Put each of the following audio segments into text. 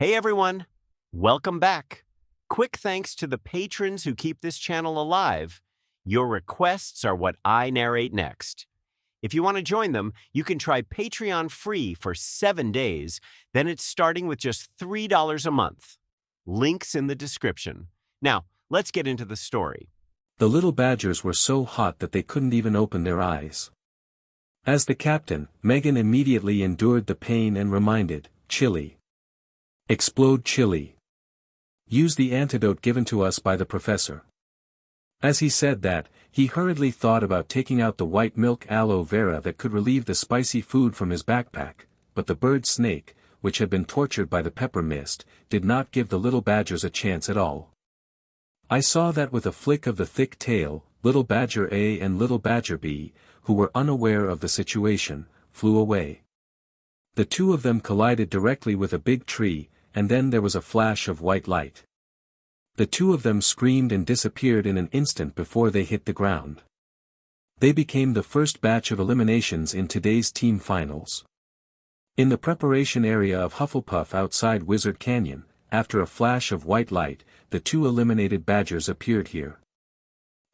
Hey everyone, welcome back. Quick thanks to the patrons who keep this channel alive. Your requests are what I narrate next. If you want to join them, you can try Patreon free for 7 days, then it's starting with just $3 a month. Links in the description. Now, let's get into the story. The little badgers were so hot that they couldn't even open their eyes. As the captain, Megan immediately endured the pain and reminded, "Chili. Explode chili. Use the antidote given to us by the professor." As he said that, he hurriedly thought about taking out the white milk aloe vera that could relieve the spicy food from his backpack, but the bird snake, which had been tortured by the pepper mist, did not give the little badgers a chance at all. I saw that with a flick of the thick tail, little badger A and little badger B, who were unaware of the situation, flew away. The two of them collided directly with a big tree, and then there was a flash of white light. The two of them screamed and disappeared in an instant before they hit the ground. They became the first batch of eliminations in today's team finals. In the preparation area of Hufflepuff outside Wizard Canyon, after a flash of white light, the two eliminated badgers appeared here.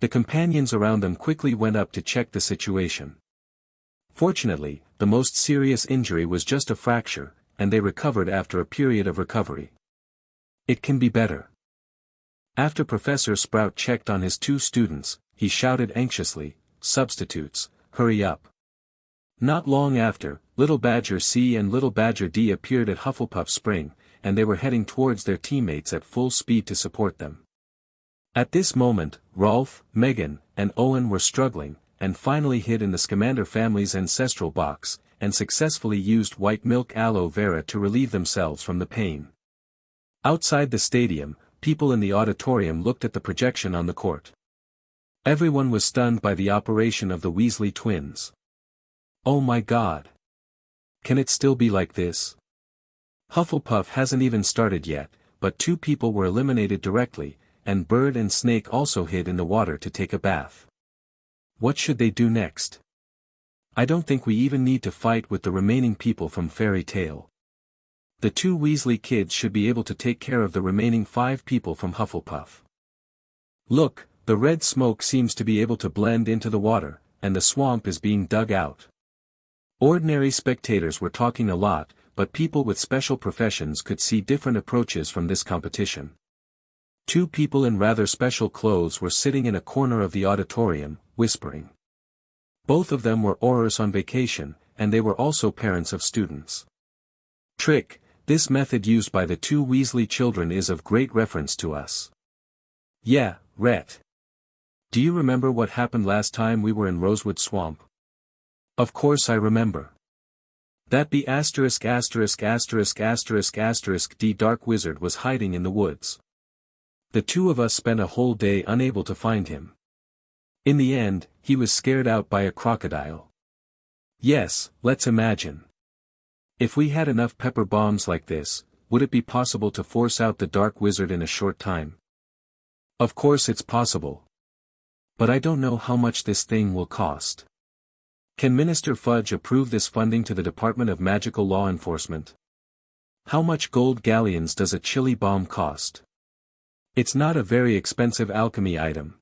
The companions around them quickly went up to check the situation. Fortunately, the most serious injury was just a fracture, and they recovered after a period of recovery. It can be better. After Professor Sprout checked on his two students, he shouted anxiously, "Substitutes, hurry up." Not long after, Little Badger C and Little Badger D appeared at Hufflepuff Spring, and they were heading towards their teammates at full speed to support them. At this moment, Rolf, Megan, and Owen were struggling, and finally hid in the Scamander family's ancestral box, and successfully used white milk aloe vera to relieve themselves from the pain. Outside the stadium, people in the auditorium looked at the projection on the court. Everyone was stunned by the operation of the Weasley twins. Oh my God! Can it still be like this? Hufflepuff hasn't even started yet, but two people were eliminated directly, and Bird and Snake also hid in the water to take a bath. What should they do next? I don't think we even need to fight with the remaining people from Fairy Tale. The two Weasley kids should be able to take care of the remaining 5 people from Hufflepuff. Look, the red smoke seems to be able to blend into the water, and the swamp is being dug out. Ordinary spectators were talking a lot, but people with special professions could see different approaches from this competition. 2 people in rather special clothes were sitting in a corner of the auditorium, whispering. Both of them were Aurors on vacation, and they were also parents of students. Trick, this method used by the 2 Weasley children is of great reference to us. Yeah, Rhett. Do you remember what happened last time we were in Rosewood Swamp? Of course I remember. That B************* D Dark Wizard was hiding in the woods. The 2 of us spent a whole day unable to find him. In the end, he was scared out by a crocodile. Yes, let's imagine. If we had enough pepper bombs like this, would it be possible to force out the Dark Wizard in a short time? Of course it's possible. But I don't know how much this thing will cost. Can Minister Fudge approve this funding to the Department of Magical Law Enforcement? How much gold galleons does a chili bomb cost? It's not a very expensive alchemy item.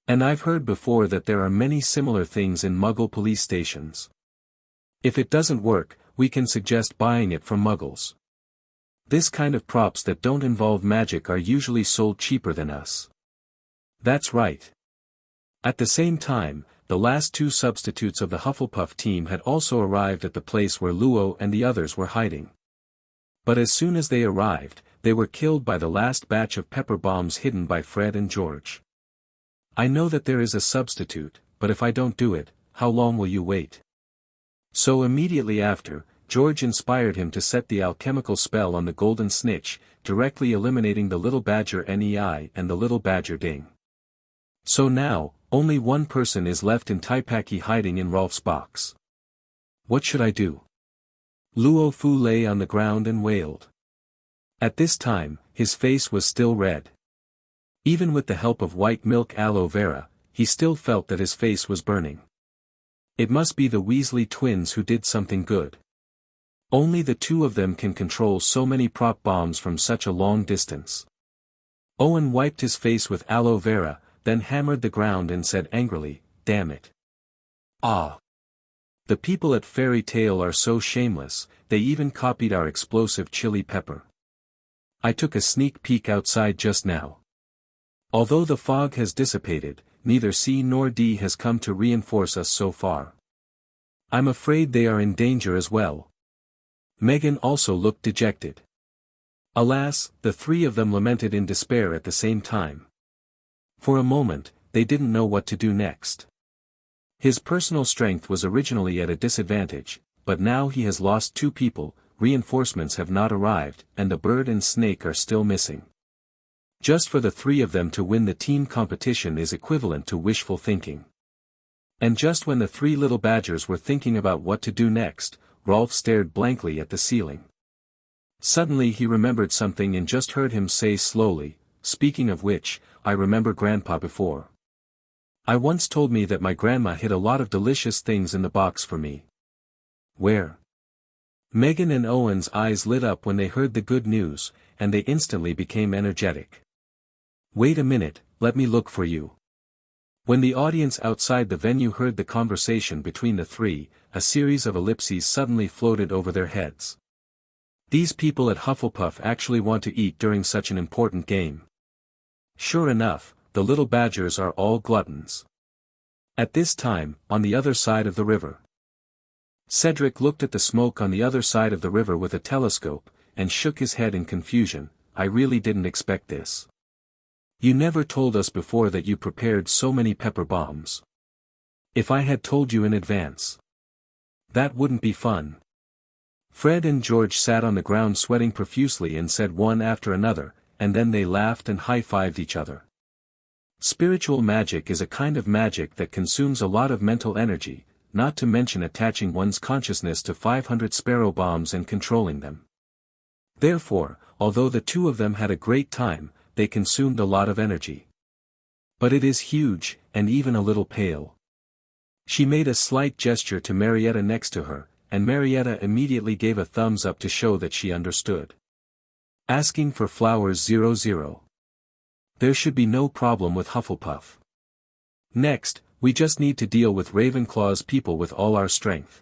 And I've heard before that there are many similar things in Muggle police stations. If it doesn't work, we can suggest buying it from Muggles. This kind of props that don't involve magic are usually sold cheaper than us. That's right. At the same time, the last 2 substitutes of the Hufflepuff team had also arrived at the place where Luo and the others were hiding. But as soon as they arrived, they were killed by the last batch of pepper bombs hidden by Fred and George. I know that there is a substitute, but if I don't do it, how long will you wait? So immediately after, George inspired him to set the alchemical spell on the golden snitch, directly eliminating the little badger Nei and the little badger Ding. So now, only one person is left in Taipaki hiding in Rolf's box. What should I do? Luo Fu lay on the ground and wailed. At this time, his face was still red. Even with the help of white milk aloe vera, he still felt that his face was burning. It must be the Weasley twins who did something good. Only the two of them can control so many prop bombs from such a long distance. Owen wiped his face with aloe vera, then hammered the ground and said angrily, "Damn it. Ah. The people at Fairy Tale are so shameless, they even copied our explosive chili pepper. I took a sneak peek outside just now. Although the fog has dissipated, neither C nor D has come to reinforce us so far. I'm afraid they are in danger as well." Megan also looked dejected. Alas, the three of them lamented in despair at the same time. For a moment, they didn't know what to do next. His personal strength was originally at a disadvantage, but now he has lost two people, reinforcements have not arrived, and the bird and snake are still missing. Just for the three of them to win the team competition is equivalent to wishful thinking. And just when the three little badgers were thinking about what to do next, Rolf stared blankly at the ceiling. Suddenly he remembered something and just heard him say slowly, "Speaking of which, I remember Grandpa before. I once told me that my grandma hid a lot of delicious things in the box for me." "Where?" Megan and Owen's eyes lit up when they heard the good news, and they instantly became energetic. "Wait a minute, let me look for you." When the audience outside the venue heard the conversation between the three, a series of ellipses suddenly floated over their heads. These people at Hufflepuff actually want to eat during such an important game. Sure enough, the little badgers are all gluttons. At this time, on the other side of the river. Cedric looked at the smoke on the other side of the river with a telescope, and shook his head in confusion. "I really didn't expect this. You never told us before that you prepared so many pepper bombs. If I had told you in advance. That wouldn't be fun." Fred and George sat on the ground sweating profusely and said one after another, and then they laughed and high-fived each other. Spiritual magic is a kind of magic that consumes a lot of mental energy, not to mention attaching one's consciousness to 500 sparrow bombs and controlling them. Therefore, although the two of them had a great time, they consumed a lot of energy. But it is huge, and even a little pale. She made a slight gesture to Marietta next to her, and Marietta immediately gave a thumbs up to show that she understood. "Asking for flowers 00. There should be no problem with Hufflepuff. Next, we just need to deal with Ravenclaw's people with all our strength."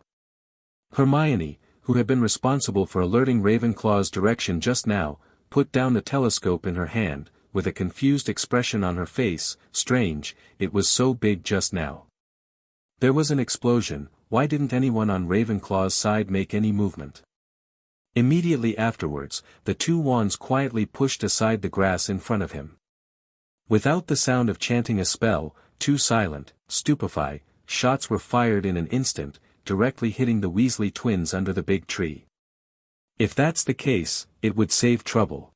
Hermione, who had been responsible for alerting Ravenclaw's direction just now, put down the telescope in her hand, with a confused expression on her face. "Strange, it was so big just now. There was an explosion, why didn't anyone on Ravenclaw's side make any movement?" Immediately afterwards, the two wands quietly pushed aside the grass in front of him. Without the sound of chanting a spell, too silent, stupefy, shots were fired in an instant, directly hitting the Weasley twins under the big tree. "If that's the case, it would save trouble,"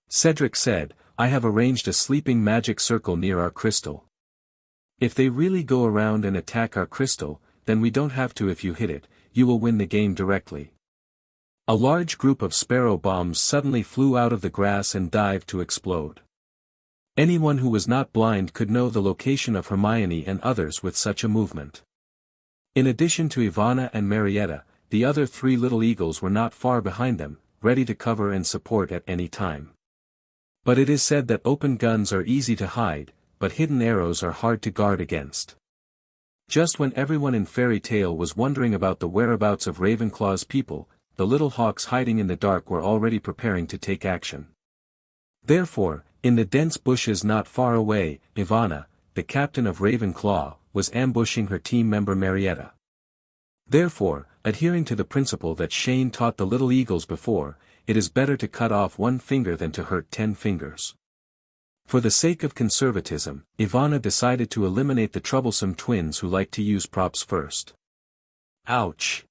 Cedric said. "I have arranged a sleeping magic circle near our crystal. If they really go around and attack our crystal, then we don't have to. If you hit it, you will win the game directly." A large group of sparrow bombs suddenly flew out of the grass and dived to explode. Anyone who was not blind could know the location of Hermione and others with such a movement. In addition to Ivana and Marietta, the other three little eagles were not far behind them, ready to cover and support at any time. But it is said that open guns are easy to hide, but hidden arrows are hard to guard against. Just when everyone in Fairy Tale was wondering about the whereabouts of Ravenclaw's people, the little hawks hiding in the dark were already preparing to take action. Therefore, in the dense bushes not far away, Ivana, the captain of Ravenclaw, was ambushing her team member Marietta. Therefore, adhering to the principle that Shane taught the little eagles before, it is better to cut off one finger than to hurt 10 fingers. For the sake of conservatism, Ivana decided to eliminate the troublesome twins who like to use props first. Ouch!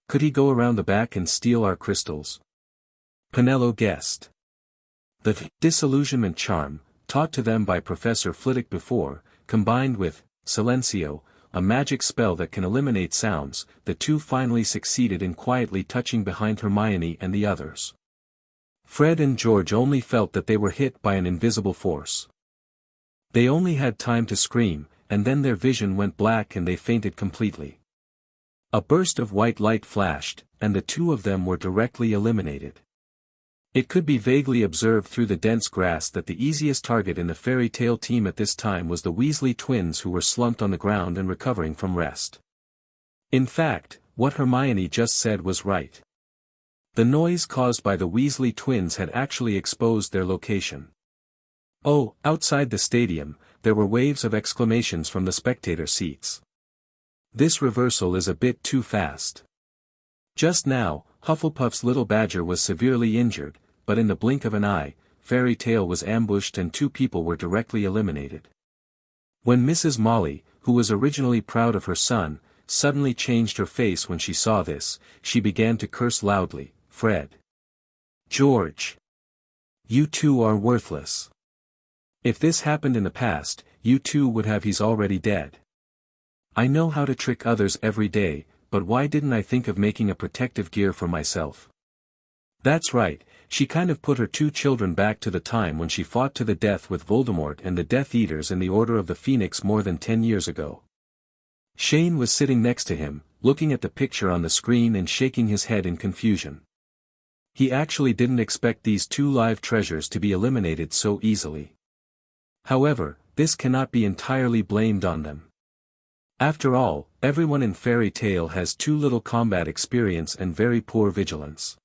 Could he go around the back and steal our crystals? Penelo guessed. The disillusionment charm, taught to them by Professor Flitwick before, combined with Silencio, a magic spell that can eliminate sounds, the two finally succeeded in quietly touching behind Hermione and the others. Fred and George only felt that they were hit by an invisible force. They only had time to scream, and then their vision went black and they fainted completely. A burst of white light flashed, and the two of them were directly eliminated. It could be vaguely observed through the dense grass that the easiest target in the fairy tale team at this time was the Weasley twins, who were slumped on the ground and recovering from rest. In fact, what Hermione just said was right. The noise caused by the Weasley twins had actually exposed their location. Oh, outside the stadium, there were waves of exclamations from the spectator seats. This reversal is a bit too fast. Just now, Hufflepuff's little badger was severely injured, but in the blink of an eye, Fairy Tale was ambushed and two people were directly eliminated. When Mrs. Molly, who was originally proud of her son, suddenly changed her face when she saw this, she began to curse loudly. "Fred! George! You two are worthless. If this happened in the past, you two would have he's already dead. I know how to trick others every day, but why didn't I think of making a protective gear for myself?" That's right, she kind of put her two children back to the time when she fought to the death with Voldemort and the Death Eaters in the Order of the Phoenix more than 10 years ago. Shane was sitting next to him, looking at the picture on the screen and shaking his head in confusion. He actually didn't expect these two live treasures to be eliminated so easily. However, this cannot be entirely blamed on them. After all, everyone in Fairy Tale has too little combat experience and very poor vigilance.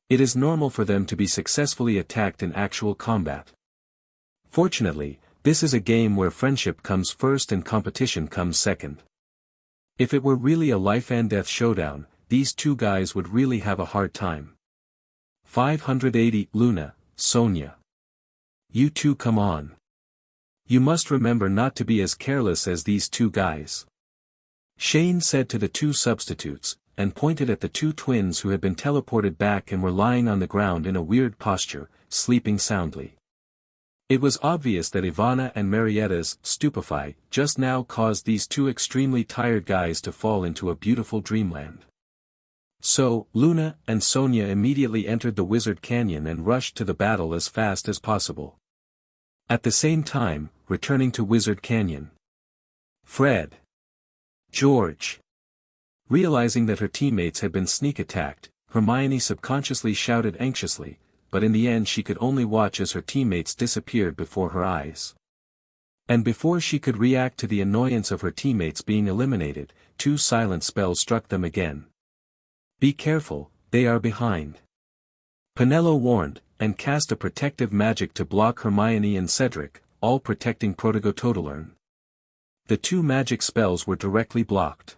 It is normal for them to be successfully attacked in actual combat. Fortunately, this is a game where friendship comes first and competition comes second. If it were really a life-and-death showdown, these two guys would really have a hard time. 580 Luna, Sonia. You two come on. You must remember not to be as careless as these two guys. Shane said to the two substitutes, and pointed at the two twins who had been teleported back and were lying on the ground in a weird posture, sleeping soundly. It was obvious that Ivana and Marietta's stupefy just now caused these two extremely tired guys to fall into a beautiful dreamland. So, Luna and Sonia immediately entered the Wizard Canyon and rushed to the battle as fast as possible. At the same time, returning to Wizard Canyon. Fred! George! Realizing that her teammates had been sneak attacked, Hermione subconsciously shouted anxiously, but in the end she could only watch as her teammates disappeared before her eyes. And before she could react to the annoyance of her teammates being eliminated, two silent spells struck them again. Be careful, they are behind. Penelo warned, and cast a protective magic to block Hermione and Cedric, all protecting Protogototalern. The two magic spells were directly blocked.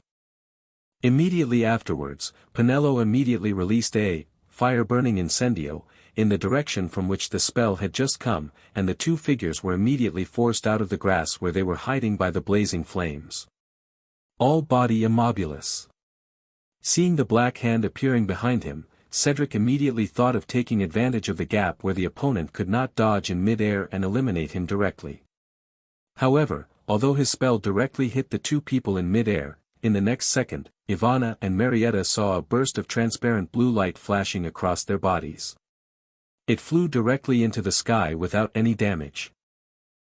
Immediately afterwards, Penelo immediately released a fire-burning incendio in the direction from which the spell had just come, and the two figures were immediately forced out of the grass where they were hiding by the blazing flames. All body immobilis. Seeing the black hand appearing behind him, Cedric immediately thought of taking advantage of the gap where the opponent could not dodge in mid-air and eliminate him directly. However, although his spell directly hit the two people in mid-air, in the next second, Ivana and Marietta saw a burst of transparent blue light flashing across their bodies. It flew directly into the sky without any damage.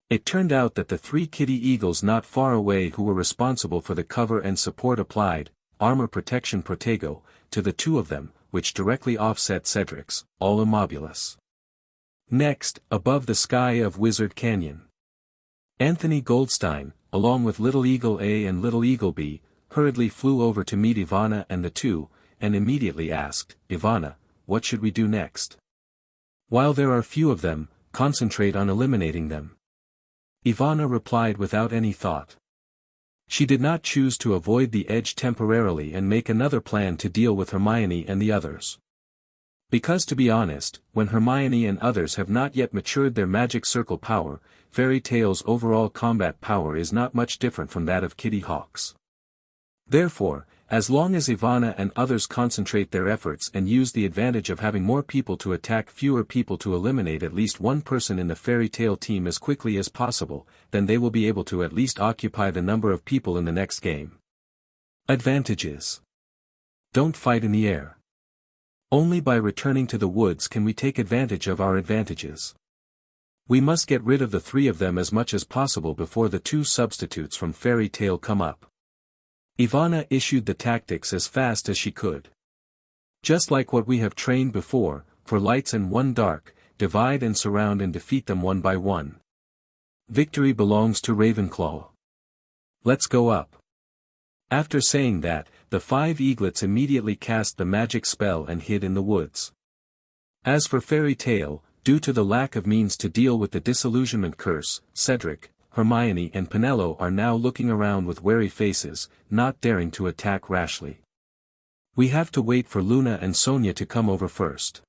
It turned out that the three kitty eagles not far away who were responsible for the cover and support applied armor protection protego to the two of them, which directly offset Cedric's, all immobilis. Next, above the sky of Wizard Canyon. Anthony Goldstein, along with Little Eagle A and Little Eagle B, hurriedly flew over to meet Ivana and the two, and immediately asked, Ivana, what should we do next? While there are few of them, concentrate on eliminating them. Ivana replied without any thought. She did not choose to avoid the edge temporarily and make another plan to deal with Hermione and the others. Because to be honest, when Hermione and others have not yet matured their magic circle power, Fairy Tale's overall combat power is not much different from that of Kitty Hawk's. Therefore, as long as Ivana and others concentrate their efforts and use the advantage of having more people to attack fewer people to eliminate at least one person in the Fairy Tale team as quickly as possible, then they will be able to at least occupy the number of people in the next game. Advantages. Don't fight in the air. Only by returning to the woods can we take advantage of our advantages. We must get rid of the three of them as much as possible before the two substitutes from Fairy Tale come up. Ivana issued the tactics as fast as she could. Just like what we have trained before, for lights and one dark, divide and surround and defeat them one by one. Victory belongs to Ravenclaw. Let's go up. After saying that, the 5 eaglets immediately cast the magic spell and hid in the woods. As for Fairy Tale, due to the lack of means to deal with the disillusionment curse, Cedric, Hermione and Penelope are now looking around with wary faces, not daring to attack rashly. We have to wait for Luna and Sonia to come over first.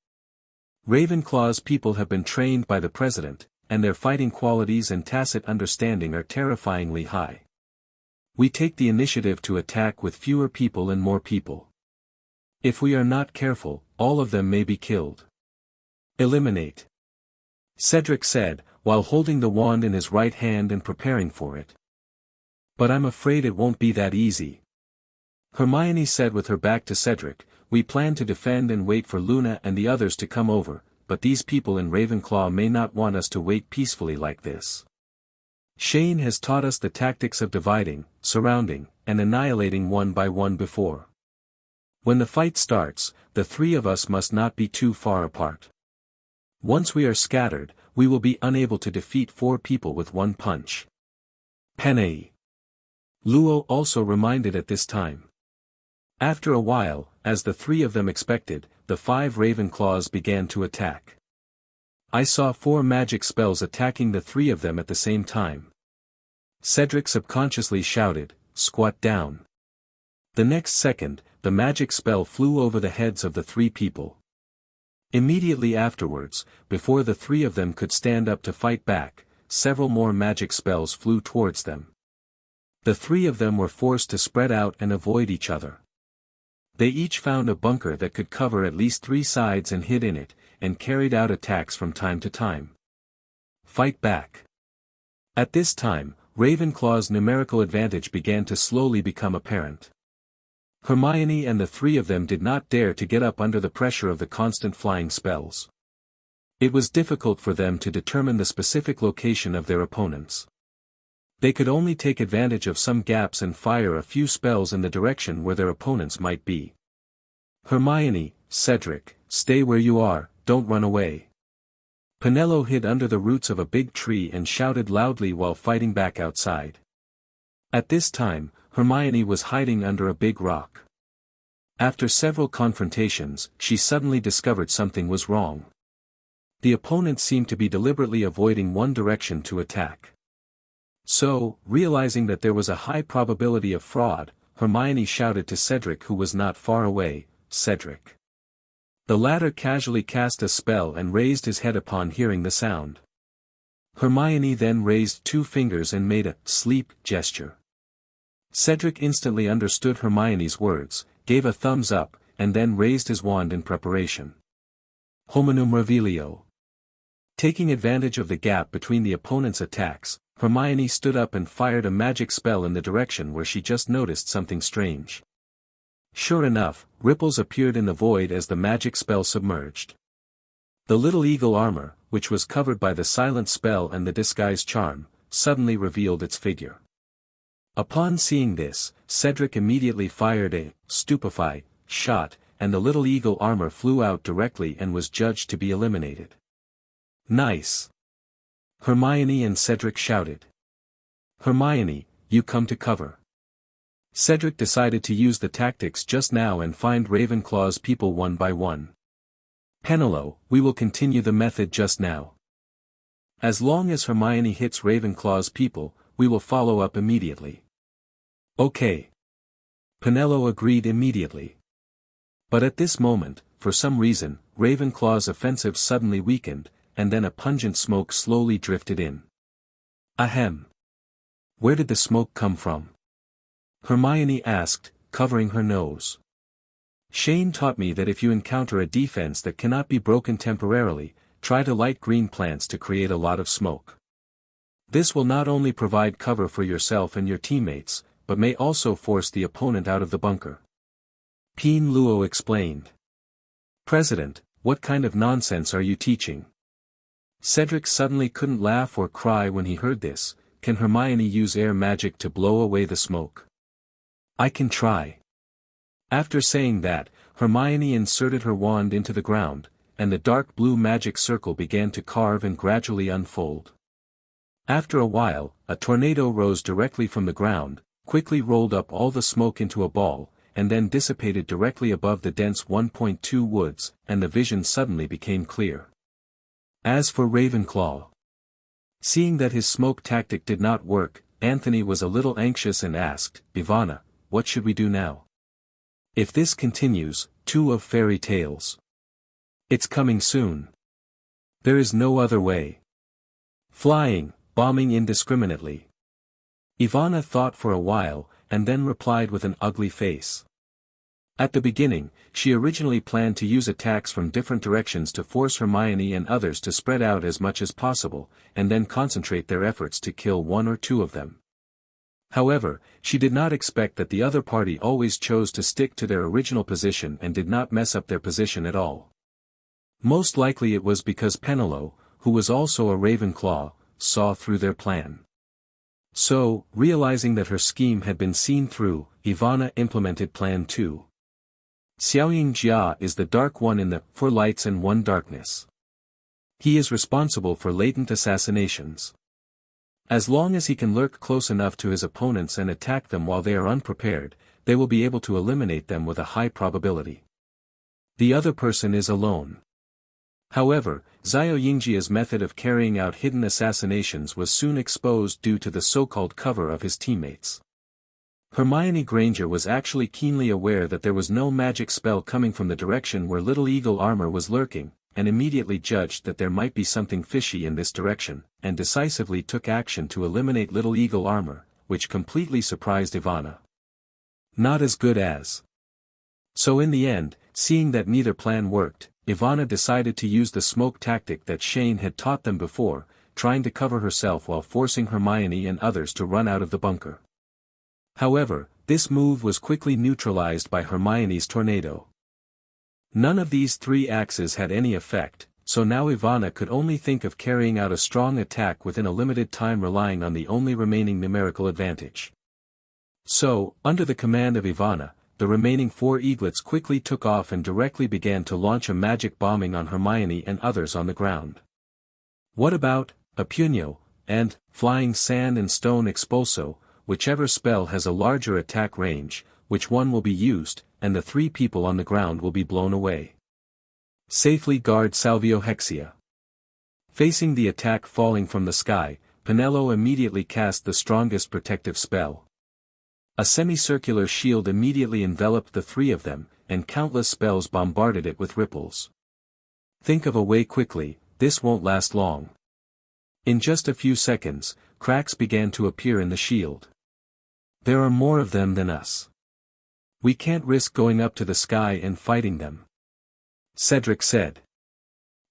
Ravenclaw's people have been trained by the president, and their fighting qualities and tacit understanding are terrifyingly high. We take the initiative to attack with fewer people and more people. If we are not careful, all of them may be killed. Eliminate. Cedric said, while holding the wand in his right hand and preparing for it. But I'm afraid it won't be that easy. Hermione said with her back to Cedric, we plan to defend and wait for Luna and the others to come over, but these people in Ravenclaw may not want us to wait peacefully like this. Shane has taught us the tactics of dividing, surrounding, and annihilating one by one before. When the fight starts, the 3 of us must not be too far apart. Once we are scattered, we will be unable to defeat 4 people with one punch. Penne. Luo also reminded at this time. After a while, as the 3 of them expected, the 5 Ravenclaws began to attack. I saw 4 magic spells attacking the 3 of them at the same time. Cedric subconsciously shouted, squat down. The next second, the magic spell flew over the heads of the 3 people. Immediately afterwards, before the 3 of them could stand up to fight back, several more magic spells flew towards them. The 3 of them were forced to spread out and avoid each other. They each found a bunker that could cover at least 3 sides and hid in it, and carried out attacks from time to time. Fight back. At this time, Ravenclaw's numerical advantage began to slowly become apparent. Hermione and the 3 of them did not dare to get up under the pressure of the constant flying spells. It was difficult for them to determine the specific location of their opponents. They could only take advantage of some gaps and fire a few spells in the direction where their opponents might be. Hermione, Cedric, stay where you are, don't run away. Penelope hid under the roots of a big tree and shouted loudly while fighting back outside. At this time, Hermione was hiding under a big rock. After several confrontations, she suddenly discovered something was wrong. The opponent seemed to be deliberately avoiding one direction to attack. So, realizing that there was a high probability of fraud, Hermione shouted to Cedric, who was not far away, Cedric. The latter casually cast a spell and raised his head upon hearing the sound. Hermione then raised 2 fingers and made a sleep gesture. Cedric instantly understood Hermione's words, gave a thumbs up, and then raised his wand in preparation. Hominum Revelio. Taking advantage of the gap between the opponent's attacks, Hermione stood up and fired a magic spell in the direction where she just noticed something strange. Sure enough, ripples appeared in the void as the magic spell submerged. The little eagle armor, which was covered by the silent spell and the disguise charm, suddenly revealed its figure. Upon seeing this, Cedric immediately fired a stupefy shot, and the little eagle armor flew out directly and was judged to be eliminated. Nice! Hermione and Cedric shouted. Hermione, you come to cover. Cedric decided to use the tactics just now and find Ravenclaw's people one by one. Penelope, we will continue the method just now. As long as Hermione hits Ravenclaw's people, we will follow up immediately. Okay. Penelope agreed immediately. But at this moment, for some reason, Ravenclaw's offensive suddenly weakened, and then a pungent smoke slowly drifted in. Ahem. Where did the smoke come from? Hermione asked, covering her nose. Shane taught me that if you encounter a defense that cannot be broken temporarily, try to light green plants to create a lot of smoke. This will not only provide cover for yourself and your teammates, but may also force the opponent out of the bunker. Peen Luo explained. President, what kind of nonsense are you teaching? Cedric suddenly couldn't laugh or cry when he heard this. Can Hermione use air magic to blow away the smoke? I can try. After saying that, Hermione inserted her wand into the ground, and the dark blue magic circle began to carve and gradually unfold. After a while, a tornado rose directly from the ground, quickly rolled up all the smoke into a ball, and then dissipated directly above the dense 1.2 woods, and the vision suddenly became clear. As for Ravenclaw, seeing that his smoke tactic did not work, Anthony was a little anxious and asked, "Ivana, what should we do now? If this continues, 2 of fairy tales. It's coming soon. There is no other way. Flying, bombing indiscriminately." Ivana thought for a while, and then replied with an ugly face. At the beginning, she originally planned to use attacks from different directions to force Hermione and others to spread out as much as possible, and then concentrate their efforts to kill 1 or 2 of them. However, she did not expect that the other party always chose to stick to their original position and did not mess up their position at all. Most likely it was because Penelope, who was also a Ravenclaw, saw through their plan. So, realizing that her scheme had been seen through, Ivana implemented Plan 2. Xiaoying Jia is the Dark One in the 4 Lights and 1 Darkness. He is responsible for latent assassinations. As long as he can lurk close enough to his opponents and attack them while they are unprepared, they will be able to eliminate them with a high probability. The other person is alone. However, Xiao Yingjia's method of carrying out hidden assassinations was soon exposed due to the so-called cover of his teammates. Hermione Granger was actually keenly aware that there was no magic spell coming from the direction where Little Eagle Armor was lurking, and immediately judged that there might be something fishy in this direction, and decisively took action to eliminate Little Eagle Armor, which completely surprised Ivana. Not as good as. So in the end, seeing that neither plan worked, Ivana decided to use the smoke tactic that Shane had taught them before, trying to cover herself while forcing Hermione and others to run out of the bunker. However, this move was quickly neutralized by Hermione's tornado. None of these 3 axes had any effect, so now Ivana could only think of carrying out a strong attack within a limited time, relying on the only remaining numerical advantage. So, under the command of Ivana, the remaining 4 eaglets quickly took off and directly began to launch a magic bombing on Hermione and others on the ground. What about a Puño, and Flying Sand and Stone Expulso, whichever spell has a larger attack range, which one will be used, and the 3 people on the ground will be blown away. Safely guard Salvio Hexia. Facing the attack falling from the sky, Penelope immediately cast the strongest protective spell. A semicircular shield immediately enveloped the 3 of them, and countless spells bombarded it with ripples. Think of a way quickly, this won't last long. In just a few seconds, cracks began to appear in the shield. There are more of them than us. We can't risk going up to the sky and fighting them. Cedric said.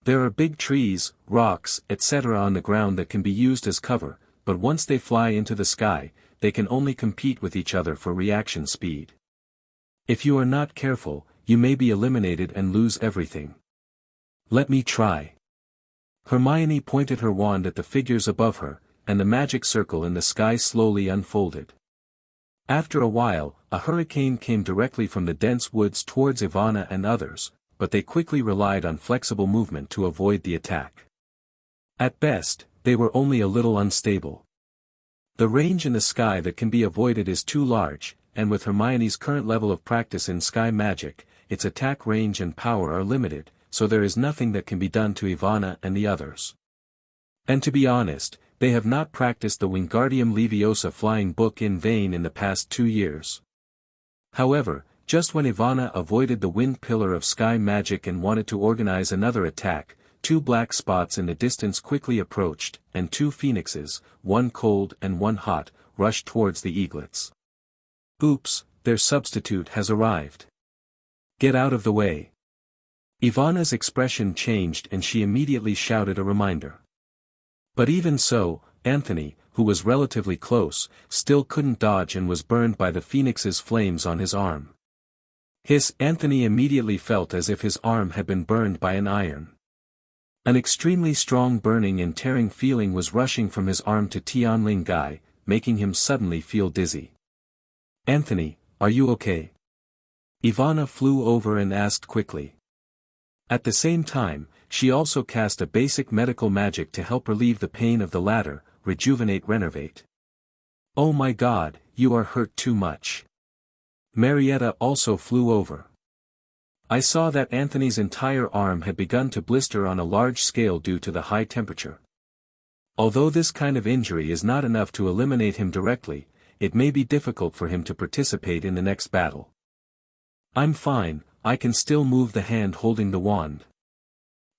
There are big trees, rocks, etc. on the ground that can be used as cover, but once they fly into the sky, they can only compete with each other for reaction speed. If you are not careful, you may be eliminated and lose everything. Let me try. Hermione pointed her wand at the figures above her, and the magic circle in the sky slowly unfolded. After a while, a hurricane came directly from the dense woods towards Ivana and others, but they quickly relied on flexible movement to avoid the attack. At best, they were only a little unstable. The range in the sky that can be avoided is too large, and with Hermione's current level of practice in sky magic, its attack range and power are limited, so there is nothing that can be done to Ivana and the others. And to be honest, they have not practiced the Wingardium Leviosa flying book in vain in the past 2 years. However, just when Ivana avoided the wind pillar of sky magic and wanted to organize another attack, 2 black spots in the distance quickly approached, and 2 phoenixes, one cold and one hot, rushed towards the eaglets. Oops, their substitute has arrived. Get out of the way. Ivana's expression changed and she immediately shouted a reminder. But even so, Anthony, who was relatively close, still couldn't dodge and was burned by the phoenix's flames on his arm. Anthony immediately felt as if his arm had been burned by an iron. An extremely strong burning and tearing feeling was rushing from his arm to Tianling Gai, making him suddenly feel dizzy. Anthony, are you okay? Ivana flew over and asked quickly. At the same time, she also cast a basic medical magic to help relieve the pain of the latter, rejuvenate. Oh my god, you are hurt too much. Marietta also flew over. I saw that Anthony's entire arm had begun to blister on a large scale due to the high temperature. Although this kind of injury is not enough to eliminate him directly, it may be difficult for him to participate in the next battle. I'm fine, I can still move the hand holding the wand.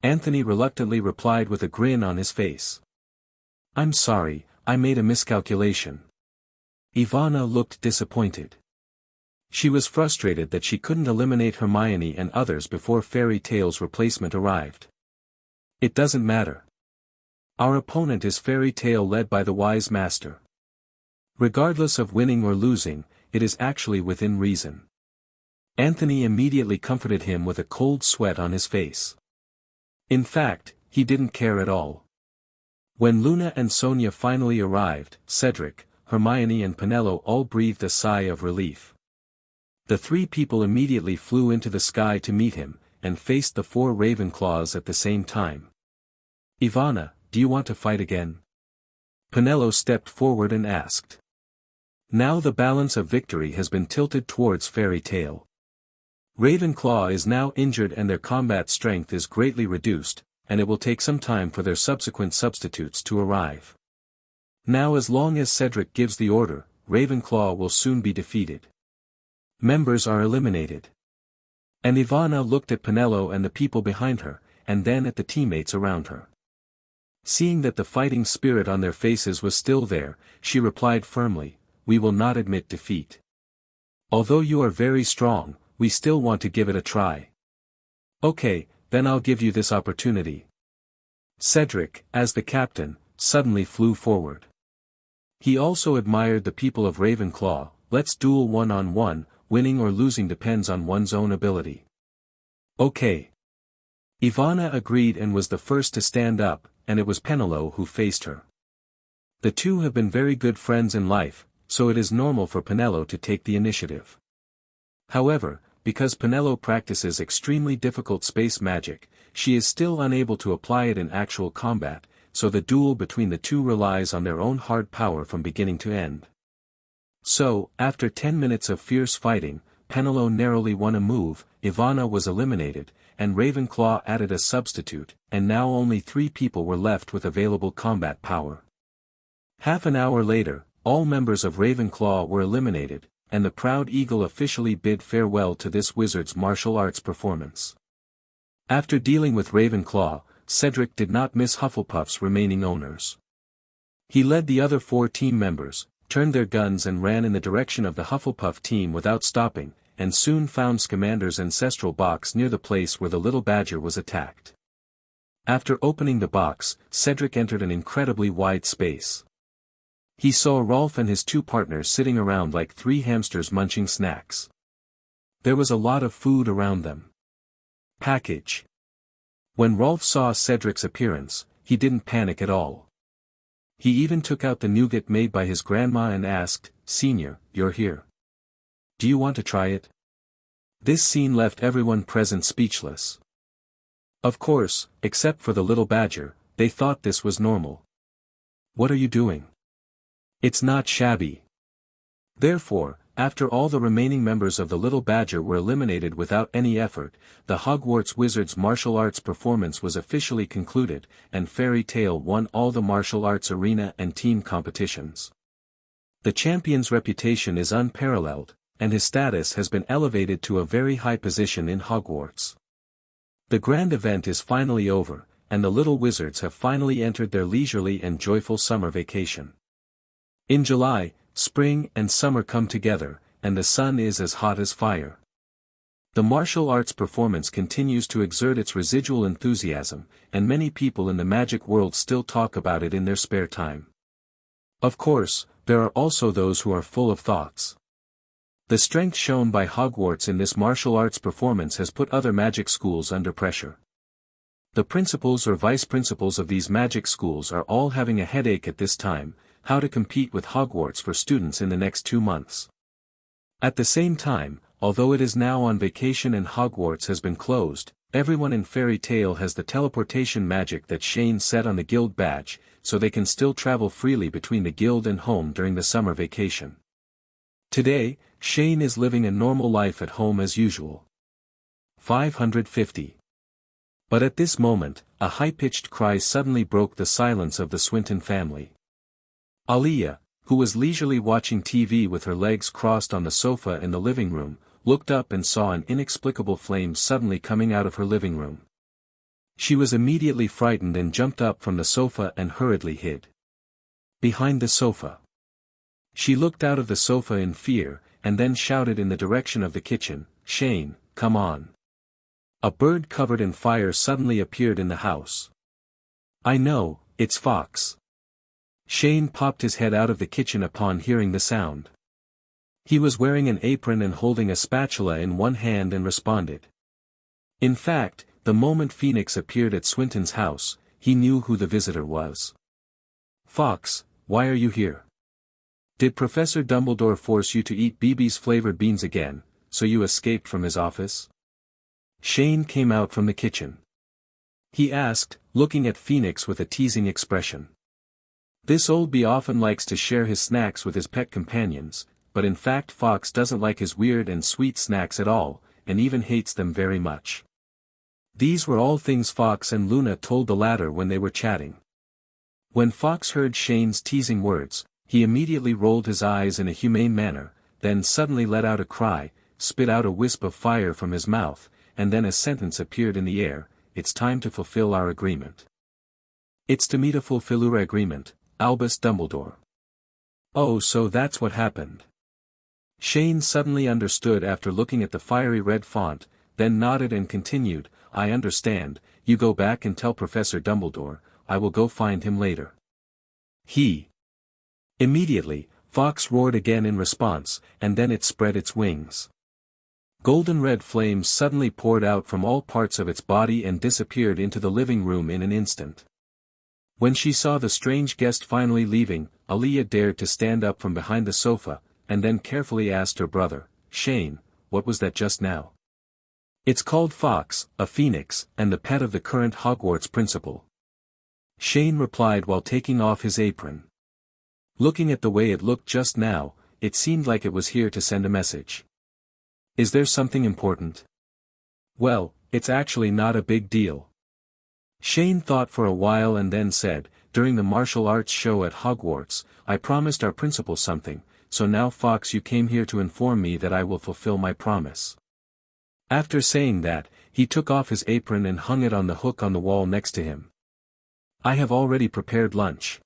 Anthony reluctantly replied with a grin on his face. I'm sorry, I made a miscalculation. Ivana looked disappointed. She was frustrated that she couldn't eliminate Hermione and others before Fairy Tail's replacement arrived. It doesn't matter. Our opponent is Fairy Tail led by the Wise Master. Regardless of winning or losing, it is actually within reason. Anthony immediately comforted him with a cold sweat on his face. In fact, he didn't care at all. When Luna and Sonia finally arrived, Cedric, Hermione and Penelo all breathed a sigh of relief. The three people immediately flew into the sky to meet him, and faced the 4 Ravenclaws at the same time. Ivana, do you want to fight again? Penelo stepped forward and asked. Now the balance of victory has been tilted towards Fairy Tail. Ravenclaw is now injured and their combat strength is greatly reduced, and it will take some time for their subsequent substitutes to arrive. Now as long as Cedric gives the order, Ravenclaw will soon be defeated. Members are eliminated. And Ivana looked at Penelo and the people behind her, and then at the teammates around her. Seeing that the fighting spirit on their faces was still there, she replied firmly, we will not admit defeat. Although you are very strong, we still want to give it a try. Okay, then I'll give you this opportunity. Cedric, as the captain, suddenly flew forward. He also admired the people of Ravenclaw. Let's duel one-on-one, winning or losing depends on one's own ability. Okay. Ivana agreed and was the first to stand up, and it was Penelo who faced her. The two have been very good friends in life, so it is normal for Penelo to take the initiative. However, because Penelo practices extremely difficult space magic, she is still unable to apply it in actual combat, so the duel between the two relies on their own hard power from beginning to end. So, after 10 minutes of fierce fighting, Penelo narrowly won a move, Ivana was eliminated, and Ravenclaw added a substitute, and now only 3 people were left with available combat power. Half an hour later, all members of Ravenclaw were eliminated, and the Proud Eagle officially bid farewell to this wizard's martial arts performance. After dealing with Ravenclaw, Cedric did not miss Hufflepuff's remaining owners. He led the other 4 team members, turned their guns and ran in the direction of the Hufflepuff team without stopping, and soon found Scamander's ancestral box near the place where the little badger was attacked. After opening the box, Cedric entered an incredibly wide space. He saw Rolf and his 2 partners sitting around like 3 hamsters munching snacks. There was a lot of food around them. Package. When Rolf saw Cedric's appearance, he didn't panic at all. He even took out the nougat made by his grandma and asked, Senior, you're here. Do you want to try it? This scene left everyone present speechless. Of course, except for the little badger, they thought this was normal. What are you doing? It's not shabby. Therefore, after all the remaining members of the little badger were eliminated without any effort, the Hogwarts Wizards martial arts performance was officially concluded, and Fairy Tail won all the martial arts arena and team competitions. The champion's reputation is unparalleled, and his status has been elevated to a very high position in Hogwarts. The grand event is finally over, and the little wizards have finally entered their leisurely and joyful summer vacation. In July, spring and summer come together, and the sun is as hot as fire. The martial arts performance continues to exert its residual enthusiasm, and many people in the magic world still talk about it in their spare time. Of course, there are also those who are full of thoughts. The strength shown by Hogwarts in this martial arts performance has put other magic schools under pressure. The principals or vice principals of these magic schools are all having a headache at this time, how to compete with Hogwarts for students in the next 2 months. At the same time, although it is now on vacation and Hogwarts has been closed, everyone in Fairy Tale has the teleportation magic that Shane set on the guild badge, so they can still travel freely between the guild and home during the summer vacation. Today, Shane is living a normal life at home as usual. 550. But at this moment, a high-pitched cry suddenly broke the silence of the Swinton family. Aaliyah, who was leisurely watching TV with her legs crossed on the sofa in the living room, looked up and saw an inexplicable flame suddenly coming out of her living room. She was immediately frightened and jumped up from the sofa and hurriedly hid behind the sofa. She looked out of the sofa in fear, and then shouted in the direction of the kitchen, "Shane, come on." A bird covered in fire suddenly appeared in the house. "I know, it's Fox." Shane popped his head out of the kitchen upon hearing the sound. He was wearing an apron and holding a spatula in one hand and responded. In fact, the moment Phoenix appeared at Swinton's house, he knew who the visitor was. "Fox, why are you here? Did Professor Dumbledore force you to eat BB's flavored beans again, so you escaped from his office?" Shane came out from the kitchen. He asked, looking at Phoenix with a teasing expression. This old bee often likes to share his snacks with his pet companions, but in fact Fox doesn't like his weird and sweet snacks at all, and even hates them very much. These were all things Fox and Luna told the latter when they were chatting. When Fox heard Shane's teasing words, he immediately rolled his eyes in a humane manner, then suddenly let out a cry, spit out a wisp of fire from his mouth, and then a sentence appeared in the air, "It's time to fulfill our agreement." "It's to me to fulfill our agreement, Albus Dumbledore." "Oh, so that's what happened." Shane suddenly understood after looking at the fiery red font, then nodded and continued, "I understand, you go back and tell Professor Dumbledore, I will go find him later." Immediately, Fox roared again in response, and then it spread its wings. Golden red flames suddenly poured out from all parts of its body and disappeared into the living room in an instant. When she saw the strange guest finally leaving, Aaliyah dared to stand up from behind the sofa, and then carefully asked her brother, "Shane, what was that just now?" "It's called Fox, a phoenix, and the pet of the current Hogwarts principal," Shane replied while taking off his apron. Looking at the way it looked just now, it seemed like it was here to send a message. "Is there something important?" "Well, it's actually not a big deal." Shane thought for a while and then said, "During the martial arts show at Hogwarts, I promised our principal something, so now Fox you came here to inform me that I will fulfill my promise." After saying that, he took off his apron and hung it on the hook on the wall next to him. "I have already prepared lunch.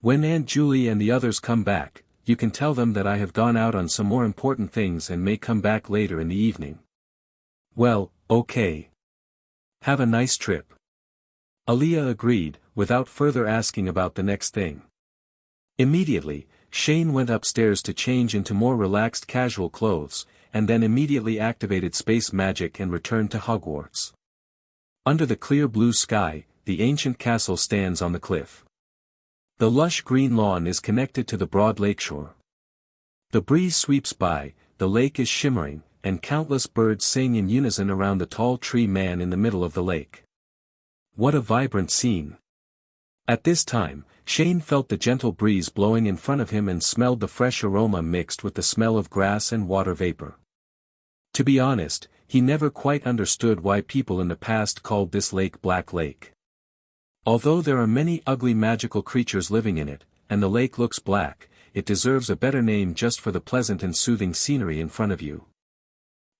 When Aunt Julie and the others come back, you can tell them that I have gone out on some more important things and may come back later in the evening." "Well, okay. Have a nice trip." Aaliyah agreed, without further asking about the next thing. Immediately, Shane went upstairs to change into more relaxed casual clothes, and then immediately activated space magic and returned to Hogwarts. Under the clear blue sky, the ancient castle stands on the cliff. The lush green lawn is connected to the broad lakeshore. The breeze sweeps by, the lake is shimmering, and countless birds sing in unison around the tall tree man in the middle of the lake. What a vibrant scene! At this time, Shane felt the gentle breeze blowing in front of him and smelled the fresh aroma mixed with the smell of grass and water vapor. To be honest, he never quite understood why people in the past called this lake Black Lake. Although there are many ugly magical creatures living in it, and the lake looks black, it deserves a better name just for the pleasant and soothing scenery in front of you.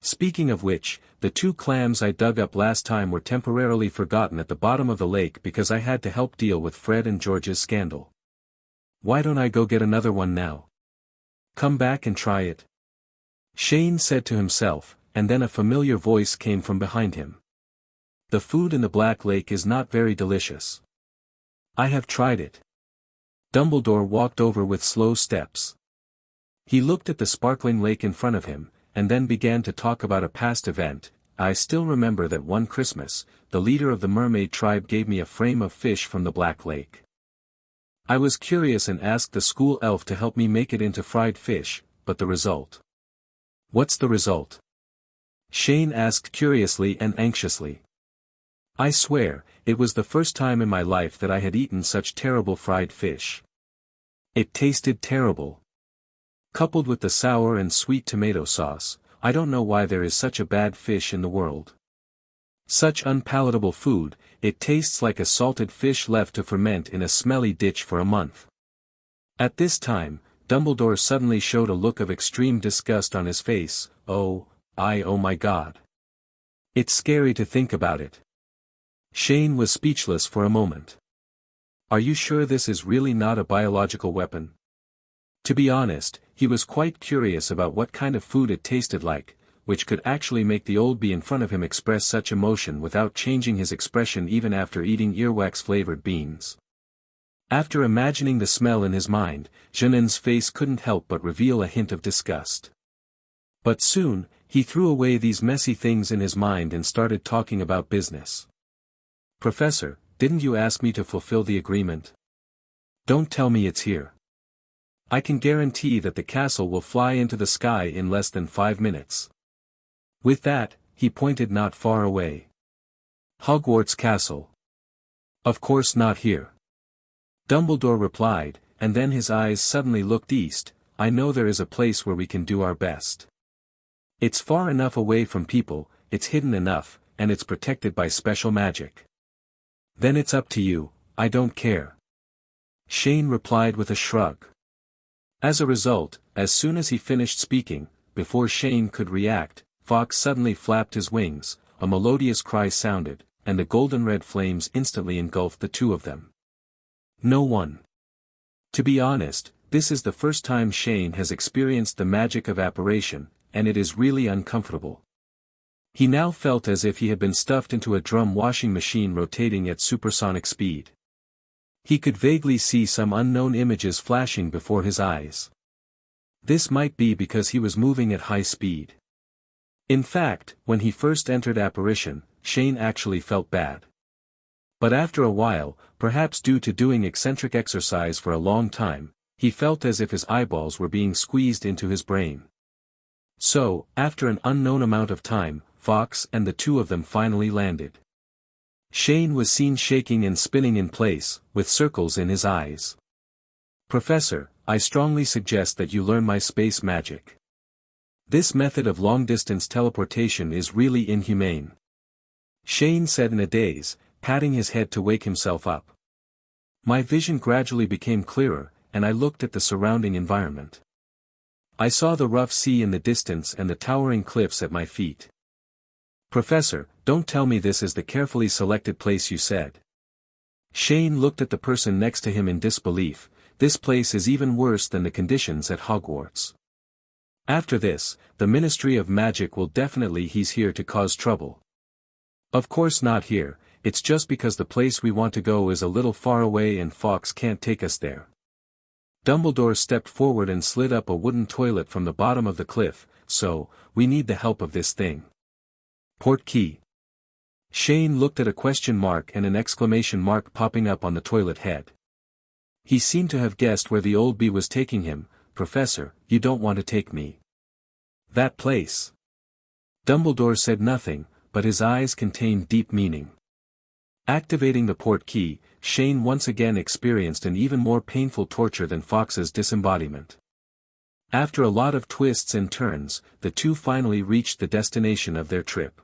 Speaking of which, the 2 clams I dug up last time were temporarily forgotten at the bottom of the lake because I had to help deal with Fred and George's scandal. Why don't I go get another one now? Come back and try it. Shane said to himself, and then a familiar voice came from behind him. The food in the Black Lake is not very delicious. I have tried it. Dumbledore walked over with slow steps. He looked at the sparkling lake in front of him, and then began to talk about a past event. "I still remember that one Christmas, the leader of the mermaid tribe gave me a frame of fish from the Black Lake. I was curious and asked the school elf to help me make it into fried fish, but the result What's the result? Shane asked curiously and anxiously. I swear, it was the first time in my life that I had eaten such terrible fried fish. It tasted terrible. Coupled with the sour and sweet tomato sauce, I don't know why there is such a bad fish in the world. Such unpalatable food, it tastes like a salted fish left to ferment in a smelly ditch for a month. At this time, Dumbledore suddenly showed a look of extreme disgust on his face. Oh my God. It's scary to think about it. Shane was speechless for a moment. Are you sure this is really not a biological weapon? To be honest, he was quite curious about what kind of food it tasted like, which could actually make the old bee in front of him express such emotion without changing his expression even after eating earwax-flavored beans. After imagining the smell in his mind, Jeannen's face couldn't help but reveal a hint of disgust. But soon, he threw away these messy things in his mind and started talking about business. Professor, didn't you ask me to fulfill the agreement? Don't tell me it's here. I can guarantee that the castle will fly into the sky in less than 5 minutes. With that, he pointed not far away. Hogwarts Castle. Of course not here. Dumbledore replied, and then his eyes suddenly looked east. I know there is a place where we can do our best. It's far enough away from people, it's hidden enough, and it's protected by special magic. Then it's up to you, I don't care. Shane replied with a shrug. As a result, as soon as he finished speaking, before Shane could react, Fawkes suddenly flapped his wings, a melodious cry sounded, and the golden-red flames instantly engulfed the two of them. No one. To be honest, this is the first time Shane has experienced the magic of apparition, and it is really uncomfortable. He now felt as if he had been stuffed into a drum washing machine rotating at supersonic speed. He could vaguely see some unknown images flashing before his eyes. This might be because he was moving at high speed. In fact, when he first entered apparition, Shane actually felt bad. But after a while, perhaps due to doing eccentric exercise for a long time, he felt as if his eyeballs were being squeezed into his brain. So, after an unknown amount of time, Fawkes and the two of them finally landed. Shane was seen shaking and spinning in place, with circles in his eyes. Professor, I strongly suggest that you learn my space magic. This method of long-distance teleportation is really inhumane. Shane said in a daze, patting his head to wake himself up. My vision gradually became clearer, and I looked at the surrounding environment. I saw the rough sea in the distance and the towering cliffs at my feet. Professor, don't tell me this is the carefully selected place you said. Shane looked at the person next to him in disbelief. This place is even worse than the conditions at Hogwarts. After this, the Ministry of Magic will definitely he's here to cause trouble. Of course not here, it's just because the place we want to go is a little far away and Fawkes can't take us there. Dumbledore stepped forward and slid up a wooden toilet from the bottom of the cliff, so, we need the help of this thing. Port key. Shane looked at a question mark and an exclamation mark popping up on the toilet head. He seemed to have guessed where the old bee was taking him. Professor, you don't want to take me. That place. Dumbledore said nothing, but his eyes contained deep meaning. Activating the port key, Shane once again experienced an even more painful torture than Fawkes's disembodiment. After a lot of twists and turns, the two finally reached the destination of their trip.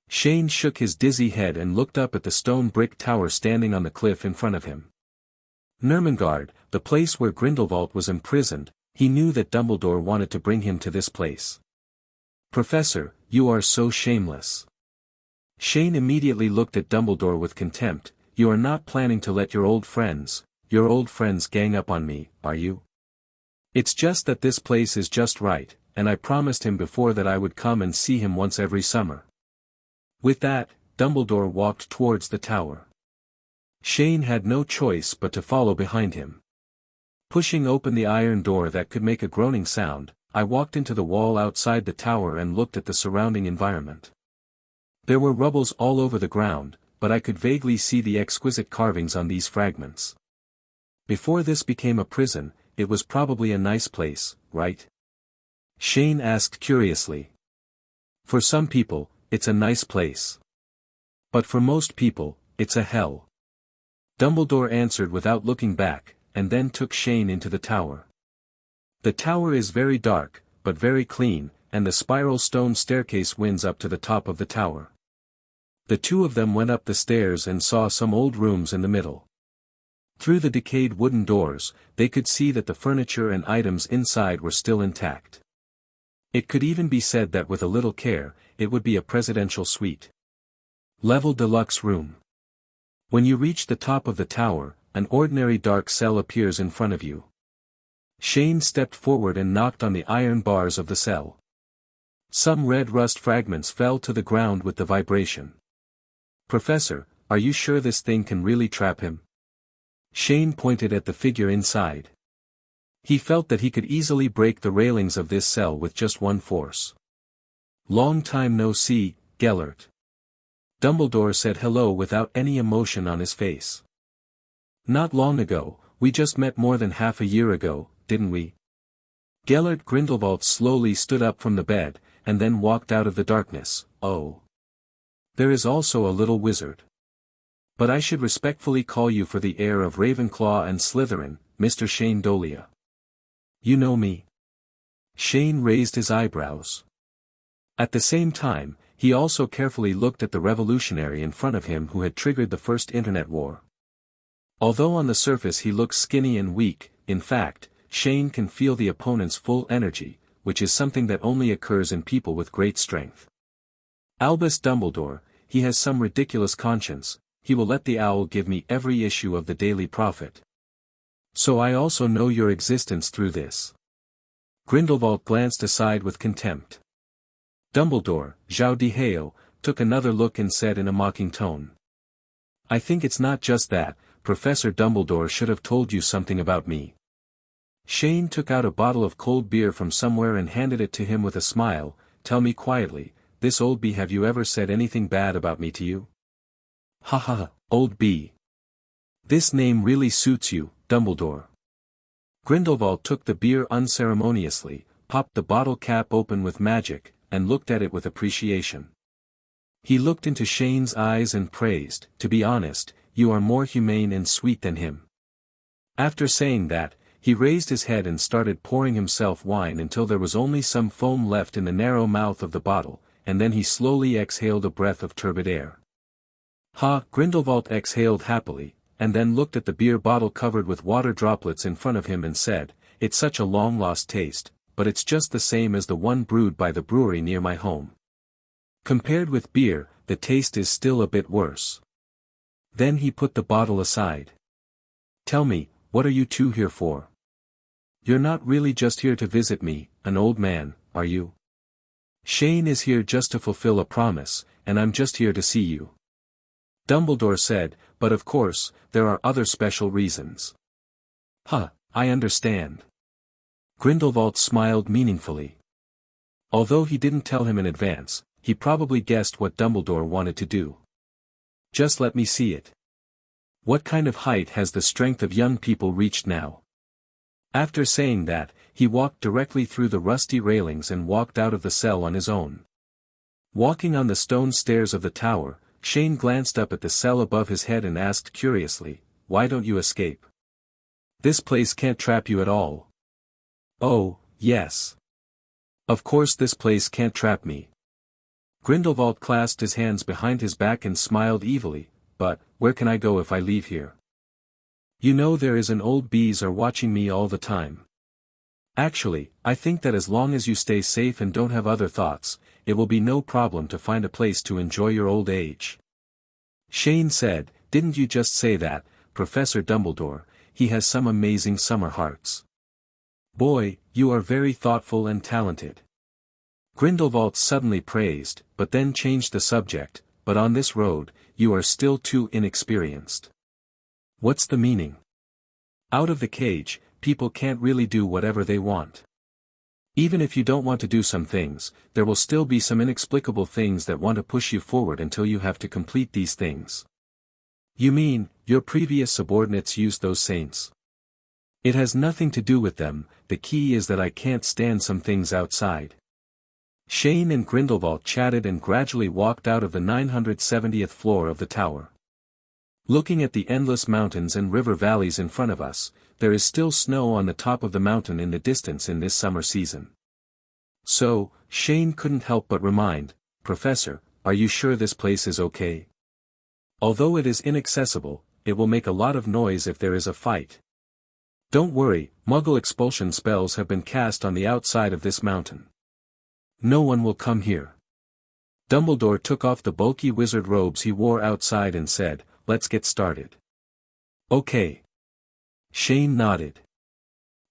Shane shook his dizzy head and looked up at the stone brick tower standing on the cliff in front of him. Nermengard, the place where Grindelwald was imprisoned, he knew that Dumbledore wanted to bring him to this place. Professor, you are so shameless. Shane immediately looked at Dumbledore with contempt. You are not planning to let your old friends gang up on me, are you? It's just that this place is just right, and I promised him before that I would come and see him once every summer. With that, Dumbledore walked towards the tower. Shane had no choice but to follow behind him. Pushing open the iron door that could make a groaning sound, I walked into the wall outside the tower and looked at the surrounding environment. There were rubbles all over the ground, but I could vaguely see the exquisite carvings on these fragments. Before this became a prison, it was probably a nice place, right? Shane asked curiously. For some people, it's a nice place. But for most people, it's a hell. Dumbledore answered without looking back, and then took Shane into the tower. The tower is very dark, but very clean, and the spiral stone staircase winds up to the top of the tower. The two of them went up the stairs and saw some old rooms in the middle. Through the decayed wooden doors, they could see that the furniture and items inside were still intact. It could even be said that with a little care, it would be a presidential suite. Level deluxe room. When you reach the top of the tower, an ordinary dark cell appears in front of you. Shane stepped forward and knocked on the iron bars of the cell. Some red rust fragments fell to the ground with the vibration. Professor, are you sure this thing can really trap him? Shane pointed at the figure inside. He felt that he could easily break the railings of this cell with just one force. Long time no see, Gellert. Dumbledore said hello without any emotion on his face. Not long ago, we just met more than half a year ago, didn't we? Gellert Grindelwald slowly stood up from the bed, and then walked out of the darkness. Oh. There is also a little wizard. But I should respectfully call you for the heir of Ravenclaw and Slytherin, Mr. Shane Dolea. You know me? Shane raised his eyebrows. At the same time, he also carefully looked at the revolutionary in front of him who had triggered the first internet war. Although on the surface he looks skinny and weak, in fact, Shane can feel the opponent's full energy, which is something that only occurs in people with great strength. Albus Dumbledore, he has some ridiculous conscience, he will let the owl give me every issue of the Daily Prophet. So I also know your existence through this. Grindelwald glanced aside with contempt. Dumbledore, Zhao Diheo, took another look and said in a mocking tone. I think it's not just that, Professor Dumbledore should have told you something about me. Shane took out a bottle of cold beer from somewhere and handed it to him with a smile. Tell me quietly, this old bee, have you ever said anything bad about me to you? Ha ha ha, old bee. This name really suits you, Dumbledore. Grindelwald took the beer unceremoniously, popped the bottle cap open with magic, and looked at it with appreciation. He looked into Shane's eyes and praised, to be honest, you are more humane and sweet than him. After saying that, he raised his head and started pouring himself wine until there was only some foam left in the narrow mouth of the bottle, and then he slowly exhaled a breath of turbid air. Ha! Grindelwald exhaled happily, and then looked at the beer bottle covered with water droplets in front of him and said, it's such a long-lost taste, but it's just the same as the one brewed by the brewery near my home. Compared with beer, the taste is still a bit worse. Then he put the bottle aside. Tell me, what are you two here for? You're not really just here to visit me, an old man, are you? Shane is here just to fulfill a promise, and I'm just here to see you. Dumbledore said, but of course, there are other special reasons. Huh, I understand. Grindelwald smiled meaningfully. Although he didn't tell him in advance, he probably guessed what Dumbledore wanted to do. Just let me see it. What kind of height has the strength of young people reached now? After saying that, he walked directly through the rusty railings and walked out of the cell on his own. Walking on the stone stairs of the tower, Shane glanced up at the cell above his head and asked curiously, why don't you escape? This place can't trap you at all. Oh, yes. Of course this place can't trap me. Grindelwald clasped his hands behind his back and smiled evilly, but, where can I go if I leave here? You know there is an old bees are watching me all the time. Actually, I think that as long as you stay safe and don't have other thoughts, it will be no problem to find a place to enjoy your old age. Shane said, didn't you just say that, Professor Dumbledore, he has some amazing summer hearts. Boy, you are very thoughtful and talented. Grindelwald suddenly praised, but then changed the subject, but on this road, you are still too inexperienced. What's the meaning? Out of the cage, people can't really do whatever they want. Even if you don't want to do some things, there will still be some inexplicable things that want to push you forward until you have to complete these things. You mean, your previous subordinates used those saints? It has nothing to do with them, the key is that I can't stand some things outside. Shane and Grindelwald chatted and gradually walked out of the 970th floor of the tower. Looking at the endless mountains and river valleys in front of us, there is still snow on the top of the mountain in the distance in this summer season. So, Shane couldn't help but remind, Professor, are you sure this place is okay? Although it is inaccessible, it will make a lot of noise if there is a fight. Don't worry, Muggle expulsion spells have been cast on the outside of this mountain. No one will come here. Dumbledore took off the bulky wizard robes he wore outside and said, let's get started. Okay. Shane nodded.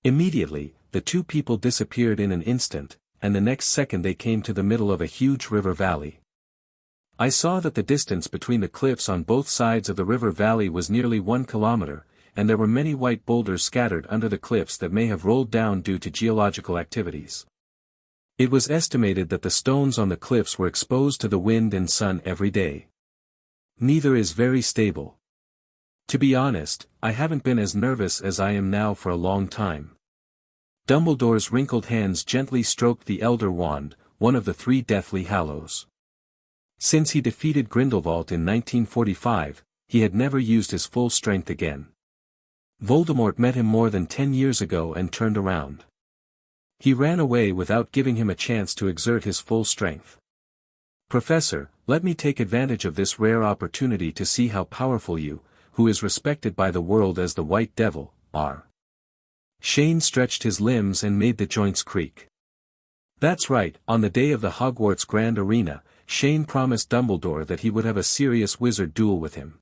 Immediately, the two people disappeared in an instant, and the next second they came to the middle of a huge river valley. I saw that the distance between the cliffs on both sides of the river valley was nearly 1 kilometer, and there were many white boulders scattered under the cliffs that may have rolled down due to geological activities. It was estimated that the stones on the cliffs were exposed to the wind and sun every day. Neither is very stable. To be honest, I haven't been as nervous as I am now for a long time. Dumbledore's wrinkled hands gently stroked the Elder Wand, one of the 3 Deathly Hallows. Since he defeated Grindelwald in 1945, he had never used his full strength again. Voldemort met him more than 10 years ago and turned around. He ran away without giving him a chance to exert his full strength. Professor, let me take advantage of this rare opportunity to see how powerful you, who is respected by the world as the White Devil, are. Shane stretched his limbs and made the joints creak. That's right, on the day of the Hogwarts Grand Arena, Shane promised Dumbledore that he would have a serious wizard duel with him.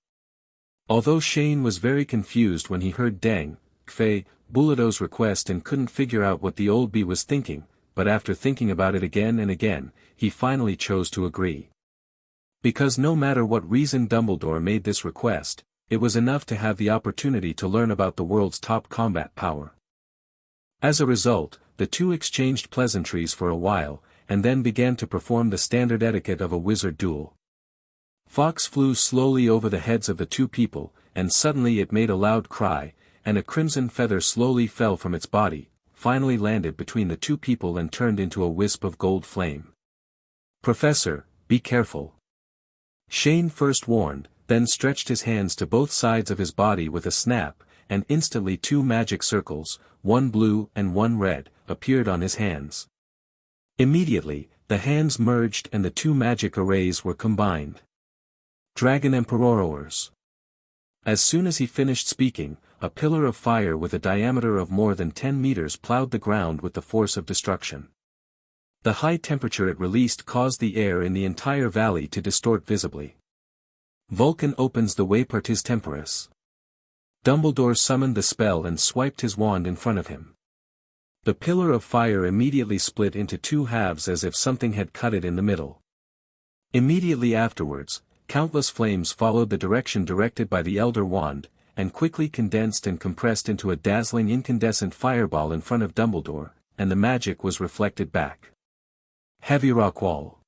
Although Shane was very confused when he heard Dang, Fei, Bullido's request and couldn't figure out what the old bee was thinking, but after thinking about it again and again, he finally chose to agree. Because no matter what reason Dumbledore made this request, it was enough to have the opportunity to learn about the world's top combat power. As a result, the two exchanged pleasantries for a while, and then began to perform the standard etiquette of a wizard duel. Fox flew slowly over the heads of the two people, and suddenly it made a loud cry, and a crimson feather slowly fell from its body, finally landed between the two people and turned into a wisp of gold flame. Professor, be careful. Shane first warned, then stretched his hands to both sides of his body with a snap, and instantly 2 magic circles, one blue and one red, appeared on his hands. Immediately, the hands merged and the 2 magic arrays were combined. Dragon Emperors. As soon as he finished speaking, a pillar of fire with a diameter of more than 10 meters plowed the ground with the force of destruction. The high temperature it released caused the air in the entire valley to distort visibly. Vulcan opens the way Partis Temporis. Dumbledore summoned the spell and swiped his wand in front of him. The pillar of fire immediately split into 2 halves as if something had cut it in the middle. Immediately afterwards, countless flames followed the direction directed by the Elder Wand, and quickly condensed and compressed into a dazzling incandescent fireball in front of Dumbledore, and the magic was reflected back. Heavy rock wall.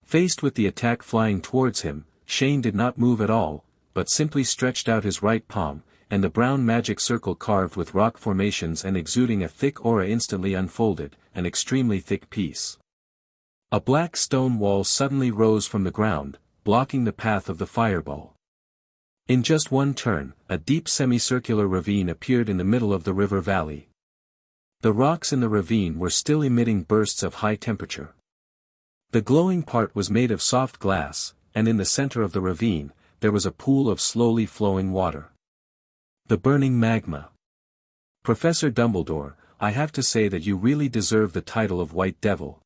Faced with the attack flying towards him, Shane did not move at all, but simply stretched out his right palm, and the brown magic circle carved with rock formations and exuding a thick aura instantly unfolded, an extremely thick piece. A black stone wall suddenly rose from the ground, blocking the path of the fireball. In just one turn, a deep semicircular ravine appeared in the middle of the river valley. The rocks in the ravine were still emitting bursts of high temperature. The glowing part was made of soft glass, and in the center of the ravine, there was a pool of slowly flowing water. The burning magma. Professor Dumbledore, I have to say that you really deserve the title of White Devil.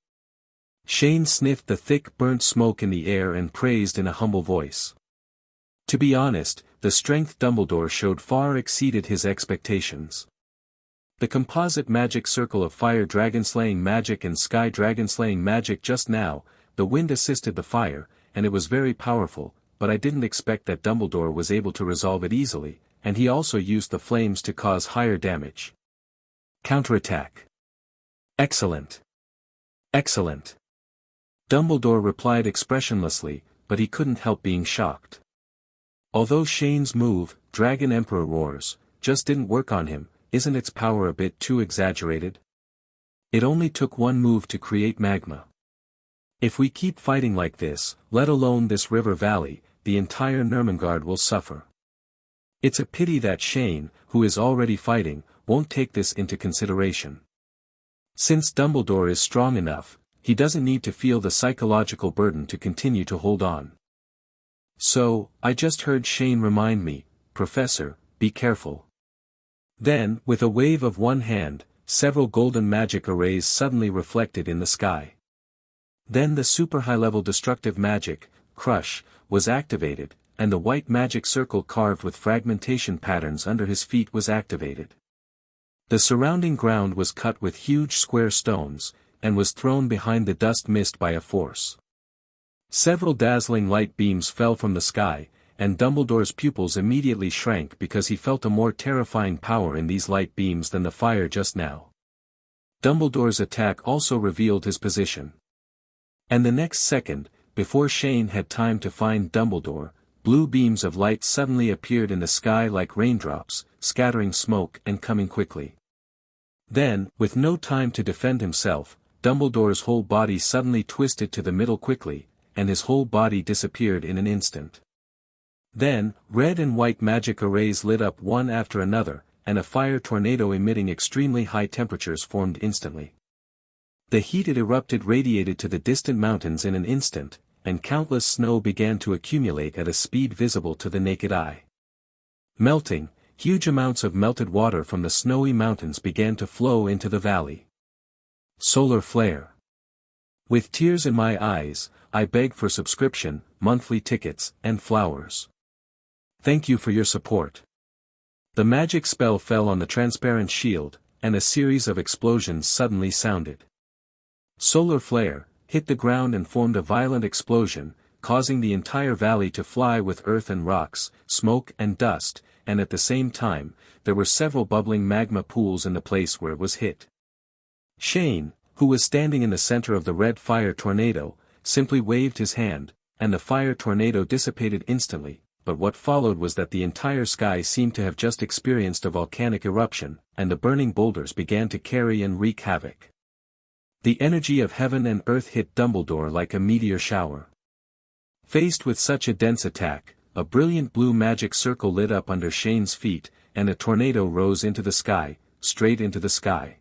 Shane sniffed the thick burnt smoke in the air and praised in a humble voice. To be honest, the strength Dumbledore showed far exceeded his expectations. The composite magic circle of fire dragon-slaying magic and sky dragon-slaying magic just now, the wind assisted the fire, and it was very powerful, but I didn't expect that Dumbledore was able to resolve it easily, and he also used the flames to cause higher damage. Counterattack. Excellent. Excellent. Dumbledore replied expressionlessly, but he couldn't help being shocked. Although Shane's move, Dragon Emperor Roars, just didn't work on him, isn't its power a bit too exaggerated? It only took one move to create magma. If we keep fighting like this, let alone this river valley, the entire Nurmengard will suffer. It's a pity that Shane, who is already fighting, won't take this into consideration. Since Dumbledore is strong enough, he doesn't need to feel the psychological burden to continue to hold on. So, I just heard Shane remind me, Professor, be careful. Then, with a wave of one hand, several golden magic arrays suddenly reflected in the sky. Then the super high-level destructive magic, Crush, was activated, and the white magic circle carved with fragmentation patterns under his feet was activated. The surrounding ground was cut with huge square stones, and was thrown behind the dust mist by a force. Several dazzling light beams fell from the sky, and Dumbledore's pupils immediately shrank because he felt a more terrifying power in these light beams than the fire just now. Dumbledore's attack also revealed his position. And the next second, before Shane had time to find Dumbledore, blue beams of light suddenly appeared in the sky like raindrops, scattering smoke and coming quickly. Then, with no time to defend himself, Dumbledore's whole body suddenly twisted to the middle quickly, and his whole body disappeared in an instant. Then, red and white magic arrays lit up one after another, and a fire tornado emitting extremely high temperatures formed instantly. The heat it erupted radiated to the distant mountains in an instant, and countless snow began to accumulate at a speed visible to the naked eye. Melting, huge amounts of melted water from the snowy mountains began to flow into the valley. Solar flare. With tears in my eyes, I beg for subscription, monthly tickets, and flowers. Thank you for your support. The magic spell fell on the transparent shield, and a series of explosions suddenly sounded. Solar flare hit the ground and formed a violent explosion, causing the entire valley to fly with earth and rocks, smoke and dust, and at the same time, there were several bubbling magma pools in the place where it was hit. Shane, who was standing in the center of the red fire tornado, simply waved his hand, and the fire tornado dissipated instantly, but what followed was that the entire sky seemed to have just experienced a volcanic eruption, and the burning boulders began to carry and wreak havoc. The energy of heaven and earth hit Dumbledore like a meteor shower. Faced with such a dense attack, a brilliant blue magic circle lit up under Shane's feet, and a tornado rose into the sky, straight into the sky.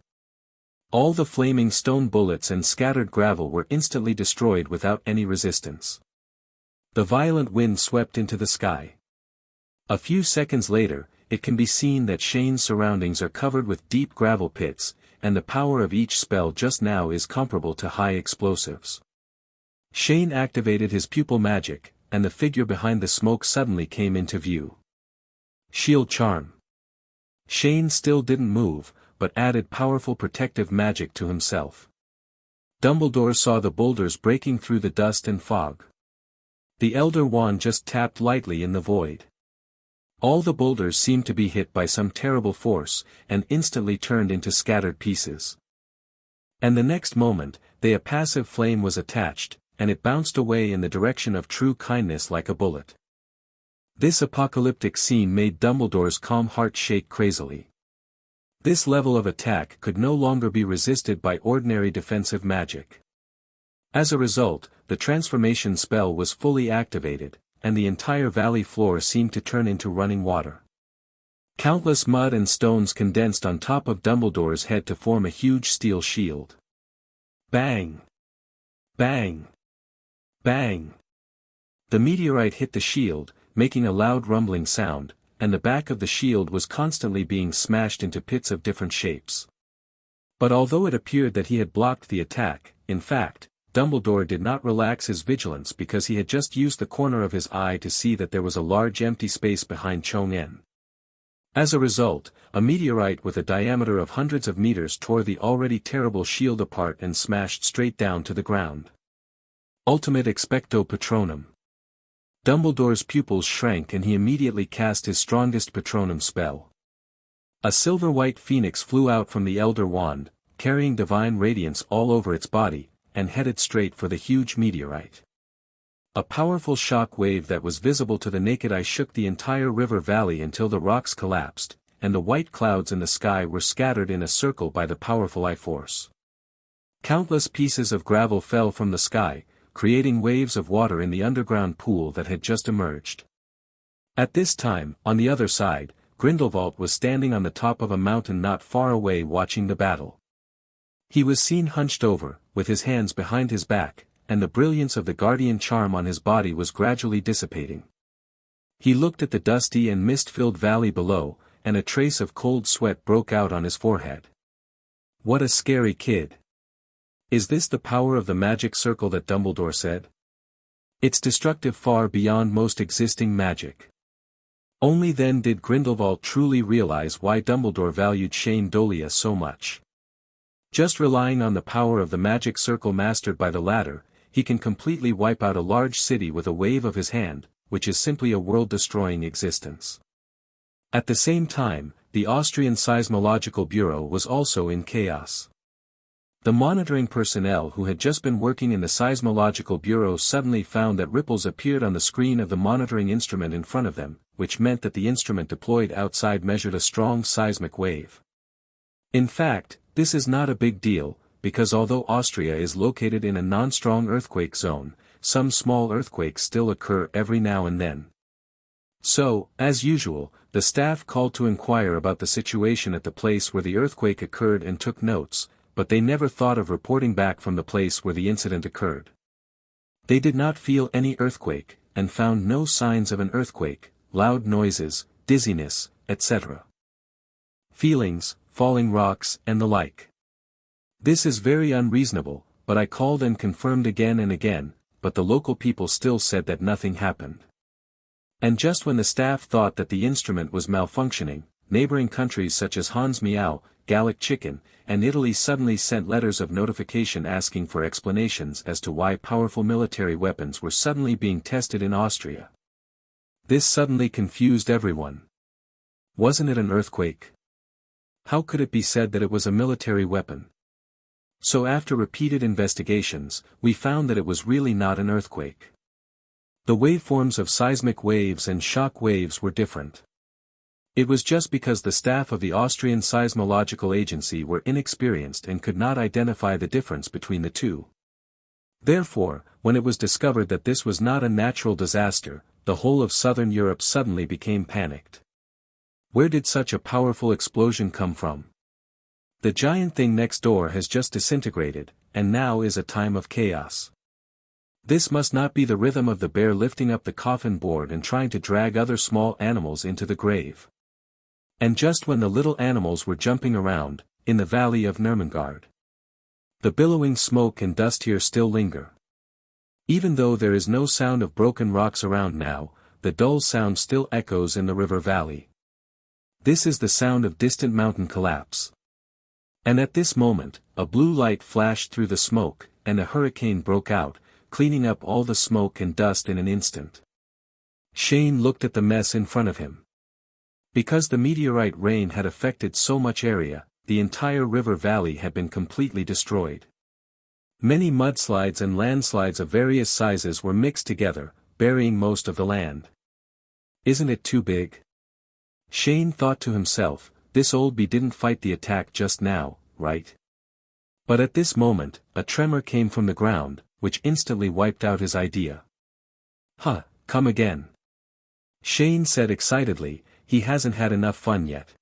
All the flaming stone bullets and scattered gravel were instantly destroyed without any resistance. The violent wind swept into the sky. A few seconds later, it can be seen that Shane's surroundings are covered with deep gravel pits, and the power of each spell just now is comparable to high explosives. Shane activated his pupil magic, and the figure behind the smoke suddenly came into view. Shield charm. Shane still didn't move, but added powerful protective magic to himself. Dumbledore saw the boulders breaking through the dust and fog. The Elder Wand just tapped lightly in the void. All the boulders seemed to be hit by some terrible force, and instantly turned into scattered pieces. And the next moment, a passive flame was attached, and it bounced away in the direction of true kindness like a bullet. This apocalyptic scene made Dumbledore's calm heart shake crazily. This level of attack could no longer be resisted by ordinary defensive magic. As a result, the transformation spell was fully activated, and the entire valley floor seemed to turn into running water. Countless mud and stones condensed on top of Dumbledore's head to form a huge steel shield. Bang! Bang! Bang! The meteorite hit the shield, making a loud rumbling sound, and the back of the shield was constantly being smashed into pits of different shapes. But although it appeared that he had blocked the attack, in fact, Dumbledore did not relax his vigilance because he had just used the corner of his eye to see that there was a large empty space behind Chong-En. As a result, a meteorite with a diameter of hundreds of meters tore the already terrible shield apart and smashed straight down to the ground. Ultimate Expecto Patronum. Dumbledore's pupils shrank and he immediately cast his strongest Patronum spell. A silver-white phoenix flew out from the Elder Wand, carrying divine radiance all over its body, and headed straight for the huge meteorite. A powerful shock wave that was visible to the naked eye shook the entire river valley until the rocks collapsed, and the white clouds in the sky were scattered in a circle by the powerful I-force. Countless pieces of gravel fell from the sky, creating waves of water in the underground pool that had just emerged. At this time, on the other side, Grindelwald was standing on the top of a mountain not far away watching the battle. He was seen hunched over, with his hands behind his back, and the brilliance of the guardian charm on his body was gradually dissipating. He looked at the dusty and mist-filled valley below, and a trace of cold sweat broke out on his forehead. What a scary kid. Is this the power of the magic circle that Dumbledore said? It's destructive far beyond most existing magic. Only then did Grindelwald truly realize why Dumbledore valued Shane Dolea so much. Just relying on the power of the magic circle mastered by the latter, he can completely wipe out a large city with a wave of his hand, which is simply a world-destroying existence. At the same time, the Austrian Seismological Bureau was also in chaos. The monitoring personnel who had just been working in the Seismological Bureau suddenly found that ripples appeared on the screen of the monitoring instrument in front of them, which meant that the instrument deployed outside measured a strong seismic wave. In fact, this is not a big deal, because although Austria is located in a non-strong earthquake zone, some small earthquakes still occur every now and then. So, as usual, the staff called to inquire about the situation at the place where the earthquake occurred and took notes, but they never thought of reporting back from the place where the incident occurred. They did not feel any earthquake, and found no signs of an earthquake, loud noises, dizziness, etc. Feelings, falling rocks, and the like. This is very unreasonable, but I called and confirmed again and again, but the local people still said that nothing happened. And just when the staff thought that the instrument was malfunctioning, neighboring countries such as Hans Meow, Gallic Chicken, and Italy suddenly sent letters of notification asking for explanations as to why powerful military weapons were suddenly being tested in Austria. This suddenly confused everyone. Wasn't it an earthquake? How could it be said that it was a military weapon? So after repeated investigations, we found that it was really not an earthquake. The waveforms of seismic waves and shock waves were different. It was just because the staff of the Austrian Seismological Agency were inexperienced and could not identify the difference between the two. Therefore, when it was discovered that this was not a natural disaster, the whole of southern Europe suddenly became panicked. Where did such a powerful explosion come from? The giant thing next door has just disintegrated, and now is a time of chaos. This must not be the rhythm of the bear lifting up the coffin board and trying to drag other small animals into the grave. And just when the little animals were jumping around, in the valley of Nurmengard. The billowing smoke and dust here still linger. Even though there is no sound of broken rocks around now, the dull sound still echoes in the river valley. This is the sound of distant mountain collapse. And at this moment, a blue light flashed through the smoke, and a hurricane broke out, cleaning up all the smoke and dust in an instant. Shane looked at the mess in front of him. Because the meteorite rain had affected so much area, the entire river valley had been completely destroyed. Many mudslides and landslides of various sizes were mixed together, burying most of the land. Isn't it too big? Shane thought to himself, this old bee didn't fight the attack just now, right? But at this moment, a tremor came from the ground, which instantly wiped out his idea. Huh, come again. Shane said excitedly, he hasn't had enough fun yet.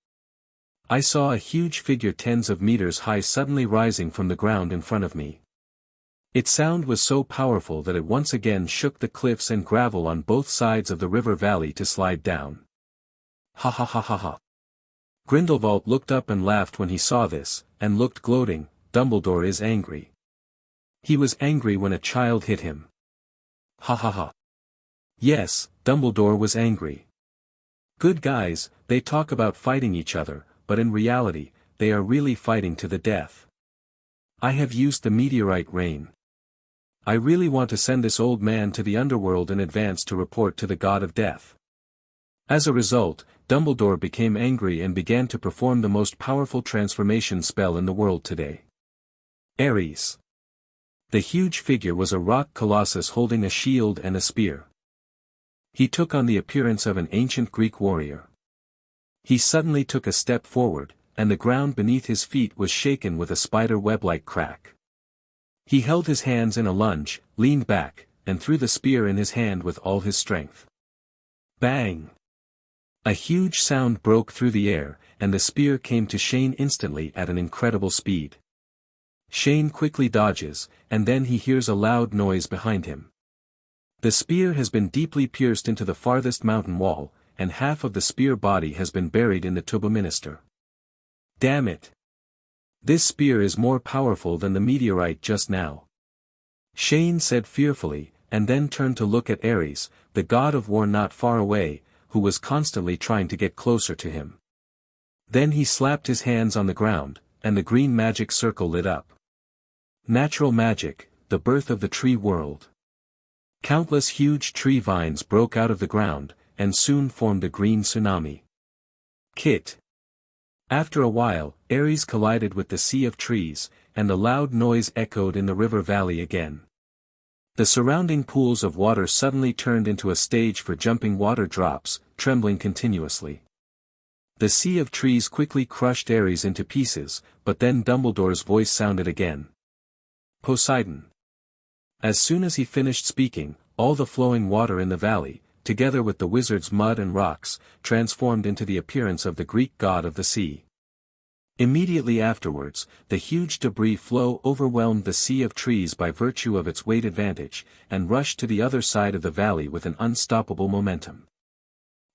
I saw a huge figure tens of meters high suddenly rising from the ground in front of me. Its sound was so powerful that it once again shook the cliffs and gravel on both sides of the river valley to slide down. Ha ha ha ha ha. Grindelwald looked up and laughed when he saw this, and looked gloating. Dumbledore is angry. He was angry when a child hit him. Ha ha ha. Yes, Dumbledore was angry. Good guys, they talk about fighting each other, but in reality, they are really fighting to the death. I have used the meteorite rain. I really want to send this old man to the underworld in advance to report to the god of death. As a result, Dumbledore became angry and began to perform the most powerful transformation spell in the world today. Ares. The huge figure was a rock colossus holding a shield and a spear. He took on the appearance of an ancient Greek warrior. He suddenly took a step forward, and the ground beneath his feet was shaken with a spider web-like crack. He held his hands in a lunge, leaned back, and threw the spear in his hand with all his strength. Bang! A huge sound broke through the air, and the spear came to Shane instantly at an incredible speed. Shane quickly dodges, and then he hears a loud noise behind him. The spear has been deeply pierced into the farthest mountain wall, and half of the spear body has been buried in the tubominister. Damn it! This spear is more powerful than the meteorite just now. Shane said fearfully, and then turned to look at Ares, the god of war not far away, who was constantly trying to get closer to him. Then he slapped his hands on the ground, and the green magic circle lit up. Natural magic, the birth of the tree world. Countless huge tree vines broke out of the ground, and soon formed a green tsunami. Kit. After a while, Ares collided with the sea of trees, and the loud noise echoed in the river valley again. The surrounding pools of water suddenly turned into a stage for jumping water drops, trembling continuously. The sea of trees quickly crushed Ares into pieces, but then Dumbledore's voice sounded again. Poseidon. As soon as he finished speaking, all the flowing water in the valley, together with the wizard's mud and rocks, transformed into the appearance of the Greek god of the sea. Immediately afterwards, the huge debris flow overwhelmed the sea of trees by virtue of its weight advantage, and rushed to the other side of the valley with an unstoppable momentum.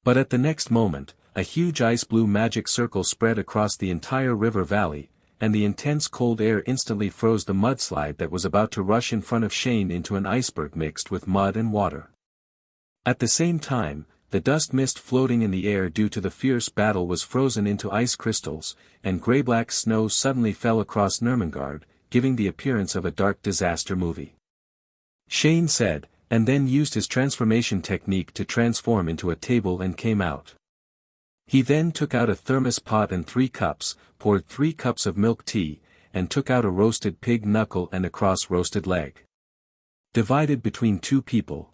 But at the next moment, a huge ice-blue magic circle spread across the entire river valley, and the intense cold air instantly froze the mudslide that was about to rush in front of Shane into an iceberg mixed with mud and water. At the same time, the dust mist floating in the air due to the fierce battle was frozen into ice crystals, and grey-black snow suddenly fell across Nurmengard, giving the appearance of a dark disaster movie. Shane said, and then used his transformation technique to transform into a table and came out. He then took out a thermos pot and 3 cups, poured 3 cups of milk tea, and took out a roasted pig knuckle and a cross-roasted leg. Divided between 2 people.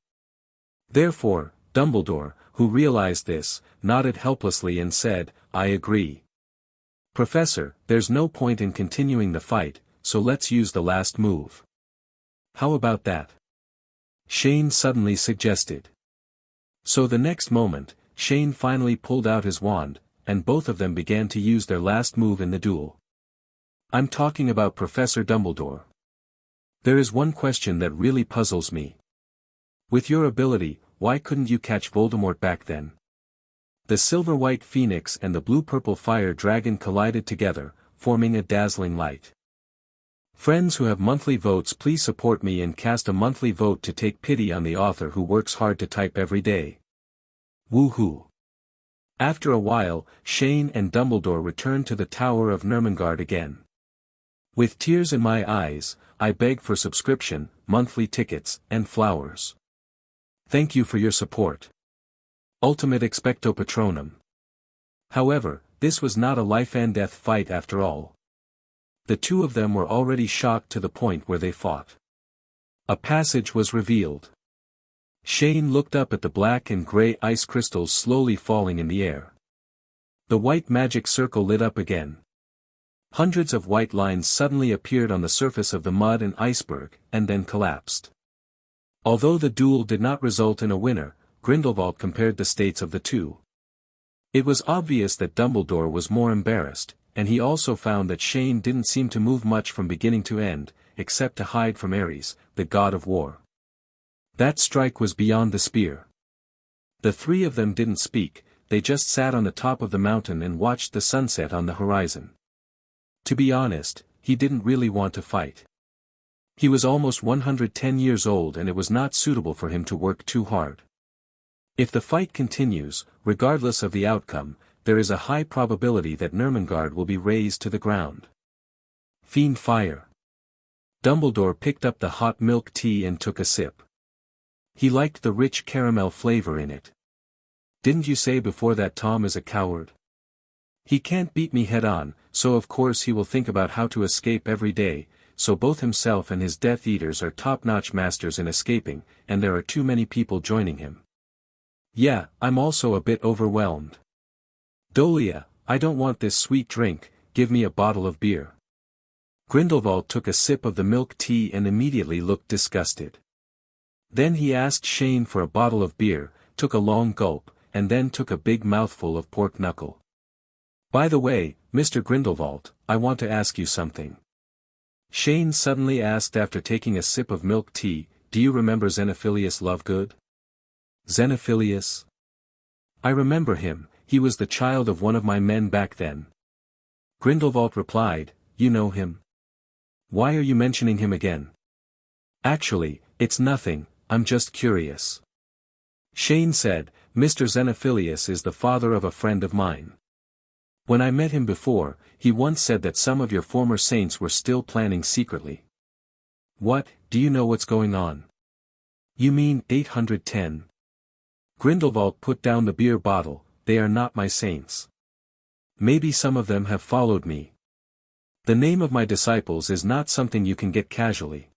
Therefore, Dumbledore, who realized this, nodded helplessly and said, "I agree. Professor, there's no point in continuing the fight, so let's use the last move." "How about that?" Shane suddenly suggested. So the next moment, Shane finally pulled out his wand, and both of them began to use their last move in the duel. I'm talking about Professor Dumbledore. There is one question that really puzzles me. With your ability, why couldn't you catch Voldemort back then? The silver-white phoenix and the blue-purple fire dragon collided together, forming a dazzling light. Friends who have monthly votes, please support me and cast a monthly vote to take pity on the author who works hard to type every day. Woohoo! After a while, Shane and Dumbledore returned to the Tower of Nurmengard again. With tears in my eyes, I beg for subscription, monthly tickets, and flowers. Thank you for your support. Ultimate expecto patronum. However, this was not a life-and-death fight after all. The 2 of them were already shocked to the point where they fought. A passage was revealed. Shane looked up at the black and gray ice crystals slowly falling in the air. The white magic circle lit up again. Hundreds of white lines suddenly appeared on the surface of the mud and iceberg, and then collapsed. Although the duel did not result in a winner, Grindelwald compared the states of the 2. It was obvious that Dumbledore was more embarrassed, and he also found that Shane didn't seem to move much from beginning to end, except to hide from Ares, the god of war. That strike was beyond the spear. The 3 of them didn't speak, they just sat on the top of the mountain and watched the sunset on the horizon. To be honest, he didn't really want to fight. He was almost 110 years old and it was not suitable for him to work too hard. If the fight continues, regardless of the outcome, there is a high probability that Nurmengard will be razed to the ground. Fiend fire. Dumbledore picked up the hot milk tea and took a sip. He liked the rich caramel flavor in it. Didn't you say before that Tom is a coward? He can't beat me head-on, so of course he will think about how to escape every day, so both himself and his Death Eaters are top-notch masters in escaping, and there are too many people joining him. Yeah, I'm also a bit overwhelmed. Dolea, I don't want this sweet drink, give me a bottle of beer. Grindelwald took a sip of the milk tea and immediately looked disgusted. Then he asked Shane for a bottle of beer, took a long gulp, and then took a big mouthful of pork knuckle. By the way, Mr. Grindelwald, I want to ask you something. Shane suddenly asked after taking a sip of milk tea, do you remember Xenophilius Lovegood? Xenophilius? I remember him, he was the child of one of my men back then. Grindelwald replied, you know him? Why are you mentioning him again? Actually, it's nothing, I'm just curious. Shane said, Mr. Xenophilius is the father of a friend of mine. When I met him before, he once said that some of your former saints were still planning secretly. What, do you know what's going on? You mean 810? Grindelwald put down the beer bottle, they are not my saints. Maybe some of them have followed me. The name of my disciples is not something you can get casually.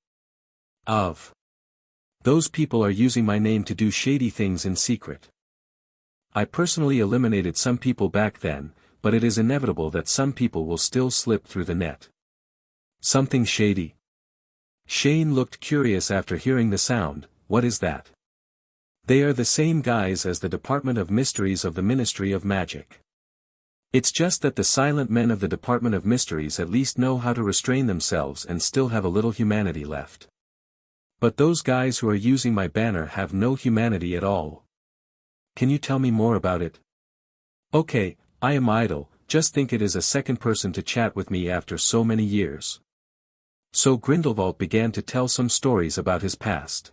Those people are using my name to do shady things in secret. I personally eliminated some people back then, but it is inevitable that some people will still slip through the net. Something shady? Shane looked curious after hearing the sound, what is that? They are the same guys as the Department of Mysteries of the Ministry of Magic. It's just that the silent men of the Department of Mysteries at least know how to restrain themselves and still have a little humanity left. But those guys who are using my banner have no humanity at all. Can you tell me more about it? Okay, I am idle, just think it is a second person to chat with me after so many years. So Grindelwald began to tell some stories about his past.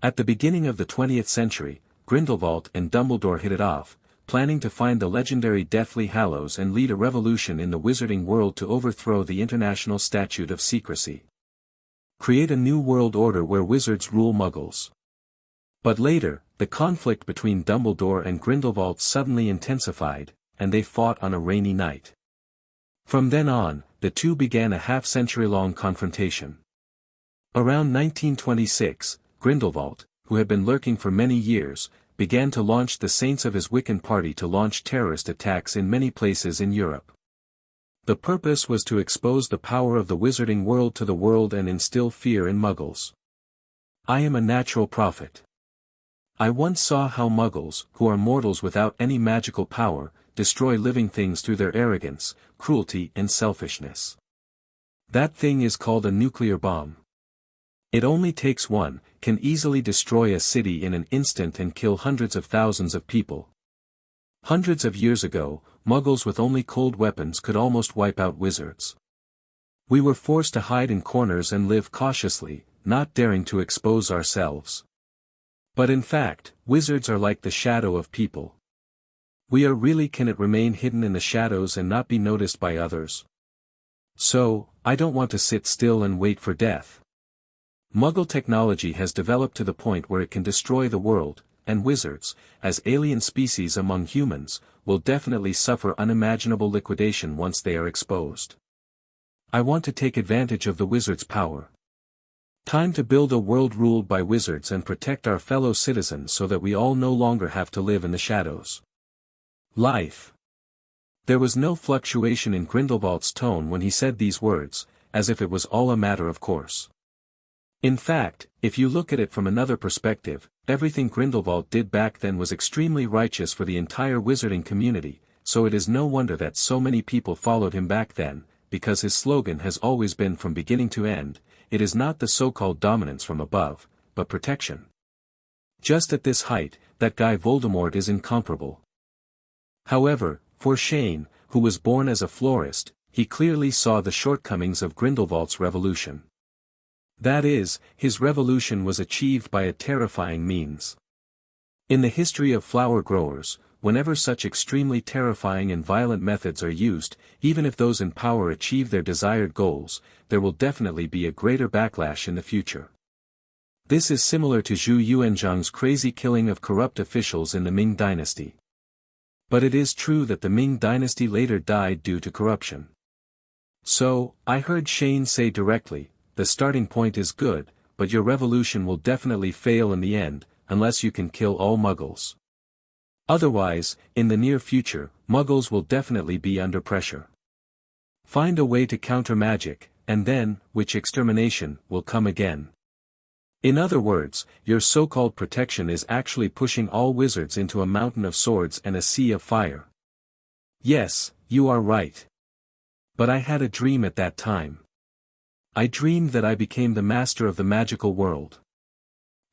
At the beginning of the 20th century, Grindelwald and Dumbledore hit it off, planning to find the legendary Deathly Hallows and lead a revolution in the wizarding world to overthrow the International Statute of Secrecy. Create a new world order where wizards rule muggles. But later, the conflict between Dumbledore and Grindelwald suddenly intensified, and they fought on a rainy night. From then on, the two began a half-century-long confrontation. Around 1926, Grindelwald, who had been lurking for many years, began to launch the Saints of his Wiccan party to launch terrorist attacks in many places in Europe. The purpose was to expose the power of the wizarding world to the world and instill fear in muggles. I am a natural prophet. I once saw how muggles, who are mortals without any magical power, destroy living things through their arrogance, cruelty and selfishness. That thing is called a nuclear bomb. It only takes one, can easily destroy a city in an instant and kill hundreds of thousands of people. Hundreds of years ago, muggles with only cold weapons could almost wipe out wizards. We were forced to hide in corners and live cautiously, not daring to expose ourselves. But in fact, wizards are like the shadow of people. We are really can remain hidden in the shadows and not be noticed by others. So, I don't want to sit still and wait for death. Muggle technology has developed to the point where it can destroy the world, and wizards, as alien species among humans, will definitely suffer unimaginable liquidation once they are exposed. I want to take advantage of the wizard's power. Time to build a world ruled by wizards and protect our fellow citizens so that we all no longer have to live in the shadows. Life. There was no fluctuation in Grindelwald's tone when he said these words, as if it was all a matter of course. In fact, if you look at it from another perspective, everything Grindelwald did back then was extremely righteous for the entire wizarding community, so it is no wonder that so many people followed him back then, because his slogan has always been from beginning to end, it is not the so-called dominance from above, but protection. Just at this height, that guy Voldemort is incomparable. However, for Shane, who was born as a florist, he clearly saw the shortcomings of Grindelwald's revolution. That is, his revolution was achieved by a terrifying means. In the history of flower growers, whenever such extremely terrifying and violent methods are used, even if those in power achieve their desired goals, there will definitely be a greater backlash in the future. This is similar to Zhu Yuanzhang's crazy killing of corrupt officials in the Ming dynasty. But it is true that the Ming dynasty later died due to corruption. So, I heard Shane say directly, the starting point is good, but your revolution will definitely fail in the end, unless you can kill all muggles. Otherwise, in the near future, Muggles will definitely be under pressure. Find a way to counter magic, and then, witch extermination will come again. In other words, your so-called protection is actually pushing all wizards into a mountain of swords and a sea of fire. Yes, you are right. But I had a dream at that time. I dreamed that I became the master of the magical world.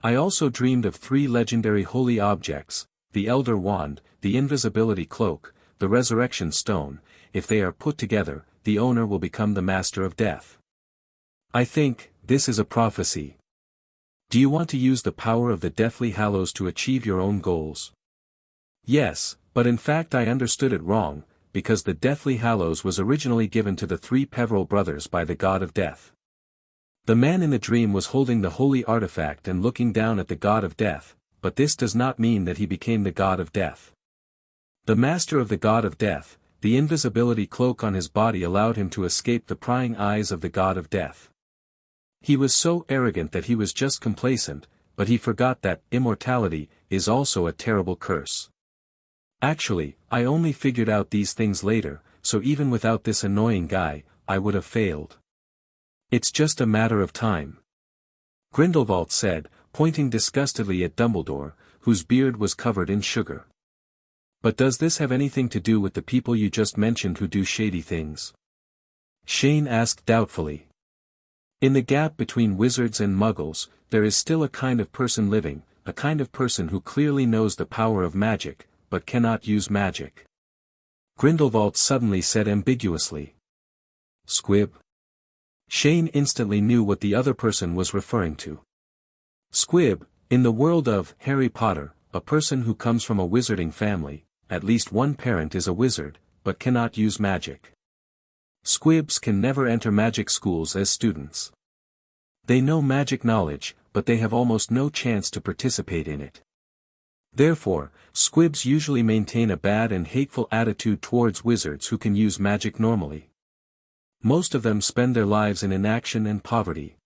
I also dreamed of 3 legendary holy objects, the Elder Wand, the Invisibility Cloak, the Resurrection Stone. If they are put together, the owner will become the Master of Death. I think, this is a prophecy. Do you want to use the power of the Deathly Hallows to achieve your own goals? Yes, but in fact I understood it wrong, because the Deathly Hallows was originally given to the 3 Peveril brothers by the God of Death. The man in the dream was holding the holy artifact and looking down at the God of Death, but this does not mean that he became the God of Death. The master of the God of Death, the invisibility cloak on his body allowed him to escape the prying eyes of the God of Death. He was so arrogant that he was just complacent, but he forgot that immortality is also a terrible curse. Actually, I only figured out these things later, so even without this annoying guy, I would have failed. It's just a matter of time. Grindelwald said, pointing disgustedly at Dumbledore, whose beard was covered in sugar. But does this have anything to do with the people you just mentioned who do shady things? Shane asked doubtfully. In the gap between wizards and muggles, there is still a kind of person living, a kind of person who clearly knows the power of magic, but cannot use magic. Grindelwald suddenly said ambiguously. Squib? Shane instantly knew what the other person was referring to. Squib, in the world of Harry Potter, a person who comes from a wizarding family, at least one parent is a wizard, but cannot use magic. Squibs can never enter magic schools as students. They know magic knowledge, but they have almost no chance to participate in it. Therefore, squibs usually maintain a bad and hateful attitude towards wizards who can use magic normally. Most of them spend their lives in inaction and poverty.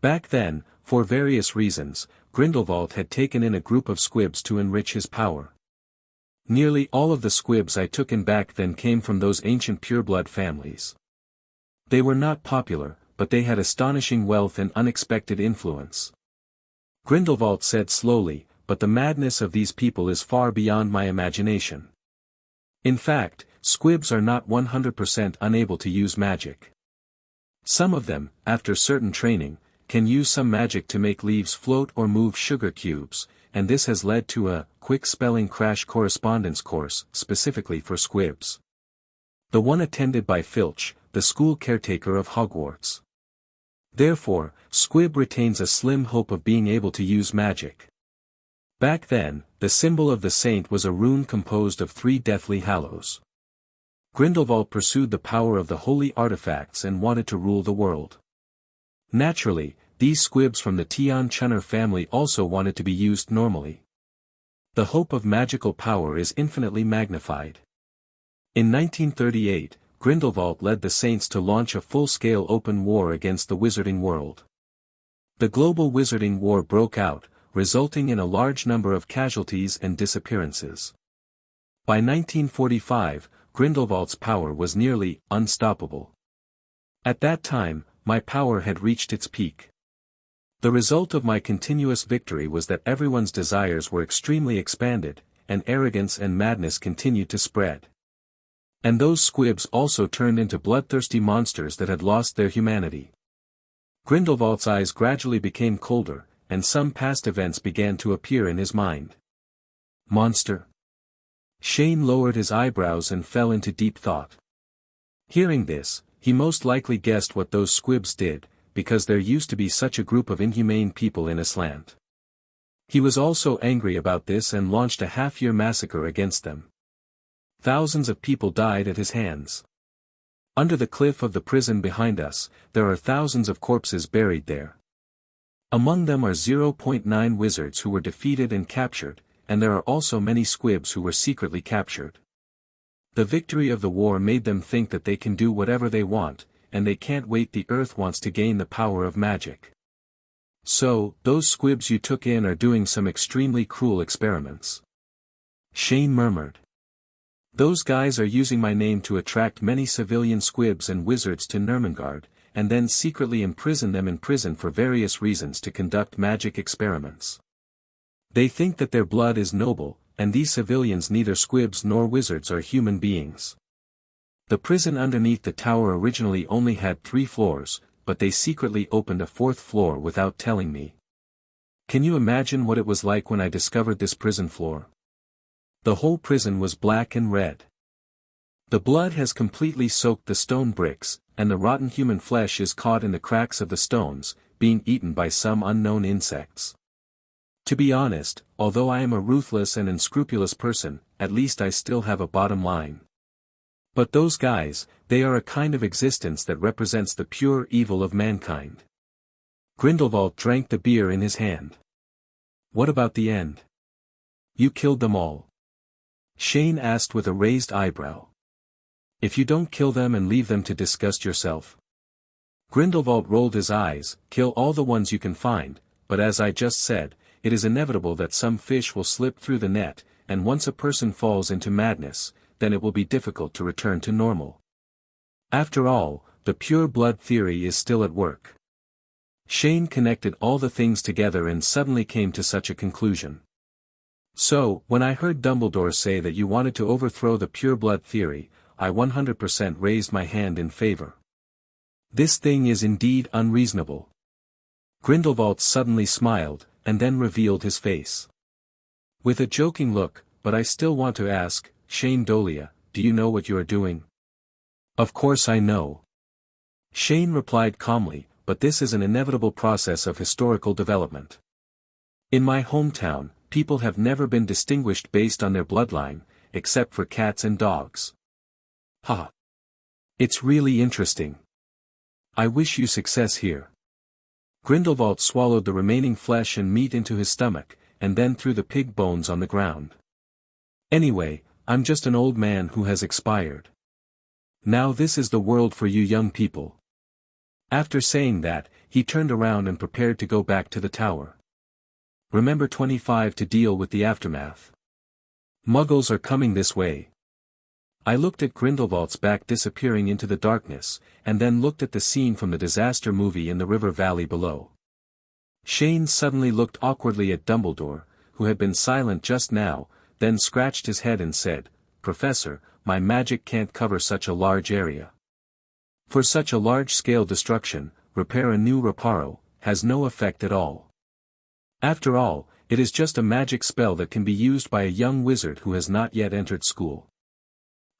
Back then, for various reasons, Grindelwald had taken in a group of squibs to enrich his power. Nearly all of the squibs I took in back then came from those ancient pureblood families. They were not popular, but they had astonishing wealth and unexpected influence. Grindelwald said slowly, but the madness of these people is far beyond my imagination. In fact, squibs are not 100% unable to use magic. Some of them, after certain training, can use some magic to make leaves float or move sugar cubes, and this has led to a quick spelling crash correspondence course specifically for squibs. The one attended by Filch, the school caretaker of Hogwarts. Therefore, Squib retains a slim hope of being able to use magic. Back then, the symbol of the saint was a rune composed of 3 Deathly Hallows. Grindelwald pursued the power of the holy artifacts and wanted to rule the world. Naturally, these squibs from the Tion Chunner family also wanted to be used normally. The hope of magical power is infinitely magnified. In 1938, Grindelwald led the Saints to launch a full-scale open war against the wizarding world. The global wizarding war broke out, resulting in a large number of casualties and disappearances. By 1945, Grindelwald's power was nearly unstoppable. At that time, my power had reached its peak. The result of my continuous victory was that everyone's desires were extremely expanded, and arrogance and madness continued to spread. And those squibs also turned into bloodthirsty monsters that had lost their humanity. Grindelwald's eyes gradually became colder, and some past events began to appear in his mind. Monster? Shane lowered his eyebrows and fell into deep thought. Hearing this, he most likely guessed what those squibs did, because there used to be such a group of inhumane people in Aslant. He was also angry about this and launched a half-year massacre against them. Thousands of people died at his hands. Under the cliff of the prison behind us, there are thousands of corpses buried there. Among them are 0.9 wizards who were defeated and captured, and there are also many squibs who were secretly captured. The victory of the war made them think that they can do whatever they want, and they can't wait. The earth wants to gain the power of magic. So, those squibs you took in are doing some extremely cruel experiments. Shane murmured. Those guys are using my name to attract many civilian squibs and wizards to Nurmengard, and then secretly imprison them in prison for various reasons to conduct magic experiments. They think that their blood is noble, and these civilians neither squibs nor wizards are human beings. The prison underneath the tower originally only had 3 floors, but they secretly opened a 4th floor without telling me. Can you imagine what it was like when I discovered this prison floor? The whole prison was black and red. The blood has completely soaked the stone bricks, and the rotten human flesh is caught in the cracks of the stones, being eaten by some unknown insects. To be honest, although I am a ruthless and unscrupulous person, at least I still have a bottom line. But those guys, they are a kind of existence that represents the pure evil of mankind. Grindelwald drank the beer in his hand. What about the end? You killed them all? Shane asked with a raised eyebrow. If you don't kill them and leave them to disgust yourself. Grindelwald rolled his eyes. Kill all the ones you can find, but as I just said, it is inevitable that some fish will slip through the net, and once a person falls into madness, then it will be difficult to return to normal. After all, the pure blood theory is still at work. Shane connected all the things together and suddenly came to such a conclusion. So, when I heard Dumbledore say that you wanted to overthrow the pure blood theory, I 100% raised my hand in favor. This thing is indeed unreasonable. Grindelwald suddenly smiled, and then revealed his face. With a joking look, but I still want to ask, Shane Dolea, do you know what you are doing? Of course I know. Shane replied calmly, but this is an inevitable process of historical development. In my hometown, people have never been distinguished based on their bloodline, except for cats and dogs. Ha! It's really interesting. I wish you success here. Grindelwald swallowed the remaining flesh and meat into his stomach, and then threw the pig bones on the ground. Anyway, I'm just an old man who has expired. Now this is the world for you young people. After saying that, he turned around and prepared to go back to the tower. Remember 25 to deal with the aftermath. Muggles are coming this way. I looked at Grindelwald's back disappearing into the darkness, and then looked at the scene from the disaster movie in the river valley below. Shane suddenly looked awkwardly at Dumbledore, who had been silent just now, then scratched his head and said, Professor, my magic can't cover such a large area. For such a large-scale destruction, repair a new reparo, has no effect at all. After all, it is just a magic spell that can be used by a young wizard who has not yet entered school.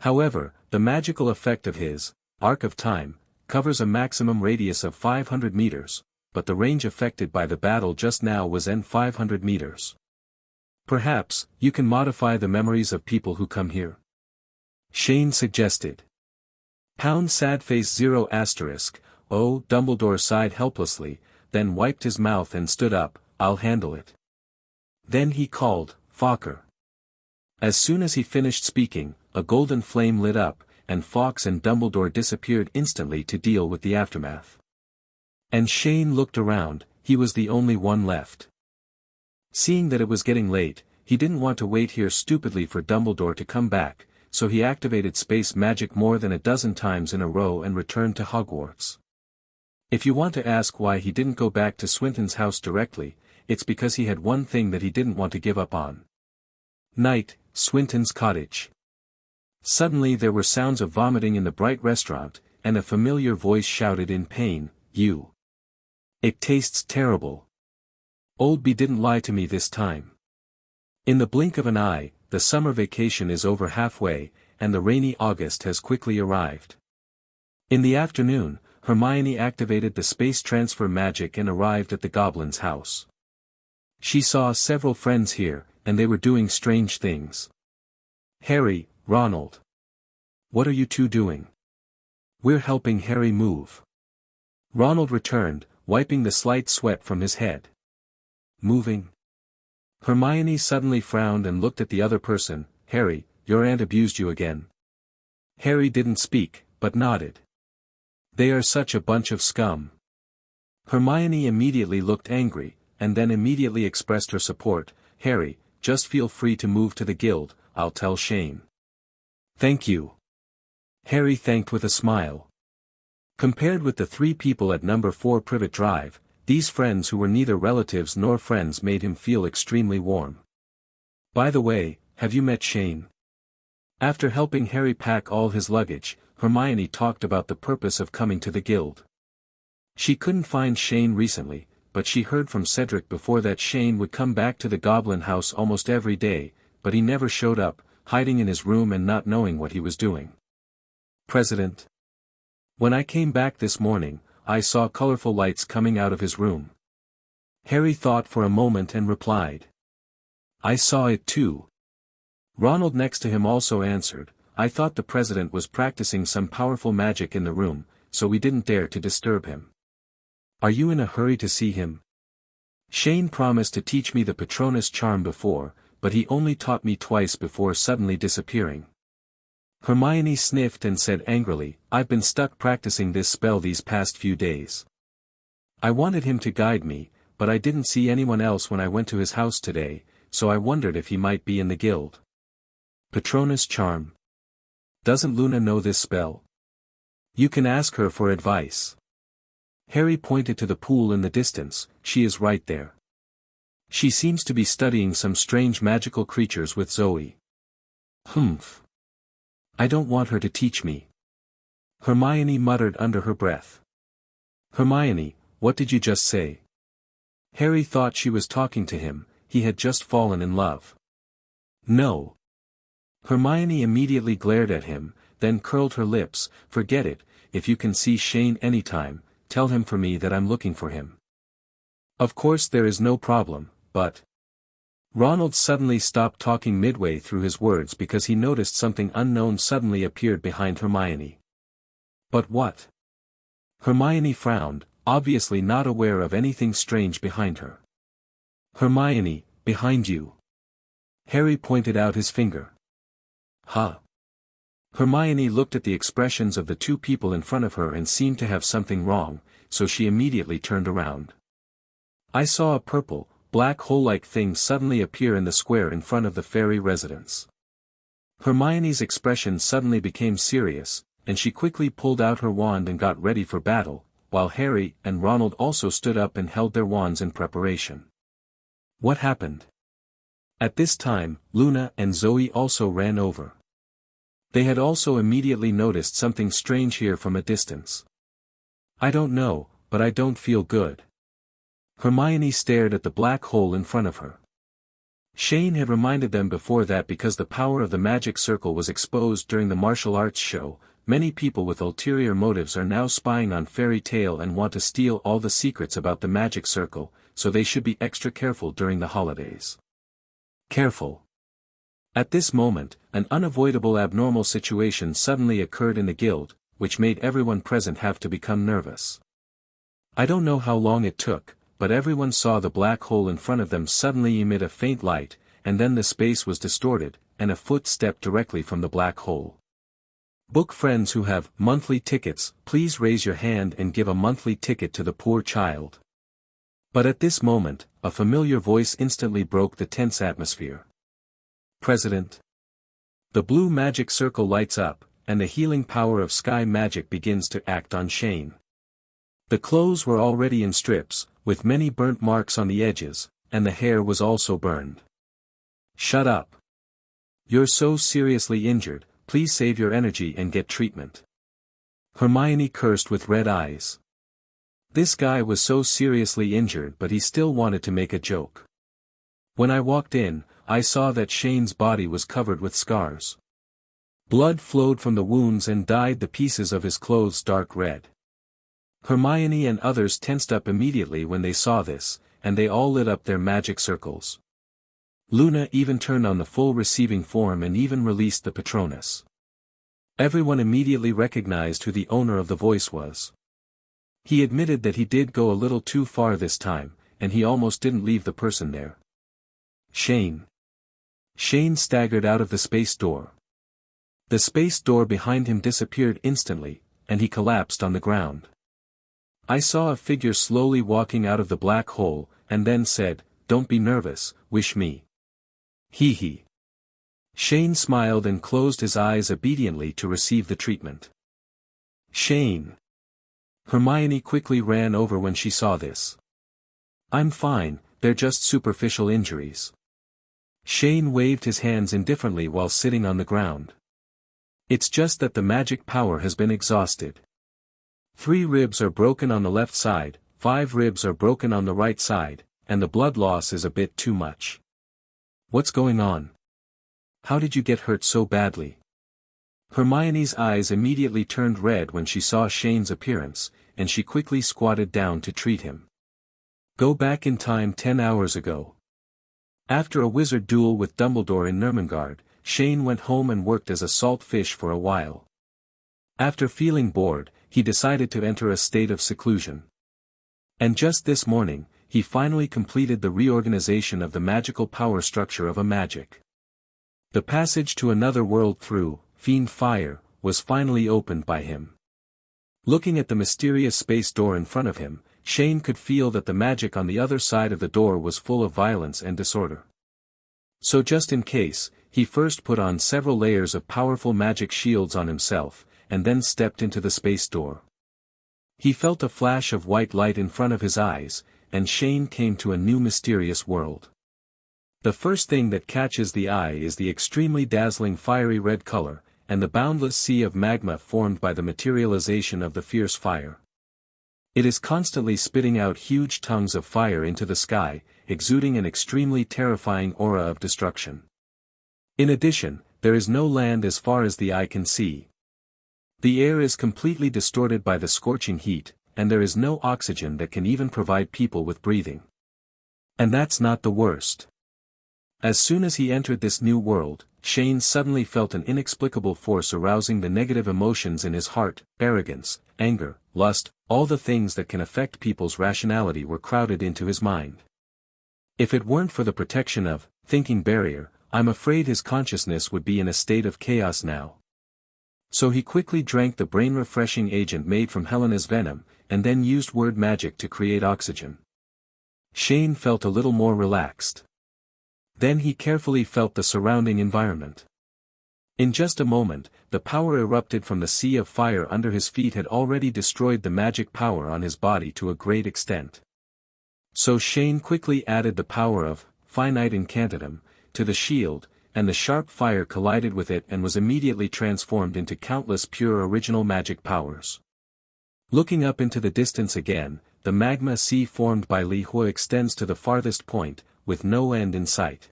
However, the magical effect of his Arc of Time covers a maximum radius of 500 meters, but the range affected by the battle just now was 500 meters. Perhaps, you can modify the memories of people who come here? Shane suggested. Pound sad face 0 asterisk, oh, Dumbledore sighed helplessly, then wiped his mouth and stood up, I'll handle it. Then he called, Fokker. As soon as he finished speaking, a golden flame lit up, and Fawkes and Dumbledore disappeared instantly to deal with the aftermath. And Shane looked around, he was the only one left. Seeing that it was getting late, he didn't want to wait here stupidly for Dumbledore to come back, so he activated space magic more than a dozen times in a row and returned to Hogwarts. If you want to ask why he didn't go back to Swinton's house directly, it's because he had one thing that he didn't want to give up on. Night, Swinton's cottage. Suddenly there were sounds of vomiting in the bright restaurant, and a familiar voice shouted in pain, You. It tastes terrible. Oldby didn't lie to me this time. In the blink of an eye, the summer vacation is over halfway, and the rainy August has quickly arrived. In the afternoon, Hermione activated the space transfer magic and arrived at the Goblin's house. She saw several friends here, and they were doing strange things. Harry, Ronald. What are you two doing? We're helping Harry move. Ronald returned, wiping the slight sweat from his head. Moving? Hermione suddenly frowned and looked at the other person. Harry, your aunt abused you again. Harry didn't speak, but nodded. They are such a bunch of scum. Hermione immediately looked angry, and then immediately expressed her support. Harry, just feel free to move to the guild, I'll tell Shane. Thank you. Harry thanked with a smile. Compared with the 3 people at number 4 Privet Drive, these friends who were neither relatives nor friends made him feel extremely warm. By the way, have you met Shane? After helping Harry pack all his luggage, Hermione talked about the purpose of coming to the guild. She couldn't find Shane recently, but she heard from Cedric before that Shane would come back to the Goblin house almost every day, but he never showed up, hiding in his room and not knowing what he was doing. President. When I came back this morning, I saw colorful lights coming out of his room. Harry thought for a moment and replied. I saw it too. Ronald next to him also answered, I thought the president was practicing some powerful magic in the room, so we didn't dare to disturb him. Are you in a hurry to see him? Shane promised to teach me the Patronus charm before, but he only taught me twice before suddenly disappearing. Hermione sniffed and said angrily, I've been stuck practicing this spell these past few days. I wanted him to guide me, but I didn't see anyone else when I went to his house today, so I wondered if he might be in the guild. Patronus charm. Doesn't Luna know this spell? You can ask her for advice. Harry pointed to the pool in the distance, she is right there. She seems to be studying some strange magical creatures with Zoe. Humph. I don't want her to teach me. Hermione muttered under her breath. Hermione, what did you just say? Harry thought she was talking to him, he had just fallen in love. No. Hermione immediately glared at him, then curled her lips, forget it, if you can see Shane anytime, tell him for me that I'm looking for him. Of course there is no problem, but... Ronald suddenly stopped talking midway through his words because he noticed something unknown suddenly appeared behind Hermione. But what? Hermione frowned, obviously not aware of anything strange behind her. Hermione, behind you. Harry pointed out his finger. Huh? Hermione looked at the expressions of the 2 people in front of her and seemed to have something wrong, so she immediately turned around. I saw a purple, black hole-like thing suddenly appear in the square in front of the fairy residence. Hermione's expression suddenly became serious, and she quickly pulled out her wand and got ready for battle, while Harry and Ronald also stood up and held their wands in preparation. What happened? At this time, Luna and Zoe also ran over. They had also immediately noticed something strange here from a distance. I don't know, but I don't feel good. Hermione stared at the black hole in front of her. Shane had reminded them before that because the power of the magic circle was exposed during the martial arts show, many people with ulterior motives are now spying on Fairy Tale and want to steal all the secrets about the magic circle, so they should be extra careful during the holidays. Careful. At this moment, an unavoidable abnormal situation suddenly occurred in the guild, which made everyone present have to become nervous. I don't know how long it took, but everyone saw the black hole in front of them suddenly emit a faint light, and then the space was distorted, and a foot stepped directly from the black hole. Book friends who have monthly tickets, please raise your hand and give a monthly ticket to the poor child. But at this moment, a familiar voice instantly broke the tense atmosphere. President. The blue magic circle lights up, and the healing power of sky magic begins to act on Shane. The clothes were already in strips, with many burnt marks on the edges, and the hair was also burned. Shut up. You're so seriously injured, please save your energy and get treatment. Hermione cursed with red eyes. This guy was so seriously injured but he still wanted to make a joke. When I walked in, I saw that Shane's body was covered with scars. Blood flowed from the wounds and dyed the pieces of his clothes dark red. Hermione and others tensed up immediately when they saw this, and they all lit up their magic circles. Luna even turned on the full receiving form and even released the Patronus. Everyone immediately recognized who the owner of the voice was. He admitted that he did go a little too far this time, and he almost didn't leave the person there. Shane. Shane staggered out of the space door. The space door behind him disappeared instantly, and he collapsed on the ground. I saw a figure slowly walking out of the black hole, and then said, "Don't be nervous, wish me." Hee hee. Shane smiled and closed his eyes obediently to receive the treatment. Shane. Hermione quickly ran over when she saw this. I'm fine, they're just superficial injuries. Shane waved his hands indifferently while sitting on the ground. It's just that the magic power has been exhausted. 3 ribs are broken on the left side, 5 ribs are broken on the right side, and the blood loss is a bit too much. What's going on? How did you get hurt so badly? Hermione's eyes immediately turned red when she saw Shane's appearance, and she quickly squatted down to treat him. Go back in time 10 hours ago. After a wizard duel with Dumbledore in Nurmengard, Shane went home and worked as a salt fish for a while. After feeling bored, he decided to enter a state of seclusion. And just this morning, he finally completed the reorganization of the magical power structure of a magic. The passage to another world through Fiend Fire was finally opened by him. Looking at the mysterious space door in front of him, Shane could feel that the magic on the other side of the door was full of violence and disorder. So just in case, he first put on several layers of powerful magic shields on himself, and then stepped into the space door. He felt a flash of white light in front of his eyes, and Shane came to a new mysterious world. The first thing that catches the eye is the extremely dazzling fiery red color, and the boundless sea of magma formed by the materialization of the fierce fire. It is constantly spitting out huge tongues of fire into the sky, exuding an extremely terrifying aura of destruction. In addition, there is no land as far as the eye can see. The air is completely distorted by the scorching heat, and there is no oxygen that can even provide people with breathing. And that's not the worst. As soon as he entered this new world, Shane suddenly felt an inexplicable force arousing the negative emotions in his heart. Arrogance, anger, lust, all the things that can affect people's rationality were crowded into his mind. If it weren't for the protection of thinking barrier, I'm afraid his consciousness would be in a state of chaos now. So he quickly drank the brain-refreshing agent made from Helena's venom, and then used word magic to create oxygen. Shane felt a little more relaxed. Then he carefully felt the surrounding environment. In just a moment, the power erupted from the sea of fire under his feet had already destroyed the magic power on his body to a great extent. So Shane quickly added the power of finite incantatem to the shield, and the sharp fire collided with it and was immediately transformed into countless pure original magic powers. Looking up into the distance again, the magma sea formed by Li Hui extends to the farthest point, with no end in sight.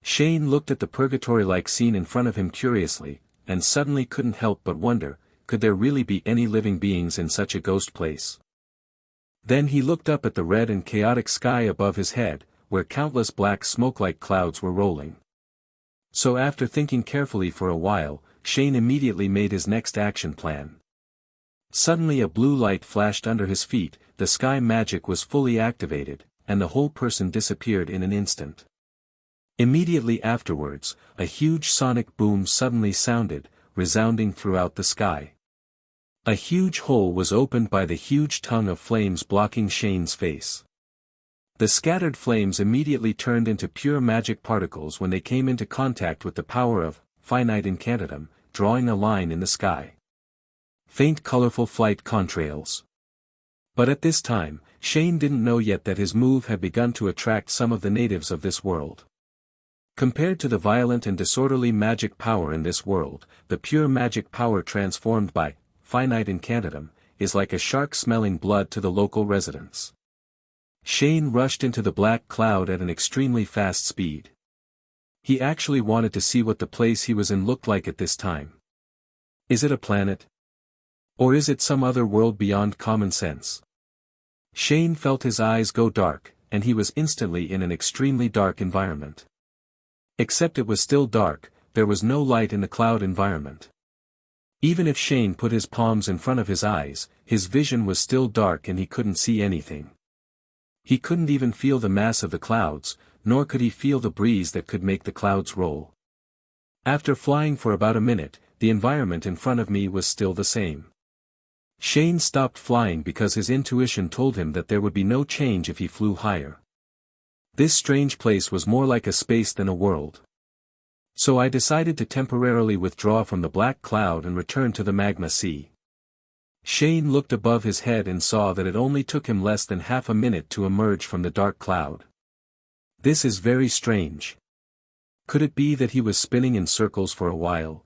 Shane looked at the purgatory-like scene in front of him curiously, and suddenly couldn't help but wonder, could there really be any living beings in such a ghost place? Then he looked up at the red and chaotic sky above his head, where countless black smoke-like clouds were rolling. So after thinking carefully for a while, Shane immediately made his next action plan. Suddenly a blue light flashed under his feet, the sky magic was fully activated, and the whole person disappeared in an instant. Immediately afterwards, a huge sonic boom suddenly sounded, resounding throughout the sky. A huge hole was opened by the huge tongue of flames blocking Shane's face. The scattered flames immediately turned into pure magic particles when they came into contact with the power of finite incantatem, drawing a line in the sky. Faint colorful flight contrails. But at this time, Shane didn't know yet that his move had begun to attract some of the natives of this world. Compared to the violent and disorderly magic power in this world, the pure magic power transformed by finite incantatem is like a shark smelling blood to the local residents. Shane rushed into the black cloud at an extremely fast speed. He actually wanted to see what the place he was in looked like at this time. Is it a planet? Or is it some other world beyond common sense? Shane felt his eyes go dark, and he was instantly in an extremely dark environment. Except it was still dark, there was no light in the cloud environment. Even if Shane put his palms in front of his eyes, his vision was still dark and he couldn't see anything. He couldn't even feel the mass of the clouds, nor could he feel the breeze that could make the clouds roll. After flying for about a minute, the environment in front of me was still the same. Shane stopped flying because his intuition told him that there would be no change if he flew higher. This strange place was more like a space than a world. So I decided to temporarily withdraw from the black cloud and return to the magma sea. Shane looked above his head and saw that it only took him less than half a minute to emerge from the dark cloud. This is very strange. Could it be that he was spinning in circles for a while?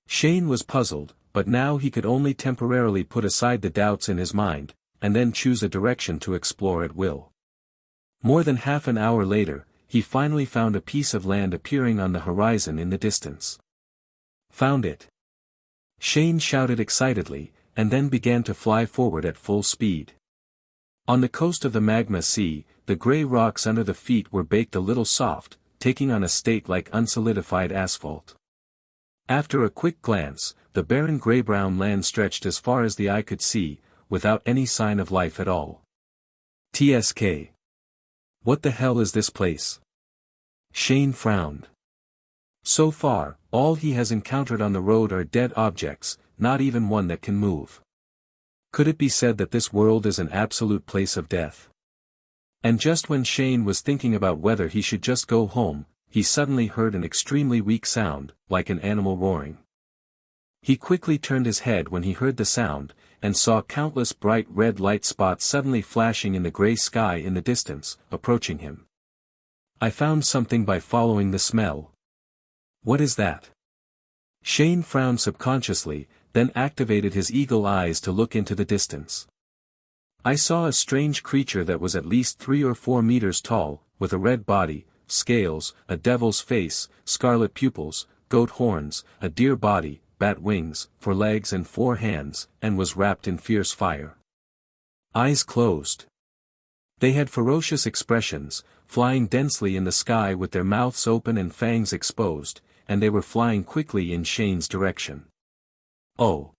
Shane was puzzled, but now he could only temporarily put aside the doubts in his mind, and then choose a direction to explore at will. More than half an hour later, he finally found a piece of land appearing on the horizon in the distance. Found it! Shane shouted excitedly, and then began to fly forward at full speed. On the coast of the magma sea, the gray rocks under the feet were baked a little soft, taking on a state like unsolidified asphalt. After a quick glance, the barren gray-brown land stretched as far as the eye could see, without any sign of life at all. TSK. What the hell is this place? Shane frowned. So far, all he has encountered on the road are dead objects, not even one that can move. Could it be said that this world is an absolute place of death? And just when Shane was thinking about whether he should just go home, he suddenly heard an extremely weak sound, like an animal roaring. He quickly turned his head when he heard the sound, and saw countless bright red light spots suddenly flashing in the gray sky in the distance, approaching him. I found something by following the smell. What is that? Shane frowned subconsciously, then activated his eagle eyes to look into the distance. I saw a strange creature that was at least 3 or 4 meters tall, with a red body, scales, a devil's face, scarlet pupils, goat horns, a deer body, bat wings, 4 legs and 4 hands, and was wrapped in fierce fire. Eyes closed. They had ferocious expressions, flying densely in the sky with their mouths open and fangs exposed, and they were flying quickly in Shane's direction. Oh!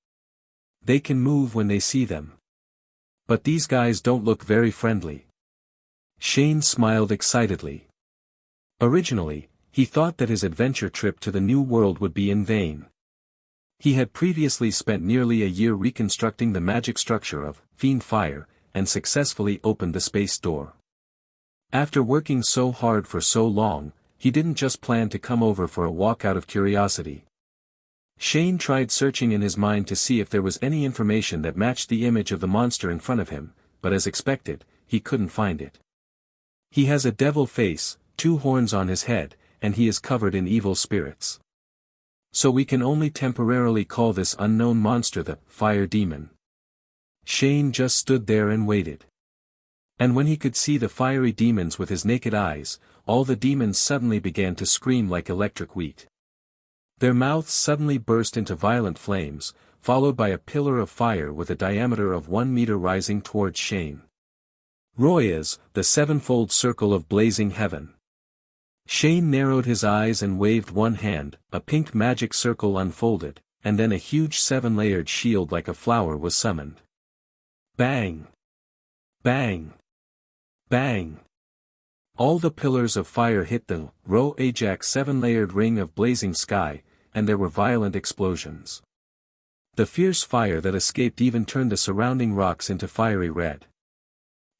They can move when they see them. But these guys don't look very friendly. Shane smiled excitedly. Originally, he thought that his adventure trip to the New World would be in vain. He had previously spent nearly a year reconstructing the magic structure of Fiend Fire, and successfully opened the space door. After working so hard for so long, he didn't just plan to come over for a walk out of curiosity. Shane tried searching in his mind to see if there was any information that matched the image of the monster in front of him, but as expected, he couldn't find it. He has a devil face, 2 horns on his head, and he is covered in evil spirits. So we can only temporarily call this unknown monster the Fire Demon. Shane just stood there and waited. And when he could see the fiery demons with his naked eyes, all the demons suddenly began to scream like electric wheat. Their mouths suddenly burst into violent flames, followed by a pillar of fire with a diameter of 1 meter rising towards Shane. Royas, the 7-fold circle of blazing heaven. Shane narrowed his eyes and waved one hand, a pink magic circle unfolded, and then a huge 7-layered shield like a flower was summoned. Bang! Bang! Bang! All the pillars of fire hit the Ro Ajax 7-layered ring of blazing sky, and there were violent explosions. The fierce fire that escaped even turned the surrounding rocks into fiery red.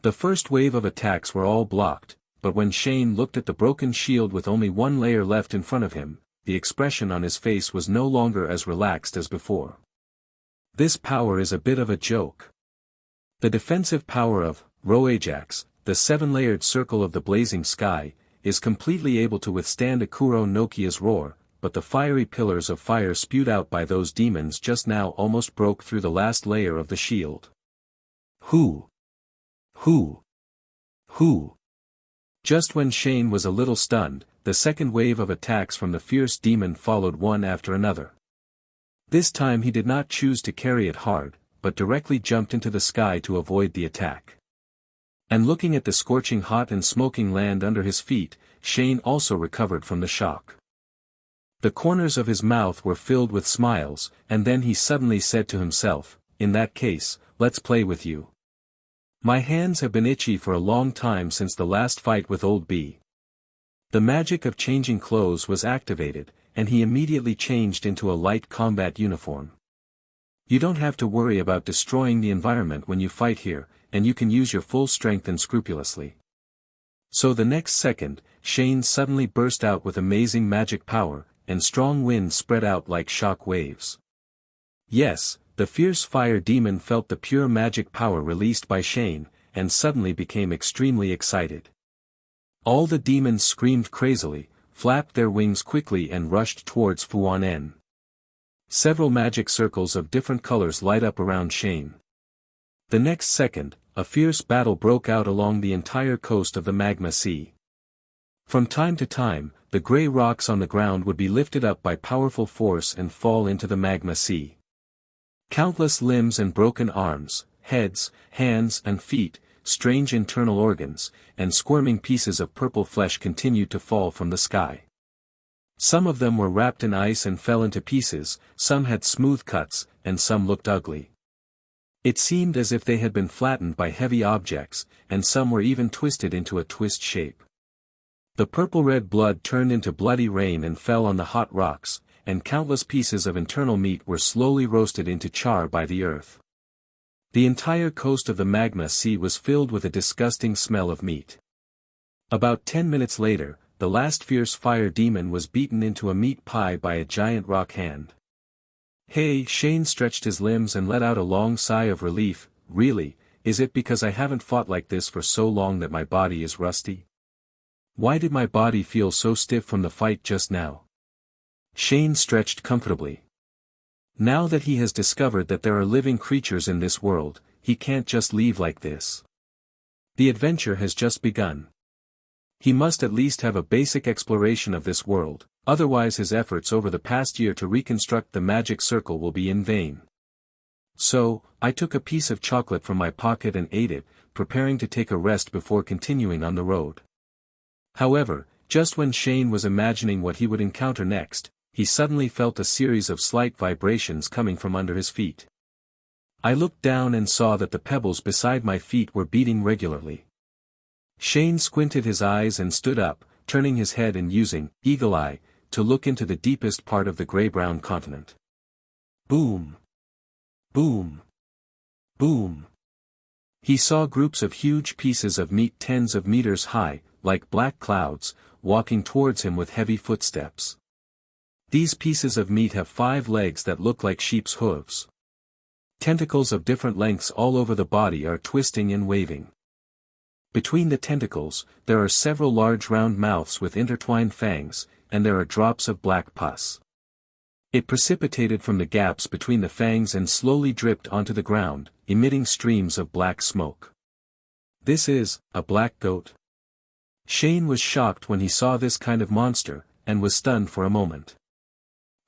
The first wave of attacks were all blocked, but when Shane looked at the broken shield with only 1 layer left in front of him, the expression on his face was no longer as relaxed as before. This power is a bit of a joke. The defensive power of Ro Ajax, the 7-layered circle of the blazing sky, is completely able to withstand Akuro Nokia's roar, but the fiery pillars of fire spewed out by those demons just now almost broke through the last layer of the shield. Who? Just when Shane was a little stunned, the second wave of attacks from the fierce demon followed one after another. This time he did not choose to carry it hard, but directly jumped into the sky to avoid the attack. And looking at the scorching hot and smoking land under his feet, Shane also recovered from the shock. The corners of his mouth were filled with smiles, and then he suddenly said to himself, "In that case, let's play with you. My hands have been itchy for a long time since the last fight with Old B." The magic of changing clothes was activated, and he immediately changed into a light combat uniform. You don't have to worry about destroying the environment when you fight here, and you can use your full strength unscrupulously. So the next second, Shane suddenly burst out with amazing magic power, and strong winds spread out like shock waves. Yes, the fierce fire demon felt the pure magic power released by Shane, and suddenly became extremely excited. All the demons screamed crazily, flapped their wings quickly and rushed towards Fuanen. Several magic circles of different colors light up around Shane. The next second, a fierce battle broke out along the entire coast of the Magma Sea. From time to time, the grey rocks on the ground would be lifted up by powerful force and fall into the Magma Sea. Countless limbs and broken arms, heads, hands and feet, strange internal organs, and squirming pieces of purple flesh continued to fall from the sky. Some of them were wrapped in ice and fell into pieces, some had smooth cuts, and some looked ugly. It seemed as if they had been flattened by heavy objects, and some were even twisted into a twist shape. The purple-red blood turned into bloody rain and fell on the hot rocks, and countless pieces of internal meat were slowly roasted into char by the earth. The entire coast of the Magma Sea was filled with a disgusting smell of meat. About 10 minutes later, the last fierce fire demon was beaten into a meat pie by a giant rock hand. Hey, Shane stretched his limbs and let out a long sigh of relief. Really, is it because I haven't fought like this for so long that my body is rusty? Why did my body feel so stiff from the fight just now? Shane stretched comfortably. Now that he has discovered that there are living creatures in this world, he can't just leave like this. The adventure has just begun. He must at least have a basic exploration of this world, otherwise his efforts over the past year to reconstruct the magic circle will be in vain. So, I took a piece of chocolate from my pocket and ate it, preparing to take a rest before continuing on the road. However, just when Shane was imagining what he would encounter next, he suddenly felt a series of slight vibrations coming from under his feet. I looked down and saw that the pebbles beside my feet were beating regularly. Shane squinted his eyes and stood up, turning his head and using eagle eye to look into the deepest part of the gray-brown continent. Boom! Boom! Boom! He saw groups of huge pieces of meat tens of meters high, like black clouds, walking towards him with heavy footsteps. These pieces of meat have 5 legs that look like sheep's hooves. Tentacles of different lengths all over the body are twisting and waving. Between the tentacles, there are several large round mouths with intertwined fangs, and there are drops of black pus. It precipitated from the gaps between the fangs and slowly dripped onto the ground, emitting streams of black smoke. This is a black goat. Shane was shocked when he saw this kind of monster, and was stunned for a moment.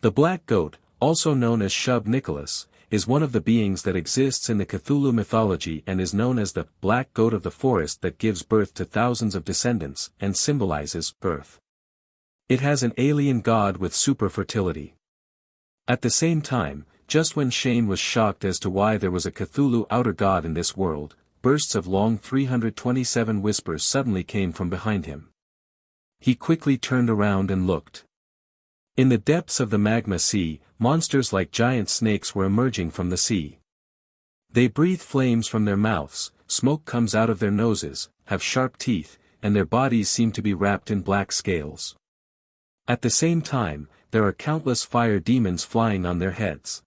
The black goat, also known as Shub Nicholas, is one of the beings that exists in the Cthulhu mythology and is known as the black goat of the forest that gives birth to thousands of descendants and symbolizes birth. It has an alien god with super fertility. At the same time, just when Shane was shocked as to why there was a Cthulhu outer god in this world, bursts of long 327 whispers suddenly came from behind him. He quickly turned around and looked. In the depths of the Magma Sea, monsters like giant snakes were emerging from the sea. They breathe flames from their mouths, smoke comes out of their noses, have sharp teeth, and their bodies seem to be wrapped in black scales. At the same time, there are countless fire demons flying on their heads.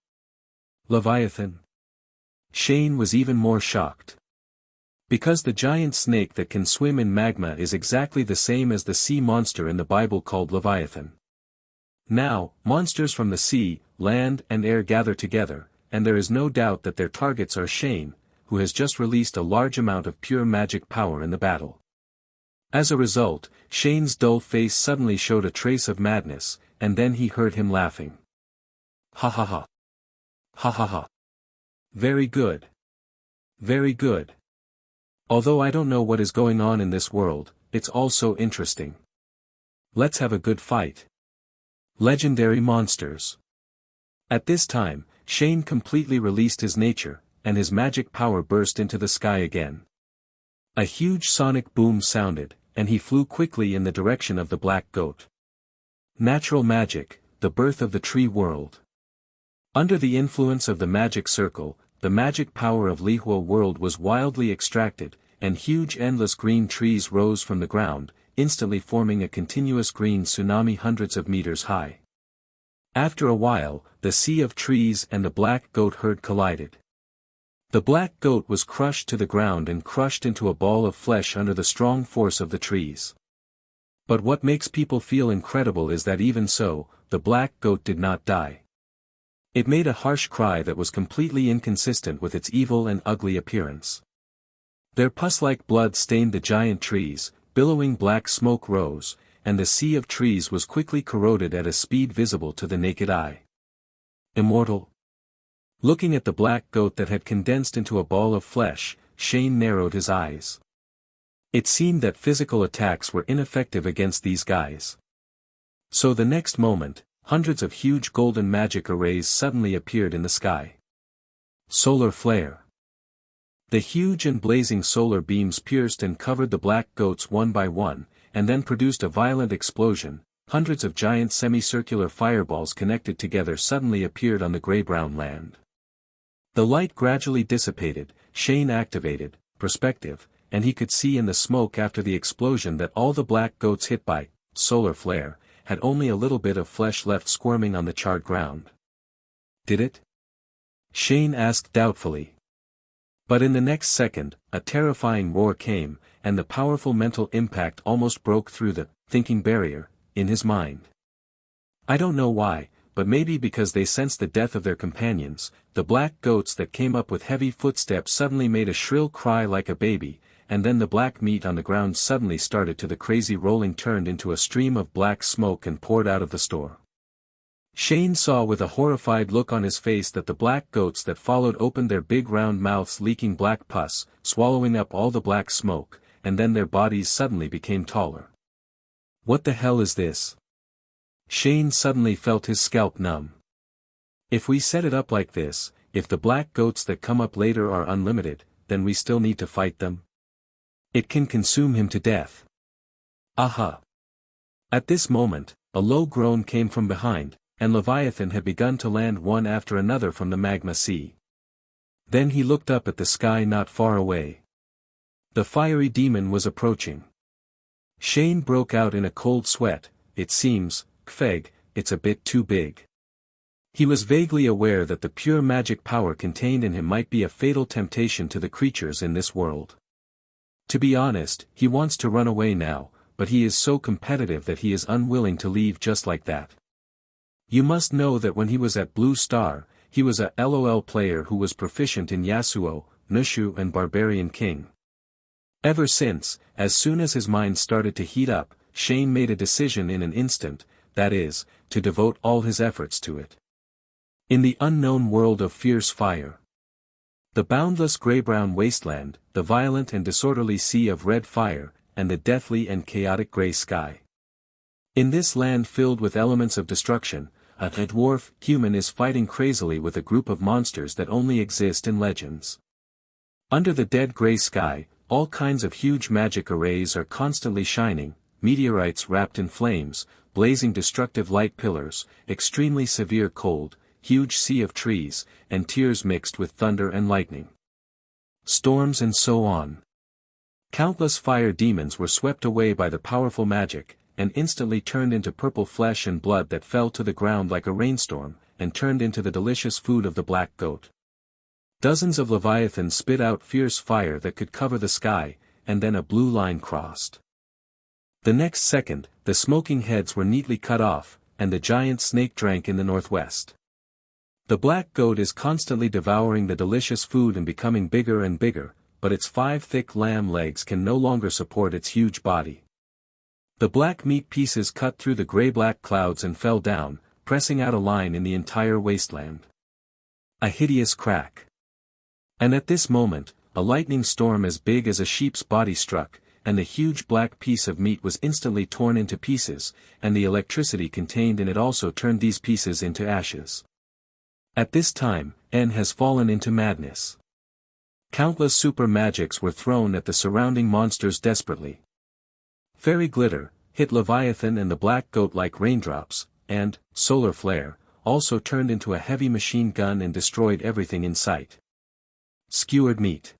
Leviathan. Shane was even more shocked. Because the giant snake that can swim in magma is exactly the same as the sea monster in the Bible called Leviathan. Now, monsters from the sea, land and air gather together, and there is no doubt that their targets are Shane, who has just released a large amount of pure magic power in the battle. As a result, Shane's dull face suddenly showed a trace of madness, and then he heard him laughing. Ha ha ha. Ha ha ha. Very good. Very good. Although I don't know what is going on in this world, it's all so interesting. Let's have a good fight. Legendary monsters. At this time, Shane completely released his nature, and his magic power burst into the sky again. A huge sonic boom sounded, and he flew quickly in the direction of the black goat. Natural magic, the birth of the tree world. Under the influence of the magic circle, the magic power of Lihua world was wildly extracted, and huge endless green trees rose from the ground, instantly forming a continuous green tsunami hundreds of meters high. After a while, the sea of trees and the black goat herd collided. The black goat was crushed to the ground and crushed into a ball of flesh under the strong force of the trees. But what makes people feel incredible is that even so, the black goat did not die. It made a harsh cry that was completely inconsistent with its evil and ugly appearance. Their pus-like blood stained the giant trees, billowing black smoke rose, and the sea of trees was quickly corroded at a speed visible to the naked eye. Immortal? Looking at the black goat that had condensed into a ball of flesh, Shane narrowed his eyes. It seemed that physical attacks were ineffective against these guys. So the next moment, hundreds of huge golden magic arrays suddenly appeared in the sky. Solar flare. The huge and blazing solar beams pierced and covered the black goats one by one, and then produced a violent explosion. Hundreds of giant semicircular fireballs connected together suddenly appeared on the gray-brown land. The light gradually dissipated. Shane activated perspective, and he could see in the smoke after the explosion that all the black goats hit by solar flare had only a little bit of flesh left squirming on the charred ground. Did it? Shane asked doubtfully. But in the next second, a terrifying roar came, and the powerful mental impact almost broke through the thinking barrier in his mind. I don't know why, but maybe because they sensed the death of their companions, the black goats that came up with heavy footsteps suddenly made a shrill cry like a baby, and then the black meat on the ground suddenly started to the crazy rolling turned into a stream of black smoke and poured out of the store. Shane saw with a horrified look on his face that the black goats that followed opened their big round mouths leaking black pus, swallowing up all the black smoke, and then their bodies suddenly became taller. What the hell is this? Shane suddenly felt his scalp numb. If we set it up like this, if the black goats that come up later are unlimited, then we still need to fight them? It can consume him to death. Aha! At this moment, a low groan came from behind, and Leviathan had begun to land one after another from the magma sea. Then he looked up at the sky not far away. The fiery demon was approaching. Shane broke out in a cold sweat. It seems, Kfeg, it's a bit too big. He was vaguely aware that the pure magic power contained in him might be a fatal temptation to the creatures in this world. To be honest, he wants to run away now, but he is so competitive that he is unwilling to leave just like that. You must know that when he was at Blue Star, he was a LOL player who was proficient in Yasuo, Nushu and Barbarian King. Ever since, as soon as his mind started to heat up, Shane made a decision in an instant, that is, to devote all his efforts to it. In the unknown world of fierce fire. The boundless grey-brown wasteland, the violent and disorderly sea of red fire, and the deathly and chaotic grey sky. In this land filled with elements of destruction, a dwarf human is fighting crazily with a group of monsters that only exist in legends. Under the dead grey sky, all kinds of huge magic arrays are constantly shining, meteorites wrapped in flames, blazing destructive light pillars, extremely severe cold, huge sea of trees, and tears mixed with thunder and lightning. Storms and so on. Countless fire demons were swept away by the powerful magic, and instantly turned into purple flesh and blood that fell to the ground like a rainstorm, and turned into the delicious food of the black goat. Dozens of leviathans spit out fierce fire that could cover the sky, and then a blue line crossed. The next second, the smoking heads were neatly cut off, and the giant snake drank in the northwest. The black goat is constantly devouring the delicious food and becoming bigger and bigger, but its 5 thick lamb legs can no longer support its huge body. The black meat pieces cut through the gray-black clouds and fell down, pressing out a line in the entire wasteland. A hideous crack. And at this moment, a lightning storm as big as a sheep's body struck, and the huge black piece of meat was instantly torn into pieces, and the electricity contained in it also turned these pieces into ashes. At this time, N has fallen into madness. Countless super magics were thrown at the surrounding monsters desperately. Fairy glitter hit Leviathan and the black goat like raindrops, and solar flare also turned into a heavy machine gun and destroyed everything in sight. Skewered meat.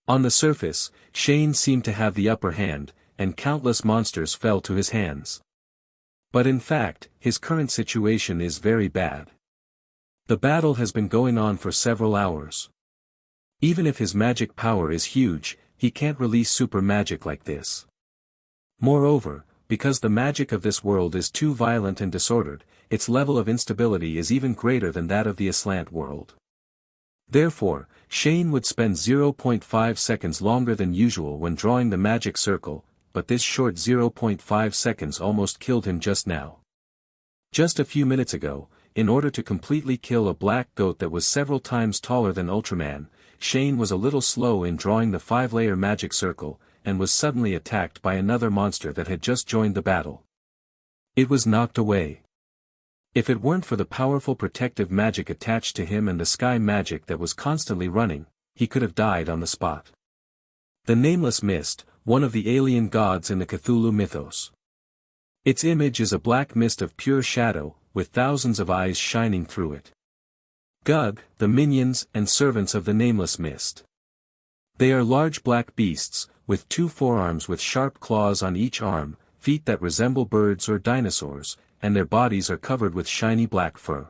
On the surface, Shane seemed to have the upper hand, and countless monsters fell to his hands. But in fact, his current situation is very bad. The battle has been going on for several hours. Even if his magic power is huge, he can't release super magic like this. Moreover, because the magic of this world is too violent and disordered, its level of instability is even greater than that of the Aslant world. Therefore, Shane would spend 0.5 seconds longer than usual when drawing the magic circle, but this short 0.5 seconds almost killed him just now. Just a few minutes ago, in order to completely kill a black goat that was several times taller than Ultraman, Shane was a little slow in drawing the 5-layer magic circle, and was suddenly attacked by another monster that had just joined the battle. It was knocked away. If it weren't for the powerful protective magic attached to him and the sky magic that was constantly running, he could have died on the spot. The Nameless Mist, one of the alien gods in the Cthulhu mythos. Its image is a black mist of pure shadow, with thousands of eyes shining through it. Gug, the minions and servants of the Nameless Mist. They are large black beasts, with 2 forearms with sharp claws on each arm, feet that resemble birds or dinosaurs, and their bodies are covered with shiny black fur.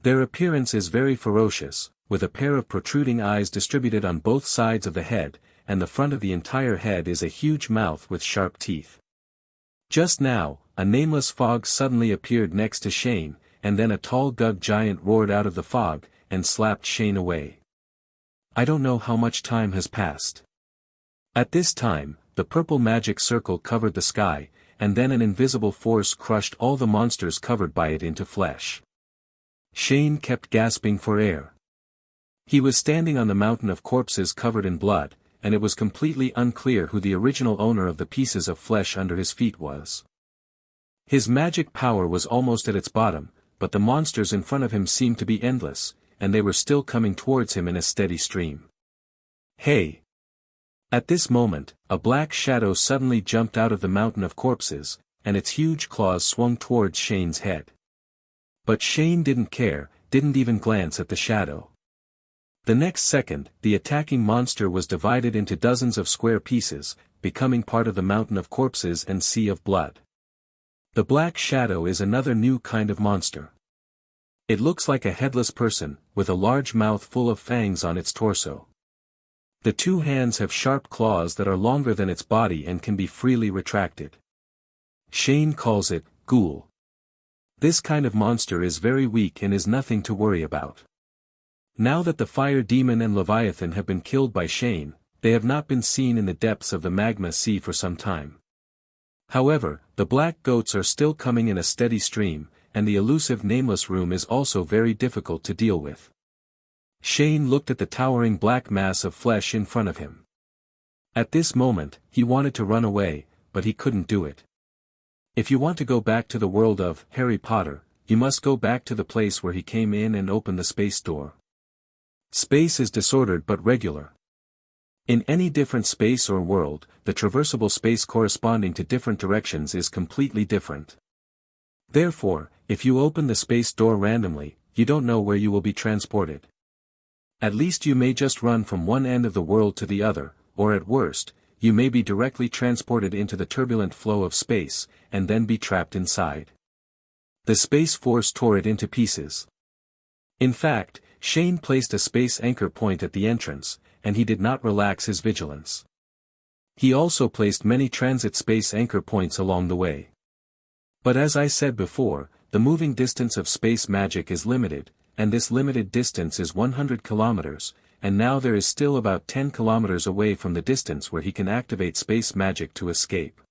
Their appearance is very ferocious, with a pair of protruding eyes distributed on both sides of the head, and the front of the entire head is a huge mouth with sharp teeth. Just now, a nameless fog suddenly appeared next to Shane, and then a tall Gug giant roared out of the fog, and slapped Shane away. I don't know how much time has passed. At this time, the purple magic circle covered the sky, and then an invisible force crushed all the monsters covered by it into flesh. Shane kept gasping for air. He was standing on the mountain of corpses covered in blood, and it was completely unclear who the original owner of the pieces of flesh under his feet was. His magic power was almost at its bottom, but the monsters in front of him seemed to be endless, and they were still coming towards him in a steady stream. Hey! At this moment, a black shadow suddenly jumped out of the mountain of corpses, and its huge claws swung towards Shane's head. But Shane didn't care, didn't even glance at the shadow. The next second, the attacking monster was divided into dozens of square pieces, becoming part of the mountain of corpses and sea of blood. The black shadow is another new kind of monster. It looks like a headless person, with a large mouth full of fangs on its torso. The 2 hands have sharp claws that are longer than its body and can be freely retracted. Shane calls it, Ghoul. This kind of monster is very weak and is nothing to worry about. Now that the fire demon and Leviathan have been killed by Shane, they have not been seen in the depths of the magma sea for some time. However, the black goats are still coming in a steady stream, and the elusive nameless room is also very difficult to deal with. Shane looked at the towering black mass of flesh in front of him. At this moment, he wanted to run away, but he couldn't do it. If you want to go back to the world of Harry Potter, you must go back to the place where he came in and open the space door. Space is disordered but regular. In any different space or world, the traversable space corresponding to different directions is completely different. Therefore, if you open the space door randomly, you don't know where you will be transported. At least you may just run from one end of the world to the other, or at worst, you may be directly transported into the turbulent flow of space, and then be trapped inside. The space force tore it into pieces. In fact, Shane placed a space anchor point at the entrance, and he did not relax his vigilance. He also placed many transit space anchor points along the way. But as I said before, the moving distance of space magic is limited, and this limited distance is 100 kilometers, and now there is still about 10 kilometers away from the distance where he can activate space magic to escape.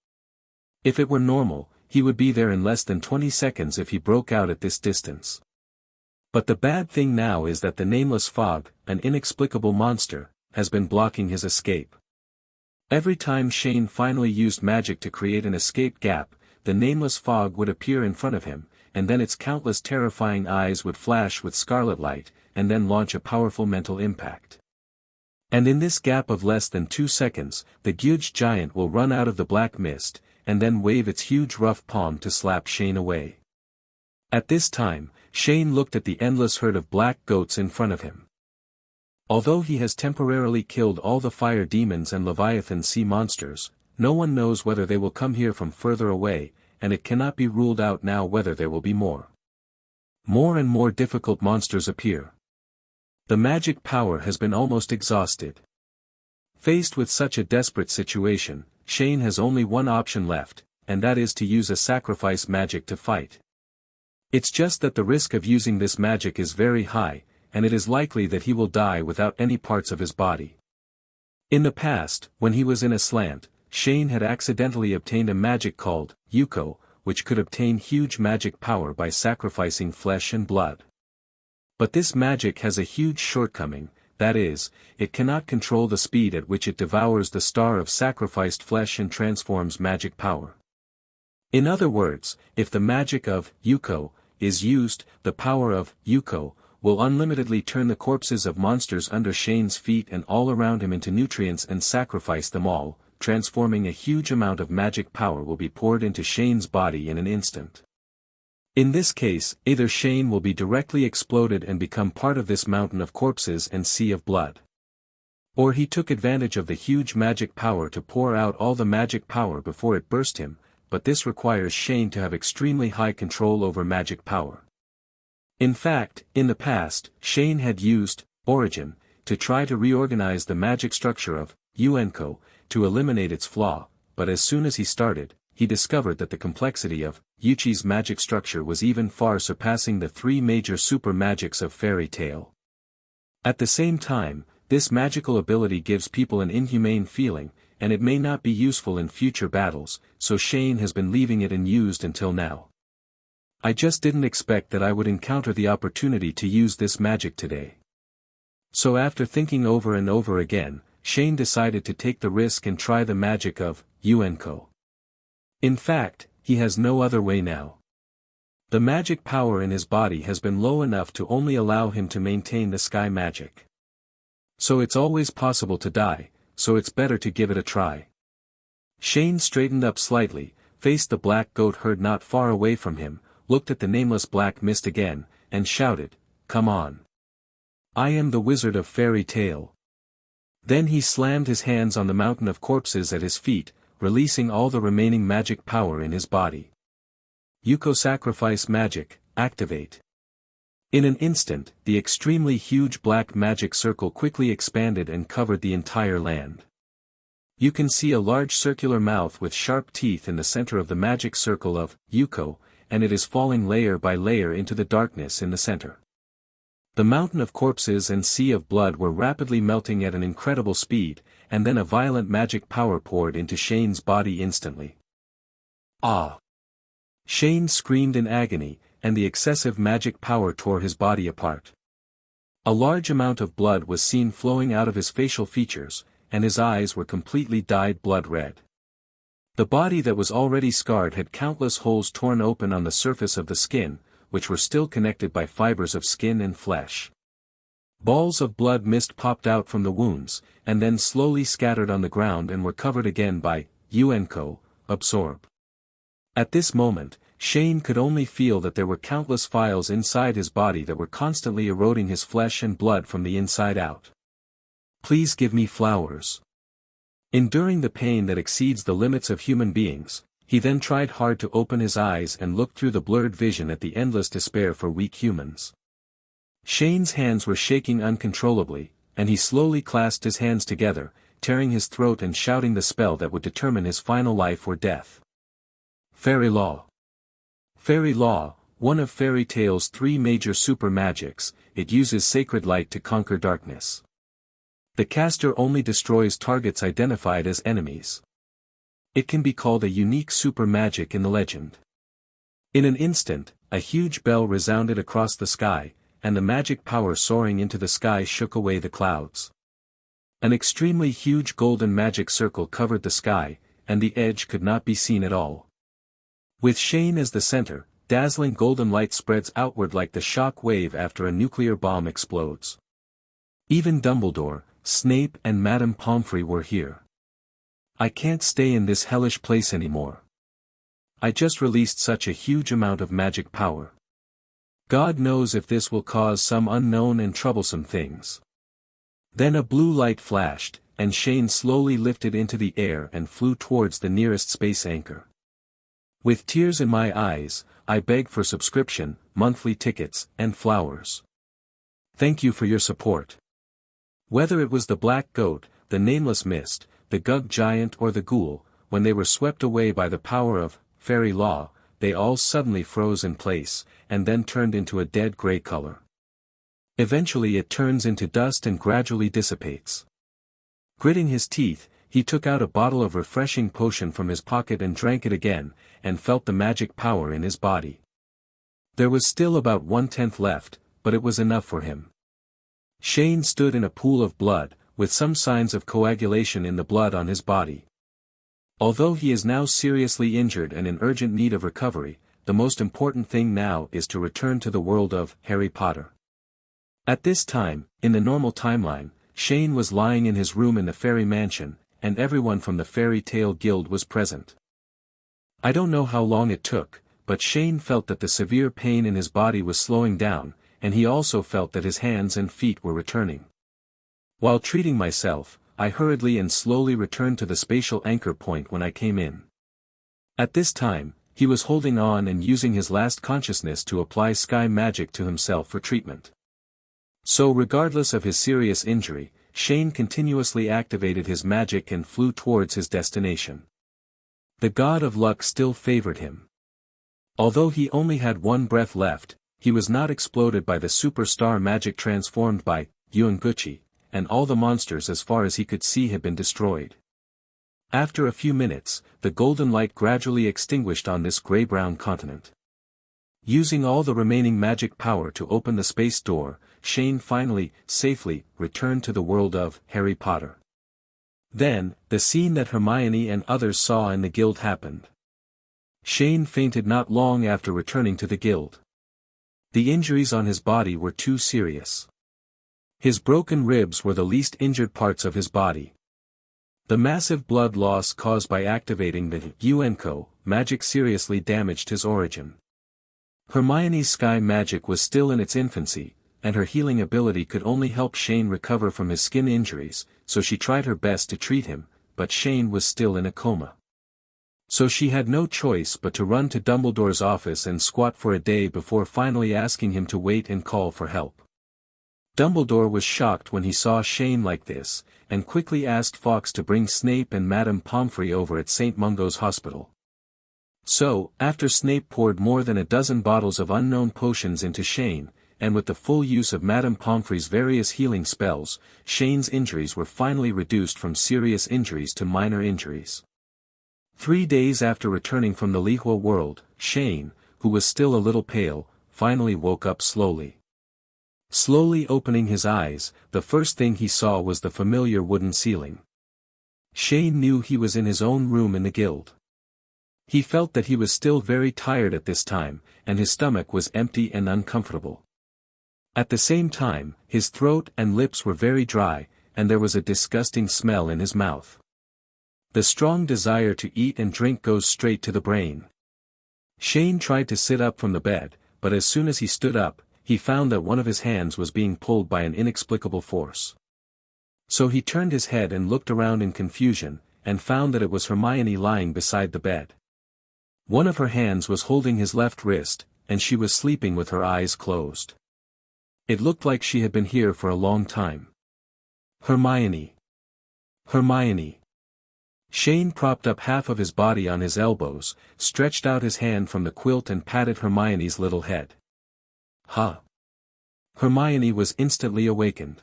If it were normal, he would be there in less than 20 seconds if he broke out at this distance. But the bad thing now is that the nameless fog, an inexplicable monster, has been blocking his escape. Every time Shane finally used magic to create an escape gap, the nameless fog would appear in front of him, and then its countless terrifying eyes would flash with scarlet light, and then launch a powerful mental impact. And in this gap of less than 2 seconds, the huge giant will run out of the black mist, and then wave its huge rough palm to slap Shane away. At this time, Shane looked at the endless herd of black goats in front of him. Although he has temporarily killed all the fire demons and Leviathan sea monsters, no one knows whether they will come here from further away, and it cannot be ruled out now whether there will be more. More and more difficult monsters appear. The magic power has been almost exhausted. Faced with such a desperate situation, Shane has only one option left, and that is to use a sacrifice magic to fight. It's just that the risk of using this magic is very high, and it is likely that he will die without any parts of his body. In the past, when he was in a slant, Shane had accidentally obtained a magic called Yuko, which could obtain huge magic power by sacrificing flesh and blood. But this magic has a huge shortcoming, that is, it cannot control the speed at which it devours the star of sacrificed flesh and transforms magic power. In other words, if the magic of Yuko is used, the power of Yuko will unlimitedly turn the corpses of monsters under Shane's feet and all around him into nutrients and sacrifice them all, transforming a huge amount of magic power will be poured into Shane's body in an instant. In this case, either Shane will be directly exploded and become part of this mountain of corpses and sea of blood. Or he took advantage of the huge magic power to pour out all the magic power before it burst him, but this requires Shane to have extremely high control over magic power. In fact, in the past, Shane had used Origin to try to reorganize the magic structure of Unco to eliminate its flaw, but as soon as he started, he discovered that the complexity of Yuchi's magic structure was even far surpassing the three major super magics of Fairy Tail. At the same time, this magical ability gives people an inhumane feeling, and it may not be useful in future battles, so Shane has been leaving it unused until now. I just didn't expect that I would encounter the opportunity to use this magic today. So after thinking over and over again, Shane decided to take the risk and try the magic of Unco. In fact, he has no other way now. The magic power in his body has been low enough to only allow him to maintain the sky magic. So it's always possible to die, so it's better to give it a try. Shane straightened up slightly, faced the black goat herd not far away from him, looked at the nameless black mist again, and shouted, "Come on. I am the Wizard of Fairy Tail." Then he slammed his hands on the mountain of corpses at his feet, releasing all the remaining magic power in his body. Yuko Sacrifice Magic, activate. In an instant, the extremely huge black magic circle quickly expanded and covered the entire land. You can see a large circular mouth with sharp teeth in the center of the magic circle of Yuko, and it is falling layer by layer into the darkness in the center. The mountain of corpses and sea of blood were rapidly melting at an incredible speed, and then a violent magic power poured into Shane's body instantly. Ah! Shane screamed in agony, and the excessive magic power tore his body apart. A large amount of blood was seen flowing out of his facial features, and his eyes were completely dyed blood red. The body that was already scarred had countless holes torn open on the surface of the skin, which were still connected by fibers of skin and flesh. Balls of blood mist popped out from the wounds, and then slowly scattered on the ground and were covered again by Unco, absorb. At this moment, Shane could only feel that there were countless files inside his body that were constantly eroding his flesh and blood from the inside out. Please give me flowers. Enduring the pain that exceeds the limits of human beings, he then tried hard to open his eyes and look through the blurred vision at the endless despair for weak humans. Shane's hands were shaking uncontrollably, and he slowly clasped his hands together, tearing his throat and shouting the spell that would determine his final life or death. Fairy Law. Fairy Law, one of Fairy Tail's three major super magics, it uses sacred light to conquer darkness. The caster only destroys targets identified as enemies. It can be called a unique super magic in the legend. In an instant, a huge bell resounded across the sky, and the magic power soaring into the sky shook away the clouds. An extremely huge golden magic circle covered the sky, and the edge could not be seen at all. With Shane as the center, dazzling golden light spreads outward like the shock wave after a nuclear bomb explodes. Even Dumbledore, Snape and Madame Pomfrey were here. I can't stay in this hellish place anymore. I just released such a huge amount of magic power. God knows if this will cause some unknown and troublesome things. Then a blue light flashed, and Shane slowly lifted into the air and flew towards the nearest space anchor. With tears in my eyes, I begged for subscription, monthly tickets, and flowers. Thank you for your support. Whether it was the black goat, the nameless mist, the gug giant or the ghoul, when they were swept away by the power of fairy law, they all suddenly froze in place, and then turned into a dead gray color. Eventually it turns into dust and gradually dissipates. Gritting his teeth, he took out a bottle of refreshing potion from his pocket and drank it again, and felt the magic power in his body. There was still about 1/10 left, but it was enough for him. Shane stood in a pool of blood, with some signs of coagulation in the blood on his body. Although he is now seriously injured and in urgent need of recovery, the most important thing now is to return to the world of Harry Potter. At this time, in the normal timeline, Shane was lying in his room in the fairy mansion, and everyone from the Fairy Tale Guild was present. I don't know how long it took, but Shane felt that the severe pain in his body was slowing down, and he also felt that his hands and feet were returning. While treating myself, I hurriedly and slowly returned to the spatial anchor point when I came in. At this time, he was holding on and using his last consciousness to apply sky magic to himself for treatment. So regardless of his serious injury, Shane continuously activated his magic and flew towards his destination. The god of luck still favored him. Although he only had one breath left, he was not exploded by the superstar magic transformed by Yuanguchi, and all the monsters as far as he could see had been destroyed. After a few minutes, the golden light gradually extinguished on this gray-brown continent. Using all the remaining magic power to open the space door, Shane finally, safely, returned to the world of Harry Potter. Then, the scene that Hermione and others saw in the guild happened. Shane fainted not long after returning to the guild. The injuries on his body were too serious. His broken ribs were the least injured parts of his body. The massive blood loss caused by activating the Yuanko magic seriously damaged his origin. Hermione's sky magic was still in its infancy, and her healing ability could only help Shane recover from his skin injuries, so she tried her best to treat him, but Shane was still in a coma. So she had no choice but to run to Dumbledore's office and squat for a day before finally asking him to wait and call for help. Dumbledore was shocked when he saw Shane like this, and quickly asked Fawkes to bring Snape and Madame Pomfrey over at St. Mungo's hospital. So, after Snape poured more than a dozen bottles of unknown potions into Shane, and with the full use of Madame Pomfrey's various healing spells, Shane's injuries were finally reduced from serious injuries to minor injuries. 3 days after returning from the Lihua world, Shane, who was still a little pale, finally woke up slowly. Slowly opening his eyes, the first thing he saw was the familiar wooden ceiling. Shane knew he was in his own room in the guild. He felt that he was still very tired at this time, and his stomach was empty and uncomfortable. At the same time, his throat and lips were very dry, and there was a disgusting smell in his mouth. The strong desire to eat and drink goes straight to the brain. Shane tried to sit up from the bed, but as soon as he stood up, he found that one of his hands was being pulled by an inexplicable force. So he turned his head and looked around in confusion, and found that it was Hermione lying beside the bed. One of her hands was holding his left wrist, and she was sleeping with her eyes closed. It looked like she had been here for a long time. Hermione. Hermione. Shane propped up half of his body on his elbows, stretched out his hand from the quilt and patted Hermione's little head. Huh. Hermione was instantly awakened.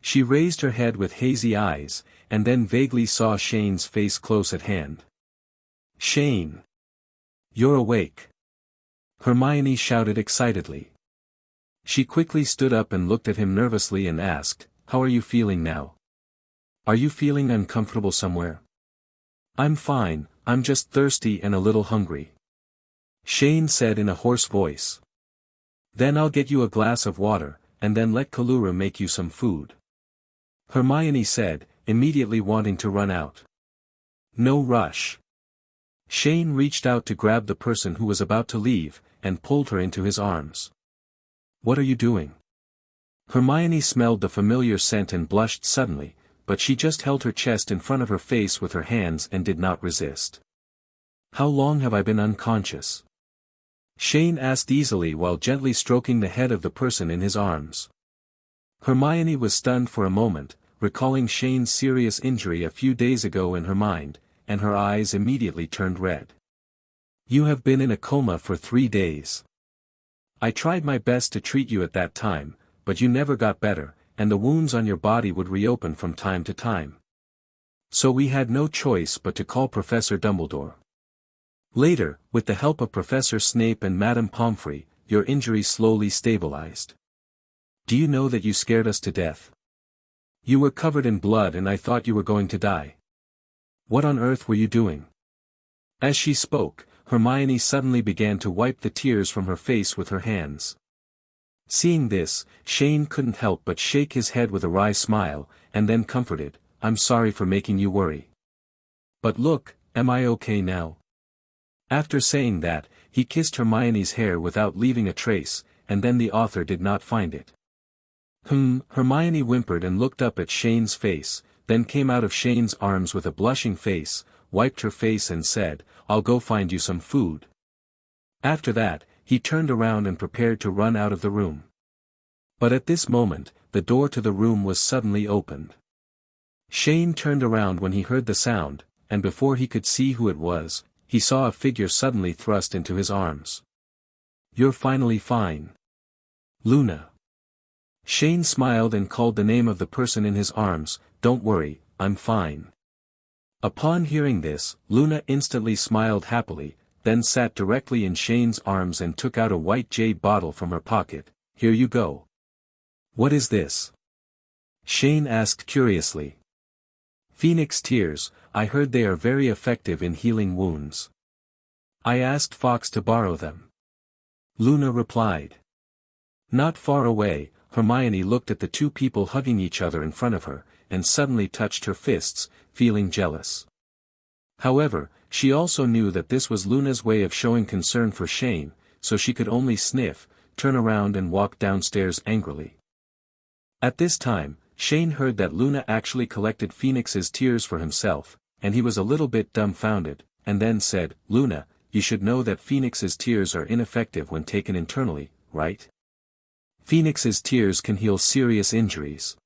She raised her head with hazy eyes, and then vaguely saw Shane's face close at hand. Shane! You're awake! Hermione shouted excitedly. She quickly stood up and looked at him nervously and asked, "How are you feeling now? Are you feeling uncomfortable somewhere?" "I'm fine, I'm just thirsty and a little hungry," Shane said in a hoarse voice. "Then I'll get you a glass of water, and then let Kalura make you some food," Hermione said, immediately wanting to run out. "No rush." Shane reached out to grab the person who was about to leave, and pulled her into his arms. "What are you doing?" Hermione smelled the familiar scent and blushed suddenly, but she just held her chest in front of her face with her hands and did not resist. "How long have I been unconscious?" Shane asked easily while gently stroking the head of the person in his arms. Hermione was stunned for a moment, recalling Shane's serious injury a few days ago in her mind, and her eyes immediately turned red. "You have been in a coma for 3 days. I tried my best to treat you at that time, but you never got better, and the wounds on your body would reopen from time to time. So we had no choice but to call Professor Dumbledore. Later, with the help of Professor Snape and Madame Pomfrey, your injury slowly stabilized. Do you know that you scared us to death? You were covered in blood and I thought you were going to die. What on earth were you doing?" As she spoke, Hermione suddenly began to wipe the tears from her face with her hands. Seeing this, Shane couldn't help but shake his head with a wry smile, and then comforted, "I'm sorry for making you worry. But look, am I okay now?" After saying that, he kissed Hermione's hair without leaving a trace, and then the author did not find it. Hermione whimpered and looked up at Shane's face, then came out of Shane's arms with a blushing face, wiped her face and said, "I'll go find you some food." After that, he turned around and prepared to run out of the room. But at this moment, the door to the room was suddenly opened. Shane turned around when he heard the sound, and before he could see who it was, he saw a figure suddenly thrust into his arms. "You're finally fine. Luna." Shane smiled and called the name of the person in his arms, "Don't worry, I'm fine." Upon hearing this, Luna instantly smiled happily, then sat directly in Shane's arms and took out a white jade bottle from her pocket. "Here you go." "What is this?" Shane asked curiously. "Phoenix tears, I heard they are very effective in healing wounds. I asked Fox to borrow them." Luna replied. Not far away, Hermione looked at the two people hugging each other in front of her, and suddenly touched her fists, feeling jealous. However, she also knew that this was Luna's way of showing concern for Shane, so she could only sniff, turn around and walk downstairs angrily. At this time, Shane heard that Luna actually collected Phoenix's tears for himself, and he was a little bit dumbfounded, and then said, "Luna, you should know that Phoenix's tears are ineffective when taken internally, right? Phoenix's tears can heal serious injuries.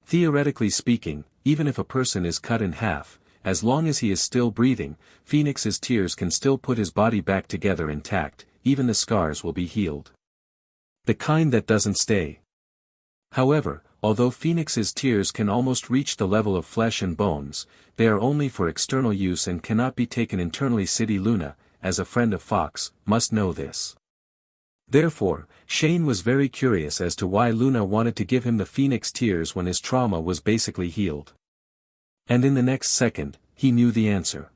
Theoretically speaking, even if a person is cut in half, as long as he is still breathing, Phoenix's tears can still put his body back together intact, even the scars will be healed. The kind that doesn't stay. However, although Phoenix's tears can almost reach the level of flesh and bones, they are only for external use and cannot be taken internally. City Luna, as a friend of Fox, must know this." Therefore, Shane was very curious as to why Luna wanted to give him the Phoenix tears when his trauma was basically healed. And in the next second, he knew the answer.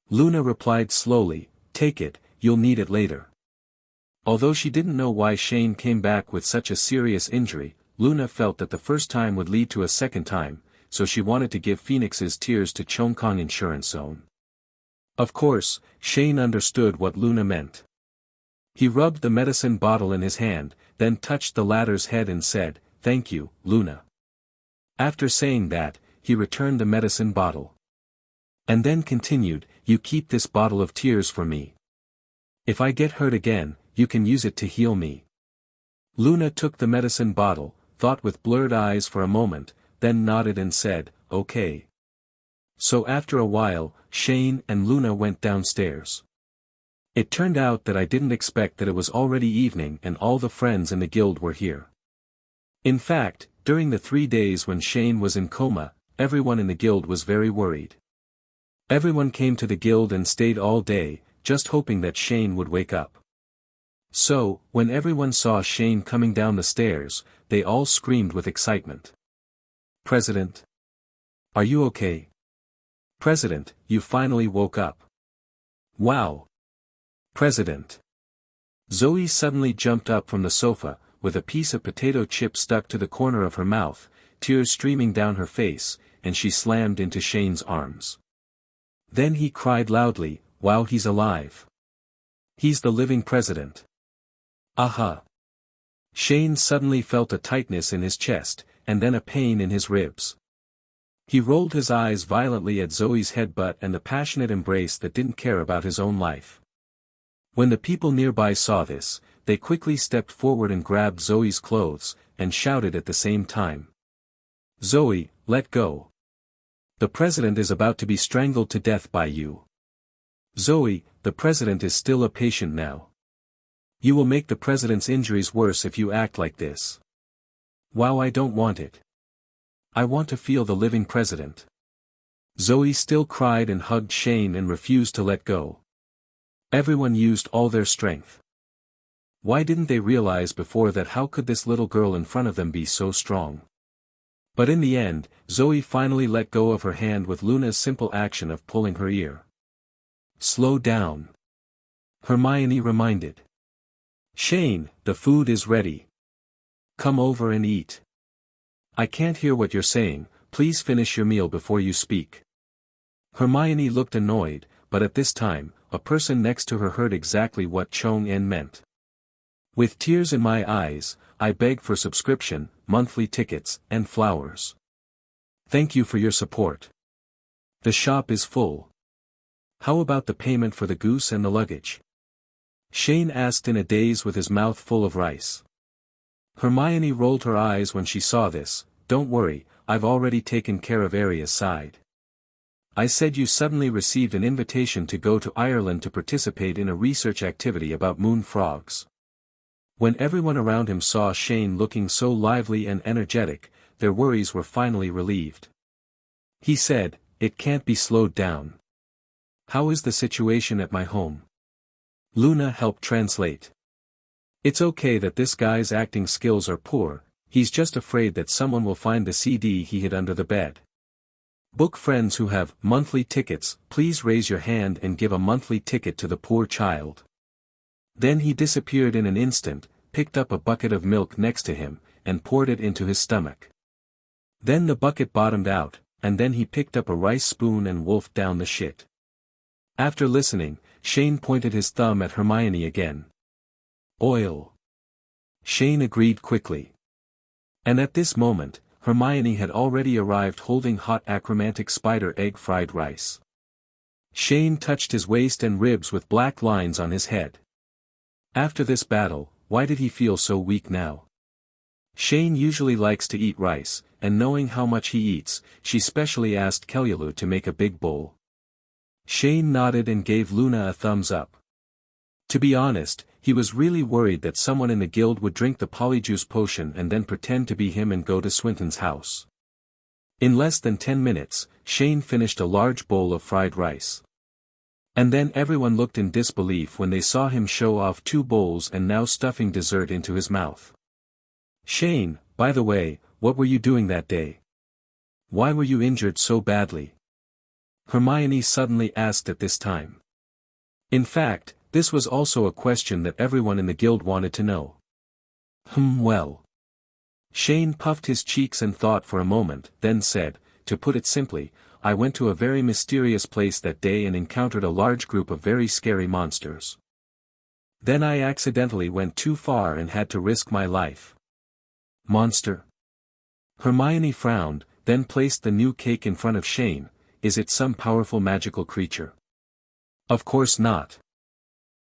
Luna replied slowly, "Take it, you'll need it later." Although she didn't know why Shane came back with such a serious injury, Luna felt that the first time would lead to a second time, so she wanted to give Phoenix's tears to Chongkong Insurance Zone. Of course, Shane understood what Luna meant. He rubbed the medicine bottle in his hand, then touched the latter's head and said, "Thank you, Luna." After saying that, he returned the medicine bottle. And then continued, "You keep this bottle of tears for me. If I get hurt again, you can use it to heal me." Luna took the medicine bottle, thought with blurred eyes for a moment, then nodded and said, "Okay." So after a while, Shane and Luna went downstairs. It turned out that I didn't expect that it was already evening and all the friends in the guild were here. In fact, during the 3 days when Shane was in coma, everyone in the guild was very worried. Everyone came to the guild and stayed all day, just hoping that Shane would wake up. So, when everyone saw Shane coming down the stairs, they all screamed with excitement. "President? Are you okay? President, you finally woke up. Wow. President." Zoe suddenly jumped up from the sofa, with a piece of potato chip stuck to the corner of her mouth, tears streaming down her face, and she slammed into Shane's arms. Then he cried loudly, "Wow, he's alive. He's the living president. Aha." Shane suddenly felt a tightness in his chest, and then a pain in his ribs. He rolled his eyes violently at Zoe's headbutt and the passionate embrace that didn't care about his own life. When the people nearby saw this, they quickly stepped forward and grabbed Zoe's clothes, and shouted at the same time. "Zoe, let go. The president is about to be strangled to death by you. Zoe, the president is still a patient now. You will make the president's injuries worse if you act like this. Wow, I don't want it. I want to feel the living president." Zoe still cried and hugged Shane and refused to let go. Everyone used all their strength. Why didn't they realize before that? How could this little girl in front of them be so strong? But in the end, Zoe finally let go of her hand with Luna's simple action of pulling her ear. "Slow down," Hermione reminded. "Shane, the food is ready. Come over and eat. I can't hear what you're saying, please finish your meal before you speak." Hermione looked annoyed, but at this time, a person next to her heard exactly what Chong-en meant. "With tears in my eyes, I beg for subscription, monthly tickets, and flowers. Thank you for your support. The shop is full. How about the payment for the goose and the luggage?" Shane asked in a daze with his mouth full of rice. Hermione rolled her eyes when she saw this. "Don't worry, I've already taken care of Aria's side. I said you suddenly received an invitation to go to Ireland to participate in a research activity about moon frogs." When everyone around him saw Shane looking so lively and energetic, their worries were finally relieved. He said, "It can't be slowed down. How is the situation at my home?" Luna helped translate. "It's okay that this guy's acting skills are poor, he's just afraid that someone will find the CD he hid under the bed. Book friends who have monthly tickets, please raise your hand and give a monthly ticket to the poor child." Then he disappeared in an instant, picked up a bucket of milk next to him, and poured it into his stomach. Then the bucket bottomed out, and then he picked up a rice spoon and wolfed down the shit. After listening, Shane pointed his thumb at Hermione again. "Oil." Shane agreed quickly. And at this moment, Hermione had already arrived holding hot achromatic spider egg fried rice. Shane touched his waist and ribs with black lines on his head. After this battle, why did he feel so weak now? Shane usually likes to eat rice, and knowing how much he eats, she specially asked Kelulu to make a big bowl. Shane nodded and gave Luna a thumbs up. To be honest, he was really worried that someone in the guild would drink the polyjuice potion and then pretend to be him and go to Swinton's house. In less than 10 minutes, Shane finished a large bowl of fried rice. And then everyone looked in disbelief when they saw him show off 2 bowls and now stuffing dessert into his mouth. "Shane, by the way, what were you doing that day? Why were you injured so badly?" Hermione suddenly asked at this time. In fact, this was also a question that everyone in the guild wanted to know. Well. Shane puffed his cheeks and thought for a moment, then said, "To put it simply, I went to a very mysterious place that day and encountered a large group of very scary monsters. Then I accidentally went too far and had to risk my life." "Monster?" Hermione frowned, then placed the new cake in front of Shane. "Is it some powerful magical creature?" "Of course not."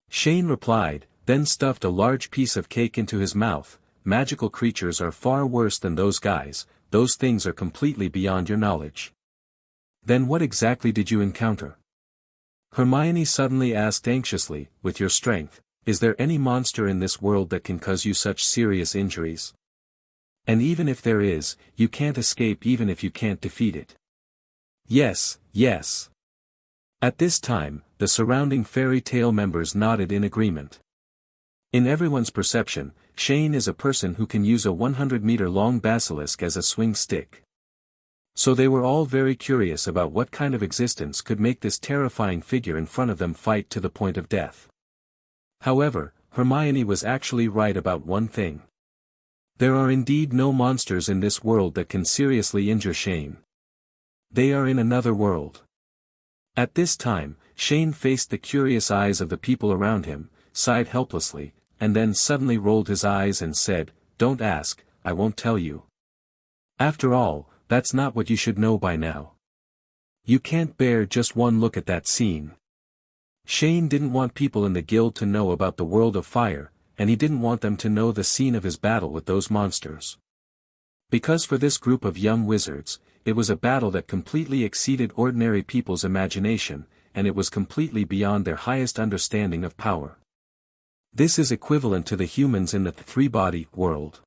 Shane replied, then stuffed a large piece of cake into his mouth. "Magical creatures are far worse than those guys, those things are completely beyond your knowledge." "Then what exactly did you encounter?" Hermione suddenly asked anxiously, "With your strength, is there any monster in this world that can cause you such serious injuries? And even if there is, you can't escape even if you can't defeat it." "Yes, yes." At this time, the surrounding fairy tale members nodded in agreement. In everyone's perception, Shane is a person who can use a 100-meter-long basilisk as a swing stick. So they were all very curious about what kind of existence could make this terrifying figure in front of them fight to the point of death. However, Hermione was actually right about one thing. There are indeed no monsters in this world that can seriously injure Shane. They are in another world. At this time, Shane faced the curious eyes of the people around him, sighed helplessly, and then suddenly rolled his eyes and said, "Don't ask, I won't tell you. After all, that's not what you should know by now. You can't bear just one look at that scene. Shane didn't want people in the guild to know about the world of fire, and he didn't want them to know the scene of his battle with those monsters. Because for this group of young wizards, it was a battle that completely exceeded ordinary people's imagination, and it was completely beyond their highest understanding of power. This is equivalent to the humans in the three-body world.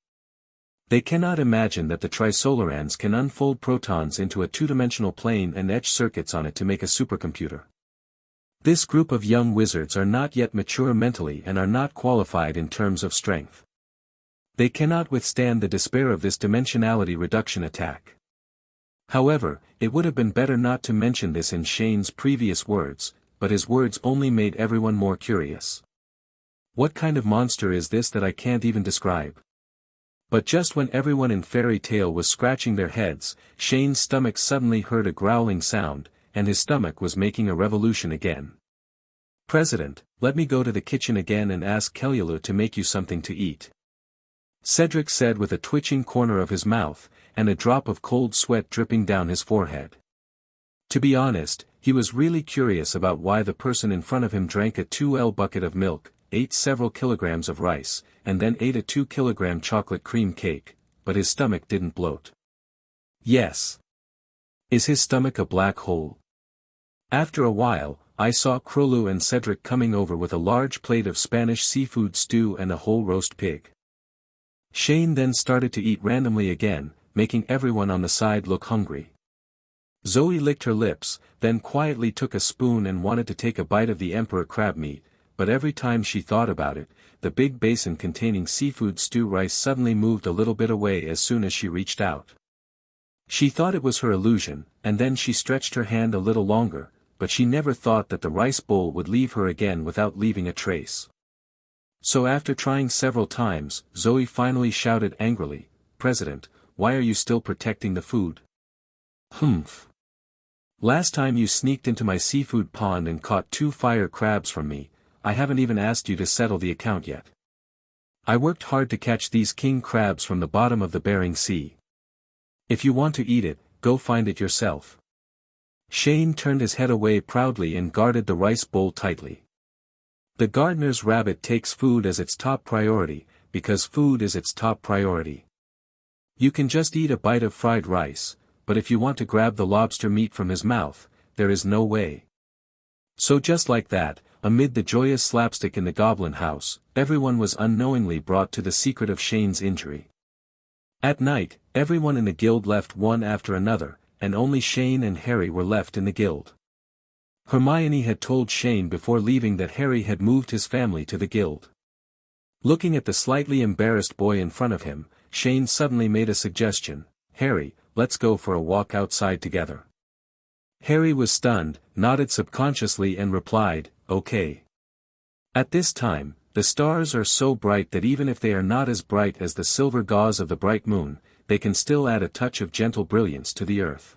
They cannot imagine that the Trisolarans can unfold protons into a two-dimensional plane and etch circuits on it to make a supercomputer. This group of young wizards are not yet mature mentally and are not qualified in terms of strength. They cannot withstand the despair of this dimensionality reduction attack. However, it would have been better not to mention this in Shane's previous words, but his words only made everyone more curious. What kind of monster is this that I can't even describe? But just when everyone in Fairy Tale was scratching their heads, Shane's stomach suddenly heard a growling sound, and his stomach was making a revolution again. "President, let me go to the kitchen again and ask Kellyulu to make you something to eat," Cedric said with a twitching corner of his mouth, and a drop of cold sweat dripping down his forehead. To be honest, he was really curious about why the person in front of him drank a 2L bucket of milk, ate several kilograms of rice, and then ate a 2-kilogram chocolate cream cake, but his stomach didn't bloat. Yes. Is his stomach a black hole? After a while, I saw Krolu and Cedric coming over with a large plate of Spanish seafood stew and a whole roast pig. Shane then started to eat randomly again, making everyone on the side look hungry. Zoe licked her lips, then quietly took a spoon and wanted to take a bite of the emperor crab meat, but every time she thought about it, the big basin containing seafood stew rice suddenly moved a little bit away as soon as she reached out. She thought it was her illusion, and then she stretched her hand a little longer, but she never thought that the rice bowl would leave her again without leaving a trace. So after trying several times, Zoe finally shouted angrily, "President, why are you still protecting the food?" "Humph. Last time you sneaked into my seafood pond and caught 2 fire crabs from me, I haven't even asked you to settle the account yet. I worked hard to catch these king crabs from the bottom of the Bering Sea. If you want to eat it, go find it yourself." Shane turned his head away proudly and guarded the rice bowl tightly. The gardener's rabbit takes food as its top priority, because food is its top priority. You can just eat a bite of fried rice, but if you want to grab the lobster meat from his mouth, there is no way. So just like that, amid the joyous slapstick in the Goblin house, everyone was unknowingly brought to the secret of Shane's injury. At night, everyone in the guild left one after another, and only Shane and Harry were left in the guild. Hermione had told Shane before leaving that Harry had moved his family to the guild. Looking at the slightly embarrassed boy in front of him, Shane suddenly made a suggestion, "Harry, let's go for a walk outside together." Harry was stunned, nodded subconsciously and replied, "Okay." At this time, the stars are so bright that even if they are not as bright as the silver gauze of the bright moon, they can still add a touch of gentle brilliance to the earth.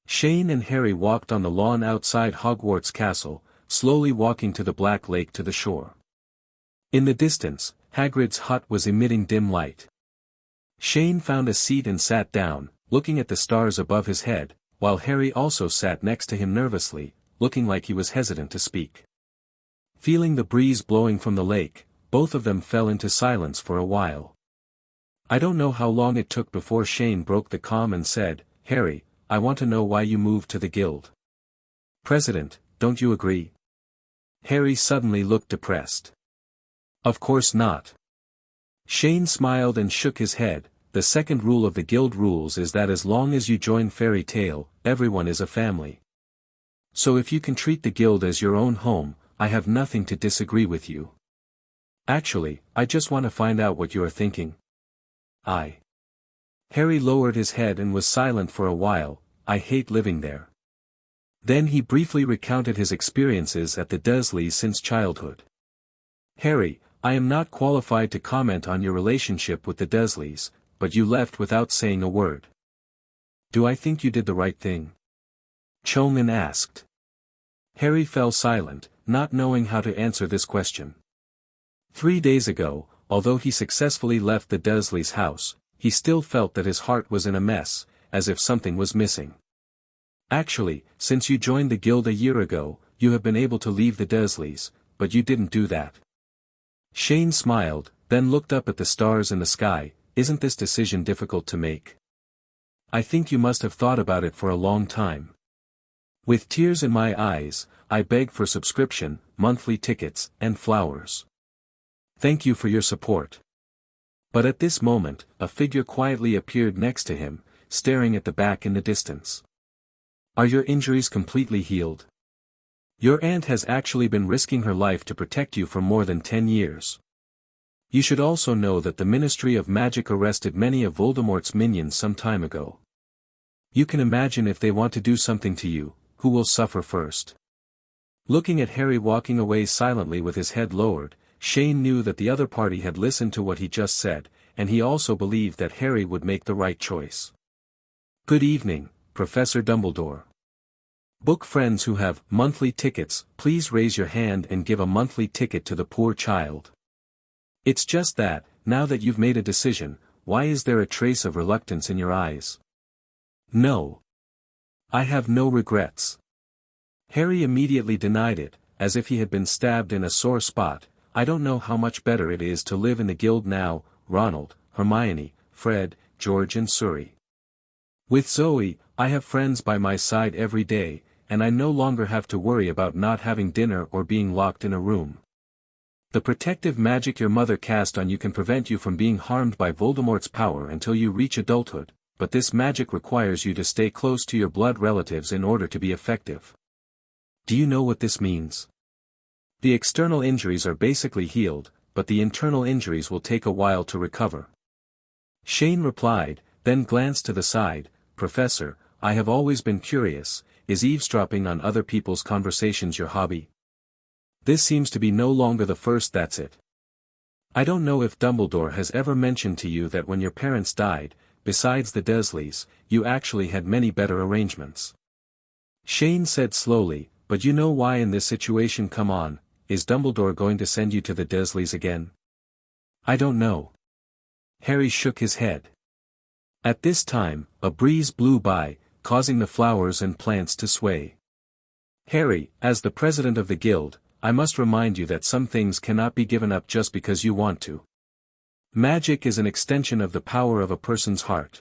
Shane and Harry walked on the lawn outside Hogwarts Castle, slowly walking to the Black Lake to the shore. In the distance, Hagrid's hut was emitting dim light. Shane found a seat and sat down, looking at the stars above his head, while Harry also sat next to him nervously, looking like he was hesitant to speak. Feeling the breeze blowing from the lake, both of them fell into silence for a while. I don't know how long it took before Shane broke the calm and said, "Harry, I want to know why you moved to the guild." "President, don't you agree?" Harry suddenly looked depressed. "Of course not." Shane smiled and shook his head. "The second rule of the guild rules is that as long as you join Fairy Tale, everyone is a family. So if you can treat the guild as your own home, I have nothing to disagree with you. Actually, I just want to find out what you are thinking." Harry lowered his head and was silent for a while. "I hate living there." Then he briefly recounted his experiences at the Dursleys since childhood. "Harry, I am not qualified to comment on your relationship with the Dursleys, but you left without saying a word. Do I think you did the right thing?" Chomin asked. Harry fell silent, not knowing how to answer this question. 3 days ago, although he successfully left the Dursleys' house, he still felt that his heart was in a mess, as if something was missing. Actually, since you joined the guild a year ago, you have been able to leave the Dursleys, but you didn't do that. Shane smiled, then looked up at the stars in the sky. Isn't this decision difficult to make? I think you must have thought about it for a long time. With tears in my eyes, I beg for subscription, monthly tickets, and flowers. Thank you for your support. But at this moment, a figure quietly appeared next to him, staring at the back in the distance. Are your injuries completely healed? Your aunt has actually been risking her life to protect you for more than 10 years. You should also know that the Ministry of Magic arrested many of Voldemort's minions some time ago. You can imagine if they want to do something to you, who will suffer first. Looking at Harry walking away silently with his head lowered, Shane knew that the other party had listened to what he just said, and he also believed that Harry would make the right choice. Good evening, Professor Dumbledore. Book friends who have monthly tickets, please raise your hand and give a monthly ticket to the poor child. It's just that, now that you've made a decision, why is there a trace of reluctance in your eyes? No. I have no regrets. Harry immediately denied it, as if he had been stabbed in a sore spot. I don't know how much better it is to live in the guild now, Ronald, Hermione, Fred, George and Surrey. With Zoe, I have friends by my side every day, and I no longer have to worry about not having dinner or being locked in a room. The protective magic your mother cast on you can prevent you from being harmed by Voldemort's power until you reach adulthood, but this magic requires you to stay close to your blood relatives in order to be effective. Do you know what this means? The external injuries are basically healed, but the internal injuries will take a while to recover. Shane replied, then glanced to the side. Professor, I have always been curious, is eavesdropping on other people's conversations your hobby? This seems to be no longer the first. That's it. I don't know if Dumbledore has ever mentioned to you that when your parents died, besides the Dursleys, you actually had many better arrangements. Shane said slowly, but you know why in this situation. Come on, is Dumbledore going to send you to the Dursleys again? I don't know. Harry shook his head. At this time, a breeze blew by, causing the flowers and plants to sway. Harry, as the president of the guild, I must remind you that some things cannot be given up just because you want to. Magic is an extension of the power of a person's heart.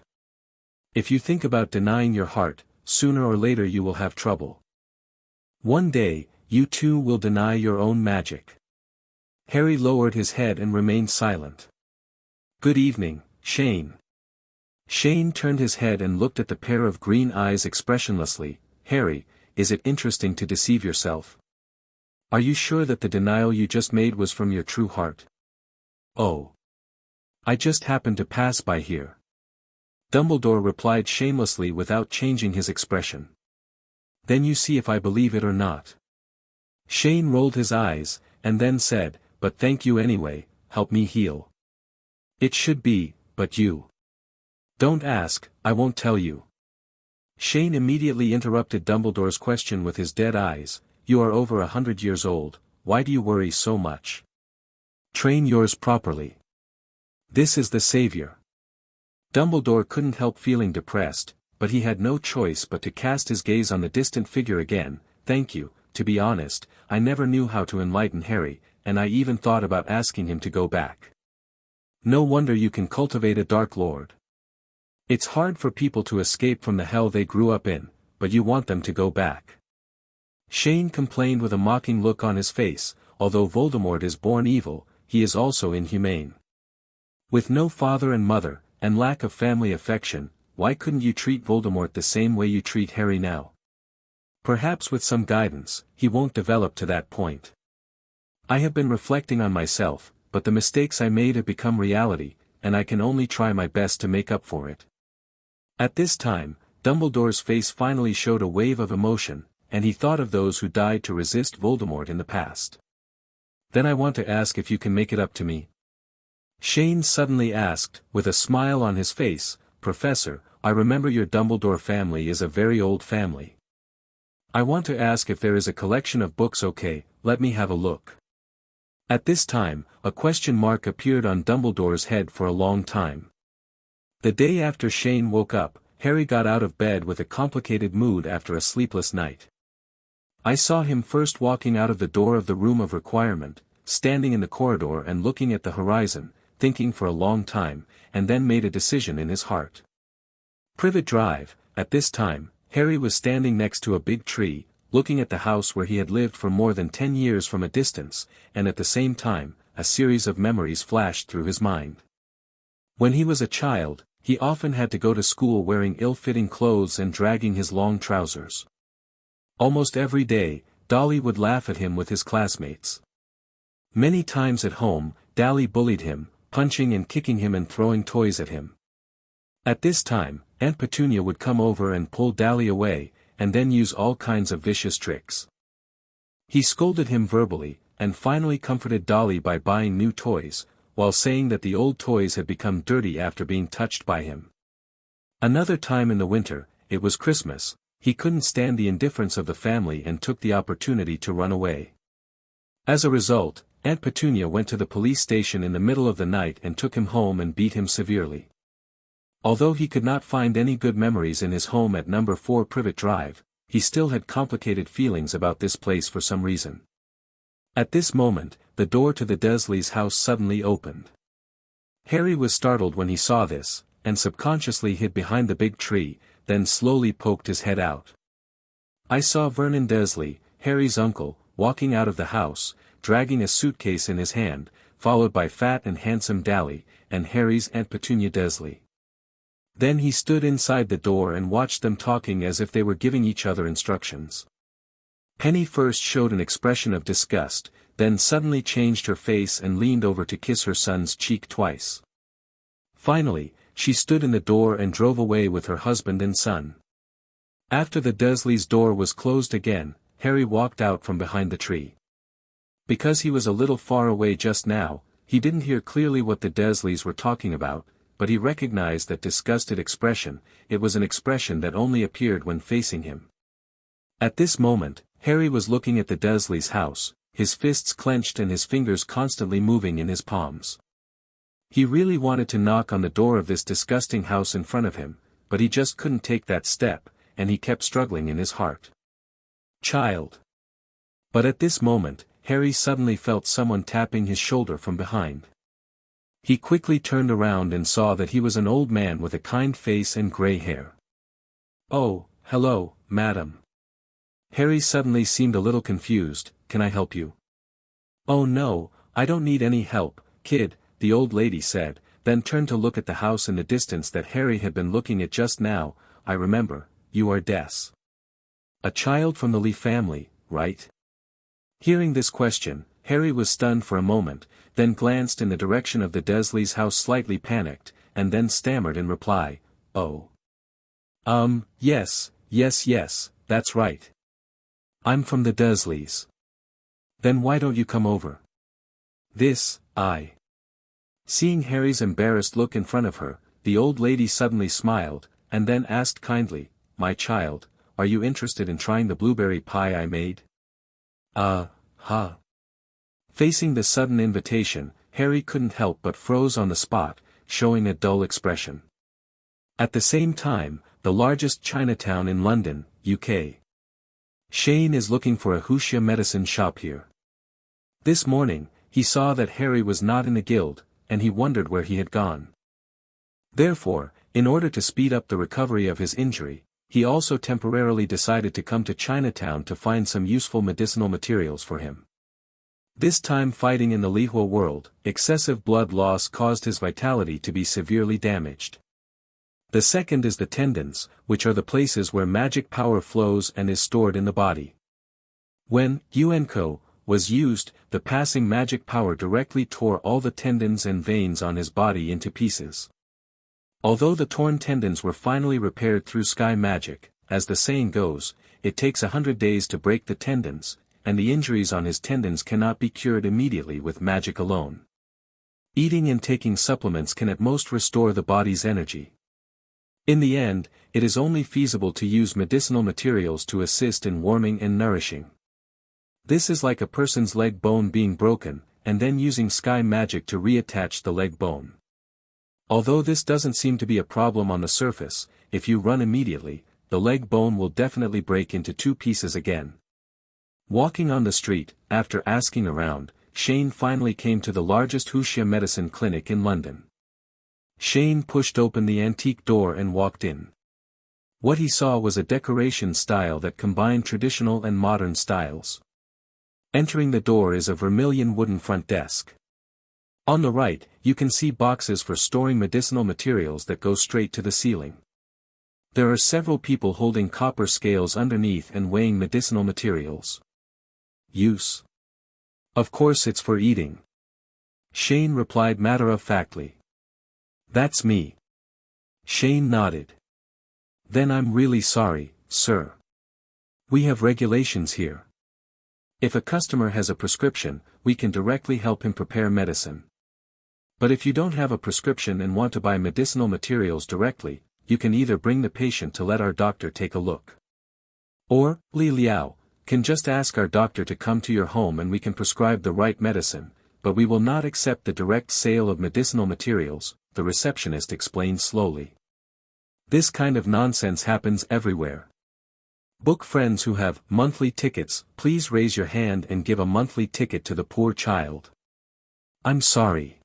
If you think about denying your heart, sooner or later you will have trouble. One day, you too will deny your own magic. Harry lowered his head and remained silent. Good evening, Shane. Shane turned his head and looked at the pair of green eyes expressionlessly. Harry, is it interesting to deceive yourself? Are you sure that the denial you just made was from your true heart? Oh. I just happened to pass by here. Dumbledore replied shamelessly without changing his expression. Then you see if I believe it or not. Shane rolled his eyes, and then said, but thank you anyway, help me heal. It should be, but you. Don't ask, I won't tell you. Shane immediately interrupted Dumbledore's question with his dead eyes. You are over 100 years old, why do you worry so much? Train yours properly. This is the savior. Dumbledore couldn't help feeling depressed, but he had no choice but to cast his gaze on the distant figure again. Thank you, to be honest, I never knew how to enlighten Harry, and I even thought about asking him to go back. No wonder you can cultivate a Dark Lord. It's hard for people to escape from the hell they grew up in, but you want them to go back. Shane complained with a mocking look on his face. Although Voldemort is born evil, he is also inhumane. With no father and mother, and lack of family affection, why couldn't you treat Voldemort the same way you treat Harry now? Perhaps with some guidance, he won't develop to that point. I have been reflecting on myself, but the mistakes I made have become reality, and I can only try my best to make up for it. At this time, Dumbledore's face finally showed a wave of emotion, and he thought of those who died to resist Voldemort in the past. Then I want to ask if you can make it up to me. Shane suddenly asked, with a smile on his face, Professor, I remember your Dumbledore family is a very old family. I want to ask if there is a collection of books. Okay, let me have a look. At this time, a question mark appeared on Dumbledore's head for a long time. The day after Shane woke up, Harry got out of bed with a complicated mood after a sleepless night. I saw him first walking out of the door of the room of requirement, standing in the corridor and looking at the horizon, thinking for a long time, and then made a decision in his heart. Privet Drive. At this time, Harry was standing next to a big tree, looking at the house where he had lived for more than 10 years from a distance, and at the same time, a series of memories flashed through his mind. When he was a child, he often had to go to school wearing ill-fitting clothes and dragging his long trousers. Almost every day, Dolly would laugh at him with his classmates. Many times at home, Dolly bullied him, punching and kicking him and throwing toys at him. At this time, Aunt Petunia would come over and pull Dolly away, and then use all kinds of vicious tricks. He scolded him verbally, and finally comforted Dolly by buying new toys, while saying that the old toys had become dirty after being touched by him. Another time in the winter, it was Christmas, he couldn't stand the indifference of the family and took the opportunity to run away. As a result, Aunt Petunia went to the police station in the middle of the night and took him home and beat him severely. Although he could not find any good memories in his home at number 4 Privet Drive, he still had complicated feelings about this place for some reason. At this moment, the door to the Dursleys' house suddenly opened. Harry was startled when he saw this, and subconsciously hid behind the big tree, then slowly poked his head out. I saw Vernon Dursley, Harry's uncle, walking out of the house, dragging a suitcase in his hand, followed by fat and handsome Dolly, and Harry's Aunt Petunia Dursley. Then he stood inside the door and watched them talking as if they were giving each other instructions. Penny first showed an expression of disgust, then suddenly changed her face and leaned over to kiss her son's cheek twice. Finally, she stood in the door and drove away with her husband and son. After the Dursleys' door was closed again, Harry walked out from behind the tree. Because he was a little far away just now, he didn't hear clearly what the Dursleys were talking about, but he recognized that disgusted expression. It was an expression that only appeared when facing him. At this moment, Harry was looking at the Dursleys' house, his fists clenched and his fingers constantly moving in his palms. He really wanted to knock on the door of this disgusting house in front of him, but he just couldn't take that step, and he kept struggling in his heart. Child. But at this moment, Harry suddenly felt someone tapping his shoulder from behind. He quickly turned around and saw that he was an old man with a kind face and gray hair. "Oh, hello, madam." Harry suddenly seemed a little confused. "Can I help you?" "Oh no, I don't need any help, kid," the old lady said, then turned to look at the house in the distance that Harry had been looking at just now. "I remember, you are Des. A child from the Lee family, right?" Hearing this question, Harry was stunned for a moment, then glanced in the direction of the Dursleys' house slightly panicked, and then stammered in reply, "Oh. Yes, that's right. I'm from the Dursleys." "Then why don't you come over?" Seeing Harry's embarrassed look in front of her, the old lady suddenly smiled, and then asked kindly, "My child, are you interested in trying the blueberry pie I made?" Facing the sudden invitation, Harry couldn't help but froze on the spot, showing a dull expression. At the same time, the largest Chinatown in London, UK. Shane is looking for a Wuxia medicine shop here. This morning, he saw that Harry was not in the guild, and he wondered where he had gone. Therefore, in order to speed up the recovery of his injury, he also temporarily decided to come to Chinatown to find some useful medicinal materials for him. This time fighting in the Lihua world, excessive blood loss caused his vitality to be severely damaged. The second is the tendons, which are the places where magic power flows and is stored in the body. When Yuenko was used, the passing magic power directly tore all the tendons and veins on his body into pieces. Although the torn tendons were finally repaired through sky magic, as the saying goes, it takes 100 days to break the tendons, and the injuries on his tendons cannot be cured immediately with magic alone. Eating and taking supplements can at most restore the body's energy. In the end, it is only feasible to use medicinal materials to assist in warming and nourishing. This is like a person's leg bone being broken, and then using sky magic to reattach the leg bone. Although this doesn't seem to be a problem on the surface, if you run immediately, the leg bone will definitely break into 2 pieces again. Walking on the street, after asking around, Shane finally came to the largest Wuxia medicine clinic in London. Shane pushed open the antique door and walked in. What he saw was a decoration style that combined traditional and modern styles. Entering the door is a vermilion wooden front desk. On the right, you can see boxes for storing medicinal materials that go straight to the ceiling. There are several people holding copper scales underneath and weighing medicinal materials. Use. Of course it's for eating. Shane replied matter-of-factly. That's me. Shane nodded. Then I'm really sorry, sir. We have regulations here. If a customer has a prescription, we can directly help him prepare medicine. But if you don't have a prescription and want to buy medicinal materials directly, you can either bring the patient to let our doctor take a look. Or, Li Liao, can just ask our doctor to come to your home and we can prescribe the right medicine, but we will not accept the direct sale of medicinal materials, the receptionist explained slowly. This kind of nonsense happens everywhere. Book friends who have monthly tickets, please raise your hand and give a monthly ticket to the poor child. I'm sorry.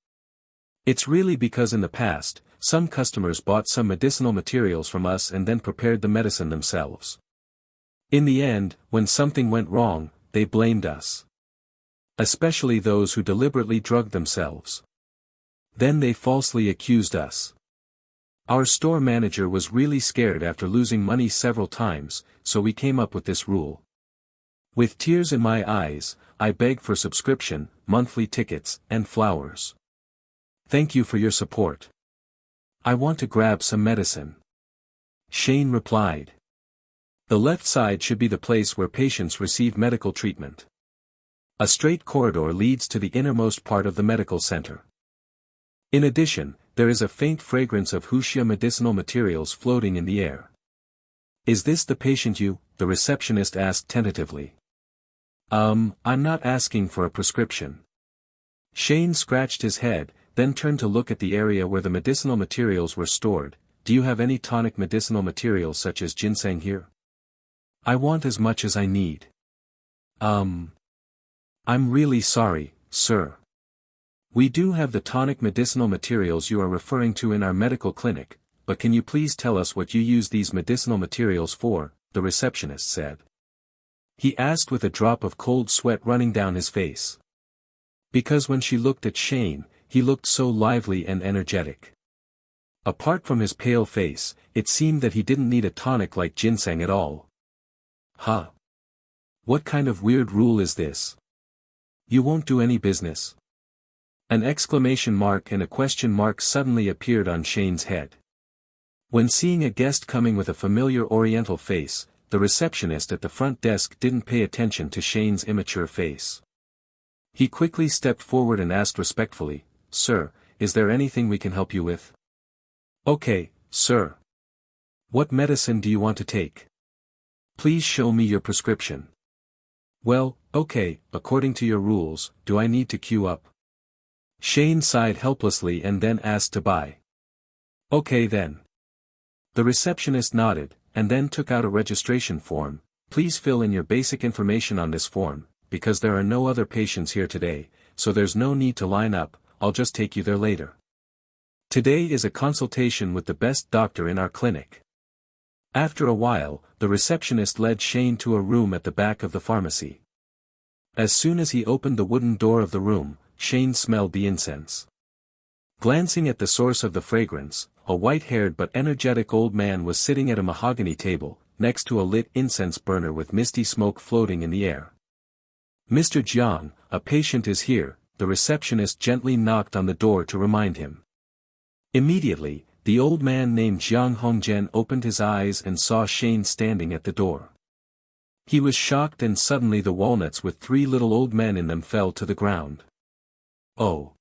It's really because in the past, some customers bought some medicinal materials from us and then prepared the medicine themselves. In the end, when something went wrong, they blamed us. Especially those who deliberately drugged themselves. Then they falsely accused us. Our store manager was really scared after losing money several times, so we came up with this rule. With tears in my eyes, I beg for subscription, monthly tickets, and flowers. Thank you for your support. I want to grab some medicine. Shane replied. The left side should be the place where patients receive medical treatment. A straight corridor leads to the innermost part of the medical center. In addition, there is a faint fragrance of Wuxia medicinal materials floating in the air. Is this the patient the receptionist asked tentatively. I'm not asking for a prescription. Shane scratched his head, then turned to look at the area where the medicinal materials were stored. Do you have any tonic medicinal materials such as ginseng here? I want as much as I need. I'm really sorry, sir. We do have the tonic medicinal materials you are referring to in our medical clinic, but can you please tell us what you use these medicinal materials for, the receptionist said. He asked with a drop of cold sweat running down his face. Because when she looked at Shane, he looked so lively and energetic. Apart from his pale face, it seemed that he didn't need a tonic like ginseng at all. Huh? What kind of weird rule is this? You won't do any business? An exclamation mark and a question mark suddenly appeared on Shane's head. When seeing a guest coming with a familiar oriental face, the receptionist at the front desk didn't pay attention to Shane's immature face. He quickly stepped forward and asked respectfully, "Sir, is there anything we can help you with?" "Okay, sir. What medicine do you want to take? Please show me your prescription." "Well, okay, according to your rules, do I need to queue up?" Shane sighed helplessly and then asked to buy. "Okay then." The receptionist nodded, and then took out a registration form. "Please fill in your basic information on this form, because there are no other patients here today, so there's no need to line up, I'll just take you there later. Today is a consultation with the best doctor in our clinic." After a while, the receptionist led Shane to a room at the back of the pharmacy. As soon as he opened the wooden door of the room, Shane smelled the incense. Glancing at the source of the fragrance, a white-haired but energetic old man was sitting at a mahogany table, next to a lit incense burner with misty smoke floating in the air. "Mr. Jiang, a patient is here," the receptionist gently knocked on the door to remind him. Immediately, the old man named Jiang Hongjian opened his eyes and saw Shane standing at the door. He was shocked and suddenly the walnuts with 3 little old men in them fell to the ground. "Oh.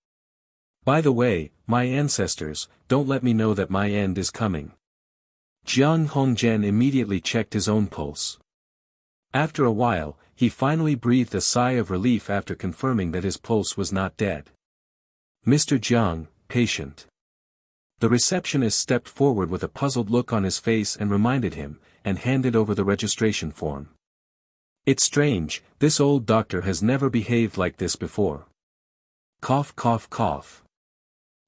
By the way, my ancestors, don't let me know that my end is coming." Jiang Hongjian immediately checked his own pulse. After a while, he finally breathed a sigh of relief after confirming that his pulse was not dead. "Mr. Jiang, patient. The receptionist stepped forward with a puzzled look on his face and reminded him, and handed over the registration form. It's strange, this old doctor has never behaved like this before. Cough cough cough.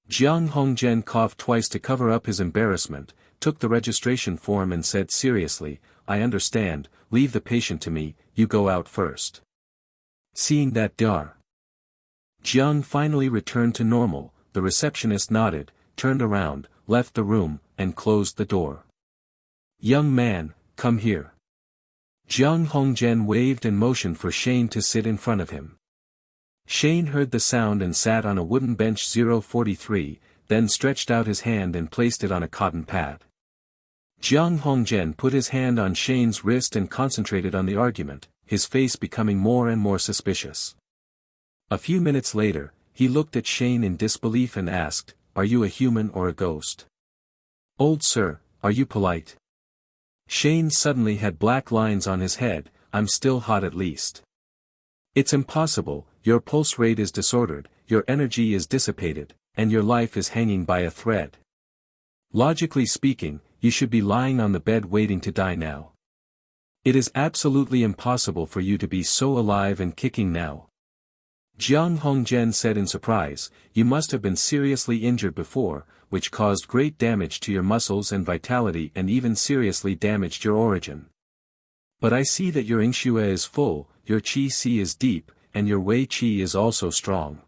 Jiang Hongzhen coughed twice to cover up his embarrassment, took the registration form and said seriously, I understand, leave the patient to me, you go out first. Seeing that Jiang finally returned to normal, the receptionist nodded, turned around, left the room, and closed the door. Young man, come here. Jiang Hongzhen waved and motioned for Shane to sit in front of him. Shane heard the sound and sat on a wooden bench 043, then stretched out his hand and placed it on a cotton pad. Jiang Hongzhen put his hand on Shane's wrist and concentrated on the argument, his face becoming more and more suspicious. A few minutes later, he looked at Shane in disbelief and asked, Are you a human or a ghost? Old sir, are you polite? Shane suddenly had black lines on his head, I'm still hot at least. It's impossible, your pulse rate is disordered, your energy is dissipated, and your life is hanging by a thread. Logically speaking, you should be lying on the bed waiting to die now. It is absolutely impossible for you to be so alive and kicking now. Jiang Hongzhen said in surprise, you must have been seriously injured before, which caused great damage to your muscles and vitality and even seriously damaged your origin. But I see that your Yingxue is full, your Qi is deep, and your Wei Qi is also strong.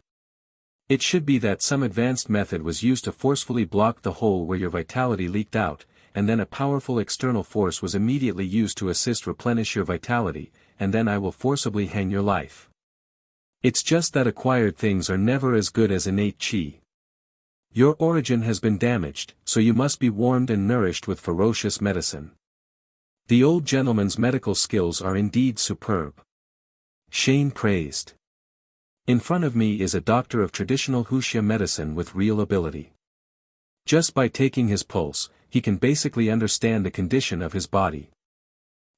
It should be that some advanced method was used to forcefully block the hole where your vitality leaked out, and then a powerful external force was immediately used to assist replenish your vitality, and then I will forcibly hang your life. It's just that acquired things are never as good as innate Qi. Your origin has been damaged, so you must be warmed and nourished with ferocious medicine. The old gentleman's medical skills are indeed superb. Shane praised. In front of me is a doctor of traditional Huxia medicine with real ability. Just by taking his pulse, he can basically understand the condition of his body.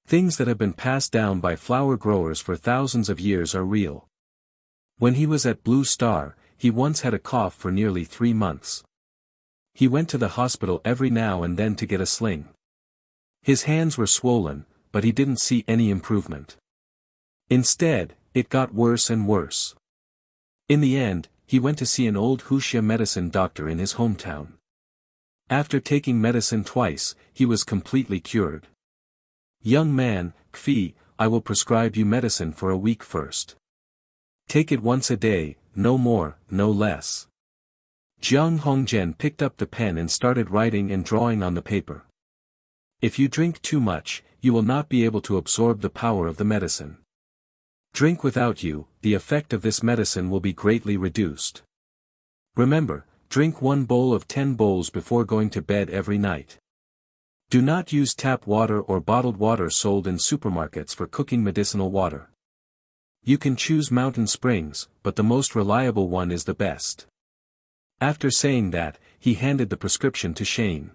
Things that have been passed down by flower growers for thousands of years are real. When he was at Blue Star, he once had a cough for nearly 3 months. He went to the hospital every now and then to get a sling. His hands were swollen, but he didn't see any improvement. Instead, it got worse and worse. In the end, he went to see an old Huxia medicine doctor in his hometown. After taking medicine twice, he was completely cured. Young man, Kfi, I will prescribe you medicine for a week first. Take it once a day, no more, no less. Jiang Hongzhen picked up the pen and started writing and drawing on the paper. If you drink too much, you will not be able to absorb the power of the medicine. Drink without you, the effect of this medicine will be greatly reduced. Remember, drink 1 bowl of 10 bowls before going to bed every night. Do not use tap water or bottled water sold in supermarkets for cooking medicinal water. You can choose mountain springs, but the most reliable one is the best. After saying that, he handed the prescription to Shane.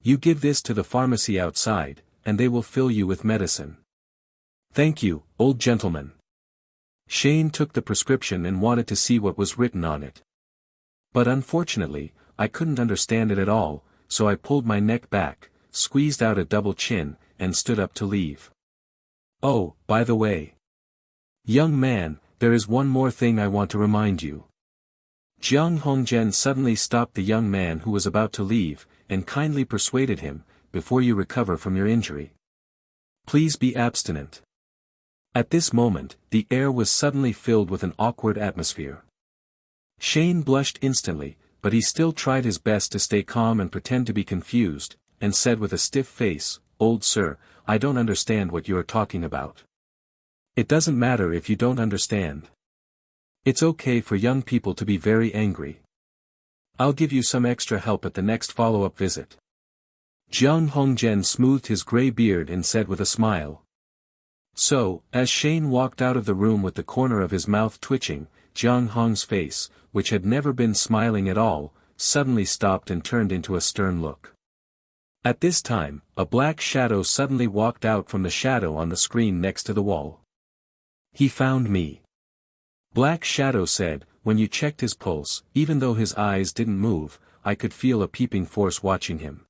You give this to the pharmacy outside, and they will fill you with medicine. Thank you, old gentleman. Shane took the prescription and wanted to see what was written on it. But unfortunately, I couldn't understand it at all, so I pulled my neck back, squeezed out a double chin, and stood up to leave. Oh, by the way. Young man, there is one more thing I want to remind you. Jiang Hongzhen suddenly stopped the young man who was about to leave, and kindly persuaded him, before you recover from your injury, please be abstinent. At this moment, the air was suddenly filled with an awkward atmosphere. Shane blushed instantly, but he still tried his best to stay calm and pretend to be confused, and said with a stiff face, Old sir, I don't understand what you are talking about. It doesn't matter if you don't understand. It's okay for young people to be very angry. I'll give you some extra help at the next follow-up visit. Jiang Hongzhen smoothed his gray beard and said with a smile. So, as Shane walked out of the room with the corner of his mouth twitching, Jiang Hong's face, which had never been smiling at all, suddenly stopped and turned into a stern look. At this time, a black shadow suddenly walked out from the shadow on the screen next to the wall. He found me. Black Shadow said, when you checked his pulse, even though his eyes didn't move, I could feel a peeping force watching him.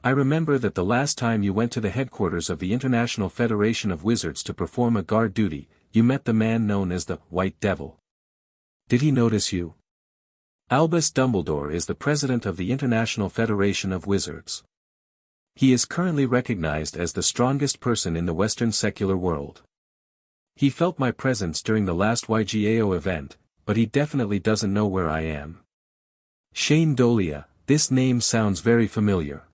I remember that the last time you went to the headquarters of the International Federation of Wizards to perform a guard duty, you met the man known as the White Devil. Did he notice you? Albus Dumbledore is the president of the International Federation of Wizards. He is currently recognized as the strongest person in the Western secular world. He felt my presence during the last YGAO event, but he definitely doesn't know where I am. Shane Dolea, this name sounds very familiar.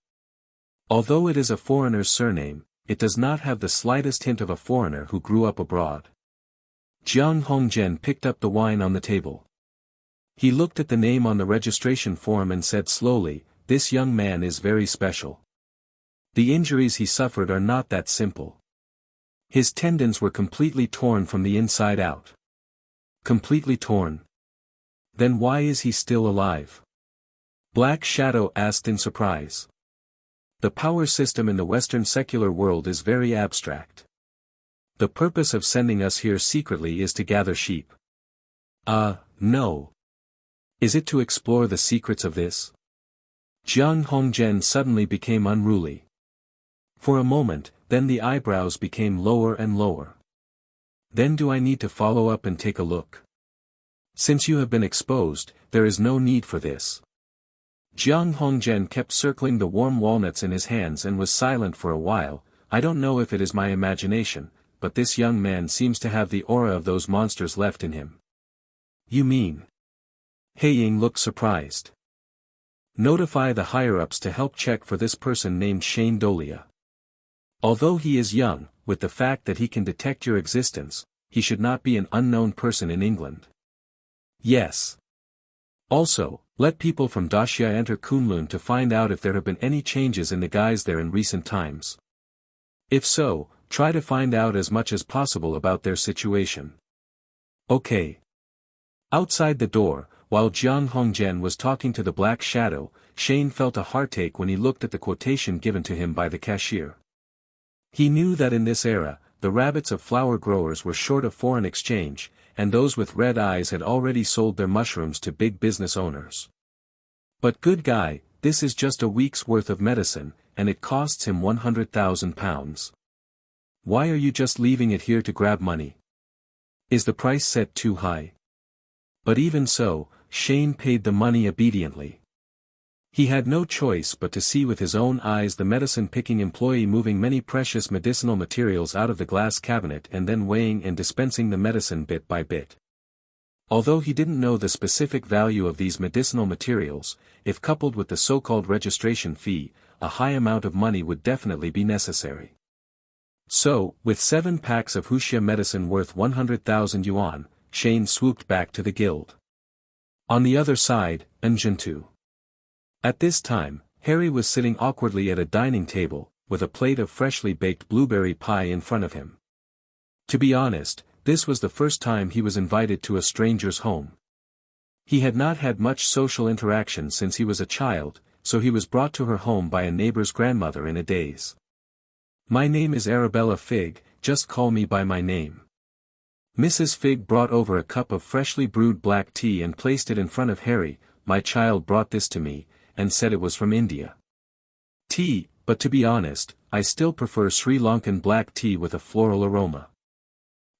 Although it is a foreigner's surname, it does not have the slightest hint of a foreigner who grew up abroad. Jiang Hongzhen picked up the wine on the table. He looked at the name on the registration form and said slowly, "This young man is very special. The injuries he suffered are not that simple. His tendons were completely torn from the inside out." Completely torn? Then why is he still alive? Black Shadow asked in surprise. The power system in the Western secular world is very abstract. The purpose of sending us here secretly is to gather sheep. No. Is it to explore the secrets of this? Jiang Hongzhen suddenly became unruly. For a moment, then the eyebrows became lower and lower. Then do I need to follow up and take a look? Since you have been exposed, there is no need for this. Jiang Hongzhen kept circling the warm walnuts in his hands and was silent for a while. I don't know if it is my imagination, but this young man seems to have the aura of those monsters left in him. You mean? He Ying looked surprised. Notify the higher-ups to help check for this person named Shane Dolea. Although he is young, with the fact that he can detect your existence, he should not be an unknown person in England. Yes. Also, let people from Daxia enter Kunlun to find out if there have been any changes in the guys there in recent times. If so, try to find out as much as possible about their situation. Okay. Outside the door, while Jiang Hongzhen was talking to the Black Shadow, Shane felt a heartache when he looked at the quotation given to him by the cashier. He knew that in this era, the rabbits of flower growers were short of foreign exchange, and those with red eyes had already sold their mushrooms to big business owners. But good guy, this is just a week's worth of medicine, and it costs him £100,000. Why are you just leaving it here to grab money? Is the price set too high? But even so, Shane paid the money obediently. He had no choice but to see with his own eyes the medicine-picking employee moving many precious medicinal materials out of the glass cabinet and then weighing and dispensing the medicine bit by bit. Although he didn't know the specific value of these medicinal materials, if coupled with the so-called registration fee, a high amount of money would definitely be necessary. So, with 7 packs of Huxia medicine worth 100,000 yuan, Shane swooped back to the guild. On the other side, Engentu. At this time, Harry was sitting awkwardly at a dining table, with a plate of freshly baked blueberry pie in front of him. To be honest, this was the first time he was invited to a stranger's home. He had not had much social interaction since he was a child, so he was brought to her home by a neighbor's grandmother in a daze. My name is Arabella Fig, just call me by my name. Mrs. Fig brought over a cup of freshly brewed black tea and placed it in front of Harry. My child brought this to me, and said it was from India. Tea, but to be honest, I still prefer Sri Lankan black tea with a floral aroma.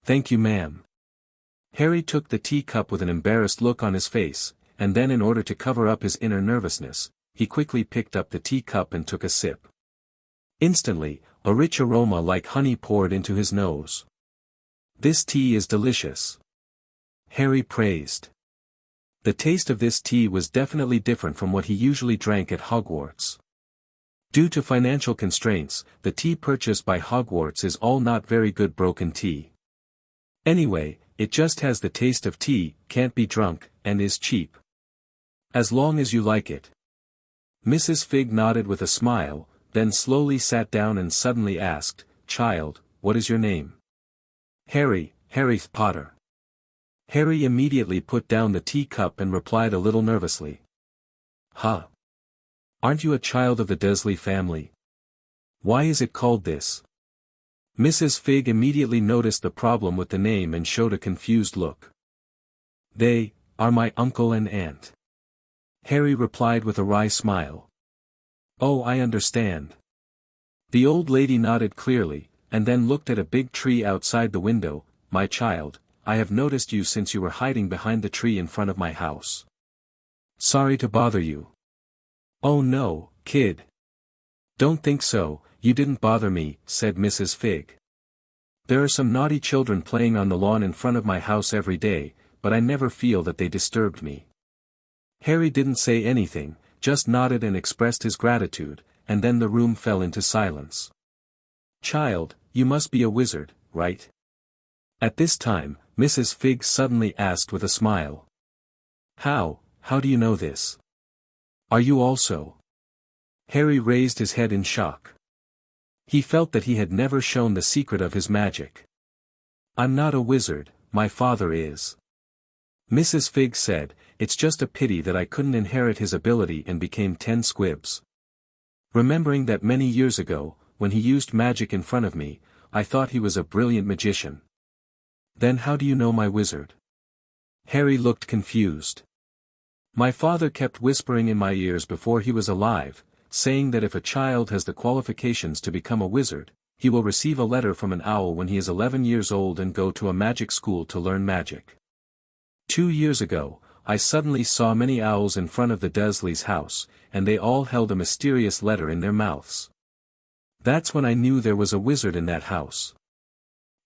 Thank you, ma'am. Harry took the teacup with an embarrassed look on his face, and then in order to cover up his inner nervousness, he quickly picked up the teacup and took a sip. Instantly, a rich aroma like honey poured into his nose. This tea is delicious. Harry praised. The taste of this tea was definitely different from what he usually drank at Hogwarts. Due to financial constraints, the tea purchased by Hogwarts is all not very good broken tea. Anyway, it just has the taste of tea, can't be drunk, and is cheap. As long as you like it. Mrs. Fig nodded with a smile, then slowly sat down and suddenly asked, Child, what is your name? Harry Potter. Harry immediately put down the teacup and replied a little nervously. Huh? Aren't you a child of the Dursley family? Why is it called this? Mrs. Fig immediately noticed the problem with the name and showed a confused look. They are my uncle and aunt. Harry replied with a wry smile. Oh, I understand. The old lady nodded clearly, and then looked at a big tree outside the window. My child, I have noticed you since you were hiding behind the tree in front of my house. Sorry to bother you. Oh no, kid. Don't think so, you didn't bother me, said Mrs. Fig. There are some naughty children playing on the lawn in front of my house every day, but I never feel that they disturbed me. Harry didn't say anything, just nodded and expressed his gratitude, and then the room fell into silence. Child, you must be a wizard, right? At this time, Mrs. Fig suddenly asked with a smile. How do you know this? Are you also? Harry raised his head in shock. He felt that he had never shown the secret of his magic. I'm not a wizard, my father is. Mrs. Fig said, it's just a pity that I couldn't inherit his ability and became 10 squibs. Remembering that many years ago, when he used magic in front of me, I thought he was a brilliant magician. Then how do you know my wizard? Harry looked confused. My father kept whispering in my ears before he was alive, saying that if a child has the qualifications to become a wizard, he will receive a letter from an owl when he is 11 years old and go to a magic school to learn magic. 2 years ago, I suddenly saw many owls in front of the Dursleys' house, and they all held a mysterious letter in their mouths. That's when I knew there was a wizard in that house.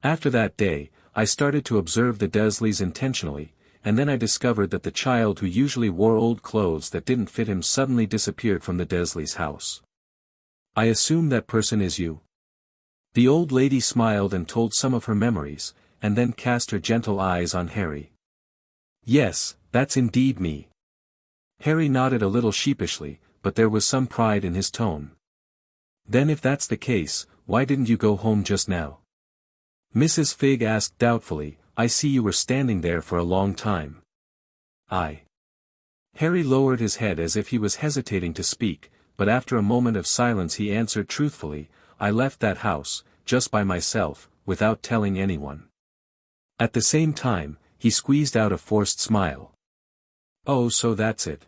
After that day, I started to observe the Dursleys intentionally, and then I discovered that the child who usually wore old clothes that didn't fit him suddenly disappeared from the Dursleys' house. I assume that person is you. The old lady smiled and told some of her memories, and then cast her gentle eyes on Harry. Yes, that's indeed me. Harry nodded a little sheepishly, but there was some pride in his tone. Then if that's the case, why didn't you go home just now? Mrs. Fig asked doubtfully, I see you were standing there for a long time. Harry lowered his head as if he was hesitating to speak, but after a moment of silence he answered truthfully, I left that house, just by myself, without telling anyone. At the same time, he squeezed out a forced smile. Oh, so that's it.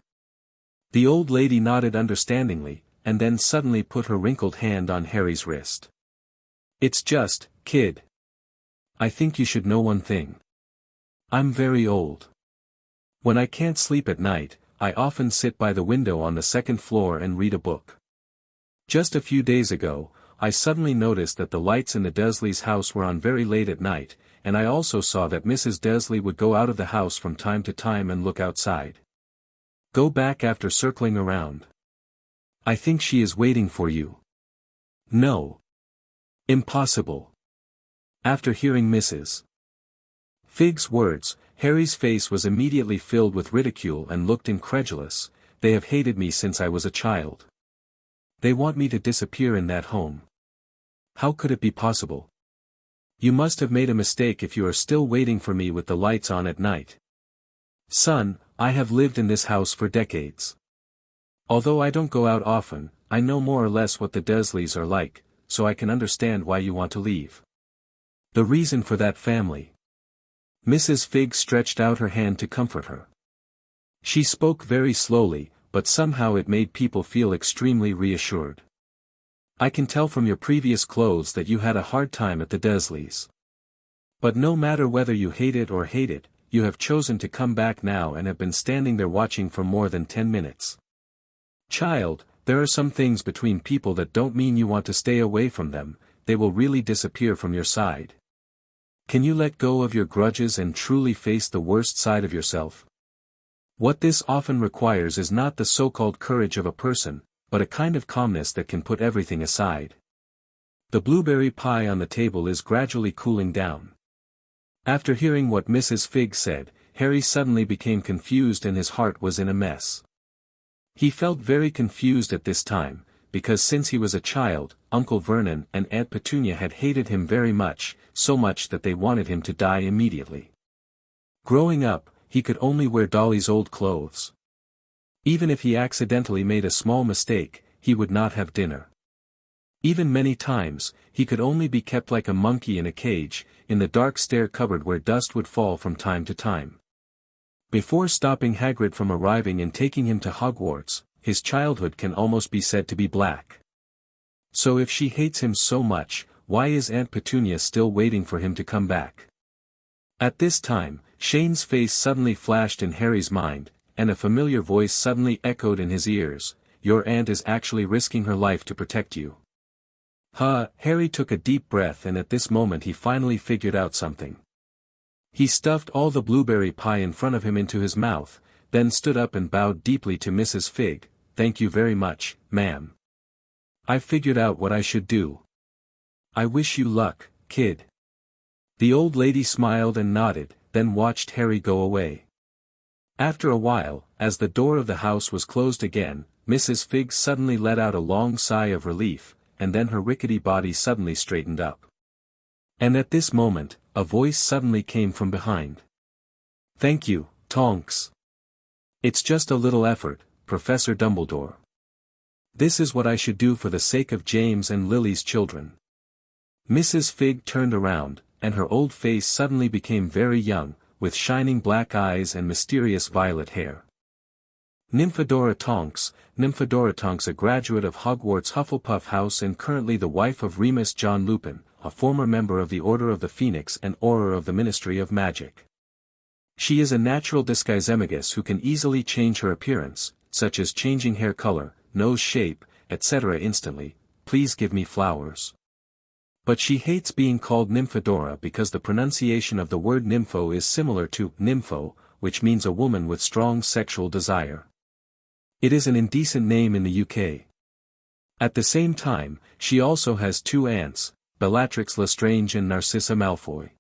The old lady nodded understandingly, and then suddenly put her wrinkled hand on Harry's wrist. It's just, kid. I think you should know one thing. I'm very old. When I can't sleep at night, I often sit by the window on the second floor and read a book. Just a few days ago, I suddenly noticed that the lights in the Dursleys' house were on very late at night, and I also saw that Mrs. Dursley would go out of the house from time to time and look outside. Go back after circling around. I think she is waiting for you. No. Impossible. After hearing Mrs. Fig's words, Harry's face was immediately filled with ridicule and looked incredulous. They have hated me since I was a child. They want me to disappear in that home. How could it be possible? You must have made a mistake if you are still waiting for me with the lights on at night. Son, I have lived in this house for decades. Although I don't go out often, I know more or less what the Dursleys are like, so I can understand why you want to leave. The reason for that family. Mrs. Fig stretched out her hand to comfort her. She spoke very slowly, but somehow it made people feel extremely reassured. I can tell from your previous clothes that you had a hard time at the Dursleys. But no matter whether you hate it, you have chosen to come back now and have been standing there watching for more than 10 minutes. Child, there are some things between people that don't mean you want to stay away from them, they will really disappear from your side. Can you let go of your grudges and truly face the worst side of yourself? What this often requires is not the so-called courage of a person, but a kind of calmness that can put everything aside. The blueberry pie on the table is gradually cooling down. After hearing what Mrs. Fig said, Harry suddenly became confused and his heart was in a mess. He felt very confused at this time, because since he was a child, Uncle Vernon and Aunt Petunia had hated him very much, so much that they wanted him to die immediately. Growing up, he could only wear Dolly's old clothes. Even if he accidentally made a small mistake, he would not have dinner. Even many times, he could only be kept like a monkey in a cage, in the dark stair cupboard where dust would fall from time to time. Before stopping Hagrid from arriving and taking him to Hogwarts, his childhood can almost be said to be black. So if she hates him so much, why is Aunt Petunia still waiting for him to come back? At this time, Shane's face suddenly flashed in Harry's mind, and a familiar voice suddenly echoed in his ears, "Your aunt is actually risking her life to protect you." Harry took a deep breath, and at this moment he finally figured out something. He stuffed all the blueberry pie in front of him into his mouth, then stood up and bowed deeply to Mrs. Fig. "Thank you very much, ma'am. I figured out what I should do. I wish you luck, kid." The old lady smiled and nodded, then watched Harry go away. After a while, as the door of the house was closed again, Mrs. Fig suddenly let out a long sigh of relief, and then her rickety body suddenly straightened up. And at this moment, a voice suddenly came from behind. "Thank you, Tonks. It's just a little effort, Professor Dumbledore. This is what I should do for the sake of James and Lily's children." Mrs. Fig turned around, and her old face suddenly became very young, with shining black eyes and mysterious violet hair. Nymphadora Tonks, a graduate of Hogwarts Hufflepuff House and currently the wife of Remus John Lupin, a former member of the Order of the Phoenix and Auror of the Ministry of Magic. She is a natural disguisemagus who can easily change her appearance, such as changing hair color, nose shape, etc. instantly. "Please give me flowers." But she hates being called Nymphadora because the pronunciation of the word nympho is similar to nympho, which means a woman with strong sexual desire. It is an indecent name in the UK. At the same time, she also has two aunts, Bellatrix Lestrange and Narcissa Malfoy.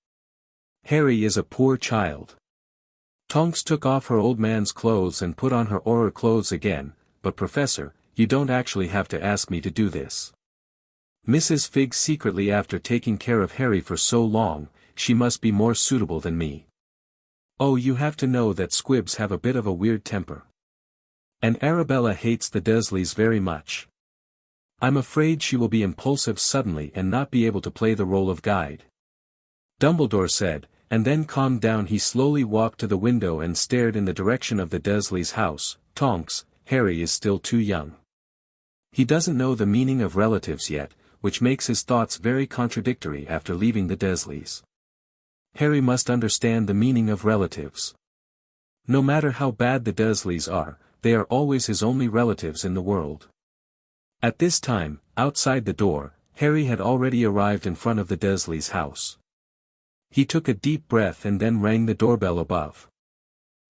Harry is a poor child. Tonks took off her old man's clothes and put on her Auror clothes again, "But Professor, you don't actually have to ask me to do this." Mrs. Fig secretly, after taking care of Harry for so long, she must be more suitable than me. "Oh, you have to know that squibs have a bit of a weird temper. And Arabella hates the Dursleys very much. I'm afraid she will be impulsive suddenly and not be able to play the role of guide," Dumbledore said, and then calmed down. He slowly walked to the window and stared in the direction of the Dursleys' house. "Tonks, Harry is still too young. He doesn't know the meaning of relatives yet, which makes his thoughts very contradictory after leaving the Dursleys. Harry must understand the meaning of relatives. No matter how bad the Dursleys are, they are always his only relatives in the world." At this time, outside the door, Harry had already arrived in front of the Dursleys' house. He took a deep breath and then rang the doorbell above.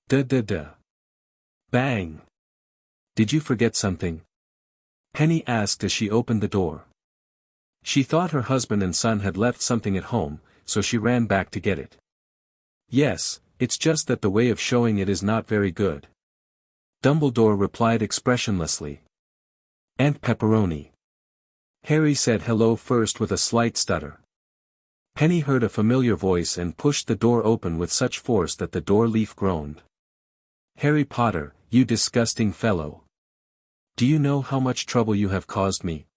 Da-da-da. Bang. "Did you forget something?" Penny asked as she opened the door. She thought her husband and son had left something at home, so she ran back to get it. "Yes, it's just that the way of showing it is not very good," Dumbledore replied expressionlessly. "Aunt Pepperoni." Harry said hello first with a slight stutter. Penny heard a familiar voice and pushed the door open with such force that the door leaf groaned. "Harry Potter, you disgusting fellow. Do you know how much trouble you have caused me?"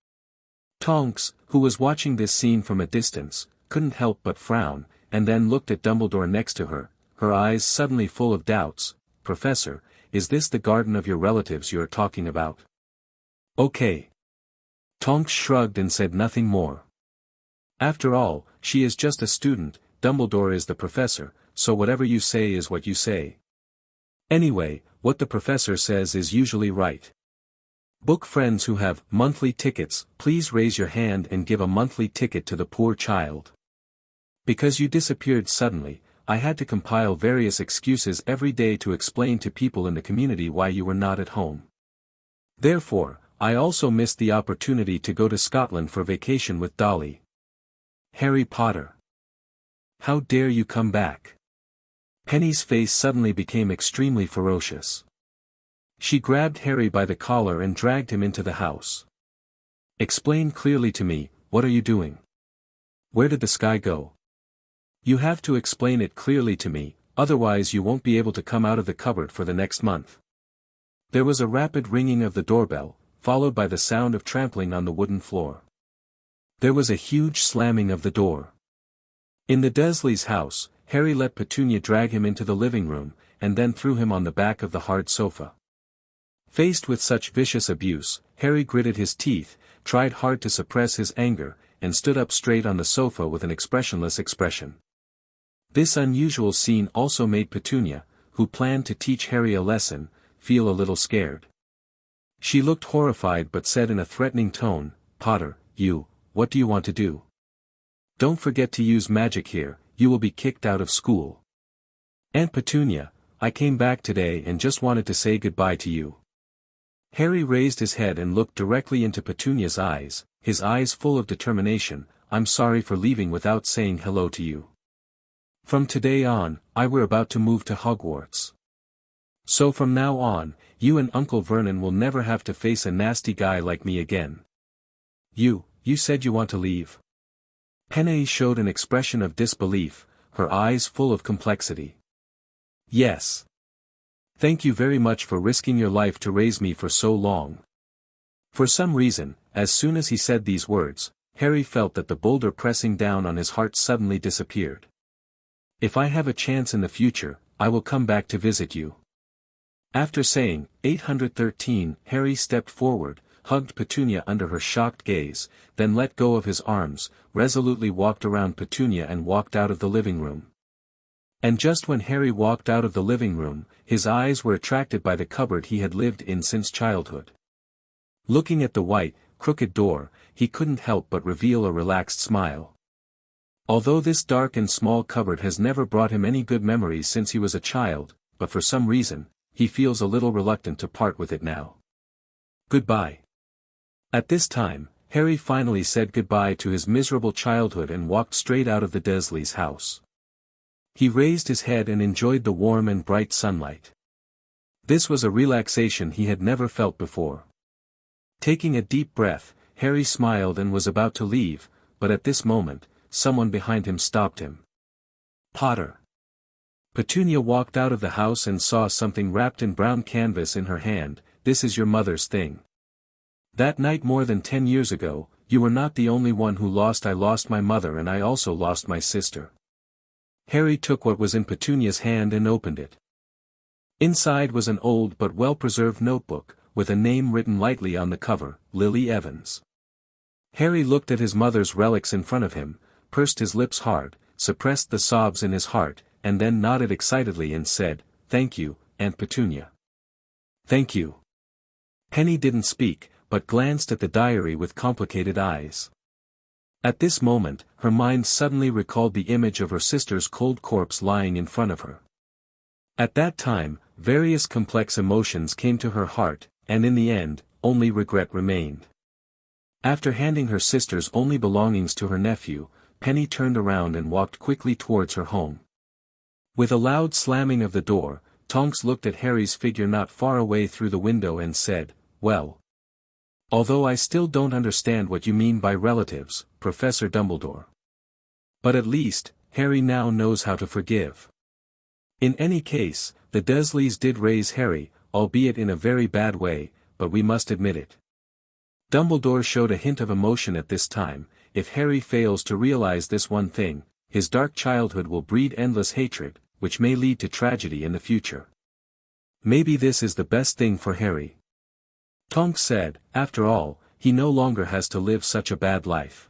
Tonks, who was watching this scene from a distance, couldn't help but frown, and then looked at Dumbledore next to her, her eyes suddenly full of doubts. "Professor, is this the garden of your relatives you are talking about?" "Okay." Tonks shrugged and said nothing more. After all, she is just a student, Dumbledore is the professor, so whatever you say is what you say. Anyway, what the professor says is usually right. Book friends who have monthly tickets, please raise your hand and give a monthly ticket to the poor child. Because you disappeared suddenly, I had to compile various excuses every day to explain to people in the community why you were not at home. Therefore, I also missed the opportunity to go to Scotland for vacation with Dolly. Harry Potter. How dare you come back? Penny's face suddenly became extremely ferocious. She grabbed Harry by the collar and dragged him into the house. "Explain clearly to me, what are you doing? Where did the sky go? You have to explain it clearly to me, otherwise you won't be able to come out of the cupboard for the next month." There was a rapid ringing of the doorbell, followed by the sound of trampling on the wooden floor. There was a huge slamming of the door. In the Dursleys' house, Harry let Petunia drag him into the living room, and then threw him on the back of the hard sofa. Faced with such vicious abuse, Harry gritted his teeth, tried hard to suppress his anger, and stood up straight on the sofa with an expressionless expression. This unusual scene also made Petunia, who planned to teach Harry a lesson, feel a little scared. She looked horrified but said in a threatening tone, "Potter, what do you want to do? Don't forget to use magic here, you will be kicked out of school." "Aunt Petunia, I came back today and just wanted to say goodbye to you." Harry raised his head and looked directly into Petunia's eyes, his eyes full of determination. "I'm sorry for leaving without saying hello to you. From today on, we're about to move to Hogwarts. So from now on, you and Uncle Vernon will never have to face a nasty guy like me again." You said you want to leave?" Penny showed an expression of disbelief, her eyes full of complexity. "Yes. Thank you very much for risking your life to raise me for so long." For some reason, as soon as he said these words, Harry felt that the boulder pressing down on his heart suddenly disappeared. "If I have a chance in the future, I will come back to visit you." After saying 813, Harry stepped forward, hugged Petunia under her shocked gaze, then let go of his arms, resolutely walked around Petunia and walked out of the living room. And just when Harry walked out of the living room, his eyes were attracted by the cupboard he had lived in since childhood. Looking at the white, crooked door, he couldn't help but reveal a relaxed smile. Although this dark and small cupboard has never brought him any good memories since he was a child, but for some reason, he feels a little reluctant to part with it now. Goodbye. At this time, Harry finally said goodbye to his miserable childhood and walked straight out of the Dursleys' house. He raised his head and enjoyed the warm and bright sunlight. This was a relaxation he had never felt before. Taking a deep breath, Harry smiled and was about to leave, but at this moment, someone behind him stopped him. "Potter." Petunia walked out of the house and saw something wrapped in brown canvas in her hand. "This is your mother's thing. That night more than 10 years ago, you were not the only one who lost. I lost my mother and I also lost my sister." Harry took what was in Petunia's hand and opened it. Inside was an old but well-preserved notebook, with a name written lightly on the cover, Lily Evans. Harry looked at his mother's relics in front of him, pursed his lips hard, suppressed the sobs in his heart, and then nodded excitedly and said, "Thank you, Aunt Petunia." "Thank you." Penny didn't speak, but glanced at the diary with complicated eyes. At this moment, her mind suddenly recalled the image of her sister's cold corpse lying in front of her. At that time, various complex emotions came to her heart, and in the end, only regret remained. After handing her sister's only belongings to her nephew, Penny turned around and walked quickly towards her home. With a loud slamming of the door, Tonks looked at Harry's figure not far away through the window and said, "Well. Although I still don't understand what you mean by relatives, Professor Dumbledore. But at least, Harry now knows how to forgive." In any case, the Dursleys did raise Harry, albeit in a very bad way, but we must admit it. Dumbledore showed a hint of emotion at this time. If Harry fails to realize this one thing, his dark childhood will breed endless hatred, which may lead to tragedy in the future. Maybe this is the best thing for Harry. Tonks said, after all, he no longer has to live such a bad life.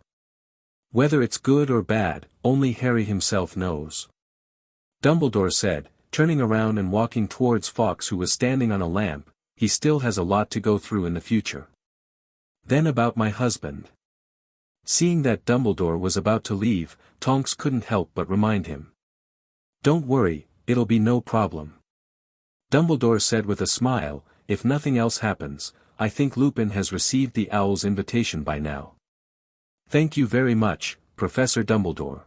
Whether it's good or bad, only Harry himself knows. Dumbledore said, turning around and walking towards Fawkes who was standing on a lamp, "He still has a lot to go through in the future." "Then about my husband." Seeing that Dumbledore was about to leave, Tonks couldn't help but remind him. "Don't worry, it'll be no problem." Dumbledore said with a smile, "If nothing else happens, I think Lupin has received the Owl's invitation by now." "Thank you very much, Professor Dumbledore."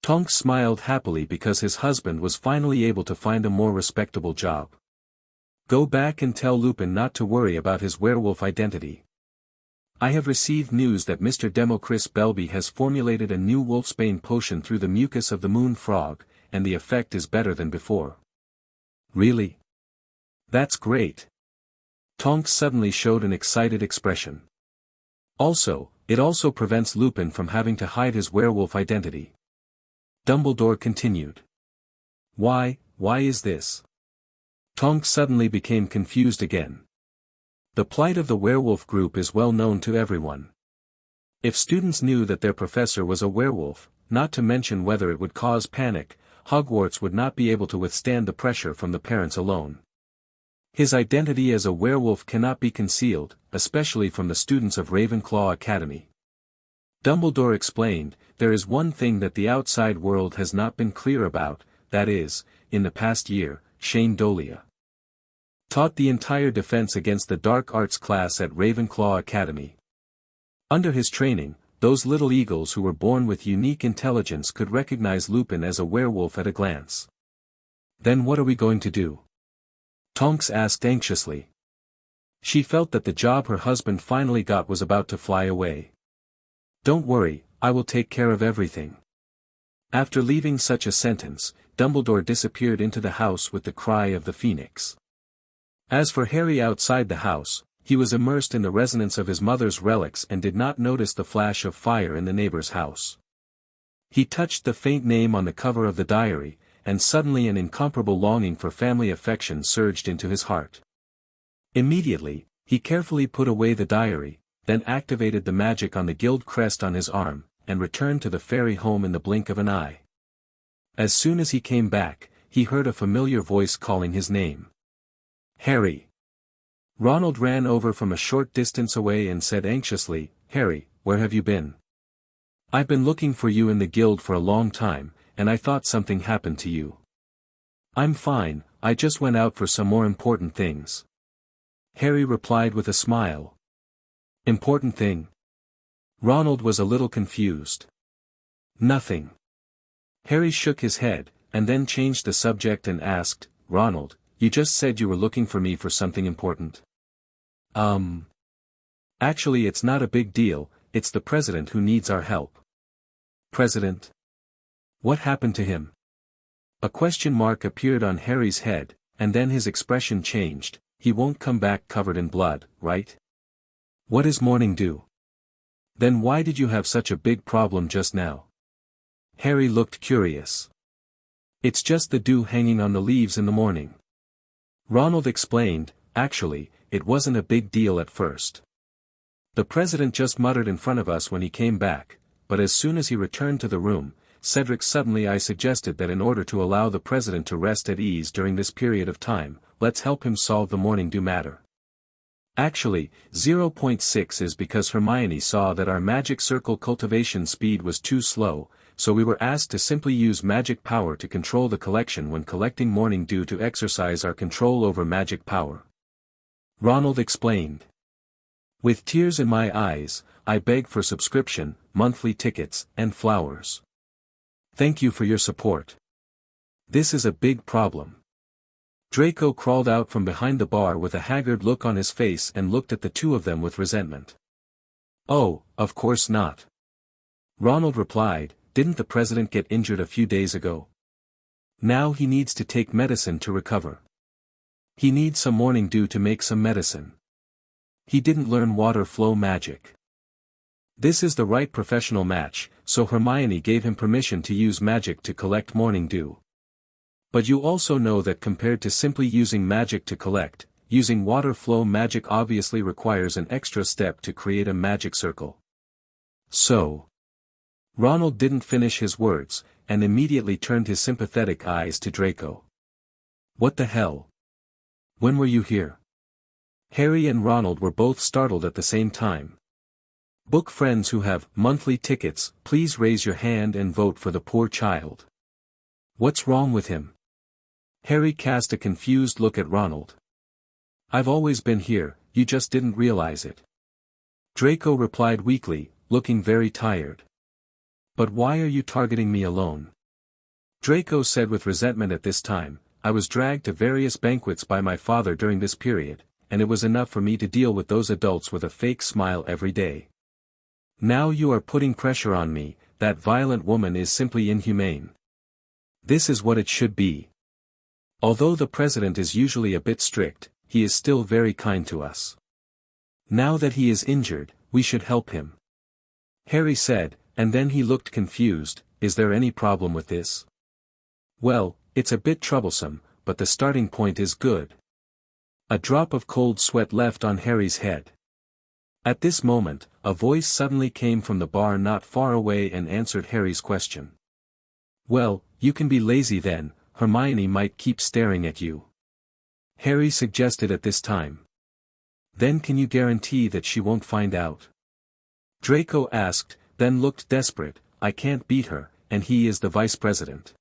Tonks smiled happily because his husband was finally able to find a more respectable job. "Go back and tell Lupin not to worry about his werewolf identity. I have received news that Mr. Democris Belby has formulated a new wolfsbane potion through the mucus of the moon frog, and the effect is better than before." "Really? That's great." Tonks suddenly showed an excited expression. It also prevents Lupin from having to hide his werewolf identity." Dumbledore continued. "Why, why is this? Tonks suddenly became confused again. The plight of the werewolf group is well known to everyone. If students knew that their professor was a werewolf, not to mention whether it would cause panic, Hogwarts would not be able to withstand the pressure from the parents alone. His identity as a werewolf cannot be concealed, especially from the students of Ravenclaw Academy. Dumbledore explained, there is one thing that the outside world has not been clear about, that is, in the past year, Shane Dolea taught the entire defense against the dark arts class at Ravenclaw Academy. Under his training, those little eagles who were born with unique intelligence could recognize Lupin as a werewolf at a glance. Then what are we going to do? Tonks asked anxiously. She felt that the job her husband finally got was about to fly away. Don't worry, I will take care of everything. After leaving such a sentence, Dumbledore disappeared into the house with the cry of the phoenix. As for Harry outside the house, he was immersed in the resonance of his mother's relics and did not notice the flash of fire in the neighbor's house. He touched the faint name on the cover of the diary, and suddenly an incomparable longing for family affection surged into his heart. Immediately, he carefully put away the diary, then activated the magic on the guild crest on his arm, and returned to the fairy home in the blink of an eye. As soon as he came back, he heard a familiar voice calling his name. Harry. Ronald ran over from a short distance away and said anxiously, Harry, where have you been? I've been looking for you in the guild for a long time, and I thought something happened to you. I'm fine, I just went out for some more important things. Harry replied with a smile. Important thing? Ronald was a little confused. Nothing. Harry shook his head, and then changed the subject and asked, Ronald, you just said you were looking for me for something important. Actually it's not a big deal, it's the president who needs our help. President? What happened to him? A question mark appeared on Harry's head, and then his expression changed. He won't come back covered in blood, right? What is morning dew? Then why did you have such a big problem just now? Harry looked curious. It's just the dew hanging on the leaves in the morning. Ronald explained, actually, it wasn't a big deal at first. The president just muttered in front of us when he came back, but as soon as he returned to the room, I suggested that in order to allow the president to rest at ease during this period of time, let's help him solve the morning dew matter. Actually, 0.6 is because Hermione saw that our magic circle cultivation speed was too slow, so we were asked to simply use magic power to control the collection when collecting morning dew to exercise our control over magic power. Ronald explained. With tears in my eyes, I beg for subscription, monthly tickets, and flowers. Thank you for your support. This is a big problem. Draco crawled out from behind the bar with a haggard look on his face and looked at the two of them with resentment. Oh, of course not. Ronald replied, didn't the president get injured a few days ago? Now he needs to take medicine to recover. He needs some morning dew to make some medicine. He didn't learn water flow magic. This is the right professional match, so Hermione gave him permission to use magic to collect morning dew. But you also know that compared to simply using magic to collect, using water flow magic obviously requires an extra step to create a magic circle. So, Ronald didn't finish his words, and immediately turned his sympathetic eyes to Draco. What the hell? When were you here? Harry and Ronald were both startled at the same time. Book friends who have monthly tickets, please raise your hand and vote for the poor child. What's wrong with him? Harry cast a confused look at Ronald. I've always been here, you just didn't realize it. Draco replied weakly, looking very tired. But why are you targeting me alone? Draco said with resentment at this time, I was dragged to various banquets by my father during this period, and it was enough for me to deal with those adults with a fake smile every day. Now you are putting pressure on me, that violent woman is simply inhumane. This is what it should be. Although the president is usually a bit strict, he is still very kind to us. Now that he is injured, we should help him. Harry said, and then he looked confused, is there any problem with this? Well, it's a bit troublesome, but the starting point is good. A drop of cold sweat left on Harry's head. At this moment, a voice suddenly came from the bar not far away and answered Harry's question. Well, you can be lazy then, Hermione might keep staring at you. Harry suggested at this time. Then can you guarantee that she won't find out? Draco asked, then looked desperate. I can't beat her, and he is the vice president.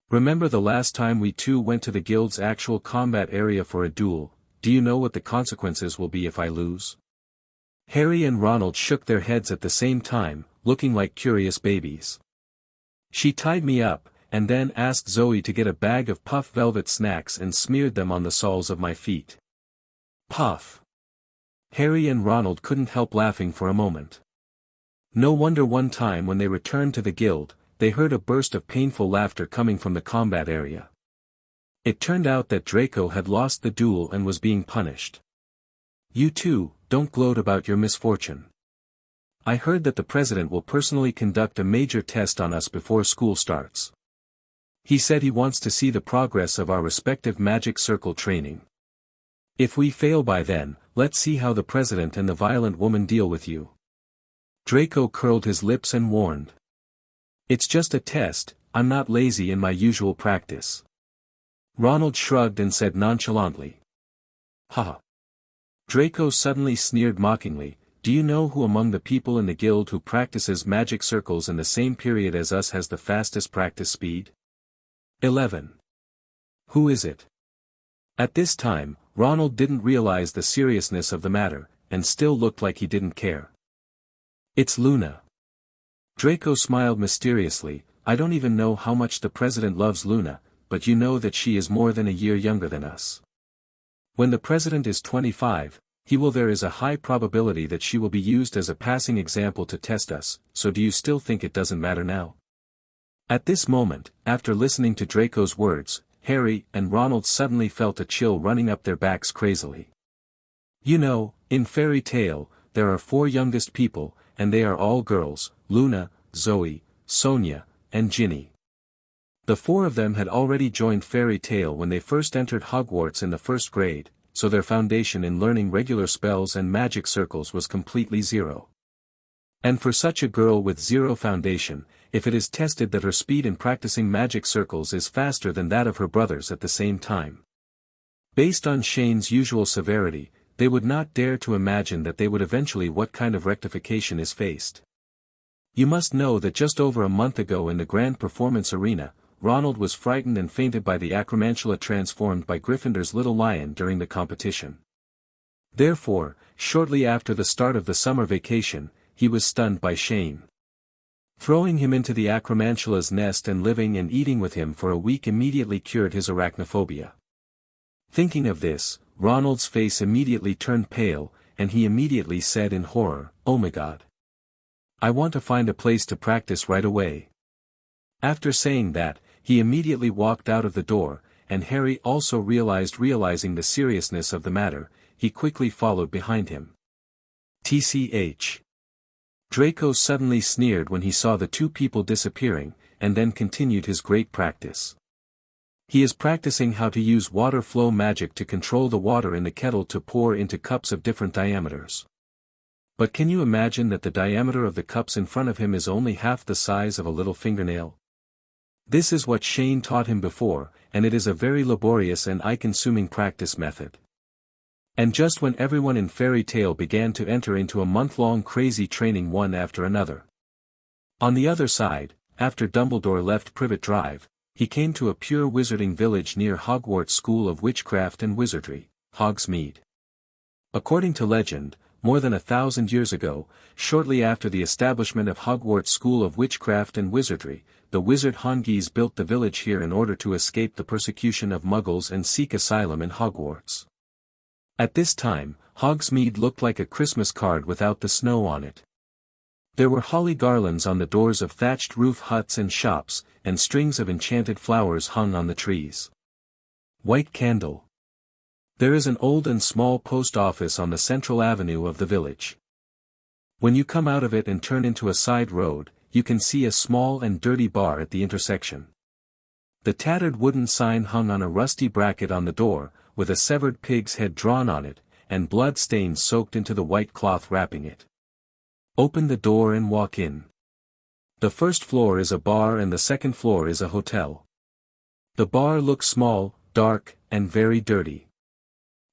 Remember the last time we two went to the guild's actual combat area for a duel? Do you know what the consequences will be if I lose? Harry and Ronald shook their heads at the same time, looking like curious babies. She tied me up, and then asked Zoe to get a bag of puff velvet snacks and smeared them on the soles of my feet. Puff. Harry and Ronald couldn't help laughing for a moment. No wonder one time when they returned to the guild, they heard a burst of painful laughter coming from the combat area. It turned out that Draco had lost the duel and was being punished. You two, don't gloat about your misfortune. I heard that the president will personally conduct a major test on us before school starts. He said he wants to see the progress of our respective magic circle training. If we fail by then, let's see how the president and the violent woman deal with you. Draco curled his lips and warned. It's just a test, I'm not lazy in my usual practice. Ronald shrugged and said nonchalantly. Ha. Draco suddenly sneered mockingly, do you know who among the people in the guild who practices magic circles in the same period as us has the fastest practice speed? 11. Who is it? At this time, Ronald didn't realize the seriousness of the matter, and still looked like he didn't care. It's Luna. Draco smiled mysteriously, I don't even know how much the president loves Luna, but you know that she is more than a year younger than us. When the president is 25, there is a high probability that she will be used as a passing example to test us, so do you still think it doesn't matter now? At this moment, after listening to Draco's words, Harry and Ronald suddenly felt a chill running up their backs crazily. You know, in Fairy Tale, there are 4 youngest people, and they are all girls, Luna, Zoe, Sonia, and Ginny. The 4 of them had already joined Fairy Tale when they first entered Hogwarts in the 1st grade, so their foundation in learning regular spells and magic circles was completely zero. And for such a girl with zero foundation, if it is tested that her speed in practicing magic circles is faster than that of her brothers at the same time. Based on Shane's usual severity, they would not dare to imagine that they would eventually what kind of rectification is faced. You must know that just over a month ago in the Grand Performance Arena, Ronald was frightened and fainted by the Acromantula transformed by Gryffindor's little lion during the competition. Therefore, shortly after the start of the summer vacation, he was stunned by Shane. Throwing him into the Acromantula's nest and living and eating with him for a week immediately cured his arachnophobia. Thinking of this, Ronald's face immediately turned pale, and he immediately said in horror, "Oh my God. I want to find a place to practice right away." After saying that, he immediately walked out of the door, and Harry also realizing the seriousness of the matter, he quickly followed behind him. TCH. Draco suddenly sneered when he saw the 2 people disappearing, and then continued his great practice. He is practicing how to use water flow magic to control the water in the kettle to pour into cups of different diameters. But can you imagine that the diameter of the cups in front of him is only half the size of a little fingernail? This is what Shane taught him before, and it is a very laborious and eye-consuming practice method. And just when everyone in Fairy Tale began to enter into a month-long crazy training one after another. On the other side, after Dumbledore left Privet Drive, he came to a pure wizarding village near Hogwarts School of Witchcraft and Wizardry, Hogsmeade. According to legend, more than 1,000 years ago, shortly after the establishment of Hogwarts School of Witchcraft and Wizardry, the wizard Hongies built the village here in order to escape the persecution of Muggles and seek asylum in Hogwarts. At this time, Hogsmeade looked like a Christmas card without the snow on it. There were holly garlands on the doors of thatched roof huts and shops, and strings of enchanted flowers hung on the trees. White candle. There is an old and small post office on the central avenue of the village. When you come out of it and turn into a side road, you can see a small and dirty bar at the intersection. The tattered wooden sign hung on a rusty bracket on the door, with a severed pig's head drawn on it, and blood stains soaked into the white cloth wrapping it. Open the door and walk in. The first floor is a bar and the second floor is a hotel. The bar looks small, dark, and very dirty.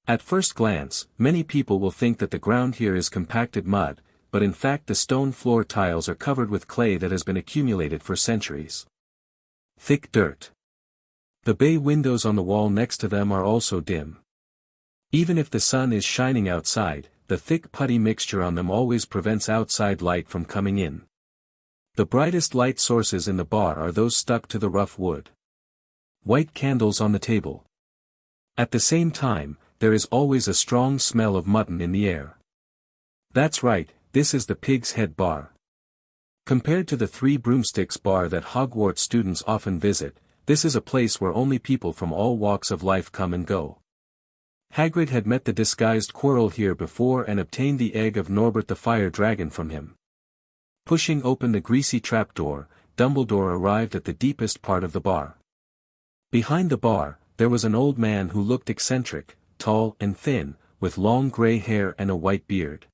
At first glance, many people will think that the ground here is compacted mud, but in fact the stone floor tiles are covered with clay that has been accumulated for centuries. Thick dirt. The bay windows on the wall next to them are also dim. Even if the sun is shining outside, the thick putty mixture on them always prevents outside light from coming in. The brightest light sources in the bar are those stuck to the rough wood. White candles on the table. At the same time, there is always a strong smell of mutton in the air. That's right, this is the Pig's Head Bar. Compared to the Three Broomsticks Bar that Hogwarts students often visit, this is a place where only people from all walks of life come and go. Hagrid had met the disguised Quirrell here before and obtained the egg of Norbert the Fire Dragon from him. Pushing open the greasy trapdoor, Dumbledore arrived at the deepest part of the bar. Behind the bar, there was an old man who looked eccentric, tall and thin, with long grey hair and a white beard.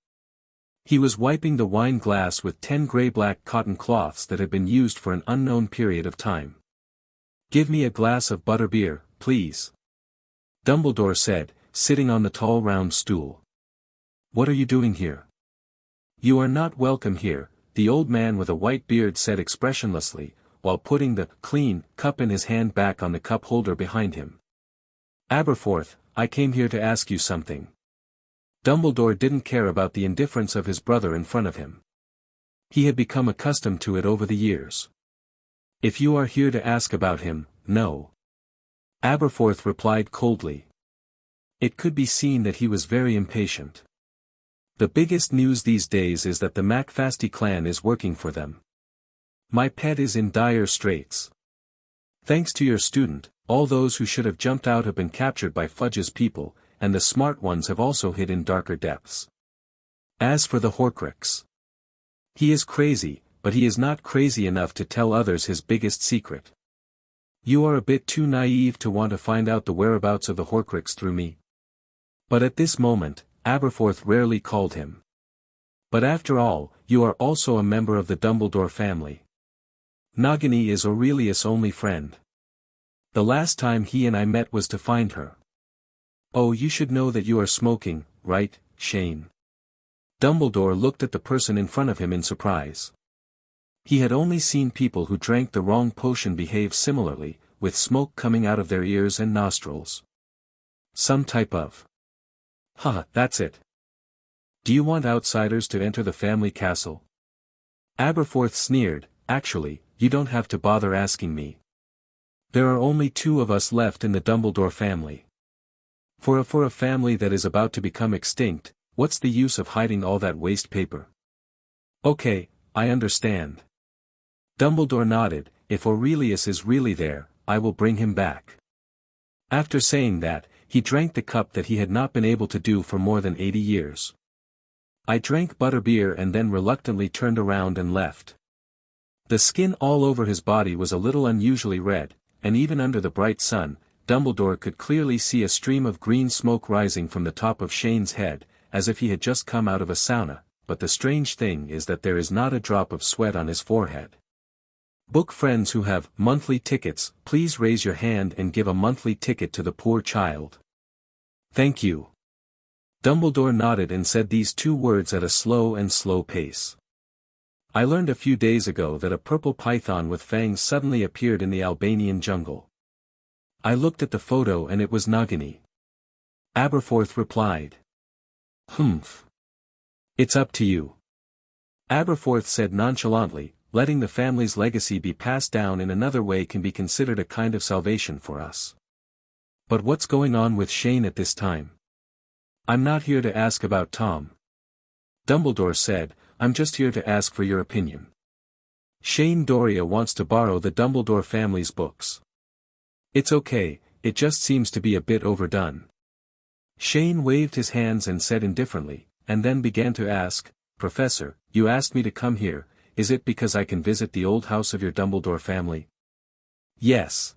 He was wiping the wine glass with 10 grey-black cotton cloths that had been used for an unknown period of time. "Give me a glass of butterbeer, please," Dumbledore said, sitting on the tall round stool. "What are you doing here?" "You are not welcome here," the old man with a white beard said expressionlessly, while putting the clean cup in his hand back on the cup holder behind him. "Aberforth, I came here to ask you something." Dumbledore didn't care about the indifference of his brother in front of him. He had become accustomed to it over the years. "If you are here to ask about him, no." Aberforth replied coldly. It could be seen that he was very impatient. "The biggest news these days is that the McFasty clan is working for them. My pet is in dire straits. Thanks to your student, all those who should have jumped out have been captured by Fudge's people, and the smart ones have also hid in darker depths. As for the Horcrux, he is crazy, but he is not crazy enough to tell others his biggest secret. You are a bit too naive to want to find out the whereabouts of the Horcrux through me." But at this moment, Aberforth rarely called him. "But after all, you are also a member of the Dumbledore family. Nagini is Aurelius' only friend. The last time he and I met was to find her. Oh, you should know that you are smoking, right, Shane?" Dumbledore looked at the person in front of him in surprise. He had only seen people who drank the wrong potion behave similarly, with smoke coming out of their ears and nostrils. Some type of... "Haha, that's it. Do you want outsiders to enter the family castle?" Aberforth sneered. "Actually, you don't have to bother asking me. There are only 2 of us left in the Dumbledore family. For a family that is about to become extinct, what's the use of hiding all that waste paper?" "Okay, I understand." Dumbledore nodded. "If Aurelius is really there, I will bring him back." After saying that, he drank the cup that he had not been able to do for more than 80 years. I drank butterbeer and then reluctantly turned around and left. The skin all over his body was a little unusually red, and even under the bright sun, Dumbledore could clearly see a stream of green smoke rising from the top of Shane's head, as if he had just come out of a sauna, but the strange thing is that there is not a drop of sweat on his forehead. Book friends who have monthly tickets, please raise your hand and give a monthly ticket to the poor child. Thank you. Dumbledore nodded and said these 2 words at a slow pace. I learned a few days ago that a purple python with fangs suddenly appeared in the Albanian jungle. I looked at the photo and it was Nagini. Aberforth replied. Humph. It's up to you. Aberforth said nonchalantly, letting the family's legacy be passed down in another way can be considered a kind of salvation for us. But what's going on with Shane at this time? I'm not here to ask about Tom. Dumbledore said, I'm just here to ask for your opinion. Shane Doria wants to borrow the Dumbledore family's books. It's okay, it just seems to be a bit overdone. Shane waved his hands and said indifferently, and then began to ask, Professor, you asked me to come here, is it because I can visit the old house of your Dumbledore family? Yes.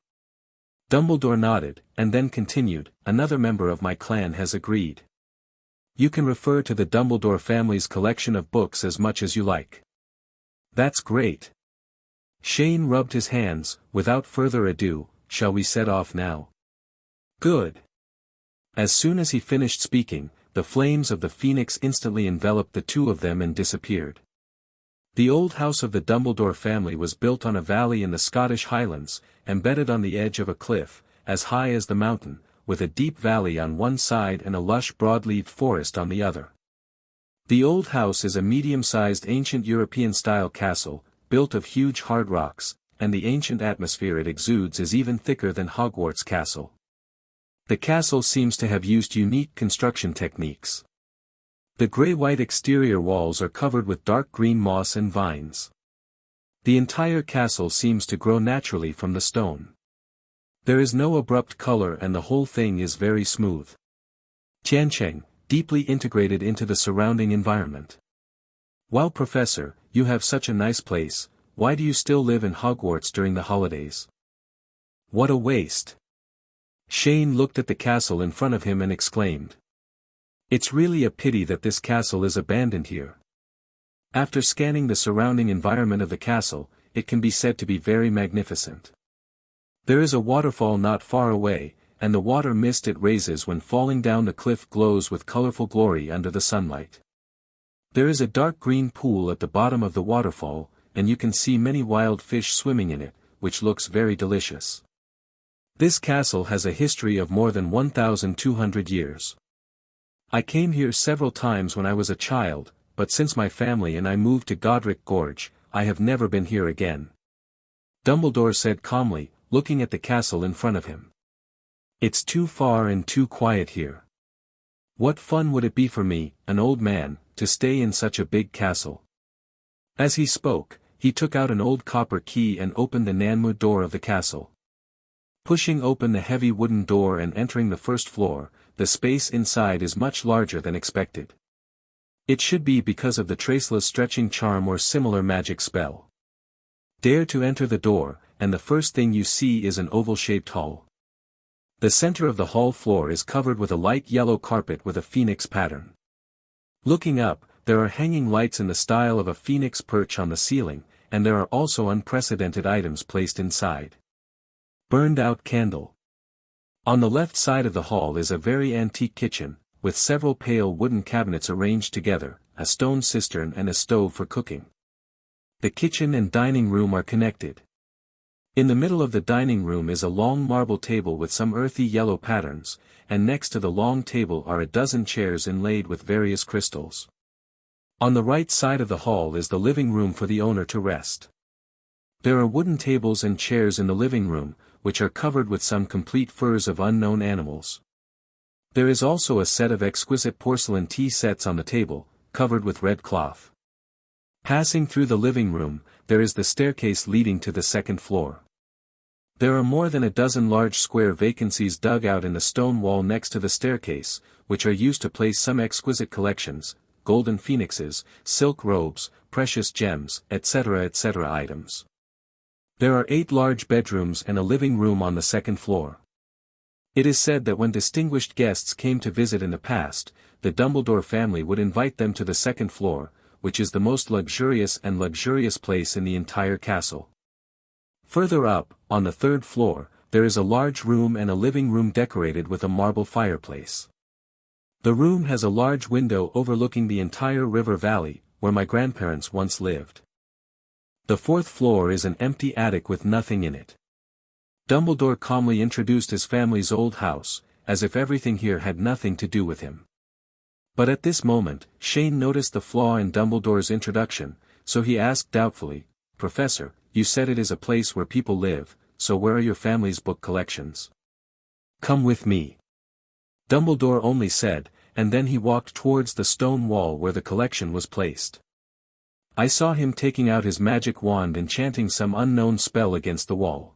Dumbledore nodded, and then continued, "Another member of my clan has agreed. You can refer to the Dumbledore family's collection of books as much as you like." "That's great." Shane rubbed his hands. "Without further ado, shall we set off now?" "Good." As soon as he finished speaking, the flames of the phoenix instantly enveloped the two of them and disappeared. The old house of the Dumbledore family was built on a valley in the Scottish Highlands, embedded on the edge of a cliff, as high as the mountain, with a deep valley on one side and a lush broadleaved forest on the other. The old house is a medium-sized ancient European-style castle, built of huge hard rocks, and the ancient atmosphere it exudes is even thicker than Hogwarts Castle. The castle seems to have used unique construction techniques. The grey-white exterior walls are covered with dark green moss and vines. The entire castle seems to grow naturally from the stone. There is no abrupt color and the whole thing is very smooth. Tiancheng, deeply integrated into the surrounding environment. "Wow, Professor, you have such a nice place. Why do you still live in Hogwarts during the holidays?" "What a waste." Shane looked at the castle in front of him and exclaimed. "It's really a pity that this castle is abandoned here." After scanning the surrounding environment of the castle, it can be said to be very magnificent. There is a waterfall not far away, and the water mist it raises when falling down the cliff glows with colorful glory under the sunlight. There is a dark green pool at the bottom of the waterfall, and you can see many wild fish swimming in it, which looks very delicious. This castle has a history of more than 1,200 years. I came here several times when I was a child, but since my family and I moved to Godric Gorge, I have never been here again. Dumbledore said calmly, looking at the castle in front of him. "It's too far and too quiet here. What fun would it be for me, an old man, to stay in such a big castle?" As he spoke, he took out an old copper key and opened the Nanmu door of the castle. Pushing open the heavy wooden door and entering the first floor, the space inside is much larger than expected. It should be because of the Traceless stretching charm or similar magic spell. Dare to enter the door, and the first thing you see is an oval-shaped hall. The center of the hall floor is covered with a light yellow carpet with a phoenix pattern. Looking up, there are hanging lights in the style of a phoenix perch on the ceiling, and there are also unprecedented items placed inside. Burned-out candle. On the left side of the hall is a very antique kitchen, with several pale wooden cabinets arranged together, a stone cistern and a stove for cooking. The kitchen and dining room are connected. In the middle of the dining room is a long marble table with some earthy yellow patterns, and next to the long table are a dozen chairs inlaid with various crystals. On the right side of the hall is the living room for the owner to rest. There are wooden tables and chairs in the living room, which are covered with some complete furs of unknown animals. There is also a set of exquisite porcelain tea sets on the table, covered with red cloth. Passing through the living room, there is the staircase leading to the second floor. There are more than a dozen large square vacancies dug out in the stone wall next to the staircase, which are used to place some exquisite collections, golden phoenixes, silk robes, precious gems, etc. items. There are 8 large bedrooms and a living room on the second floor. It is said that when distinguished guests came to visit in the past, the Dumbledore family would invite them to the second floor, which is the most luxurious place in the entire castle. Further up, on the third floor, there is a large room and a living room decorated with a marble fireplace. The room has a large window overlooking the entire river valley, where my grandparents once lived. The fourth floor is an empty attic with nothing in it. Dumbledore calmly introduced his family's old house, as if everything here had nothing to do with him. But at this moment, Shane noticed the flaw in Dumbledore's introduction, so he asked doubtfully, "Professor, you said it is a place where people live, so where are your family's book collections?" "Come with me," Dumbledore only said, and then he walked towards the stone wall where the collection was placed. I saw him taking out his magic wand and chanting some unknown spell against the wall.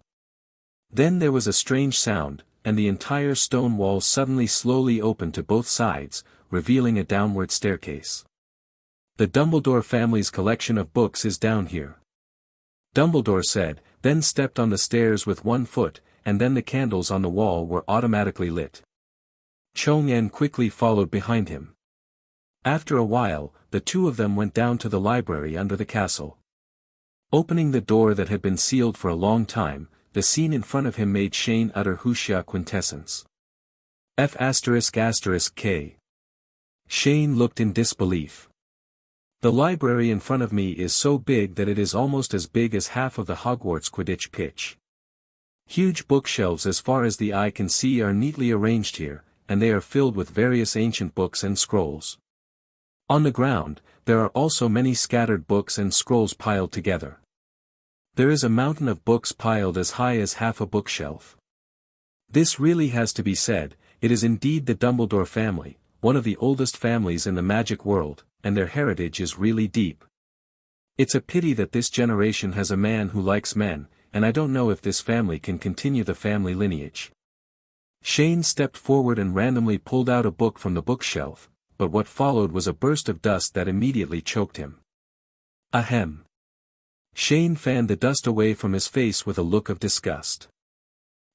Then there was a strange sound, and the entire stone wall suddenly slowly opened to both sides, revealing a downward staircase. "The Dumbledore family's collection of books is down here," Dumbledore said, then stepped on the stairs with one foot, and then the candles on the wall were automatically lit. Chong-en quickly followed behind him. After a while, the two of them went down to the library under the castle. Opening the door that had been sealed for a long time, the scene in front of him made Shane utter Huxia quintessence. F***K. Shane looked in disbelief. The library in front of me is so big that it is almost as big as half of the Hogwarts Quidditch pitch. Huge bookshelves as far as the eye can see are neatly arranged here, and they are filled with various ancient books and scrolls. On the ground, there are also many scattered books and scrolls piled together. There is a mountain of books piled as high as half a bookshelf. This really has to be said, it is indeed the Dumbledore family, one of the oldest families in the magic world, and their heritage is really deep. It's a pity that this generation has a man who likes men, and I don't know if this family can continue the family lineage. Shane stepped forward and randomly pulled out a book from the bookshelf, but what followed was a burst of dust that immediately choked him. Ahem. Shane fanned the dust away from his face with a look of disgust.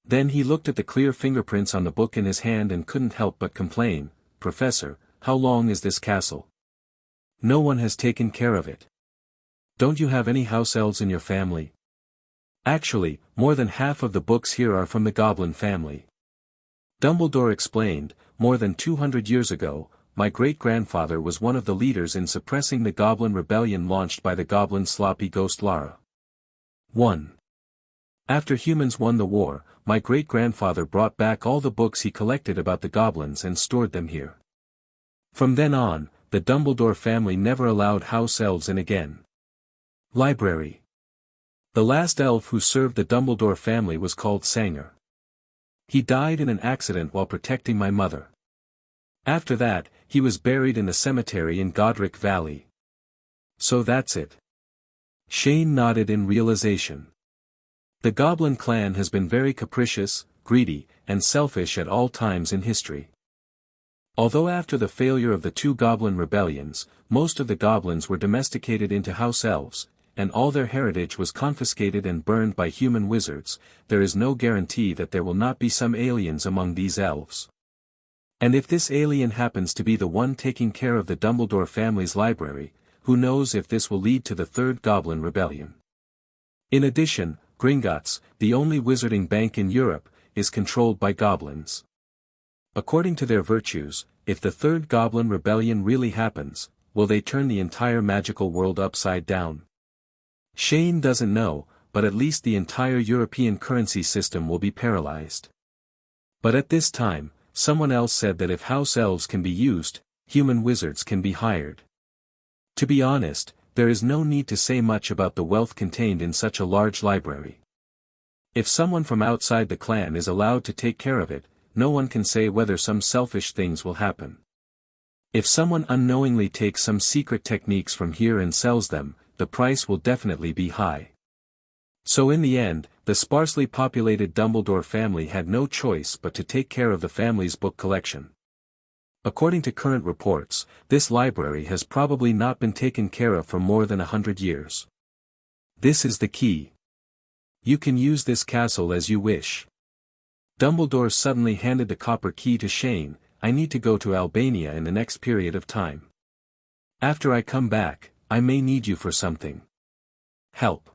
Then he looked at the clear fingerprints on the book in his hand and couldn't help but complain, "Professor, how long is this castle? No one has taken care of it. Don't you have any house elves in your family?" Actually, more than half of the books here are from the Goblin family. Dumbledore explained, more than 200 years ago, my great-grandfather was one of the leaders in suppressing the Goblin rebellion launched by the Goblin sloppy ghost Lara. 1. After humans won the war, my great-grandfather brought back all the books he collected about the goblins and stored them here. From then on, the Dumbledore family never allowed house elves in again. Library. The last elf who served the Dumbledore family was called Sanger. He died in an accident while protecting my mother. After that, he was buried in a cemetery in Godric Valley. So that's it. Shane nodded in realization. The Goblin clan has been very capricious, greedy, and selfish at all times in history. Although after the failure of the two Goblin rebellions, most of the goblins were domesticated into house elves, and all their heritage was confiscated and burned by human wizards, there is no guarantee that there will not be some aliens among these elves. And if this alien happens to be the one taking care of the Dumbledore family's library, who knows if this will lead to the Third Goblin Rebellion. In addition, Gringotts, the only wizarding bank in Europe, is controlled by goblins. According to their virtues, if the Third Goblin Rebellion really happens, will they turn the entire magical world upside down? Shane doesn't know, but at least the entire European currency system will be paralyzed. But at this time, someone else said that if house elves can be used, human wizards can be hired. To be honest, there is no need to say much about the wealth contained in such a large library. If someone from outside the clan is allowed to take care of it, no one can say whether some selfish things will happen. If someone unknowingly takes some secret techniques from here and sells them, the price will definitely be high. So in the end, the sparsely populated Dumbledore family had no choice but to take care of the family's book collection. According to current reports, this library has probably not been taken care of for more than 100 years. This is the key. You can use this castle as you wish. Dumbledore suddenly handed the copper key to Shane. I need to go to Albania in the next period of time. After I come back, I may need you for something. Help.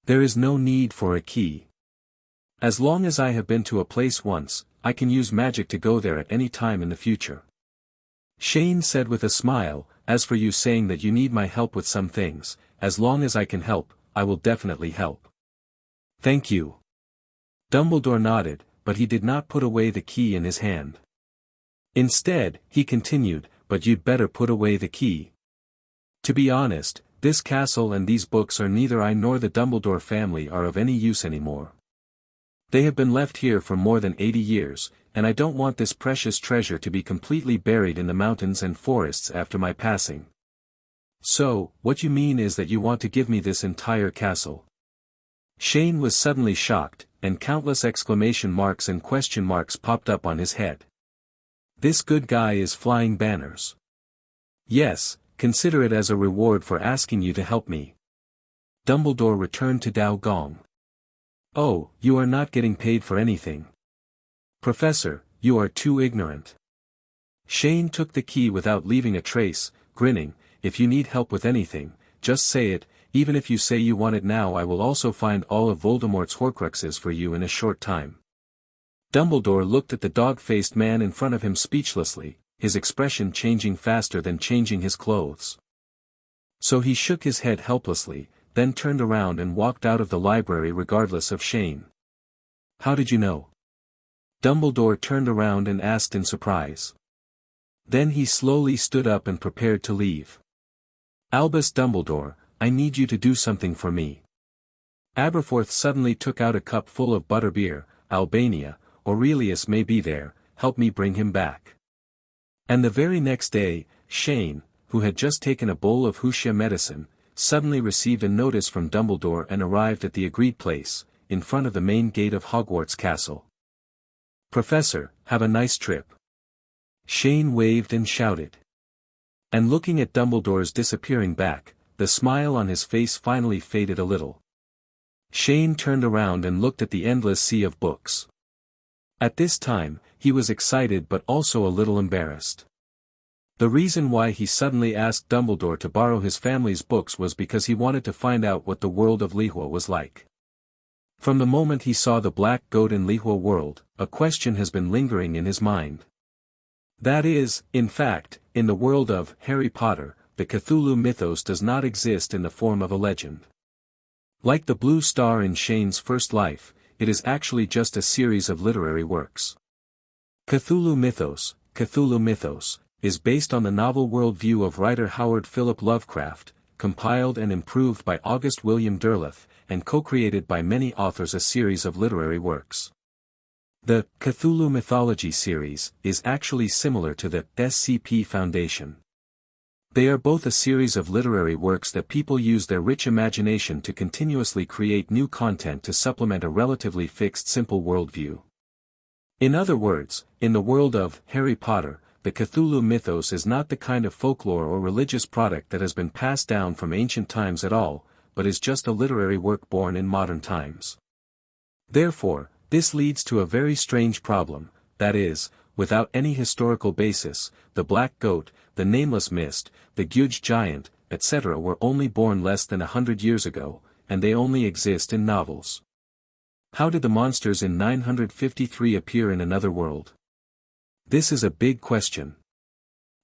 There is no need for a key. As long as I have been to a place once, I can use magic to go there at any time in the future. Shane said with a smile, as for you saying that you need my help with some things, as long as I can help, I will definitely help. Thank you. Dumbledore nodded, but he did not put away the key in his hand. Instead, he continued, but you'd better put away the key. To be honest, this castle and these books are neither I nor the Dumbledore family are of any use anymore. They have been left here for more than 80 years, and I don't want this precious treasure to be completely buried in the mountains and forests after my passing. So, what you mean is that you want to give me this entire castle? Shane was suddenly shocked, and countless exclamation marks and question marks popped up on his head. This good guy is flying banners. Yes, consider it as a reward for asking you to help me. Dumbledore returned to Dao Gong. Oh, you are not getting paid for anything. Professor, you are too ignorant. Shane took the key without leaving a trace, grinning. If you need help with anything, just say it. Even if you say you want it now, I will also find all of Voldemort's Horcruxes for you in a short time. Dumbledore looked at the dog-faced man in front of him speechlessly, his expression changing faster than changing his clothes. So he shook his head helplessly, then turned around and walked out of the library regardless of Shane. How did you know? Dumbledore turned around and asked in surprise. Then he slowly stood up and prepared to leave. Albus Dumbledore, I need you to do something for me. Aberforth suddenly took out a cup full of butterbeer. Albania, Aurelius may be there, help me bring him back. And the very next day, Shane, who had just taken a bowl of Huxia medicine, suddenly received a notice from Dumbledore and arrived at the agreed place, in front of the main gate of Hogwarts Castle. Professor, have a nice trip. Shane waved and shouted. And looking at Dumbledore's disappearing back, the smile on his face finally faded a little. Shane turned around and looked at the endless sea of books. At this time, he was excited but also a little embarrassed. The reason why he suddenly asked Dumbledore to borrow his family's books was because he wanted to find out what the world of Lihua was like. From the moment he saw the black goat in Lihua world, a question has been lingering in his mind. That is, in fact, in the world of Harry Potter, the Cthulhu mythos does not exist in the form of a legend. Like the blue star in Shane's first life, it is actually just a series of literary works. Cthulhu mythos, is based on the novel worldview of writer Howard Philip Lovecraft, compiled and improved by August William Derleth, and co-created by many authors, a series of literary works. The Cthulhu Mythology series is actually similar to the SCP Foundation. They are both a series of literary works that people use their rich imagination to continuously create new content to supplement a relatively fixed simple worldview. In other words, in the world of Harry Potter, the Cthulhu mythos is not the kind of folklore or religious product that has been passed down from ancient times at all, but is just a literary work born in modern times. Therefore, this leads to a very strange problem, that is, without any historical basis, the Black Goat, the Nameless Mist, the Guge Giant, etc. were only born less than 100 years ago, and they only exist in novels. How did the monsters in 953 appear in another world? This is a big question.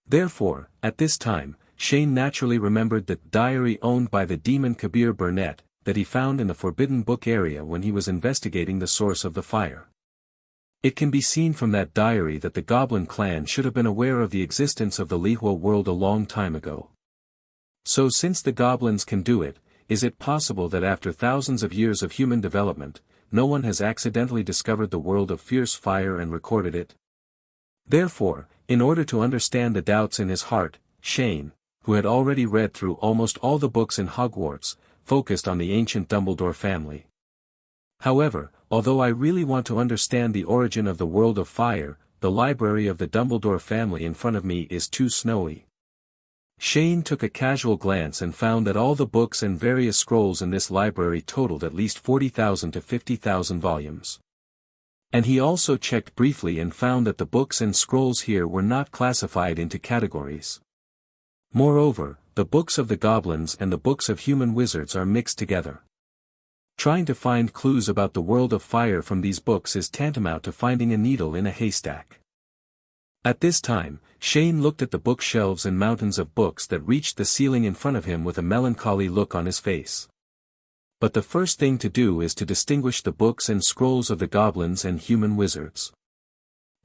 Therefore, at this time, Shane naturally remembered the diary owned by the demon Kabir Burnett, that he found in the Forbidden Book area when he was investigating the source of the fire. It can be seen from that diary that the Goblin clan should have been aware of the existence of the Lihua world a long time ago. So since the Goblins can do it, is it possible that after thousands of years of human development, no one has accidentally discovered the world of fierce fire and recorded it? Therefore, in order to understand the doubts in his heart, Shane, who had already read through almost all the books in Hogwarts, focused on the ancient Dumbledore family. However, although I really want to understand the origin of the world of fire, the library of the Dumbledore family in front of me is too snowy. Shane took a casual glance and found that all the books and various scrolls in this library totaled at least 40,000 to 50,000 volumes. And he also checked briefly and found that the books and scrolls here were not classified into categories. Moreover, the books of the goblins and the books of human wizards are mixed together. Trying to find clues about the world of fire from these books is tantamount to finding a needle in a haystack. At this time, Shane looked at the bookshelves and mountains of books that reached the ceiling in front of him with a melancholy look on his face. But the first thing to do is to distinguish the books and scrolls of the goblins and human wizards.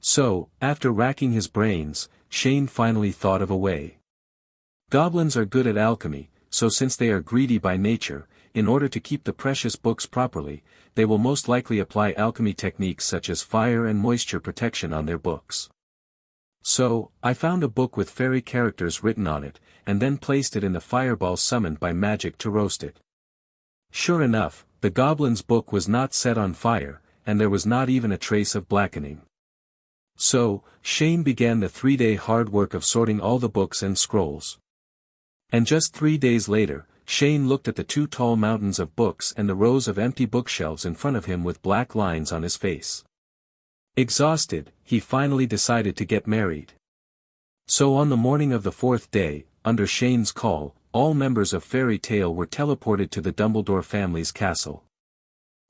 So, after racking his brains, Shane finally thought of a way. Goblins are good at alchemy, so since they are greedy by nature, in order to keep the precious books properly, they will most likely apply alchemy techniques such as fire and moisture protection on their books. So, I found a book with fairy characters written on it, and then placed it in the fireball summoned by magic to roast it. Sure enough, the goblin's book was not set on fire, and there was not even a trace of blackening. So, Shane began the 3-day hard work of sorting all the books and scrolls. And just 3 days later, Shane looked at the two tall mountains of books and the rows of empty bookshelves in front of him with black lines on his face. Exhausted, he finally decided to get married. So on the morning of the fourth day, under Shane's call, all members of Fairy Tale were teleported to the Dumbledore family's castle.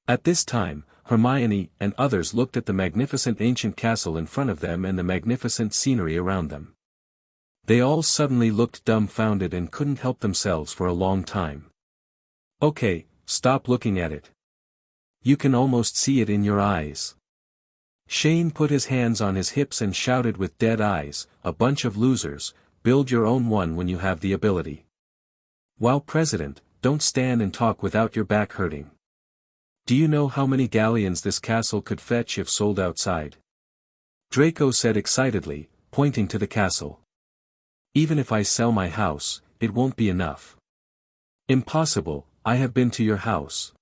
At this time, Hermione and others looked at the magnificent ancient castle in front of them and the magnificent scenery around them. They all suddenly looked dumbfounded and couldn't help themselves for a long time. Okay, stop looking at it. You can almost see it in your eyes. Shane put his hands on his hips and shouted with dead eyes, "A bunch of losers, build your own one when you have the ability. While president, don't stand and talk without your back hurting. Do you know how many galleons this castle could fetch if sold outside?" Draco said excitedly, pointing to the castle. "Even if I sell my house, it won't be enough." "Impossible, I have been to your house.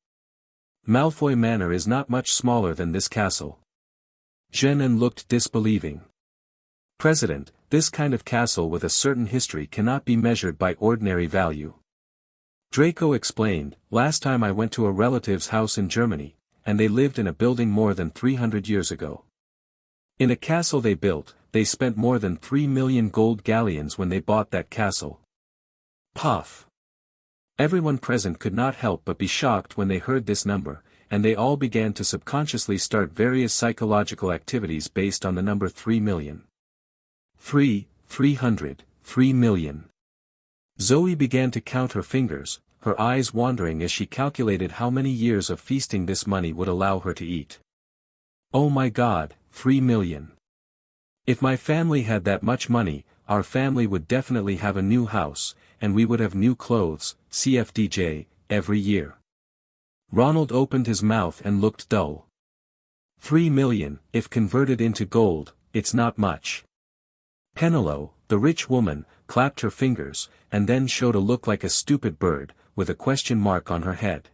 Malfoy Manor is not much smaller than this castle." Jeannin looked disbelieving. "President, this kind of castle with a certain history cannot be measured by ordinary value." Draco explained, "Last time I went to a relative's house in Germany, and they lived in a building more than 300 years ago. In a castle they built, they spent more than 3 million gold galleons when they bought that castle." Puff. Everyone present could not help but be shocked when they heard this number, and they all began to subconsciously start various psychological activities based on the number 3 million. 300, 3 million. Zoe began to count her fingers, her eyes wandering as she calculated how many years of feasting this money would allow her to eat. "Oh my God, 3 million. If my family had that much money, our family would definitely have a new house, and we would have new clothes, CFDJ, every year." Ronald opened his mouth and looked dull. 3 million, if converted into gold, it's not much. Penelope, the rich woman, clapped her fingers, and then showed a look like a stupid bird, with a question mark on her head.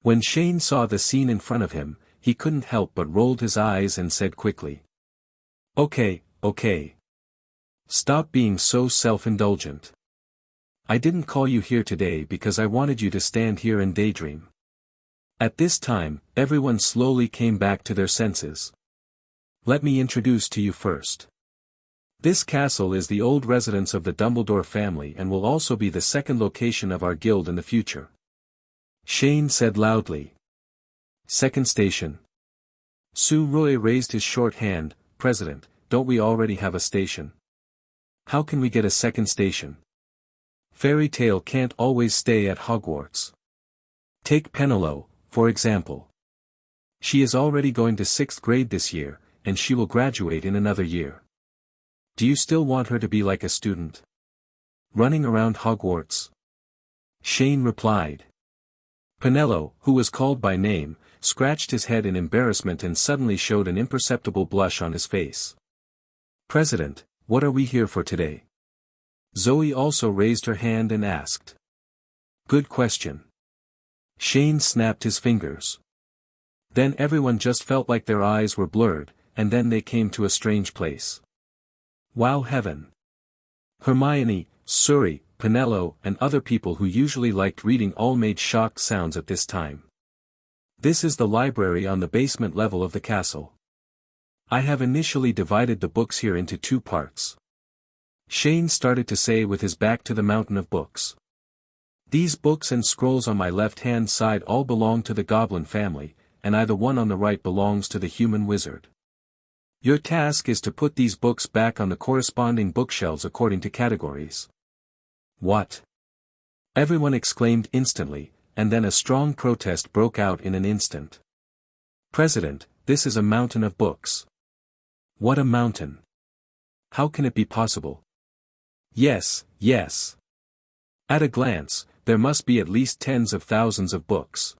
When Shane saw the scene in front of him, he couldn't help but rolled his eyes and said quickly, Okay. Stop being so self-indulgent. I didn't call you here today because I wanted you to stand here and daydream." At this time, everyone slowly came back to their senses. "Let me introduce to you first. This castle is the old residence of the Dumbledore family and will also be the second location of our guild in the future." Shane said loudly. "Second station." Su Roy raised his short hand, "President, don't we already have a station? How can we get a second station? Fairy Tale can't always stay at Hogwarts. Take Penelope, for example. She is already going to 6th grade this year, and she will graduate in another year. Do you still want her to be like a student? Running around Hogwarts?" Shane replied. Penelope, who was called by name, scratched his head in embarrassment and suddenly showed an imperceptible blush on his face. "President, what are we here for today?" Zoe also raised her hand and asked. "Good question." Shane snapped his fingers. Then everyone just felt like their eyes were blurred, and then they came to a strange place. Wow, heaven. Hermione, Suri, Penelope, and other people who usually liked reading all made shocked sounds at this time. This is the library on the basement level of the castle. I have initially divided the books here into 2 parts. Shane started to say with his back to the mountain of books. These books and scrolls on my left-hand side all belong to the Goblin family, and the one on the right belongs to the human wizard. Your task is to put these books back on the corresponding bookshelves according to categories. What? Everyone exclaimed instantly, and then a strong protest broke out in an instant. President, this is a mountain of books. What a mountain. How can it be possible? Yes. At a glance, there must be at least tens of thousands of books.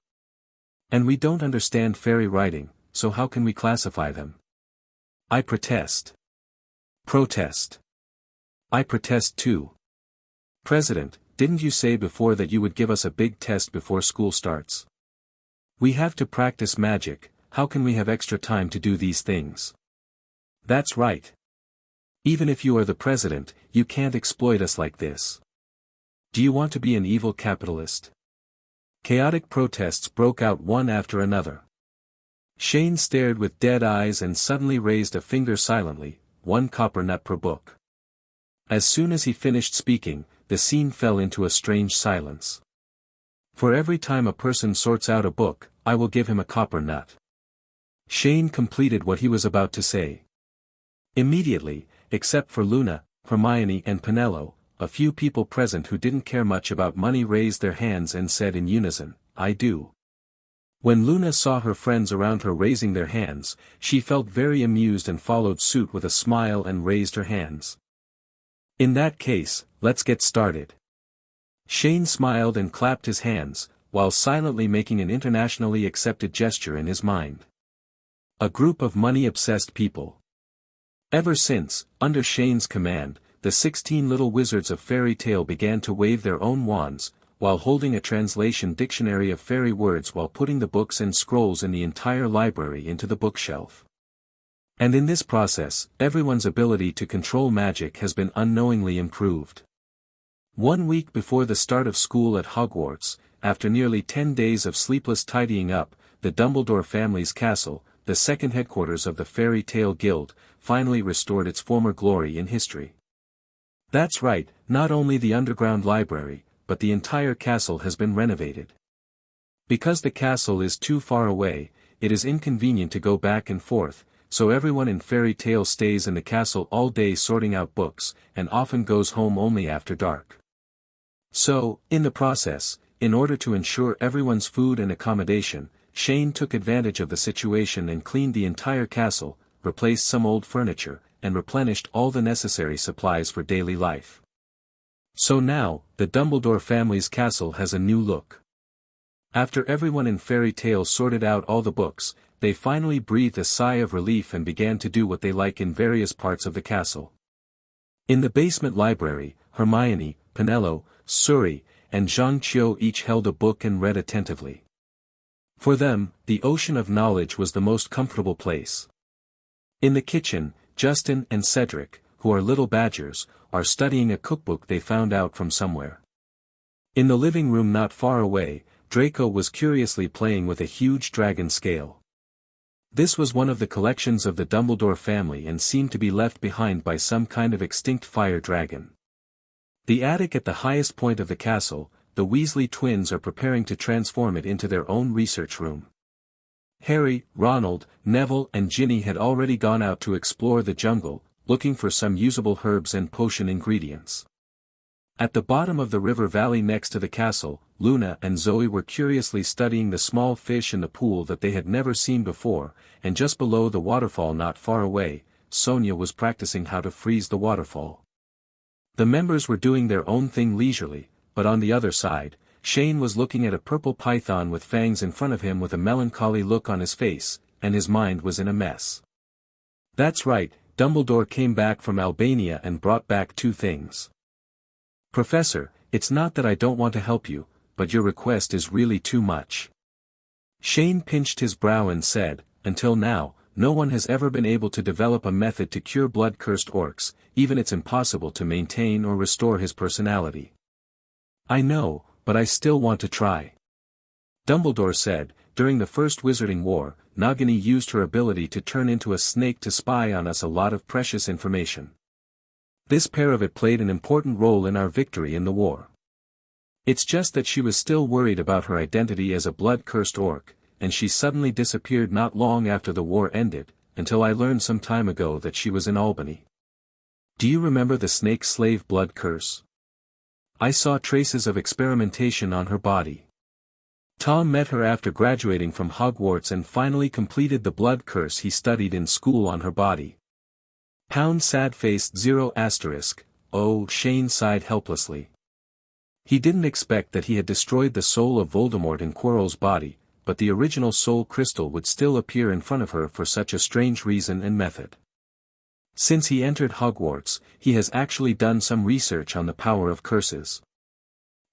And we don't understand fairy writing, so how can we classify them? I protest. Protest. I protest too. President, didn't you say before that you would give us a big test before school starts? We have to practice magic, how can we have extra time to do these things? That's right. Even if you are the president, you can't exploit us like this. Do you want to be an evil capitalist? Chaotic protests broke out one after another. Shane stared with dead eyes and suddenly raised a finger silently, 1 copper nut per book. As soon as he finished speaking, the scene fell into a strange silence. For every time a person sorts out a book, I will give him a copper nut. Shane completed what he was about to say. Immediately, except for Luna, Hermione and Penelope, a few people present who didn't care much about money raised their hands and said in unison, "I do." When Luna saw her friends around her raising their hands, she felt very amused and followed suit with a smile and raised her hands. "In that case, let's get started." Shane smiled and clapped his hands, while silently making an internationally accepted gesture in his mind. A group of money-obsessed people. Ever since, under Shane's command, the 16 little wizards of fairy tale began to wave their own wands, while holding a translation dictionary of fairy words while putting the books and scrolls in the entire library into the bookshelf. And in this process, everyone's ability to control magic has been unknowingly improved. 1 week before the start of school at Hogwarts, after nearly 10 days of sleepless tidying up, the Dumbledore family's castle, the second headquarters of the Fairy Tale Guild, finally restored its former glory in history. That's right, not only the underground library, but the entire castle has been renovated. Because the castle is too far away, it is inconvenient to go back and forth, so everyone in Fairy Tale stays in the castle all day sorting out books, and often goes home only after dark. So, in the process, in order to ensure everyone's food and accommodation, Shane took advantage of the situation and cleaned the entire castle, replaced some old furniture, and replenished all the necessary supplies for daily life. So now, the Dumbledore family's castle has a new look. After everyone in Fairy Tale sorted out all the books, they finally breathed a sigh of relief and began to do what they like in various parts of the castle. In the basement library, Hermione, Penelope, Suri, and Zhang Qiu each held a book and read attentively. For them, the ocean of knowledge was the most comfortable place. In the kitchen, Justin and Cedric, who are little badgers, are studying a cookbook they found out from somewhere. In the living room not far away, Draco was curiously playing with a huge dragon scale. This was one of the collections of the Dumbledore family and seemed to be left behind by some kind of extinct fire dragon. The attic at the highest point of the castle, the Weasley twins are preparing to transform it into their own research room. Harry, Ronald, Neville and Ginny had already gone out to explore the jungle, looking for some usable herbs and potion ingredients. At the bottom of the river valley next to the castle, Luna and Zoe were curiously studying the small fish in the pool that they had never seen before, and just below the waterfall not far away, Sonia was practicing how to freeze the waterfall. The members were doing their own thing leisurely, but on the other side, Shane was looking at a purple python with fangs in front of him with a melancholy look on his face, and his mind was in a mess. That's right, Dumbledore came back from Albania and brought back 2 things. Professor, it's not that I don't want to help you, but your request is really too much. Shane pinched his brow and said, until now, no one has ever been able to develop a method to cure blood-cursed orcs, even it's impossible to maintain or restore his personality. I know, but I still want to try. Dumbledore said, during the First Wizarding War, Nagini used her ability to turn into a snake to spy on us a lot of precious information. This pair of it played an important role in our victory in the war. It's just that she was still worried about her identity as a blood-cursed orc, and she suddenly disappeared not long after the war ended, until I learned some time ago that she was in Albany. Do you remember the snake slave blood curse? I saw traces of experimentation on her body. Tom met her after graduating from Hogwarts and finally completed the blood curse he studied in school on her body. Pound sad-faced 0 asterisk, oh, Shane sighed helplessly. He didn't expect that he had destroyed the soul of Voldemort in Quirrell's body, but the original soul crystal would still appear in front of her for such a strange reason and method. Since he entered Hogwarts, he has actually done some research on the power of curses.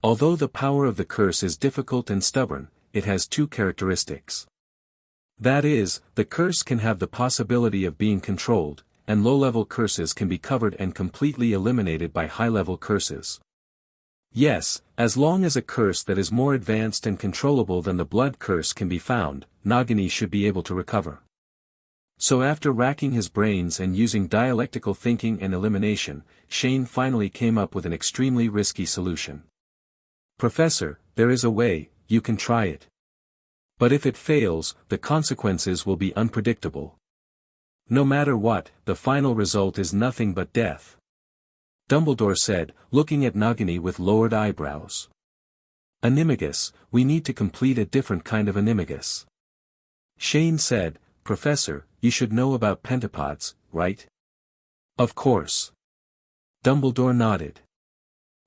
Although the power of the curse is difficult and stubborn, it has 2 characteristics. That is, the curse can have the possibility of being controlled, and low-level curses can be covered and completely eliminated by high-level curses. Yes, as long as a curse that is more advanced and controllable than the blood curse can be found, Nagini should be able to recover. So after racking his brains and using dialectical thinking and elimination, Shane finally came up with an extremely risky solution. Professor, there is a way, you can try it. But if it fails, the consequences will be unpredictable. No matter what, the final result is nothing but death. Dumbledore said, looking at Nagini with lowered eyebrows. Animagus, we need to complete a different kind of animagus. Shane said, Professor, you should know about pentapods, right? Of course. Dumbledore nodded.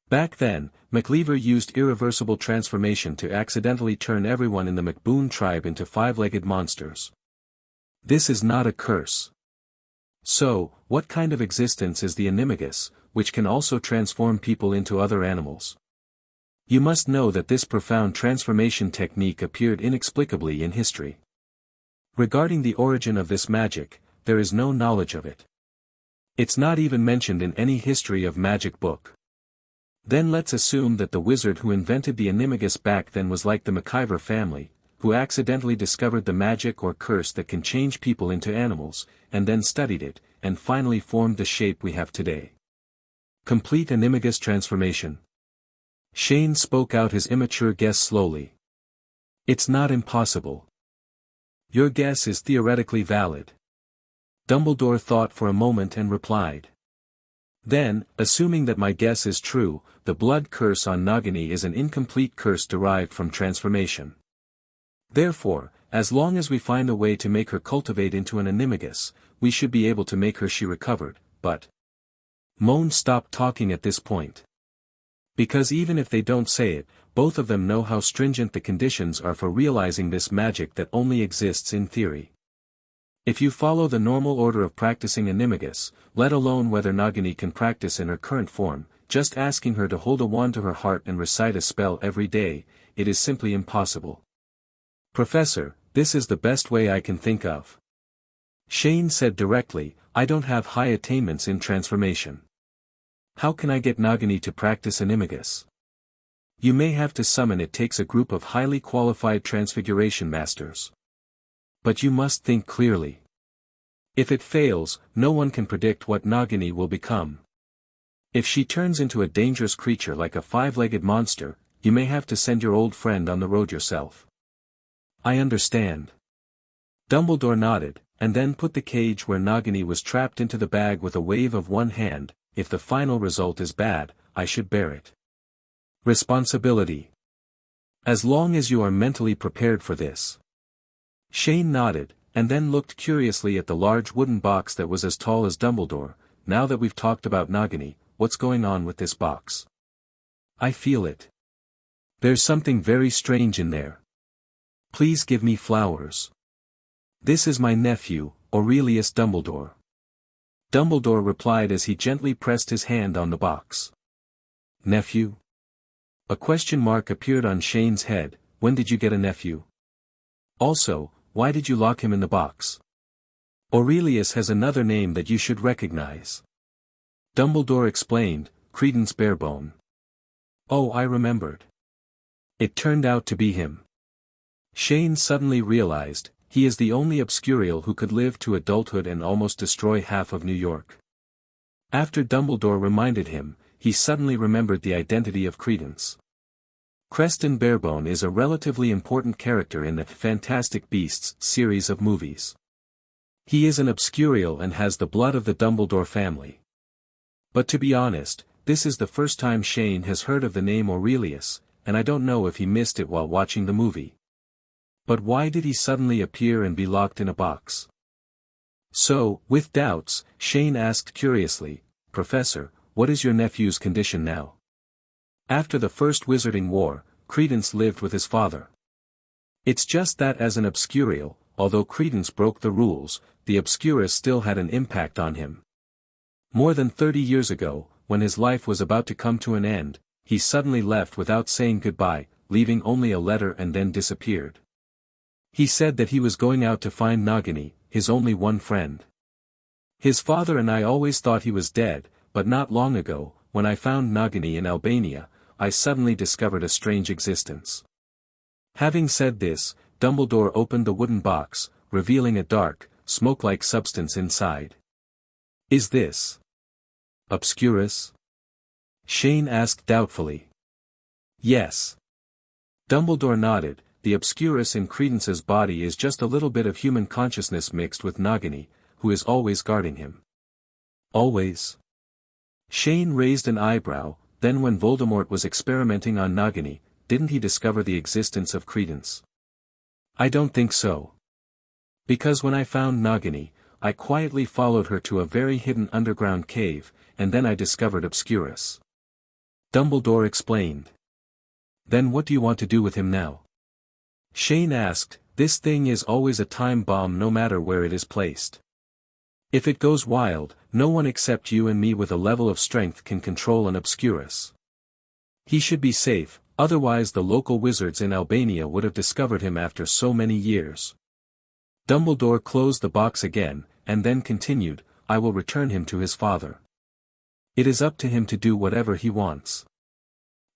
Back then, McLeaver used irreversible transformation to accidentally turn everyone in the McBoon tribe into five-legged monsters. This is not a curse. So, what kind of existence is the animagus, which can also transform people into other animals? You must know that this profound transformation technique appeared inexplicably in history. Regarding the origin of this magic, there is no knowledge of it. It's not even mentioned in any history of magic book. Then let's assume that the wizard who invented the animagus back then was like the McIver family, who accidentally discovered the magic or curse that can change people into animals, and then studied it, and finally formed the shape we have today. Complete animagus transformation. Shane spoke out his immature guess slowly. It's not impossible. Your guess is theoretically valid. Dumbledore thought for a moment and replied. Then, assuming that my guess is true, the blood curse on Nagini is an incomplete curse derived from transformation. Therefore, as long as we find a way to make her cultivate into an animagus, we should be able to make her she recovered, but... Moan stopped talking at this point. Because even if they don't say it, both of them know how stringent the conditions are for realizing this magic that only exists in theory. If you follow the normal order of practicing animagus, let alone whether Nagini can practice in her current form, just asking her to hold a wand to her heart and recite a spell every day, it is simply impossible. Professor, this is the best way I can think of. Shane said directly, I don't have high attainments in transformation. How can I get Nagini to practice animagus? You may have to summon it takes a group of highly qualified transfiguration masters. But you must think clearly. If it fails, no one can predict what Nagini will become. If she turns into a dangerous creature like a five-legged monster, you may have to send your old friend on the road yourself. I understand. Dumbledore nodded, and then put the cage where Nagini was trapped into the bag with a wave of one hand. If the final result is bad, I should bear it. Responsibility. As long as you are mentally prepared for this. Shane nodded, and then looked curiously at the large wooden box that was as tall as Dumbledore. Now that we've talked about Nagini, what's going on with this box? I feel it. There's something very strange in there. Please give me flowers. This is my nephew, Aurelius Dumbledore. Dumbledore replied as he gently pressed his hand on the box. Nephew? A question mark appeared on Shane's head. When did you get a nephew? Also, why did you lock him in the box? Aurelius has another name that you should recognize. Dumbledore explained, Credence Barebone. Oh, I remembered. It turned out to be him. Shane suddenly realized, he is the only obscurial who could live to adulthood and almost destroy half of New York. After Dumbledore reminded him, he suddenly remembered the identity of Credence. Creston Barebone is a relatively important character in the Fantastic Beasts series of movies. He is an obscurial and has the blood of the Dumbledore family. But to be honest, this is the first time Shane has heard of the name Aurelius, and I don't know if he missed it while watching the movie. But why did he suddenly appear and be locked in a box? So, with doubts, Shane asked curiously, Professor, what is your nephew's condition now? After the First Wizarding War, Credence lived with his father. It's just that as an obscurial, although Credence broke the rules, the Obscurus still had an impact on him. More than 30 years ago, when his life was about to come to an end, he suddenly left without saying goodbye, leaving only a letter and then disappeared. He said that he was going out to find Nagini, his only one friend. His father and I always thought he was dead, but not long ago, when I found Nagini in Albania, I suddenly discovered a strange existence. Having said this, Dumbledore opened the wooden box, revealing a dark, smoke-like substance inside. Is this Obscurus? Shane asked doubtfully. Yes. Dumbledore nodded. The Obscurus in Credence's body is just a little bit of human consciousness mixed with Nagini, who is always guarding him. Always? Shane raised an eyebrow. Then when Voldemort was experimenting on Nagini, didn't he discover the existence of Credence? I don't think so. Because when I found Nagini, I quietly followed her to a very hidden underground cave, and then I discovered Obscurus. Dumbledore explained. Then what do you want to do with him now? Shane asked. This thing is always a time bomb no matter where it is placed. If it goes wild, no one except you and me with a level of strength can control an Obscurus. He should be safe, otherwise the local wizards in Albania would have discovered him after so many years. Dumbledore closed the box again, and then continued, I will return him to his father. It is up to him to do whatever he wants.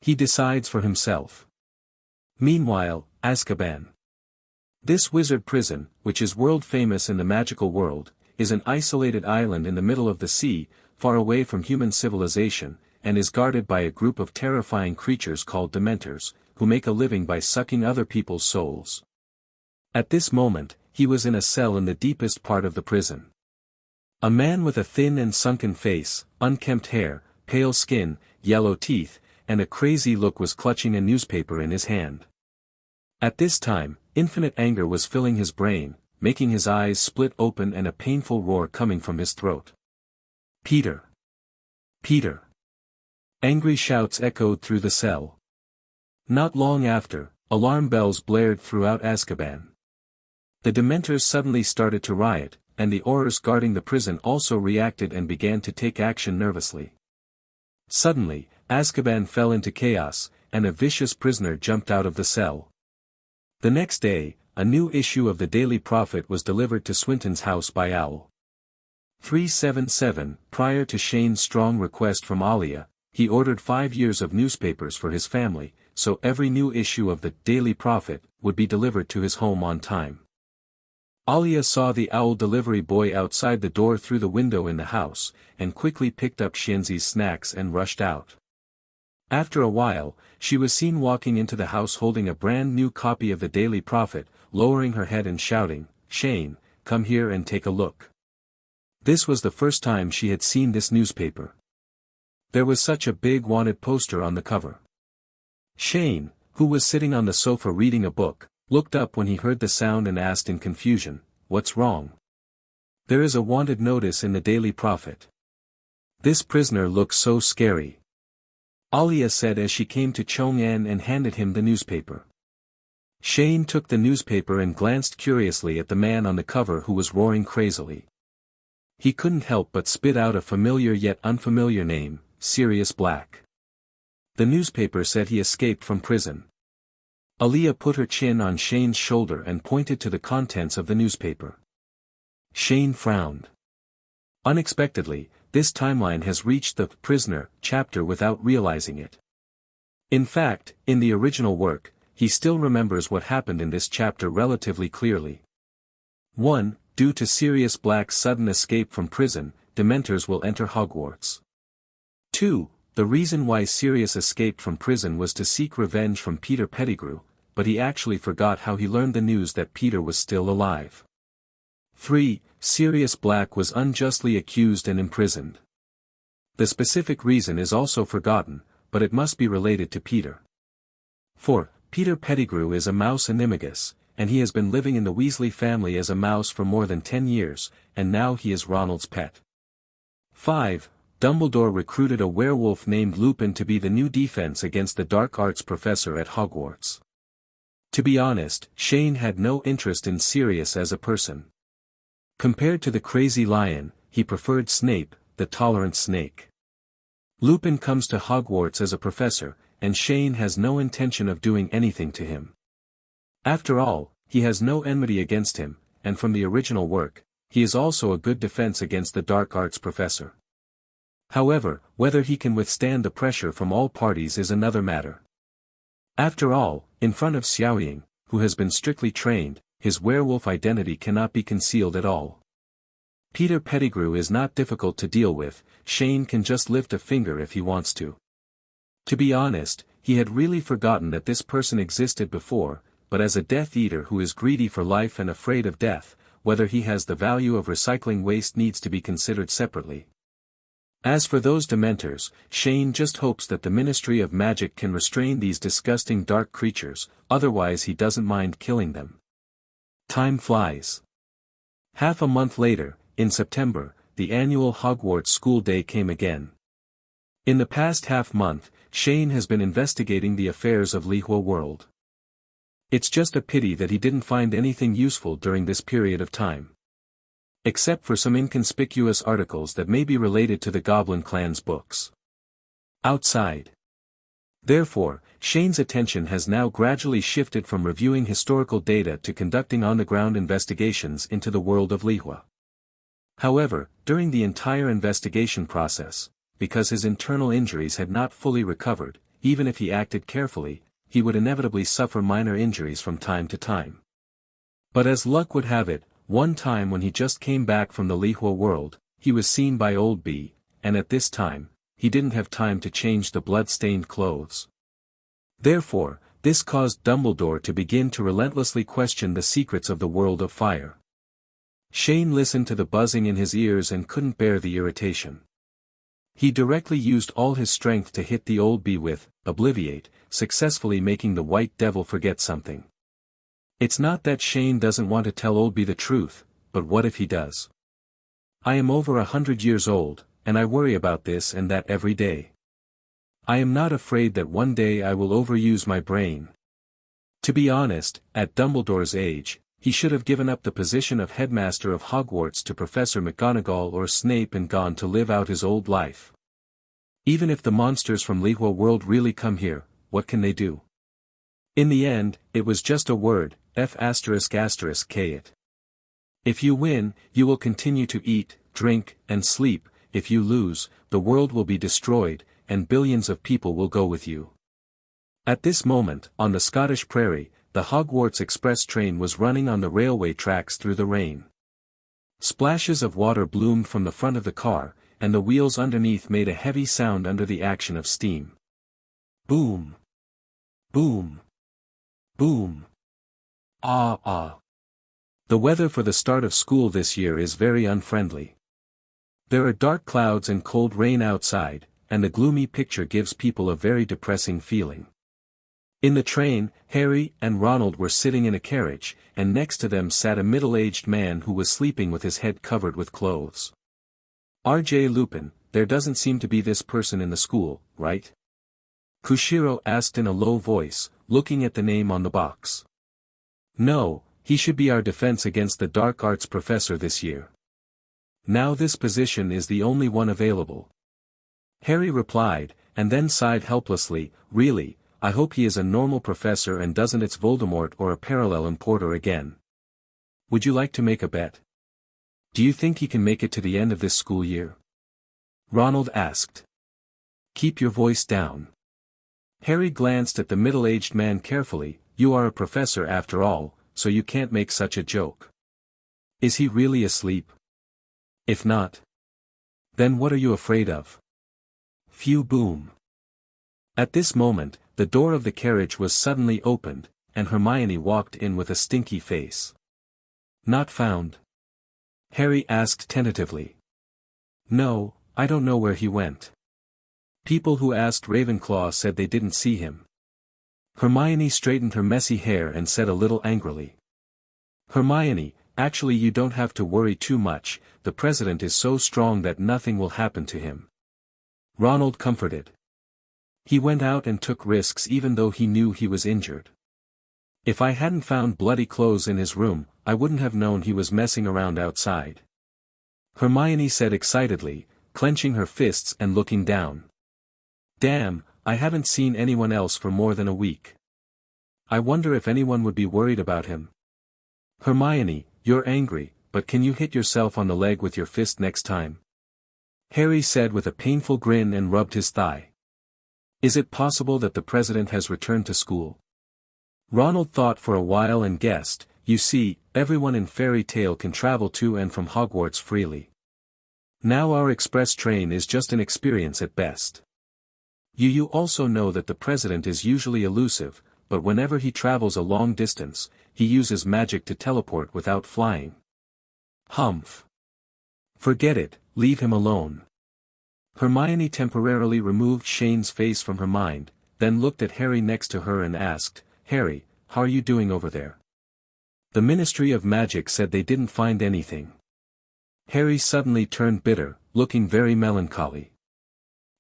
He decides for himself. Meanwhile, Azkaban. This wizard prison, which is world famous in the magical world, is an isolated island in the middle of the sea, far away from human civilization, and is guarded by a group of terrifying creatures called Dementors, who make a living by sucking other people's souls. At this moment, he was in a cell in the deepest part of the prison. A man with a thin and sunken face, unkempt hair, pale skin, yellow teeth, and a crazy look was clutching a newspaper in his hand. At this time, infinite anger was filling his brain, making his eyes split open and a painful roar coming from his throat. Peter! Peter! Angry shouts echoed through the cell. Not long after, alarm bells blared throughout Azkaban. The Dementors suddenly started to riot, and the Aurors guarding the prison also reacted and began to take action nervously. Suddenly, Azkaban fell into chaos, and a vicious prisoner jumped out of the cell. The next day, a new issue of the Daily Prophet was delivered to Swinton's house by Owl. 377. Prior to Shane's strong request from Alia, he ordered 5 years of newspapers for his family, so every new issue of the Daily Prophet would be delivered to his home on time. Alia saw the Owl delivery boy outside the door through the window in the house, and quickly picked up Shenzi's snacks and rushed out. After a while, she was seen walking into the house holding a brand new copy of the Daily Prophet, lowering her head and shouting, Shane, come here and take a look. This was the first time she had seen this newspaper. There was such a big wanted poster on the cover. Shane, who was sitting on the sofa reading a book, looked up when he heard the sound and asked in confusion, what's wrong? There is a wanted notice in the Daily Prophet. This prisoner looks so scary. Alia said as she came to Chong-an and handed him the newspaper. Shane took the newspaper and glanced curiously at the man on the cover who was roaring crazily. He couldn't help but spit out a familiar yet unfamiliar name, Sirius Black. The newspaper said he escaped from prison. Alia put her chin on Shane's shoulder and pointed to the contents of the newspaper. Shane frowned. Unexpectedly, this timeline has reached the prisoner chapter without realizing it. In fact, in the original work, he still remembers what happened in this chapter relatively clearly. 1. Due to Sirius Black's sudden escape from prison, Dementors will enter Hogwarts. 2. The reason why Sirius escaped from prison was to seek revenge from Peter Pettigrew, but he actually forgot how he learned the news that Peter was still alive. 3. Sirius Black was unjustly accused and imprisoned. The specific reason is also forgotten, but it must be related to Peter. 4. Peter Pettigrew is a mouse animagus, and he has been living in the Weasley family as a mouse for more than 10 years, and now he is Ronald's pet. 5. Dumbledore recruited a werewolf named Lupin to be the new defense against the dark arts professor at Hogwarts. To be honest, Shane had no interest in Sirius as a person. Compared to the crazy lion, he preferred Snape, the tolerant snake. Lupin comes to Hogwarts as a professor, and Shane has no intention of doing anything to him. After all, he has no enmity against him, and from the original work, he is also a good defense against the dark arts professor. However, whether he can withstand the pressure from all parties is another matter. After all, in front of Xiaoying, who has been strictly trained, his werewolf identity cannot be concealed at all. Peter Pettigrew is not difficult to deal with, Shane can just lift a finger if he wants to. To be honest, he had really forgotten that this person existed before, but as a Death Eater who is greedy for life and afraid of death, whether he has the value of recycling waste needs to be considered separately. As for those Dementors, Shane just hopes that the Ministry of Magic can restrain these disgusting dark creatures, otherwise he doesn't mind killing them. Time flies. Half a month later, in September, the annual Hogwarts school day came again. In the past half-month, Shane has been investigating the affairs of Lihua World. It's just a pity that he didn't find anything useful during this period of time. Except for some inconspicuous articles that may be related to the Goblin clan's books. Outside. Therefore, Shane's attention has now gradually shifted from reviewing historical data to conducting on-the-ground investigations into the world of Lihua. However, during the entire investigation process, because his internal injuries had not fully recovered, even if he acted carefully, he would inevitably suffer minor injuries from time to time. But as luck would have it, one time when he just came back from the Lihua world, he was seen by Old B, and at this time, he didn't have time to change the blood-stained clothes. Therefore, this caused Dumbledore to begin to relentlessly question the secrets of the world of fire. Shane listened to the buzzing in his ears and couldn't bear the irritation. He directly used all his strength to hit the Old B with Obliviate, successfully making the White Devil forget something. It's not that Shane doesn't want to tell Old B the truth, but what if he does? I am over 100 years old, and I worry about this and that every day. I am not afraid that one day I will overuse my brain. To be honest, at Dumbledore's age, he should have given up the position of headmaster of Hogwarts to Professor McGonagall or Snape and gone to live out his old life. Even if the monsters from Lihua World really come here, what can they do? In the end, it was just a word, F***K it. If you win, you will continue to eat, drink, and sleep. If you lose, the world will be destroyed, and billions of people will go with you. At this moment, on the Scottish prairie, the Hogwarts express train was running on the railway tracks through the rain. Splashes of water bloomed from the front of the car, and the wheels underneath made a heavy sound under the action of steam. Boom! Boom! Boom! Ah ah! The weather for the start of school this year is very unfriendly. There are dark clouds and cold rain outside, and the gloomy picture gives people a very depressing feeling. In the train, Harry and Ronald were sitting in a carriage, and next to them sat a middle-aged man who was sleeping with his head covered with clothes. R.J. Lupin, there doesn't seem to be this person in the school, right? Kushiro asked in a low voice, looking at the name on the box. No, he should be our defense against the dark arts professor this year. Now this position is the only one available. Harry replied, and then sighed helplessly, really, I hope he is a normal professor and doesn't it's Voldemort or a parallel importer again. Would you like to make a bet? Do you think he can make it to the end of this school year? Ronald asked. Keep your voice down. Harry glanced at the middle-aged man carefully. You are a professor after all, so you can't make such a joke. Is he really asleep? If not, then what are you afraid of? Phew boom. At this moment, the door of the carriage was suddenly opened, and Hermione walked in with a stinky face. Not found? Harry asked tentatively. No, I don't know where he went. People who asked Ravenclaw said they didn't see him. Hermione straightened her messy hair and said a little angrily. Hermione, actually you don't have to worry too much, the president is so strong that nothing will happen to him. Ronald comforted. He went out and took risks even though he knew he was injured. If I hadn't found bloody clothes in his room, I wouldn't have known he was messing around outside. Hermione said excitedly, clenching her fists and looking down. Damn, I haven't seen anyone else for more than a week. I wonder if anyone would be worried about him. Hermione, you're angry, but can you hit yourself on the leg with your fist next time? Harry said with a painful grin and rubbed his thigh. Is it possible that the president has returned to school? Ronald thought for a while and guessed, you see, everyone in Fairy Tale can travel to and from Hogwarts freely. Now our express train is just an experience at best. You also know that the president is usually elusive, but whenever he travels a long distance, he uses magic to teleport without flying. Humph. Forget it, leave him alone. Hermione temporarily removed Shane's face from her mind, then looked at Harry next to her and asked, Harry, how are you doing over there? The Ministry of Magic said they didn't find anything. Harry suddenly turned bitter, looking very melancholy.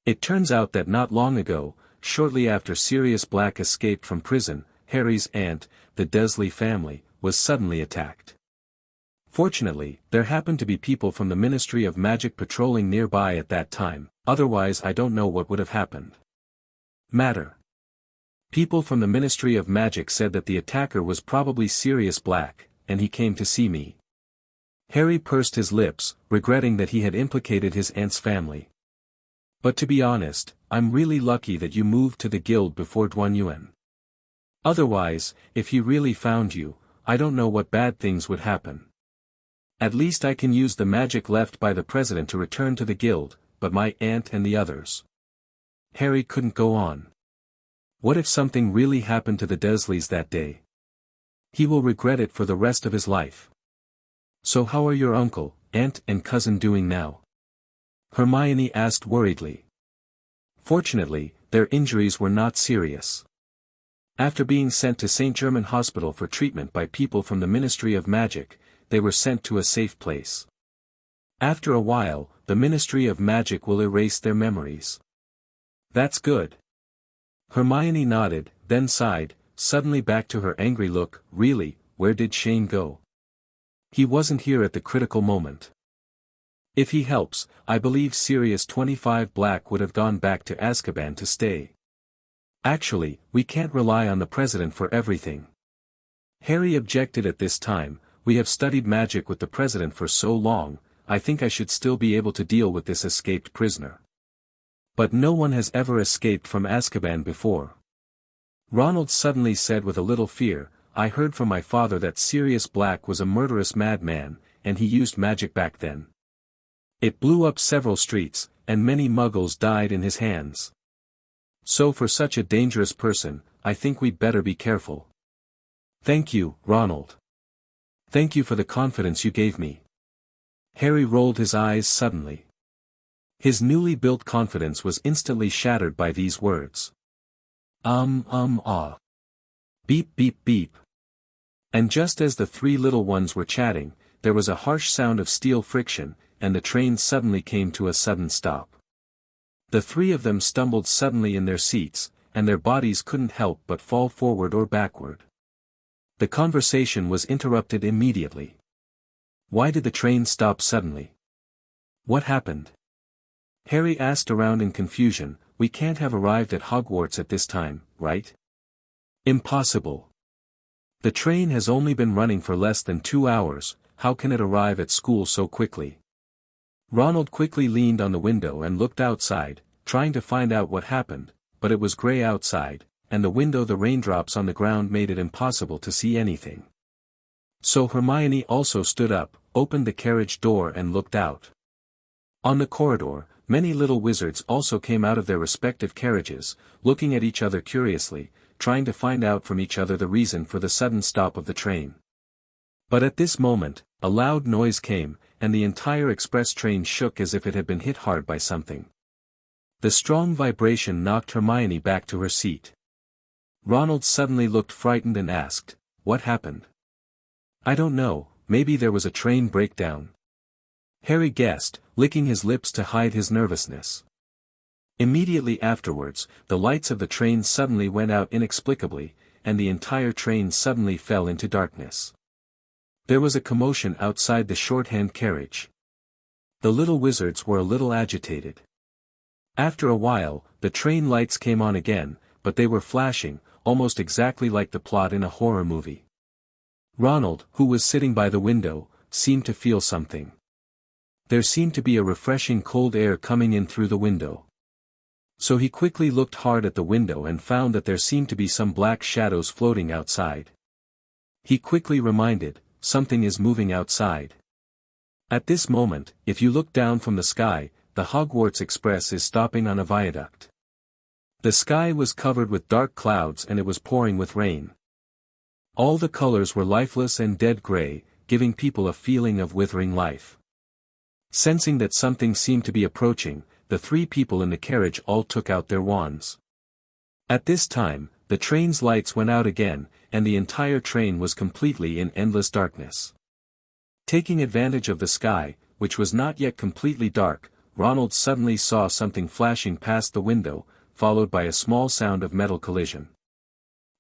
It turns out that not long ago, shortly after Sirius Black escaped from prison, Harry's aunt, the Dursley family, was suddenly attacked. Fortunately, there happened to be people from the Ministry of Magic patrolling nearby at that time, otherwise I don't know what would have happened. People from the Ministry of Magic said that the attacker was probably Sirius Black, and he came to see me. Harry pursed his lips, regretting that he had implicated his aunt's family. But to be honest, I'm really lucky that you moved to the guild before Duan Yuan. Otherwise, if he really found you, I don't know what bad things would happen. At least I can use the magic left by the president to return to the guild, but my aunt and the others. Harry couldn't go on. What if something really happened to the Dursleys that day? He will regret it for the rest of his life. So how are your uncle, aunt and cousin doing now? Hermione asked worriedly. Fortunately, their injuries were not serious. After being sent to St. Germain Hospital for treatment by people from the Ministry of Magic, they were sent to a safe place. After a while, the Ministry of Magic will erase their memories. That's good. Hermione nodded, then sighed, suddenly back to her angry look, really, where did Shane go? He wasn't here at the critical moment. If he helps, I believe Sirius 25 Black would have gone back to Azkaban to stay. Actually, we can't rely on the president for everything. Harry objected at this time, we have studied magic with the president for so long, I think I should still be able to deal with this escaped prisoner. But no one has ever escaped from Azkaban before. Ronald suddenly said with a little fear, I heard from my father that Sirius Black was a murderous madman, and he used magic back then. It blew up several streets, and many muggles died in his hands. So for such a dangerous person, I think we'd better be careful. Thank you, Ronald. Thank you for the confidence you gave me. Harry rolled his eyes suddenly. His newly built confidence was instantly shattered by these words. Ah. Beep beep beep. And just as the three little ones were chatting, there was a harsh sound of steel friction, and the train suddenly came to a sudden stop. The three of them stumbled suddenly in their seats, and their bodies couldn't help but fall forward or backward. The conversation was interrupted immediately. Why did the train stop suddenly? What happened? Harry asked around in confusion, we can't have arrived at Hogwarts at this time, right? Impossible. The train has only been running for less than 2 hours, how can it arrive at school so quickly? Ronald quickly leaned on the window and looked outside, trying to find out what happened, but it was grey outside, and the raindrops on the ground made it impossible to see anything. So Hermione also stood up, opened the carriage door and looked out. On the corridor, many little wizards also came out of their respective carriages, looking at each other curiously, trying to find out from each other the reason for the sudden stop of the train. But at this moment, a loud noise came, and the entire express train shook as if it had been hit hard by something. The strong vibration knocked Hermione back to her seat. Ronald suddenly looked frightened and asked, what happened? I don't know, maybe there was a train breakdown. Harry guessed, licking his lips to hide his nervousness. Immediately afterwards, the lights of the train suddenly went out inexplicably, and the entire train suddenly fell into darkness. There was a commotion outside the shorthand carriage. The little wizards were a little agitated. After a while, the train lights came on again, but they were flashing, almost exactly like the plot in a horror movie. Ronald, who was sitting by the window, seemed to feel something. There seemed to be a refreshing cold air coming in through the window. So he quickly looked hard at the window and found that there seemed to be some black shadows floating outside. He quickly reminded, something is moving outside. At this moment, if you look down from the sky, the Hogwarts Express is stopping on a viaduct. The sky was covered with dark clouds and it was pouring with rain. All the colors were lifeless and dead gray, giving people a feeling of withering life. Sensing that something seemed to be approaching, the three people in the carriage all took out their wands. At this time, the train's lights went out again, and the entire train was completely in endless darkness. Taking advantage of the sky, which was not yet completely dark, Ronald suddenly saw something flashing past the window, followed by a small sound of metal collision.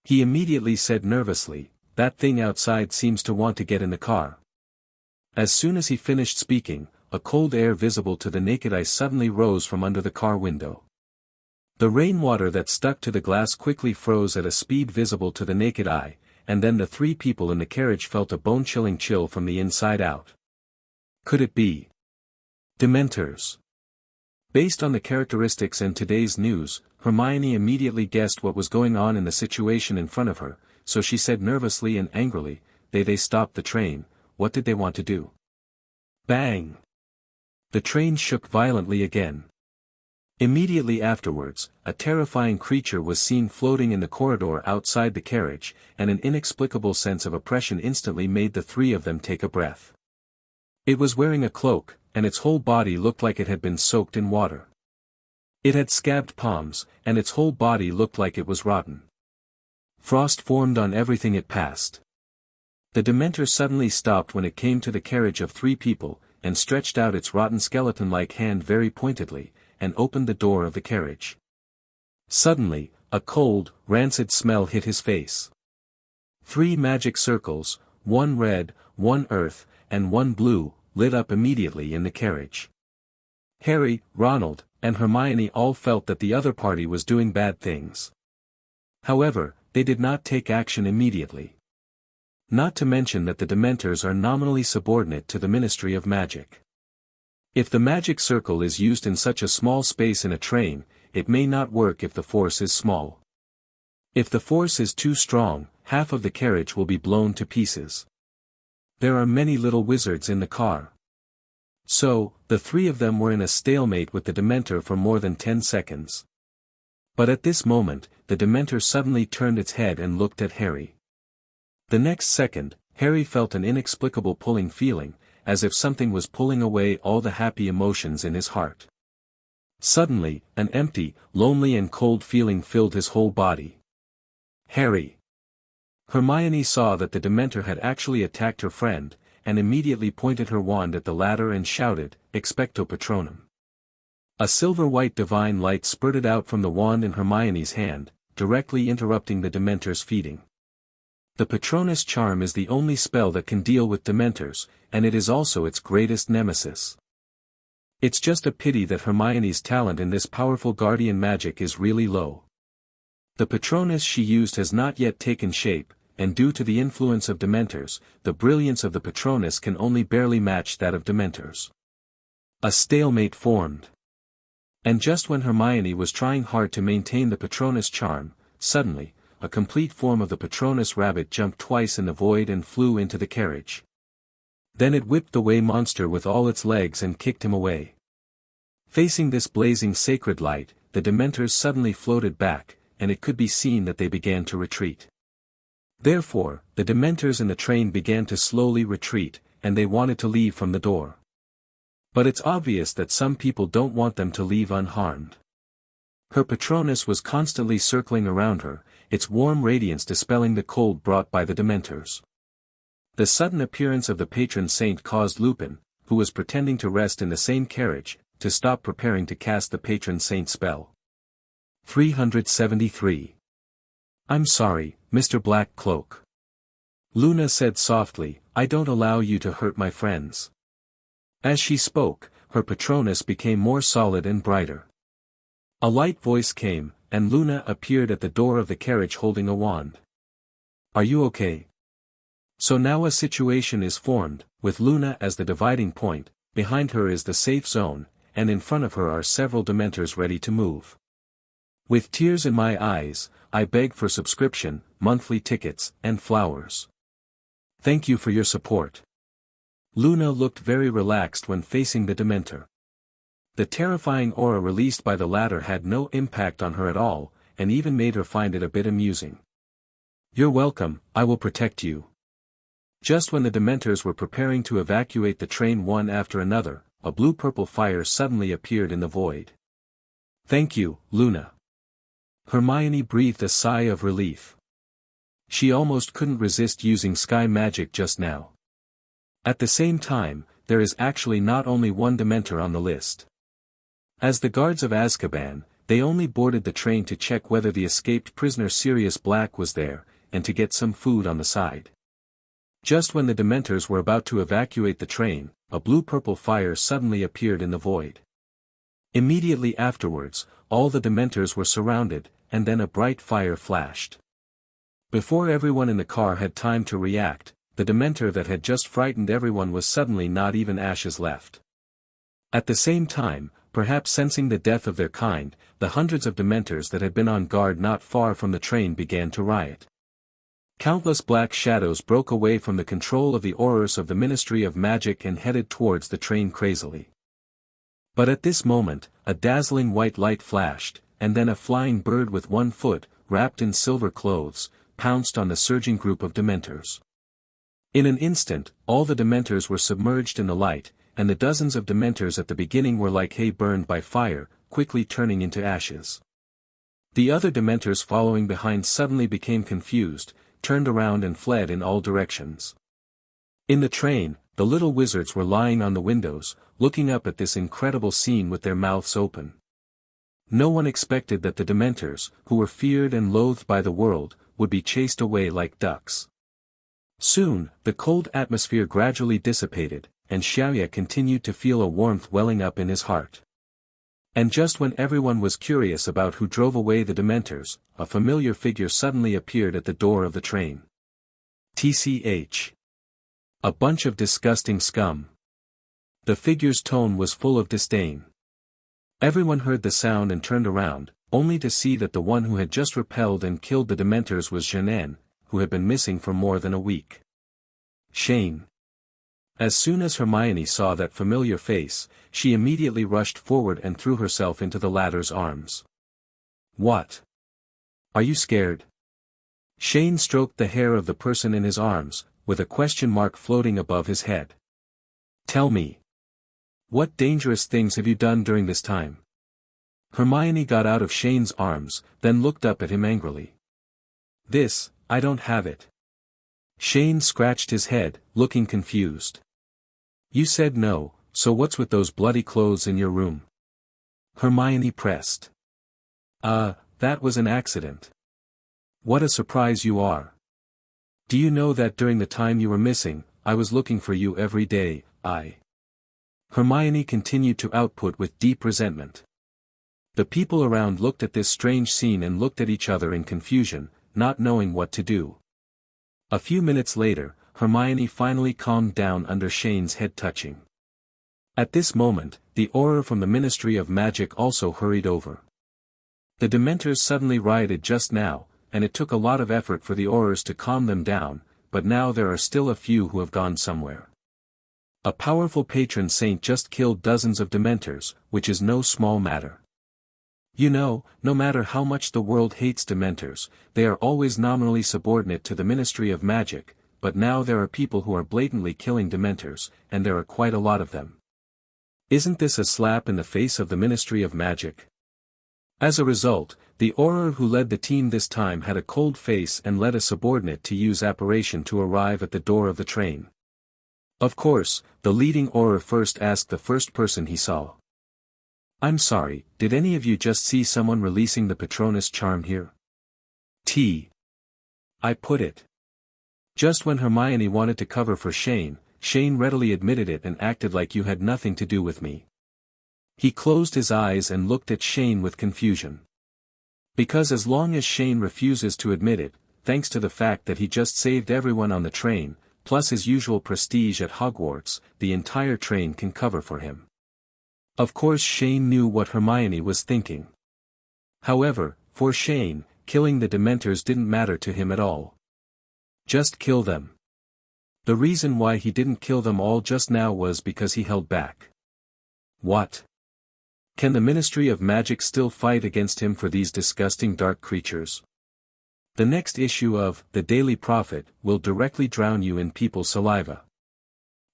He immediately said nervously, "That thing outside seems to want to get in the car." As soon as he finished speaking, a cold air visible to the naked eye suddenly rose from under the car window. The rainwater that stuck to the glass quickly froze at a speed visible to the naked eye, and then the three people in the carriage felt a bone-chilling chill from the inside out. Could it be Dementors? Based on the characteristics and today's news, Hermione immediately guessed what was going on in the situation in front of her, so she said nervously and angrily, They stopped the train, what did they want to do?" Bang! The train shook violently again. Immediately afterwards, a terrifying creature was seen floating in the corridor outside the carriage, and an inexplicable sense of oppression instantly made the three of them take a breath. It was wearing a cloak, and its whole body looked like it had been soaked in water. It had scabbed palms, and its whole body looked like it was rotten. Frost formed on everything it passed. The Dementor suddenly stopped when it came to the carriage of three people, and stretched out its rotten skeleton-like hand very pointedly, and opened the door of the carriage. Suddenly, a cold, rancid smell hit his face. 3 magic circles, 1 red, 1 earth, and 1 blue, lit up immediately in the carriage. Harry, Ronald, and Hermione all felt that the other party was doing bad things. However, they did not take action immediately. Not to mention that the Dementors are nominally subordinate to the Ministry of Magic. If the magic circle is used in such a small space in a train, it may not work if the force is small. If the force is too strong, half of the carriage will be blown to pieces. There are many little wizards in the car. So, the three of them were in a stalemate with the Dementor for more than 10 seconds. But at this moment, the Dementor suddenly turned its head and looked at Harry. The next second, Harry felt an inexplicable pulling feeling, as if something was pulling away all the happy emotions in his heart. Suddenly, an empty, lonely and cold feeling filled his whole body. Harry! Hermione saw that the Dementor had actually attacked her friend, and immediately pointed her wand at the latter and shouted, Expecto Patronum. A silver-white divine light spurted out from the wand in Hermione's hand, directly interrupting the Dementor's feeding. The Patronus charm is the only spell that can deal with Dementors, and it is also its greatest nemesis. It's just a pity that Hermione's talent in this powerful guardian magic is really low. The Patronus she used has not yet taken shape, and due to the influence of Dementors, the brilliance of the Patronus can only barely match that of Dementors. A stalemate formed. And just when Hermione was trying hard to maintain the Patronus charm, suddenly, a complete form of the Patronus rabbit jumped twice in the void and flew into the carriage. Then it whipped the way monster with all its legs and kicked him away. Facing this blazing sacred light, the Dementors suddenly floated back, and it could be seen that they began to retreat. Therefore, the Dementors in the train began to slowly retreat, and they wanted to leave from the door. But it's obvious that some people don't want them to leave unharmed. Her Patronus was constantly circling around her, its warm radiance dispelling the cold brought by the Dementors. The sudden appearance of the patron saint caused Lupin, who was pretending to rest in the same carriage, to stop preparing to cast the patron saint spell. 373. I'm sorry, Mr. Black Cloak. Luna said softly, I don't allow you to hurt my friends. As she spoke, her Patronus became more solid and brighter. A light voice came, and Luna appeared at the door of the carriage holding a wand. Are you okay? So now a situation is formed, with Luna as the dividing point, behind her is the safe zone, and in front of her are several Dementors ready to move. With tears in my eyes, I beg for subscription, monthly tickets, and flowers. Thank you for your support. Luna looked very relaxed when facing the Dementor. The terrifying aura released by the latter had no impact on her at all, and even made her find it a bit amusing. You're welcome, I will protect you. Just when the Dementors were preparing to evacuate the train one after another, a blue-purple fire suddenly appeared in the void. Thank you, Luna. Hermione breathed a sigh of relief. She almost couldn't resist using sky magic just now. At the same time, there is actually not only one Dementor on the list. As the guards of Azkaban, they only boarded the train to check whether the escaped prisoner Sirius Black was there, and to get some food on the side. Just when the Dementors were about to evacuate the train, a blue-purple fire suddenly appeared in the void. Immediately afterwards, all the Dementors were surrounded, and then a bright fire flashed. Before everyone in the car had time to react, the Dementor that had just frightened everyone was suddenly not even ashes left. At the same time, perhaps sensing the death of their kind, the hundreds of Dementors that had been on guard not far from the train began to riot. Countless black shadows broke away from the control of the Aurors of the Ministry of Magic and headed towards the train crazily. But at this moment, a dazzling white light flashed, and then a flying bird with one foot, wrapped in silver clothes, pounced on the surging group of Dementors. In an instant, all the Dementors were submerged in the light, and the dozens of Dementors at the beginning were like hay burned by fire, quickly turning into ashes. The other Dementors following behind suddenly became confused, turned around and fled in all directions. In the train, the little wizards were lying on the windows, looking up at this incredible scene with their mouths open. No one expected that the Dementors, who were feared and loathed by the world, would be chased away like ducks. Soon, the cold atmosphere gradually dissipated, and Xiaoya continued to feel a warmth welling up in his heart. And just when everyone was curious about who drove away the Dementors, a familiar figure suddenly appeared at the door of the train. TCH. A bunch of disgusting scum. The figure's tone was full of disdain. Everyone heard the sound and turned around, only to see that the one who had just repelled and killed the Dementors was Jeanne, who had been missing for more than a week. Shane. As soon as Hermione saw that familiar face, she immediately rushed forward and threw herself into the latter's arms. What? Are you scared? Shane stroked the hair of the person in his arms, with a question mark floating above his head. Tell me. What dangerous things have you done during this time? Hermione got out of Shane's arms, then looked up at him angrily. This, I don't have it. Shane scratched his head, looking confused. You said no, so what's with those bloody clothes in your room? Hermione pressed. That was an accident. What a surprise you are. Do you know that during the time you were missing, I was looking for you every day, Hermione continued to output with deep resentment. The people around looked at this strange scene and looked at each other in confusion, not knowing what to do. A few minutes later, Hermione finally calmed down under Shane's head touching. At this moment, the Auror from the Ministry of Magic also hurried over. The Dementors suddenly rioted just now, and it took a lot of effort for the Aurors to calm them down, but now there are still a few who have gone somewhere. A powerful patron saint just killed dozens of Dementors, which is no small matter. You know, no matter how much the world hates Dementors, they are always nominally subordinate to the Ministry of Magic, but now there are people who are blatantly killing Dementors, and there are quite a lot of them. Isn't this a slap in the face of the Ministry of Magic? As a result, the Auror who led the team this time had a cold face and led a subordinate to use apparition to arrive at the door of the train. Of course, the leading Auror first asked the first person he saw. I'm sorry, did any of you just see someone releasing the Patronus charm here? I put it. Just when Hermione wanted to cover for Shane, Shane readily admitted it and acted like you had nothing to do with me. He closed his eyes and looked at Shane with confusion. Because as long as Shane refuses to admit it, thanks to the fact that he just saved everyone on the train, plus his usual prestige at Hogwarts, the entire train can cover for him. Of course Shane knew what Hermione was thinking. However, for Shane, killing the Dementors didn't matter to him at all. Just kill them. The reason why he didn't kill them all just now was because he held back. What? Can the Ministry of Magic still fight against him for these disgusting dark creatures? The next issue of The Daily Prophet will directly drown you in people's saliva.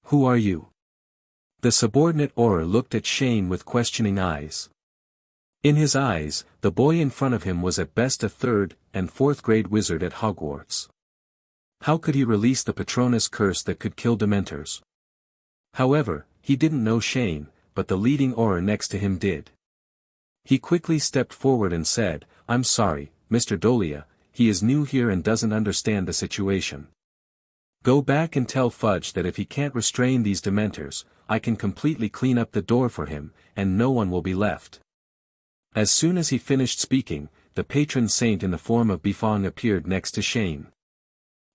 Who are you? The subordinate Auror looked at Shane with questioning eyes. In his eyes, the boy in front of him was at best a 3rd and 4th grade wizard at Hogwarts. How could he release the Patronus curse that could kill Dementors? However, he didn't know Shane, but the leading Auror next to him did. He quickly stepped forward and said, "I'm sorry, Mr. Dolea, he is new here and doesn't understand the situation. Go back and tell Fudge that if he can't restrain these Dementors, I can completely clean up the door for him, and no one will be left." As soon as he finished speaking, the patron saint in the form of Bifong appeared next to Shane.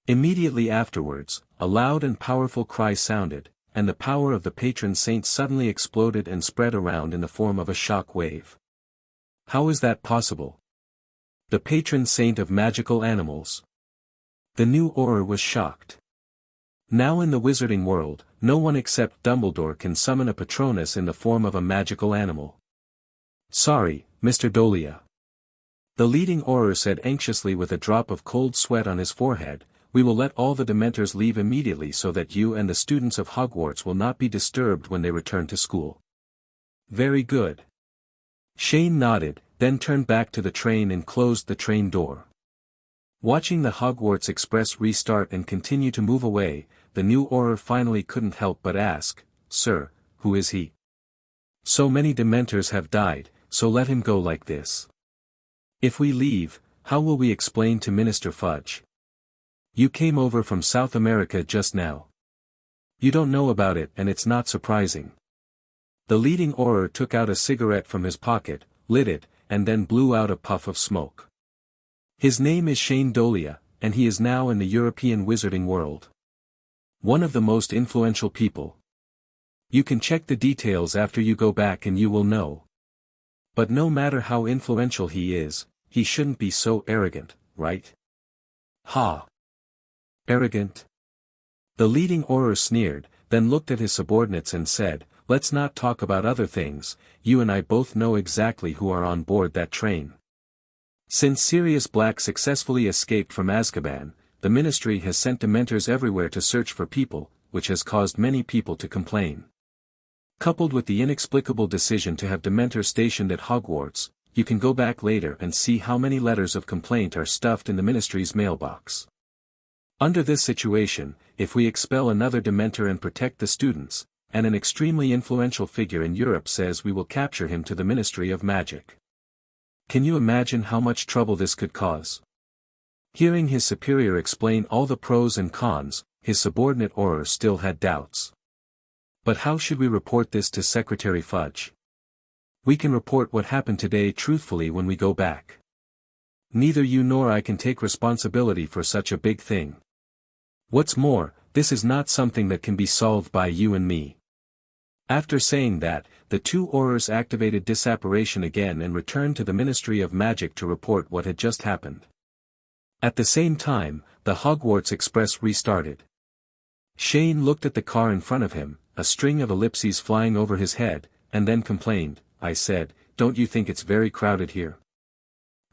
Immediately afterwards, a loud and powerful cry sounded, and the power of the patron saint suddenly exploded and spread around in the form of a shock wave. How is that possible? The patron saint of magical animals. The new Auror was shocked. Now in the wizarding world, no one except Dumbledore can summon a Patronus in the form of a magical animal. Sorry, Mr. Dolea. The leading Auror said anxiously with a drop of cold sweat on his forehead, "We will let all the Dementors leave immediately so that you and the students of Hogwarts will not be disturbed when they return to school." Very good. Shane nodded, then turned back to the train and closed the train door. Watching the Hogwarts Express restart and continue to move away, the new Auror finally couldn't help but ask, "Sir, who is he? So many Dementors have died, so let him go like this. If we leave, how will we explain to Minister Fudge? You came over from South America just now. You don't know about it and it's not surprising." The leading Auror took out a cigarette from his pocket, lit it, and then blew out a puff of smoke. His name is Shane Dolea, and he is now in the European wizarding world. One of the most influential people. You can check the details after you go back and you will know. But no matter how influential he is, he shouldn't be so arrogant, right? Ha! Arrogant? The leading Auror sneered, then looked at his subordinates and said, "Let's not talk about other things, you and I both know exactly who are on board that train. Since Sirius Black successfully escaped from Azkaban, the Ministry has sent Dementors everywhere to search for people, which has caused many people to complain. Coupled with the inexplicable decision to have Dementors stationed at Hogwarts, you can go back later and see how many letters of complaint are stuffed in the Ministry's mailbox. Under this situation, if we expel another Dementor and protect the students, and an extremely influential figure in Europe says we will capture him to the Ministry of Magic. Can you imagine how much trouble this could cause?" Hearing his superior explain all the pros and cons, his subordinate Auror still had doubts. "But how should we report this to Secretary Fudge? We can report what happened today truthfully when we go back. Neither you nor I can take responsibility for such a big thing. What's more, this is not something that can be solved by you and me." After saying that, the two Aurors activated disapparition again and returned to the Ministry of Magic to report what had just happened. At the same time, the Hogwarts Express restarted. Shane looked at the car in front of him, a string of ellipses flying over his head, and then complained, "I said, don't you think it's very crowded here?"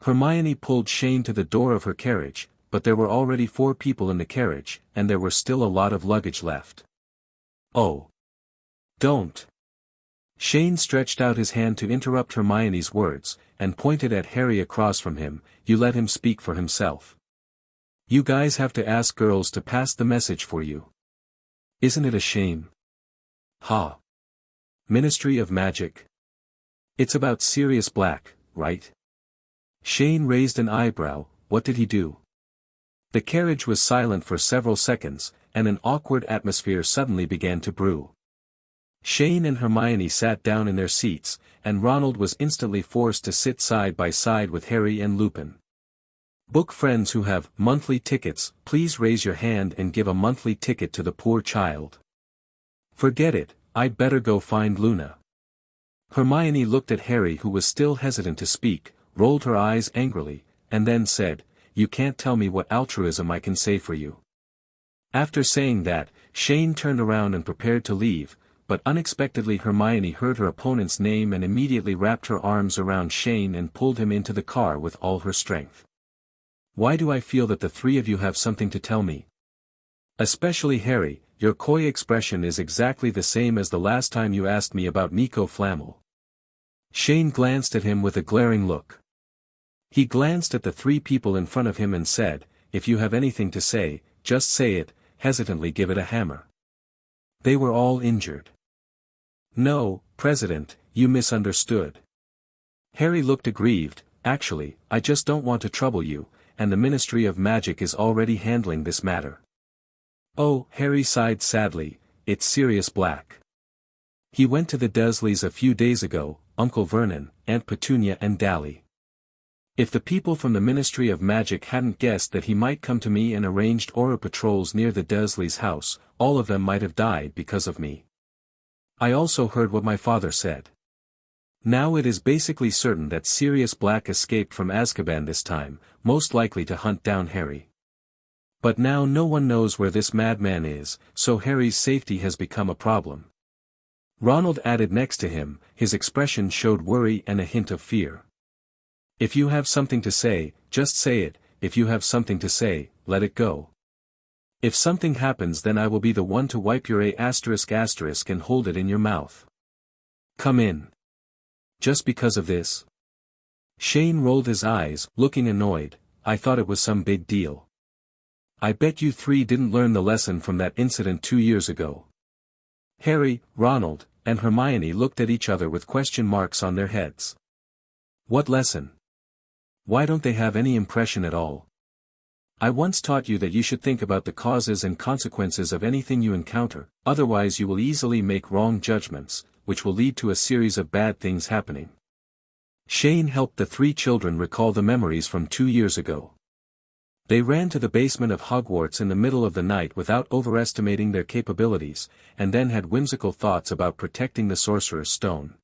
Hermione pulled Shane to the door of her carriage, but there were already 4 people in the carriage, and there was still a lot of luggage left. "Oh. Don't." Shane stretched out his hand to interrupt Hermione's words, and pointed at Harry across from him, "You let him speak for himself. You guys have to ask girls to pass the message for you. Isn't it a shame?" "Ha. Ministry of Magic. It's about Sirius Black, right?" Shane raised an eyebrow. What did he do? The carriage was silent for several seconds, and an awkward atmosphere suddenly began to brew. Shane and Hermione sat down in their seats, and Ronald was instantly forced to sit side by side with Harry and Lupin. Book friends who have monthly tickets, please raise your hand and give a monthly ticket to the poor child. Forget it, I'd better go find Luna. Hermione looked at Harry, who was still hesitant to speak, rolled her eyes angrily, and then said, "You can't tell me what altruism I can say for you." After saying that, Shane turned around and prepared to leave, but unexpectedly Hermione heard her opponent's name and immediately wrapped her arms around Shane and pulled him into the car with all her strength. "Why do I feel that the three of you have something to tell me? Especially Harry, your coy expression is exactly the same as the last time you asked me about Nico Flamel." Shane glanced at him with a glaring look. He glanced at the three people in front of him and said, "If you have anything to say, just say it, hesitantly give it a hammer. They were all injured." "No, President, you misunderstood." Harry looked aggrieved. "Actually, I just don't want to trouble you, and the Ministry of Magic is already handling this matter." "Oh," Harry sighed sadly, "it's Sirius Black. He went to the Dursleys a few days ago, Uncle Vernon, Aunt Petunia and Dally. If the people from the Ministry of Magic hadn't guessed that he might come to me and arranged aura patrols near the Dursleys' house, all of them might have died because of me. I also heard what my father said. Now it is basically certain that Sirius Black escaped from Azkaban this time, most likely to hunt down Harry. But now no one knows where this madman is, so Harry's safety has become a problem." Ronald added next to him, his expression showed worry and a hint of fear. "If you have something to say, just say it, if you have something to say, let it go. If something happens then I will be the one to wipe your **** and hold it in your mouth. Come in. Just because of this?" Shane rolled his eyes, looking annoyed. "I thought it was some big deal. I bet you three didn't learn the lesson from that incident 2 years ago." Harry, Ronald, and Hermione looked at each other with question marks on their heads. "What lesson? Why don't they have any impression at all? I once taught you that you should think about the causes and consequences of anything you encounter, otherwise you will easily make wrong judgments, which will lead to a series of bad things happening." Shane helped the three children recall the memories from 2 years ago. They ran to the basement of Hogwarts in the middle of the night without overestimating their capabilities, and then had whimsical thoughts about protecting the Sorcerer's Stone.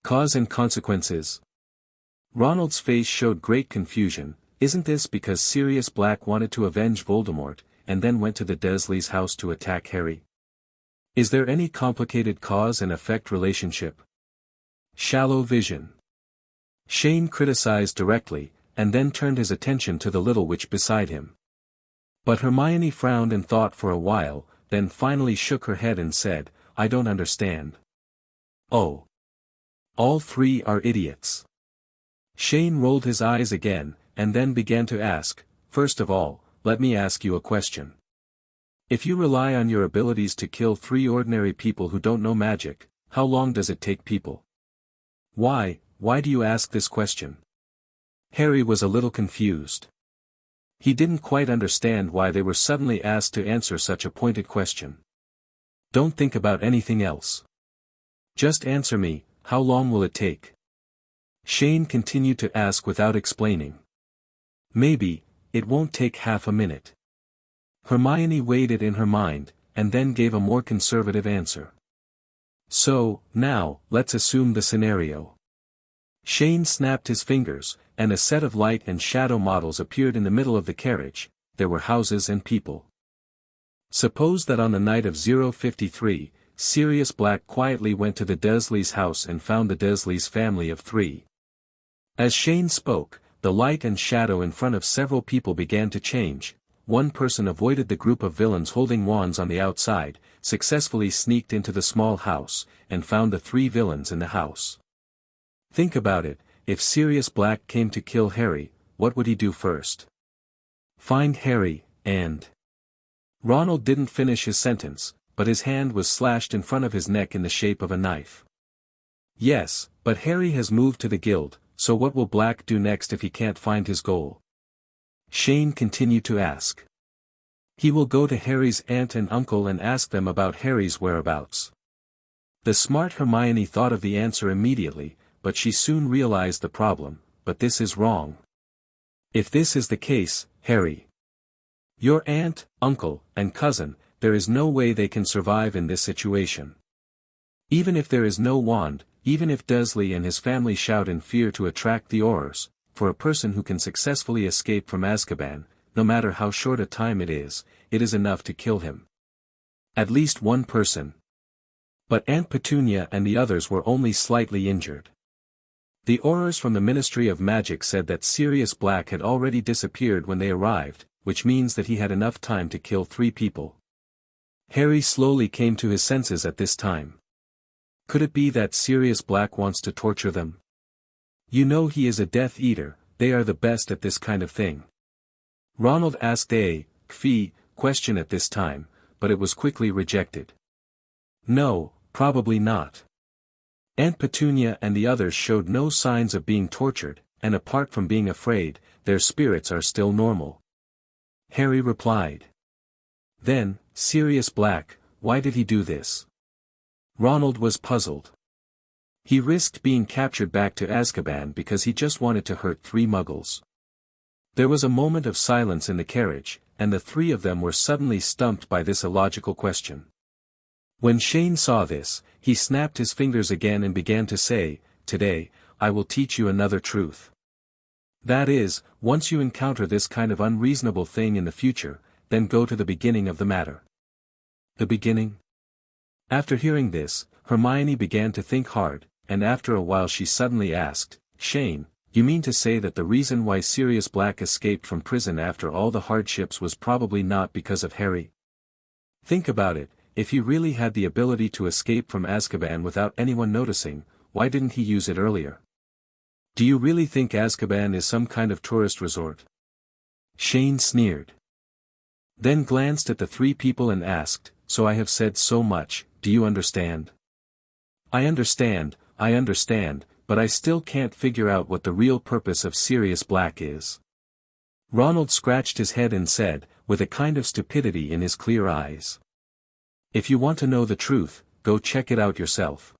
Cause and consequences. Ronald's face showed great confusion. Isn't this because Sirius Black wanted to avenge Voldemort, and then went to the Dursleys' house to attack Harry? Is there any complicated cause and effect relationship? Shallow vision. Shane criticized directly, and then turned his attention to the little witch beside him. But Hermione frowned and thought for a while, then finally shook her head and said, "I don't understand." "Oh. All three are idiots." Shane rolled his eyes again, and then began to ask, "First of all, let me ask you a question. If you rely on your abilities to kill 3 ordinary people who don't know magic, how long does it take people?" Why do you ask this question?" Harry was a little confused. He didn't quite understand why they were suddenly asked to answer such a pointed question. "Don't think about anything else. Just answer me, how long will it take?" Shane continued to ask without explaining. "Maybe, it won't take half a minute." Hermione weighed it in her mind, and then gave a more conservative answer. "So, now, let's assume the scenario." Shane snapped his fingers, and a set of light and shadow models appeared in the middle of the carriage. There were houses and people. Suppose that on the night of 053, Sirius Black quietly went to the Dursleys' house and found the Dursleys' family of 3. As Shane spoke, the light and shadow in front of several people began to change. One person avoided the group of villains holding wands on the outside, successfully sneaked into the small house, and found the 3 villains in the house. Think about it, if Sirius Black came to kill Harry, what would he do first? Find Harry, and... Ronald didn't finish his sentence, but his hand was slashed in front of his neck in the shape of a knife. Yes, but Harry has moved to the guild, so what will Black do next if he can't find his goal? Shane continued to ask. He will go to Harry's aunt and uncle and ask them about Harry's whereabouts. The smart Hermione thought of the answer immediately, but she soon realized the problem, but this is wrong. If this is the case, Harry, your aunt, uncle, and cousin, there is no way they can survive in this situation. Even if there is no wand, even if Dursley and his family shout in fear to attract the Aurors, for a person who can successfully escape from Azkaban, no matter how short a time it is enough to kill him. At least one person. But Aunt Petunia and the others were only slightly injured. The Aurors from the Ministry of Magic said that Sirius Black had already disappeared when they arrived, which means that he had enough time to kill 3 people. Harry slowly came to his senses at this time. Could it be that Sirius Black wants to torture them? You know he is a Death Eater, they are the best at this kind of thing. Ronald asked a question at this time, but it was quickly rejected. No, probably not. Aunt Petunia and the others showed no signs of being tortured, and apart from being afraid, their spirits are still normal. Harry replied. Then, Sirius Black, why did he do this? Ronald was puzzled. He risked being captured back to Azkaban because he just wanted to hurt 3 muggles. There was a moment of silence in the carriage, and the 3 of them were suddenly stumped by this illogical question. When Shane saw this, he snapped his fingers again and began to say, "Today, I will teach you another truth. That is, once you encounter this kind of unreasonable thing in the future, then go to the beginning of the matter." The beginning? After hearing this, Hermione began to think hard, and after a while she suddenly asked, "Shane, you mean to say that the reason why Sirius Black escaped from prison after all the hardships was probably not because of Harry? Think about it, if he really had the ability to escape from Azkaban without anyone noticing, why didn't he use it earlier? Do you really think Azkaban is some kind of tourist resort?" Shane sneered. Then glanced at the 3 people and asked, "So I have said so much, do you understand?" I understand, but I still can't figure out what the real purpose of Sirius Black is." Ronald scratched his head and said, with a kind of stupidity in his clear eyes. "If you want to know the truth, go check it out yourself."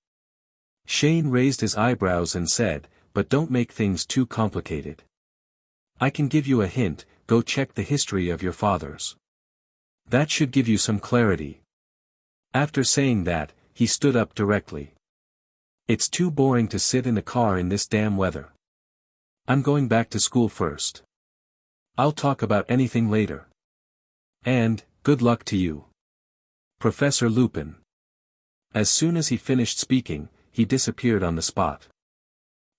Shane raised his eyebrows and said, "But don't make things too complicated. I can give you a hint, go check the history of your fathers. That should give you some clarity." After saying that, he stood up directly. "It's too boring to sit in the car in this damn weather. I'm going back to school first. I'll talk about anything later. And, good luck to you, Professor Lupin." As soon as he finished speaking, he disappeared on the spot.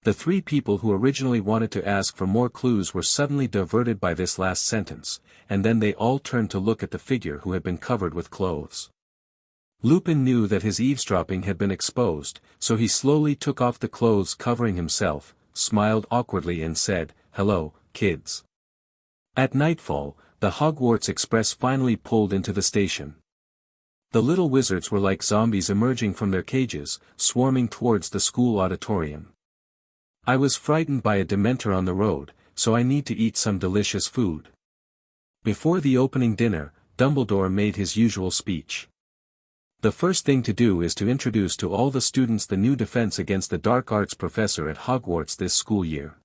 The 3 people who originally wanted to ask for more clues were suddenly diverted by this last sentence, and then they all turned to look at the figure who had been covered with clothes. Lupin knew that his eavesdropping had been exposed, so he slowly took off the clothes covering himself, smiled awkwardly and said, "Hello, kids." At nightfall, the Hogwarts Express finally pulled into the station. The little wizards were like zombies emerging from their cages, swarming towards the school auditorium. I was frightened by a Dementor on the road, so I need to eat some delicious food. Before the opening dinner, Dumbledore made his usual speech. The first thing to do is to introduce to all the students the new defense against the dark arts professor at Hogwarts this school year.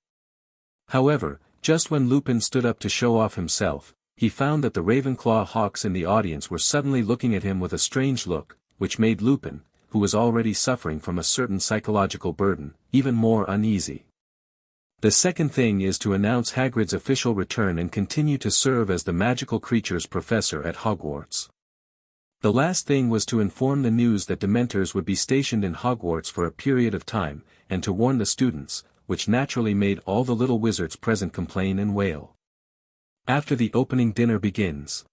However, just when Lupin stood up to show off himself, he found that the Ravenclaw hawks in the audience were suddenly looking at him with a strange look, which made Lupin, who was already suffering from a certain psychological burden, even more uneasy. The second thing is to announce Hagrid's official return and continue to serve as the magical creatures professor at Hogwarts. The last thing was to inform the news that Dementors would be stationed in Hogwarts for a period of time, and to warn the students, which naturally made all the little wizards present complain and wail. After the opening dinner begins.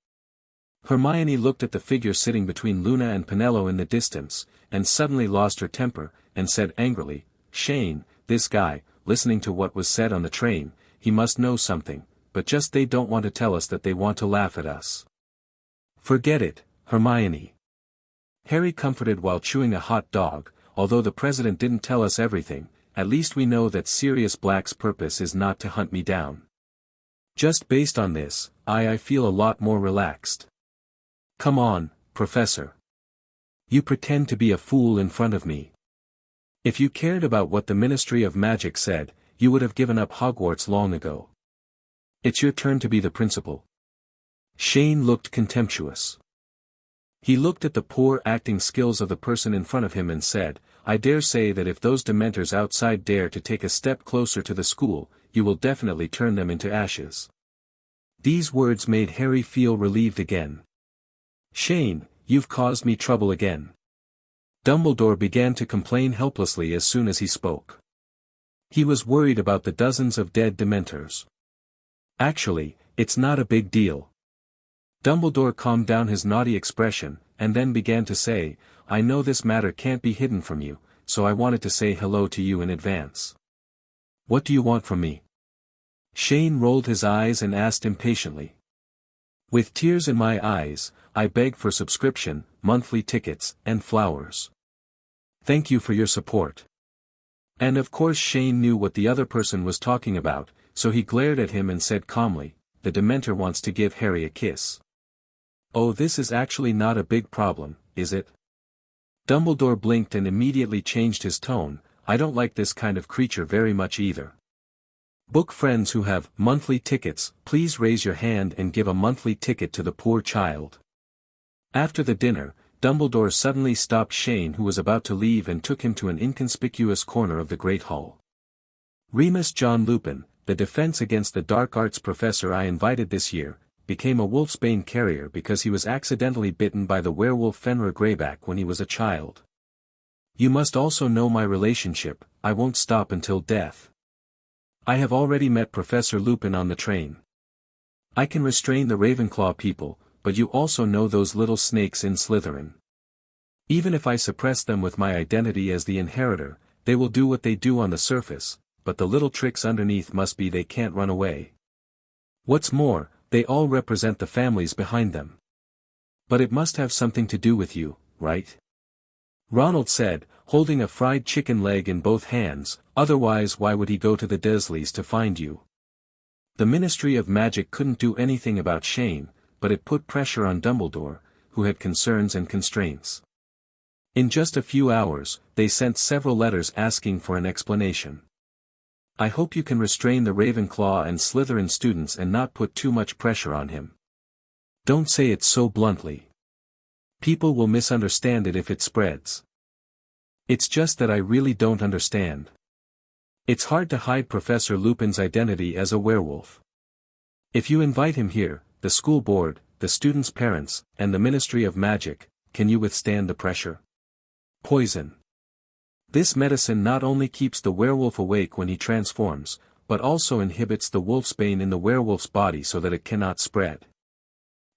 Hermione looked at the figure sitting between Luna and Penello in the distance, and suddenly lost her temper, and said angrily, "Shane, this guy, listening to what was said on the train, he must know something, but just they don't want to tell us that they want to laugh at us." "Forget it, Hermione." Harry comforted while chewing a hot dog, "Although the president didn't tell us everything, at least we know that Sirius Black's purpose is not to hunt me down. Just based on this, I feel a lot more relaxed. Come on, Professor. You pretend to be a fool in front of me. If you cared about what the Ministry of Magic said, you would have given up Hogwarts long ago. It's your turn to be the principal. Shane looked contemptuous. He looked at the poor acting skills of the person in front of him and said, I dare say that if those dementors outside dare to take a step closer to the school, you will definitely turn them into ashes. These words made Harry feel relieved again. Shane, you've caused me trouble again. Dumbledore began to complain helplessly as soon as he spoke. He was worried about the dozens of dead dementors. Actually, it's not a big deal. Dumbledore calmed down his naughty expression, and then began to say, I know this matter can't be hidden from you, so I wanted to say hello to you in advance. What do you want from me? Shane rolled his eyes and asked impatiently. With tears in my eyes, I beg for subscription, monthly tickets, and flowers. Thank you for your support. And of course Shane knew what the other person was talking about, so he glared at him and said calmly, the Dementor wants to give Harry a kiss. Oh, this is actually not a big problem, is it? Dumbledore blinked and immediately changed his tone, I don't like this kind of creature very much either. Book friends who have monthly tickets, please raise your hand and give a monthly ticket to the poor child. After the dinner, Dumbledore suddenly stopped Shane who was about to leave and took him to an inconspicuous corner of the Great Hall. Remus John Lupin, the Defense Against the Dark Arts professor I invited this year, became a wolfsbane carrier because he was accidentally bitten by the werewolf Fenrir Greyback when he was a child. You must also know my relationship, I won't stop until death. I have already met Professor Lupin on the train. I can restrain the Ravenclaw people, but you also know those little snakes in Slytherin. Even if I suppress them with my identity as the inheritor, they will do what they do on the surface, but the little tricks underneath must be they can't run away. What's more, they all represent the families behind them. But it must have something to do with you, right? Ronald said, holding a fried chicken leg in both hands, otherwise why would he go to the Dursleys to find you? The Ministry of Magic couldn't do anything about Shane, but it put pressure on Dumbledore, who had concerns and constraints. In just a few hours, they sent several letters asking for an explanation. I hope you can restrain the Ravenclaw and Slytherin students and not put too much pressure on him. Don't say it so bluntly. People will misunderstand it if it spreads. It's just that I really don't understand. It's hard to hide Professor Lupin's identity as a werewolf. If you invite him here, the school board, the students' parents, and the Ministry of Magic, can you withstand the pressure? Poison. This medicine not only keeps the werewolf awake when he transforms, but also inhibits the wolfsbane in the werewolf's body so that it cannot spread.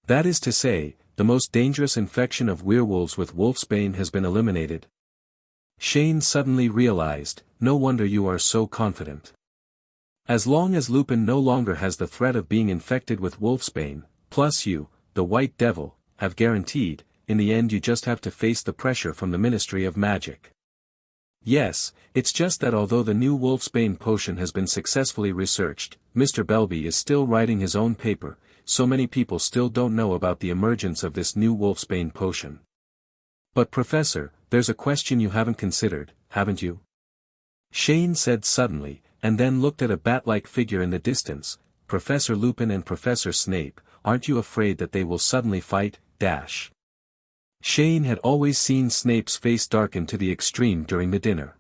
That is to say, the most dangerous infection of werewolves with wolfsbane has been eliminated. Shane suddenly realized, no wonder you are so confident. As long as Lupin no longer has the threat of being infected with wolfsbane, plus you, the White Devil, have guaranteed, in the end you just have to face the pressure from the Ministry of Magic. Yes, it's just that although the new wolfsbane potion has been successfully researched, Mr. Belby is still writing his own paper, so many people still don't know about the emergence of this new wolfsbane potion. But Professor, there's a question you haven't considered, haven't you? Shane said suddenly, and then looked at a bat-like figure in the distance, Professor Lupin and Professor Snape, aren't you afraid that they will suddenly fight, dash? Shane had always seen Snape's face darken to the extreme during the dinner.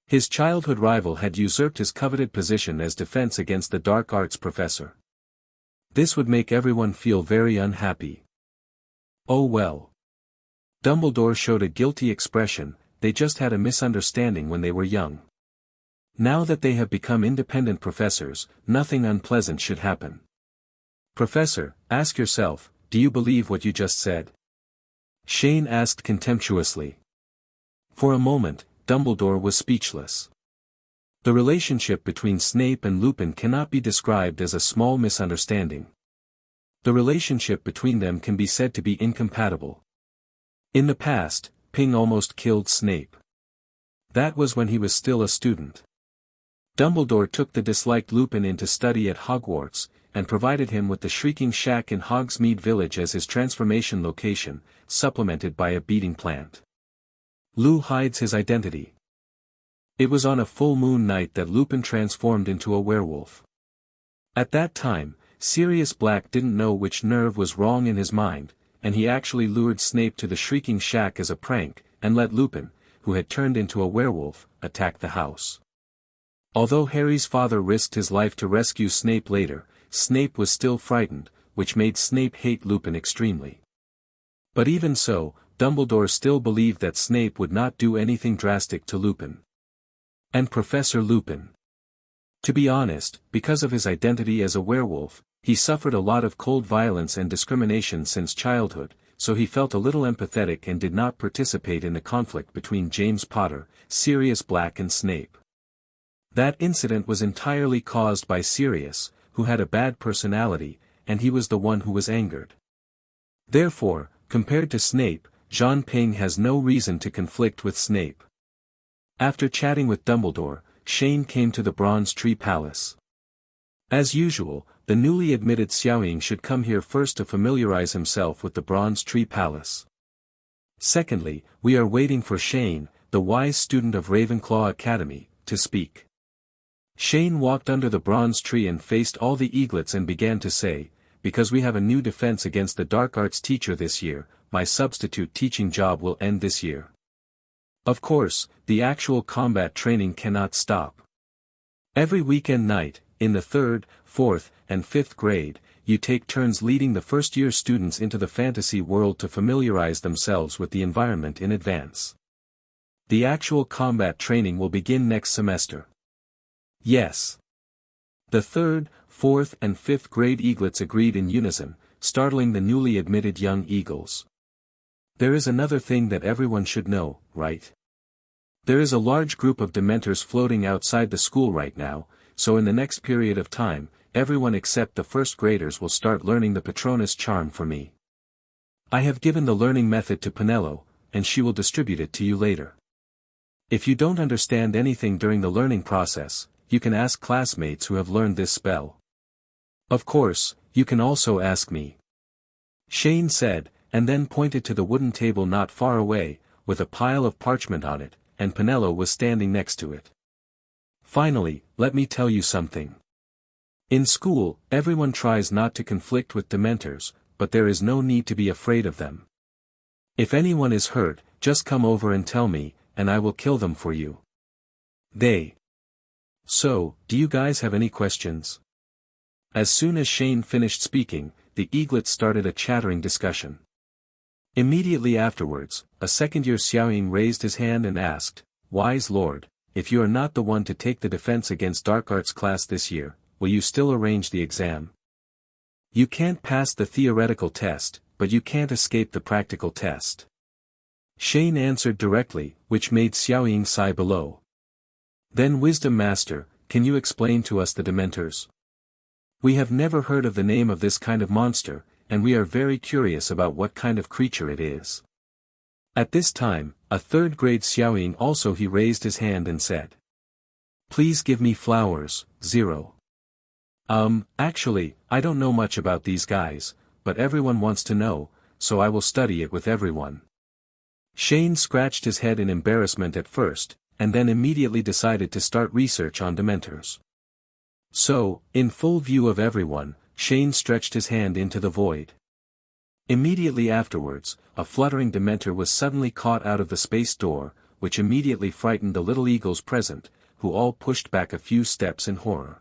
His childhood rival had usurped his coveted position as Defense Against the Dark Arts professor. This would make everyone feel very unhappy. Oh well. Dumbledore showed a guilty expression, they just had a misunderstanding when they were young. Now that they have become independent professors, nothing unpleasant should happen. Professor, ask yourself, do you believe what you just said? Shane asked contemptuously. For a moment, Dumbledore was speechless. The relationship between Snape and Lupin cannot be described as a small misunderstanding. The relationship between them can be said to be incompatible. In the past, Ping almost killed Snape. That was when he was still a student. Dumbledore took the disliked Lupin into study at Hogwarts, and provided him with the Shrieking Shack in Hogsmeade Village as his transformation location, supplemented by a beating plant. Lou hides his identity. It was on a full moon night that Lupin transformed into a werewolf. At that time, Sirius Black didn't know which nerve was wrong in his mind, and he actually lured Snape to the Shrieking Shack as a prank, and let Lupin, who had turned into a werewolf, attack the house. Although Harry's father risked his life to rescue Snape later, Snape was still frightened, which made Snape hate Lupin extremely. But even so, Dumbledore still believed that Snape would not do anything drastic to Lupin. And Professor Lupin. To be honest, because of his identity as a werewolf, he suffered a lot of cold violence and discrimination since childhood, so he felt a little empathetic and did not participate in the conflict between James Potter, Sirius Black and Snape. That incident was entirely caused by Sirius, who had a bad personality, and he was the one who was angered. Therefore, compared to Snape, Jean Ping has no reason to conflict with Snape. After chatting with Dumbledore, Shane came to the Bronze Tree Palace. As usual, the newly admitted Xiaoying should come here first to familiarize himself with the Bronze Tree Palace. Secondly, we are waiting for Shane, the wise student of Ravenclaw Academy, to speak. Shane walked under the bronze tree and faced all the eaglets and began to say, "Because we have a new defense against the dark arts teacher this year, my substitute teaching job will end this year. Of course, the actual combat training cannot stop. Every weekend night, in the 3rd, 4th, and 5th grade, you take turns leading the first-year students into the fantasy world to familiarize themselves with the environment in advance. The actual combat training will begin next semester." Yes. The 3rd, 4th and 5th grade eaglets agreed in unison, startling the newly admitted young eagles. There is another thing that everyone should know, right? There is a large group of Dementors floating outside the school right now, so in the next period of time, everyone except the first graders will start learning the Patronus charm for me. I have given the learning method to Penelo, and she will distribute it to you later. If you don't understand anything during the learning process, you can ask classmates who have learned this spell. Of course, you can also ask me. Shane said, and then pointed to the wooden table not far away, with a pile of parchment on it, and Penelo was standing next to it. Finally, let me tell you something. In school, everyone tries not to conflict with Dementors, but there is no need to be afraid of them. If anyone is hurt, just come over and tell me, and I will kill them for you. So, do you guys have any questions? As soon as Shane finished speaking, the eaglets started a chattering discussion. Immediately afterwards, a second-year Xiaoying raised his hand and asked, "Wise Lord, if you are not the one to take the defense against dark arts class this year, will you still arrange the exam? You can't pass the theoretical test, but you can't escape the practical test." Shane answered directly, which made Xiaoying sigh below. Then Wisdom Master, can you explain to us the Dementors? We have never heard of the name of this kind of monster, and we are very curious about what kind of creature it is. At this time, a 3rd grade Xiaoying also he raised his hand and said. Please give me flowers, 0. Actually, I don't know much about these guys, but everyone wants to know, so I will study it with everyone. Shane scratched his head in embarrassment at first, and then immediately decided to start research on Dementors. So, in full view of everyone, Shane stretched his hand into the void. Immediately afterwards, a fluttering Dementor was suddenly caught out of the space door, which immediately frightened the little eagles present, who all pushed back a few steps in horror.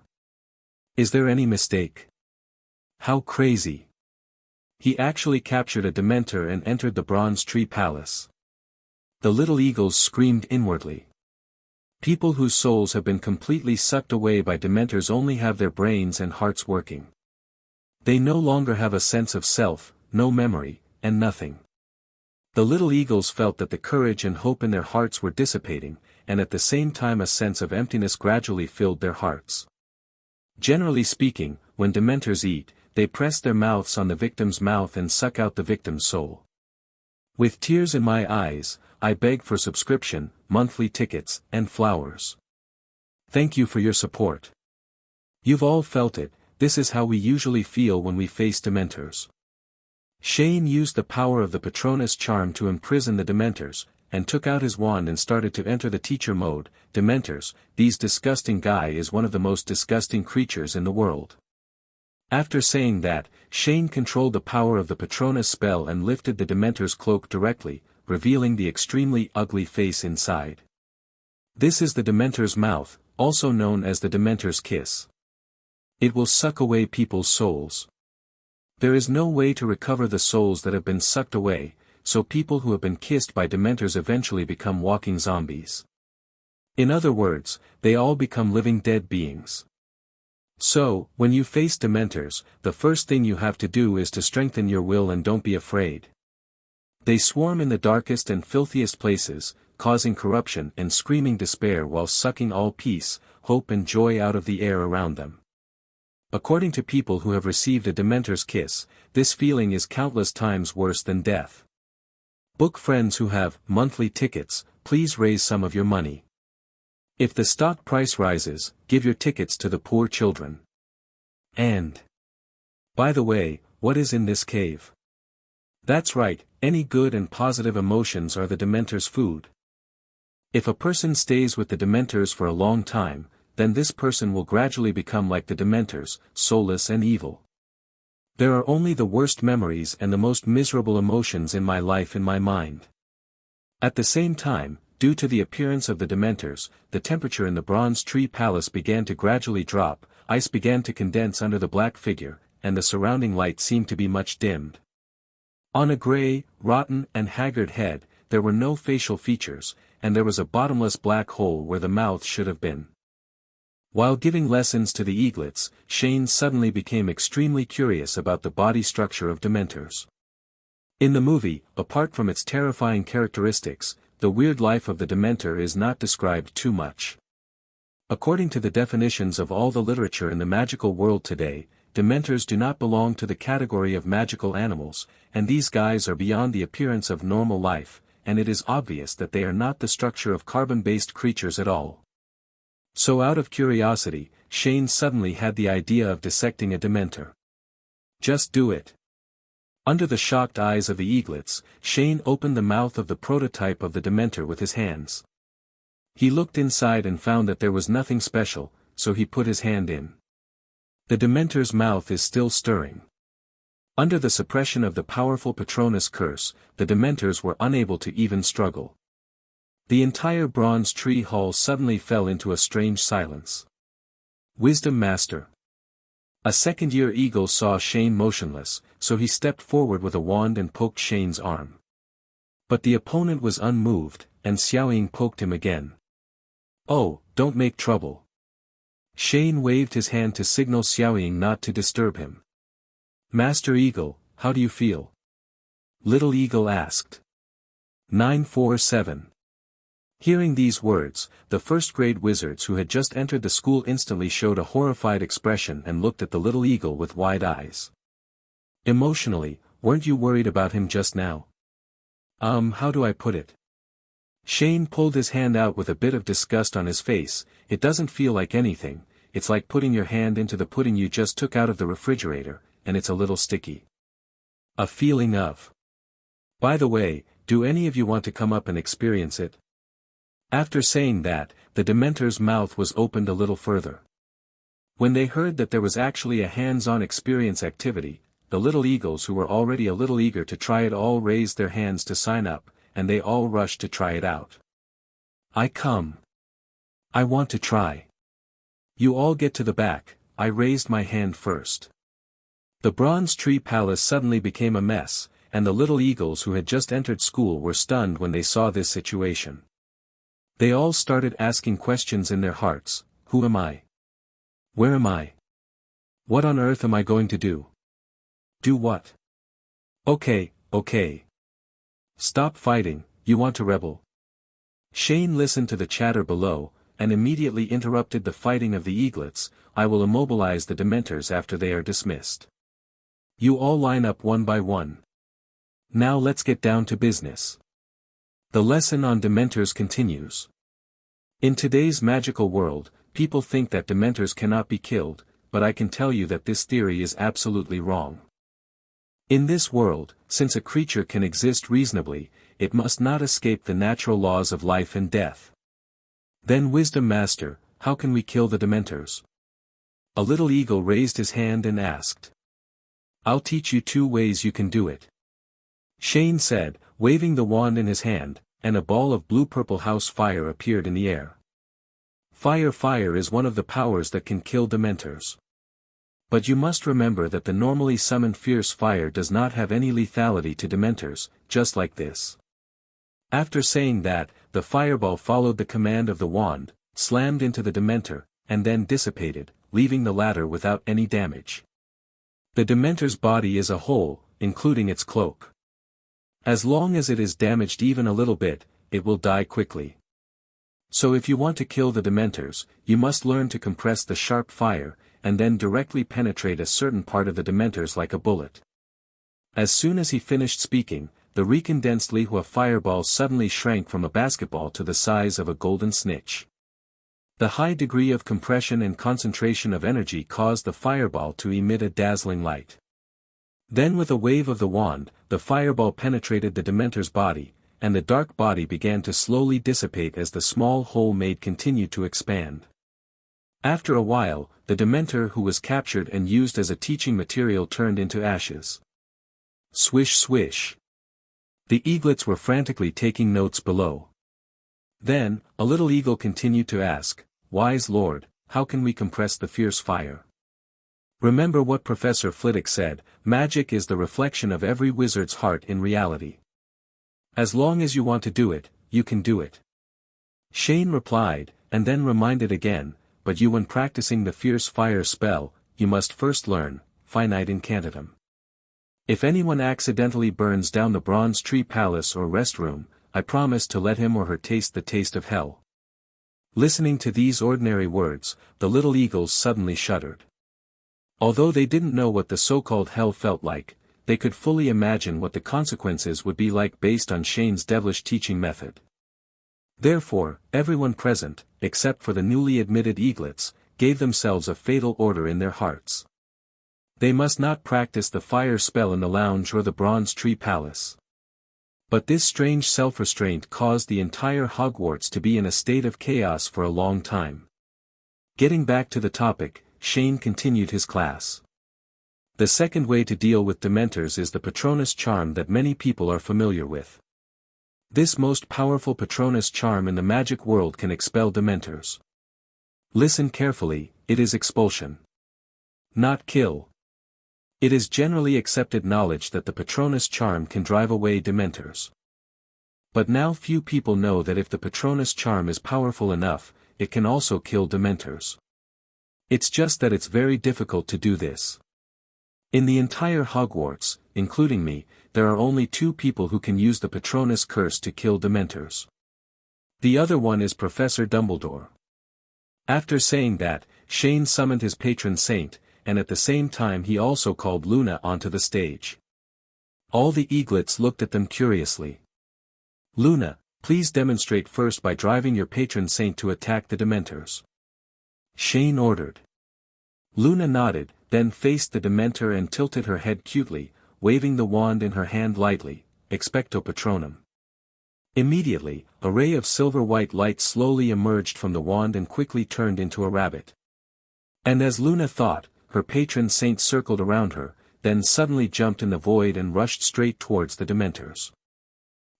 Is there any mistake? How crazy! He actually captured a Dementor and entered the Bronze Tree Palace. The little eagles screamed inwardly. People whose souls have been completely sucked away by Dementors only have their brains and hearts working. They no longer have a sense of self, no memory, and nothing. The little eagles felt that the courage and hope in their hearts were dissipating, and at the same time a sense of emptiness gradually filled their hearts. Generally speaking, when Dementors eat, they press their mouths on the victim's mouth and suck out the victim's soul. With tears in my eyes, I beg for subscription, monthly tickets, and flowers. Thank you for your support. You've all felt it, this is how we usually feel when we face Dementors. Shane used the power of the Patronus charm to imprison the Dementors, and took out his wand and started to enter the teacher mode. Dementors, these disgusting guy is one of the most disgusting creatures in the world. After saying that, Shane controlled the power of the Patronus spell and lifted the Dementor's cloak directly, revealing the extremely ugly face inside. This is the Dementor's mouth, also known as the Dementor's kiss. It will suck away people's souls. There is no way to recover the souls that have been sucked away, so people who have been kissed by Dementors eventually become walking zombies. In other words, they all become living dead beings. So, when you face Dementors, the first thing you have to do is to strengthen your will and don't be afraid. They swarm in the darkest and filthiest places, causing corruption and screaming despair while sucking all peace, hope and joy out of the air around them. According to people who have received a Dementor's kiss, this feeling is countless times worse than death. Book friends who have monthly tickets, please raise some of your money. If the stock price rises, give your tickets to the poor children. And, by the way, what is in this cave? That's right, any good and positive emotions are the Dementor's food. If a person stays with the Dementors for a long time, then this person will gradually become like the Dementors, soulless and evil. There are only the worst memories and the most miserable emotions in my life in my mind. At the same time, due to the appearance of the Dementors, the temperature in the Bronze Tree Palace began to gradually drop, ice began to condense under the black figure, and the surrounding light seemed to be much dimmed. On a gray, rotten and haggard head, there were no facial features, and there was a bottomless black hole where the mouth should have been. While giving lessons to the eaglets, Shane suddenly became extremely curious about the body structure of Dementors. In the movie, apart from its terrifying characteristics, the weird life of the Dementor is not described too much. According to the definitions of all the literature in the magical world today, Dementors do not belong to the category of magical animals, and these guys are beyond the appearance of normal life, and it is obvious that they are not the structure of carbon-based creatures at all. So out of curiosity, Shane suddenly had the idea of dissecting a Dementor. Just do it. Under the shocked eyes of the eaglets, Shane opened the mouth of the prototype of the Dementor with his hands. He looked inside and found that there was nothing special, so he put his hand in. The Dementor's mouth is still stirring. Under the suppression of the powerful Patronus curse, the Dementors were unable to even struggle. The entire Bronze Tree Hall suddenly fell into a strange silence. Wisdom Master. A second-year eagle saw Shane motionless, so he stepped forward with a wand and poked Shane's arm. But the opponent was unmoved, and Xiaoying poked him again. Oh, don't make trouble. Shane waved his hand to signal Xiaoying not to disturb him. Master Eagle, how do you feel? Little Eagle asked. 947. Hearing these words, the first-grade wizards who had just entered the school instantly showed a horrified expression and looked at the little eagle with wide eyes. Emotionally, weren't you worried about him just now? How do I put it? Shane pulled his hand out with a bit of disgust on his face. It doesn't feel like anything, it's like putting your hand into the pudding you just took out of the refrigerator, and it's a little sticky. A feeling of. By the way, do any of you want to come up and experience it? After saying that, the Dementor's mouth was opened a little further. When they heard that there was actually a hands-on experience activity, the little eagles who were already a little eager to try it all raised their hands to sign up, and they all rushed to try it out. I come. I want to try. You all get to the back. I raised my hand first. The Bronze Tree Palace suddenly became a mess, and the little eagles who had just entered school were stunned when they saw this situation. They all started asking questions in their hearts. Who am I? Where am I? What on earth am I going to do? Do what? Okay. Stop fighting, you want to rebel? Shane listened to the chatter below, and immediately interrupted the fighting of the eaglets. I will immobilize the Dementors after they are dismissed. You all line up one by one. Now let's get down to business. The lesson on Dementors continues. In today's magical world, people think that Dementors cannot be killed, but I can tell you that this theory is absolutely wrong. In this world, since a creature can exist reasonably, it must not escape the natural laws of life and death. Then Wisdom Master, how can we kill the Dementors? a little eagle raised his hand and asked. "I'll teach you 2 ways you can do it," Shane said, waving the wand in his hand, and a ball of blue-purple house fire appeared in the air. Fire is one of the powers that can kill Dementors. But you must remember that the normally summoned fierce fire does not have any lethality to Dementors, just like this. After saying that, the fireball followed the command of the wand, slammed into the Dementor, and then dissipated, leaving the latter without any damage. The Dementor's body is a whole, including its cloak. As long as it is damaged even a little bit, it will die quickly. So if you want to kill the Dementors, you must learn to compress the sharp fire, and then directly penetrate a certain part of the Dementors like a bullet. As soon as he finished speaking, the recondensed Lihua fireball suddenly shrank from a basketball to the size of a golden snitch. The high degree of compression and concentration of energy caused the fireball to emit a dazzling light. Then with a wave of the wand, the fireball penetrated the Dementor's body, and the dark body began to slowly dissipate as the small hole made continued to expand. After a while, the Dementor who was captured and used as a teaching material turned into ashes. Swish swish. The eaglets were frantically taking notes below. Then, a little eagle continued to ask, "Wise Lord, how can we compress the fierce fire?" Remember what Professor Flitwick said, magic is the reflection of every wizard's heart in reality. As long as you want to do it, you can do it. Shane replied, and then reminded again, but you when practicing the fierce fire spell, you must first learn, finite incantatem. If anyone accidentally burns down the Bronze Tree Palace or restroom, I promise to let him or her taste the taste of hell. Listening to these ordinary words, the little eagles suddenly shuddered. Although they didn't know what the so-called hell felt like, they could fully imagine what the consequences would be like based on Shane's devilish teaching method. Therefore, everyone present, except for the newly admitted eaglets, gave themselves a fatal order in their hearts. They must not practice the fire spell in the lounge or the Bronze Tree Palace. But this strange self-restraint caused the entire Hogwarts to be in a state of chaos for a long time. Getting back to the topic, Shane continued his class. The second way to deal with Dementors is the Patronus charm that many people are familiar with. This most powerful Patronus charm in the magic world can expel Dementors. Listen carefully, it is expulsion. Not kill. It is generally accepted knowledge that the Patronus charm can drive away Dementors. But now few people know that if the Patronus charm is powerful enough, it can also kill Dementors. It's just that it's very difficult to do this. In the entire Hogwarts, including me, there are only 2 people who can use the Patronus curse to kill Dementors. The other one is Professor Dumbledore. After saying that, Shane summoned his patron saint, and at the same time he also called Luna onto the stage. All the eaglets looked at them curiously. "Luna, please demonstrate first by driving your patron saint to attack the Dementors," Shane ordered. Luna nodded, then faced the Dementor and tilted her head cutely, waving the wand in her hand lightly, Expecto Patronum. Immediately, a ray of silver-white light slowly emerged from the wand and quickly turned into a rabbit. And as Luna thought, her patron saint circled around her, then suddenly jumped in the void and rushed straight towards the Dementors.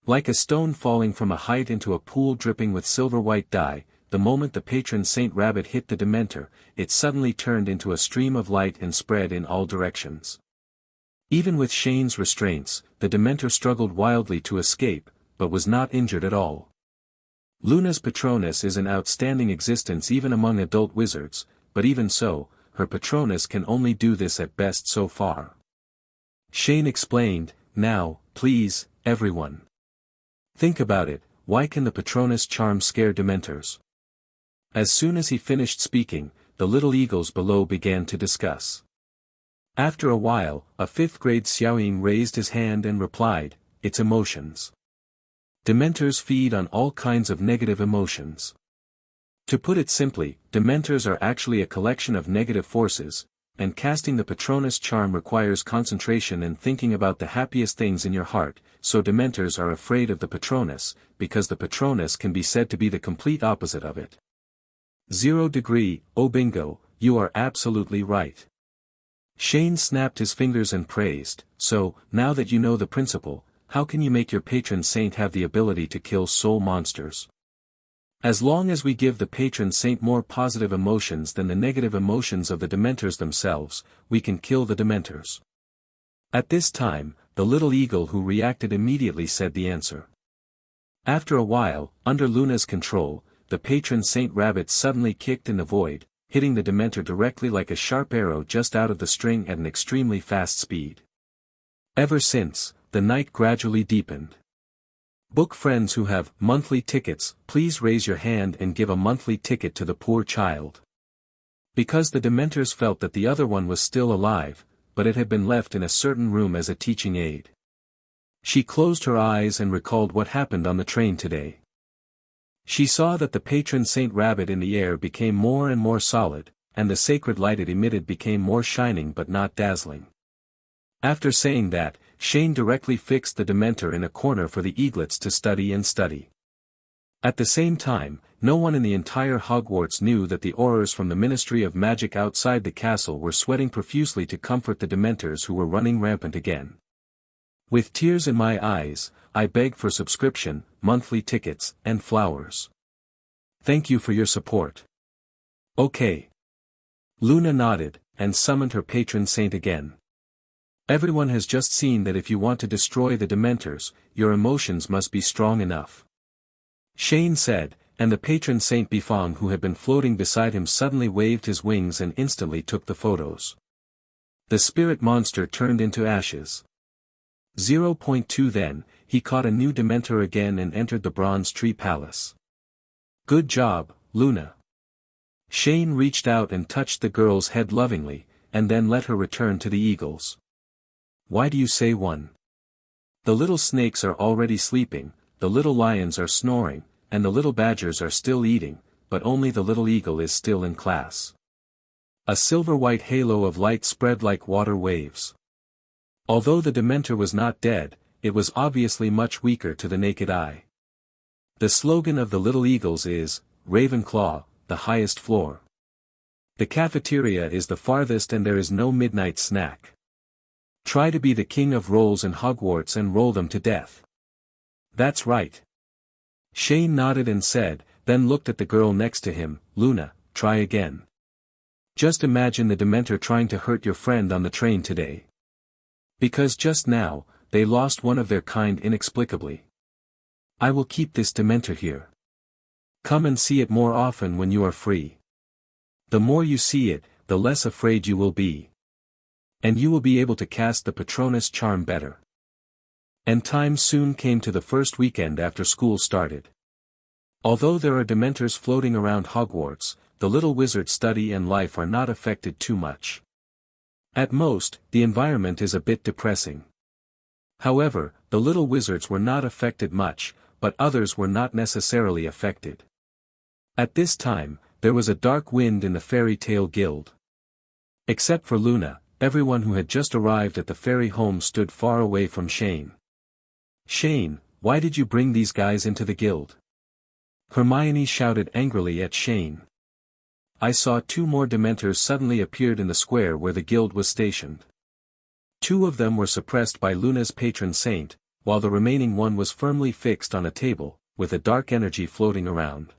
Like a stone falling from a height into a pool dripping with silver-white dye, the moment the patron saint rabbit hit the Dementor, it suddenly turned into a stream of light and spread in all directions. Even with Shane's restraints, the Dementor struggled wildly to escape, but was not injured at all. Luna's Patronus is an outstanding existence even among adult wizards, but even so, her Patronus can only do this at best so far. Shane explained, "Now, please, everyone. Think about it, why can the Patronus charm scare Dementors?" As soon as he finished speaking, the little eagles below began to discuss. After a while, a 5th-grade Xiaoying raised his hand and replied, "It's emotions. Dementors feed on all kinds of negative emotions. To put it simply, Dementors are actually a collection of negative forces, and casting the Patronus charm requires concentration and thinking about the happiest things in your heart, so Dementors are afraid of the Patronus, because the Patronus can be said to be the complete opposite of it." 0 degree, oh bingo, you are absolutely right. Shane snapped his fingers and praised, so, now that you know the principle, how can you make your patron saint have the ability to kill soul monsters? As long as we give the patron saint more positive emotions than the negative emotions of the Dementors themselves, we can kill the Dementors. At this time, the little eagle who reacted immediately said the answer. After a while, under Luna's control, the patron saint rabbit suddenly kicked in the void, hitting the Dementor directly like a sharp arrow just out of the string at an extremely fast speed. Ever since, the night gradually deepened. Book friends who have monthly tickets, please raise your hand and give a monthly ticket to the poor child. Because the Dementors felt that the other one was still alive, but it had been left in a certain room as a teaching aid. She closed her eyes and recalled what happened on the train today. She saw that the patron saint rabbit in the air became more and more solid, and the sacred light it emitted became more shining but not dazzling. After saying that, Shane directly fixed the Dementor in a corner for the eaglets to study and study. At the same time, no one in the entire Hogwarts knew that the aurors from the Ministry of Magic outside the castle were sweating profusely to comfort the Dementors who were running rampant again. With tears in my eyes, I beg for subscription, monthly tickets, and flowers. Thank you for your support. Okay. Luna nodded, and summoned her patron saint again. Everyone has just seen that if you want to destroy the Dementors, your emotions must be strong enough. Shane said, and the patron saint Bifong who had been floating beside him suddenly waved his wings and instantly took the photos. The spirit monster turned into ashes. 0.2 Then, he caught a new Dementor again and entered the Bronze Tree Palace. Good job, Luna. Shane reached out and touched the girl's head lovingly, and then let her return to the eagles. Why do you say one? The little snakes are already sleeping, the little lions are snoring, and the little badgers are still eating, but only the little eagle is still in class. A silver-white halo of light spread like water waves. Although the Dementor was not dead, it was obviously much weaker to the naked eye. The slogan of the Little Eagles is, Ravenclaw, the highest floor. The cafeteria is the farthest and there is no midnight snack. Try to be the king of rolls in Hogwarts and roll them to death. That's right. Shane nodded and said, then looked at the girl next to him, Luna, try again. Just imagine the Dementor trying to hurt your friend on the train today. Because just now, they lost one of their kind inexplicably. I will keep this Dementor here. Come and see it more often when you are free. The more you see it, the less afraid you will be. And you will be able to cast the Patronus charm better. And time soon came to the first weekend after school started. Although there are Dementors floating around Hogwarts, the little wizard's study and life are not affected too much. At most, the environment is a bit depressing. However, the little wizards were not affected much, but others were not necessarily affected. At this time, there was a dark wind in the Fairy Tale Guild. Except for Luna, everyone who had just arrived at the fairy home stood far away from Shane. Shane, why did you bring these guys into the guild? Hermione shouted angrily at Shane. I saw 2 more Dementors suddenly appeared in the square where the guild was stationed. 2 of them were suppressed by Luna's patron saint, while the remaining one was firmly fixed on a table, with a dark energy floating around.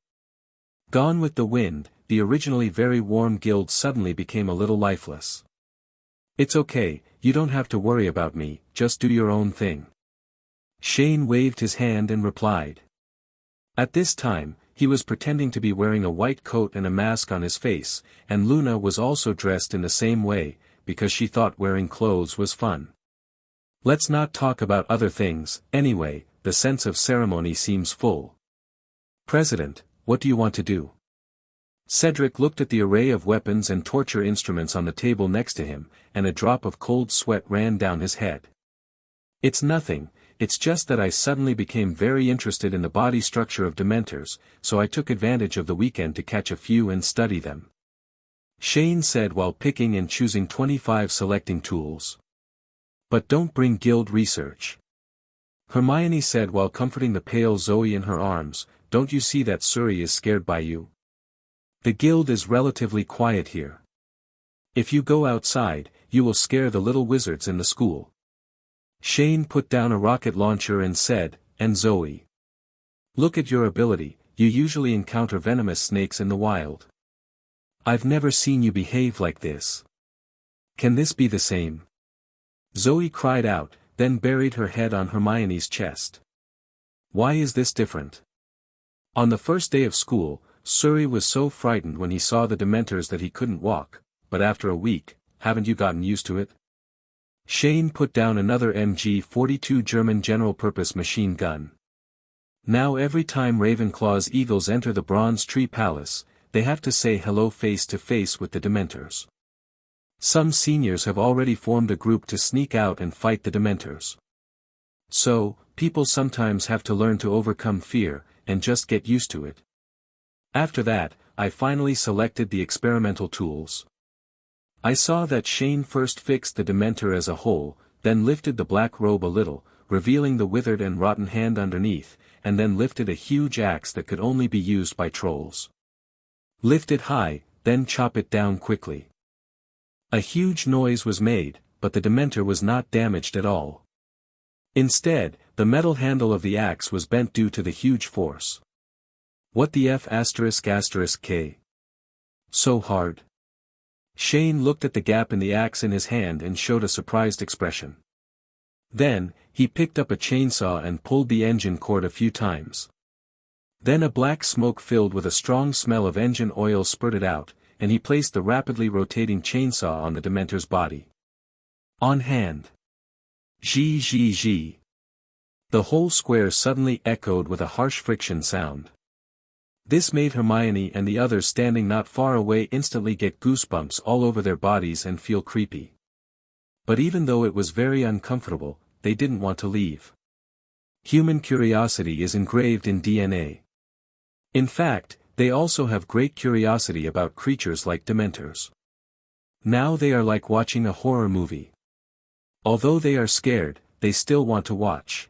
Gone with the wind, the originally very warm guild suddenly became a little lifeless. It's okay, you don't have to worry about me, just do your own thing. Shane waved his hand and replied. At this time, he was pretending to be wearing a white coat and a mask on his face, and Luna was also dressed in the same way, because she thought wearing clothes was fun. Let's not talk about other things, anyway, the sense of ceremony seems full. President, what do you want to do? Cedric looked at the array of weapons and torture instruments on the table next to him, and a drop of cold sweat ran down his head. It's nothing, it's just that I suddenly became very interested in the body structure of Dementors, so I took advantage of the weekend to catch a few and study them. Shane said while picking and choosing 25 selecting tools. But don't bring guild research. Hermione said while comforting the pale Zoe in her arms, don't you see that Suri is scared by you? The guild is relatively quiet here. If you go outside, you will scare the little wizards in the school. Shane put down a rocket launcher and said, and Zoe. Look at your ability, you usually encounter venomous snakes in the wild. I've never seen you behave like this. Can this be the same? Zoe cried out, then buried her head on Hermione's chest. Why is this different? On the first day of school, Surrey was so frightened when he saw the Dementors that he couldn't walk, but after a week, haven't you gotten used to it? Shane put down another MG-42 German general-purpose machine gun. Now every time Ravenclaw's eagles enter the Bronze Tree Palace, they have to say hello face to face with the Dementors. Some seniors have already formed a group to sneak out and fight the Dementors. So, people sometimes have to learn to overcome fear, and just get used to it. After that, I finally selected the experimental tools. I saw that Shane first fixed the Dementor as a whole, then lifted the black robe a little, revealing the withered and rotten hand underneath, and then lifted a huge axe that could only be used by trolls. Lift it high, then chop it down quickly. A huge noise was made, but the Dementor was not damaged at all. Instead, the metal handle of the axe was bent due to the huge force. What the F***? So hard. Shane looked at the gap in the axe in his hand and showed a surprised expression. Then, he picked up a chainsaw and pulled the engine cord a few times. Then a black smoke filled with a strong smell of engine oil spurted out, and he placed the rapidly rotating chainsaw on the Dementor's body. On hand. Zh. The whole square suddenly echoed with a harsh friction sound. This made Hermione and the others standing not far away instantly get goosebumps all over their bodies and feel creepy. But even though it was very uncomfortable, they didn't want to leave. Human curiosity is engraved in DNA. In fact, they also have great curiosity about creatures like Dementors. Now they are like watching a horror movie. Although they are scared, they still want to watch.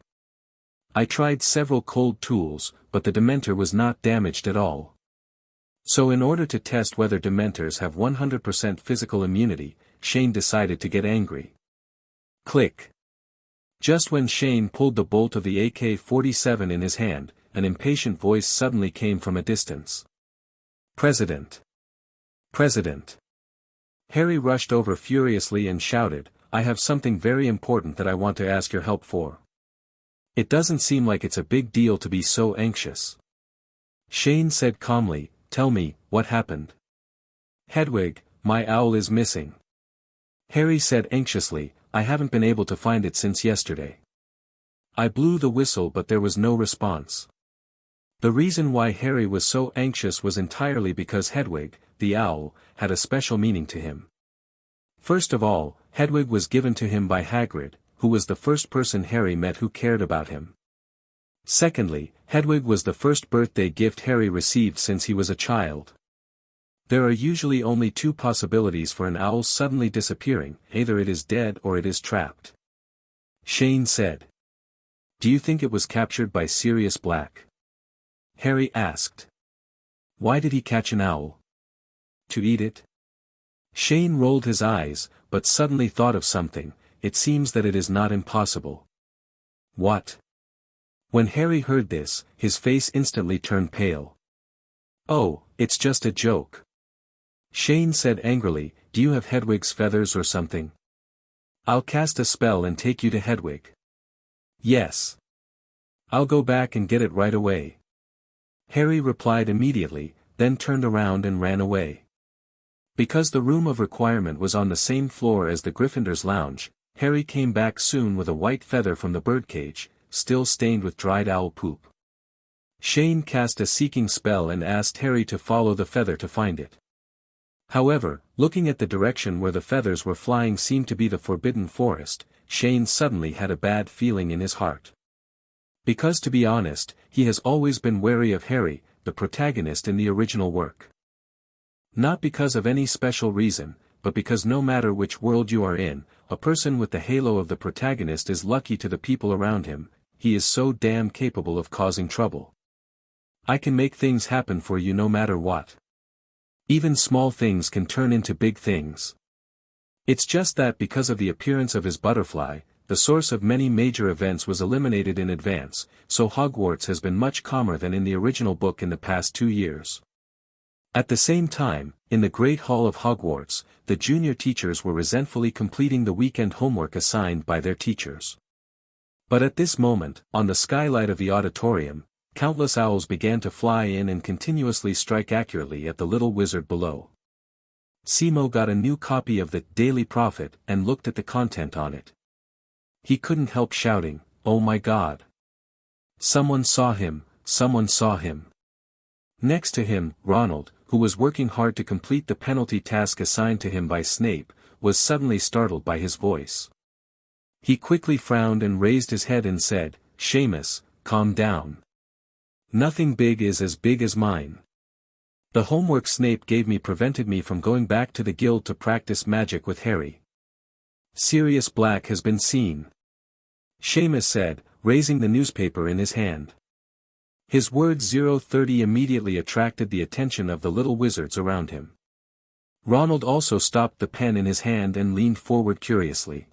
I tried several cold tools, but the Dementor was not damaged at all. So in order to test whether Dementors have 100% physical immunity, Shane decided to get angry. Click. Just when Shane pulled the bolt of the AK-47 in his hand, an impatient voice suddenly came from a distance. President. President. Harry rushed over furiously and shouted, I have something very important that I want to ask your help for. It doesn't seem like it's a big deal to be so anxious. Shane said calmly, tell me, what happened? Hedwig, my owl is missing. Harry said anxiously, I haven't been able to find it since yesterday. I blew the whistle but there was no response. The reason why Harry was so anxious was entirely because Hedwig, the owl, had a special meaning to him. First of all, Hedwig was given to him by Hagrid, who was the first person Harry met who cared about him. Secondly, Hedwig was the first birthday gift Harry received since he was a child. There are usually only two possibilities for an owl suddenly disappearing, either it is dead or it is trapped. Shane said. Do you think it was captured by Sirius Black? Harry asked. Why did he catch an owl? To eat it? Shane rolled his eyes, but suddenly thought of something. It seems that it is not impossible. What? When Harry heard this, his face instantly turned pale. Oh, it's just a joke. Shane said angrily, do you have Hedwig's feathers or something? I'll cast a spell and take you to Hedwig. Yes. I'll go back and get it right away. Harry replied immediately, then turned around and ran away. Because the room of requirement was on the same floor as the Gryffindor's lounge, Harry came back soon with a white feather from the birdcage, still stained with dried owl poop. Shane cast a seeking spell and asked Harry to follow the feather to find it. However, looking at the direction where the feathers were flying seemed to be the forbidden forest, Shane suddenly had a bad feeling in his heart. Because to be honest, he has always been wary of Harry, the protagonist in the original work. Not because of any special reason, but because no matter which world you are in, a person with the halo of the protagonist is lucky to the people around him, he is so damn capable of causing trouble. I can make things happen for you no matter what. Even small things can turn into big things. It's just that because of the appearance of his butterfly, the source of many major events was eliminated in advance, so Hogwarts has been much calmer than in the original book in the past 2 years. At the same time, in the Great Hall of Hogwarts, the junior teachers were resentfully completing the weekend homework assigned by their teachers. But at this moment, on the skylight of the auditorium, countless owls began to fly in and continuously strike accurately at the little wizard below. Simo got a new copy of the Daily Prophet and looked at the content on it. He couldn't help shouting, "Oh my God! Someone saw him, someone saw him." Next to him, Ronald, who was working hard to complete the penalty task assigned to him by Snape, was suddenly startled by his voice. He quickly frowned and raised his head and said, "Seamus, calm down. Nothing big is as big as mine. The homework Snape gave me prevented me from going back to the guild to practice magic with Harry. Sirius Black has been seen," Seamus said, raising the newspaper in his hand. His word 030 immediately attracted the attention of the little wizards around him. Ronald also stopped the pen in his hand and leaned forward curiously.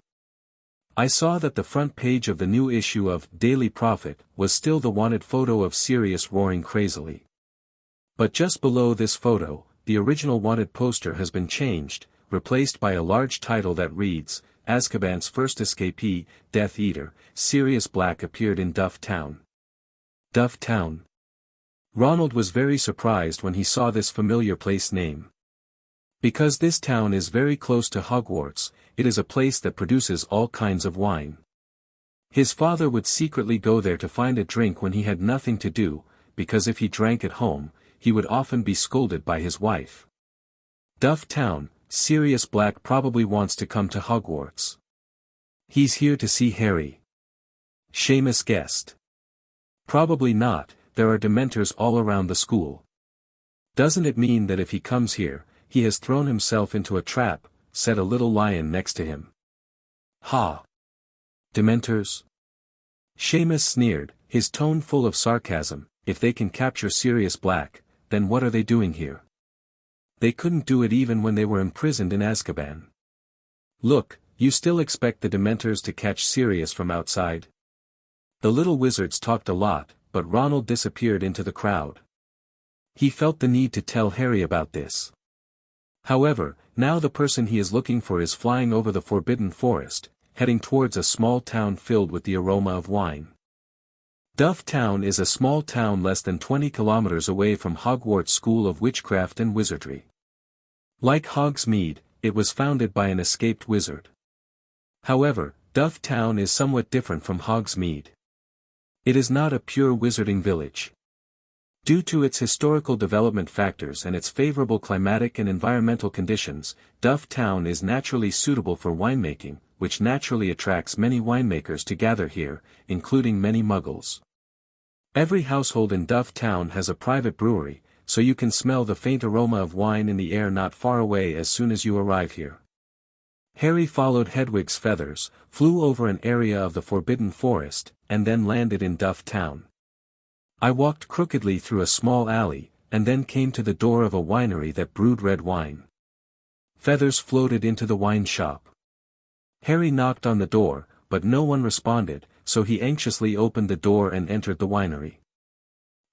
I saw that the front page of the new issue of Daily Prophet was still the wanted photo of Sirius roaring crazily. But just below this photo, the original wanted poster has been changed, replaced by a large title that reads, "Azkaban's first escapee, Death Eater, Sirius Black appeared in Duff Town." Duff Town. Ronald was very surprised when he saw this familiar place name. Because this town is very close to Hogwarts, it is a place that produces all kinds of wine. His father would secretly go there to find a drink when he had nothing to do, because if he drank at home, he would often be scolded by his wife. Duff Town, Sirius Black probably wants to come to Hogwarts. He's here to see Harry. Seamus guessed. Probably not, there are Dementors all around the school. Doesn't it mean that if he comes here, he has thrown himself into a trap, said a little lion next to him. Ha! Dementors? Seamus sneered, his tone full of sarcasm. If they can capture Sirius Black, then what are they doing here? They couldn't do it even when they were imprisoned in Azkaban. Look, you still expect the Dementors to catch Sirius from outside? The little wizards talked a lot, but Ronald disappeared into the crowd. He felt the need to tell Harry about this. However, now the person he is looking for is flying over the Forbidden Forest, heading towards a small town filled with the aroma of wine. Duff Town is a small town less than 20 kilometers away from Hogwarts School of Witchcraft and Wizardry. Like Hogsmeade, it was founded by an escaped wizard. However, Duff Town is somewhat different from Hogsmeade. It is not a pure wizarding village. Due to its historical development factors and its favorable climatic and environmental conditions, Duff Town is naturally suitable for winemaking, which naturally attracts many winemakers to gather here, including many muggles. Every household in Duff Town has a private brewery, so you can smell the faint aroma of wine in the air not far away as soon as you arrive here. Harry followed Hedwig's feathers, flew over an area of the Forbidden Forest, and then landed in Duff Town. I walked crookedly through a small alley, and then came to the door of a winery that brewed red wine. Feathers floated into the wine shop. Harry knocked on the door, but no one responded, so he anxiously opened the door and entered the winery.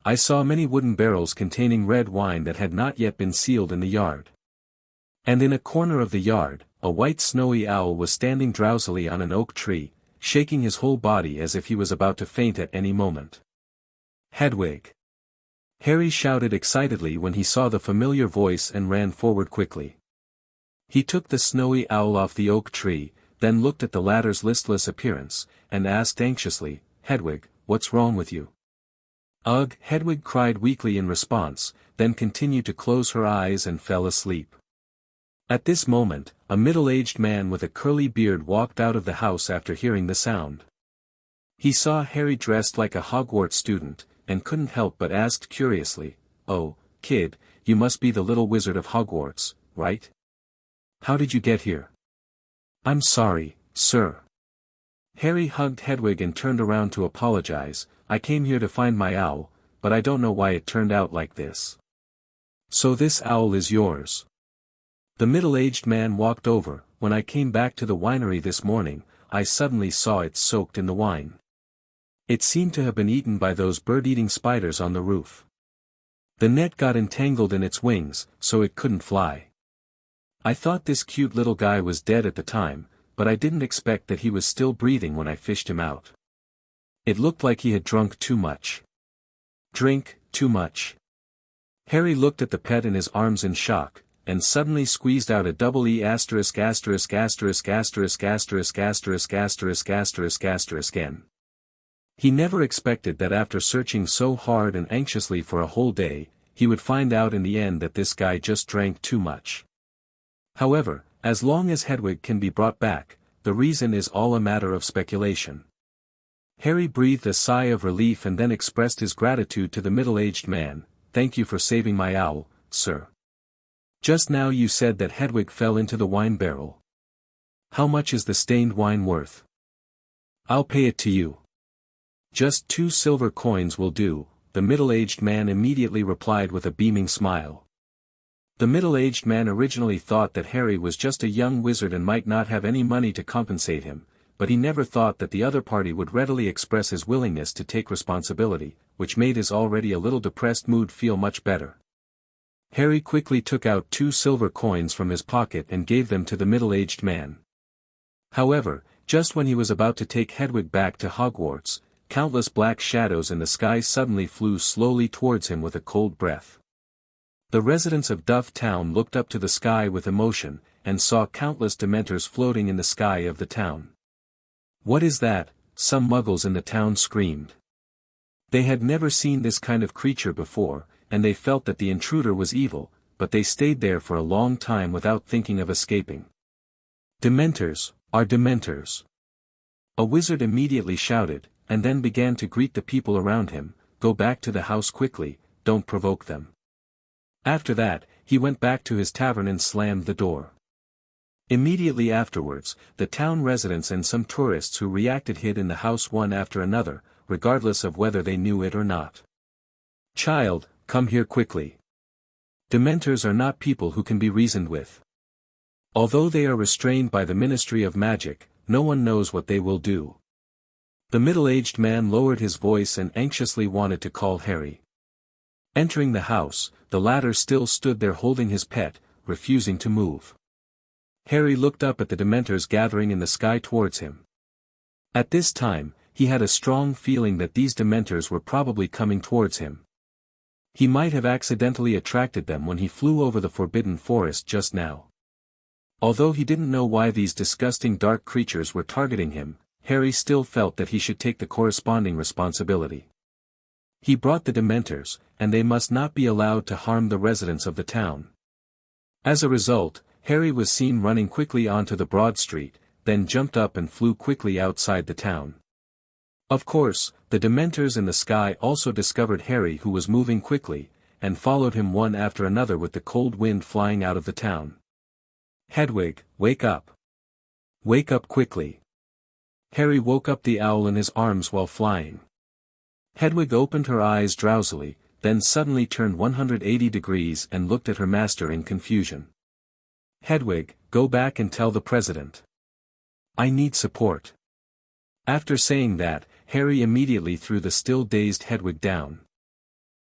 I saw many wooden barrels containing red wine that had not yet been sealed in the yard. And in a corner of the yard, a white snowy owl was standing drowsily on an oak tree, shaking his whole body as if he was about to faint at any moment. Hedwig! Harry shouted excitedly when he saw the familiar voice and ran forward quickly. He took the snowy owl off the oak tree, then looked at the latter's listless appearance, and asked anxiously, "Hedwig, what's wrong with you?" "Ugh!" Hedwig cried weakly in response, then continued to close her eyes and fell asleep. At this moment, a middle-aged man with a curly beard walked out of the house after hearing the sound. He saw Harry dressed like a Hogwarts student, and couldn't help but ask curiously, "Oh, kid, you must be the little wizard of Hogwarts, right? How did you get here?" "I'm sorry, sir." Harry hugged Hedwig and turned around to apologize. "I came here to find my owl, but I don't know why it turned out like this." "So this owl is yours?" The middle-aged man walked over. When I came back to the winery this morning, I suddenly saw it soaked in the wine. It seemed to have been eaten by those bird-eating spiders on the roof. The net got entangled in its wings, so it couldn't fly. I thought this cute little guy was dead at the time, but I didn't expect that he was still breathing when I fished him out. It looked like he had drunk too much. Drink, too much. Harry looked at the pet in his arms in shock, and suddenly squeezed out a double E asterisk asterisk asterisk asterisk asterisk asterisk asterisk asterisk asterisk N. He never expected that after searching so hard and anxiously for a whole day, he would find out in the end that this guy just drank too much. However, as long as Hedwig can be brought back, the reason is all a matter of speculation. Harry breathed a sigh of relief and then expressed his gratitude to the middle-aged man. "Thank you for saving my owl, sir. Just now you said that Hedwig fell into the wine barrel. How much is the stained wine worth?" "I'll pay it to you." "Just 2 silver coins will do," the middle-aged man immediately replied with a beaming smile. The middle-aged man originally thought that Harry was just a young wizard and might not have any money to compensate him, but he never thought that the other party would readily express his willingness to take responsibility, which made his already a little depressed mood feel much better. Harry quickly took out 2 silver coins from his pocket and gave them to the middle-aged man. However, just when he was about to take Hedwig back to Hogwarts, countless black shadows in the sky suddenly flew slowly towards him with a cold breath. The residents of Duff Town looked up to the sky with emotion, and saw countless Dementors floating in the sky of the town. "What is that?" some muggles in the town screamed. They had never seen this kind of creature before, and they felt that the intruder was evil, but they stayed there for a long time without thinking of escaping. "Dementors, are Dementors!" A wizard immediately shouted, and then began to greet the people around him. "Go back to the house quickly, don't provoke them." After that, he went back to his tavern and slammed the door. Immediately afterwards, the town residents and some tourists who reacted hid in the house one after another, regardless of whether they knew it or not. "Child, come here quickly. Dementors are not people who can be reasoned with. Although they are restrained by the Ministry of Magic, no one knows what they will do." The middle-aged man lowered his voice and anxiously wanted to call Harry. Entering the house, the latter still stood there holding his pet, refusing to move. Harry looked up at the Dementors gathering in the sky towards him. At this time, he had a strong feeling that these Dementors were probably coming towards him. He might have accidentally attracted them when he flew over the Forbidden Forest just now. Although he didn't know why these disgusting dark creatures were targeting him, Harry still felt that he should take the corresponding responsibility. He brought the Dementors, and they must not be allowed to harm the residents of the town. As a result, Harry was seen running quickly onto the broad street, then jumped up and flew quickly outside the town. Of course, the Dementors in the sky also discovered Harry, who was moving quickly, and followed him one after another with the cold wind flying out of the town. "Hedwig, wake up! Wake up quickly!" Harry woke up the owl in his arms while flying. Hedwig opened her eyes drowsily, then suddenly turned 180 degrees and looked at her master in confusion. "Hedwig, go back and tell the president. I need support." After saying that, Harry immediately threw the still dazed Hedwig down.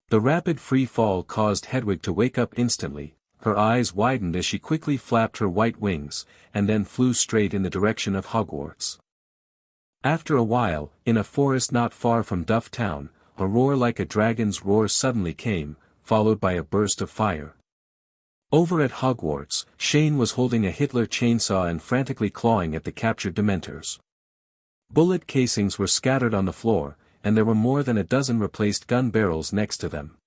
The rapid free fall caused Hedwig to wake up instantly. Her eyes widened as she quickly flapped her white wings, and then flew straight in the direction of Hogwarts. After a while, in a forest not far from Duff Town, a roar like a dragon's roar suddenly came, followed by a burst of fire. Over at Hogwarts, Shane was holding a Hitler chainsaw and frantically clawing at the captured Dementors. Bullet casings were scattered on the floor, and there were more than a dozen replaced gun barrels next to them.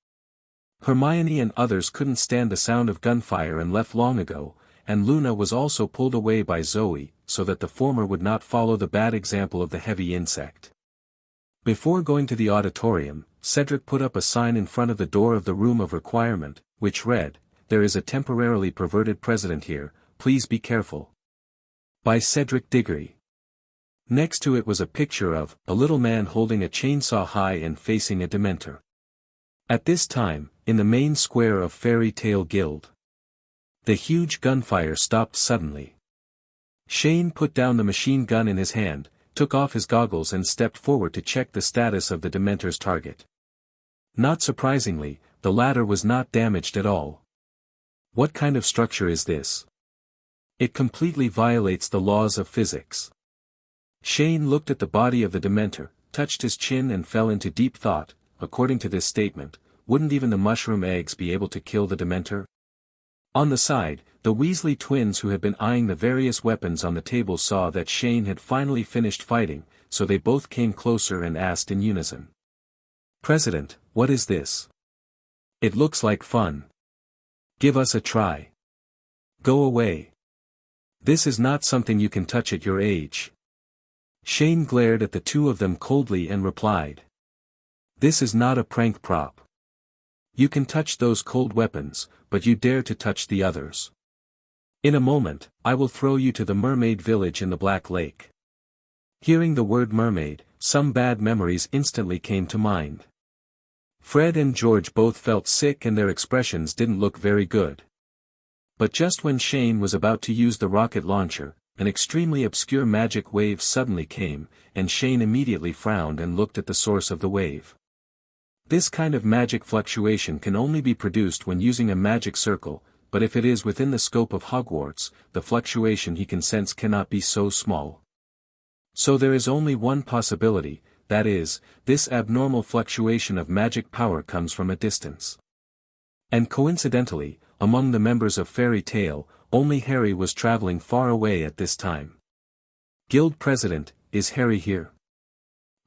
Hermione and others couldn't stand the sound of gunfire and left long ago, and Luna was also pulled away by Zoe, so that the former would not follow the bad example of the heavy insect. Before going to the auditorium, Cedric put up a sign in front of the door of the Room of Requirement, which read, "There is a temporarily perverted president here, please be careful." By Cedric Diggory. Next to it was a picture of a little man holding a chainsaw high and facing a Dementor. At this time, in the main square of Fairy Tale Guild. The huge gunfire stopped suddenly. Shane put down the machine gun in his hand, took off his goggles and stepped forward to check the status of the Dementor's target. Not surprisingly, the latter was not damaged at all. What kind of structure is this? It completely violates the laws of physics. Shane looked at the body of the Dementor, touched his chin and fell into deep thought. According to this statement, wouldn't even the mushroom eggs be able to kill the Dementor? On the side, the Weasley twins who had been eyeing the various weapons on the table saw that Shane had finally finished fighting, so they both came closer and asked in unison. "President, what is this? It looks like fun. Give us a try. Go away. This is not something you can touch at your age." Shane glared at the two of them coldly and replied. "This is not a prank prop. You can touch those cold weapons, but you dare to touch the others. In a moment, I will throw you to the mermaid village in the Black Lake." Hearing the word mermaid, some bad memories instantly came to mind. Fred and George both felt sick and their expressions didn't look very good. But just when Shane was about to use the rocket launcher, an extremely obscure magic wave suddenly came, and Shane immediately frowned and looked at the source of the wave. This kind of magic fluctuation can only be produced when using a magic circle, but if it is within the scope of Hogwarts, the fluctuation he can sense cannot be so small. So there is only one possibility, that is, this abnormal fluctuation of magic power comes from a distance. And coincidentally, among the members of Fairy Tale, only Harry was traveling far away at this time. "Guild President, is Harry here?"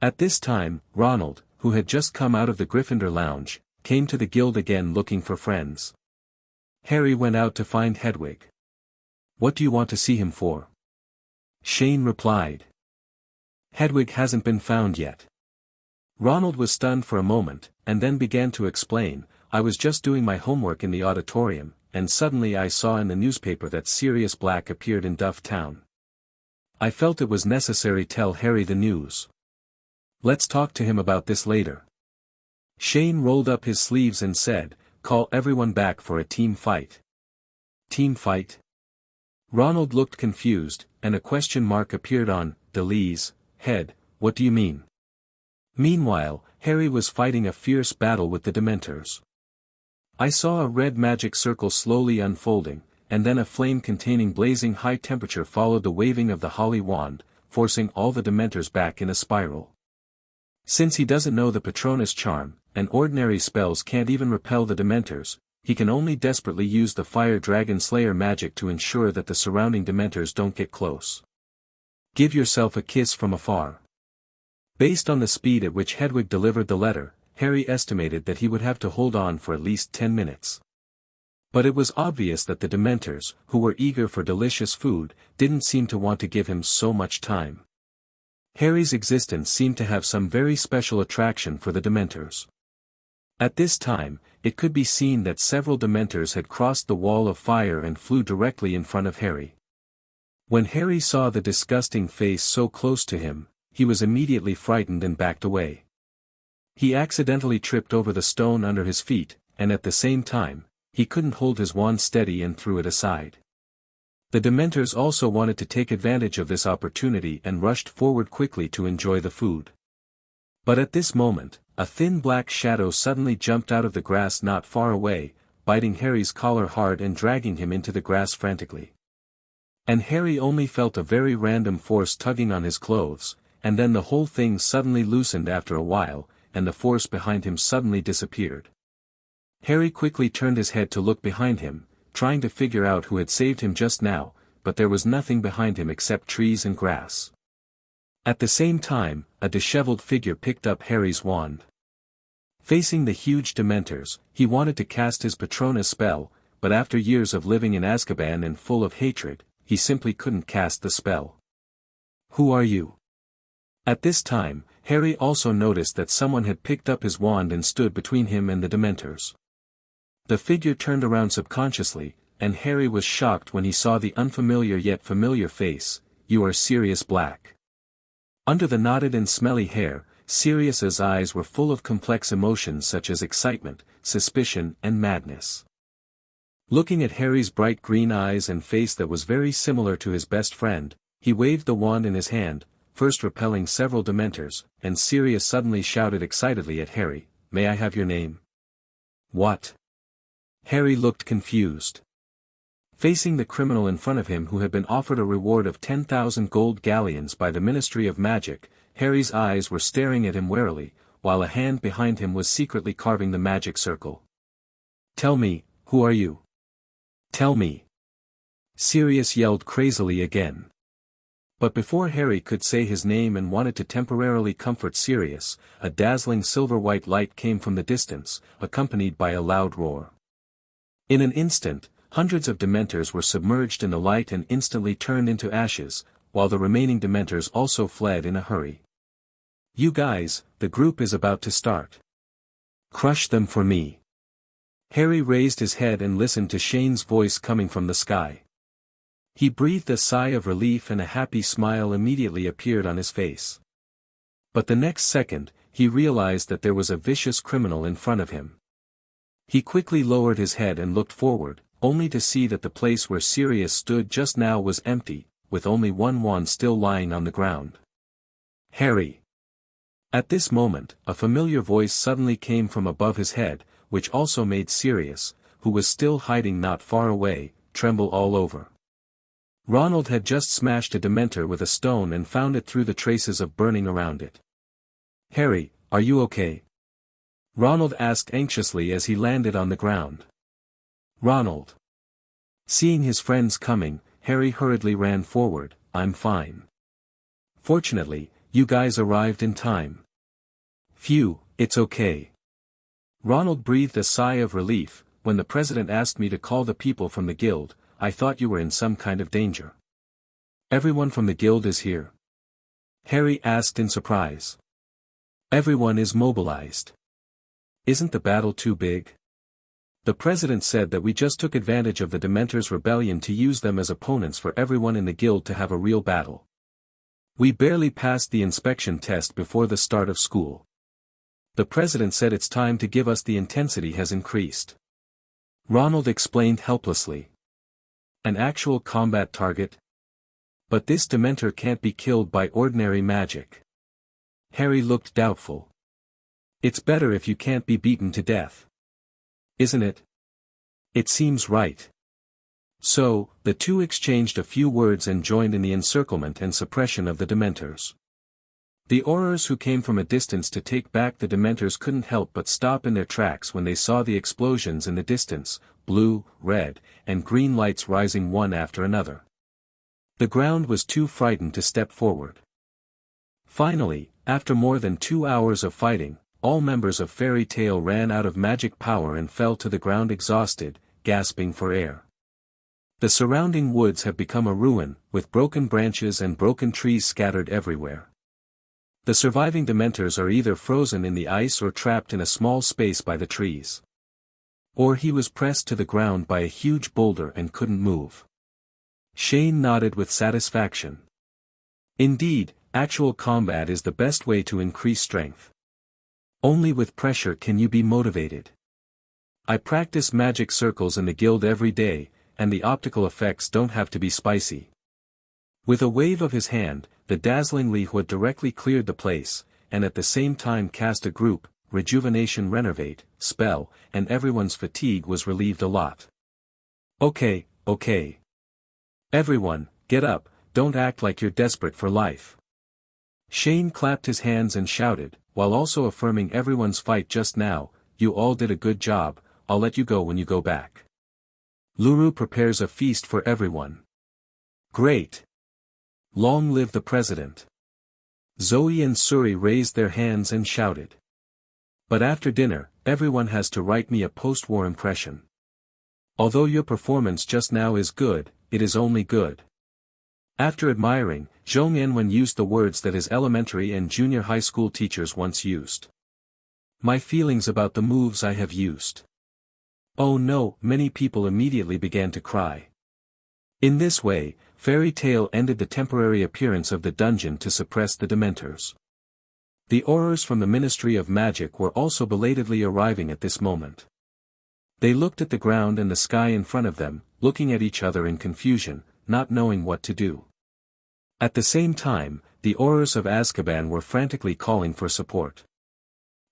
At this time, Ronald, who had just come out of the Gryffindor lounge, came to the guild again looking for friends. Harry went out to find Hedwig. "What do you want to see him for?" Shane replied. "Hedwig hasn't been found yet." Ronald was stunned for a moment, and then began to explain, "I was just doing my homework in the auditorium, and suddenly I saw in the newspaper that Sirius Black appeared in Duff Town. I felt it was necessary to tell Harry the news. Let's talk to him about this later." Shane rolled up his sleeves and said, "Call everyone back for a team fight." "Team fight?" Ronald looked confused, and a question mark appeared on Dolea's head. "What do you mean?" Meanwhile, Harry was fighting a fierce battle with the Dementors. I saw a red magic circle slowly unfolding, and then a flame containing blazing high temperature followed the waving of the Holly wand, forcing all the Dementors back in a spiral. Since he doesn't know the Patronus charm, and ordinary spells can't even repel the Dementors, he can only desperately use the Fire Dragon Slayer magic to ensure that the surrounding Dementors don't get close. "Give yourself a kiss from afar." Based on the speed at which Hedwig delivered the letter, Harry estimated that he would have to hold on for at least 10 minutes. But it was obvious that the Dementors, who were eager for delicious food, didn't seem to want to give him so much time. Harry's existence seemed to have some very special attraction for the Dementors. At this time, it could be seen that several Dementors had crossed the wall of fire and flew directly in front of Harry. When Harry saw the disgusting face so close to him, he was immediately frightened and backed away. He accidentally tripped over the stone under his feet, and at the same time, he couldn't hold his wand steady and threw it aside. The Dementors also wanted to take advantage of this opportunity and rushed forward quickly to enjoy the food. But at this moment, a thin black shadow suddenly jumped out of the grass not far away, biting Harry's collar hard and dragging him into the grass frantically. And Harry only felt a very random force tugging on his clothes, and then the whole thing suddenly loosened after a while, and the force behind him suddenly disappeared. Harry quickly turned his head to look behind him, trying to figure out who had saved him just now, but there was nothing behind him except trees and grass. At the same time, a disheveled figure picked up Harry's wand. Facing the huge Dementors, he wanted to cast his Patronus spell, but after years of living in Azkaban and full of hatred, he simply couldn't cast the spell. "Who are you?" At this time, Harry also noticed that someone had picked up his wand and stood between him and the Dementors. The figure turned around subconsciously, and Harry was shocked when he saw the unfamiliar yet familiar face. "You are Sirius Black." Under the knotted and smelly hair, Sirius's eyes were full of complex emotions such as excitement, suspicion and madness. Looking at Harry's bright green eyes and face that was very similar to his best friend, he waved the wand in his hand, first repelling several Dementors, and Sirius suddenly shouted excitedly at Harry, "May I have your name?" "What?" Harry looked confused. Facing the criminal in front of him who had been offered a reward of 10,000 gold galleons by the Ministry of Magic, Harry's eyes were staring at him warily, while a hand behind him was secretly carving the magic circle. "Tell me, who are you? Tell me!" Sirius yelled crazily again. But before Harry could say his name and wanted to temporarily comfort Sirius, a dazzling silver-white light came from the distance, accompanied by a loud roar. In an instant, hundreds of Dementors were submerged in the light and instantly turned into ashes, while the remaining Dementors also fled in a hurry. "You guys, the group is about to start. Crush them for me." Harry raised his head and listened to Shane's voice coming from the sky. He breathed a sigh of relief and a happy smile immediately appeared on his face. But the next second, he realized that there was a vicious criminal in front of him. He quickly lowered his head and looked forward, only to see that the place where Sirius stood just now was empty, with only one wand still lying on the ground. "Harry!" At this moment, a familiar voice suddenly came from above his head, which also made Sirius, who was still hiding not far away, tremble all over. Ronald had just smashed a Dementor with a stone and found it through the traces of burning around it. "Harry, are you okay?" Ronald asked anxiously as he landed on the ground. "Ronald." Seeing his friends coming, Harry hurriedly ran forward, "I'm fine. Fortunately, you guys arrived in time." "Phew, it's okay." Ronald breathed a sigh of relief. "When the president asked me to call the people from the guild, I thought you were in some kind of danger." "Everyone from the guild is here?" Harry asked in surprise. "Everyone is mobilized. Isn't the battle too big? The president said that we just took advantage of the Dementors' rebellion to use them as opponents for everyone in the guild to have a real battle. We barely passed the inspection test before the start of school. The president said it's time to give us the intensity has increased." Ronald explained helplessly. "An actual combat target? But this Dementor can't be killed by ordinary magic." Harry looked doubtful. "It's better if you can't be beaten to death. Isn't it? It seems right." So, the two exchanged a few words and joined in the encirclement and suppression of the Dementors. The Aurors who came from a distance to take back the Dementors couldn't help but stop in their tracks when they saw the explosions in the distance, blue, red, and green lights rising one after another. The ground was too frightened to step forward. Finally, after more than 2 hours of fighting, all members of Fairy Tail ran out of magic power and fell to the ground exhausted, gasping for air. The surrounding woods have become a ruin, with broken branches and broken trees scattered everywhere. The surviving Dementors are either frozen in the ice or trapped in a small space by the trees. Or he was pressed to the ground by a huge boulder and couldn't move. Shane nodded with satisfaction. "Indeed, actual combat is the best way to increase strength. Only with pressure can you be motivated. I practice magic circles in the guild every day, and the optical effects don't have to be spicy." With a wave of his hand, the dazzling Lihua directly cleared the place, and at the same time cast a group, Rejuvenation Renovate, spell, and everyone's fatigue was relieved a lot. Okay. Everyone, get up, don't act like you're desperate for life." Shane clapped his hands and shouted, while also affirming everyone's fight just now, "You all did a good job, I'll let you go when you go back. Luru prepares a feast for everyone." "Great! Long live the president." Zoe and Suri raised their hands and shouted. "But after dinner, everyone has to write me a post-war impression. Although your performance just now is good, it is only good." After admiring, Zhong Yanwen used the words that his elementary and junior high school teachers once used. "My feelings about the moves I have used." Oh no, many people immediately began to cry. In this way, Fairy Tail ended the temporary appearance of the dungeon to suppress the Dementors. The Aurors from the Ministry of Magic were also belatedly arriving at this moment. They looked at the ground and the sky in front of them, looking at each other in confusion, not knowing what to do. At the same time, the Aurors of Azkaban were frantically calling for support.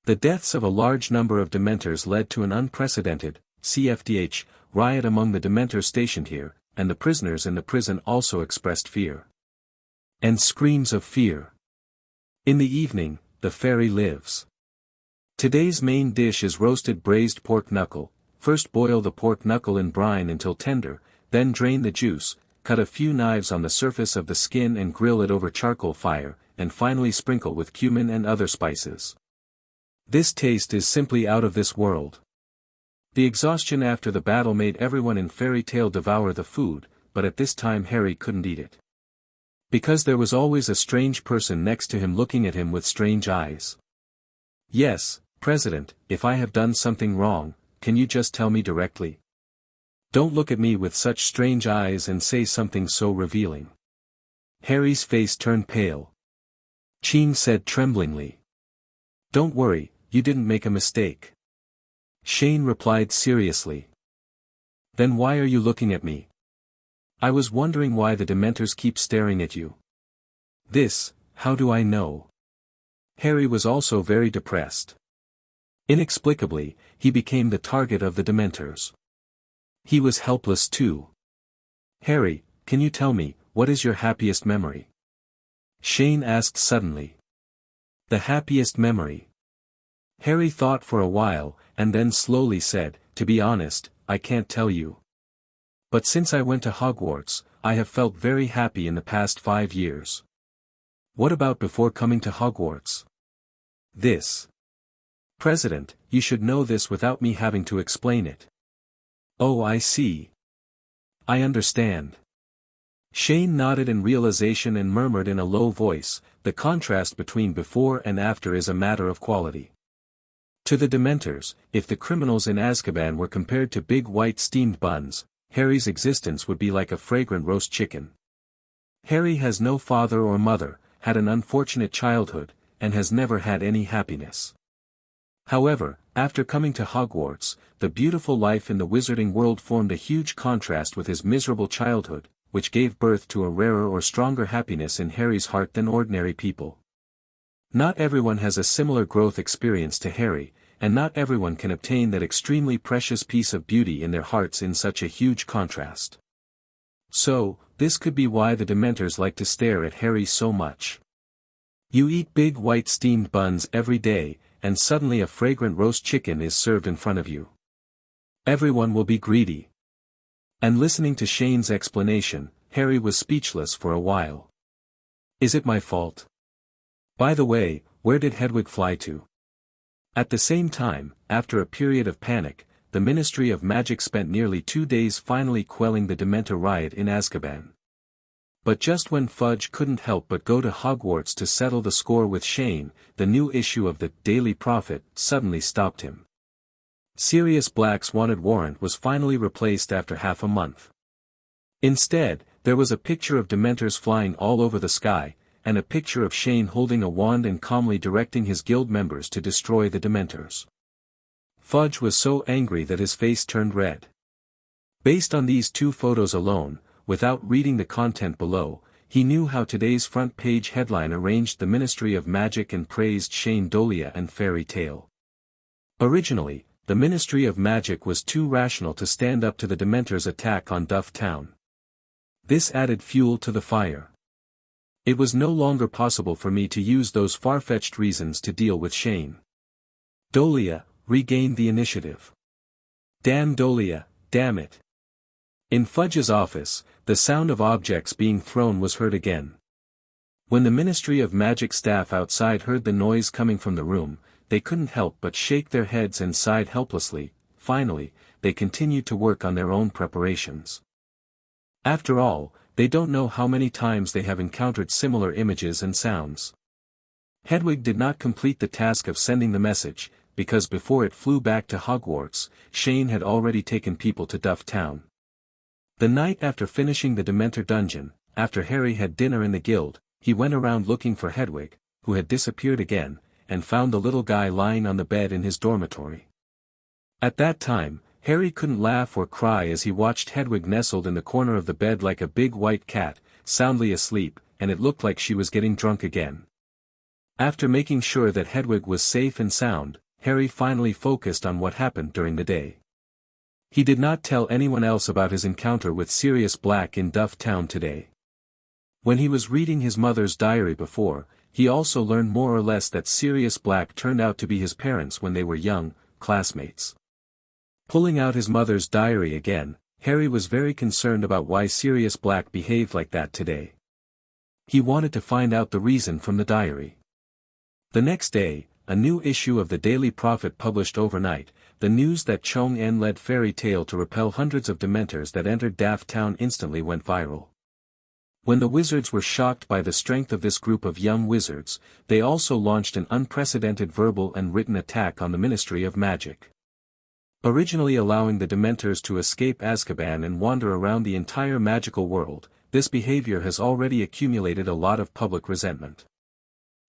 The deaths of a large number of Dementors led to an unprecedented, CFDH, riot among the Dementors stationed here, and the prisoners in the prison also expressed fear. And screams of fear. In the evening, the fairy lives. Today's main dish is roasted braised pork knuckle. First boil the pork knuckle in brine until tender, then drain the juice, cut a few knives on the surface of the skin and grill it over charcoal fire, and finally sprinkle with cumin and other spices. This taste is simply out of this world. The exhaustion after the battle made everyone in Fairy Tale devour the food, but at this time Harry couldn't eat it. Because there was always a strange person next to him looking at him with strange eyes. Yes, President, if I have done something wrong, can you just tell me directly? Don't look at me with such strange eyes and say something so revealing. Harry's face turned pale. Ching said tremblingly. Don't worry, you didn't make a mistake. Shane replied seriously. Then why are you looking at me? I was wondering why the Dementors keep staring at you. This, how do I know? Harry was also very depressed. Inexplicably, he became the target of the Dementors. He was helpless too. Harry, can you tell me, what is your happiest memory? Shane asked suddenly. The happiest memory. Harry thought for a while, and then slowly said, to be honest, I can't tell you. But since I went to Hogwarts, I have felt very happy in the past 5 years. What about before coming to Hogwarts? This. President, you should know this without me having to explain it. Oh, I see. I understand. Shane nodded in realization and murmured in a low voice, the contrast between before and after is a matter of quality. To the Dementors, if the criminals in Azkaban were compared to big white steamed buns, Harry's existence would be like a fragrant roast chicken. Harry has no father or mother, had an unfortunate childhood, and has never had any happiness. However, after coming to Hogwarts, the beautiful life in the wizarding world formed a huge contrast with his miserable childhood, which gave birth to a rarer or stronger happiness in Harry's heart than ordinary people. Not everyone has a similar growth experience to Harry, and not everyone can obtain that extremely precious piece of beauty in their hearts in such a huge contrast. So, this could be why the Dementors like to stare at Harry so much. You eat big white steamed buns every day, and suddenly a fragrant roast chicken is served in front of you. Everyone will be greedy. And listening to Shane's explanation, Harry was speechless for a while. Is it my fault? By the way, where did Hedwig fly to? At the same time, after a period of panic, the Ministry of Magic spent nearly 2 days finally quelling the Dementor riot in Azkaban. But just when Fudge couldn't help but go to Hogwarts to settle the score with Shane, the new issue of the Daily Prophet suddenly stopped him. Sirius Black's wanted warrant was finally replaced after half a month. Instead, there was a picture of Dementors flying all over the sky, and a picture of Shane holding a wand and calmly directing his guild members to destroy the Dementors. Fudge was so angry that his face turned red. Based on these 2 photos alone, without reading the content below, he knew how today's front page headline arranged the Ministry of Magic and praised Shane Dolea and Fairy Tale. Originally, the Ministry of Magic was too rational to stand up to the Dementors' attack on Duff Town. This added fuel to the fire. It was no longer possible for me to use those far-fetched reasons to deal with Shane. Dolea regained the initiative. Damn Dolea, damn it. In Fudge's office, the sound of objects being thrown was heard again. When the Ministry of Magic staff outside heard the noise coming from the room, they couldn't help but shake their heads and sighed helplessly. Finally, they continued to work on their own preparations. After all, they don't know how many times they have encountered similar images and sounds. Hedwig did not complete the task of sending the message, because before it flew back to Hogwarts, Shane had already taken people to Duff Town. The night after finishing the Dementor dungeon, after Harry had dinner in the guild, he went around looking for Hedwig, who had disappeared again, and found the little guy lying on the bed in his dormitory. At that time, Harry couldn't laugh or cry as he watched Hedwig nestled in the corner of the bed like a big white cat, soundly asleep, and it looked like she was getting drunk again. After making sure that Hedwig was safe and sound, Harry finally focused on what happened during the day. He did not tell anyone else about his encounter with Sirius Black in Duff Town today. When he was reading his mother's diary before, he also learned more or less that Sirius Black turned out to be his parents when they were young, classmates. Pulling out his mother's diary again, Harry was very concerned about why Sirius Black behaved like that today. He wanted to find out the reason from the diary. The next day, a new issue of the Daily Prophet published overnight, the news that Chong-En led Fairy Tail to repel hundreds of Dementors that entered Daft Town instantly went viral. When the wizards were shocked by the strength of this group of young wizards, they also launched an unprecedented verbal and written attack on the Ministry of Magic. Originally allowing the Dementors to escape Azkaban and wander around the entire magical world, this behavior has already accumulated a lot of public resentment.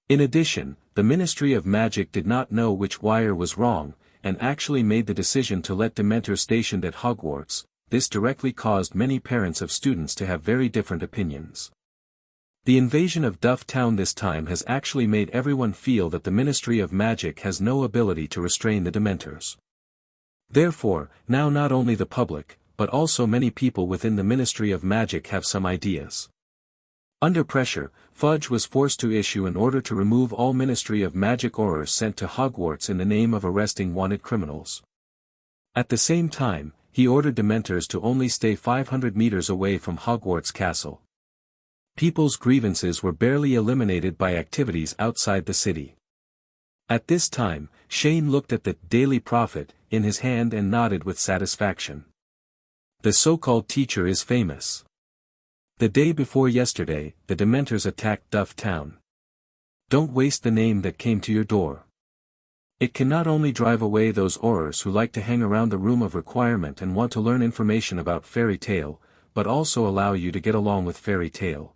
In addition, the Ministry of Magic did not know which wire was wrong, and actually made the decision to let Dementors stationed at Hogwarts. This directly caused many parents of students to have very different opinions. The invasion of Duff Town this time has actually made everyone feel that the Ministry of Magic has no ability to restrain the Dementors. Therefore, now not only the public, but also many people within the Ministry of Magic have some ideas. Under pressure, Fudge was forced to issue an order to remove all Ministry of Magic orders sent to Hogwarts in the name of arresting wanted criminals. At the same time, he ordered Dementors to only stay 500 meters away from Hogwarts Castle. People's grievances were barely eliminated by activities outside the city. At this time, Shane looked at the Daily Prophet in his hand and nodded with satisfaction. The so-called teacher is famous. The day before yesterday, the Dementors attacked Duff Town. Don't waste the name that came to your door. It can not only drive away those Aurors who like to hang around the Room of Requirement and want to learn information about Fairy Tail, but also allow you to get along with Fairy Tail.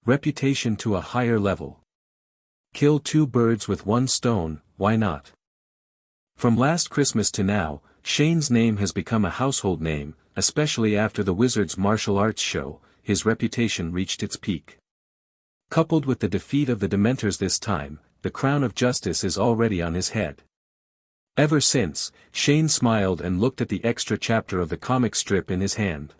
Reputation to a higher level. Kill two birds with one stone, why not? From last Christmas to now, Shane's name has become a household name, especially after the Wizards martial arts show. His reputation reached its peak. Coupled with the defeat of the Dementors this time, the crown of justice is already on his head. Ever since, Shane smiled and looked at the extra chapter of the comic strip in his hand.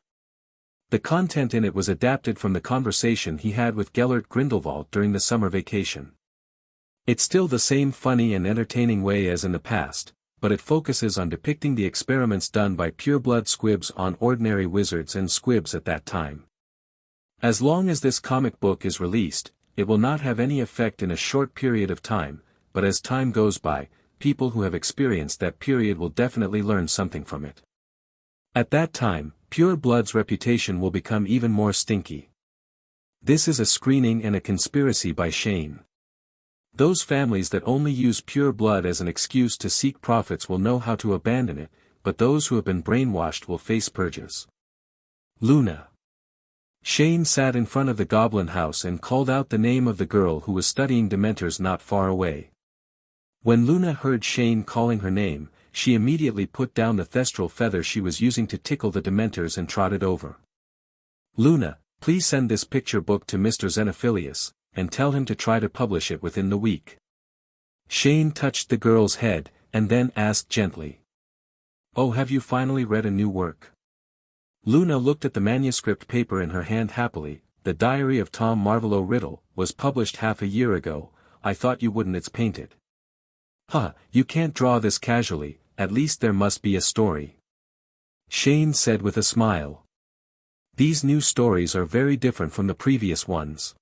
The content in it was adapted from the conversation he had with Gellert Grindelwald during the summer vacation. It's still the same funny and entertaining way as in the past, but it focuses on depicting the experiments done by pureblood squibs on ordinary wizards and squibs at that time. As long as this comic book is released, it will not have any effect in a short period of time, but as time goes by, people who have experienced that period will definitely learn something from it. At that time, Pure Blood's reputation will become even more stinky. This is a screening and a conspiracy by Shane. Those families that only use pure blood as an excuse to seek profits will know how to abandon it, but those who have been brainwashed will face purges. Luna. Shane sat in front of the Goblin house and called out the name of the girl who was studying Dementors not far away. When Luna heard Shane calling her name, she immediately put down the thestral feather she was using to tickle the Dementors and trotted over. Luna, please send this picture book to Mr. Xenophilius, and tell him to try to publish it within the week. Shane touched the girl's head, and then asked gently. Oh, have you finally read a new work? Luna looked at the manuscript paper in her hand happily. The Diary of Tom Marvolo Riddle was published half a year ago. I thought you wouldn't. It's painted. Huh, you can't draw this casually, at least there must be a story. Shane said with a smile. These new stories are very different from the previous ones.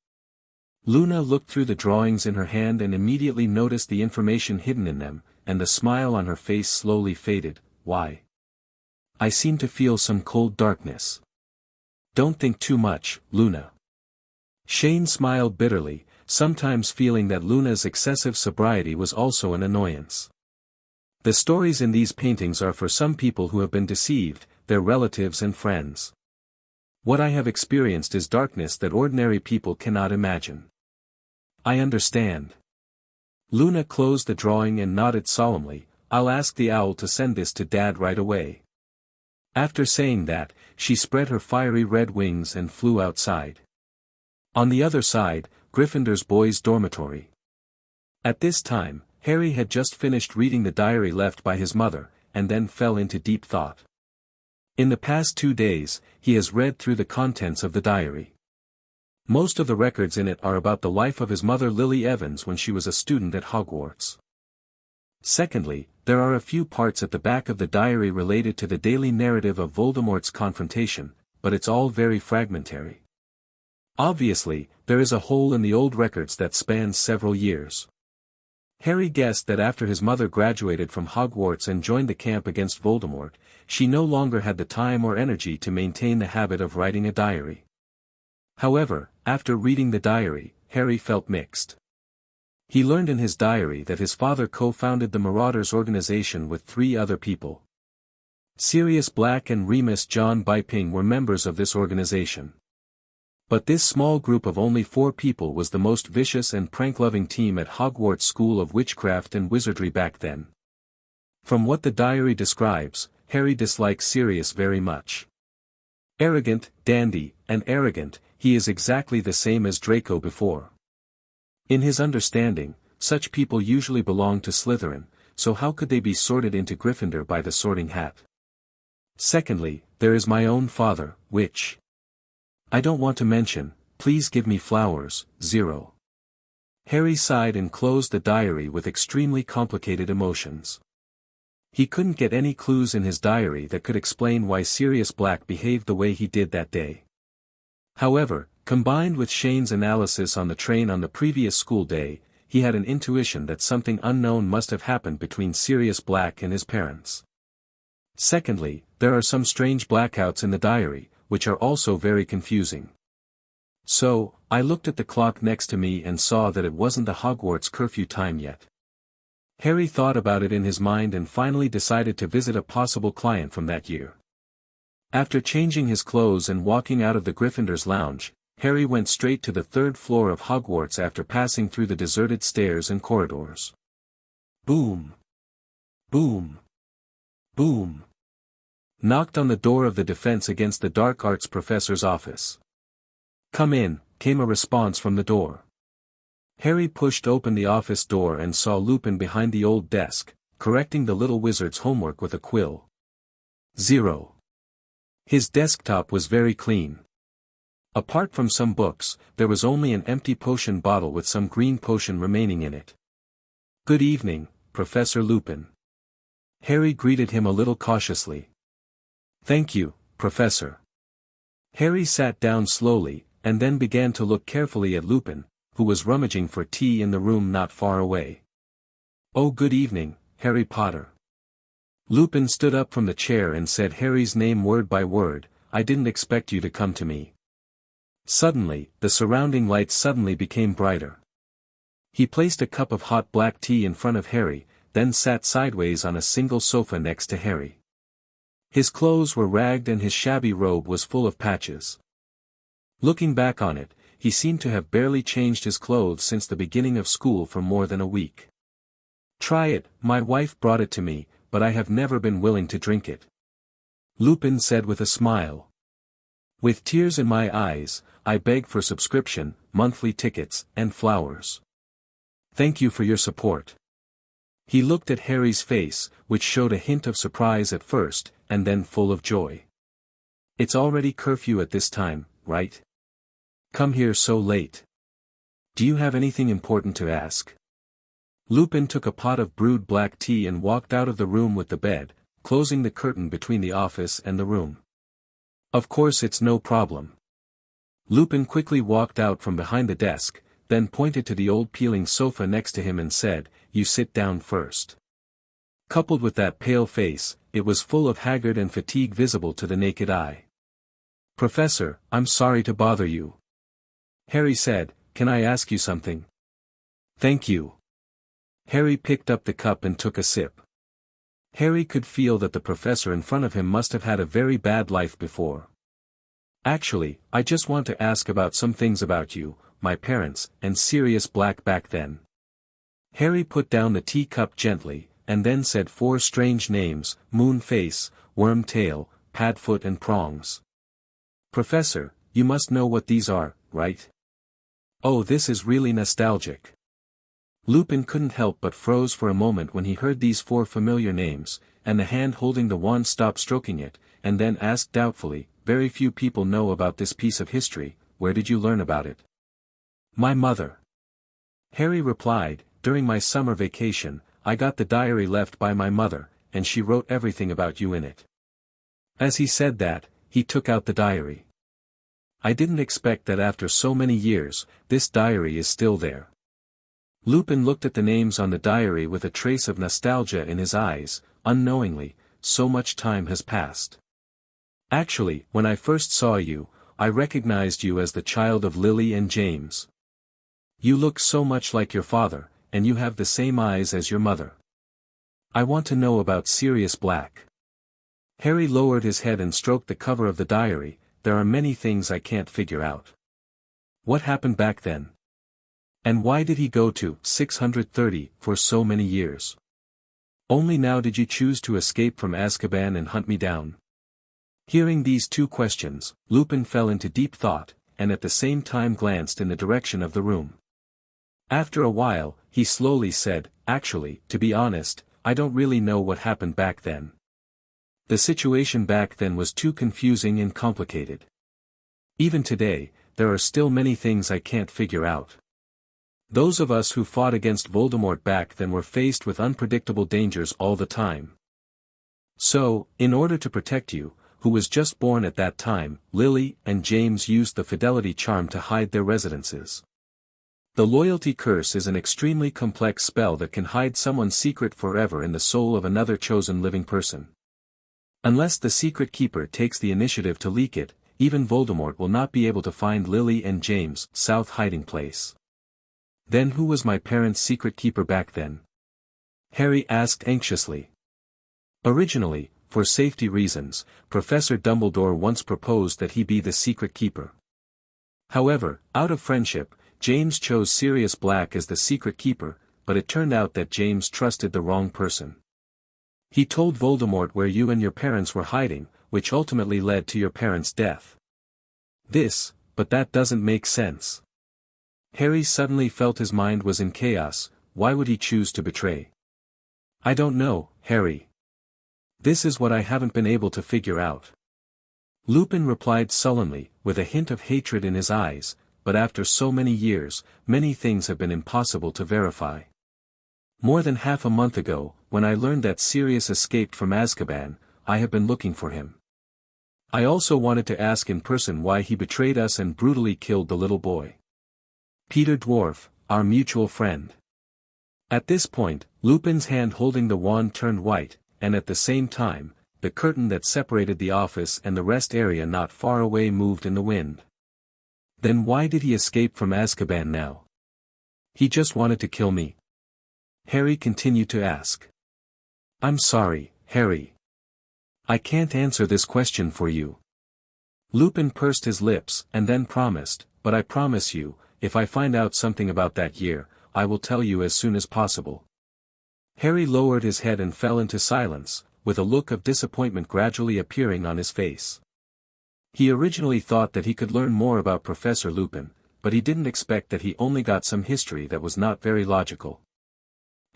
Luna looked through the drawings in her hand and immediately noticed the information hidden in them, and the smile on her face slowly faded. Why? I seem to feel some cold darkness. Don't think too much, Luna. Shane smiled bitterly, sometimes feeling that Luna's excessive sobriety was also an annoyance. The stories in these paintings are for some people who have been deceived, their relatives and friends. What I have experienced is darkness that ordinary people cannot imagine. I understand. Luna closed the drawing and nodded solemnly. I'll ask the owl to send this to Dad right away. After saying that, she spread her fiery red wings and flew outside. On the other side, Gryffindor's boys' dormitory. At this time, Harry had just finished reading the diary left by his mother, and then fell into deep thought. In the past 2 days, he has read through the contents of the diary. Most of the records in it are about the life of his mother Lily Evans when she was a student at Hogwarts. Secondly, there are a few parts at the back of the diary related to the daily narrative of Voldemort's confrontation, but it's all very fragmentary. Obviously, there is a hole in the old records that spans several years. Harry guessed that after his mother graduated from Hogwarts and joined the camp against Voldemort, she no longer had the time or energy to maintain the habit of writing a diary. However, after reading the diary, Harry felt mixed. He learned in his diary that his father co-founded the Marauders organization with 3 other people. Sirius Black and Remus John Biping were members of this organization. But this small group of only 4 people was the most vicious and prank-loving team at Hogwarts School of Witchcraft and Wizardry back then. From what the diary describes, Harry dislikes Sirius very much. Arrogant, dandy, and arrogant, he is exactly the same as Draco before. In his understanding, such people usually belong to Slytherin, so how could they be sorted into Gryffindor by the sorting hat? Secondly, there is my own father, which I don't want to mention. Please give me flowers. 0. Harry sighed and closed the diary with extremely complicated emotions. He couldn't get any clues in his diary that could explain why Sirius Black behaved the way he did that day. However, combined with Shane's analysis on the train on the previous school day, he had an intuition that something unknown must have happened between Sirius Black and his parents. Secondly, there are some strange blackouts in the diary, which are also very confusing. So, I looked at the clock next to me and saw that it wasn't the Hogwarts curfew time yet. Harry thought about it in his mind and finally decided to visit a possible client from that year. After changing his clothes and walking out of the Gryffindor's lounge, Harry went straight to the 3rd floor of Hogwarts after passing through the deserted stairs and corridors. Boom! Boom! Boom! Knocked on the door of the Defense Against the Dark Arts professor's office. Come in, came a response from the door. Harry pushed open the office door and saw Lupin behind the old desk, correcting the little wizard's homework with a quill. 0. His desktop was very clean. Apart from some books, there was only an empty potion bottle with some green potion remaining in it. Good evening, Professor Lupin. Harry greeted him a little cautiously. Thank you, Professor. Harry sat down slowly, and then began to look carefully at Lupin, who was rummaging for tea in the room not far away. Oh, good evening, Harry Potter. Lupin stood up from the chair and said Harry's name word by word. I didn't expect you to come to me. Suddenly, the surrounding lights suddenly became brighter. He placed a cup of hot black tea in front of Harry, then sat sideways on a single sofa next to Harry. His clothes were ragged and his shabby robe was full of patches. Looking back on it, he seemed to have barely changed his clothes since the beginning of school for more than a week. Try it, my wife brought it to me, but I have never been willing to drink it. Lupin said with a smile. With tears in my eyes, I beg for subscription, monthly tickets, and flowers. Thank you for your support. He looked at Harry's face, which showed a hint of surprise at first, and then full of joy. It's already curfew at this time, right? Come here so late. Do you have anything important to ask? Lupin took a pot of brewed black tea and walked out of the room with the bed, closing the curtain between the office and the room. Of course it's no problem. Lupin quickly walked out from behind the desk, then pointed to the old peeling sofa next to him and said, You sit down first. Coupled with that pale face, it was full of haggard and fatigue visible to the naked eye. Professor, I'm sorry to bother you. Harry said, Can I ask you something? Thank you. Harry picked up the cup and took a sip. Harry could feel that the professor in front of him must have had a very bad life before. Actually, I just want to ask about some things about you, my parents, and Sirius Black back then. Harry put down the teacup gently, and then said 4 strange names: Moon Face, Worm Tail, Padfoot and Prongs. Professor, you must know what these are, right? Oh, this is really nostalgic. Lupin couldn't help but froze for a moment when he heard these 4 familiar names, and the hand holding the wand stopped stroking it, and then asked doubtfully, very few people know about this piece of history, where did you learn about it? My mother. Harry replied, during my summer vacation, I got the diary left by my mother, and she wrote everything about you in it. As he said that, he took out the diary. I didn't expect that after so many years, this diary is still there. Lupin looked at the names on the diary with a trace of nostalgia in his eyes. Unknowingly, so much time has passed. Actually, when I first saw you, I recognized you as the child of Lily and James. You look so much like your father, and you have the same eyes as your mother. I want to know about Sirius Black. Harry lowered his head and stroked the cover of the diary. There are many things I can't figure out. What happened back then? And why did he go to 630 for so many years? Only now did you choose to escape from Azkaban and hunt me down? Hearing these 2 questions, Lupin fell into deep thought, and at the same time glanced in the direction of the room. After a while, he slowly said, actually, to be honest, I don't really know what happened back then. The situation back then was too confusing and complicated. Even today, there are still many things I can't figure out. Those of us who fought against Voldemort back then were faced with unpredictable dangers all the time. So, in order to protect you, who was just born at that time, Lily and James used the fidelity charm to hide their residences. The loyalty curse is an extremely complex spell that can hide someone's secret forever in the soul of another chosen living person. Unless the secret keeper takes the initiative to leak it, even Voldemort will not be able to find Lily and James' south hiding place. Then who was my parents' secret keeper back then? Harry asked anxiously. Originally, for safety reasons, Professor Dumbledore once proposed that he be the secret keeper. However, out of friendship, James chose Sirius Black as the secret keeper, but it turned out that James trusted the wrong person. He told Voldemort where you and your parents were hiding, which ultimately led to your parents' death. But that doesn't make sense. Harry suddenly felt his mind was in chaos. Why would he choose to betray? I don't know, Harry. This is what I haven't been able to figure out. Lupin replied sullenly, with a hint of hatred in his eyes, but after so many years, many things have been impossible to verify. More than half a month ago, when I learned that Sirius escaped from Azkaban, I have been looking for him. I also wanted to ask in person why he betrayed us and brutally killed the little boy. Peter Dwarf, our mutual friend. At this point, Lupin's hand holding the wand turned white, and at the same time, the curtain that separated the office and the rest area not far away moved in the wind. Then why did he escape from Azkaban now? He just wanted to kill me? Harry continued to ask. I'm sorry, Harry. I can't answer this question for you. Lupin pursed his lips and then promised, but I promise you, if I find out something about that year, I will tell you as soon as possible. Harry lowered his head and fell into silence, with a look of disappointment gradually appearing on his face. He originally thought that he could learn more about Professor Lupin, but he didn't expect that he only got some history that was not very logical.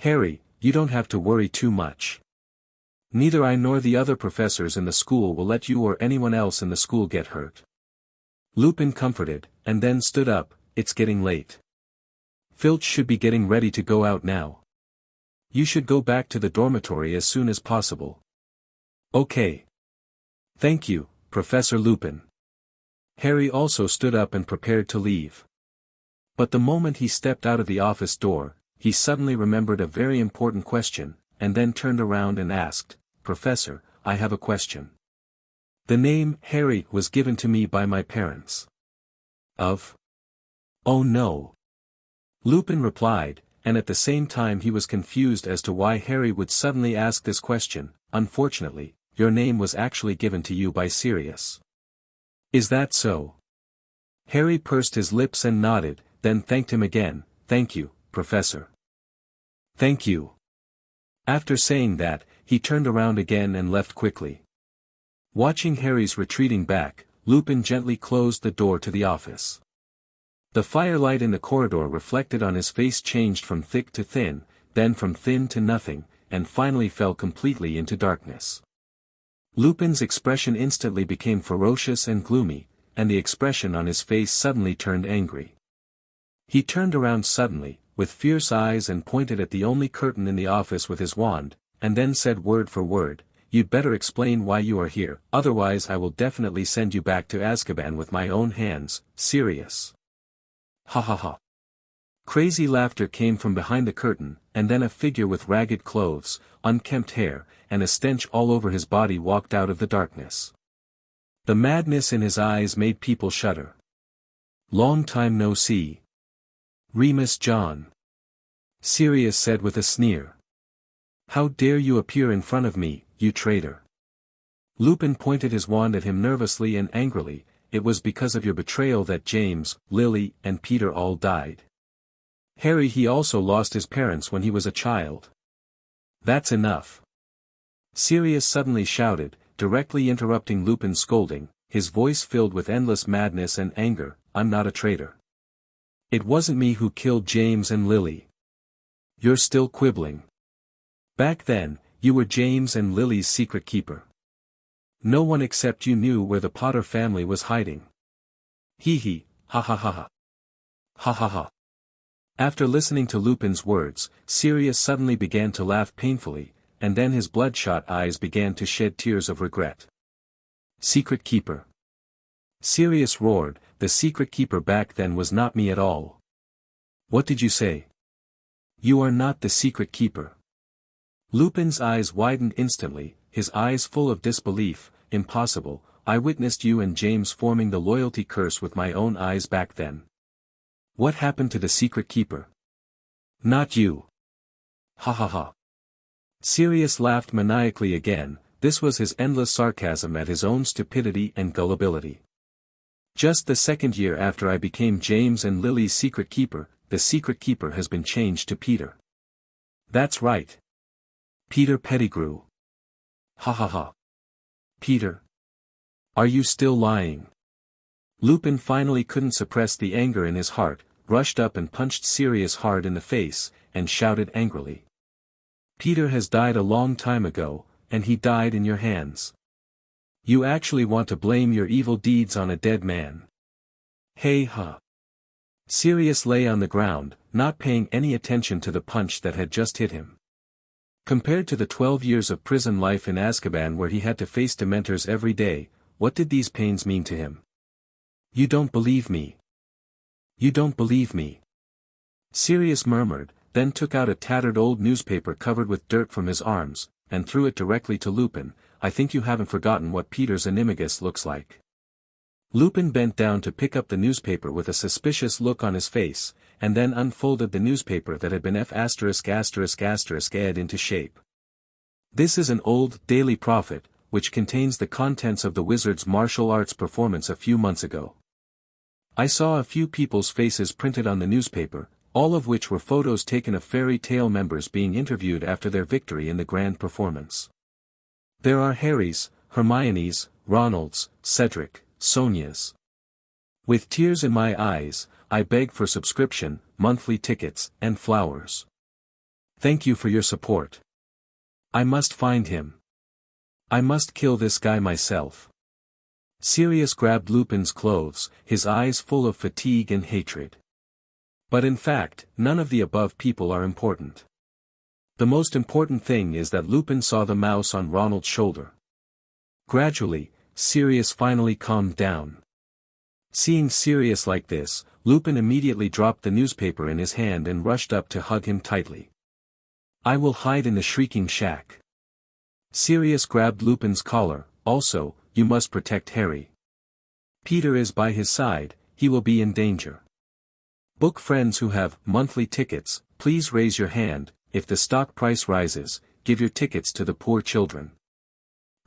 Harry, you don't have to worry too much. Neither I nor the other professors in the school will let you or anyone else in the school get hurt. Lupin comforted, and then stood up. It's getting late. Filch should be getting ready to go out now. You should go back to the dormitory as soon as possible. Okay. Thank you, Professor Lupin. Harry also stood up and prepared to leave. But the moment he stepped out of the office door, he suddenly remembered a very important question, and then turned around and asked, Professor, I have a question. The name Harry was given to me by my parents. Of? Oh no. Lupin replied, and at the same time he was confused as to why Harry would suddenly ask this question. Unfortunately, your name was actually given to you by Sirius. Is that so? Harry pursed his lips and nodded, then thanked him again. Thank you, Professor. Thank you. After saying that, he turned around again and left quickly. Watching Harry's retreating back, Lupin gently closed the door to the office. The firelight in the corridor reflected on his face changed from thick to thin, then from thin to nothing, and finally fell completely into darkness. Lupin's expression instantly became ferocious and gloomy, and the expression on his face suddenly turned angry. He turned around suddenly, with fierce eyes and pointed at the only curtain in the office with his wand, and then said word for word, "You'd better explain why you are here, otherwise I will definitely send you back to Azkaban with my own hands, Sirius." Ha ha ha. Crazy laughter came from behind the curtain, and then a figure with ragged clothes, unkempt hair, and a stench all over his body walked out of the darkness. The madness in his eyes made people shudder. "Long time no see. Remus John," Sirius said with a sneer. "How dare you appear in front of me, you traitor?" Lupin pointed his wand at him nervously and angrily. "It was because of your betrayal that James, Lily, and Peter all died. Harry, he also lost his parents when he was a child." "That's enough," Sirius suddenly shouted, directly interrupting Lupin's scolding, his voice filled with endless madness and anger. "I'm not a traitor. It wasn't me who killed James and Lily. You're still quibbling. Back then, you were James and Lily's secret keeper. No one except you knew where the Potter family was hiding. Hee hee, ha ha ha ha. Ha ha ha." After listening to Lupin's words, Sirius suddenly began to laugh painfully, and then his bloodshot eyes began to shed tears of regret. "Secret keeper?" Sirius roared. "The secret keeper back then was not me at all." "What did you say?" "You are not the secret keeper." Lupin's eyes widened instantly, his eyes full of disbelief. "Impossible, I witnessed you and James forming the loyalty curse with my own eyes back then. What happened to the secret keeper?" "Not you." Ha ha ha. Sirius laughed maniacally again. This was his endless sarcasm at his own stupidity and gullibility. "Just the second year after I became James and Lily's secret keeper, the secret keeper has been changed to Peter." "That's right. Peter Pettigrew." Ha ha ha. "Peter? Are you still lying?" Lupin finally couldn't suppress the anger in his heart, rushed up and punched Sirius hard in the face, and shouted angrily. "Peter has died a long time ago, and he died in your hands. You actually want to blame your evil deeds on a dead man. Hey ha." Sirius lay on the ground, not paying any attention to the punch that had just hit him. Compared to the 12 years of prison life in Azkaban where he had to face Dementors every day, what did these pains mean to him? "You don't believe me. You don't believe me," Sirius murmured, then took out a tattered old newspaper covered with dirt from his arms, and threw it directly to Lupin. "I think you haven't forgotten what Peter's animagus looks like." Lupin bent down to pick up the newspaper with a suspicious look on his face, and then unfolded the newspaper that had been ed into shape. "This is an old Daily Prophet, which contains the contents of the Wizard's martial arts performance a few months ago. I saw a few people's faces printed on the newspaper, all of which were photos taken of fairy tale members being interviewed after their victory in the grand performance. There are Harry's, Hermione's, Ronald's, Cedric, Sonia's. With tears in my eyes, I beg for subscription, monthly tickets, and flowers. Thank you for your support. I must find him. I must kill this guy myself." Sirius grabbed Lupin's clothes, his eyes full of fatigue and hatred. But in fact, none of the above people are important. The most important thing is that Lupin saw the mouse on Ronald's shoulder. Gradually, Sirius finally calmed down. Seeing Sirius like this, Lupin immediately dropped the newspaper in his hand and rushed up to hug him tightly. "I will hide in the Shrieking Shack." Sirius grabbed Lupin's collar. "Also, you must protect Harry. Peter is by his side, he will be in danger. Book friends who have monthly tickets, please raise your hand. If the stock price rises, give your tickets to the poor children.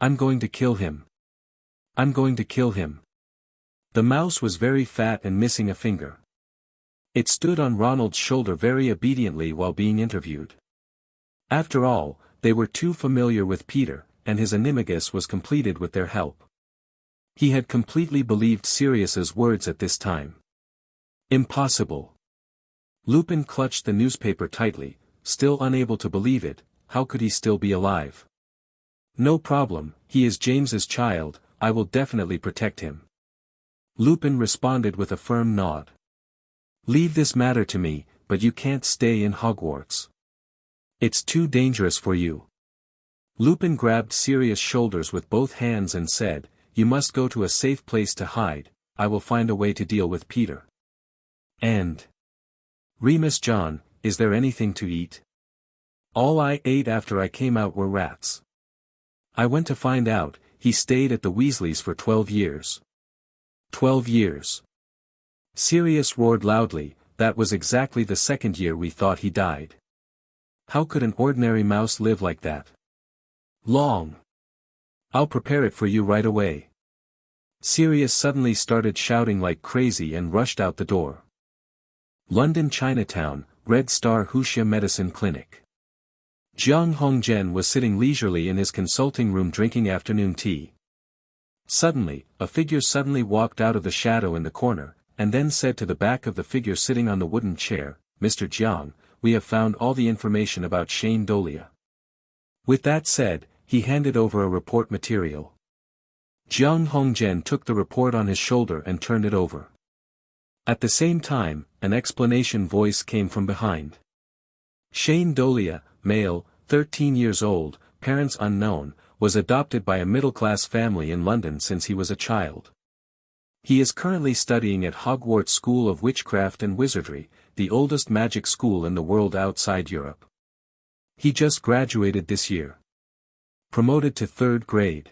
I'm going to kill him. I'm going to kill him." The mouse was very fat and missing a finger. It stood on Ronald's shoulder very obediently while being interviewed. After all, they were too familiar with Peter, and his animagus was completed with their help. He had completely believed Sirius's words at this time. Impossible. Lupin clutched the newspaper tightly, still unable to believe it. How could he still be alive? No problem, he is James's child, I will definitely protect him. Lupin responded with a firm nod. Leave this matter to me, but you can't stay in Hogwarts. It's too dangerous for you. Lupin grabbed Sirius' shoulders with both hands and said, you must go to a safe place to hide, I will find a way to deal with Peter. And Remus John, is there anything to eat? All I ate after I came out were rats. I went to find out, he stayed at the Weasleys for 12 years. 12 years. Sirius roared loudly, that was exactly the second year we thought he died. How could an ordinary mouse live like that? Long. I'll prepare it for you right away. Sirius suddenly started shouting like crazy and rushed out the door. London Chinatown, Red Star Wuxia Medicine Clinic. Jiang Hongzhen was sitting leisurely in his consulting room drinking afternoon tea. Suddenly, a figure suddenly walked out of the shadow in the corner, and then said to the back of the figure sitting on the wooden chair, Mr. Jiang, we have found all the information about Shane Dolea. With that said, he handed over a report material. Jiang Hongzhen took the report on his shoulder and turned it over. At the same time, an explanation voice came from behind. Shane Dolea, male, 13 years old, parents unknown, was adopted by a middle-class family in London since he was a child. He is currently studying at Hogwarts School of Witchcraft and Wizardry, the oldest magic school in the world outside Europe. He just graduated this year. Promoted to 3rd grade.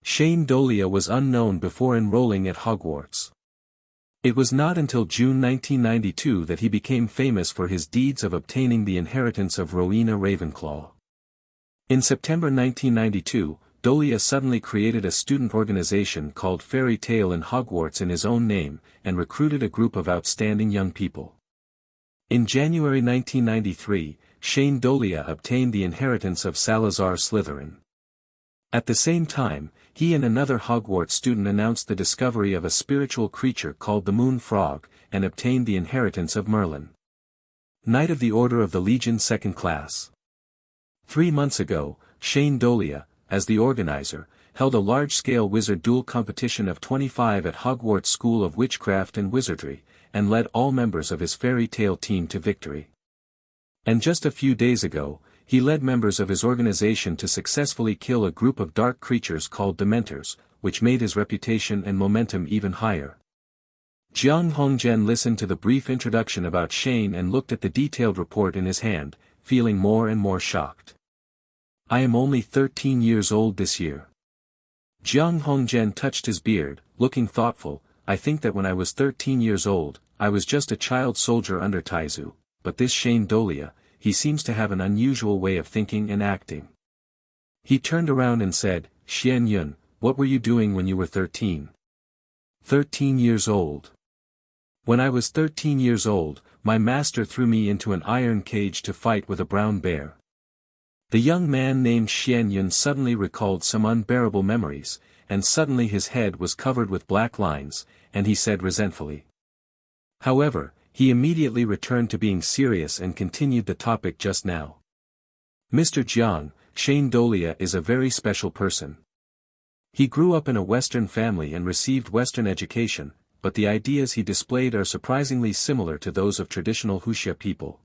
Shane Dolea was unknown before enrolling at Hogwarts. It was not until June 1992 that he became famous for his deeds of obtaining the inheritance of Rowena Ravenclaw. In September 1992, Dolea suddenly created a student organization called Fairy Tale in Hogwarts in his own name, and recruited a group of outstanding young people. In January 1993, Shane Dolea obtained the inheritance of Salazar Slytherin. At the same time, he and another Hogwarts student announced the discovery of a spiritual creature called the Moon Frog, and obtained the inheritance of Merlin. Knight of the Order of the Legion 2nd Class. 3 months ago, Shane Dolea, as the organizer, held a large-scale wizard duel competition of 25 at Hogwarts School of Witchcraft and Wizardry, and led all members of his Fairy Tale team to victory. And just a few days ago, he led members of his organization to successfully kill a group of dark creatures called Dementors, which made his reputation and momentum even higher. Jiang Hongzhen listened to the brief introduction about Shane and looked at the detailed report in his hand, feeling more and more shocked. I am only 13 years old this year. Jiang Hongzhen touched his beard, looking thoughtful. I think that when I was 13 years old, I was just a child soldier under Taizu, but this Shane Dolea, he seems to have an unusual way of thinking and acting. He turned around and said, Xian Yun, what were you doing when you were 13? 13 years old. When I was 13 years old, my master threw me into an iron cage to fight with a brown bear. The young man named Xian Yun suddenly recalled some unbearable memories, and suddenly his head was covered with black lines, and he said resentfully. However, he immediately returned to being serious and continued the topic just now. Mr. Jiang, Shane Dolea is a very special person. He grew up in a Western family and received Western education, but the ideas he displayed are surprisingly similar to those of traditional Wuxia people.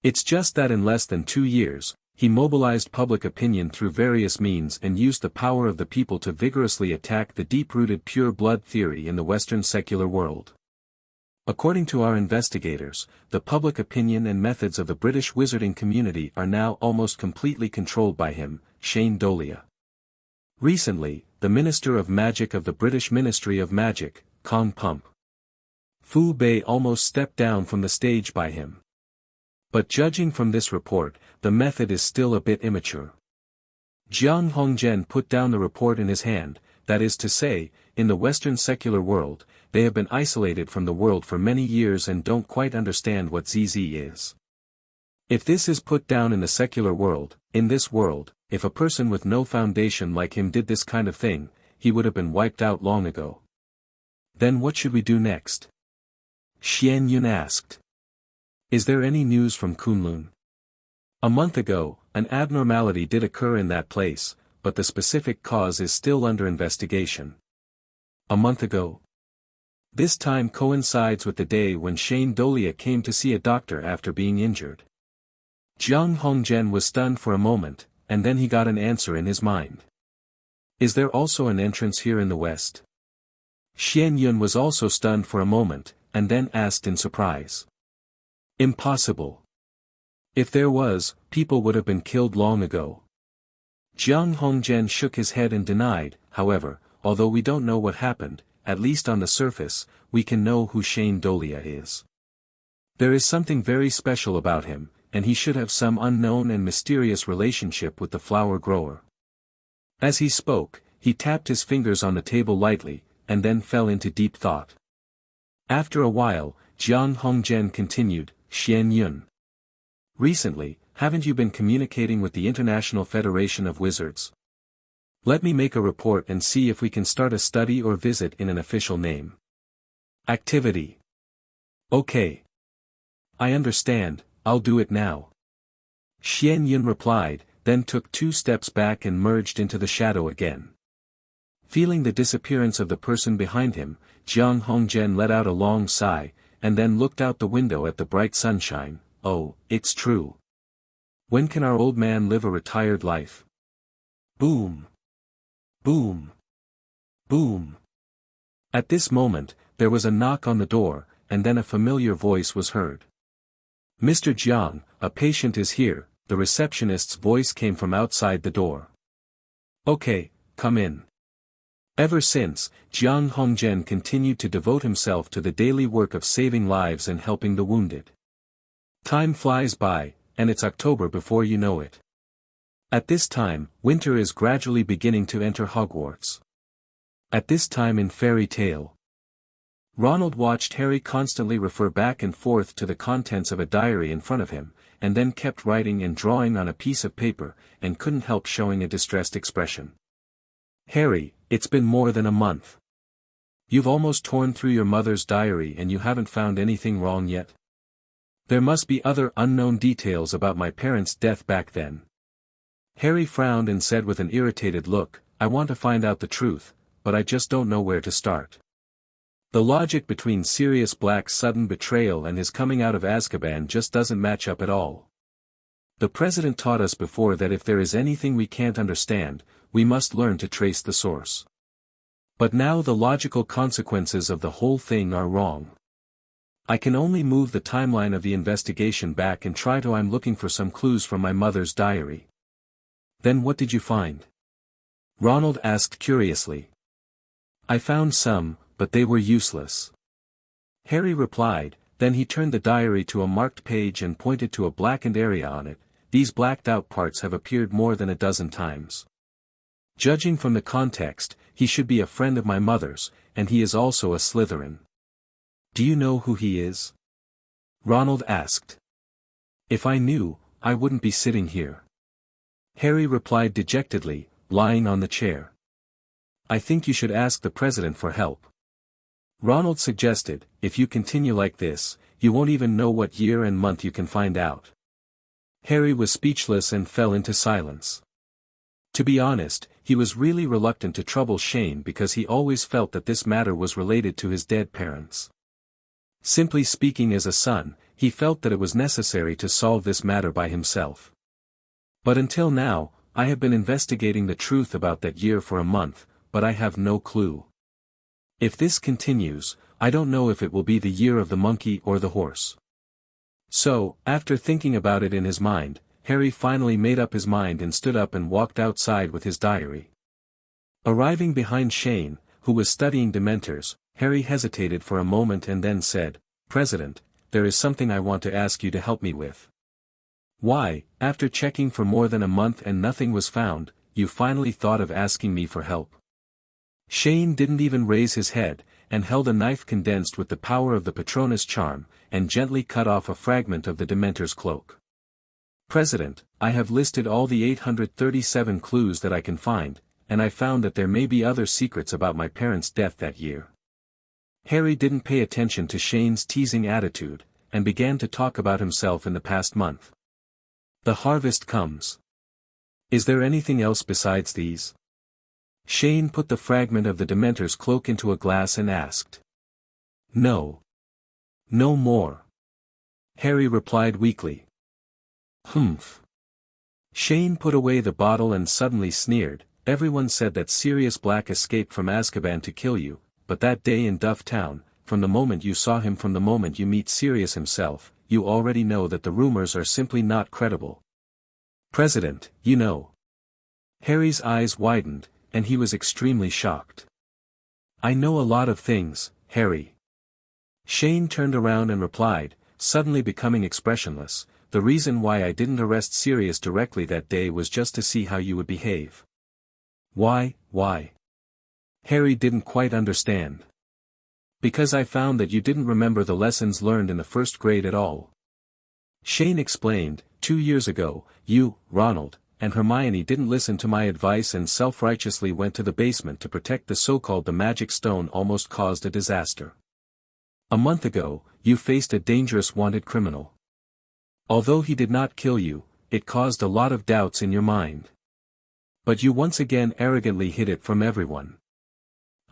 It's just that in less than 2 years, he mobilized public opinion through various means and used the power of the people to vigorously attack the deep-rooted pure blood theory in the Western secular world. According to our investigators, the public opinion and methods of the British wizarding community are now almost completely controlled by him, Shane Dolea. Recently, the Minister of Magic of the British Ministry of Magic, Kong Pump Fu Bei, almost stepped down from the stage by him. But judging from this report, the method is still a bit immature. Jiang Hongzhen put down the report in his hand, that is to say, in the Western secular world, they have been isolated from the world for many years and don't quite understand what ZZ is. If this is put down in the secular world, in this world, if a person with no foundation like him did this kind of thing, he would have been wiped out long ago. Then what should we do next? Xian Yun asked. Is there any news from Kunlun? A month ago, an abnormality did occur in that place, but the specific cause is still under investigation. A month ago? This time coincides with the day when Shane Dolea came to see a doctor after being injured. Jiang Hongzhen was stunned for a moment, and then he got an answer in his mind. Is there also an entrance here in the west? Xian Yun was also stunned for a moment, and then asked in surprise. Impossible. If there was, people would have been killed long ago. Jiang Hongzhen shook his head and denied, however, although we don't know what happened, at least on the surface, we can know who Shane Dolea is. There is something very special about him, and he should have some unknown and mysterious relationship with the flower grower. As he spoke, he tapped his fingers on the table lightly, and then fell into deep thought. After a while, Jiang Hongzhen continued, Xian Yun. Recently, haven't you been communicating with the International Federation of Wizards? Let me make a report and see if we can start a study or visit in an official name. Activity. Okay. I understand, I'll do it now. Xian Yun replied, then took 2 steps back and merged into the shadow again. Feeling the disappearance of the person behind him, Jiang Hongzhen let out a long sigh, and then looked out the window at the bright sunshine. Oh, it's true. When can our old man live a retired life? Boom. Boom. Boom. At this moment, there was a knock on the door, and then a familiar voice was heard. Mr. Jiang, a patient is here, the receptionist's voice came from outside the door. Okay, come in. Ever since, Jiang Hongzhen continued to devote himself to the daily work of saving lives and helping the wounded. Time flies by, and it's October before you know it. At this time, winter is gradually beginning to enter Hogwarts. At this time in Fairy Tale, Ronald watched Harry constantly refer back and forth to the contents of a diary in front of him, and then kept writing and drawing on a piece of paper, and couldn't help showing a distressed expression. Harry, it's been more than a month. You've almost torn through your mother's diary and you haven't found anything wrong yet? There must be other unknown details about my parents' death back then. Harry frowned and said with an irritated look, I want to find out the truth, but I just don't know where to start. The logic between Sirius Black's sudden betrayal and his coming out of Azkaban just doesn't match up at all. The president taught us before that if there is anything we can't understand, we must learn to trace the source. But now the logical consequences of the whole thing are wrong. I can only move the timeline of the investigation back and try to I'm looking for some clues from my mother's diary. Then what did you find? Ronald asked curiously. I found some, but they were useless. Harry replied, then he turned the diary to a marked page and pointed to a blackened area on it. These blacked out parts have appeared more than a dozen times. Judging from the context, he should be a friend of my mother's, and he is also a Slytherin. Do you know who he is? Ronald asked. If I knew, I wouldn't be sitting here. Harry replied dejectedly, lying on the chair. I think you should ask the president for help. Ronald suggested, if you continue like this, you won't even know what year and month you can find out. Harry was speechless and fell into silence. To be honest, he was really reluctant to trouble Shane because he always felt that this matter was related to his dead parents. Simply speaking, as a son, he felt that it was necessary to solve this matter by himself. But until now, I have been investigating the truth about that year for a month, but I have no clue. If this continues, I don't know if it will be the year of the monkey or the horse. So, after thinking about it in his mind, Harry finally made up his mind and stood up and walked outside with his diary. Arriving behind Shane, who was studying Dementors, Harry hesitated for a moment and then said, President, there is something I want to ask you to help me with. Why, after checking for more than a month and nothing was found, you finally thought of asking me for help? Shane didn't even raise his head, and held a knife condensed with the power of the Patronus charm, and gently cut off a fragment of the Dementor's cloak. President, I have listed all the 837 clues that I can find, and I found that there may be other secrets about my parents' death that year. Harry didn't pay attention to Shane's teasing attitude, and began to talk about himself in the past month. The harvest comes. Is there anything else besides these? Shane put the fragment of the Dementor's cloak into a glass and asked. No. No more. Harry replied weakly. Humph. Shane put away the bottle and suddenly sneered. Everyone said that Sirius Black escaped from Azkaban to kill you, but that day in Duff Town, from the moment you saw him, from the moment you meet Sirius himself, you already know that the rumors are simply not credible. President, you know. Harry's eyes widened, and he was extremely shocked. I know a lot of things, Harry. Shane turned around and replied, suddenly becoming expressionless, the reason why I didn't arrest Sirius directly that day was just to see how you would behave. Why? Harry didn't quite understand. Because I found that you didn't remember the lessons learned in the first grade at all. Shane explained, 2 years ago, you, Ronald, and Hermione didn't listen to my advice and self-righteously went to the basement to protect the so-called the magic stone, almost caused a disaster. A month ago, you faced a dangerous wanted criminal. Although he did not kill you, it caused a lot of doubts in your mind. But you once again arrogantly hid it from everyone.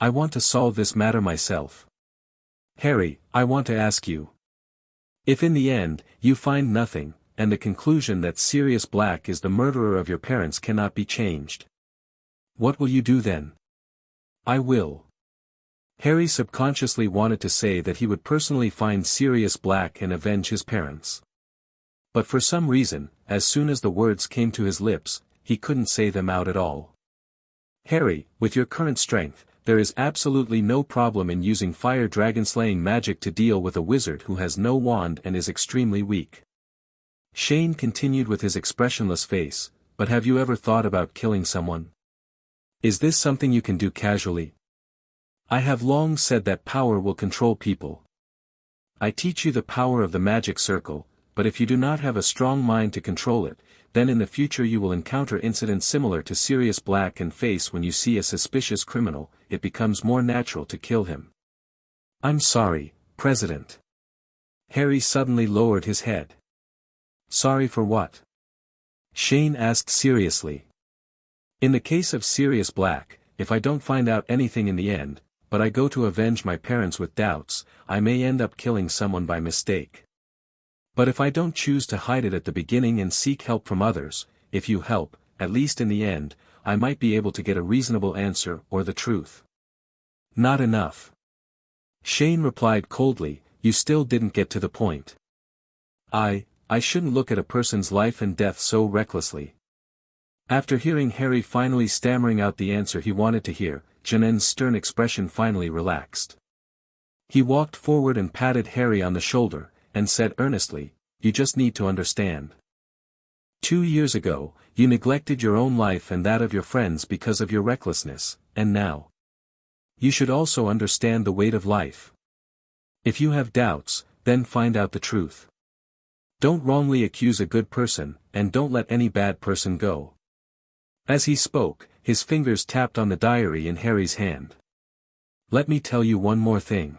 I want to solve this matter myself. Harry, I want to ask you. If in the end, you find nothing, and the conclusion that Sirius Black is the murderer of your parents cannot be changed, what will you do then? I will. Harry subconsciously wanted to say that he would personally find Sirius Black and avenge his parents. But for some reason, as soon as the words came to his lips, he couldn't say them out at all. Harry, with your current strength, there is absolutely no problem in using fire dragon slaying magic to deal with a wizard who has no wand and is extremely weak. Shane continued with his expressionless face, but have you ever thought about killing someone? Is this something you can do casually? I have long said that power will control people. I teach you the power of the magic circle, but if you do not have a strong mind to control it, then in the future you will encounter incidents similar to Sirius Black and face when you see a suspicious criminal, it becomes more natural to kill him. I'm sorry, President. Harry suddenly lowered his head. Sorry for what? Shane asked seriously. In the case of Sirius Black, if I don't find out anything in the end, but I go to avenge my parents with doubts, I may end up killing someone by mistake. But if I don't choose to hide it at the beginning and seek help from others, if you help, at least in the end, I might be able to get a reasonable answer or the truth. Not enough. Shane replied coldly, you still didn't get to the point. I shouldn't look at a person's life and death so recklessly. After hearing Harry finally stammering out the answer he wanted to hear, Janen's stern expression finally relaxed. He walked forward and patted Harry on the shoulder, and said earnestly, you just need to understand. 2 years ago, you neglected your own life and that of your friends because of your recklessness, and now. You should also understand the weight of life. If you have doubts, then find out the truth. Don't wrongly accuse a good person, and don't let any bad person go. As he spoke, his fingers tapped on the diary in Harry's hand. Let me tell you one more thing.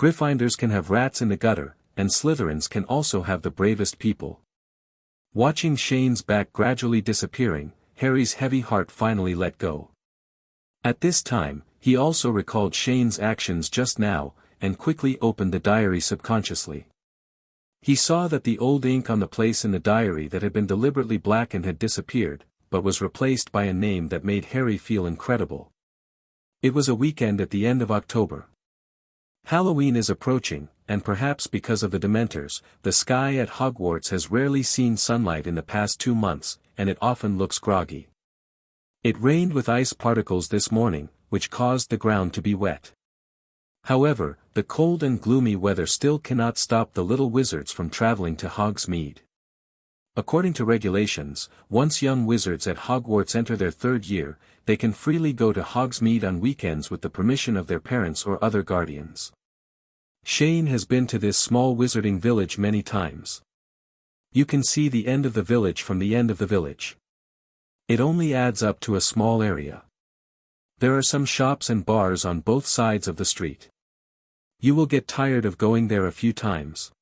Gryffindors can have rats in the gutter, and Slytherins can also have the bravest people. Watching Shane's back gradually disappearing, Harry's heavy heart finally let go. At this time, he also recalled Shane's actions just now, and quickly opened the diary subconsciously. He saw that the old ink on the place in the diary that had been deliberately blackened had disappeared, but was replaced by a name that made Harry feel incredible. It was a weekend at the end of October. Halloween is approaching, and perhaps because of the Dementors, the sky at Hogwarts has rarely seen sunlight in the past 2 months, and it often looks groggy. It rained with ice particles this morning, which caused the ground to be wet. However, the cold and gloomy weather still cannot stop the little wizards from traveling to Hogsmeade. According to regulations, once young wizards at Hogwarts enter their 3rd year, they can freely go to Hogsmeade on weekends with the permission of their parents or other guardians. Shane has been to this small wizarding village many times. You can see the end of the village from the end of the village. It only adds up to a small area. There are some shops and bars on both sides of the street. You will get tired of going there a few times.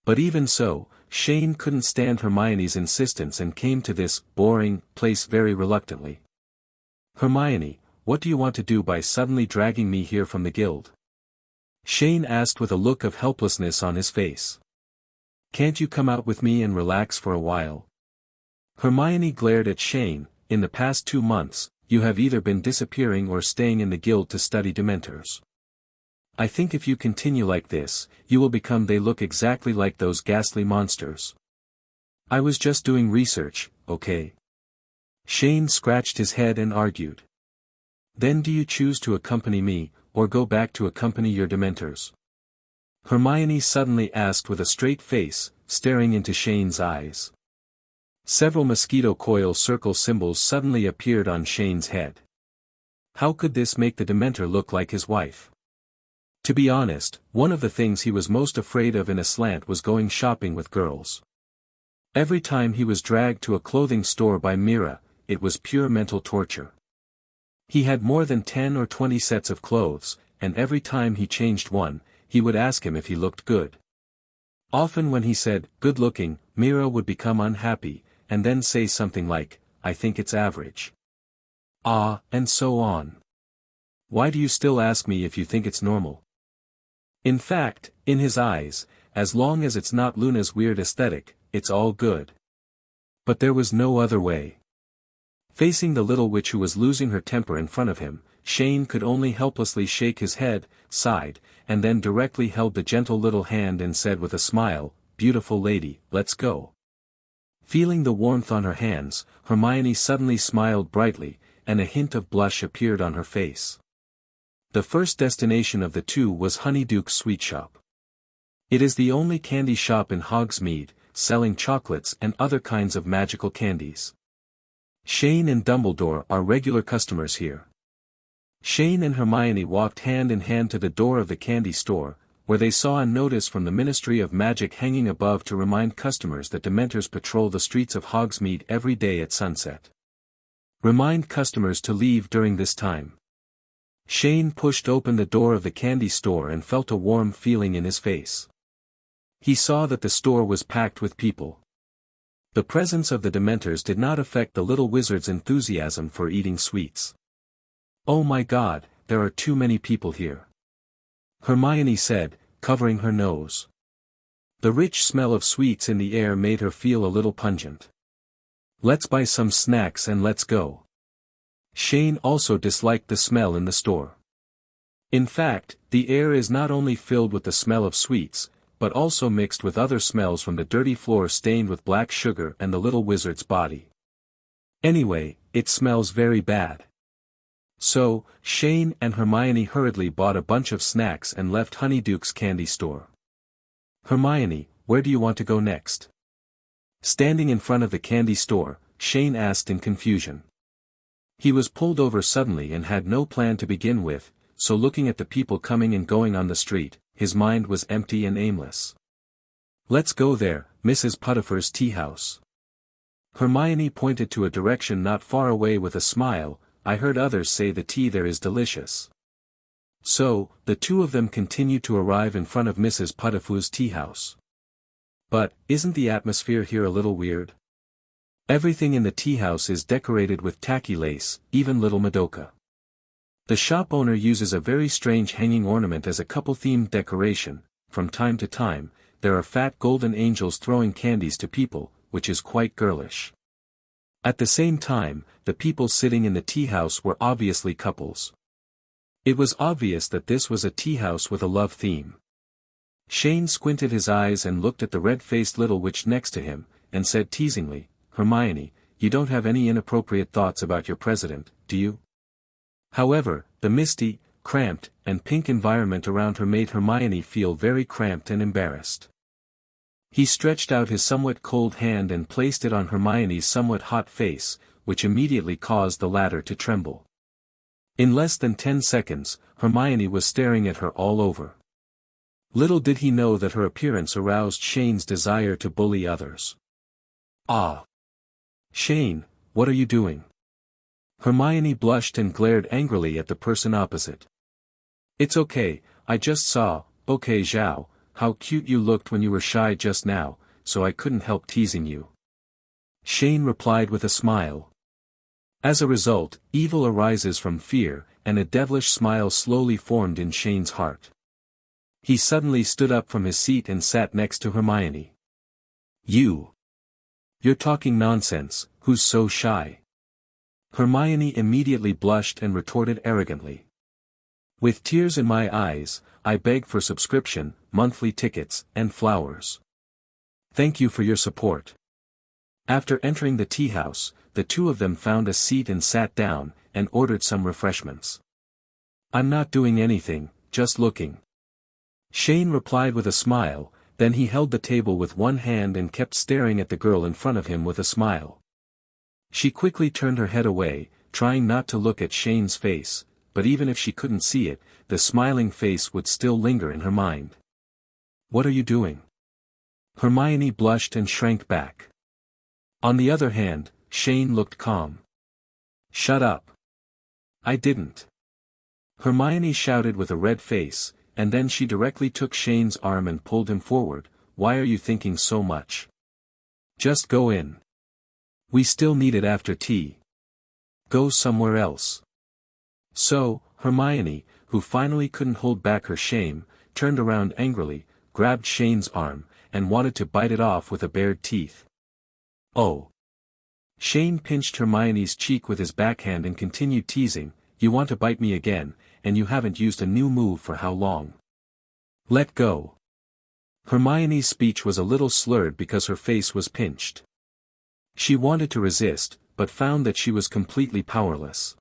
But even so, Shane couldn't stand Hermione's insistence and came to this boring place very reluctantly. Hermione, what do you want to do by suddenly dragging me here from the guild? Shane asked with a look of helplessness on his face. Can't you come out with me and relax for a while? Hermione glared at Shane. In the past 2 months, you have either been disappearing or staying in the guild to study Dementors. I think if you continue like this, you will become. They look exactly like those ghastly monsters. I was just doing research, okay? Shane scratched his head and argued. Then do you choose to accompany me, or go back to accompany your Dementors? Hermione suddenly asked with a straight face, staring into Shane's eyes. Several mosquito coil circle symbols suddenly appeared on Shane's head. How could this make the Dementor look like his wife? To be honest, one of the things he was most afraid of in Aslant was going shopping with girls. Every time he was dragged to a clothing store by Mira, it was pure mental torture. He had more than 10 or 20 sets of clothes, and every time he changed one, he would ask him if he looked good. Often when he said, good looking, Mira would become unhappy, and then say something like, I think it's average. And so on. Why do you still ask me if you think it's normal? In fact, in his eyes, as long as it's not Luna's weird aesthetic, it's all good. But there was no other way. Facing the little witch who was losing her temper in front of him, Shane could only helplessly shake his head, sighed, and then directly held the gentle little hand and said with a smile, beautiful lady, let's go. Feeling the warmth on her hands, Hermione suddenly smiled brightly, and a hint of blush appeared on her face. The first destination of the two was Honeyduke's sweet shop. It is the only candy shop in Hogsmeade, selling chocolates and other kinds of magical candies. Shane and Dumbledore are regular customers here. Shane and Hermione walked hand in hand to the door of the candy store, where they saw a notice from the Ministry of Magic hanging above to remind customers that Dementors patrol the streets of Hogsmeade every day at sunset. Remind customers to leave during this time. Shane pushed open the door of the candy store and felt a warm feeling in his face. He saw that the store was packed with people. The presence of the Dementors did not affect the little wizard's enthusiasm for eating sweets. Oh my God, there are too many people here. Hermione said, covering her nose. The rich smell of sweets in the air made her feel a little pungent. Let's buy some snacks and let's go. Shane also disliked the smell in the store. In fact, the air is not only filled with the smell of sweets, but also mixed with other smells from the dirty floor stained with black sugar and the little wizard's body. Anyway, it smells very bad. So, Shane and Hermione hurriedly bought a bunch of snacks and left Honeyduke's candy store. Hermione, where do you want to go next? Standing in front of the candy store, Shane asked in confusion. He was pulled over suddenly and had no plan to begin with, so looking at the people coming and going on the street, his mind was empty and aimless. Let's go there, Mrs. Puttifer's tea house. Hermione pointed to a direction not far away with a smile. I heard others say the tea there is delicious. So, the two of them continued to arrive in front of Mrs. Puttifer's tea house. But, isn't the atmosphere here a little weird? Everything in the tea house is decorated with tacky lace, even little Madoka. The shop owner uses a very strange hanging ornament as a couple-themed decoration. From time to time, there are fat golden angels throwing candies to people, which is quite girlish. At the same time, the people sitting in the tea house were obviously couples. It was obvious that this was a tea house with a love theme. Shane squinted his eyes and looked at the red-faced little witch next to him, and said teasingly, Hermione, you don't have any inappropriate thoughts about your president, do you? However, the misty, cramped, and pink environment around her made Hermione feel very cramped and embarrassed. He stretched out his somewhat cold hand and placed it on Hermione's somewhat hot face, which immediately caused the latter to tremble. In less than 10 seconds, Hermione was staring at her all over. Little did he know that her appearance aroused Shane's desire to bully others. Ah! Shane, what are you doing? Hermione blushed and glared angrily at the person opposite. It's okay, I just saw, okay Zhao, how cute you looked when you were shy just now, so I couldn't help teasing you. Shane replied with a smile. As a result, evil arises from fear, and a devilish smile slowly formed in Shane's heart. He suddenly stood up from his seat and sat next to Hermione. You're talking nonsense, who's so shy? Hermione immediately blushed and retorted arrogantly. With tears in my eyes, I beg for subscription, monthly tickets, and flowers. Thank you for your support. After entering the tea house, the two of them found a seat and sat down, and ordered some refreshments. I'm not doing anything, just looking. Shane replied with a smile, then he held the table with one hand and kept staring at the girl in front of him with a smile. She quickly turned her head away, trying not to look at Shane's face, but even if she couldn't see it, the smiling face would still linger in her mind. What are you doing? Hermione blushed and shrank back. On the other hand, Shane looked calm. Shut up. I didn't. Hermione shouted with a red face, and then she directly took Shane's arm and pulled him forward. Why are you thinking so much? Just go in. We still need it after tea. Go somewhere else. So, Hermione, who finally couldn't hold back her shame, turned around angrily, grabbed Shane's arm, and wanted to bite it off with her bared teeth. Oh. Shane pinched Hermione's cheek with his backhand and continued teasing, you want to bite me again, and you haven't used a new move for how long? Let go. Hermione's speech was a little slurred because her face was pinched. She wanted to resist, but found that she was completely powerless.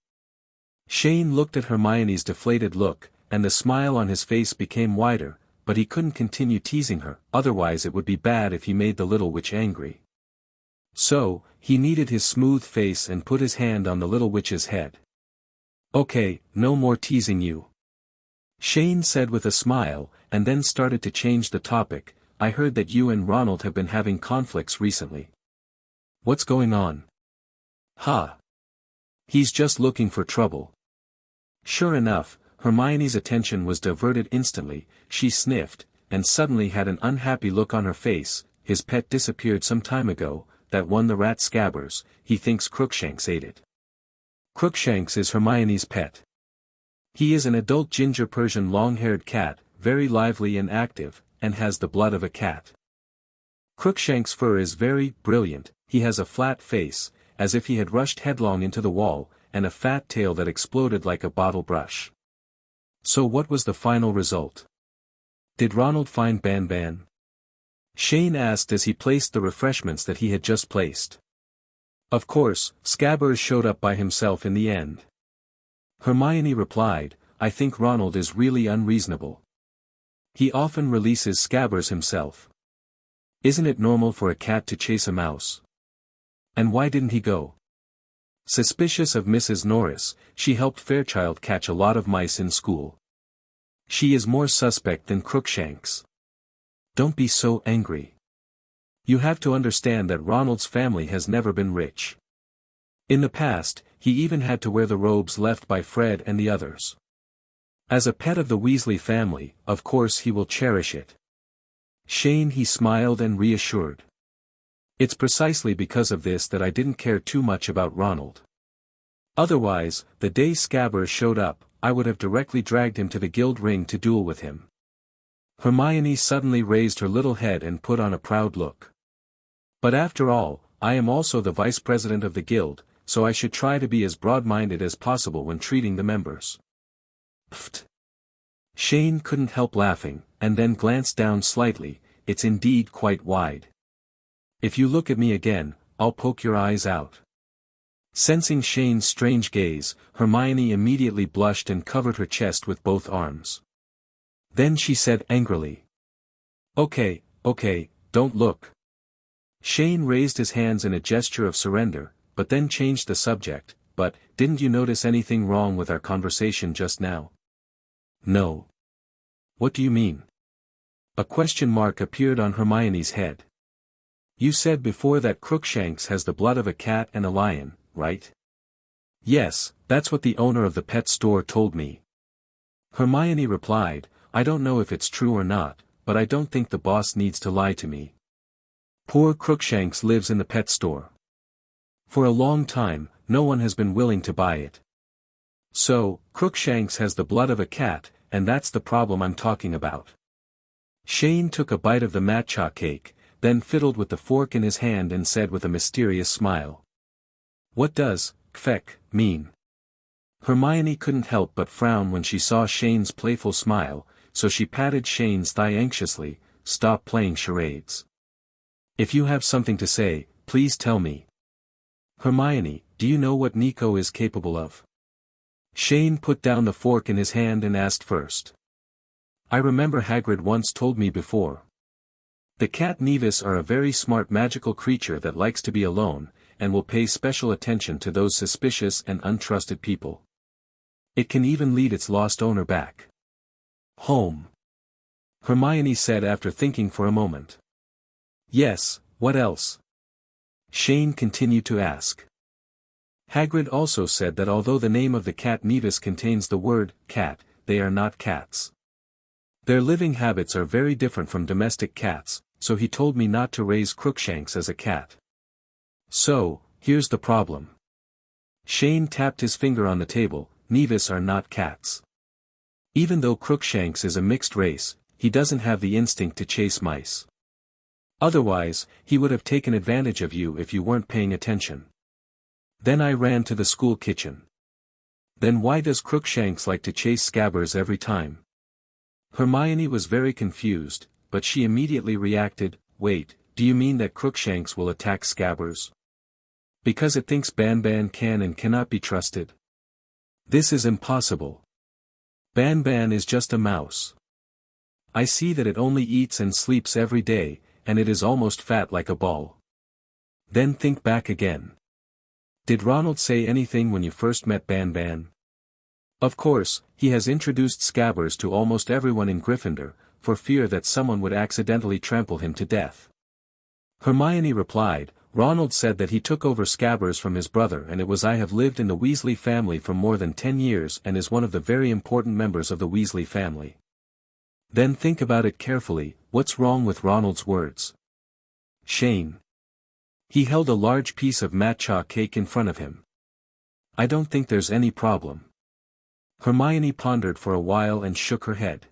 Shane looked at Hermione's deflated look, and the smile on his face became wider, but he couldn't continue teasing her, otherwise it would be bad if he made the little witch angry. So, he kneaded his smooth face and put his hand on the little witch's head. Okay, no more teasing you. Shane said with a smile, and then started to change the topic. I heard that you and Ronald have been having conflicts recently. What's going on? Ha! He's just looking for trouble. Sure enough, Hermione's attention was diverted instantly, she sniffed, and suddenly had an unhappy look on her face. His pet disappeared some time ago, that one the rat Scabbers, he thinks Crookshanks ate it. Crookshanks is Hermione's pet. He is an adult ginger Persian long-haired cat, very lively and active, and has the blood of a cat. Crookshanks' fur is very brilliant, he has a flat face, as if he had rushed headlong into the wall, and a fat tail that exploded like a bottle brush. So what was the final result? Did Ronald find Ban? Shane asked as he placed the refreshments that he had just placed. Of course, Scabbers showed up by himself in the end. Hermione replied, I think Ronald is really unreasonable. He often releases Scabbers himself. Isn't it normal for a cat to chase a mouse? And why didn't he go? Suspicious of Mrs. Norris, she helped Fairchild catch a lot of mice in school. She is more suspect than Crookshanks. Don't be so angry. You have to understand that Ronald's family has never been rich. In the past, he even had to wear the robes left by Fred and the others. As a pet of the Weasley family, of course he will cherish it. Shane he smiled and reassured. It's precisely because of this that I didn't care too much about Ronald. Otherwise, the day Scabbers showed up, I would have directly dragged him to the guild ring to duel with him. Hermione suddenly raised her little head and put on a proud look. But after all, I am also the vice president of the guild, so I should try to be as broad-minded as possible when treating the members. Pfft. Shane couldn't help laughing, and then glanced down slightly. It's indeed quite wide. If you look at me again, I'll poke your eyes out. Sensing Shane's strange gaze, Hermione immediately blushed and covered her chest with both arms. Then she said angrily. Okay, don't look. Shane raised his hands in a gesture of surrender, but then changed the subject. But, didn't you notice anything wrong with our conversation just now? No. What do you mean? A question mark appeared on Hermione's head. You said before that Crookshanks has the blood of a cat and a lion, right? Yes, that's what the owner of the pet store told me. Hermione replied, I don't know if it's true or not, but I don't think the boss needs to lie to me. Poor Crookshanks lives in the pet store. For a long time, no one has been willing to buy it. So, Crookshanks has the blood of a cat, and that's the problem I'm talking about. Shane took a bite of the matcha cake, then fiddled with the fork in his hand and said with a mysterious smile. What does kfek mean? Hermione couldn't help but frown when she saw Shane's playful smile, so she patted Shane's thigh anxiously. Stop playing charades. If you have something to say, please tell me. Hermione, do you know what Nico is capable of? Shane put down the fork in his hand and asked first. I remember Hagrid once told me before. The cat Nevis are a very smart magical creature that likes to be alone, and will pay special attention to those suspicious and untrusted people. It can even lead its lost owner back home. Hermione said after thinking for a moment. Yes, what else? Shane continued to ask. Hagrid also said that although the name of the cat Nevis contains the word cat, they are not cats. Their living habits are very different from domestic cats, so he told me not to raise Crookshanks as a cat. So, here's the problem. Shane tapped his finger on the table. Nevis are not cats. Even though Crookshanks is a mixed race, he doesn't have the instinct to chase mice. Otherwise, he would have taken advantage of you if you weren't paying attention. Then I ran to the school kitchen. Then why does Crookshanks like to chase Scabbers every time? Hermione was very confused, but she immediately reacted, wait, do you mean that Crookshanks will attack Scabbers? Because it thinks Banban can and cannot be trusted? This is impossible. Banban is just a mouse. I see that it only eats and sleeps every day, and it is almost fat like a ball. Then think back again. Did Ronald say anything when you first met Banban? Of course, he has introduced Scabbers to almost everyone in Gryffindor, for fear that someone would accidentally trample him to death. Hermione replied, Ronald said that he took over Scabbers from his brother and it was I have lived in the Weasley family for more than 10 years and is one of the very important members of the Weasley family. Then think about it carefully, what's wrong with Ronald's words? Shane. He held a large piece of matcha cake in front of him. I don't think there's any problem. Hermione pondered for a while and shook her head.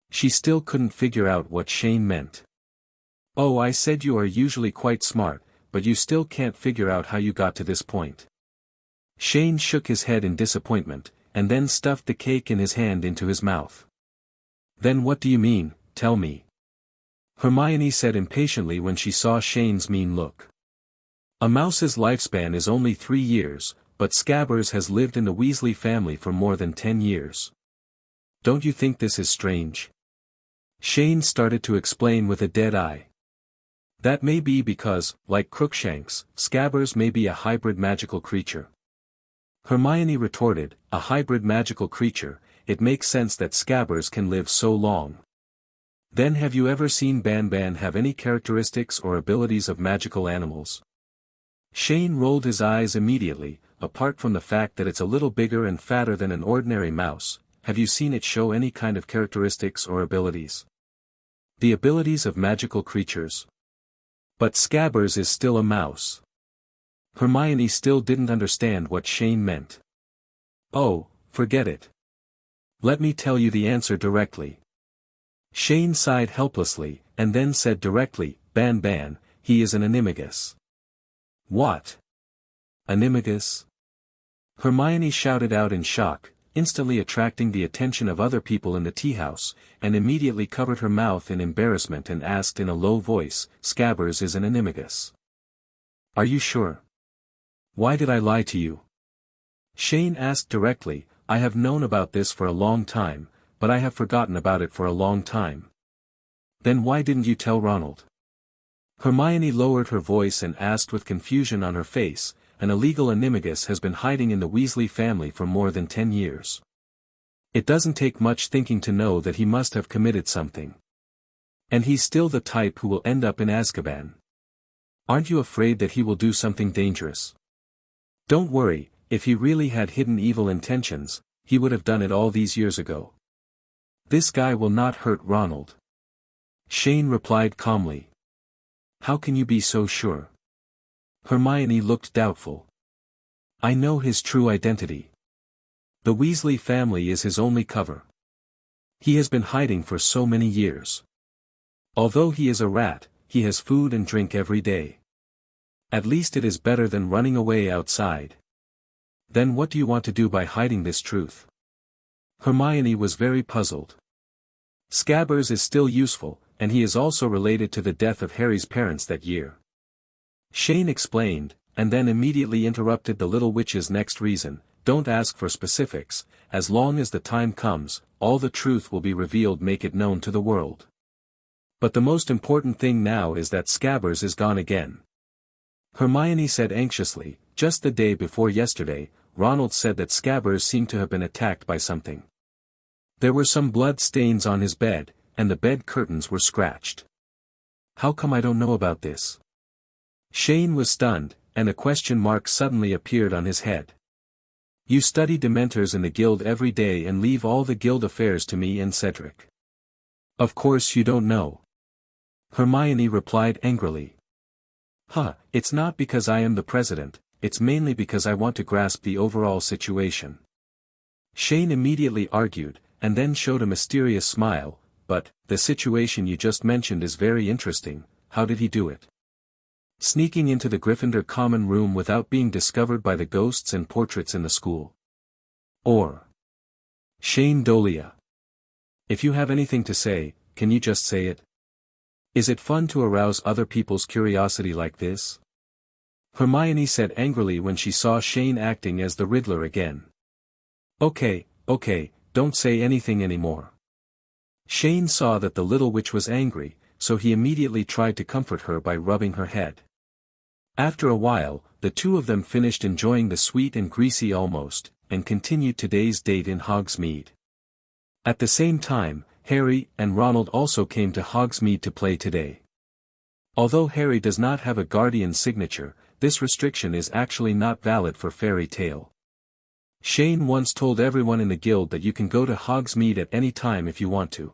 She still couldn't figure out what Shane meant. Oh, I said you are usually quite smart, but you still can't figure out how you got to this point. Shane shook his head in disappointment, and then stuffed the cake in his hand into his mouth. Then what do you mean, tell me? Hermione said impatiently when she saw Shane's mean look. A mouse's lifespan is only 3 years, but Scabbers has lived in the Weasley family for more than 10 years. Don't you think this is strange? Shane started to explain with a dead eye. That may be because, like Crookshanks, Scabbers may be a hybrid magical creature. Hermione retorted, a hybrid magical creature, it makes sense that Scabbers can live so long. Then have you ever seen Banban have any characteristics or abilities of magical animals? Shane rolled his eyes immediately, apart from the fact that it's a little bigger and fatter than an ordinary mouse, have you seen it show any kind of characteristics or abilities? The abilities of magical creatures. But Scabbers is still a mouse. Hermione still didn't understand what Shane meant. Oh, forget it. Let me tell you the answer directly. Shane sighed helplessly, and then said directly, Banban, he is an animagus. What? Animagus? Hermione shouted out in shock, instantly attracting the attention of other people in the tea-house, and immediately covered her mouth in embarrassment and asked in a low voice, Scabbers is an animagus. Are you sure? Why did I lie to you? Shane asked directly, I have known about this for a long time, but I have forgotten about it for a long time. Then why didn't you tell Ronald? Hermione lowered her voice and asked with confusion on her face, an illegal animagus has been hiding in the Weasley family for more than 10 years. It doesn't take much thinking to know that he must have committed something. And he's still the type who will end up in Azkaban. Aren't you afraid that he will do something dangerous? Don't worry, if he really had hidden evil intentions, he would have done it all these years ago. This guy will not hurt Ronald. Shane replied calmly. How can you be so sure? Hermione looked doubtful. I know his true identity. The Weasley family is his only cover. He has been hiding for so many years. Although he is a rat, he has food and drink every day. At least it is better than running away outside. Then what do you want to do by hiding this truth? Hermione was very puzzled. Scabbers is still useful, and he is also related to the death of Harry's parents that year. Shane explained, and then immediately interrupted the little witch's next reason. Don't ask for specifics, as long as the time comes, all the truth will be revealed, make it known to the world. But the most important thing now is that Scabbers is gone again. Hermione said anxiously, just the day before yesterday, Ronald said that Scabbers seemed to have been attacked by something. There were some blood stains on his bed, and the bed curtains were scratched. How come I don't know about this? Shane was stunned, and a question mark suddenly appeared on his head. You study Dementors in the guild every day and leave all the guild affairs to me and Cedric. Of course you don't know. Hermione replied angrily. It's not because I am the president, it's mainly because I want to grasp the overall situation. Shane immediately argued, and then showed a mysterious smile, but, the situation you just mentioned is very interesting. How did he do it? Sneaking into the Gryffindor common room without being discovered by the ghosts and portraits in the school. Or Shane Dolea. If you have anything to say, can you just say it? Is it fun to arouse other people's curiosity like this? Hermione said angrily when she saw Shane acting as the Riddler again. Okay, don't say anything anymore. Shane saw that the little witch was angry, so he immediately tried to comfort her by rubbing her head. After a while, the two of them finished enjoying the sweet and greasy almost, and continued today's date in Hogsmeade. At the same time, Harry and Ronald also came to Hogsmeade to play today. Although Harry does not have a guardian signature, this restriction is actually not valid for Fairy Tale. Shane once told everyone in the guild that you can go to Hogsmeade at any time if you want to.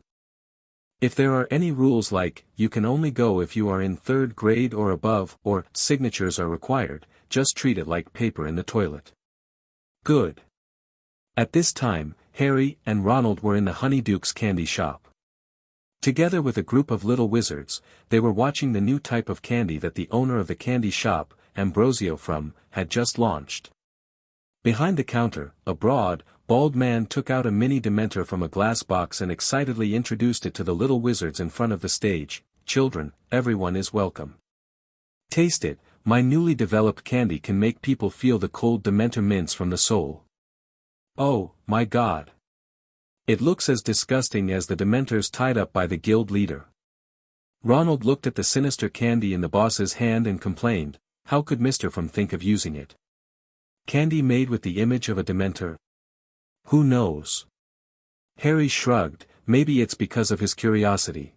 If there are any rules like, you can only go if you are in 3rd grade or above, or, signatures are required, just treat it like paper in the toilet. Good. At this time, Harry and Ronald were in the Honeydukes candy shop. Together with a group of little wizards, they were watching the new type of candy that the owner of the candy shop, Ambrosio had just launched. Behind the counter, a broad, bald man took out a mini Dementor from a glass box and excitedly introduced it to the little wizards in front of the stage. Children, everyone is welcome. Taste it, my newly developed candy can make people feel the cold Dementor mints from the soul. Oh, my God. It looks as disgusting as the Dementors tied up by the guild leader. Ronald looked at the sinister candy in the boss's hand and complained, how could Mr. think of using it? Candy made with the image of a Dementor? Who knows? Harry shrugged, maybe it's because of his curiosity.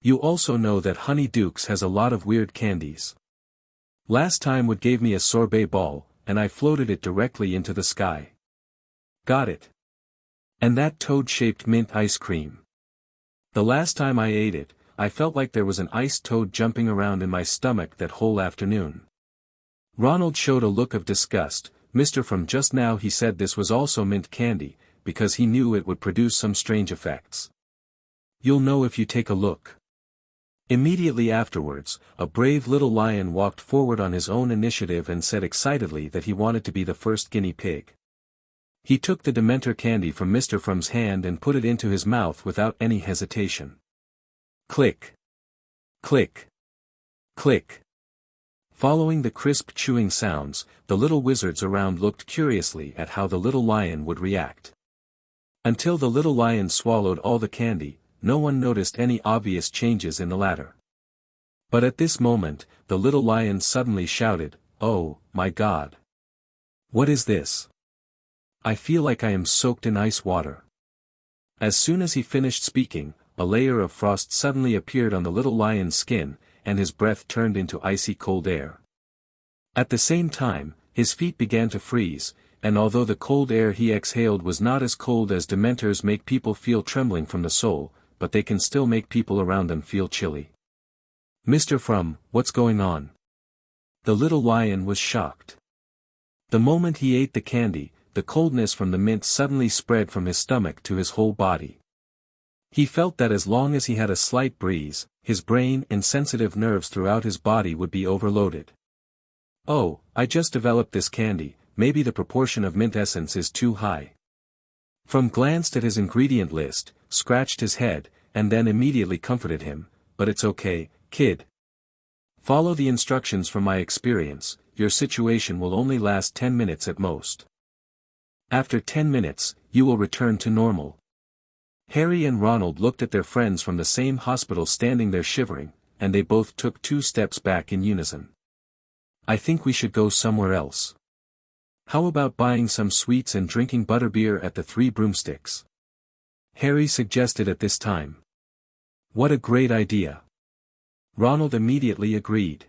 You also know that Honeydukes has a lot of weird candies. Last time Wood gave me a sorbet ball, and I floated it directly into the sky. Got it. And that toad-shaped mint ice cream. The last time I ate it, I felt like there was an iced toad jumping around in my stomach that whole afternoon. Ronald showed a look of disgust. Mr. just now he said this was also mint candy, because he knew it would produce some strange effects. You'll know if you take a look. Immediately afterwards, a brave little lion walked forward on his own initiative and said excitedly that he wanted to be the first guinea pig. He took the Dementor candy from Mr. hand and put it into his mouth without any hesitation. Click. Click. Click. Following the crisp chewing sounds, the little wizards around looked curiously at how the little lion would react. Until the little lion swallowed all the candy, no one noticed any obvious changes in the latter. But at this moment, the little lion suddenly shouted, "Oh, my God! What is this? I feel like I am soaked in ice water." As soon as he finished speaking, a layer of frost suddenly appeared on the little lion's skin, and his breath turned into icy cold air. At the same time, his feet began to freeze, and although the cold air he exhaled was not as cold as dementors make people feel trembling from the soul, but they can still make people around them feel chilly. "Mr. From, what's going on?" The little lion was shocked. The moment he ate the candy, the coldness from the mint suddenly spread from his stomach to his whole body. He felt that as long as he had a slight breeze, his brain and sensitive nerves throughout his body would be overloaded. "Oh, I just developed this candy, maybe the proportion of mint essence is too high." From glanced at his ingredient list, scratched his head, and then immediately comforted him, "But it's okay, kid. Follow the instructions from my experience, your situation will only last 10 minutes at most. After 10 minutes, you will return to normal." Harry and Ronald looked at their friends from the same hospital standing there shivering, and they both took 2 steps back in unison. "I think we should go somewhere else. How about buying some sweets and drinking butterbeer at the Three Broomsticks?" Harry suggested at this time. "What a great idea." Ronald immediately agreed.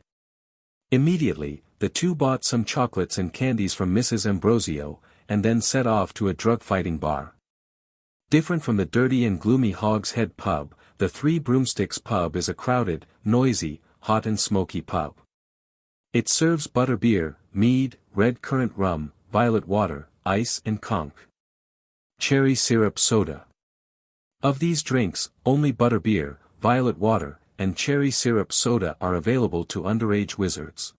Immediately, the two bought some chocolates and candies from Mrs. Ambrosio, and then set off to a drug-fighting bar. Different from the dirty and gloomy Hog's Head pub, the Three Broomsticks pub is a crowded, noisy, hot and smoky pub. It serves butterbeer, mead, red currant rum, violet water, ice and conch. Cherry syrup soda. Of these drinks, only butterbeer, violet water, and cherry syrup soda are available to underage wizards.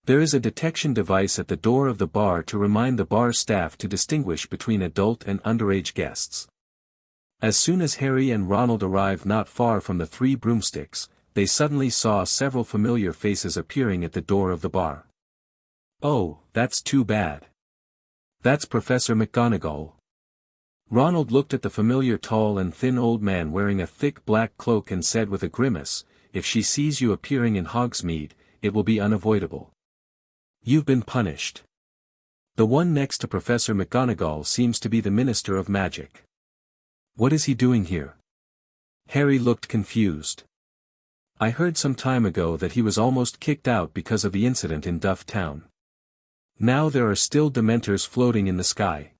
There is a detection device at the door of the bar to remind the bar staff to distinguish between adult and underage guests. As soon as Harry and Ronald arrived not far from the Three Broomsticks, they suddenly saw several familiar faces appearing at the door of the bar. "Oh, that's too bad. That's Professor McGonagall." Ronald looked at the familiar tall and thin old man wearing a thick black cloak and said with a grimace, "If she sees you appearing in Hogsmeade, it will be unavoidable. You've been punished." The one next to Professor McGonagall seems to be the Minister of Magic. "What is he doing here?" Harry looked confused. "I heard some time ago that he was almost kicked out because of the incident in Duff Town. Now there are still Dementors floating in the sky.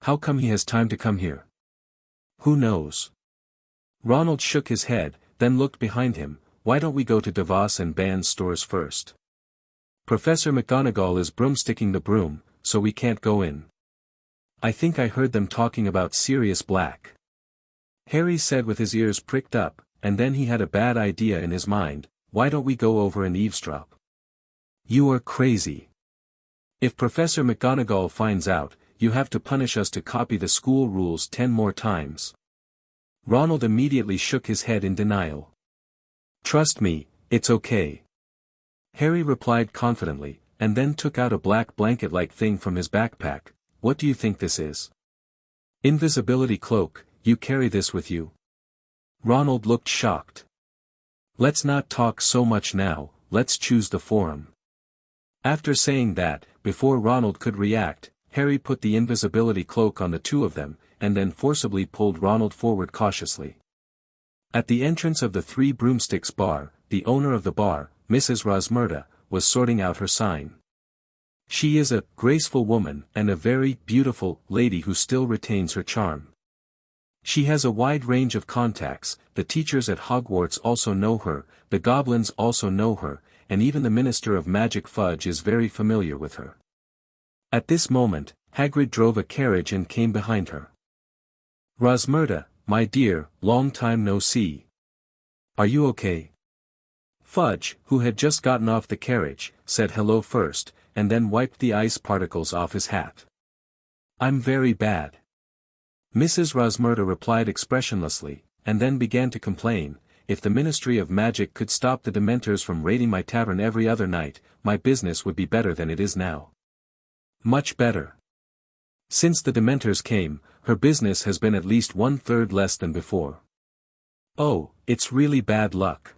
How come he has time to come here? Who knows?" Ronald shook his head, then looked behind him. "Why don't we go to Devos and Ban's stores first? Professor McGonagall is broomsticking the broom, so we can't go in. I think I heard them talking about Sirius Black." Harry said with his ears pricked up, and then he had a bad idea in his mind. "Why don't we go over and eavesdrop?" "You are crazy. If Professor McGonagall finds out, you have to punish us to copy the school rules 10 more times." Ronald immediately shook his head in denial. "Trust me, it's okay." Harry replied confidently, and then took out a black blanket-like thing from his backpack. "What do you think this is?" "Invisibility cloak. You carry this with you?" Ronald looked shocked. "Let's not talk so much now, let's choose the forum." After saying that, before Ronald could react, Harry put the invisibility cloak on the two of them, and then forcibly pulled Ronald forward cautiously. At the entrance of the Three Broomsticks bar, the owner of the bar, Mrs. Rosmerta, was sorting out her sign. She is a graceful woman and a very beautiful lady who still retains her charm. She has a wide range of contacts, the teachers at Hogwarts also know her, the goblins also know her, and even the Minister of Magic Fudge is very familiar with her. At this moment, Hagrid drove a carriage and came behind her. "Rosmerta, my dear, long time no see. Are you okay?" Fudge, who had just gotten off the carriage, said hello first, and then wiped the ice particles off his hat. "I'm very bad." Mrs. Rosmerta replied expressionlessly, and then began to complain, "If the Ministry of Magic could stop the Dementors from raiding my tavern every other night, my business would be better than it is now. Much better. Since the Dementors came, her business has been at least 1/3 less than before. Oh, it's really bad luck."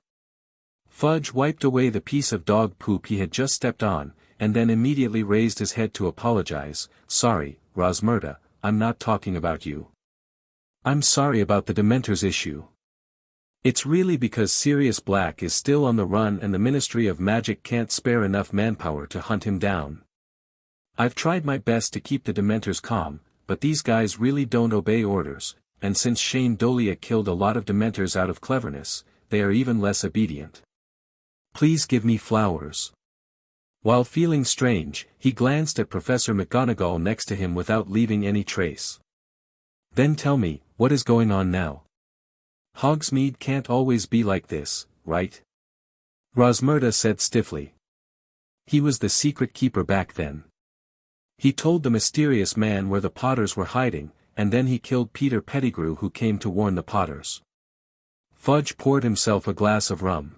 Fudge wiped away the piece of dog poop he had just stepped on, and then immediately raised his head to apologize. "Sorry, Rosmerta, I'm not talking about you. I'm sorry about the Dementors issue. It's really because Sirius Black is still on the run and the Ministry of Magic can't spare enough manpower to hunt him down. I've tried my best to keep the Dementors calm, but these guys really don't obey orders, and since Shane Dolea killed a lot of Dementors out of cleverness, they are even less obedient. Please give me flowers. While feeling strange, he glanced at Professor McGonagall next to him without leaving any trace. Then tell me, what is going on now? Hogsmeade can't always be like this, right? Rosmerta said stiffly. He was the secret keeper back then. He told the mysterious man where the Potters were hiding, and then he killed Peter Pettigrew who came to warn the Potters. Fudge poured himself a glass of rum.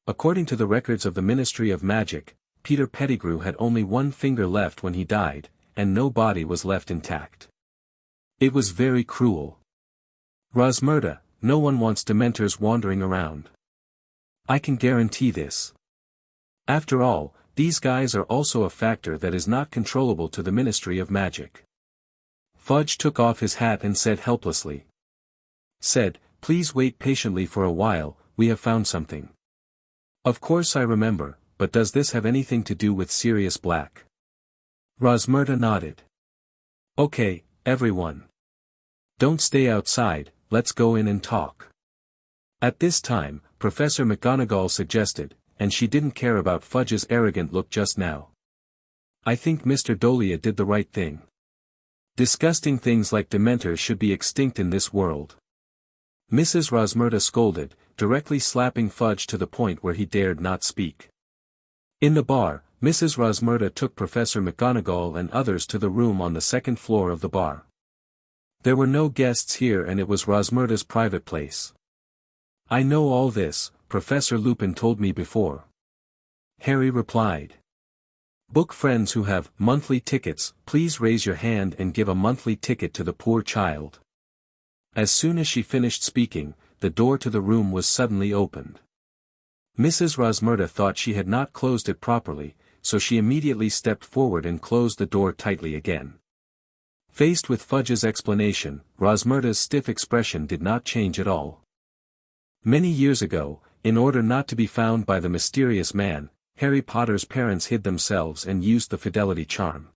According to the records of the Ministry of Magic, Peter Pettigrew had only one finger left when he died, and no body was left intact. It was very cruel. Rosmerta, no one wants Dementors wandering around. I can guarantee this. After all, these guys are also a factor that is not controllable to the Ministry of Magic. Fudge took off his hat and said helplessly. Please wait patiently for a while, we have found something. Of course I remember, but does this have anything to do with Sirius Black? Rosmerta nodded. Okay, everyone. Don't stay outside, let's go in and talk. At this time, Professor McGonagall suggested, and she didn't care about Fudge's arrogant look just now. I think Mr. Dolea did the right thing. Disgusting things like Dementors should be extinct in this world. Mrs. Rosmerta scolded, directly slapping Fudge to the point where he dared not speak. In the bar, Mrs. Rosmerta took Professor McGonagall and others to the room on the second floor of the bar. There were no guests here and it was Rosmerta's private place. I know all this, Professor Lupin told me before. Harry replied. Book friends who have monthly tickets, please raise your hand and give a monthly ticket to the poor child. As soon as she finished speaking, the door to the room was suddenly opened. Mrs. Rosmerta thought she had not closed it properly, so she immediately stepped forward and closed the door tightly again. Faced with Fudge's explanation, Rosmerta's stiff expression did not change at all. Many years ago, in order not to be found by the mysterious man, Harry Potter's parents hid themselves and used the fidelity charm.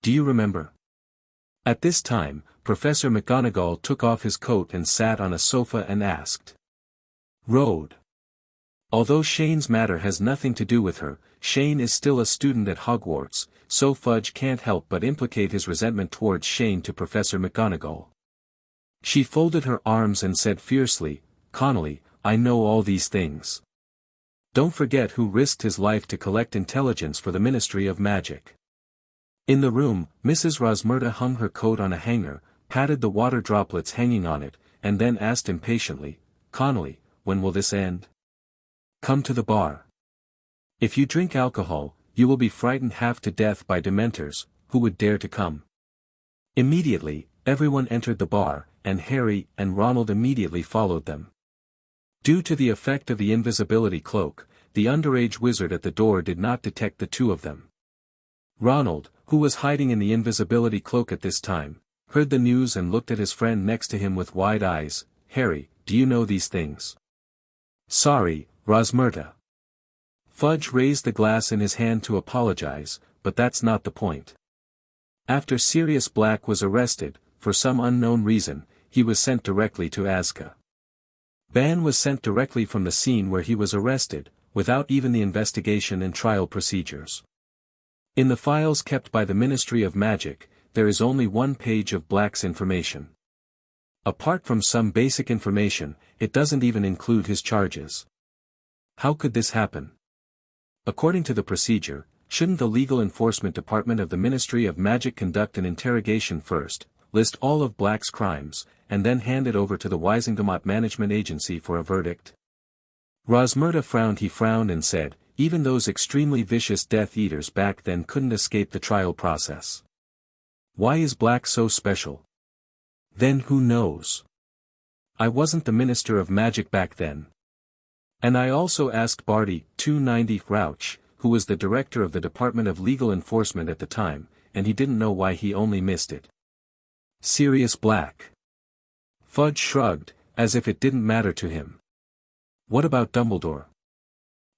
Do you remember? At this time, Professor McGonagall took off his coat and sat on a sofa and asked. Road. Although Shane's matter has nothing to do with her, Shane is still a student at Hogwarts, so Fudge can't help but implicate his resentment towards Shane to Professor McGonagall. She folded her arms and said fiercely, Connolly, I know all these things. Don't forget who risked his life to collect intelligence for the Ministry of Magic. In the room, Mrs. Rosmerta hung her coat on a hanger, patted the water droplets hanging on it, and then asked impatiently, Connolly, when will this end? Come to the bar. If you drink alcohol, you will be frightened half to death by Dementors, who would dare to come. Immediately, everyone entered the bar, and Harry and Ronald immediately followed them. Due to the effect of the invisibility cloak, the underage wizard at the door did not detect the two of them. Ronald, who was hiding in the invisibility cloak at this time, heard the news and looked at his friend next to him with wide eyes. Harry, do you know these things? Sorry, Rosmerta. Fudge raised the glass in his hand to apologize, but that's not the point. After Sirius Black was arrested, for some unknown reason, he was sent directly to Azkaban. Ban was sent directly from the scene where he was arrested, without even the investigation and trial procedures. In the files kept by the Ministry of Magic, there is only one page of Black's information. Apart from some basic information, it doesn't even include his charges. How could this happen? According to the procedure, shouldn't the Legal Enforcement Department of the Ministry of Magic conduct an interrogation first, list all of Black's crimes, and then hand it over to the Wisingamot Management Agency for a verdict? Rosmerta frowned. He frowned and said, even those extremely vicious Death Eaters back then couldn't escape the trial process. Why is Black so special? Then who knows? I wasn't the Minister of Magic back then. And I also asked Barty, 290 Rauch, who was the director of the Department of Legal Enforcement at the time, and he didn't know why he only missed it. Sirius Black. Fudge shrugged, as if it didn't matter to him. What about Dumbledore?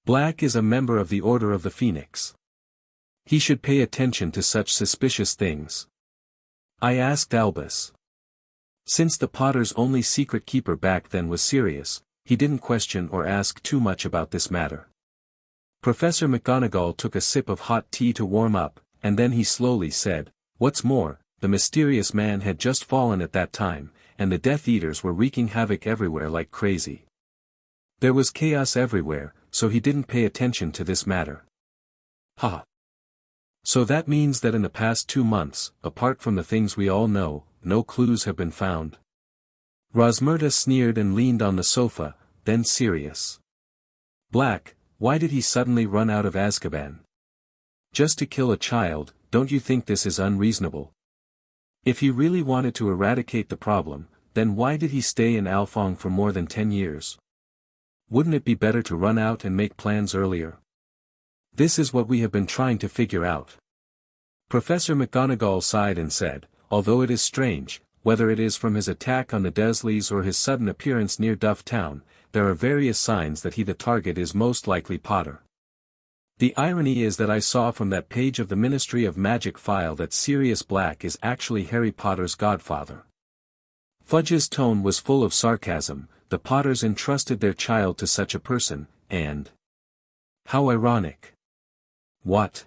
Black is a member of the Order of the Phoenix. He should pay attention to such suspicious things. I asked Albus. Since the Potter's only secret keeper back then was Sirius, he didn't question or ask too much about this matter. Professor McGonagall took a sip of hot tea to warm up, and then he slowly said, "What's more, the mysterious man had just fallen at that time, and the Death Eaters were wreaking havoc everywhere like crazy. There was chaos everywhere, so he didn't pay attention to this matter." Ha! So that means that in the past 2 months, apart from the things we all know, no clues have been found. Rosmerta sneered and leaned on the sofa, then Sirius. Black, why did he suddenly run out of Azkaban? Just to kill a child, don't you think this is unreasonable? If he really wanted to eradicate the problem, then why did he stay in Alfong for more than 10 years? Wouldn't it be better to run out and make plans earlier? This is what we have been trying to figure out. Professor McGonagall sighed and said, although it is strange, whether it is from his attack on the Dursleys or his sudden appearance near Duff Town, there are various signs that the target is most likely Potter. The irony is that I saw from that page of the Ministry of Magic file that Sirius Black is actually Harry Potter's godfather. Fudge's tone was full of sarcasm. The Potters entrusted their child to such a person, and... How ironic. What?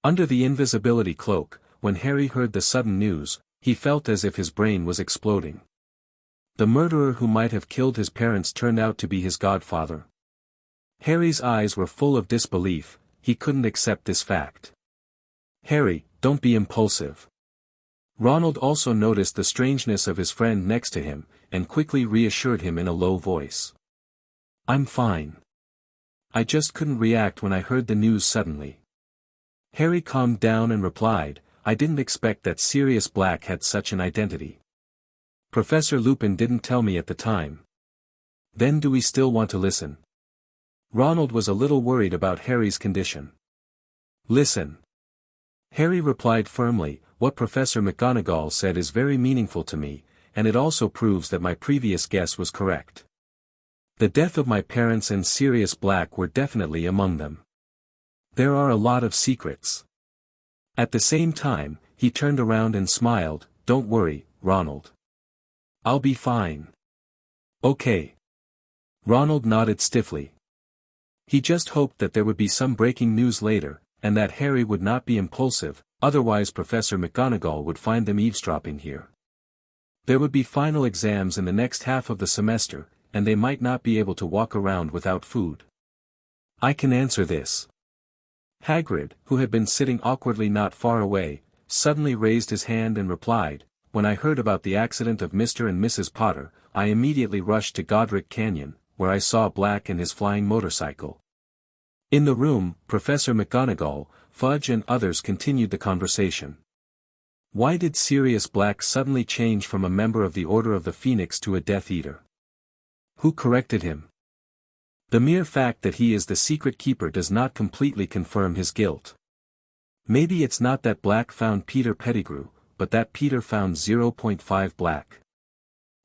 Under the invisibility cloak, when Harry heard the sudden news, he felt as if his brain was exploding. The murderer who might have killed his parents turned out to be his godfather. Harry's eyes were full of disbelief. He couldn't accept this fact. Harry, don't be impulsive. Ronald also noticed the strangeness of his friend next to him, and quickly reassured him in a low voice. I'm fine. I just couldn't react when I heard the news suddenly. Harry calmed down and replied, I didn't expect that Sirius Black had such an identity. Professor Lupin didn't tell me at the time. Then do we still want to listen? Ronald was a little worried about Harry's condition. Listen. Harry replied firmly, what Professor McGonagall said is very meaningful to me, and it also proves that my previous guess was correct. The death of my parents and Sirius Black were definitely among them. There are a lot of secrets. At the same time, he turned around and smiled, don't worry, Ronald. I'll be fine. Okay. Ronald nodded stiffly. He just hoped that there would be some breaking news later, and that Harry would not be impulsive, otherwise Professor McGonagall would find them eavesdropping here. There would be final exams in the next half of the semester, and they might not be able to walk around without food. I can answer this. Hagrid, who had been sitting awkwardly not far away, suddenly raised his hand and replied, when I heard about the accident of Mr. and Mrs. Potter, I immediately rushed to Godric Canyon, where I saw Black and his flying motorcycle. In the room, Professor McGonagall, Fudge and others continued the conversation. Why did Sirius Black suddenly change from a member of the Order of the Phoenix to a Death Eater? Who corrected him? The mere fact that he is the secret keeper does not completely confirm his guilt. Maybe it's not that Black found Peter Pettigrew, but that Peter found 0.5 Black.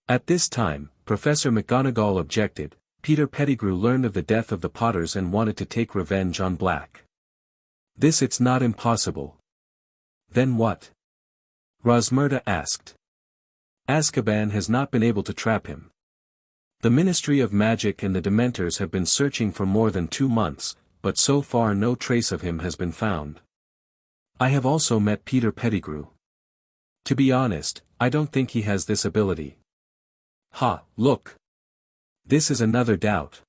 At this time, Professor McGonagall objected. Peter Pettigrew learned of the death of the Potters and wanted to take revenge on Black. This it's not impossible. Then what? Rosmerta asked. Azkaban has not been able to trap him. The Ministry of Magic and the Dementors have been searching for more than 2 months, but so far no trace of him has been found. I have also met Peter Pettigrew. To be honest, I don't think he has this ability. Ha, look. This is another doubt.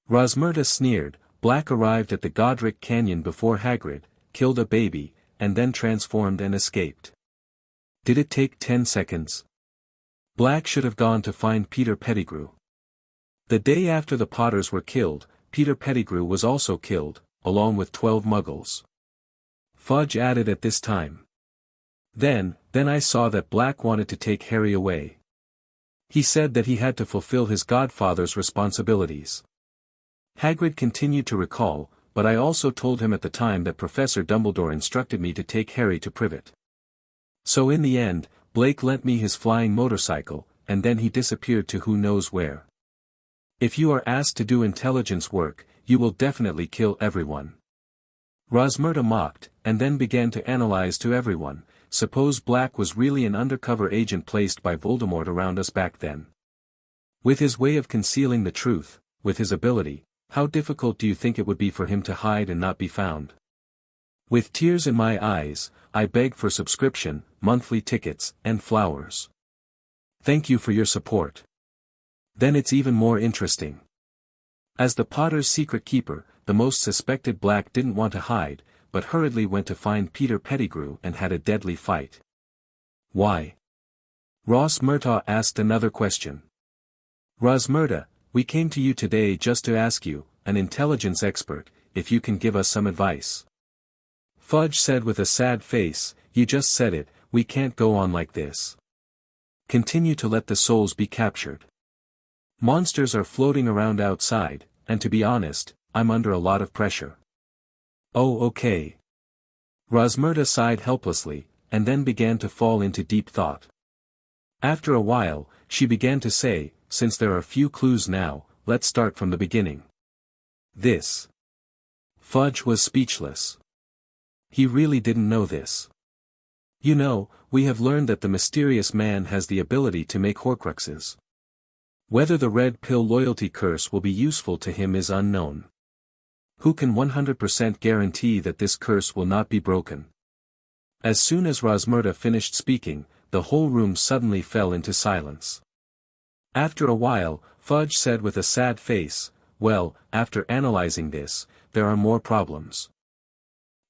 Rosmerta sneered. Black arrived at the Godric Canyon before Hagrid, killed a baby, and then transformed and escaped. Did it take 10 seconds? Black should have gone to find Peter Pettigrew. The day after the Potters were killed, Peter Pettigrew was also killed, along with 12 Muggles. Fudge added at this time. Then I saw that Black wanted to take Harry away. He said that he had to fulfill his godfather's responsibilities. Hagrid continued to recall, but I also told him at the time that Professor Dumbledore instructed me to take Harry to Privet. So in the end, Blake lent me his flying motorcycle, and then he disappeared to who knows where. If you are asked to do intelligence work, you will definitely kill everyone. Rosmerta mocked, and then began to analyze to everyone. Suppose Black was really an undercover agent placed by Voldemort around us back then. With his way of concealing the truth, with his ability, how difficult do you think it would be for him to hide and not be found? With tears in my eyes, I beg for subscription, monthly tickets, and flowers. Thank you for your support. Then it's even more interesting. As the Potter's secret keeper, the most suspected Black didn't want to hide, but hurriedly went to find Peter Pettigrew and had a deadly fight. Why? Rosmerta asked another question. Rosmerta, we came to you today just to ask you, an intelligence expert, if you can give us some advice. Fudge said with a sad face, you just said it, we can't go on like this. Continue to let the souls be captured. Monsters are floating around outside, and to be honest, I'm under a lot of pressure. Oh okay. Rosmerta sighed helplessly, and then began to fall into deep thought. After a while, she began to say, since there are few clues now, let's start from the beginning. This. Fudge was speechless. He really didn't know this. You know, we have learned that the mysterious man has the ability to make Horcruxes. Whether the red pill loyalty curse will be useful to him is unknown. Who can 100% guarantee that this curse will not be broken? As soon as Rosmerta finished speaking, the whole room suddenly fell into silence. After a while, Fudge said with a sad face, well, after analyzing this, there are more problems.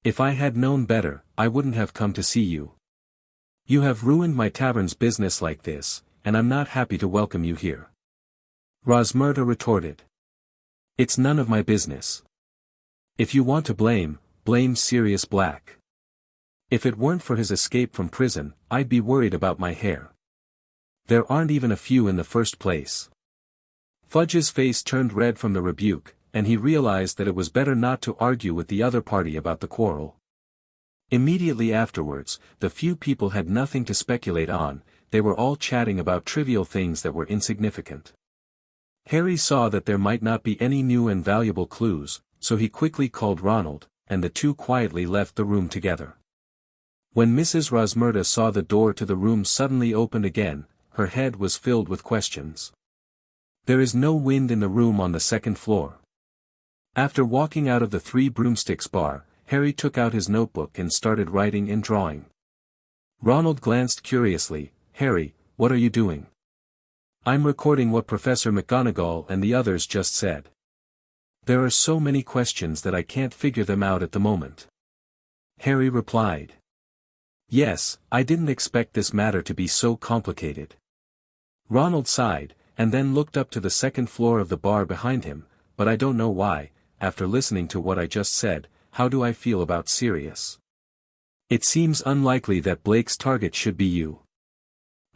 If I had known better, I wouldn't have come to see you. You have ruined my tavern's business like this, and I'm not happy to welcome you here. Rosmerta retorted. It's none of my business. If you want to blame Sirius Black. If it weren't for his escape from prison, I'd be worried about my hair. There aren't even a few in the first place. Fudge's face turned red from the rebuke, and he realized that it was better not to argue with the other party about the quarrel. Immediately afterwards, the few people had nothing to speculate on, they were all chatting about trivial things that were insignificant. Harry saw that there might not be any new and valuable clues, so he quickly called Ronald, and the two quietly left the room together. When Mrs. Rosmerta saw the door to the room suddenly opened again, her head was filled with questions. There is no wind in the room on the second floor. After walking out of the Three Broomsticks bar, Harry took out his notebook and started writing and drawing. Ronald glanced curiously, Harry, what are you doing? I'm recording what Professor McGonagall and the others just said. There are so many questions that I can't figure them out at the moment. Harry replied. Yes, I didn't expect this matter to be so complicated. Ronald sighed, and then looked up to the second floor of the bar behind him, but I don't know why, after listening to what I just said, how do I feel about Sirius? It seems unlikely that Blake's target should be you.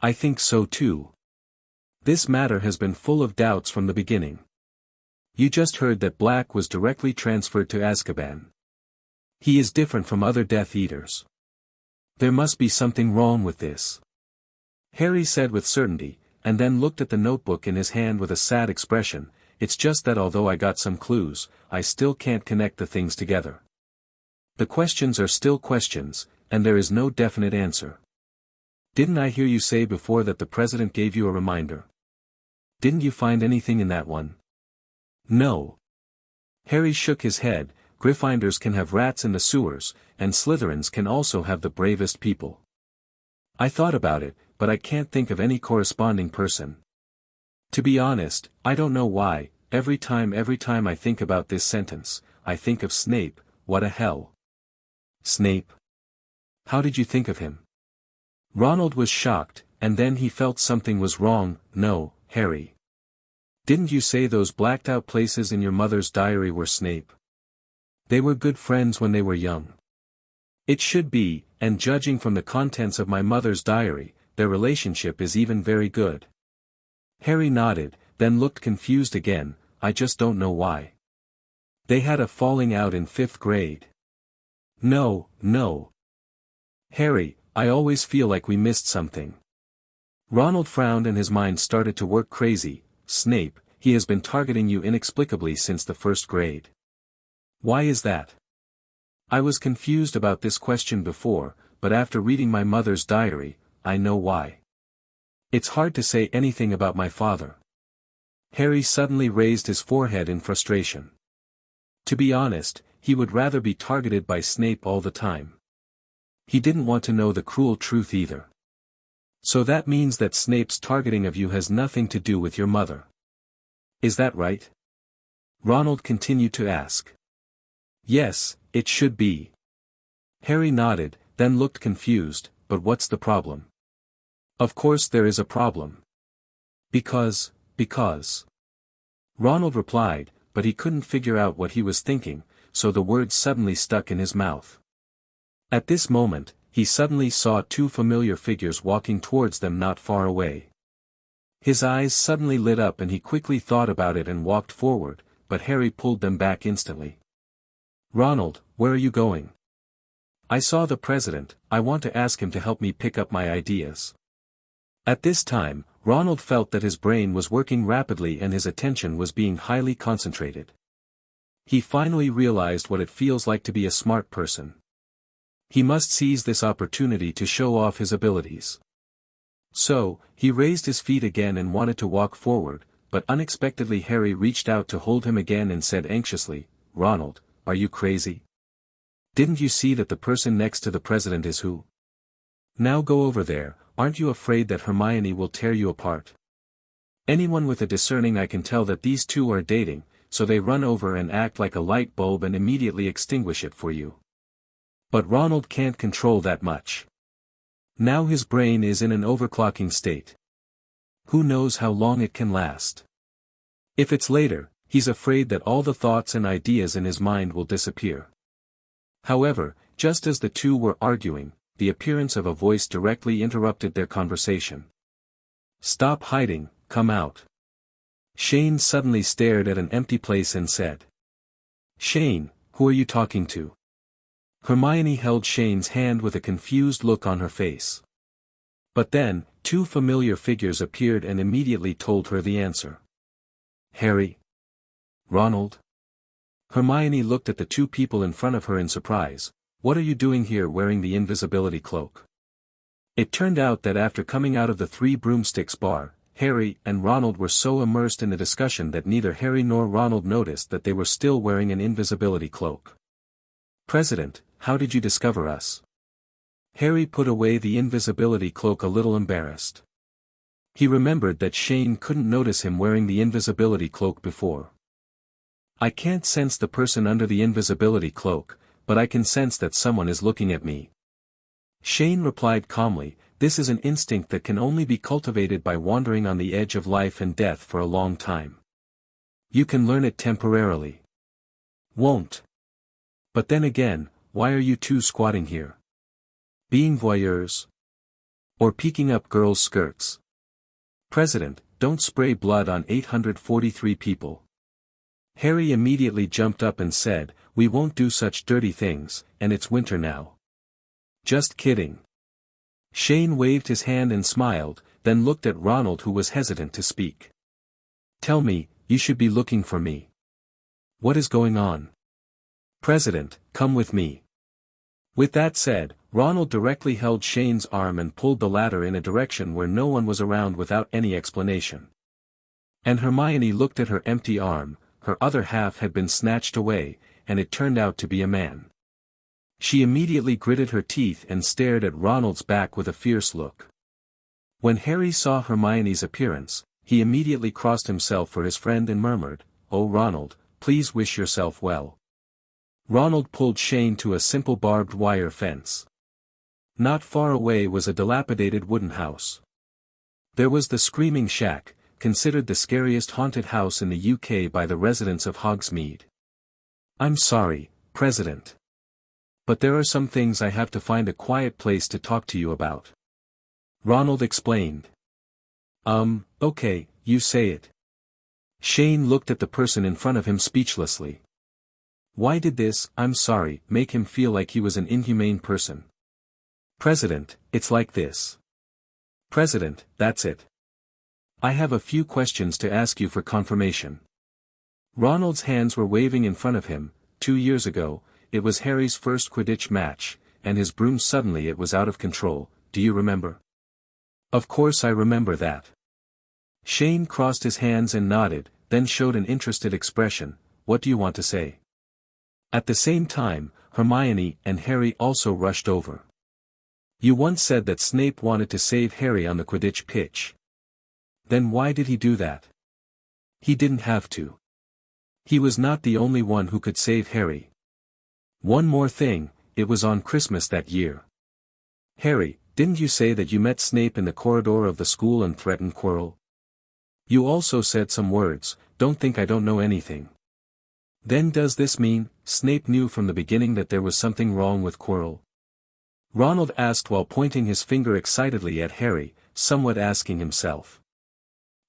I think so too. This matter has been full of doubts from the beginning. You just heard that Black was directly transferred to Azkaban. He is different from other Death Eaters. There must be something wrong with this. Harry said with certainty, and then looked at the notebook in his hand with a sad expression. It's just that although I got some clues, I still can't connect the things together. The questions are still questions, and there is no definite answer. Didn't I hear you say before that the president gave you a reminder? Didn't you find anything in that one? No. Harry shook his head. Gryffindors can have rats in the sewers, and Slytherins can also have the bravest people. I thought about it, but I can't think of any corresponding person. To be honest, I don't know why, every time I think about this sentence, I think of Snape. What a hell. Snape? How did you think of him? Ronald was shocked, and then he felt something was wrong. No, Harry. Didn't you say those blacked out places in your mother's diary were Snape? They were good friends when they were young. It should be, and judging from the contents of my mother's diary, their relationship is even very good. Harry nodded, then looked confused again. I just don't know why. They had a falling out in 5th grade. No. Harry, I always feel like we missed something. Ronald frowned and his mind started to work crazy. Snape, he has been targeting you inexplicably since the first grade. Why is that? I was confused about this question before, but after reading my mother's diary, I know why. It's hard to say anything about my father. Harry suddenly raised his forehead in frustration. To be honest, he would rather be targeted by Snape all the time. He didn't want to know the cruel truth either. So that means that Snape's targeting of you has nothing to do with your mother. Is that right? Ronald continued to ask. Yes, it should be. Harry nodded, then looked confused, but what's the problem? Of course there is a problem. Because. Ronald replied, but he couldn't figure out what he was thinking, so the words suddenly stuck in his mouth. At this moment, he suddenly saw two familiar figures walking towards them not far away. His eyes suddenly lit up and he quickly thought about it and walked forward, but Harry pulled them back instantly. Ronald, where are you going? I saw the president, I want to ask him to help me pick up my ideas. At this time, Ronald felt that his brain was working rapidly and his attention was being highly concentrated. He finally realized what it feels like to be a smart person. He must seize this opportunity to show off his abilities. So, he raised his feet again and wanted to walk forward, but unexpectedly Harry reached out to hold him again and said anxiously, Ronald, are you crazy? Didn't you see that the person next to the president is who? Now go over there, aren't you afraid that Hermione will tear you apart? Anyone with a discerning eye can tell that these two are dating, so they run over and act like a light bulb and immediately extinguish it for you. But Ronald can't control that much. Now his brain is in an overclocking state. Who knows how long it can last? If it's later, he's afraid that all the thoughts and ideas in his mind will disappear. However, just as the two were arguing, the appearance of a voice directly interrupted their conversation. Stop hiding, come out. Shane suddenly stared at an empty place and said. Shane, who are you talking to? Hermione held Shane's hand with a confused look on her face. But then, two familiar figures appeared and immediately told her the answer. Harry? Ronald? Hermione looked at the two people in front of her in surprise. What are you doing here wearing the invisibility cloak? It turned out that after coming out of the Three Broomsticks bar, Harry and Ronald were so immersed in the discussion that neither Harry nor Ronald noticed that they were still wearing an invisibility cloak. President, how did you discover us? Harry put away the invisibility cloak a little embarrassed. He remembered that Shane couldn't notice him wearing the invisibility cloak before. I can't sense the person under the invisibility cloak, but I can sense that someone is looking at me. Shane replied calmly, this is an instinct that can only be cultivated by wandering on the edge of life and death for a long time. You can learn it temporarily. Won't. But then again, why are you two squatting here? Being voyeurs? Or peeking up girls' skirts? President, don't spray blood on 843 people. Harry immediately jumped up and said, we won't do such dirty things, and it's winter now. Just kidding. Shane waved his hand and smiled, then looked at Ronald who was hesitant to speak. Tell me, you should be looking for me. What is going on? President, come with me. With that said, Ronald directly held Shane's arm and pulled the latter in a direction where no one was around without any explanation. And Hermione looked at her empty arm, her other half had been snatched away, and it turned out to be a man. She immediately gritted her teeth and stared at Ronald's back with a fierce look. When Harry saw Hermione's appearance, he immediately crossed himself for his friend and murmured, "Oh Ronald, please wish yourself well." Ronald pulled Shane to a simple barbed wire fence. Not far away was a dilapidated wooden house. There was the Screaming Shack, considered the scariest haunted house in the UK by the residents of Hogsmeade. I'm sorry, President. But there are some things I have to find a quiet place to talk to you about. Ronald explained. Okay, you say it. Shane looked at the person in front of him speechlessly. Why did this, I'm sorry, make him feel like he was an inhumane person? President, it's like this. President, that's it. I have a few questions to ask you for confirmation. Ronald's hands were waving in front of him. 2 years ago, it was Harry's first Quidditch match, and his broom suddenly it was out of control, do you remember? Of course I remember that. Shane crossed his hands and nodded, then showed an interested expression. What do you want to say? At the same time, Hermione and Harry also rushed over. You once said that Snape wanted to save Harry on the Quidditch pitch. Then why did he do that? He didn't have to. He was not the only one who could save Harry. One more thing, it was on Christmas that year. Harry, didn't you say that you met Snape in the corridor of the school and threatened Quirrell? You also said some words, don't think I don't know anything. Then does this mean, Snape knew from the beginning that there was something wrong with Quirrell? Ronald asked while pointing his finger excitedly at Harry, somewhat asking himself.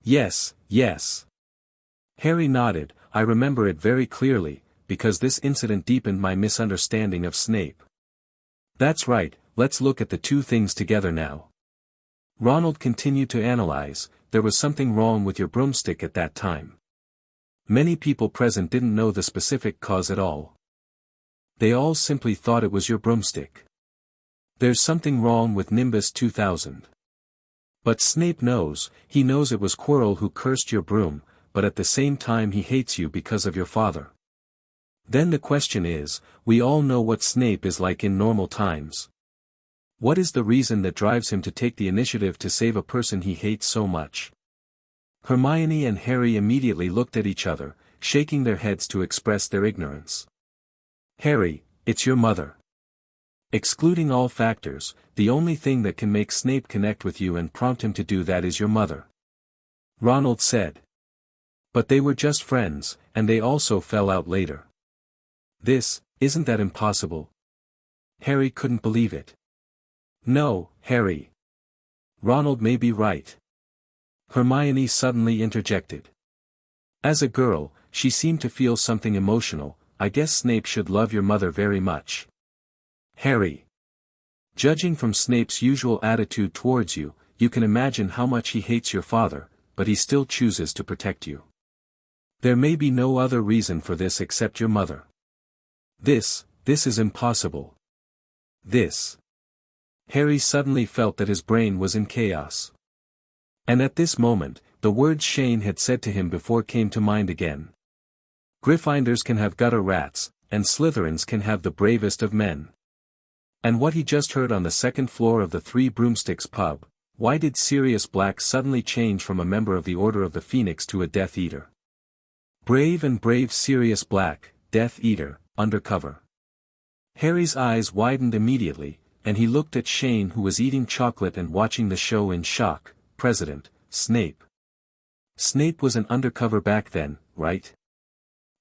Yes, yes. Harry nodded, I remember it very clearly, because this incident deepened my misunderstanding of Snape. That's right, let's look at the two things together now. Ronald continued to analyze, there was something wrong with your broomstick at that time. Many people present didn't know the specific cause at all. They all simply thought it was your broomstick. There's something wrong with Nimbus 2000. But Snape knows, he knows it was Quirrell who cursed your broom, but at the same time he hates you because of your father. Then the question is, we all know what Snape is like in normal times. What is the reason that drives him to take the initiative to save a person he hates so much? Hermione and Harry immediately looked at each other, shaking their heads to express their ignorance. Harry, it's your mother. Excluding all factors, the only thing that can make Snape connect with you and prompt him to do that is your mother. Ronald said. But they were just friends, and they also fell out later. Isn't that impossible? Harry couldn't believe it. No, Harry. Ronald may be right. Hermione suddenly interjected. As a girl, she seemed to feel something emotional, I guess Snape should love your mother very much. Harry. Judging from Snape's usual attitude towards you, you can imagine how much he hates your father, but he still chooses to protect you. There may be no other reason for this except your mother. This is impossible. Harry suddenly felt that his brain was in chaos. And at this moment, the words Shane had said to him before came to mind again. Gryffindors can have gutter rats, and Slytherins can have the bravest of men. And what he just heard on the second floor of the Three Broomsticks pub, why did Sirius Black suddenly change from a member of the Order of the Phoenix to a Death Eater? Brave Sirius Black, Death Eater, undercover. Harry's eyes widened immediately, and he looked at Shane who was eating chocolate and watching the show in shock. President, Snape. Snape was an undercover back then, right?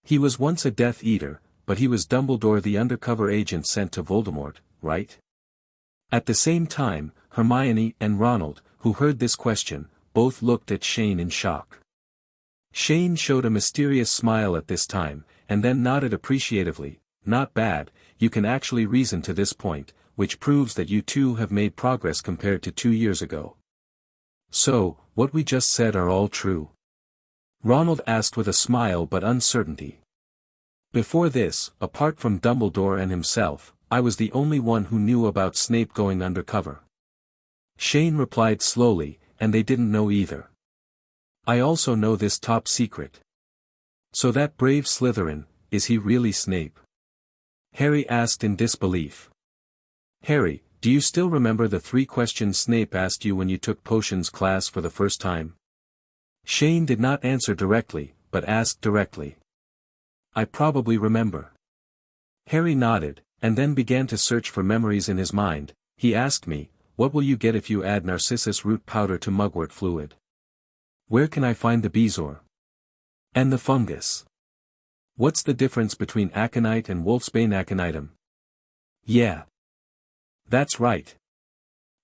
He was once a Death Eater, but he was Dumbledore, the undercover agent sent to Voldemort, right? At the same time, Hermione and Ronald, who heard this question, both looked at Shane in shock. Shane showed a mysterious smile at this time, and then nodded appreciatively. Not bad, you can actually reason to this point, which proves that you two have made progress compared to 2 years ago. So, what we just said are all true? Ronald asked with a smile but uncertainty. Before this, apart from Dumbledore and himself, I was the only one who knew about Snape going undercover. Shane replied slowly, and they didn't know either. I also know this top secret. So that brave Slytherin, is he really Snape? Harry asked in disbelief. Harry, do you still remember the 3 questions Snape asked you when you took potions class for the first time? Shane did not answer directly, but asked directly. I probably remember. Harry nodded, and then began to search for memories in his mind. He asked me, what will you get if you add narcissus root powder to mugwort fluid? Where can I find the bezoar? And the fungus? What's the difference between aconite and wolfsbane aconitum? Yeah. That's right.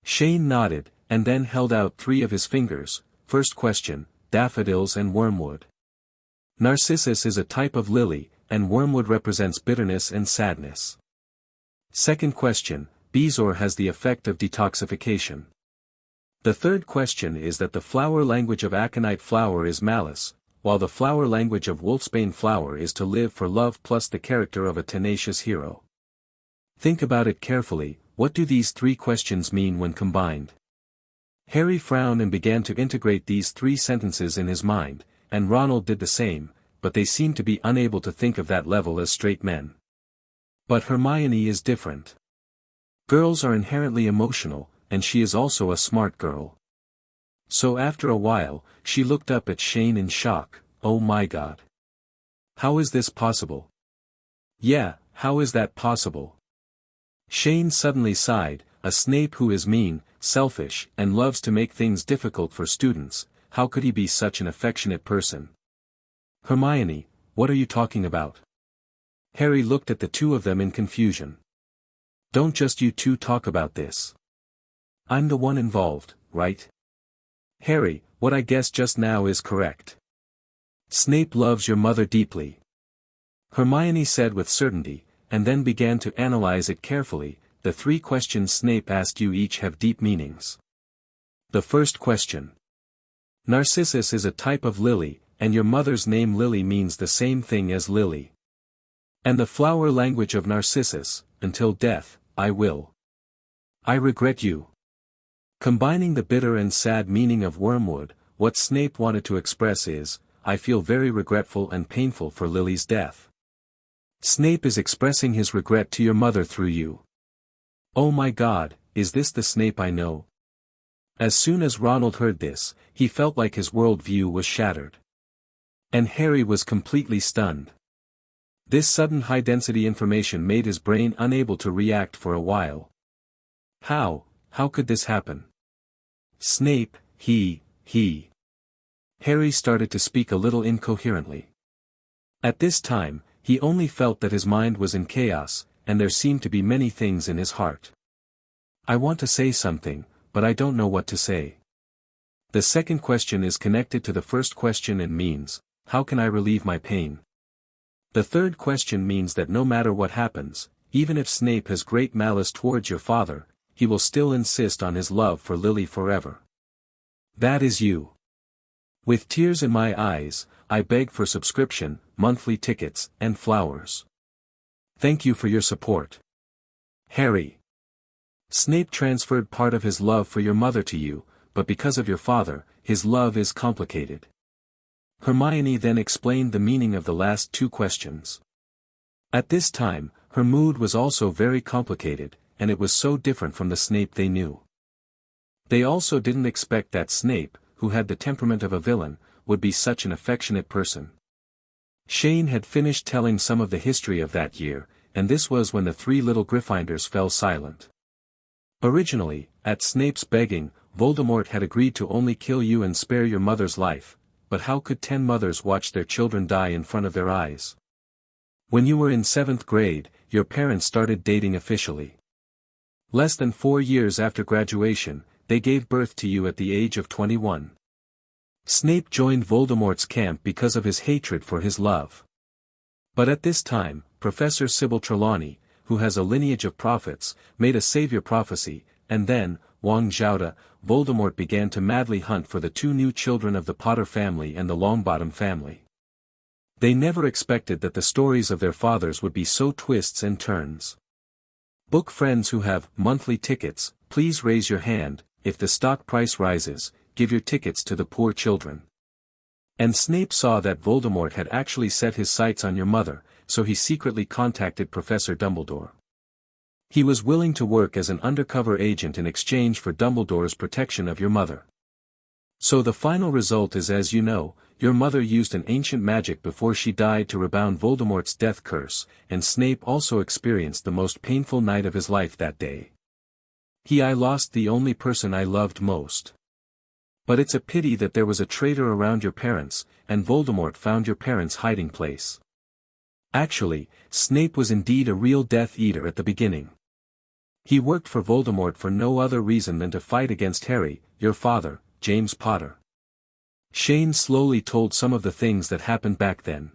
Shane nodded, and then held out 3 of his fingers. First question, daffodils and wormwood. Narcissus is a type of lily, and wormwood represents bitterness and sadness. Second question, bezoar has the effect of detoxification. The third question is that the flower language of aconite flower is malice, while the flower language of wolfsbane flower is to live for love plus the character of a tenacious hero. Think about it carefully, what do these three questions mean when combined? Harry frowned and began to integrate these three sentences in his mind, and Ronald did the same, but they seemed to be unable to think of that level as straight men. But Hermione is different. Girls are inherently emotional, and she is also a smart girl. So after a while, she looked up at Shane in shock. Oh my God. How is this possible? Yeah, how is that possible? Shane suddenly sighed, a Snape who is mean, selfish, and loves to make things difficult for students, how could he be such an affectionate person? Hermione, what are you talking about? Harry looked at the two of them in confusion. Don't just you two talk about this. I'm the one involved, right? Harry, what I guessed just now is correct. Snape loves your mother deeply. Hermione said with certainty, and then began to analyze it carefully. The three questions Snape asked you each have deep meanings. The first question. Narcissus is a type of lily, and your mother's name Lily means the same thing as lily. And the flower language of Narcissus, until death, I will. I regret you. Combining the bitter and sad meaning of wormwood, what Snape wanted to express is, I feel very regretful and painful for Lily's death. Snape is expressing his regret to your mother through you. Oh my God, is this the Snape I know? As soon as Ronald heard this, he felt like his world view was shattered. And Harry was completely stunned. This sudden high-density information made his brain unable to react for a while. How could this happen? Snape, he. Harry started to speak a little incoherently. At this time, he only felt that his mind was in chaos, and there seemed to be many things in his heart. I want to say something, but I don't know what to say. The second question is connected to the first question and means, how can I relieve my pain? The third question means that no matter what happens, even if Snape has great malice towards your father, he will still insist on his love for Lily forever. That is you. With tears in my eyes, I beg for subscription, monthly tickets, and flowers. Thank you for your support. Harry. Snape transferred part of his love for your mother to you, but because of your father, his love is complicated. Hermione then explained the meaning of the last two questions. At this time, her mood was also very complicated, and it was so different from the Snape they knew. They also didn't expect that Snape, who had the temperament of a villain, would be such an affectionate person. Shane had finished telling some of the history of that year, and this was when the three little Gryffindors fell silent. Originally, at Snape's begging, Voldemort had agreed to only kill you and spare your mother's life, but how could 10 mothers watch their children die in front of their eyes? When you were in 7th grade, your parents started dating officially. Less than 4 years after graduation, they gave birth to you at the age of 21. Snape joined Voldemort's camp because of his hatred for his love. But at this time, Professor Sybil Trelawney, who has a lineage of prophets, made a savior prophecy, and then, Wang Zhaoda, Voldemort began to madly hunt for the 2 new children of the Potter family and the Longbottom family. They never expected that the stories of their fathers would be so twists and turns. Book friends who have monthly tickets, please raise your hand. If the stock price rises, give your tickets to the poor children. And Snape saw that Voldemort had actually set his sights on your mother, so he secretly contacted Professor Dumbledore. He was willing to work as an undercover agent in exchange for Dumbledore's protection of your mother. So the final result is, as you know, your mother used an ancient magic before she died to rebound Voldemort's death curse, and Snape also experienced the most painful night of his life that day. I lost the only person I loved most. But it's a pity that there was a traitor around your parents, and Voldemort found your parents' hiding place. Actually, Snape was indeed a real Death Eater at the beginning. He worked for Voldemort for no other reason than to fight against Harry, your father, James Potter. Shane slowly told some of the things that happened back then.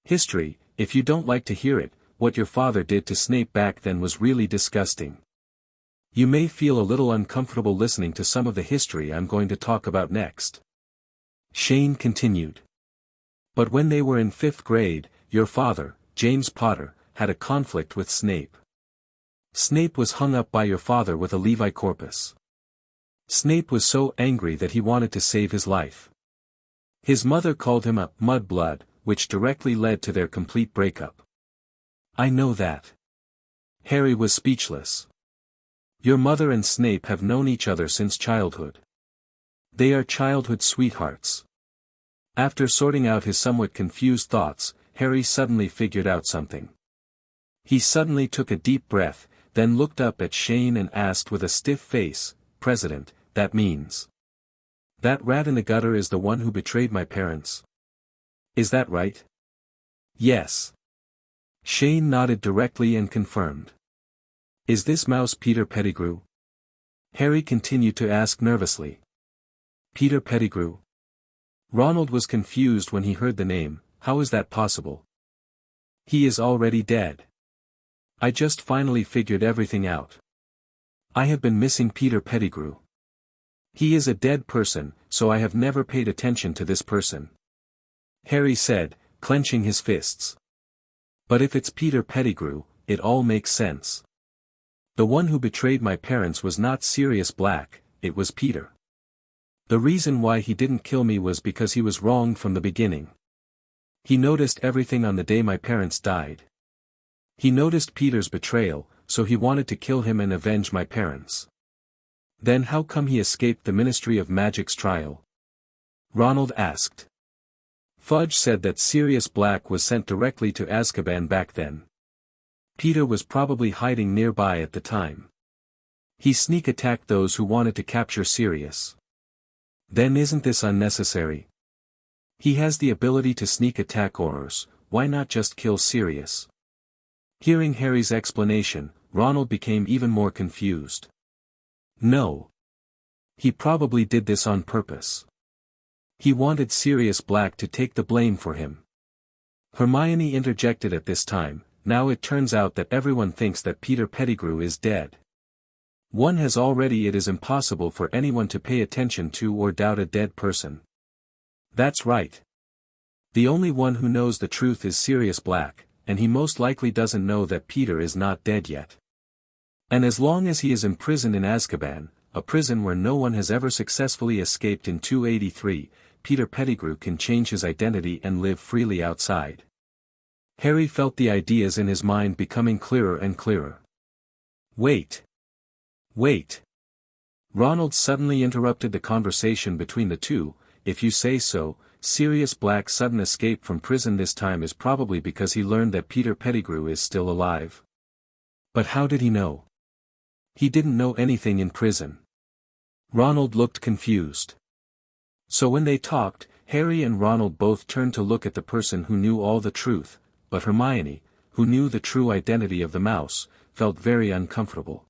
History, if you don't like to hear it, what your father did to Snape back then was really disgusting. You may feel a little uncomfortable listening to some of the history I'm going to talk about next. Shane continued. But when they were in 5th grade, your father, James Potter, had a conflict with Snape. Snape was hung up by your father with a Levi corpus. Snape was so angry that he wanted to save his life. His mother called him a mudblood, which directly led to their complete breakup. I know that. Harry was speechless. Your mother and Snape have known each other since childhood. They are childhood sweethearts. After sorting out his somewhat confused thoughts, Harry suddenly figured out something. He suddenly took a deep breath, then looked up at Shane and asked with a stiff face, President, that means. That rat in the gutter is the one who betrayed my parents. Is that right? Yes. Shane nodded directly and confirmed. Is this mouse Peter Pettigrew? Harry continued to ask nervously. Peter Pettigrew? Ronald was confused when he heard the name. How is that possible? He is already dead. I just finally figured everything out. I have been missing Peter Pettigrew. He is a dead person, so I have never paid attention to this person. Harry said, clenching his fists. But if it's Peter Pettigrew, it all makes sense. The one who betrayed my parents was not Sirius Black, it was Peter. The reason why he didn't kill me was because he was wronged from the beginning. He noticed everything on the day my parents died. He noticed Peter's betrayal, so he wanted to kill him and avenge my parents. Then how come he escaped the Ministry of Magic's trial? Ronald asked. Fudge said that Sirius Black was sent directly to Azkaban back then. Peter was probably hiding nearby at the time. He sneak attacked those who wanted to capture Sirius. Then isn't this unnecessary? He has the ability to sneak attack Aurors, why not just kill Sirius? Hearing Harry's explanation, Ronald became even more confused. No. He probably did this on purpose. He wanted Sirius Black to take the blame for him. Hermione interjected at this time. Now it turns out that everyone thinks that Peter Pettigrew is dead. One has already it is impossible for anyone to pay attention to or doubt a dead person. That's right. The only one who knows the truth is Sirius Black, and he most likely doesn't know that Peter is not dead yet. And as long as he is imprisoned in Azkaban, a prison where no one has ever successfully escaped in 283, Peter Pettigrew can change his identity and live freely outside. Harry felt the ideas in his mind becoming clearer and clearer. Wait. Wait. Ronald suddenly interrupted the conversation between the two. If you say so, Sirius Black's sudden escape from prison this time is probably because he learned that Peter Pettigrew is still alive. But how did he know? He didn't know anything in prison. Ronald looked confused. So when they talked, Harry and Ronald both turned to look at the person who knew all the truth. But Hermione, who knew the true identity of the mouse, felt very uncomfortable.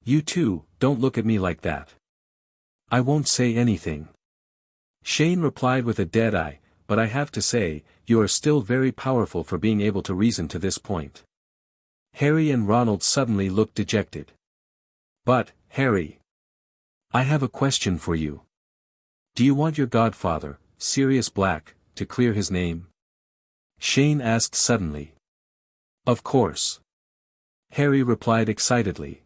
You two, don't look at me like that. I won't say anything. Shane replied with a dead eye, but I have to say, you are still very powerful for being able to reason to this point. Harry and Ronald suddenly looked dejected. But, Harry, I have a question for you. Do you want your godfather, Sirius Black, to clear his name? Shane asked suddenly. Of course. Harry replied excitedly.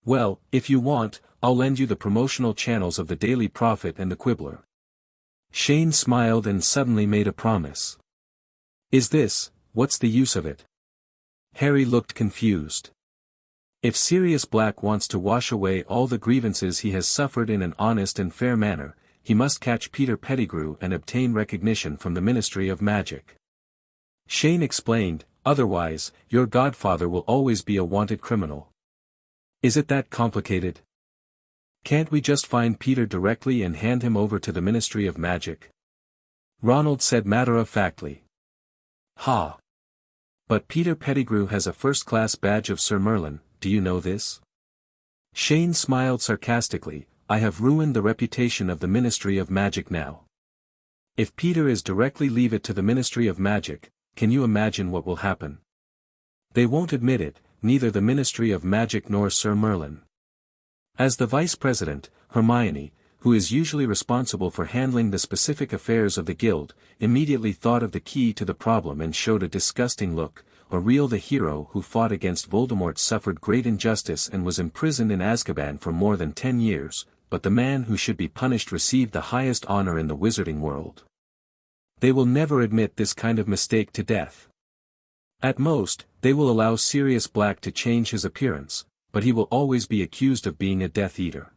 Well, if you want, I'll lend you the promotional channels of the Daily Prophet and the Quibbler. Shane smiled and suddenly made a promise. Is this, what's the use of it? Harry looked confused. If Sirius Black wants to wash away all the grievances he has suffered in an honest and fair manner, he must catch Peter Pettigrew and obtain recognition from the Ministry of Magic. Shane explained, otherwise, your godfather will always be a wanted criminal. Is it that complicated? Can't we just find Peter directly and hand him over to the Ministry of Magic? Ronald said matter-of-factly. Ha! But Peter Pettigrew has a first-class badge of Sir Merlin, do you know this? Shane smiled sarcastically, I have ruined the reputation of the Ministry of Magic now. If Peter is directly leave it to the Ministry of Magic, can you imagine what will happen? They won't admit it, neither the Ministry of Magic nor Sir Merlin. As the Vice President, Hermione, who is usually responsible for handling the specific affairs of the guild, immediately thought of the key to the problem and showed a disgusting look. Aurelius, the hero who fought against Voldemort, suffered great injustice and was imprisoned in Azkaban for more than 10 years, but the man who should be punished received the highest honor in the wizarding world. They will never admit this kind of mistake to death. At most, they will allow Sirius Black to change his appearance, but he will always be accused of being a Death Eater.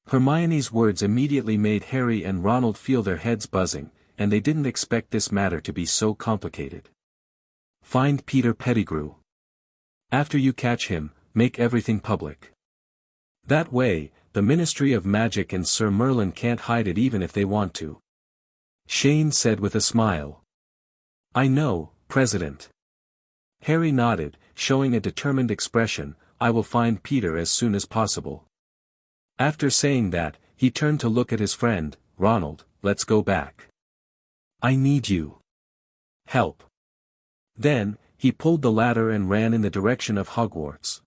Hermione's words immediately made Harry and Ronald feel their heads buzzing, and they didn't expect this matter to be so complicated. Find Peter Pettigrew. After you catch him, make everything public. That way, the Ministry of Magic and Sir Merlin can't hide it even if they want to. Shane said with a smile. I know, President. Harry nodded, showing a determined expression. I will find Peter as soon as possible. After saying that, he turned to look at his friend. Ronald, let's go back. I need you. Help. Then, he pulled the ladder and ran in the direction of Hogwarts.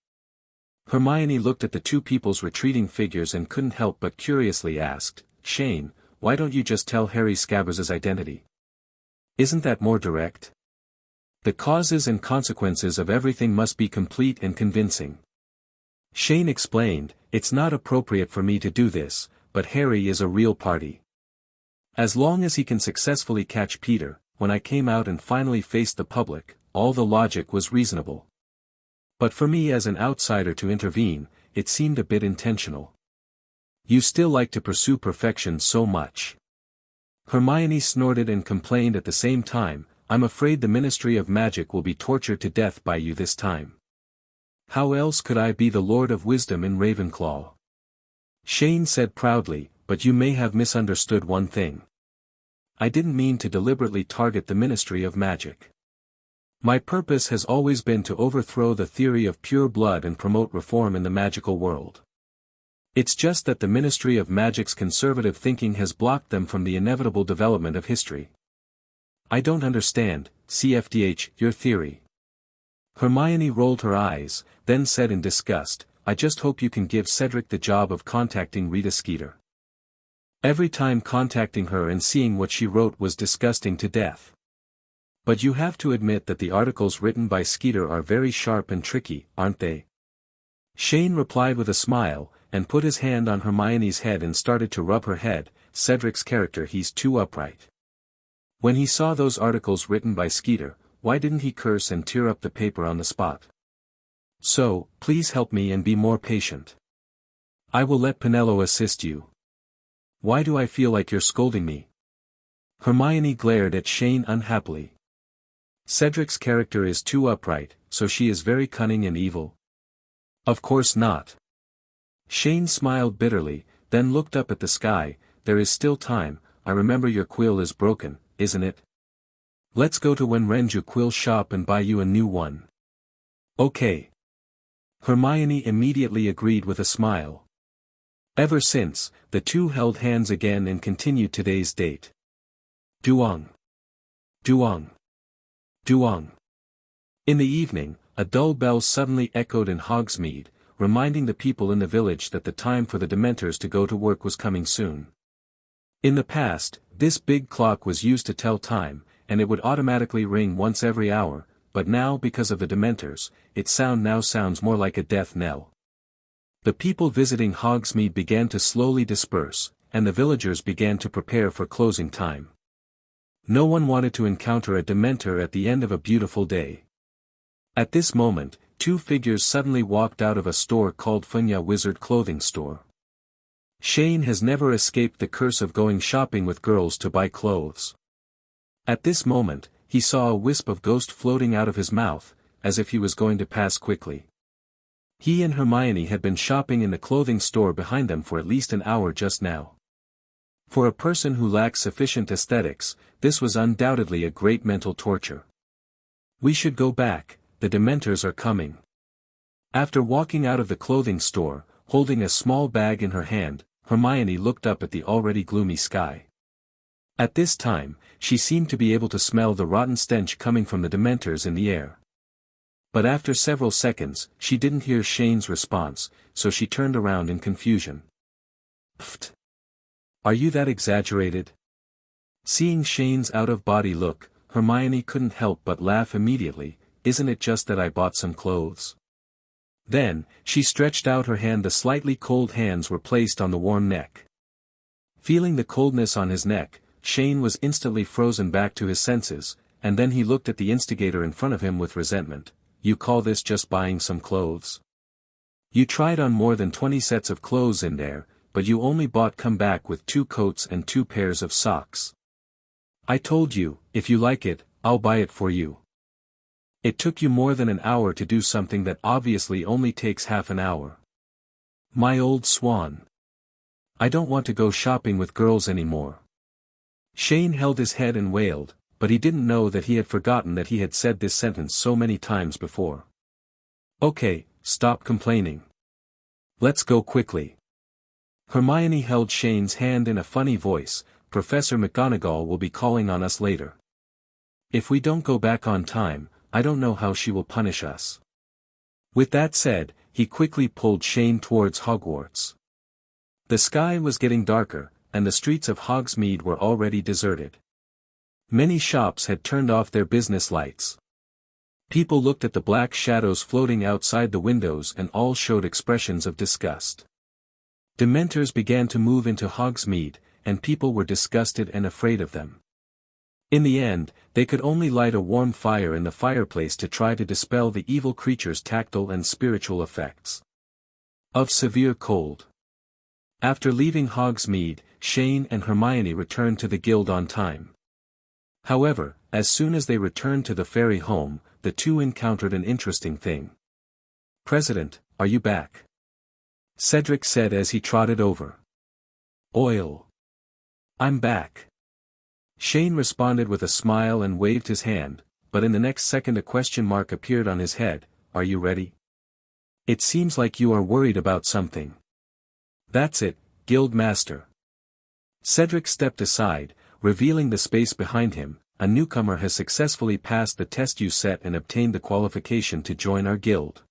Hermione looked at the two people's retreating figures and couldn't help but curiously asked, Shane, why don't you just tell Harry Scabbers' identity? Isn't that more direct? The causes and consequences of everything must be complete and convincing. Shane explained, it's not appropriate for me to do this, but Harry is a real party. As long as he can successfully catch Peter, when I came out and finally faced the public, all the logic was reasonable. But for me as an outsider to intervene, it seemed a bit intentional. You still like to pursue perfection so much. Hermione snorted and complained at the same time, I'm afraid the Ministry of Magic will be tortured to death by you this time. How else could I be the Lord of Wisdom in Ravenclaw? Shane said proudly, but you may have misunderstood one thing. I didn't mean to deliberately target the Ministry of Magic. My purpose has always been to overthrow the theory of pure blood and promote reform in the magical world. It's just that the Ministry of Magic's conservative thinking has blocked them from the inevitable development of history. I don't understand, CFDH, your theory. Hermione rolled her eyes, then said in disgust, I just hope you can give Cedric the job of contacting Rita Skeeter. Every time contacting her and seeing what she wrote was disgusting to death. But you have to admit that the articles written by Skeeter are very sharp and tricky, aren't they? Shane replied with a smile, and put his hand on Hermione's head and started to rub her head. Cedric's character, he's too upright. When he saw those articles written by Skeeter, why didn't he curse and tear up the paper on the spot? So, please help me and be more patient. I will let Penelo assist you. Why do I feel like you're scolding me? Hermione glared at Shane unhappily. Cedric's character is too upright, so she is very cunning and evil? Of course not. Shane smiled bitterly, then looked up at the sky. There is still time. I remember your quill is broken, isn't it? Let's go to Wenrenju Quill Shop and buy you a new one. Okay. Hermione immediately agreed with a smile. Ever since, the two held hands again and continued today's date. Duong. Duong. Duong. In the evening, a dull bell suddenly echoed in Hogsmeade, reminding the people in the village that the time for the Dementors to go to work was coming soon. In the past, this big clock was used to tell time, and it would automatically ring once every hour, but now because of the Dementors, its sound now sounds more like a death knell. The people visiting Hogsmeade began to slowly disperse, and the villagers began to prepare for closing time. No one wanted to encounter a Dementor at the end of a beautiful day. At this moment, two figures suddenly walked out of a store called Funya Wizard Clothing Store. Shane has never escaped the curse of going shopping with girls to buy clothes. At this moment, he saw a wisp of ghost floating out of his mouth, as if he was going to pass quickly. He and Hermione had been shopping in the clothing store behind them for at least an hour just now. For a person who lacks sufficient aesthetics, this was undoubtedly a great mental torture. We should go back, the Dementors are coming. After walking out of the clothing store, holding a small bag in her hand, Hermione looked up at the already gloomy sky. At this time, she seemed to be able to smell the rotten stench coming from the Dementors in the air. But after several seconds, she didn't hear Shane's response, so she turned around in confusion. Pfft. Are you that exaggerated? Seeing Shane's out-of-body look, Hermione couldn't help but laugh immediately. Isn't it just that I bought some clothes? Then, she stretched out her hand. The slightly cold hands were placed on the warm neck. Feeling the coldness on his neck, Shane was instantly frozen back to his senses, and then he looked at the instigator in front of him with resentment. You call this just buying some clothes? You tried on more than 20 sets of clothes in there, but you only come back with 2 coats and 2 pairs of socks. I told you, if you like it, I'll buy it for you. It took you more than an hour to do something that obviously only takes half an hour. My old swan. I don't want to go shopping with girls anymore. Shane held his head and wailed, but he didn't know that he had forgotten that he had said this sentence so many times before. Okay, stop complaining. Let's go quickly. Hermione held Shane's hand in a funny voice. Professor McGonagall will be calling on us later. If we don't go back on time, I don't know how she will punish us. With that said, he quickly pulled Shane towards Hogwarts. The sky was getting darker, and the streets of Hogsmeade were already deserted. Many shops had turned off their business lights. People looked at the black shadows floating outside the windows and all showed expressions of disgust. Dementors began to move into Hogsmeade, and people were disgusted and afraid of them. In the end, they could only light a warm fire in the fireplace to try to dispel the evil creature's tactile and spiritual effects of severe cold. After leaving Hogsmeade, Shane and Hermione returned to the guild on time. However, as soon as they returned to the fairy home, the two encountered an interesting thing. "President, are you back?" Cedric said as he trotted over. "Oil. I'm back." Shane responded with a smile and waved his hand, but in the next second a question mark appeared on his head. "Are you ready? It seems like you are worried about something." "That's it, Guild Master." Cedric stepped aside, revealing the space behind him. "A newcomer has successfully passed the test you set and obtained the qualification to join our guild."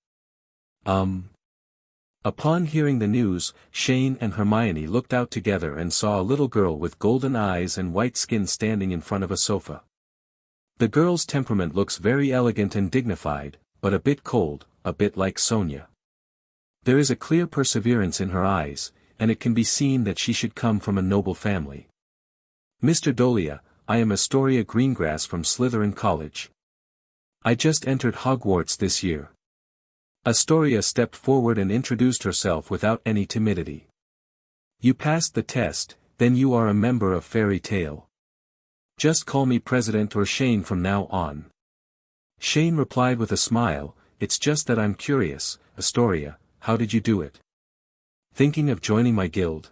Upon hearing the news, Shane and Hermione looked out together and saw a little girl with golden eyes and white skin standing in front of a sofa. The girl's temperament looks very elegant and dignified, but a bit cold, a bit like Sonia. There is a clear perseverance in her eyes, and it can be seen that she should come from a noble family. "Mr. Dolea, I am Astoria Greengrass from Slytherin College. I just entered Hogwarts this year." Astoria stepped forward and introduced herself without any timidity. "You passed the test, then you are a member of Fairy Tale. Just call me President or Shane from now on." Shane replied with a smile, "It's just that I'm curious, Astoria, how did you do it? Thinking of joining my guild?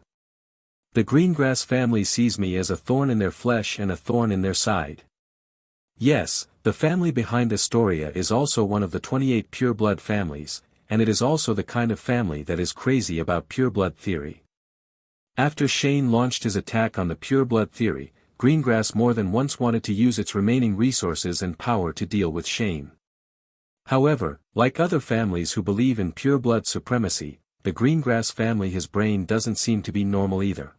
The Greengrass family sees me as a thorn in their flesh and a thorn in their side." Yes, the family behind Astoria is also one of the 28 pureblood families, and it is also the kind of family that is crazy about pureblood theory. After Shane launched his attack on the pureblood theory, Greengrass more than once wanted to use its remaining resources and power to deal with Shane. However, like other families who believe in pureblood supremacy, the Greengrass family's brain doesn't seem to be normal either.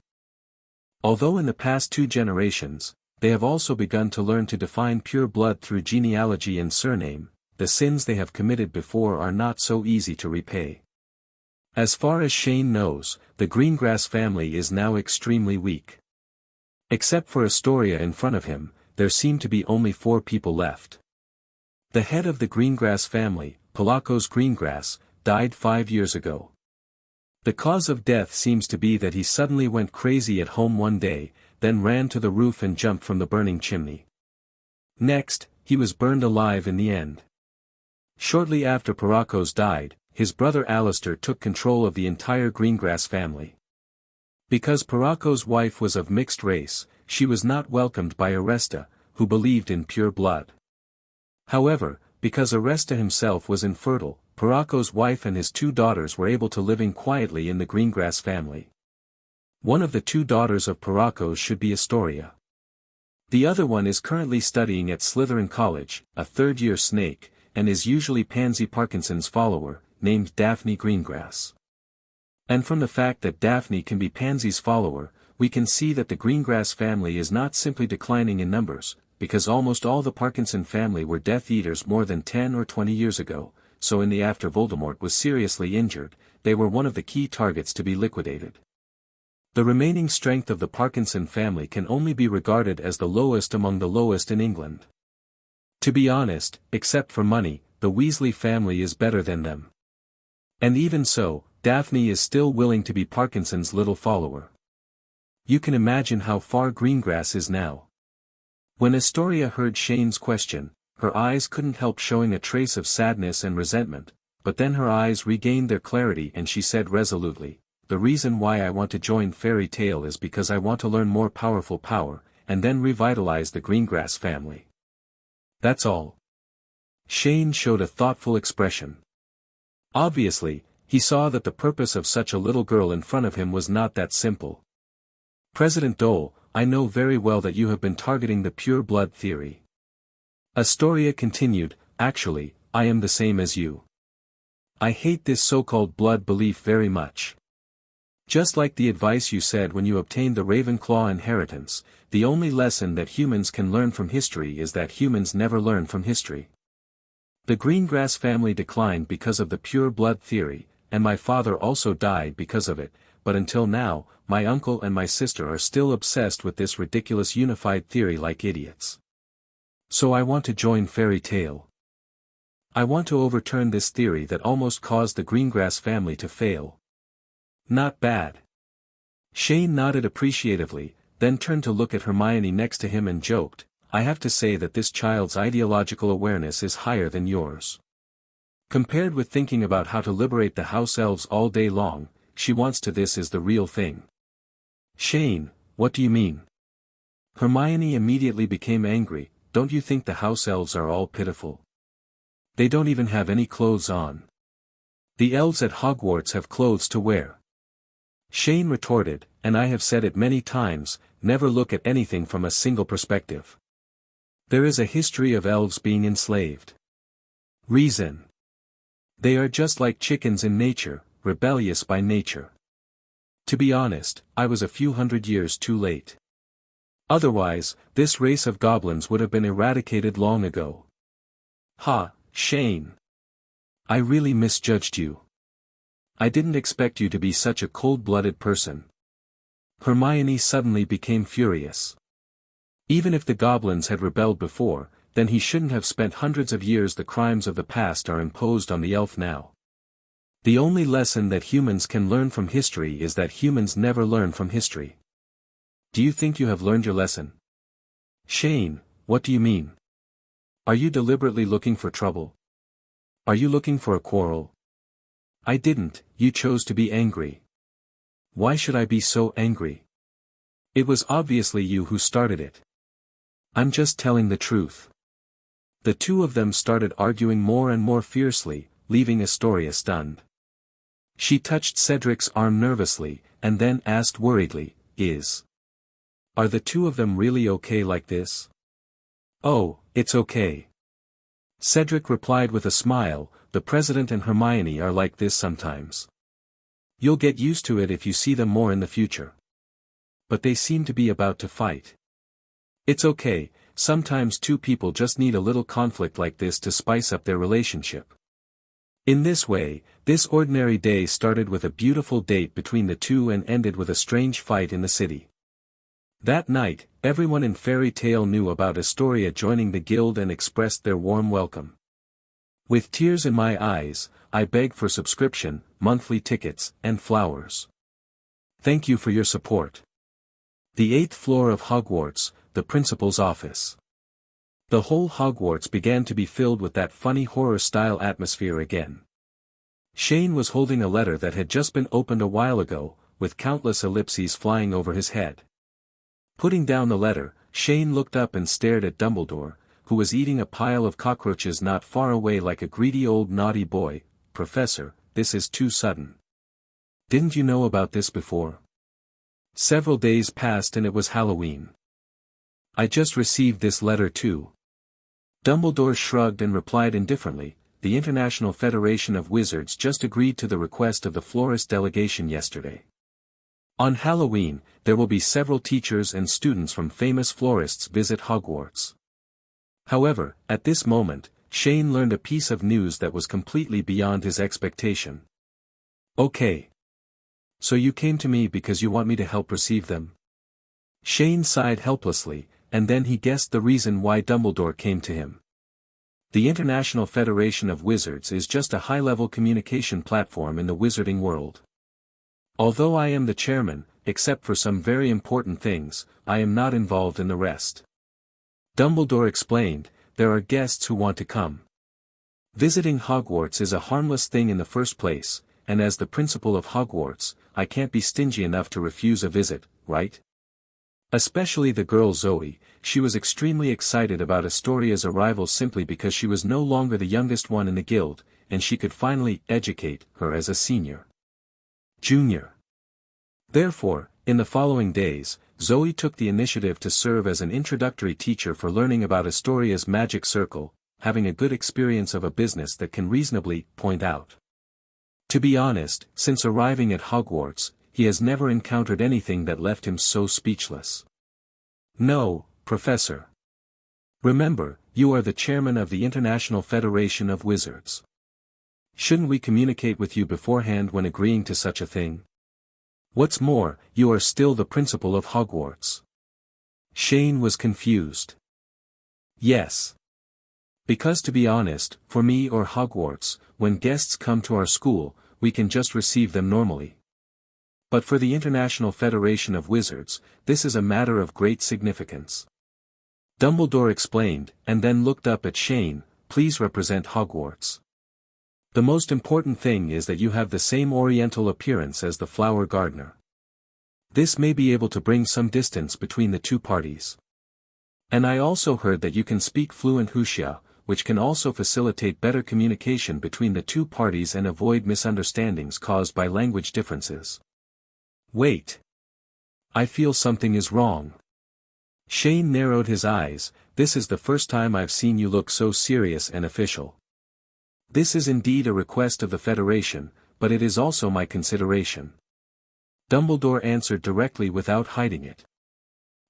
Although in the past 2 generations, they have also begun to learn to define pure blood through genealogy and surname, the sins they have committed before are not so easy to repay. As far as Shane knows, the Greengrass family is now extremely weak. Except for Astoria in front of him, there seem to be only 4 people left. The head of the Greengrass family, Pelacos Greengrass, died 5 years ago. The cause of death seems to be that he suddenly went crazy at home one day, then ran to the roof and jumped from the burning chimney. Next, he was burned alive in the end. Shortly after Pelacos died, his brother Alistair took control of the entire Greengrass family. Because Pelacos' wife was of mixed race, she was not welcomed by Aresta, who believed in pure blood. However, because Aresta himself was infertile, Pelacos' wife and his 2 daughters were able to live quietly in the Greengrass family. One of the 2 daughters of Pelacos should be Astoria. The other one is currently studying at Slytherin College, a 3rd-year snake, and is usually Pansy Parkinson's follower, named Daphne Greengrass. And from the fact that Daphne can be Pansy's follower, we can see that the Greengrass family is not simply declining in numbers, because almost all the Parkinson family were Death Eaters more than 10 or 20 years ago, so in the after Voldemort was seriously injured, they were one of the key targets to be liquidated. The remaining strength of the Parkinson family can only be regarded as the lowest among the lowest in England. To be honest, except for money, the Weasley family is better than them. And even so, Daphne is still willing to be Parkinson's little follower. You can imagine how far Greengrass is now. When Astoria heard Shane's question, her eyes couldn't help showing a trace of sadness and resentment, but then her eyes regained their clarity and she said resolutely, "The reason why I want to join Fairy Tale is because I want to learn more powerful power, and then revitalize the Greengrass family. That's all." Shane showed a thoughtful expression. Obviously, he saw that the purpose of such a little girl in front of him was not that simple. "President Dole, I know very well that you have been targeting the pure blood theory." Astoria continued, "Actually, I am the same as you. I hate this so-called blood belief very much. Just like the advice you said when you obtained the Ravenclaw inheritance, the only lesson that humans can learn from history is that humans never learn from history. The Greengrass family declined because of the pure blood theory, and my father also died because of it, but until now, my uncle and my sister are still obsessed with this ridiculous unified theory like idiots. So I want to join Fairy Tale. I want to overturn this theory that almost caused the Greengrass family to fail." "Not bad." Shane nodded appreciatively, then turned to look at Hermione next to him and joked, "I have to say that this child's ideological awareness is higher than yours. Compared with thinking about how to liberate the house elves all day long, she wants to this is the real thing." "Shane, what do you mean?" Hermione immediately became angry. "Don't you think the house elves are all pitiful? They don't even have any clothes on. The elves at Hogwarts have clothes to wear." Shane retorted, "And I have said it many times, never look at anything from a single perspective. There is a history of elves being enslaved. Reason. They are just like chickens in nature, rebellious by nature. To be honest, I was a few hundred years too late. Otherwise, this race of goblins would have been eradicated long ago." "Ha, Shane. I really misjudged you. I didn't expect you to be such a cold-blooded person." Hermione suddenly became furious. Even if the goblins had rebelled before, then he shouldn't have spent hundreds of years. The crimes of the past are imposed on the elf now. The only lesson that humans can learn from history is that humans never learn from history. Do you think you have learned your lesson?" "Shane, what do you mean? Are you deliberately looking for trouble? Are you looking for a quarrel?" "I didn't, you chose to be angry." "Why should I be so angry? It was obviously you who started it." "I'm just telling the truth." The two of them started arguing more and more fiercely, leaving Astoria stunned. She touched Cedric's arm nervously, and then asked worriedly, Are the two of them really okay like this?" "Oh, it's okay." Cedric replied with a smile, "The President and Hermione are like this sometimes. You'll get used to it if you see them more in the future. But they seem to be about to fight." "It's okay, sometimes two people just need a little conflict like this to spice up their relationship." In this way, this ordinary day started with a beautiful date between the two and ended with a strange fight in the city. That night, everyone in Fairy Tale knew about Astoria joining the guild and expressed their warm welcome. "With tears in my eyes, I beg for subscription, monthly tickets, and flowers. Thank you for your support." The 8th floor of Hogwarts, the principal's office. The whole Hogwarts began to be filled with that funny horror-style atmosphere again. Shane was holding a letter that had just been opened a while ago, with countless ellipses flying over his head. Putting down the letter, Shane looked up and stared at Dumbledore, who was eating a pile of cockroaches not far away like a greedy old naughty boy. "Professor, this is too sudden. Didn't you know about this before?" "Several days passed and it was Halloween. I just received this letter too." Dumbledore shrugged and replied indifferently, the International Federation of Wizards just agreed to the request of the florist delegation yesterday. On Halloween, there will be several teachers and students from famous florists visit Hogwarts. However, at this moment, Shane learned a piece of news that was completely beyond his expectation. Okay. So you came to me because you want me to help receive them? Shane sighed helplessly, and then he guessed the reason why Dumbledore came to him. The International Federation of Wizards is just a high-level communication platform in the wizarding world. Although I am the chairman, except for some very important things, I am not involved in the rest. Dumbledore explained, there are guests who want to come. Visiting Hogwarts is a harmless thing in the first place, and as the principal of Hogwarts, I can't be stingy enough to refuse a visit, right? Especially the girl Zoe, she was extremely excited about Astoria's arrival simply because she was no longer the youngest one in the guild, and she could finally educate her as a senior. Junior. Therefore, in the following days, Zoe took the initiative to serve as an introductory teacher for learning about Astoria's magic circle, having a good experience of a business that can reasonably point out. To be honest, since arriving at Hogwarts, he has never encountered anything that left him so speechless. No, Professor. Remember, you are the chairman of the International Federation of Wizards. Shouldn't we communicate with you beforehand when agreeing to such a thing? What's more, you are still the principal of Hogwarts. Shane was confused. Yes. Because to be honest, for me or Hogwarts, when guests come to our school, we can just receive them normally. But for the International Federation of Wizards, this is a matter of great significance. Dumbledore explained, and then looked up at Shane, please represent Hogwarts. The most important thing is that you have the same oriental appearance as the flower gardener. This may be able to bring some distance between the two parties. And I also heard that you can speak fluent Huxia, which can also facilitate better communication between the two parties and avoid misunderstandings caused by language differences. Wait. I feel something is wrong. Shane narrowed his eyes, this is the first time I've seen you look so serious and official. This is indeed a request of the Federation, but it is also my consideration. Dumbledore answered directly without hiding it.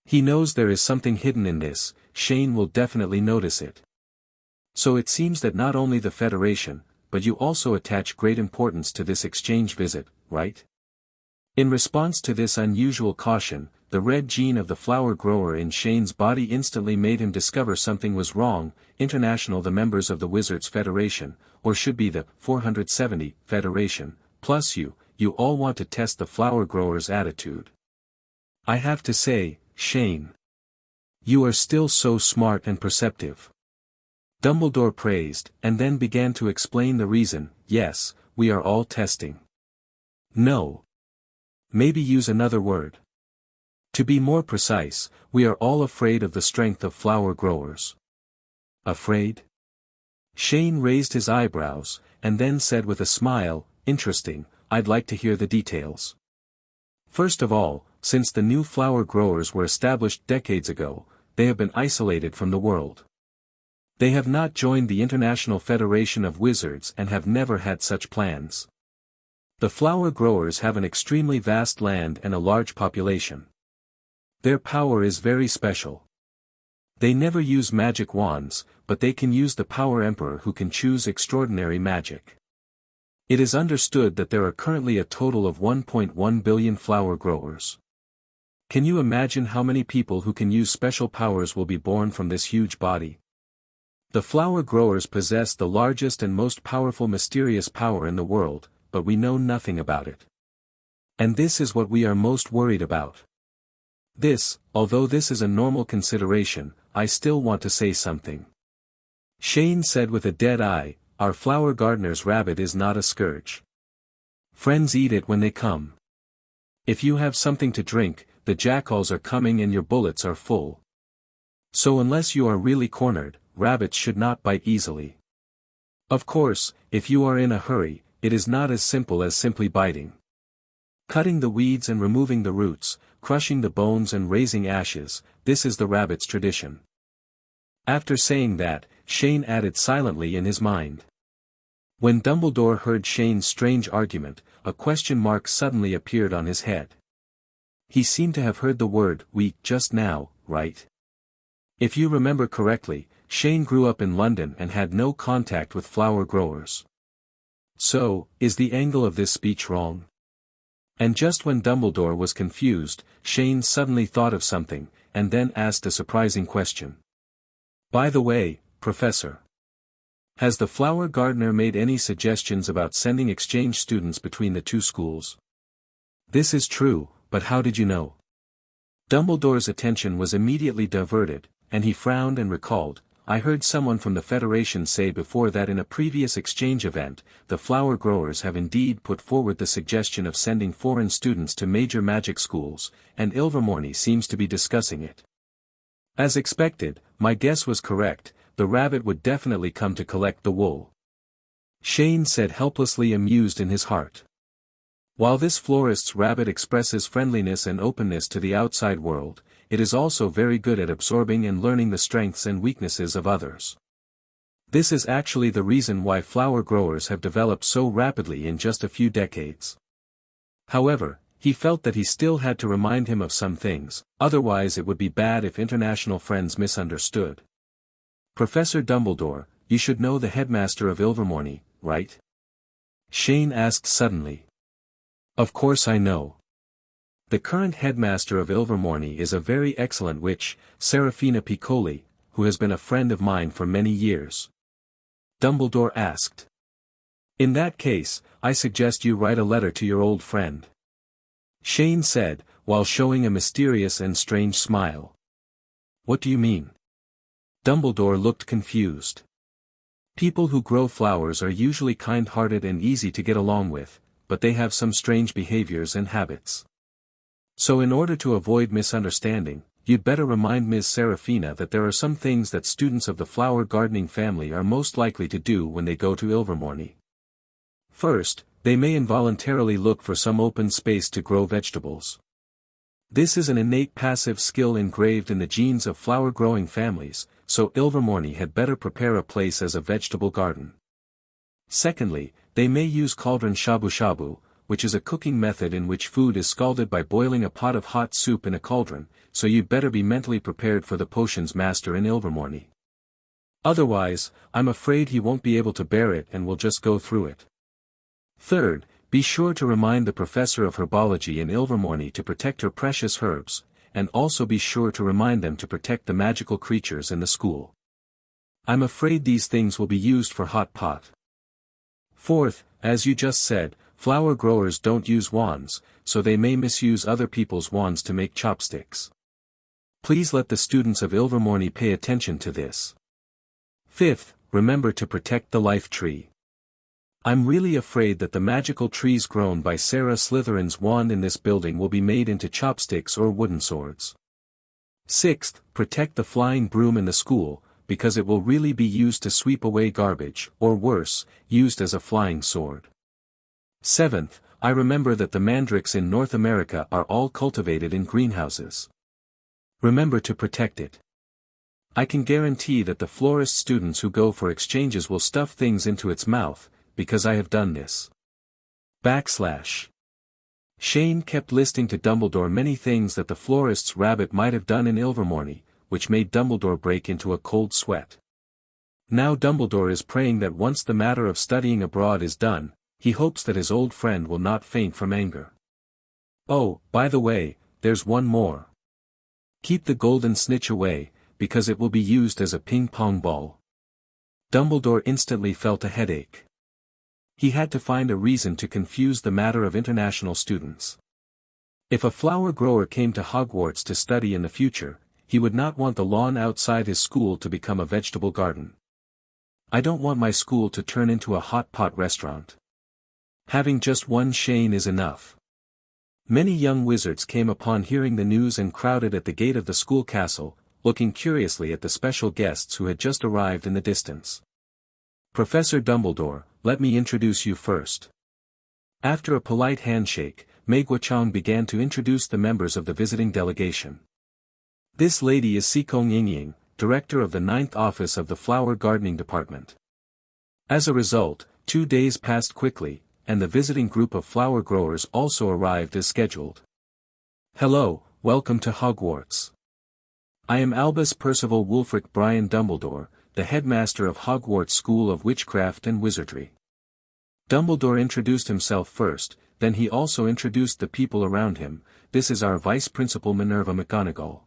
He knows there is something hidden in this, Shane will definitely notice it. So it seems that not only the Federation, but you also attach great importance to this exchange visit, right? In response to this unusual caution, the red gene of the flower grower in Shane's body instantly made him discover something was wrong. International, the members of the Wizards Federation, or should be the 470 Federation, plus you all want to test the flower grower's attitude. I have to say, Shane. You are still so smart and perceptive. Dumbledore praised, and then began to explain the reason. Yes, we are all testing. No. Maybe use another word. To be more precise, we are all afraid of the strength of flower growers. Afraid? Shane raised his eyebrows, and then said with a smile, interesting, I'd like to hear the details. First of all, since the new flower growers were established decades ago, they have been isolated from the world. They have not joined the International Federation of Wizards and have never had such plans. The flower growers have an extremely vast land and a large population. Their power is very special. They never use magic wands, but they can use the Power Emperor who can choose extraordinary magic. It is understood that there are currently a total of 1.1 billion flower growers. Can you imagine how many people who can use special powers will be born from this huge body? The flower growers possess the largest and most powerful mysterious power in the world, but we know nothing about it. And this is what we are most worried about. Although this is a normal consideration, I still want to say something. Shane said with a dead eye, our flower gardener's rabbit is not a scourge. Friends eat it when they come. If you have something to drink, the jackals are coming and your bullets are full. So unless you are really cornered, rabbits should not bite easily. Of course, if you are in a hurry, it is not as simple as simply biting. Cutting the weeds and removing the roots, crushing the bones and raising ashes, this is the rabbit's tradition. After saying that, Shane added silently in his mind. When Dumbledore heard Shane's strange argument, a question mark suddenly appeared on his head. He seemed to have heard the word weak just now, right? If you remember correctly, Shane grew up in London and had no contact with flower growers. So, is the angle of this speech wrong? And just when Dumbledore was confused, Shane suddenly thought of something, and then asked a surprising question. By the way, Professor, has the flower gardener made any suggestions about sending exchange students between the two schools? This is true, but how did you know? Dumbledore's attention was immediately diverted, and he frowned and recalled, I heard someone from the Federation say before that in a previous exchange event, the flower growers have indeed put forward the suggestion of sending foreign students to major magic schools, and Ilvermorny seems to be discussing it. As expected, my guess was correct, the rabbit would definitely come to collect the wool. Shane said helplessly amused in his heart. While this florist's rabbit expresses friendliness and openness to the outside world, it is also very good at absorbing and learning the strengths and weaknesses of others. This is actually the reason why flower growers have developed so rapidly in just a few decades. However, he felt that he still had to remind him of some things, otherwise it would be bad if international friends misunderstood. Professor Dumbledore, you should know the headmaster of Ilvermorny, right? Shane asked suddenly. Of course I know. The current headmaster of Ilvermorny is a very excellent witch, Serafina Piccoli, who has been a friend of mine for many years. Dumbledore asked. In that case, I suggest you write a letter to your old friend. Shane said, while showing a mysterious and strange smile. What do you mean? Dumbledore looked confused. People who grow flowers are usually kind-hearted and easy to get along with, but they have some strange behaviors and habits. So in order to avoid misunderstanding, you'd better remind Ms. Serafina that there are some things that students of the flower gardening family are most likely to do when they go to Ilvermorny. First, they may involuntarily look for some open space to grow vegetables. This is an innate passive skill engraved in the genes of flower-growing families, so Ilvermorny had better prepare a place as a vegetable garden. Secondly, they may use cauldron shabu-shabu, which is a cooking method in which food is scalded by boiling a pot of hot soup in a cauldron, so you'd better be mentally prepared for the potions master in Ilvermorny. Otherwise, I'm afraid he won't be able to bear it and will just go through it. Third, be sure to remind the professor of herbology in Ilvermorny to protect her precious herbs, and also be sure to remind them to protect the magical creatures in the school. I'm afraid these things will be used for hot pot. Fourth, as you just said, flower growers don't use wands, so they may misuse other people's wands to make chopsticks. Please let the students of Ilvermorny pay attention to this. Fifth, remember to protect the life tree. I'm really afraid that the magical trees grown by Sarah Slytherin's wand in this building will be made into chopsticks or wooden swords. Sixth, protect the flying broom in the school, because it will really be used to sweep away garbage, or worse, used as a flying sword. Seventh, I remember that the mandrakes in North America are all cultivated in greenhouses. Remember to protect it. I can guarantee that the florist students who go for exchanges will stuff things into its mouth, because I have done this. Shane kept listing to Dumbledore many things that the florist's rabbit might have done in Ilvermorny, which made Dumbledore break into a cold sweat. Now Dumbledore is praying that once the matter of studying abroad is done, he hopes that his old friend will not faint from anger. Oh, by the way, there's one more. Keep the golden snitch away, because it will be used as a ping-pong ball. Dumbledore instantly felt a headache. He had to find a reason to confuse the matter of international students. If a flower grower came to Hogwarts to study in the future, he would not want the lawn outside his school to become a vegetable garden. I don't want my school to turn into a hot pot restaurant. Having just one Shane is enough. Many young wizards came upon hearing the news and crowded at the gate of the school castle, looking curiously at the special guests who had just arrived in the distance. Professor Dumbledore, let me introduce you first. After a polite handshake, Meiguo-chan began to introduce the members of the visiting delegation. This lady is Sikong Yingying, director of the 9th office of the flower gardening department. As a result, 2 days passed quickly, and the visiting group of flower growers also arrived as scheduled. Hello, welcome to Hogwarts. I am Albus Percival Wulfric Brian Dumbledore, the headmaster of Hogwarts School of Witchcraft and Wizardry. Dumbledore introduced himself first, then he also introduced the people around him. This is our Vice Principal Minerva McGonagall.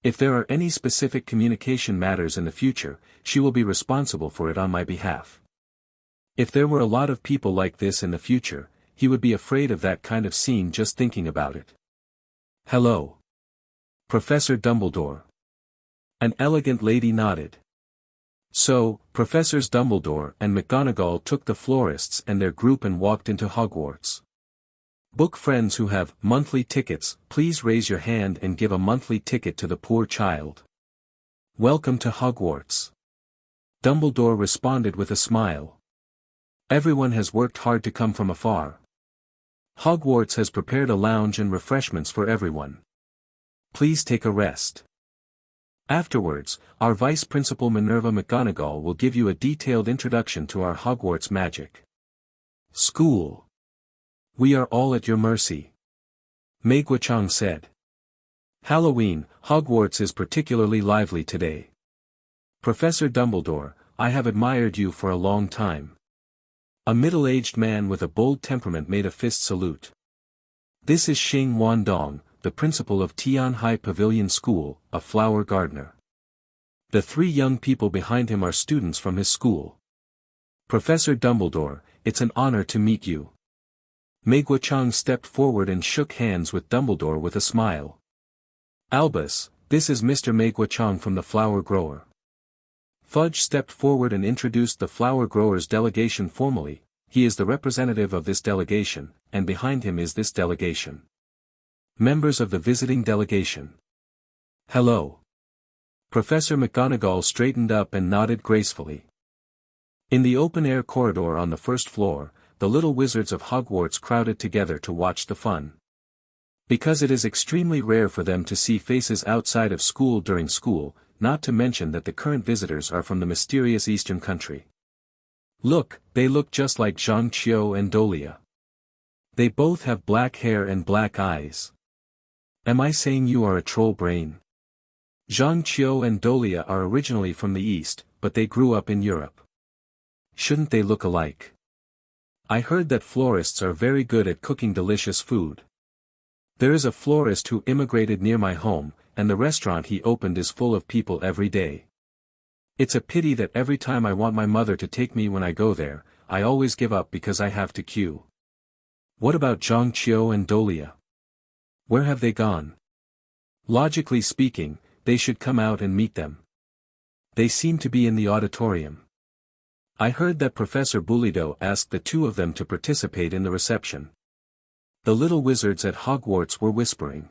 If there are any specific communication matters in the future, she will be responsible for it on my behalf. If there were a lot of people like this in the future, he would be afraid of that kind of scene just thinking about it. Hello. Professor Dumbledore. An elegant lady nodded. So, Professors Dumbledore and McGonagall took the florists and their group and walked into Hogwarts. Book friends who have monthly tickets, please raise your hand and give a monthly ticket to the poor child. Welcome to Hogwarts. Dumbledore responded with a smile. Everyone has worked hard to come from afar. Hogwarts has prepared a lounge and refreshments for everyone. Please take a rest. Afterwards, our Vice Principal Minerva McGonagall will give you a detailed introduction to our Hogwarts magic. School. We are all at your mercy. Megwachang said. Halloween, Hogwarts is particularly lively today. Professor Dumbledore, I have admired you for a long time. A middle-aged man with a bold temperament made a fist salute. This is Xing Wandong, the principal of Tian High Pavilion School, a flower gardener. The 3 young people behind him are students from his school. Professor Dumbledore, it's an honor to meet you. Megwachang stepped forward and shook hands with Dumbledore with a smile. Albus, this is Mr. Megwachang from the flower grower. Fudge stepped forward and introduced the flower growers delegation formally. He is the representative of this delegation, and behind him is this delegation. Members of the visiting delegation. Hello. Professor McGonagall straightened up and nodded gracefully. In the open-air corridor on the first floor, the little wizards of Hogwarts crowded together to watch the fun. Because it is extremely rare for them to see faces outside of school during school, not to mention that the current visitors are from the mysterious eastern country. Look, they look just like Zhang Qiu and Dolea. They both have black hair and black eyes. Am I saying you are a troll brain? Zhang Qiu and Dolea are originally from the East, but they grew up in Europe. Shouldn't they look alike? I heard that florists are very good at cooking delicious food. There is a florist who immigrated near my home, and the restaurant he opened is full of people every day. It's a pity that every time I want my mother to take me when I go there, I always give up because I have to queue. What about Zhang Qiu and Dolea? Where have they gone? Logically speaking, they should come out and meet them. They seem to be in the auditorium. I heard that Professor Bulido asked the 2 of them to participate in the reception. The little wizards at Hogwarts were whispering.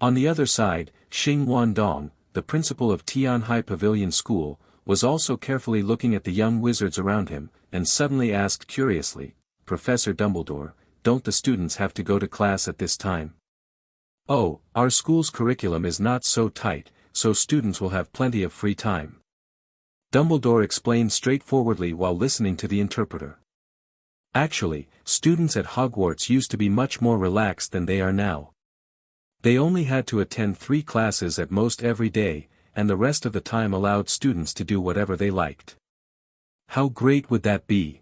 On the other side, Xing Wandong, the principal of Tian High Pavilion School, was also carefully looking at the young wizards around him, and suddenly asked curiously, Professor Dumbledore, don't the students have to go to class at this time? Oh, our school's curriculum is not so tight, so students will have plenty of free time. Dumbledore explained straightforwardly while listening to the interpreter. Actually, students at Hogwarts used to be much more relaxed than they are now. They only had to attend 3 classes at most every day, and the rest of the time allowed students to do whatever they liked. How great would that be?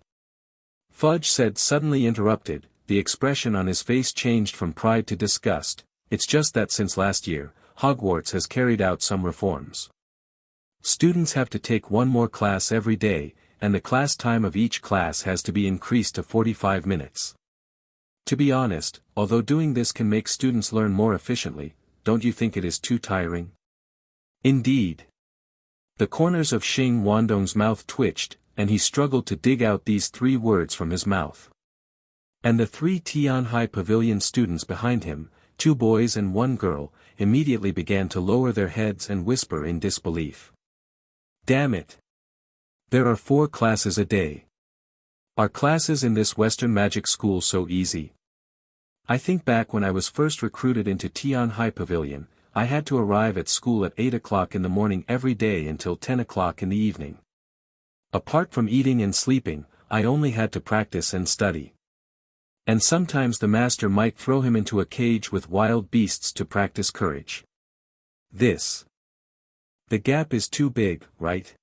Fudge said suddenly interrupted, the expression on his face changed from pride to disgust. It's just that since last year, Hogwarts has carried out some reforms. Students have to take 1 more class every day, and the class time of each class has to be increased to 45 minutes. To be honest, although doing this can make students learn more efficiently, don't you think it is too tiring? Indeed. The corners of Xing Wandong's mouth twitched, and he struggled to dig out these 3 words from his mouth. And the 3 Tian High Pavilion students behind him, 2 boys and 1 girl, immediately began to lower their heads and whisper in disbelief. Damn it! There are 4 classes a day. Are classes in this Western magic school so easy? I think back when I was first recruited into Tian High Pavilion, I had to arrive at school at 8 o'clock in the morning every day until 10 o'clock in the evening. Apart from eating and sleeping, I only had to practice and study. And sometimes the master might throw him into a cage with wild beasts to practice courage. The gap is too big, right?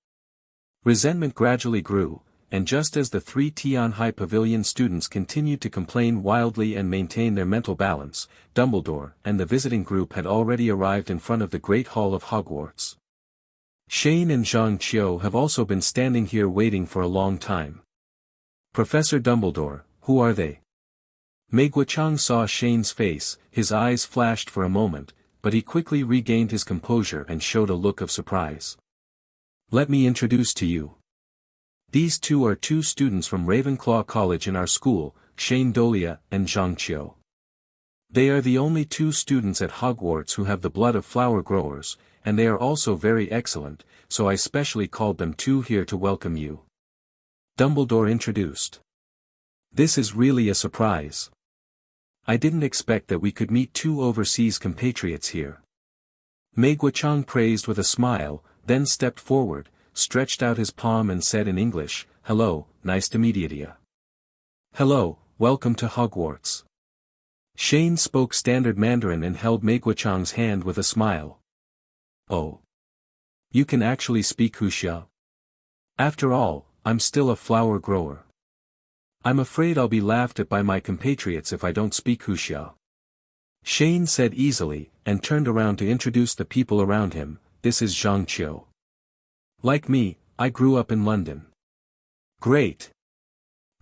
Resentment gradually grew, and just as the 3 Tian High Pavilion students continued to complain wildly and maintain their mental balance, Dumbledore and the visiting group had already arrived in front of the Great Hall of Hogwarts. Shane and Zhang Qiu have also been standing here waiting for a long time. Professor Dumbledore, who are they? Mei Guochang saw Shane's face, his eyes flashed for a moment, but he quickly regained his composure and showed a look of surprise. Let me introduce to you. These two are 2 students from Ravenclaw College in our school, Shane Dolea and Zhang Qiu. They are the only 2 students at Hogwarts who have the blood of flower growers, and they are also very excellent, so I specially called them 2 here to welcome you. Dumbledore introduced. This is really a surprise. I didn't expect that we could meet 2 overseas compatriots here. Mei Guochang praised with a smile, then stepped forward, stretched out his palm and said in English, "Hello, nice to meet you." "Hello, welcome to Hogwarts." Shane spoke standard Mandarin and held Mei Guochang's hand with a smile. "Oh. You can actually speak Wuxia? After all, I'm still a flower grower. I'm afraid I'll be laughed at by my compatriots if I don't speak Wuxia." Shane said easily, and turned around to introduce the people around him. "This is Zhang Qiu. Like me, I grew up in London." "Great.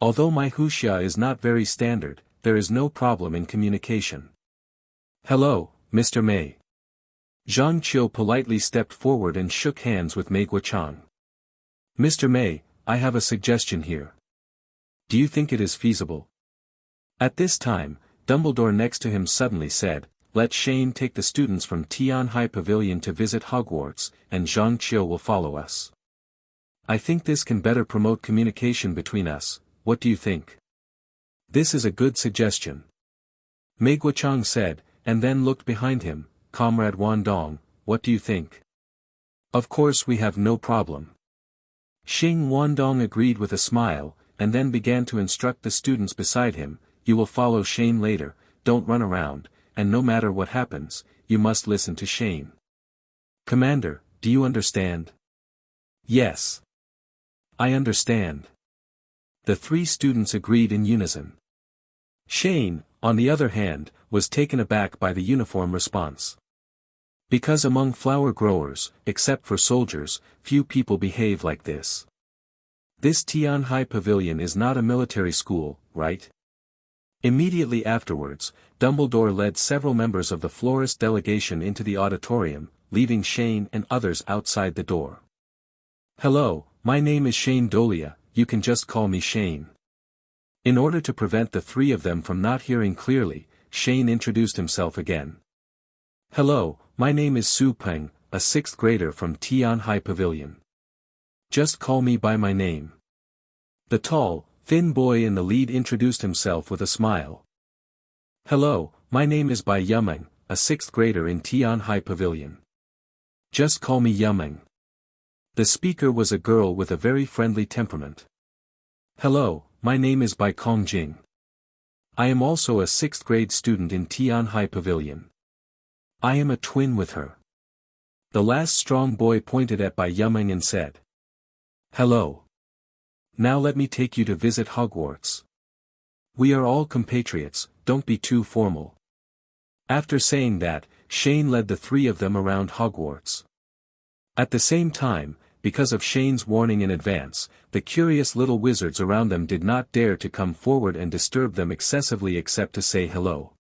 Although my Wuxia is not very standard, there is no problem in communication." "Hello, Mr. Mei." Zhang Qiu politely stepped forward and shook hands with Mei Guochang. "Mr. Mei, I have a suggestion here. Do you think it is feasible?" At this time, Dumbledore next to him suddenly said, "Let Shane take the students from Tian High Pavilion to visit Hogwarts, and Zhang Qiu will follow us. I think this can better promote communication between us. What do you think?" "This is a good suggestion," Mei Guochang said, and then looked behind him. "Comrade Wan Dong, what do you think?" "Of course we have no problem." Xing Wandong agreed with a smile, and then began to instruct the students beside him. "You will follow Shane later, don't run around, and no matter what happens, you must listen to Shane." "Commander, do you understand?" "Yes. I understand." The 3 students agreed in unison. Shane, on the other hand, was taken aback by the uniform response. Because among flower growers, except for soldiers, few people behave like this. This Tian High Pavilion is not a military school, right? Immediately afterwards, Dumbledore led several members of the florist delegation into the auditorium, leaving Shane and others outside the door. "Hello, my name is Shane Dolea, you can just call me Shane." In order to prevent the 3 of them from not hearing clearly, Shane introduced himself again. "Hello, my name is Su Peng, a 6th grader from Tian High Pavilion. Just call me by my name." The tall, thin boy in the lead introduced himself with a smile. "Hello, my name is Bai Yumeng, a 6th grader in Tian High Pavilion. Just call me Yumeng." The speaker was a girl with a very friendly temperament. "Hello, my name is Bai Kongjing. I am also a 6th grade student in Tian High Pavilion. I am a twin with her." The last strong boy pointed at Bai Yumeng and said, "Hello. Now let me take you to visit Hogwarts. We are all compatriots, don't be too formal." After saying that, Shane led the 3 of them around Hogwarts. At the same time, because of Shane's warning in advance, the curious little wizards around them did not dare to come forward and disturb them excessively except to say hello.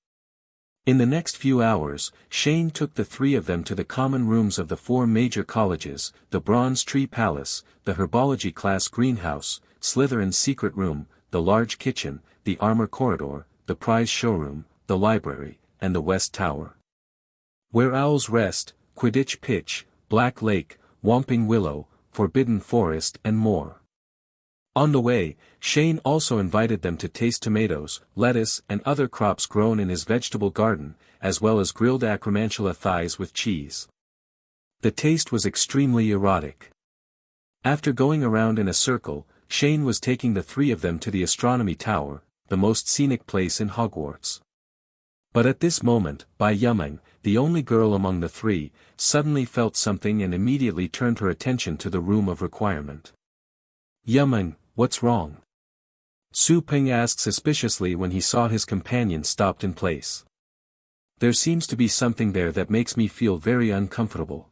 In the next few hours, Shane took the 3 of them to the common rooms of the 4 major colleges, the Bronze Tree Palace, the Herbology Class Greenhouse, Slytherin's Secret Room, the Large Kitchen, the Armor Corridor, the Prize Showroom, the Library, and the West Tower. Where Owls Rest, Quidditch Pitch, Black Lake, Whomping Willow, Forbidden Forest and more. On the way, Shane also invited them to taste tomatoes, lettuce and other crops grown in his vegetable garden, as well as grilled acromantula thighs with cheese. The taste was extremely erotic. After going around in a circle, Shane was taking the three of them to the astronomy tower, the most scenic place in Hogwarts. But at this moment, Bai Yumeng, the only girl among the three, suddenly felt something and immediately turned her attention to the room of requirement. "Yumeng, what's wrong?" Su Peng asked suspiciously when he saw his companion stopped in place. "There seems to be something there that makes me feel very uncomfortable."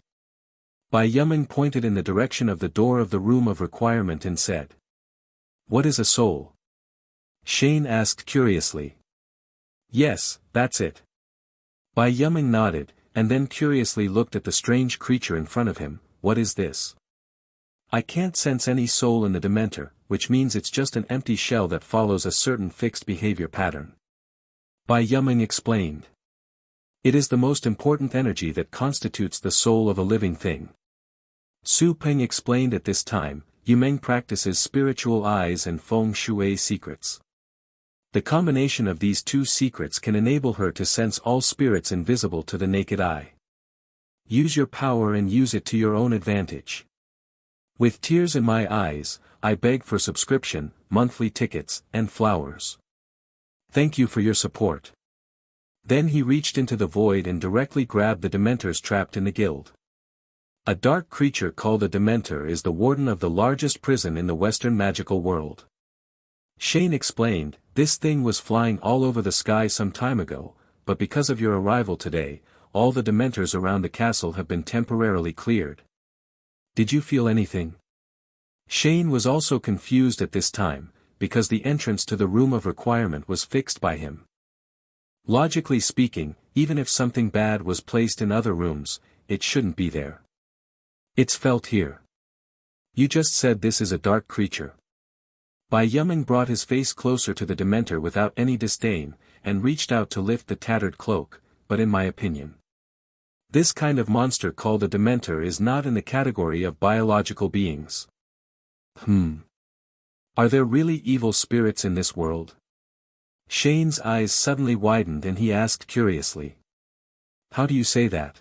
Bai Yumeng pointed in the direction of the door of the room of requirement and said, "What is a soul?" Shane asked curiously. "Yes, that's it." Bai Yumeng nodded, and then curiously looked at the strange creature in front of him. "What is this?" "I can't sense any soul in the Dementor, which means it's just an empty shell that follows a certain fixed behavior pattern." Bai Yumeng explained. "It is the most important energy that constitutes the soul of a living thing." Su Peng explained at this time, Yumeng practices spiritual eyes and feng shui secrets. The combination of these two secrets can enable her to sense all spirits invisible to the naked eye. Use your power and use it to your own advantage. With tears in my eyes, I beg for subscription, monthly tickets, and flowers. Thank you for your support. Then he reached into the void and directly grabbed the Dementors trapped in the guild. A dark creature called a Dementor is the warden of the largest prison in the Western magical world. Shane explained, "This thing was flying all over the sky some time ago, but because of your arrival today, all the Dementors around the castle have been temporarily cleared." "Did you feel anything?" Shane was also confused at this time, because the entrance to the room of requirement was fixed by him. Logically speaking, even if something bad was placed in other rooms, it shouldn't be there. It's felt here. You just said this is a dark creature. Bai Yumeng brought his face closer to the Dementor without any disdain, and reached out to lift the tattered cloak, but in my opinion, this kind of monster called a Dementor is not in the category of biological beings. Are there really evil spirits in this world? Shane's eyes suddenly widened and he asked curiously. How do you say that?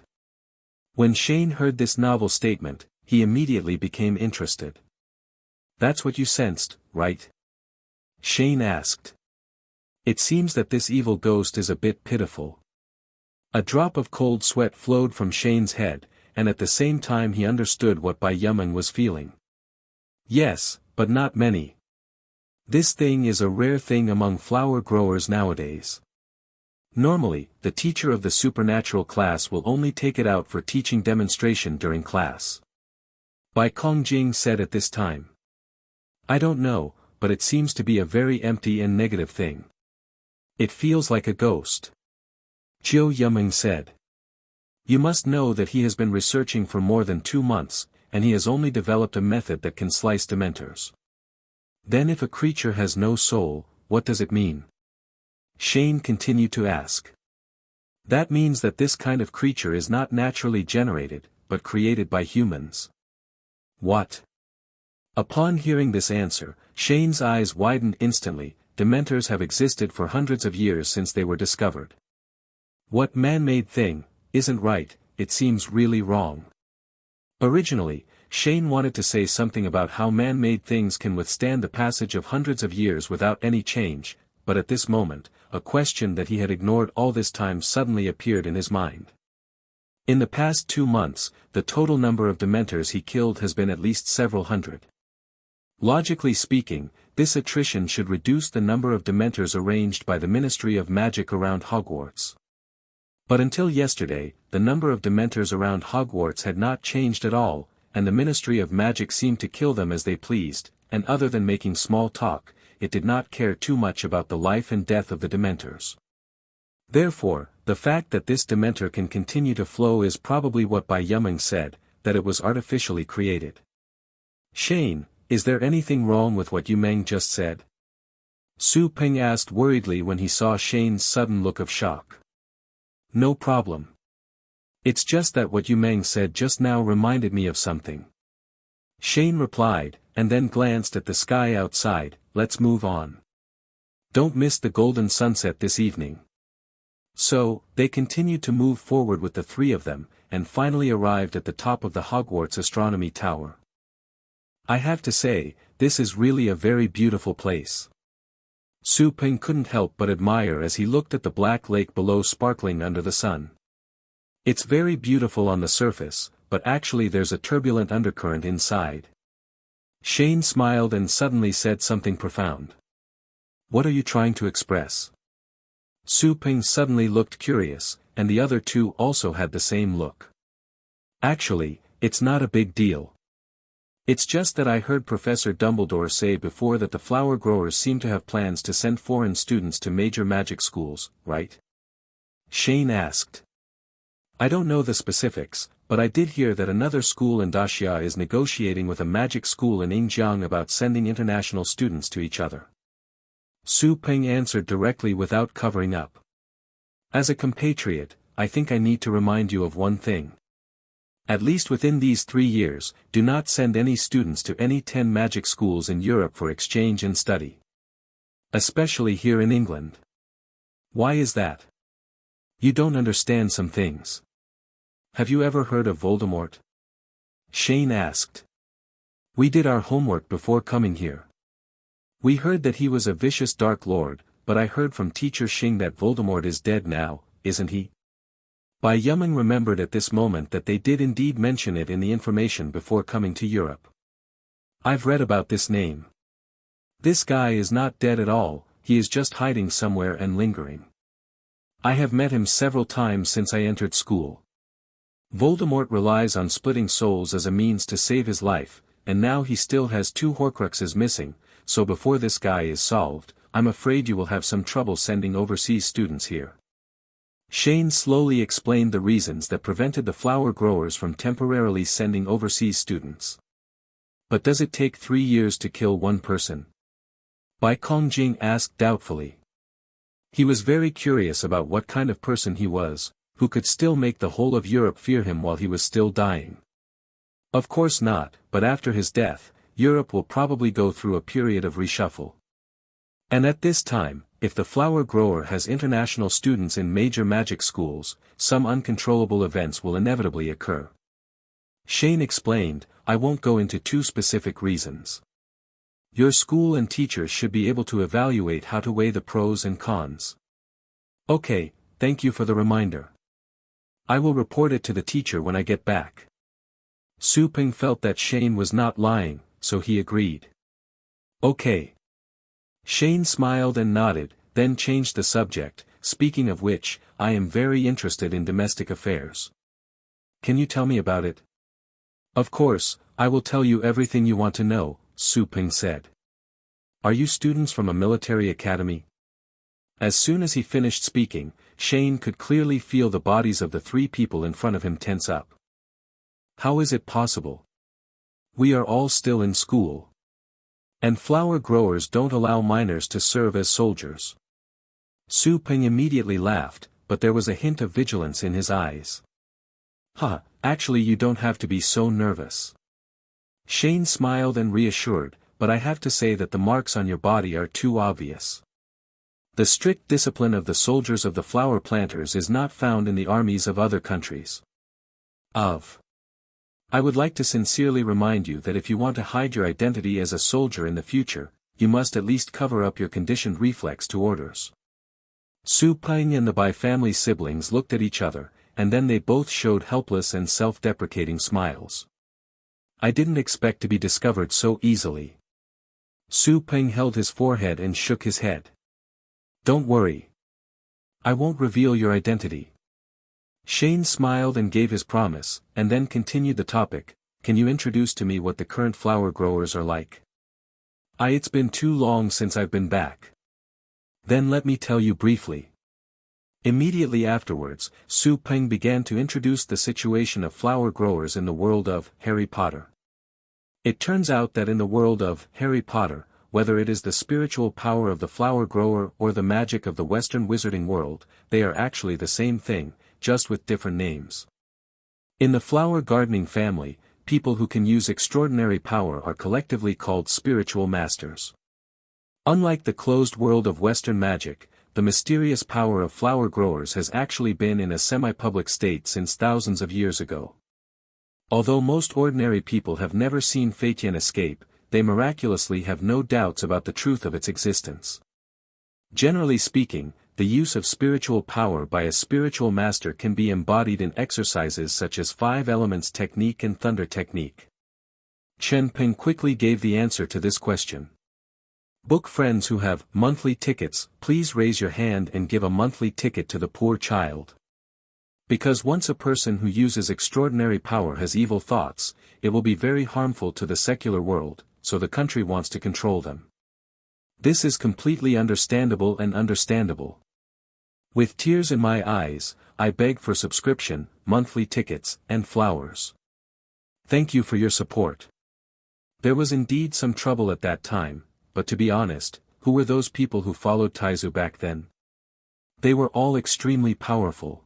When Shane heard this novel statement, he immediately became interested. That's what you sensed, right? Shane asked. It seems that this evil ghost is a bit pitiful. A drop of cold sweat flowed from Shane's head, and at the same time he understood what Bai Yumeng was feeling. Yes, but not many. This thing is a rare thing among flower growers nowadays. Normally, the teacher of the supernatural class will only take it out for teaching demonstration during class. Bai Kongjing said at this time. I don't know, but it seems to be a very empty and negative thing. It feels like a ghost. Jiu Yumeng said. You must know that he has been researching for more than 2 months, and he has only developed a method that can slice Dementors. Then if a creature has no soul, what does it mean? Shane continued to ask. That means that this kind of creature is not naturally generated, but created by humans. What? Upon hearing this answer, Shane's eyes widened instantly. Dementors have existed for hundreds of years since they were discovered. What man-made thing, isn't right, it seems really wrong. Originally, Shane wanted to say something about how man-made things can withstand the passage of hundreds of years without any change, but at this moment, a question that he had ignored all this time suddenly appeared in his mind. In the past 2 months, the total number of Dementors he killed has been at least several hundred. Logically speaking, this attrition should reduce the number of Dementors arranged by the Ministry of Magic around Hogwarts. But until yesterday, the number of Dementors around Hogwarts had not changed at all, and the Ministry of Magic seemed to kill them as they pleased, and other than making small talk, it did not care too much about the life and death of the Dementors. Therefore, the fact that this Dementor can continue to flow is probably what Bai Yumeng said, that it was artificially created. Shane, is there anything wrong with what Yumeng just said? Su Peng asked worriedly when he saw Shane's sudden look of shock. No problem. It's just that what Yumeng said just now reminded me of something. Shane replied, and then glanced at the sky outside. Let's move on. Don't miss the golden sunset this evening. So, they continued to move forward with the three of them, and finally arrived at the top of the Hogwarts astronomy tower. I have to say, this is really a very beautiful place. Su Ping couldn't help but admire as he looked at the black lake below sparkling under the sun. It's very beautiful on the surface, but actually there's a turbulent undercurrent inside. Shane smiled and suddenly said something profound. What are you trying to express? Su Ping suddenly looked curious, and the other two also had the same look. Actually, it's not a big deal. It's just that I heard Professor Dumbledore say before that the flower growers seem to have plans to send foreign students to major magic schools, right? Shane asked. I don't know the specifics, but I did hear that another school in Daxia is negotiating with a magic school in Yingjiang about sending international students to each other. Su Ping answered directly without covering up. As a compatriot, I think I need to remind you of one thing. At least within these 3 years, do not send any students to any 10 magic schools in Europe for exchange and study. Especially here in England. Why is that? You don't understand some things. Have you ever heard of Voldemort? Shane asked. We did our homework before coming here. We heard that he was a vicious Dark Lord, but I heard from Teacher Xing that Voldemort is dead now, isn't he? Bai Yumeng remembered at this moment that they did indeed mention it in the information before coming to Europe. I've read about this name. This guy is not dead at all, he is just hiding somewhere and lingering. I have met him several times since I entered school. Voldemort relies on splitting souls as a means to save his life, and now he still has 2 Horcruxes missing, so before this guy is solved, I'm afraid you will have some trouble sending overseas students here. Shane slowly explained the reasons that prevented the flower growers from temporarily sending overseas students. But does it take 3 years to kill one person? Bai Kongjing asked doubtfully. He was very curious about what kind of person he was, who could still make the whole of Europe fear him while he was still dying. Of course not, but after his death, Europe will probably go through a period of reshuffle. And at this time, if the flower grower has international students in major magic schools, some uncontrollable events will inevitably occur. Shane explained, I won't go into too specific reasons. Your school and teachers should be able to evaluate how to weigh the pros and cons. Okay, thank you for the reminder. I will report it to the teacher when I get back. Su Ping felt that Shane was not lying, so he agreed. Okay. Shane smiled and nodded, then changed the subject, speaking of which, I am very interested in domestic affairs. Can you tell me about it? Of course, I will tell you everything you want to know, Su Ping said. Are you students from a military academy? As soon as he finished speaking, Shane could clearly feel the bodies of the 3 people in front of him tense up. How is it possible? We are all still in school. And flower growers don't allow minors to serve as soldiers. Su Ping immediately laughed, but there was a hint of vigilance in his eyes. Actually you don't have to be so nervous. Shane smiled and reassured, but I have to say that the marks on your body are too obvious. The strict discipline of the soldiers of the flower planters is not found in the armies of other countries. I would like to sincerely remind you that if you want to hide your identity as a soldier in the future, you must at least cover up your conditioned reflex to orders. Su Ping and the Bai family siblings looked at each other, and then they both showed helpless and self-deprecating smiles. I didn't expect to be discovered so easily. Su Ping held his forehead and shook his head. Don't worry. I won't reveal your identity. Shane smiled and gave his promise, and then continued the topic. Can you introduce to me what the current flower growers are like? It's been too long since I've been back. Then let me tell you briefly. Immediately afterwards, Su Ping began to introduce the situation of flower growers in the world of Harry Potter. It turns out that in the world of Harry Potter, whether it is the spiritual power of the flower grower or the magic of the Western wizarding world, they are actually the same thing, just with different names. In the flower gardening family, people who can use extraordinary power are collectively called spiritual masters. Unlike the closed world of Western magic, the mysterious power of flower growers has actually been in a semi-public state since thousands of years ago. Although most ordinary people have never seen Fatian escape, they miraculously have no doubts about the truth of its existence. Generally speaking, the use of spiritual power by a spiritual master can be embodied in exercises such as 5 elements technique and thunder technique. Chen Ping quickly gave the answer to this question. Book friends who have monthly tickets, please raise your hand and give a monthly ticket to the poor child. Because once a person who uses extraordinary power has evil thoughts, it will be very harmful to the secular world, so the country wants to control them. This is completely understandable and understandable. With tears in my eyes, I beg for subscription, monthly tickets, and flowers. Thank you for your support. There was indeed some trouble at that time, but to be honest, who were those people who followed Taizu back then? They were all extremely powerful.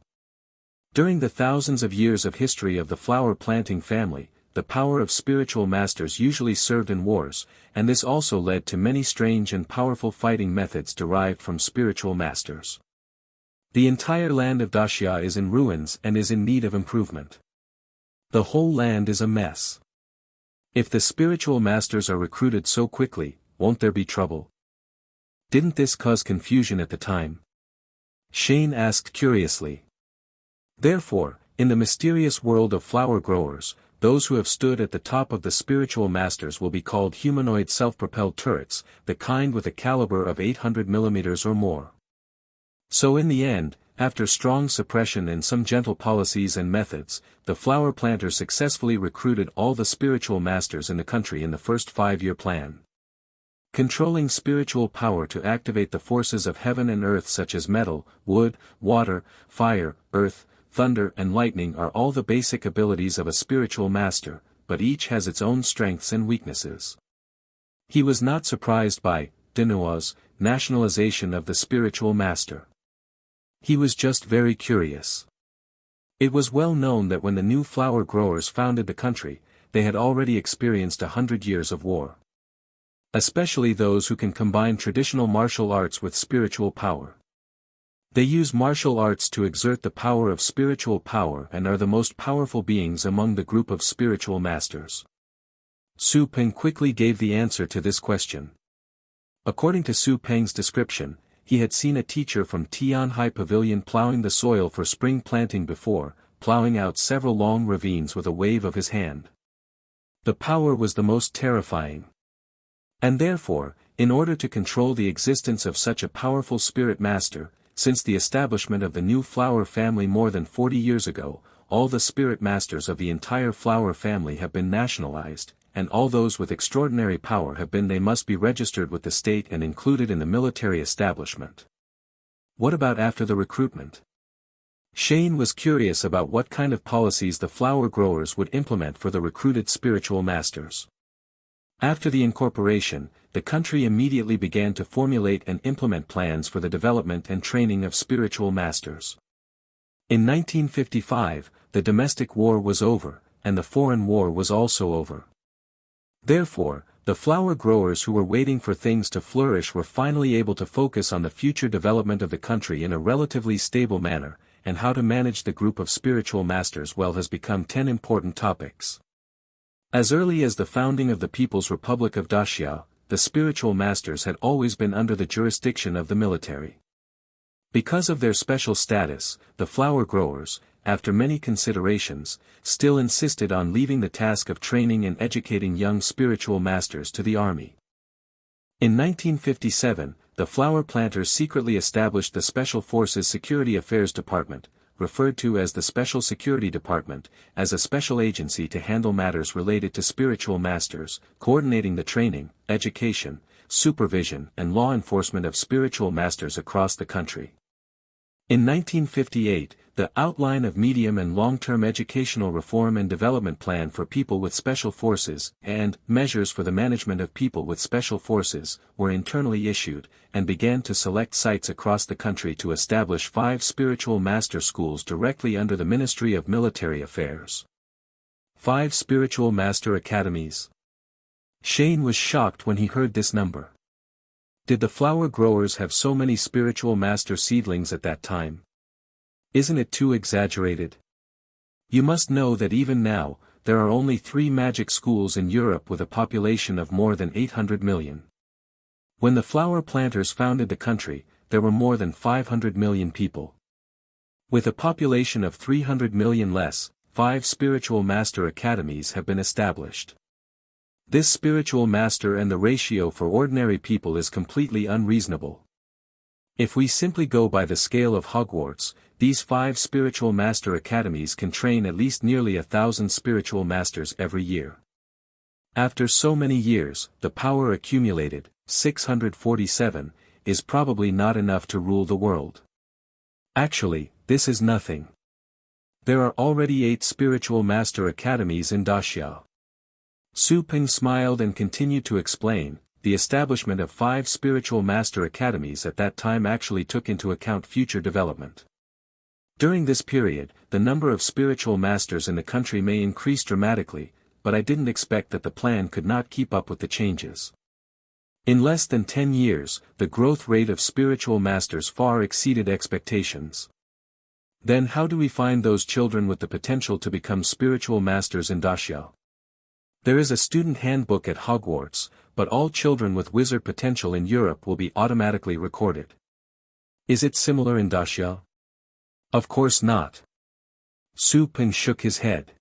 During the thousands of years of history of the flower planting family, the power of spiritual masters usually served in wars, and this also led to many strange and powerful fighting methods derived from spiritual masters. The entire land of Daxia is in ruins and is in need of improvement. The whole land is a mess. If the spiritual masters are recruited so quickly, won't there be trouble? Didn't this cause confusion at the time? Shane asked curiously. Therefore, in the mysterious world of flower growers, those who have stood at the top of the spiritual masters will be called humanoid self-propelled turrets, the kind with a caliber of 800 mm or more. So in the end, after strong suppression and some gentle policies and methods, the flower planters successfully recruited all the spiritual masters in the country in the first 5-year plan. Controlling spiritual power to activate the forces of heaven and earth such as metal, wood, water, fire, earth, thunder and lightning are all the basic abilities of a spiritual master, but each has its own strengths and weaknesses. He was not surprised by Denua's nationalization of the spiritual master. He was just very curious. It was well known that when the new flower growers founded the country, they had already experienced 100 years of war. Especially those who can combine traditional martial arts with spiritual power. They use martial arts to exert the power of spiritual power and are the most powerful beings among the group of spiritual masters. Su Peng quickly gave the answer to this question. According to Su Peng's description, he had seen a teacher from Tianhai Pavilion plowing the soil for spring planting before, plowing out several long ravines with a wave of his hand. The power was the most terrifying. And therefore, in order to control the existence of such a powerful spirit master, since the establishment of the new flower family more than 40 years ago, all the spirit masters of the entire flower family have been nationalized, and all those with extraordinary power they must be registered with the state and included in the military establishment. What about after the recruitment? Shane was curious about what kind of policies the flower growers would implement for the recruited spiritual masters. After the incorporation, the country immediately began to formulate and implement plans for the development and training of spiritual masters. In 1955, the domestic war was over, and the foreign war was also over. Therefore, the flower growers who were waiting for things to flourish were finally able to focus on the future development of the country in a relatively stable manner, and how to manage the group of spiritual masters well has become 10 important topics. As early as the founding of the People's Republic of Daxia, the spiritual masters had always been under the jurisdiction of the military. Because of their special status, the flower growers, after many considerations, still insisted on leaving the task of training and educating young spiritual masters to the army. In 1957, the flower planters secretly established the Special Forces Security Affairs Department, referred to as the Special Security Department, as a special agency to handle matters related to spiritual masters, coordinating the training, education, supervision and law enforcement of spiritual masters across the country. In 1958, the Outline of Medium and Long-Term Educational Reform and Development Plan for People with Special Forces, and Measures for the Management of People with Special Forces, were internally issued, and began to select sites across the country to establish 5 spiritual master schools directly under the Ministry of Military Affairs. 5 spiritual master academies. Shane was shocked when he heard this number. Did the flower growers have so many spiritual master seedlings at that time? Isn't it too exaggerated? You must know that even now, there are only 3 magic schools in Europe with a population of more than 800 million. When the flower planters founded the country, there were more than 500 million people. With a population of 300 million less, 5 spiritual master academies have been established. This spiritual master and the ratio for ordinary people is completely unreasonable. If we simply go by the scale of Hogwarts, these 5 spiritual master academies can train at least nearly 1,000 spiritual masters every year. After so many years, the power accumulated, 647, is probably not enough to rule the world. Actually, this is nothing. There are already 8 spiritual master academies in Daxia. Su Ping smiled and continued to explain, the establishment of 5 spiritual master academies at that time actually took into account future development. During this period, the number of spiritual masters in the country may increase dramatically, but I didn't expect that the plan could not keep up with the changes. In less than 10 years, the growth rate of spiritual masters far exceeded expectations. Then how do we find those children with the potential to become spiritual masters in Daxia? There is a student handbook at Hogwarts, but all children with wizard potential in Europe will be automatically recorded. Is it similar in Daxia? Of course not. Su Ping shook his head.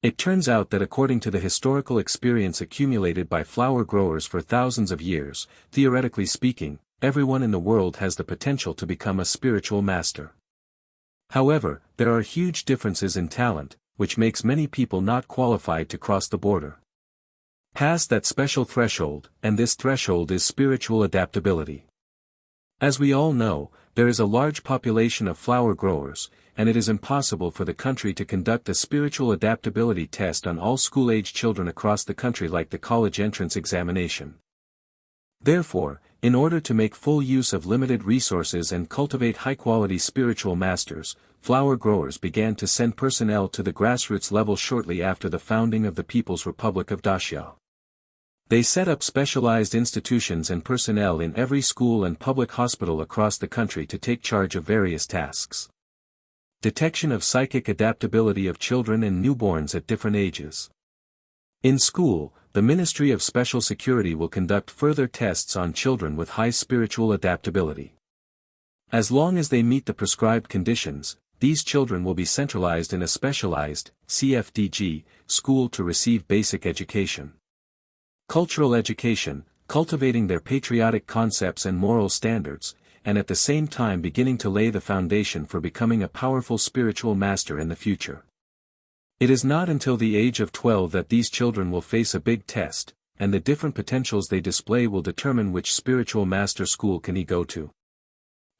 It turns out that according to the historical experience accumulated by flower growers for thousands of years, theoretically speaking, everyone in the world has the potential to become a spiritual master. However, there are huge differences in talent, which makes many people not qualified to cross the border. Past that special threshold, and this threshold is spiritual adaptability. As we all know, there is a large population of flower growers, and it is impossible for the country to conduct a spiritual adaptability test on all school-age children across the country like the college entrance examination. Therefore, in order to make full use of limited resources and cultivate high-quality spiritual masters, flower growers began to send personnel to the grassroots level shortly after the founding of the People's Republic of Daxia. They set up specialized institutions and personnel in every school and public hospital across the country to take charge of various tasks. Detection of psychic adaptability of children and newborns at different ages. In school, the Ministry of Special Security will conduct further tests on children with high spiritual adaptability. As long as they meet the prescribed conditions, these children will be centralized in a specialized, CFDG, school to receive basic education. Cultural education, cultivating their patriotic concepts and moral standards, and at the same time beginning to lay the foundation for becoming a powerful spiritual master in the future. It is not until the age of 12 that these children will face a big test, and the different potentials they display will determine which spiritual master school can he go to.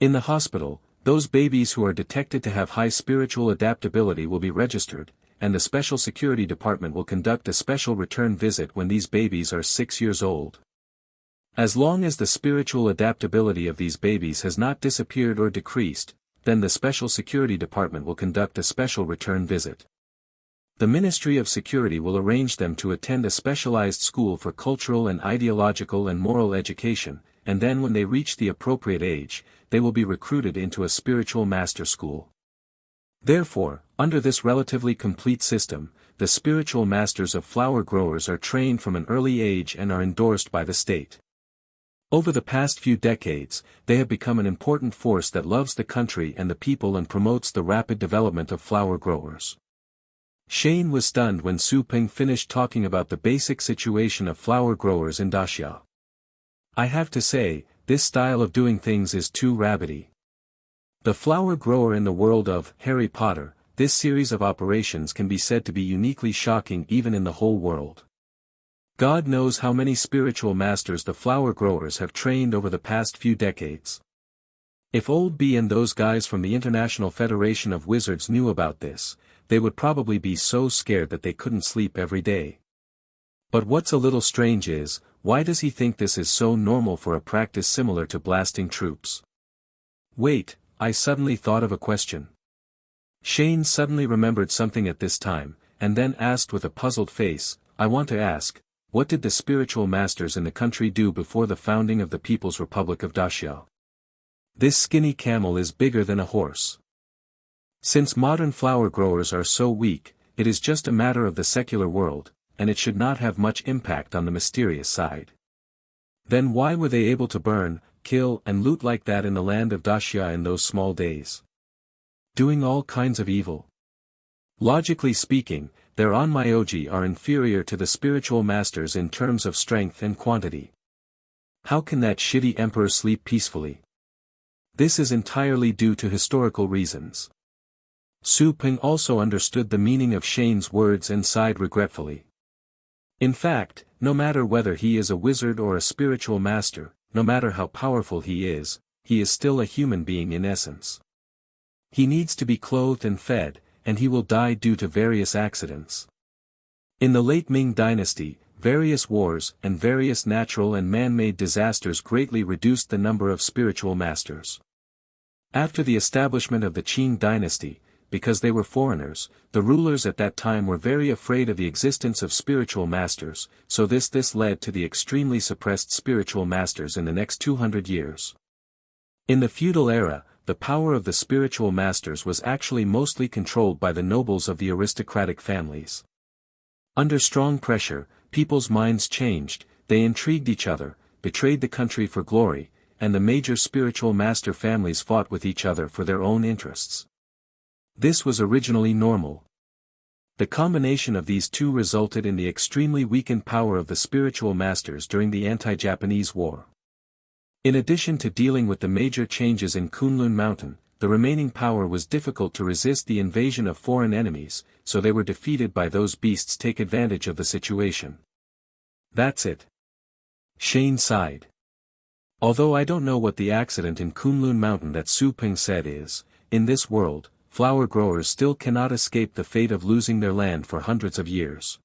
In the hospital, those babies who are detected to have high spiritual adaptability will be registered, and the Special Security Department will conduct a special return visit when these babies are 6 years old. As long as the spiritual adaptability of these babies has not disappeared or decreased, then the Special Security Department will conduct a special return visit. The Ministry of Security will arrange them to attend a specialized school for cultural and ideological and moral education, and then when they reach the appropriate age, they will be recruited into a spiritual master school. Therefore, under this relatively complete system, the spiritual masters of flower growers are trained from an early age and are endorsed by the state. Over the past few decades, they have become an important force that loves the country and the people and promotes the rapid development of flower growers. Shane was stunned when Su Ping finished talking about the basic situation of flower growers in Daxia. I have to say, this style of doing things is too rabbity. The flower grower in the world of Harry Potter, this series of operations can be said to be uniquely shocking even in the whole world. God knows how many spiritual masters the flower growers have trained over the past few decades. If Old B and those guys from the International Federation of Wizards knew about this, they would probably be so scared that they couldn't sleep every day. But what's a little strange is, why does he think this is so normal for a practice similar to blasting troops? Wait, I suddenly thought of a question. Shane suddenly remembered something at this time, and then asked with a puzzled face, I want to ask, what did the spiritual masters in the country do before the founding of the People's Republic of Dacia? This skinny camel is bigger than a horse. Since modern flower growers are so weak, it is just a matter of the secular world, and it should not have much impact on the mysterious side. Then why were they able to burn, kill and loot like that in the land of Dacia in those small days? Doing all kinds of evil. Logically speaking, their onmyoji are inferior to the spiritual masters in terms of strength and quantity. How can that shitty emperor sleep peacefully? This is entirely due to historical reasons. Su Ping also understood the meaning of Shane's words and sighed regretfully. In fact, no matter whether he is a wizard or a spiritual master, no matter how powerful he is still a human being in essence. He needs to be clothed and fed, and he will die due to various accidents. In the late Ming dynasty, various wars and various natural and man-made disasters greatly reduced the number of spiritual masters. After the establishment of the Qing dynasty, because they were foreigners, the rulers at that time were very afraid of the existence of spiritual masters, so this led to the extremely suppressed spiritual masters in the next 200 years. In the feudal era, the power of the spiritual masters was actually mostly controlled by the nobles of the aristocratic families. Under strong pressure, people's minds changed, they intrigued each other, betrayed the country for glory, and the major spiritual master families fought with each other for their own interests. This was originally normal. The combination of these two resulted in the extremely weakened power of the spiritual masters during the anti-Japanese war. In addition to dealing with the major changes in Kunlun Mountain, the remaining power was difficult to resist the invasion of foreign enemies, so they were defeated by those beasts take advantage of the situation. That's it. Shane sighed. Although I don't know what the accident in Kunlun Mountain that Su Ping said is, in this world, flower growers still cannot escape the fate of losing their land for hundreds of years.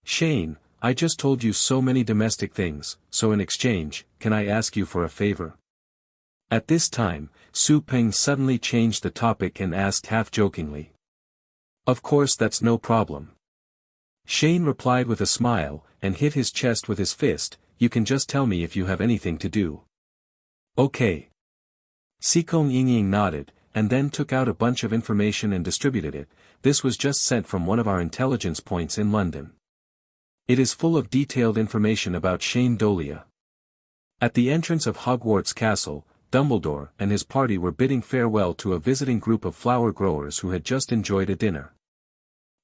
Shane, I just told you so many domestic things, so in exchange, can I ask you for a favor? At this time, Su Ping suddenly changed the topic and asked half-jokingly. Of course that's no problem. Shane replied with a smile, and hit his chest with his fist, you can just tell me if you have anything to do. Okay. Sikong Yingying nodded, and then took out a bunch of information and distributed it. This was just sent from one of our intelligence points in London. It is full of detailed information about Shane Dolea. At the entrance of Hogwarts Castle, Dumbledore and his party were bidding farewell to a visiting group of flower growers who had just enjoyed a dinner.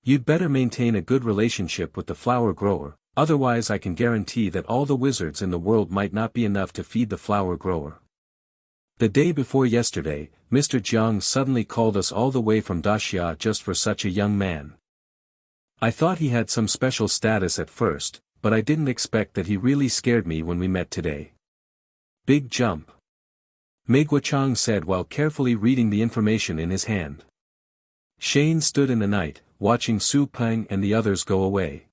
You'd better maintain a good relationship with the flower grower, otherwise I can guarantee that all the wizards in the world might not be enough to feed the flower grower. The day before yesterday, Mr. Jiang suddenly called us all the way from Dacia just for such a young man. I thought he had some special status at first, but I didn't expect that he really scared me when we met today. Big jump. Meiguo said while carefully reading the information in his hand. Shane stood in the night, watching Su Ping and the others go away.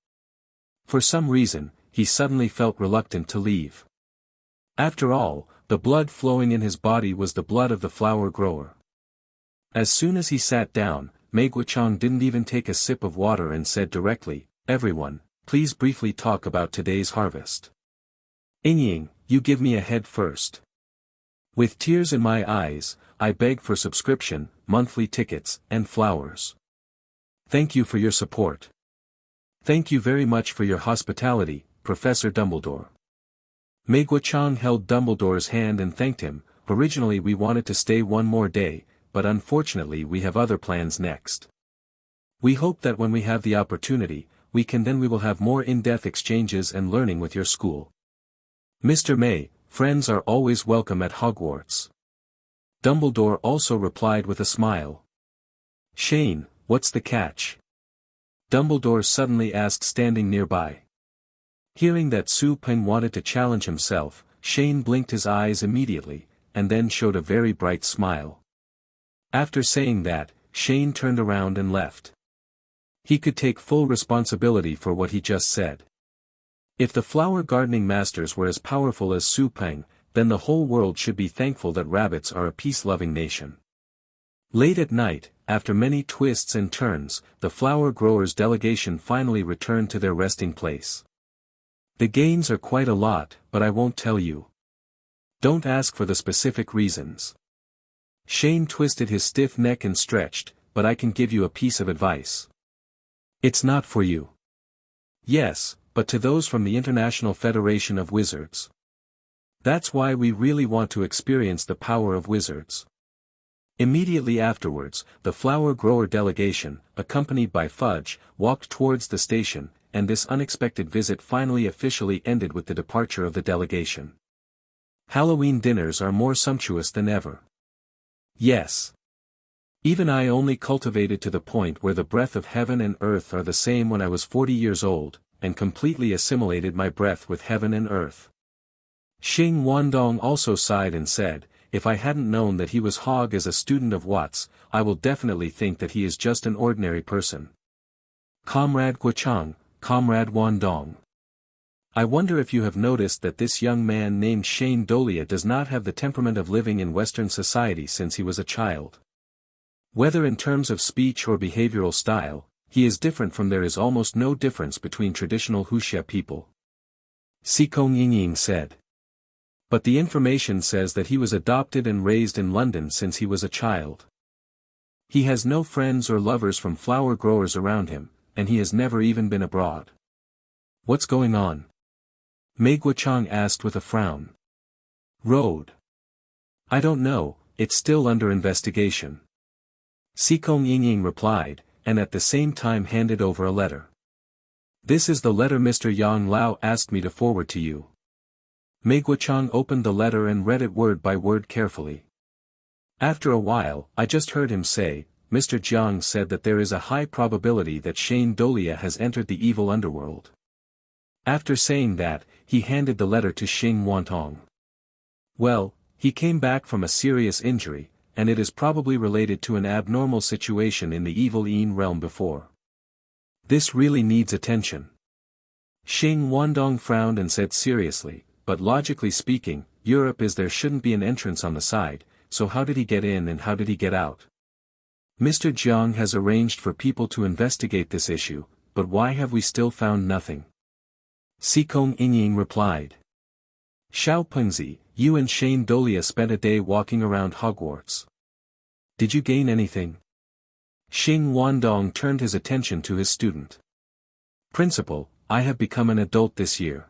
For some reason, he suddenly felt reluctant to leave. After all, the blood flowing in his body was the blood of the flower grower. As soon as he sat down, Meiguo didn't even take a sip of water and said directly, everyone, please briefly talk about today's harvest. Yingying, you give me a head first. With tears in my eyes, I beg for subscription, monthly tickets, and flowers. Thank you for your support. Thank you very much for your hospitality, Professor Dumbledore. Meiguo held Dumbledore's hand and thanked him. Originally we wanted to stay one more day, but unfortunately we have other plans next. We hope that when we have the opportunity, we will have more in-depth exchanges and learning with your school. Mr. May, friends are always welcome at Hogwarts. Dumbledore also replied with a smile. Shane, what's the catch? Dumbledore suddenly asked standing nearby. Hearing that Su Ping wanted to challenge himself, Shane blinked his eyes immediately, and then showed a very bright smile. After saying that, Shane turned around and left. He could take full responsibility for what he just said. If the flower gardening masters were as powerful as Su Ping, then the whole world should be thankful that rabbits are a peace-loving nation. Late at night, after many twists and turns, the flower growers' delegation finally returned to their resting place. The gains are quite a lot, but I won't tell you. Don't ask for the specific reasons. Shane twisted his stiff neck and stretched, but I can give you a piece of advice. It's not for you. Yes, but to those from the International Federation of Wizards. That's why we really want to experience the power of wizards. Immediately afterwards, the flower grower delegation, accompanied by Fudge, walked towards the station, and this unexpected visit finally officially ended with the departure of the delegation. Halloween dinners are more sumptuous than ever. Yes. Even I only cultivated to the point where the breath of heaven and earth are the same when I was 40 years old, and completely assimilated my breath with heaven and earth. Xing Wandong also sighed and said, if I hadn't known that he was Hog as a student of Watts, I will definitely think that he is just an ordinary person. Comrade Guochang, Comrade Wandong. I wonder if you have noticed that this young man named Shane Dolea does not have the temperament of living in Western society since he was a child. Whether in terms of speech or behavioral style, he is different from there is almost no difference between traditional Huxia people. Sikong Yingying said. But the information says that he was adopted and raised in London since he was a child. He has no friends or lovers from flower growers around him, and he has never even been abroad. What's going on? Mei Guochang asked with a frown. Road. I don't know, it's still under investigation. Sikong Yingying replied, and at the same time handed over a letter. This is the letter Mr. Yang Lao asked me to forward to you. Mei Guochang opened the letter and read it word by word carefully. After a while, I just heard him say, Mr. Jiang said that there is a high probability that Shane Dolea has entered the evil underworld. After saying that, he handed the letter to Xing Wantong. Well, he came back from a serious injury, and it is probably related to an abnormal situation in the evil Yin realm before. This really needs attention. Xing Wandong frowned and said seriously, but logically speaking, Europe is there shouldn't be an entrance on the side, so how did he get in and how did he get out? Mr. Jiang has arranged for people to investigate this issue, but why have we still found nothing? Sikong Yingying replied. Xiao Pengzi, you and Shane Dolea spent a day walking around Hogwarts. Did you gain anything? Xing Wandong turned his attention to his student. Principal, I have become an adult this year.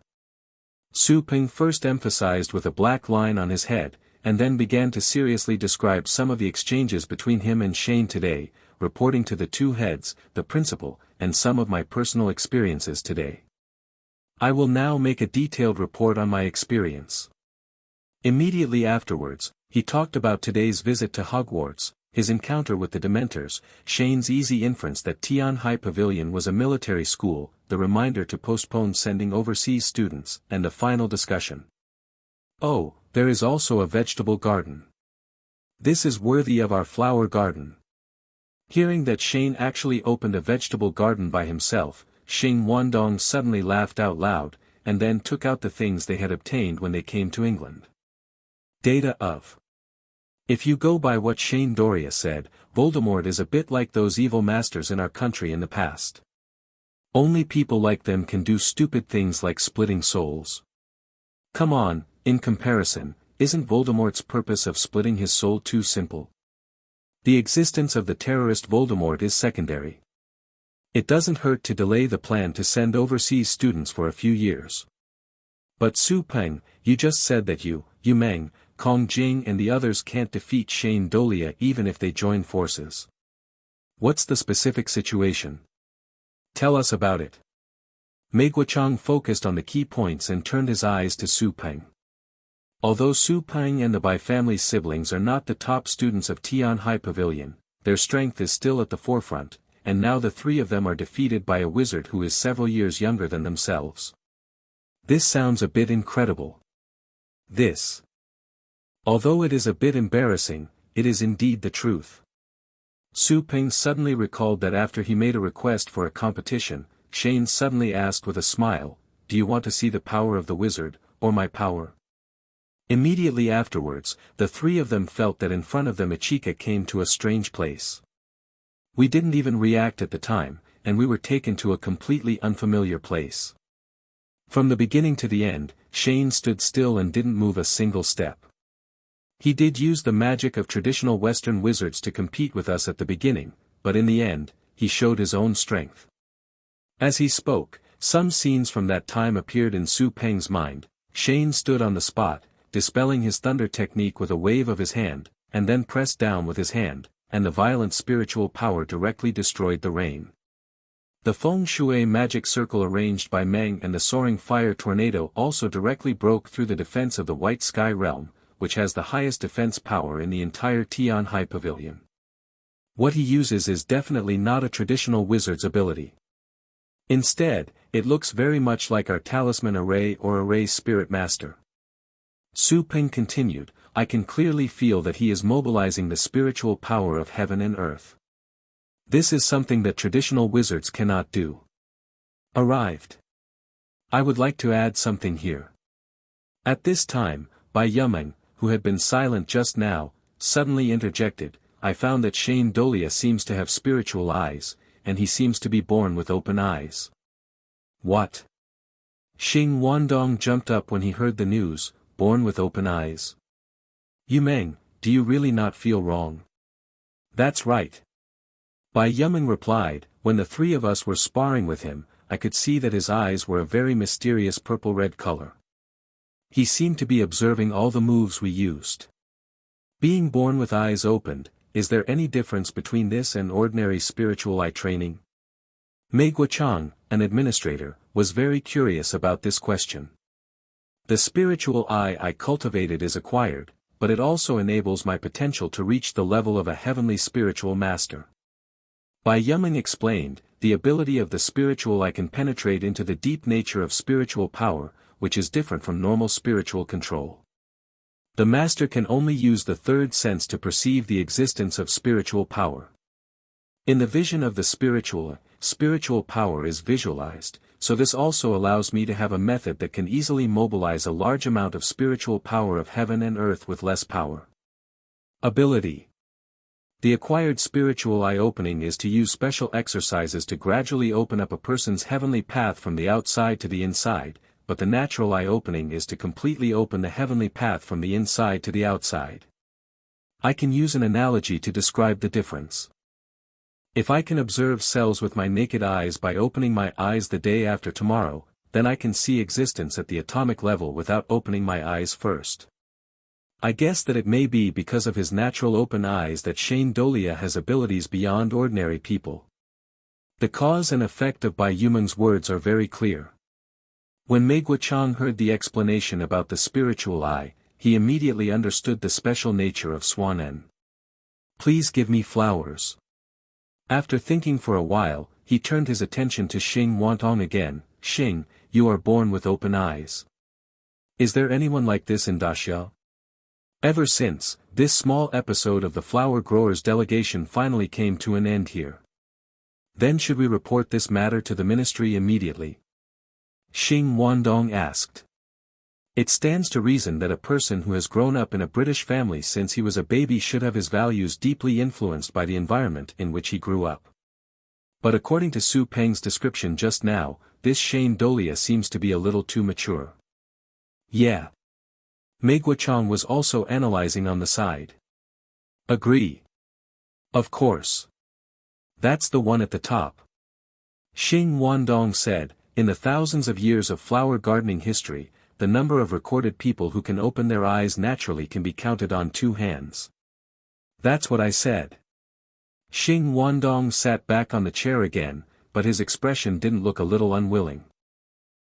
Su Ping first emphasized with a black line on his head, and then began to seriously describe some of the exchanges between him and Shane today, reporting to the two heads, the principal, and some of my personal experiences today. I will now make a detailed report on my experience. Immediately afterwards, he talked about today's visit to Hogwarts, his encounter with the Dementors, Shane's easy inference that Tian Hai Pavilion was a military school, the reminder to postpone sending overseas students, and a final discussion. Oh, there is also a vegetable garden. This is worthy of our flower garden. Hearing that Shane actually opened a vegetable garden by himself, Xing Wandong suddenly laughed out loud, and then took out the things they had obtained when they came to England. Data of. If you go by what Shane Dolea said, Voldemort is a bit like those evil masters in our country in the past. Only people like them can do stupid things like splitting souls. Come on, in comparison, isn't Voldemort's purpose of splitting his soul too simple? The existence of the terrorist Voldemort is secondary. It doesn't hurt to delay the plan to send overseas students for a few years. But Su Peng, you just said that you Meng, Kong Jing and the others can't defeat Shane Dolea even if they join forces. What's the specific situation? Tell us about it. Mei Guochang focused on the key points and turned his eyes to Su Peng. Although Su Peng and the Bai family siblings are not the top students of Tian Hai Pavilion, their strength is still at the forefront, and now the three of them are defeated by a wizard who is several years younger than themselves. This sounds a bit incredible. Although it is a bit embarrassing, it is indeed the truth. Su Ping suddenly recalled that after he made a request for a competition, Shane suddenly asked with a smile, "Do you want to see the power of the wizard, or my power?" Immediately afterwards, the three of them felt that in front of them Ichika came to a strange place. We didn't even react at the time, and we were taken to a completely unfamiliar place. From the beginning to the end, Shane stood still and didn't move a single step. He did use the magic of traditional Western wizards to compete with us at the beginning, but in the end, he showed his own strength. As he spoke, some scenes from that time appeared in Su Peng's mind. Shane stood on the spot, dispelling his thunder technique with a wave of his hand, and then pressed down with his hand, and the violent spiritual power directly destroyed the rain. The feng shui magic circle arranged by Meng and the soaring fire tornado also directly broke through the defense of the White Sky Realm, which has the highest defense power in the entire Tian Hai Pavilion. What he uses is definitely not a traditional wizard's ability. Instead, it looks very much like our talisman array or array spirit master. Su Peng continued, I can clearly feel that he is mobilizing the spiritual power of heaven and earth. This is something that traditional wizards cannot do. Arrived. I would like to add something here. At this time, Bai Yumeng, who had been silent just now, suddenly interjected, I found that Shane Dolea seems to have spiritual eyes, and he seems to be born with open eyes. What? Xing Wandong jumped up when he heard the news, born with open eyes. Yumeng, do you really not feel wrong? That's right. Bai Yumeng replied, when the three of us were sparring with him, I could see that his eyes were a very mysterious purple-red color. He seemed to be observing all the moves we used. Being born with eyes opened, is there any difference between this and ordinary spiritual eye training? Mei Guochang, an administrator, was very curious about this question. The spiritual eye I cultivated is acquired, but it also enables my potential to reach the level of a heavenly spiritual master. Bai Yumeng explained, the ability of the spiritual eye can penetrate into the deep nature of spiritual power, which is different from normal spiritual control. The master can only use the third sense to perceive the existence of spiritual power. In the vision of the spiritual power is visualized, so this also allows me to have a method that can easily mobilize a large amount of spiritual power of heaven and earth with less power. Ability. The acquired spiritual eye opening is to use special exercises to gradually open up a person's heavenly path from the outside to the inside, but the natural eye opening is to completely open the heavenly path from the inside to the outside. I can use an analogy to describe the difference. If I can observe cells with my naked eyes by opening my eyes the day after tomorrow, then I can see existence at the atomic level without opening my eyes first. I guess that it may be because of his natural open eyes that Shane Dolea has abilities beyond ordinary people. The cause and effect of Bai Yumeng's words are very clear. When Mei Guochang heard the explanation about the spiritual eye, he immediately understood the special nature of Swanen. Please give me flowers. After thinking for a while, he turned his attention to Xing Wantong again. Xing, you are born with open eyes. Is there anyone like this in Daxia? Ever since, this small episode of the flower growers' delegation finally came to an end here. Then should we report this matter to the ministry immediately? Xing Wandong asked. It stands to reason that a person who has grown up in a British family since he was a baby should have his values deeply influenced by the environment in which he grew up. But according to Su Peng's description just now, this Shane Dolea seems to be a little too mature. Yeah. Mei Guochang was also analyzing on the side. Agree. Of course. That's the one at the top. Xing Wandong said, in the thousands of years of flower gardening history, the number of recorded people who can open their eyes naturally can be counted on 2 hands. That's what I said. Xing Wandong sat back on the chair again, but his expression didn't look a little unwilling.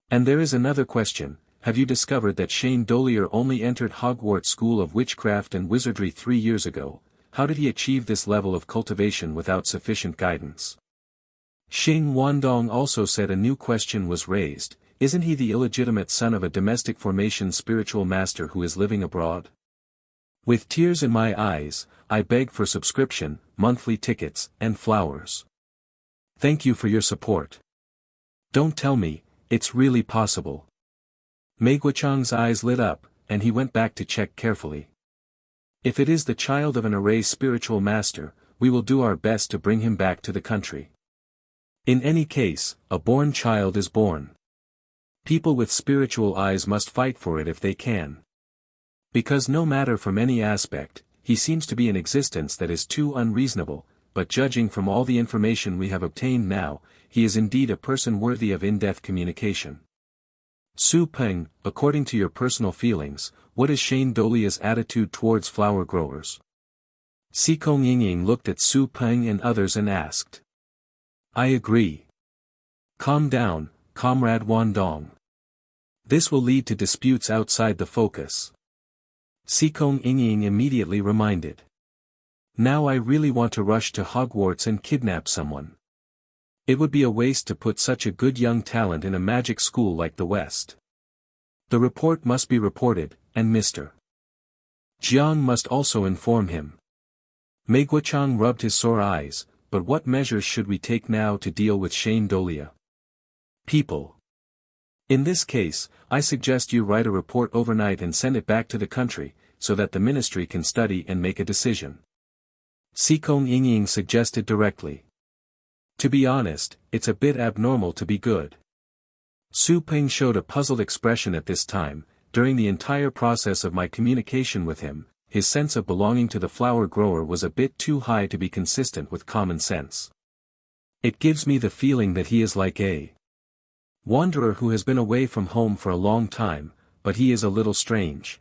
And there is another question, have you discovered that Shane Dolea only entered Hogwarts School of Witchcraft and Wizardry 3 years ago? How did he achieve this level of cultivation without sufficient guidance? Xing Wandong also said a new question was raised, isn't he the illegitimate son of a domestic formation spiritual master who is living abroad? With tears in my eyes, I beg for subscription, monthly tickets, and flowers. Thank you for your support. Don't tell me, it's really possible. Mei Guochang's eyes lit up, and he went back to check carefully. If it is the child of an array spiritual master, we will do our best to bring him back to the country. In any case, a born child is born. People with spiritual eyes must fight for it if they can. Because no matter from any aspect, he seems to be an existence that is too unreasonable, but judging from all the information we have obtained now, he is indeed a person worthy of in-depth communication. Su Peng, according to your personal feelings, what is Shane Dolea's attitude towards flower growers? Sikong Yingying looked at Su Peng and others and asked. I agree. Calm down, Comrade Wandong. This will lead to disputes outside the focus. Sikong Yingying immediately reminded. Now I really want to rush to Hogwarts and kidnap someone. It would be a waste to put such a good young talent in a magic school like the West. The report must be reported, and Mr. Jiang must also inform him. Meiguichang rubbed his sore eyes, but what measures should we take now to deal with Shane Dolea? People. In this case, I suggest you write a report overnight and send it back to the country, so that the ministry can study and make a decision. Sikong Yingying suggested directly. To be honest, it's a bit abnormal to be good. Su Peng showed a puzzled expression at this time. During the entire process of my communication with him, his sense of belonging to the flower grower was a bit too high to be consistent with common sense. It gives me the feeling that he is like a wanderer who has been away from home for a long time, but he is a little strange.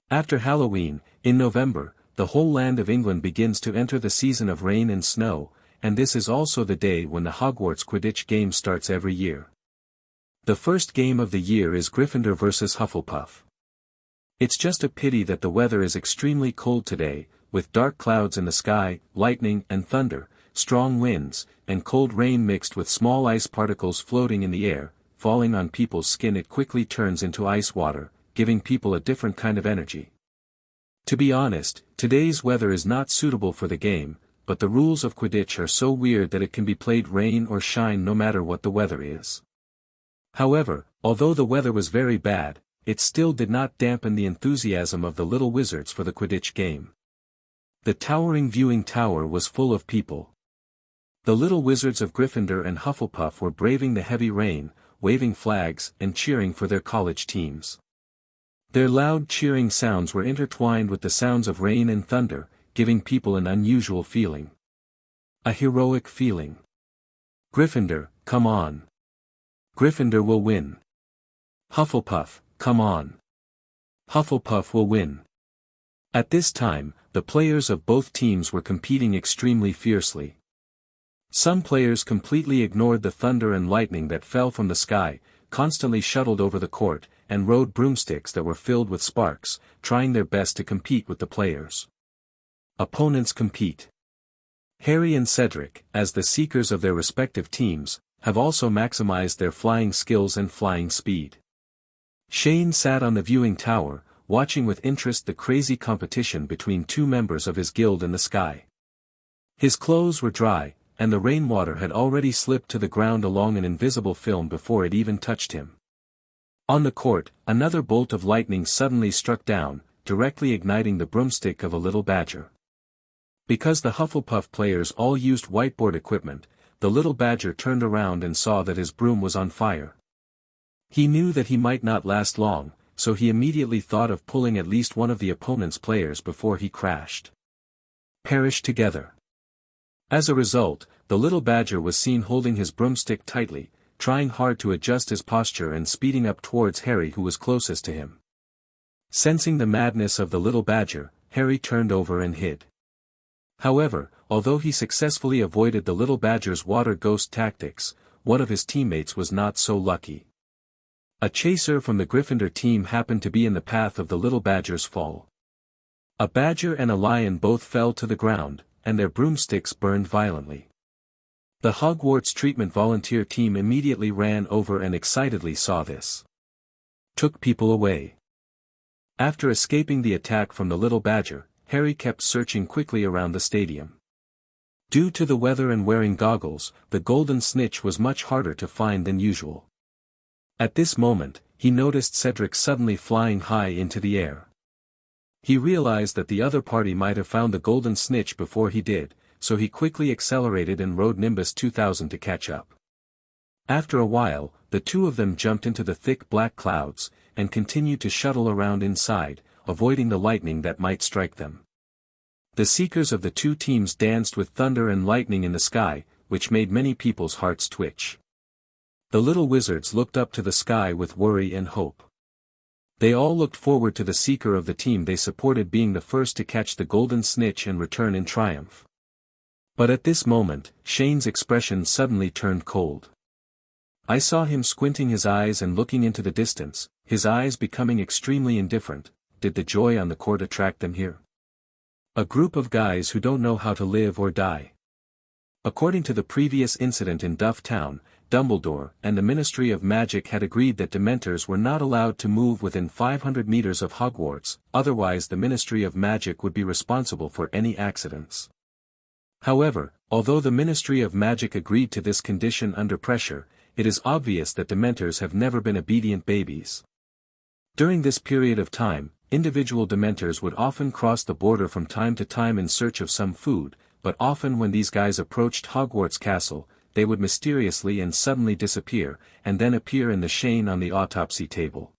After Halloween, in November, the whole land of England begins to enter the season of rain and snow, and this is also the day when the Hogwarts Quidditch game starts every year. The first game of the year is Gryffindor vs Hufflepuff. It's just a pity that the weather is extremely cold today, with dark clouds in the sky, lightning and thunder, strong winds, and cold rain mixed with small ice particles floating in the air, falling on people's skin. It quickly turns into ice water, giving people a different kind of energy. To be honest, today's weather is not suitable for the game, but the rules of Quidditch are so weird that it can be played rain or shine no matter what the weather is. However, although the weather was very bad, it still did not dampen the enthusiasm of the little wizards for the Quidditch game. The towering viewing tower was full of people. The little wizards of Gryffindor and Hufflepuff were braving the heavy rain, waving flags and cheering for their college teams. Their loud cheering sounds were intertwined with the sounds of rain and thunder, giving people an unusual feeling. A heroic feeling. Gryffindor, come on. Gryffindor will win. Hufflepuff, come on. Hufflepuff will win. At this time, the players of both teams were competing extremely fiercely. Some players completely ignored the thunder and lightning that fell from the sky, constantly shuttled over the court, and rode broomsticks that were filled with sparks, trying their best to compete with the players. Opponents compete. Harry and Cedric, as the seekers of their respective teams, have also maximized their flying skills and flying speed. Shane sat on the viewing tower, watching with interest the crazy competition between two members of his guild in the sky. His clothes were dry, and the rainwater had already slipped to the ground along an invisible film before it even touched him. On the court, another bolt of lightning suddenly struck down, directly igniting the broomstick of a little badger. Because the Hufflepuff players all used whiteboard equipment, the little badger turned around and saw that his broom was on fire. He knew that he might not last long, so he immediately thought of pulling at least one of the opponent's players before he crashed. Perish together. As a result, the little badger was seen holding his broomstick tightly, trying hard to adjust his posture and speeding up towards Harry, who was closest to him. Sensing the madness of the little badger, Harry turned over and hid. However, although he successfully avoided the little badger's water ghost tactics, one of his teammates was not so lucky. A chaser from the Gryffindor team happened to be in the path of the little badger's fall. A badger and a lion both fell to the ground, and their broomsticks burned violently. The Hogwarts treatment volunteer team immediately ran over and excitedly saw this. Took people away. After escaping the attack from the little badger, Harry kept searching quickly around the stadium. Due to the weather and wearing goggles, the golden snitch was much harder to find than usual. At this moment, he noticed Cedric suddenly flying high into the air. He realized that the other party might have found the golden snitch before he did, so he quickly accelerated and rode Nimbus 2000 to catch up. After a while, the two of them jumped into the thick black clouds, and continued to shuttle around inside, avoiding the lightning that might strike them. The seekers of the two teams danced with thunder and lightning in the sky, which made many people's hearts twitch. The little wizards looked up to the sky with worry and hope. They all looked forward to the seeker of the team they supported being the first to catch the golden snitch and return in triumph. But at this moment, Shane's expression suddenly turned cold. I saw him squinting his eyes and looking into the distance, his eyes becoming extremely indifferent. Did the joy on the court attract them here? A group of guys who don't know how to live or die. According to the previous incident in Duff Town, Dumbledore and the Ministry of Magic had agreed that Dementors were not allowed to move within 500 meters of Hogwarts, otherwise the Ministry of Magic would be responsible for any accidents. However, although the Ministry of Magic agreed to this condition under pressure, it is obvious that Dementors have never been obedient babies. During this period of time, individual Dementors would often cross the border from time to time in search of some food, but often when these guys approached Hogwarts Castle, they would mysteriously and suddenly disappear, and then appear in the Shane on the autopsy table.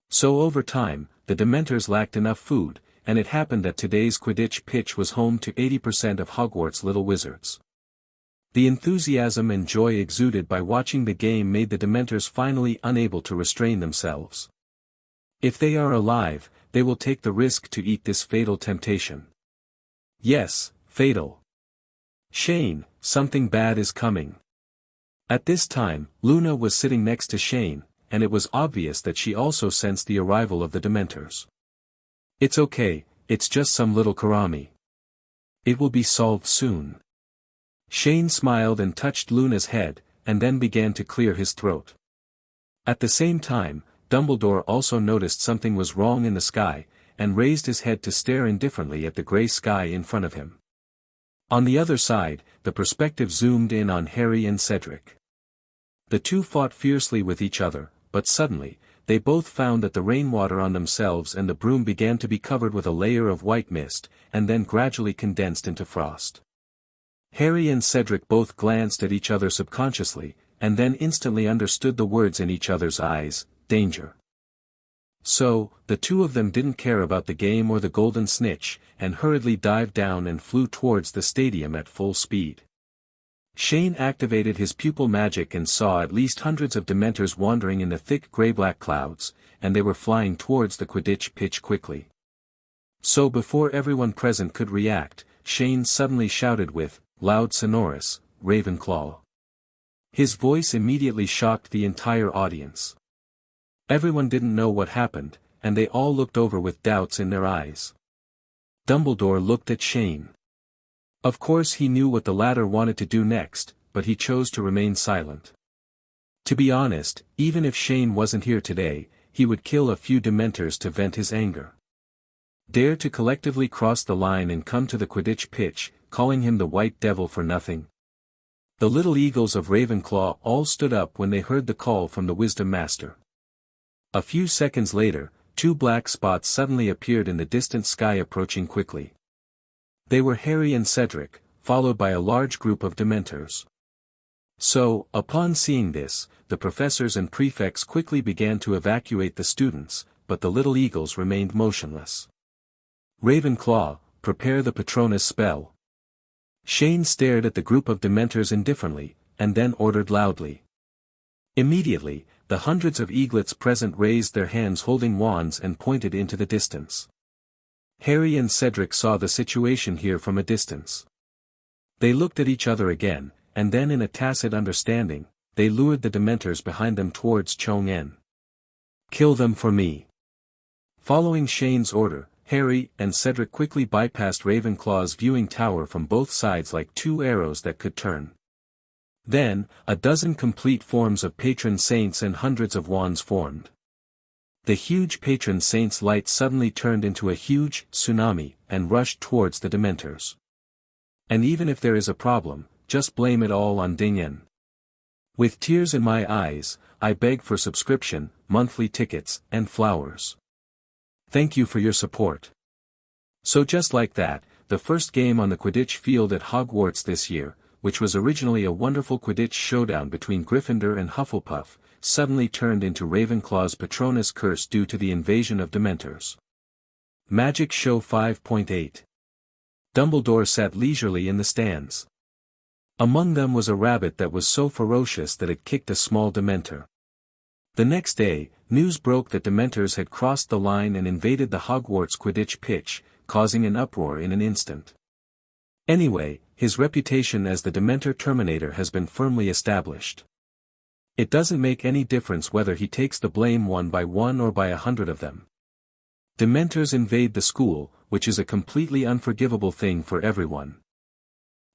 So over time, the Dementors lacked enough food, and it happened that today's Quidditch pitch was home to 80% of Hogwarts' little wizards. The enthusiasm and joy exuded by watching the game made the Dementors finally unable to restrain themselves. If they are alive, they will take the risk to eat this fatal temptation. Yes, fatal. Shane, something bad is coming. At this time, Luna was sitting next to Shane, and it was obvious that she also sensed the arrival of the Dementors. It's okay, it's just some little Karami. It will be solved soon. Shane smiled and touched Luna's head, and then began to clear his throat. At the same time, Dumbledore also noticed something was wrong in the sky, and raised his head to stare indifferently at the grey sky in front of him. On the other side, the perspective zoomed in on Harry and Cedric. The two fought fiercely with each other, but suddenly, they both found that the rainwater on themselves and the broom began to be covered with a layer of white mist, and then gradually condensed into frost. Harry and Cedric both glanced at each other subconsciously, and then instantly understood the words in each other's eyes, danger. So, the two of them didn't care about the game or the golden snitch, and hurriedly dived down and flew towards the stadium at full speed. Shane activated his pupil magic and saw at least hundreds of Dementors wandering in the thick grey-black clouds, and they were flying towards the Quidditch pitch quickly. So before everyone present could react, Shane suddenly shouted with, loud sonorous, Ravenclaw. His voice immediately shocked the entire audience. Everyone didn't know what happened, and they all looked over with doubts in their eyes. Dumbledore looked at Shane. Of course he knew what the latter wanted to do next, but he chose to remain silent. To be honest, even if Shane wasn't here today, he would kill a few Dementors to vent his anger. Dare to collectively cross the line and come to the Quidditch pitch, calling him the White Devil for nothing. The little eagles of Ravenclaw all stood up when they heard the call from the Wisdom Master. A few seconds later, two black spots suddenly appeared in the distant sky approaching quickly. They were Harry and Cedric, followed by a large group of Dementors. So, upon seeing this, the professors and prefects quickly began to evacuate the students, but the little eagles remained motionless. Ravenclaw, prepare the Patronus spell. Shane stared at the group of Dementors indifferently, and then ordered loudly. Immediately, the hundreds of eaglets present raised their hands holding wands and pointed into the distance. Harry and Cedric saw the situation here from a distance. They looked at each other again, and then in a tacit understanding, they lured the Dementors behind them towards Chong-En. Kill them for me. Following Shane's order, Harry and Cedric quickly bypassed Ravenclaw's viewing tower from both sides like two arrows that could turn. Then, a dozen complete forms of patron saints and hundreds of wands formed. The huge patron saint's light suddenly turned into a huge tsunami, and rushed towards the Dementors. And even if there is a problem, just blame it all on Ding-En. With tears in my eyes, I beg for subscription, monthly tickets, and flowers. Thank you for your support. So just like that, the first game on the Quidditch field at Hogwarts this year, which was originally a wonderful Quidditch showdown between Gryffindor and Hufflepuff, suddenly turned into Ravenclaw's Patronus curse due to the invasion of Dementors. Magic Show 5.8. Dumbledore sat leisurely in the stands. Among them was a rabbit that was so ferocious that it kicked a small Dementor. The next day, news broke that Dementors had crossed the line and invaded the Hogwarts Quidditch pitch, causing an uproar in an instant. Anyway, his reputation as the Dementor Terminator has been firmly established. It doesn't make any difference whether he takes the blame one by one or by 100 of them. Dementors invade the school, which is a completely unforgivable thing for everyone.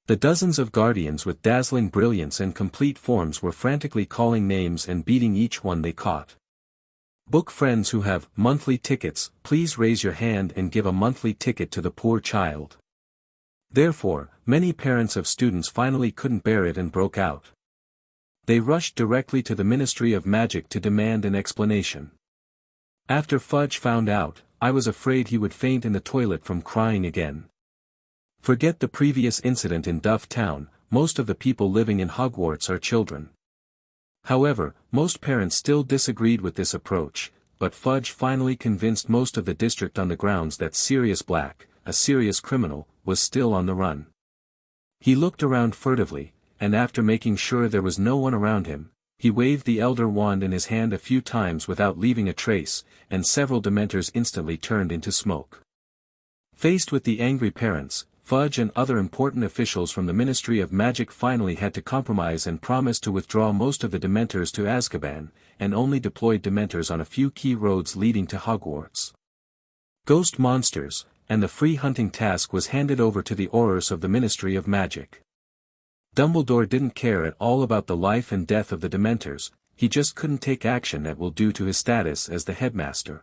The dozens of guardians with dazzling brilliance and complete forms were frantically calling names and beating each one they caught. Book friends who have monthly tickets, please raise your hand and give a monthly ticket to the poor child. Therefore, many parents of students finally couldn't bear it and broke out. They rushed directly to the Ministry of Magic to demand an explanation. After Fudge found out, I was afraid he would faint in the toilet from crying again. Forget the previous incident in Duff Town, most of the people living in Hogwarts are children. However, most parents still disagreed with this approach, but Fudge finally convinced most of the district on the grounds that Sirius Black, a serious criminal, was still on the run. He looked around furtively, and after making sure there was no one around him, he waved the Elder Wand in his hand a few times without leaving a trace, and several Dementors instantly turned into smoke. Faced with the angry parents, Fudge and other important officials from the Ministry of Magic finally had to compromise and promise to withdraw most of the Dementors to Azkaban, and only deployed Dementors on a few key roads leading to Hogwarts. Ghost monsters, and the free hunting task was handed over to the Aurors of the Ministry of Magic. Dumbledore didn't care at all about the life and death of the Dementors, he just couldn't take action at will due to his status as the headmaster.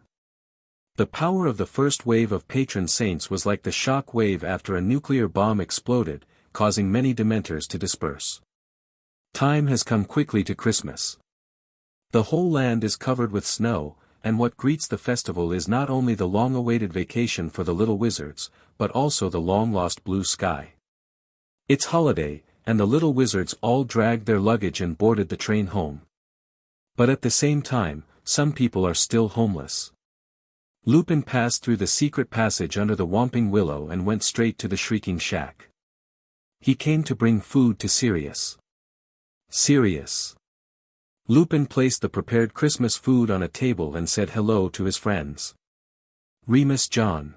The power of the first wave of patron saints was like the shock wave after a nuclear bomb exploded, causing many Dementors to disperse. Time has come quickly to Christmas. The whole land is covered with snow, and what greets the festival is not only the long-awaited vacation for the little wizards, but also the long-lost blue sky. It's holiday, and the little wizards all dragged their luggage and boarded the train home. But at the same time, some people are still homeless. Lupin passed through the secret passage under the Whomping Willow and went straight to the Shrieking Shack. He came to bring food to Sirius. Sirius. Lupin placed the prepared Christmas food on a table and said hello to his friends. Remus John.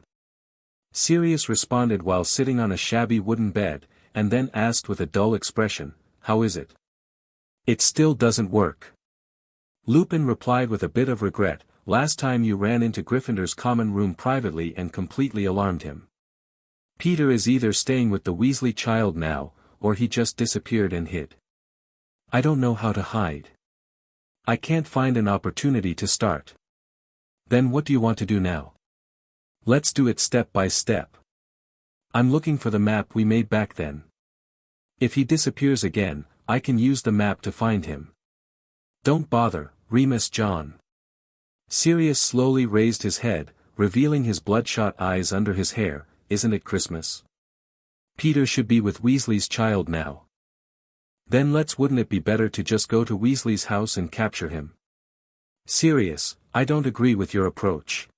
Sirius responded while sitting on a shabby wooden bed, and then asked with a dull expression, "How is it?" "It still doesn't work." Lupin replied with a bit of regret, "Last time you ran into Gryffindor's common room privately and completely alarmed him. Peter is either staying with the Weasley child now, or he just disappeared and hid. I don't know how to hide. I can't find an opportunity to start." "Then what do you want to do now?" "Let's do it step by step. I'm looking for the map we made back then. If he disappears again, I can use the map to find him." "Don't bother, Remus John." Sirius slowly raised his head, revealing his bloodshot eyes under his hair. "Isn't it Christmas? Peter should be with Weasley's child now. Then wouldn't it be better to just go to Weasley's house and capture him?" "Sirius, I don't agree with your approach."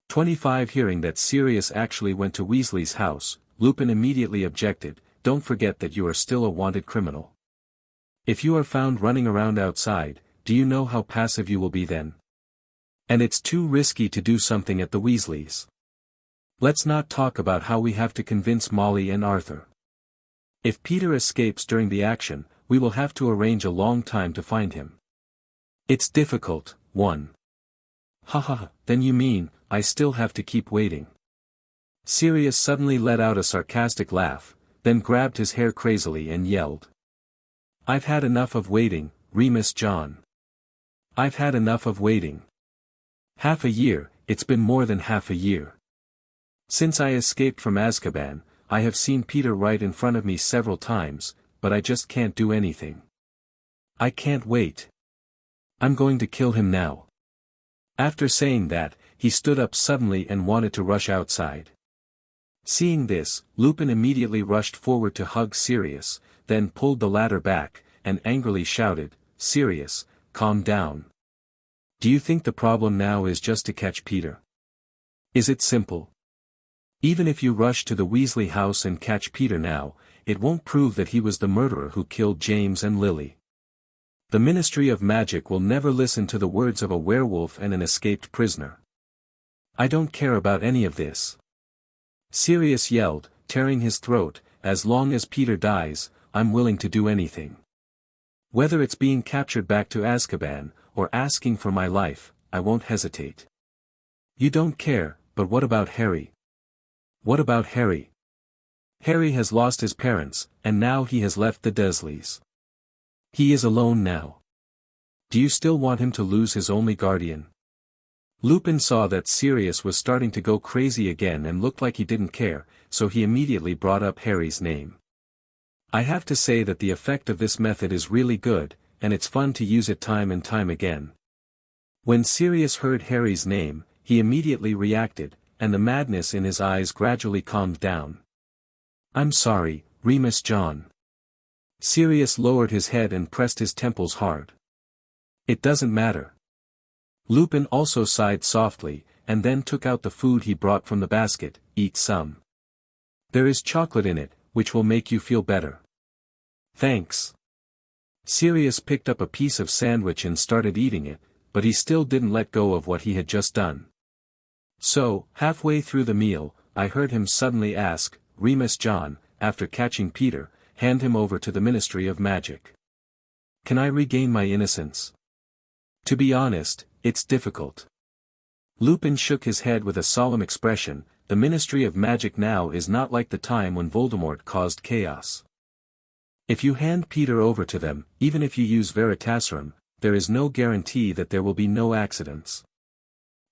25 Hearing that Sirius actually went to Weasley's house, Lupin immediately objected, "Don't forget that you are still a wanted criminal. If you are found running around outside, do you know how passive you will be then? And it's too risky to do something at the Weasleys. Let's not talk about how we have to convince Molly and Arthur. If Peter escapes during the action, we will have to arrange a long time to find him. It's difficult, one." "Haha, then you mean, I still have to keep waiting." Sirius suddenly let out a sarcastic laugh, then grabbed his hair crazily and yelled. "I've had enough of waiting, Remus John. I've had enough of waiting. Half a year, it's been more than half a year. Since I escaped from Azkaban, I have seen Peter right in front of me several times, but I just can't do anything. I can't wait. I'm going to kill him now. After saying that, he stood up suddenly and wanted to rush outside. Seeing this, Lupin immediately rushed forward to hug Sirius, then pulled the latter back, and angrily shouted, "Sirius, calm down. Do you think the problem now is just to catch Peter? Is it simple? Even if you rush to the Weasley house and catch Peter now, it won't prove that he was the murderer who killed James and Lily. The Ministry of Magic will never listen to the words of a werewolf and an escaped prisoner. I don't care about any of this." Sirius yelled, tearing his throat, "As long as Peter dies, I'm willing to do anything. Whether it's being captured back to Azkaban, or asking for my life, I won't hesitate." "You don't care, but what about Harry?" "What about Harry?" "Harry has lost his parents, and now he has left the Dursleys. He is alone now. Do you still want him to lose his only guardian?" Lupin saw that Sirius was starting to go crazy again and looked like he didn't care, so he immediately brought up Harry's name. I have to say that the effect of this method is really good, and it's fun to use it time and time again. When Sirius heard Harry's name, he immediately reacted, and the madness in his eyes gradually calmed down. "I'm sorry, Remus John." Sirius lowered his head and pressed his temples hard. "It doesn't matter." Lupin also sighed softly, and then took out the food he brought from the basket. "Eat some. There is chocolate in it, which will make you feel better." "Thanks." Sirius picked up a piece of sandwich and started eating it, but he still didn't let go of what he had just done. So, halfway through the meal, I heard him suddenly ask, "Remus John, after catching Peter, hand him over to the Ministry of Magic. Can I regain my innocence?" To be honest, it's difficult. Lupin shook his head with a solemn expression. The Ministry of Magic now is not like the time when Voldemort caused chaos. If you hand Peter over to them, even if you use Veritaserum, there is no guarantee that there will be no accidents.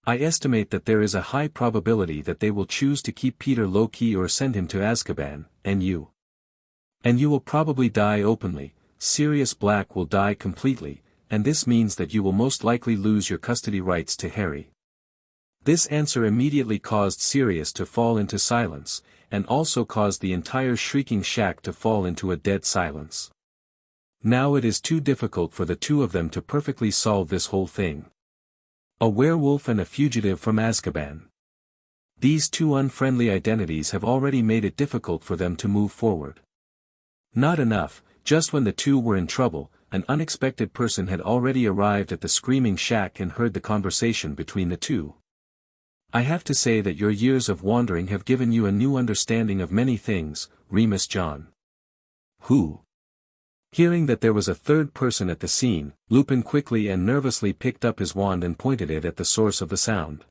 I estimate that there is a high probability that they will choose to keep Peter low-key or send him to Azkaban, and you will probably die openly. Sirius Black will die completely, and this means that you will most likely lose your custody rights to Harry. This answer immediately caused Sirius to fall into silence, and also caused the entire Shrieking Shack to fall into a dead silence. Now it is too difficult for the two of them to perfectly solve this whole thing. A werewolf and a fugitive from Azkaban. These two unfriendly identities have already made it difficult for them to move forward. Not enough, just when the two were in trouble, an unexpected person had already arrived at the Screaming Shack and heard the conversation between the two. I have to say that your years of wandering have given you a new understanding of many things, Remus John. Who? Hearing that there was a third person at the scene, Lupin quickly and nervously picked up his wand and pointed it at the source of the sound.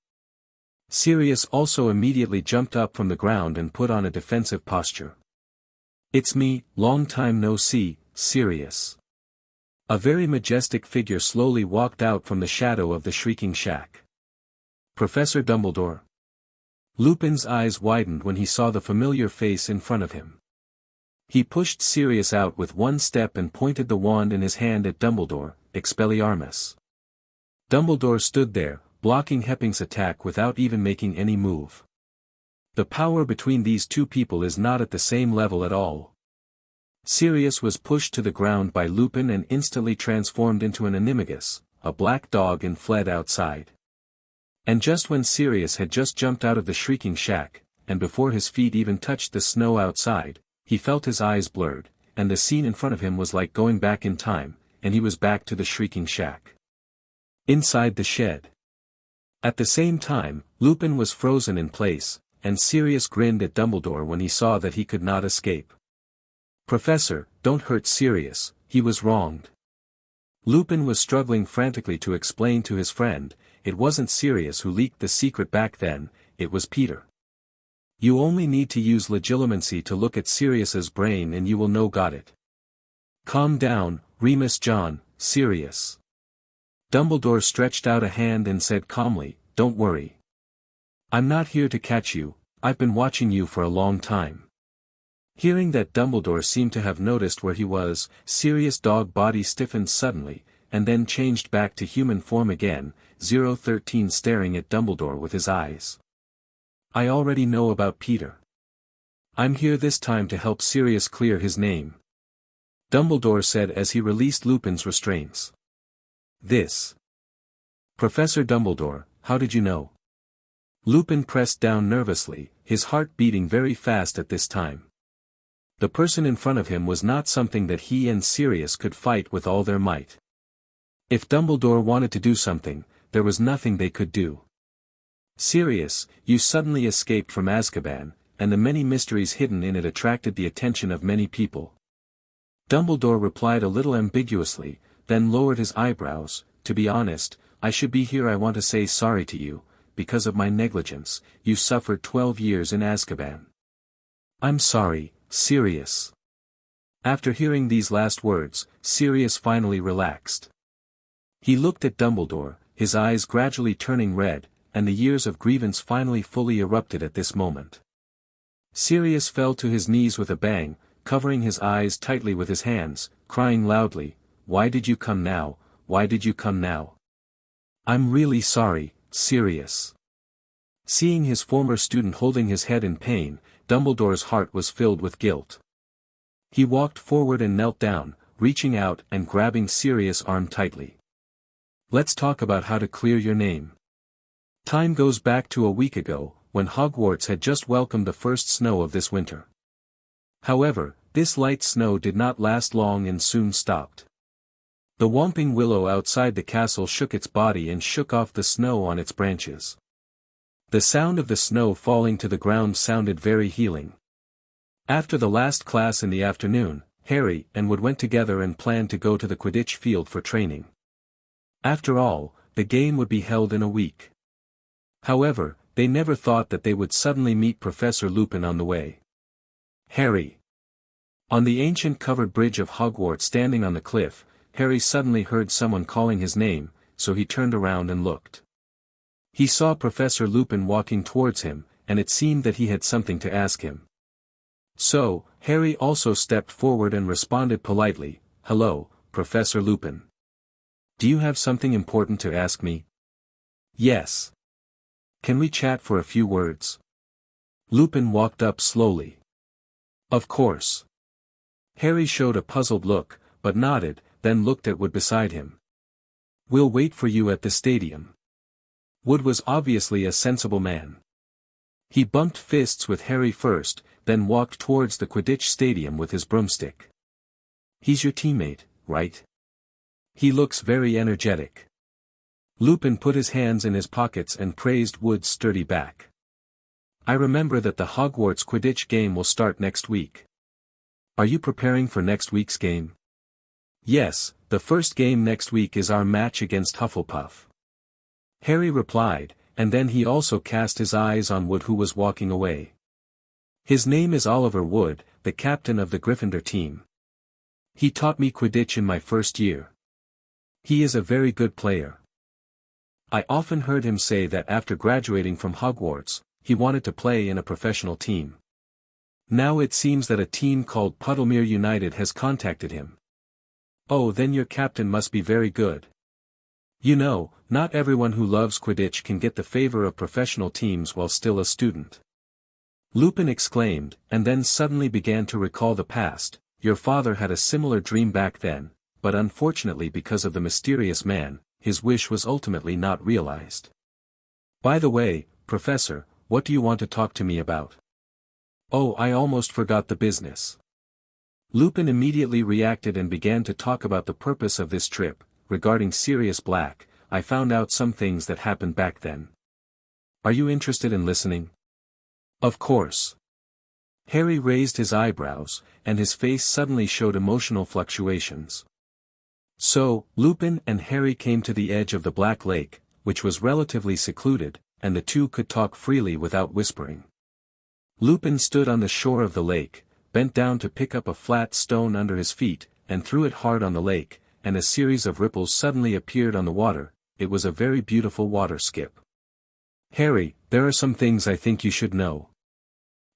Sirius also immediately jumped up from the ground and put on a defensive posture. "It's me, long time no see, Sirius." A very majestic figure slowly walked out from the shadow of the Shrieking Shack. "Professor Dumbledore?" Lupin's eyes widened when he saw the familiar face in front of him. He pushed Sirius out with one step and pointed the wand in his hand at Dumbledore, Expelliarmus. Dumbledore stood there, blocking Hepping's attack without even making any move. The power between these two people is not at the same level at all. Sirius was pushed to the ground by Lupin and instantly transformed into an animagus, a black dog, and fled outside. And just when Sirius had just jumped out of the Shrieking Shack, and before his feet even touched the snow outside, he felt his eyes blurred, and the scene in front of him was like going back in time, and he was back to the Shrieking Shack. Inside the shed. At the same time, Lupin was frozen in place, and Sirius grinned at Dumbledore when he saw that he could not escape. "Professor, don't hurt Sirius, he was wronged." Lupin was struggling frantically to explain to his friend, it wasn't Sirius who leaked the secret back then, it was Peter. You only need to use legilimency to look at Sirius's brain and you will know got it. "Calm down, Remus John, Sirius." Dumbledore stretched out a hand and said calmly, "Don't worry. I'm not here to catch you, I've been watching you for a long time. Hearing that Dumbledore seemed to have noticed where he was, Sirius' dog body stiffened suddenly, and then changed back to human form again, 013 staring at Dumbledore with his eyes. I already know about Peter. I'm here this time to help Sirius clear his name, Dumbledore said as he released Lupin's restraints. This. Professor Dumbledore, how did you know? Lupin pressed down nervously, his heart beating very fast at this time. The person in front of him was not something that he and Sirius could fight with all their might. If Dumbledore wanted to do something, there was nothing they could do. Sirius, you suddenly escaped from Azkaban, and the many mysteries hidden in it attracted the attention of many people. Dumbledore replied a little ambiguously, then lowered his eyebrows. To be honest, I should be here. I want to say sorry to you, because of my negligence, you suffered 12 years in Azkaban. I'm sorry, Sirius. After hearing these last words, Sirius finally relaxed. He looked at Dumbledore, his eyes gradually turning red, and the years of grievance finally fully erupted at this moment. Sirius fell to his knees with a bang, covering his eyes tightly with his hands, crying loudly, "Why did you come now? Why did you come now? I'm really sorry, Sirius." Seeing his former student holding his head in pain, Dumbledore's heart was filled with guilt. He walked forward and knelt down, reaching out and grabbing Sirius' arm tightly. Let's talk about how to clear your name. Time goes back to a week ago, when Hogwarts had just welcomed the first snow of this winter. However, this light snow did not last long and soon stopped. The whomping willow outside the castle shook its body and shook off the snow on its branches. The sound of the snow falling to the ground sounded very healing. After the last class in the afternoon, Harry and Wood went together and planned to go to the Quidditch field for training. After all, the game would be held in a week. However, they never thought that they would suddenly meet Professor Lupin on the way. Harry. On the ancient covered bridge of Hogwarts standing on the cliff, Harry suddenly heard someone calling his name, so he turned around and looked. He saw Professor Lupin walking towards him, and it seemed that he had something to ask him. So, Harry also stepped forward and responded politely, "Hello, Professor Lupin. Do you have something important to ask me?" "Yes. Can we chat for a few words?" Lupin walked up slowly. "Of course." Harry showed a puzzled look, but nodded, then looked at Wood beside him. "We'll wait for you at the stadium." Wood was obviously a sensible man. He bumped fists with Harry first, then walked towards the Quidditch stadium with his broomstick. "He's your teammate, right? He looks very energetic." Lupin put his hands in his pockets and praised Wood's sturdy back. "I remember that the Hogwarts Quidditch game will start next week. Are you preparing for next week's game?" "Yes, the first game next week is our match against Hufflepuff." Harry replied, and then he also cast his eyes on Wood, who was walking away. "His name is Oliver Wood, the captain of the Gryffindor team. He taught me Quidditch in my first year. He is a very good player. I often heard him say that after graduating from Hogwarts, he wanted to play in a professional team. Now it seems that a team called Puddlemere United has contacted him." "Oh, then your captain must be very good. You know, not everyone who loves Quidditch can get the favor of professional teams while still a student." Lupin exclaimed, and then suddenly began to recall the past. "Your father had a similar dream back then, but unfortunately because of the mysterious man, his wish was ultimately not realized. By the way, Professor, what do you want to talk to me about?" "Oh, I almost forgot the business." Lupin immediately reacted and began to talk about the purpose of this trip. "Regarding Sirius Black, I found out some things that happened back then. Are you interested in listening?" "Of course." Harry raised his eyebrows, and his face suddenly showed emotional fluctuations. So, Lupin and Harry came to the edge of the Black Lake, which was relatively secluded, and the two could talk freely without whispering. Lupin stood on the shore of the lake, bent down to pick up a flat stone under his feet, and threw it hard on the lake, and a series of ripples suddenly appeared on the water. It was a very beautiful water skip. "Harry, there are some things I think you should know."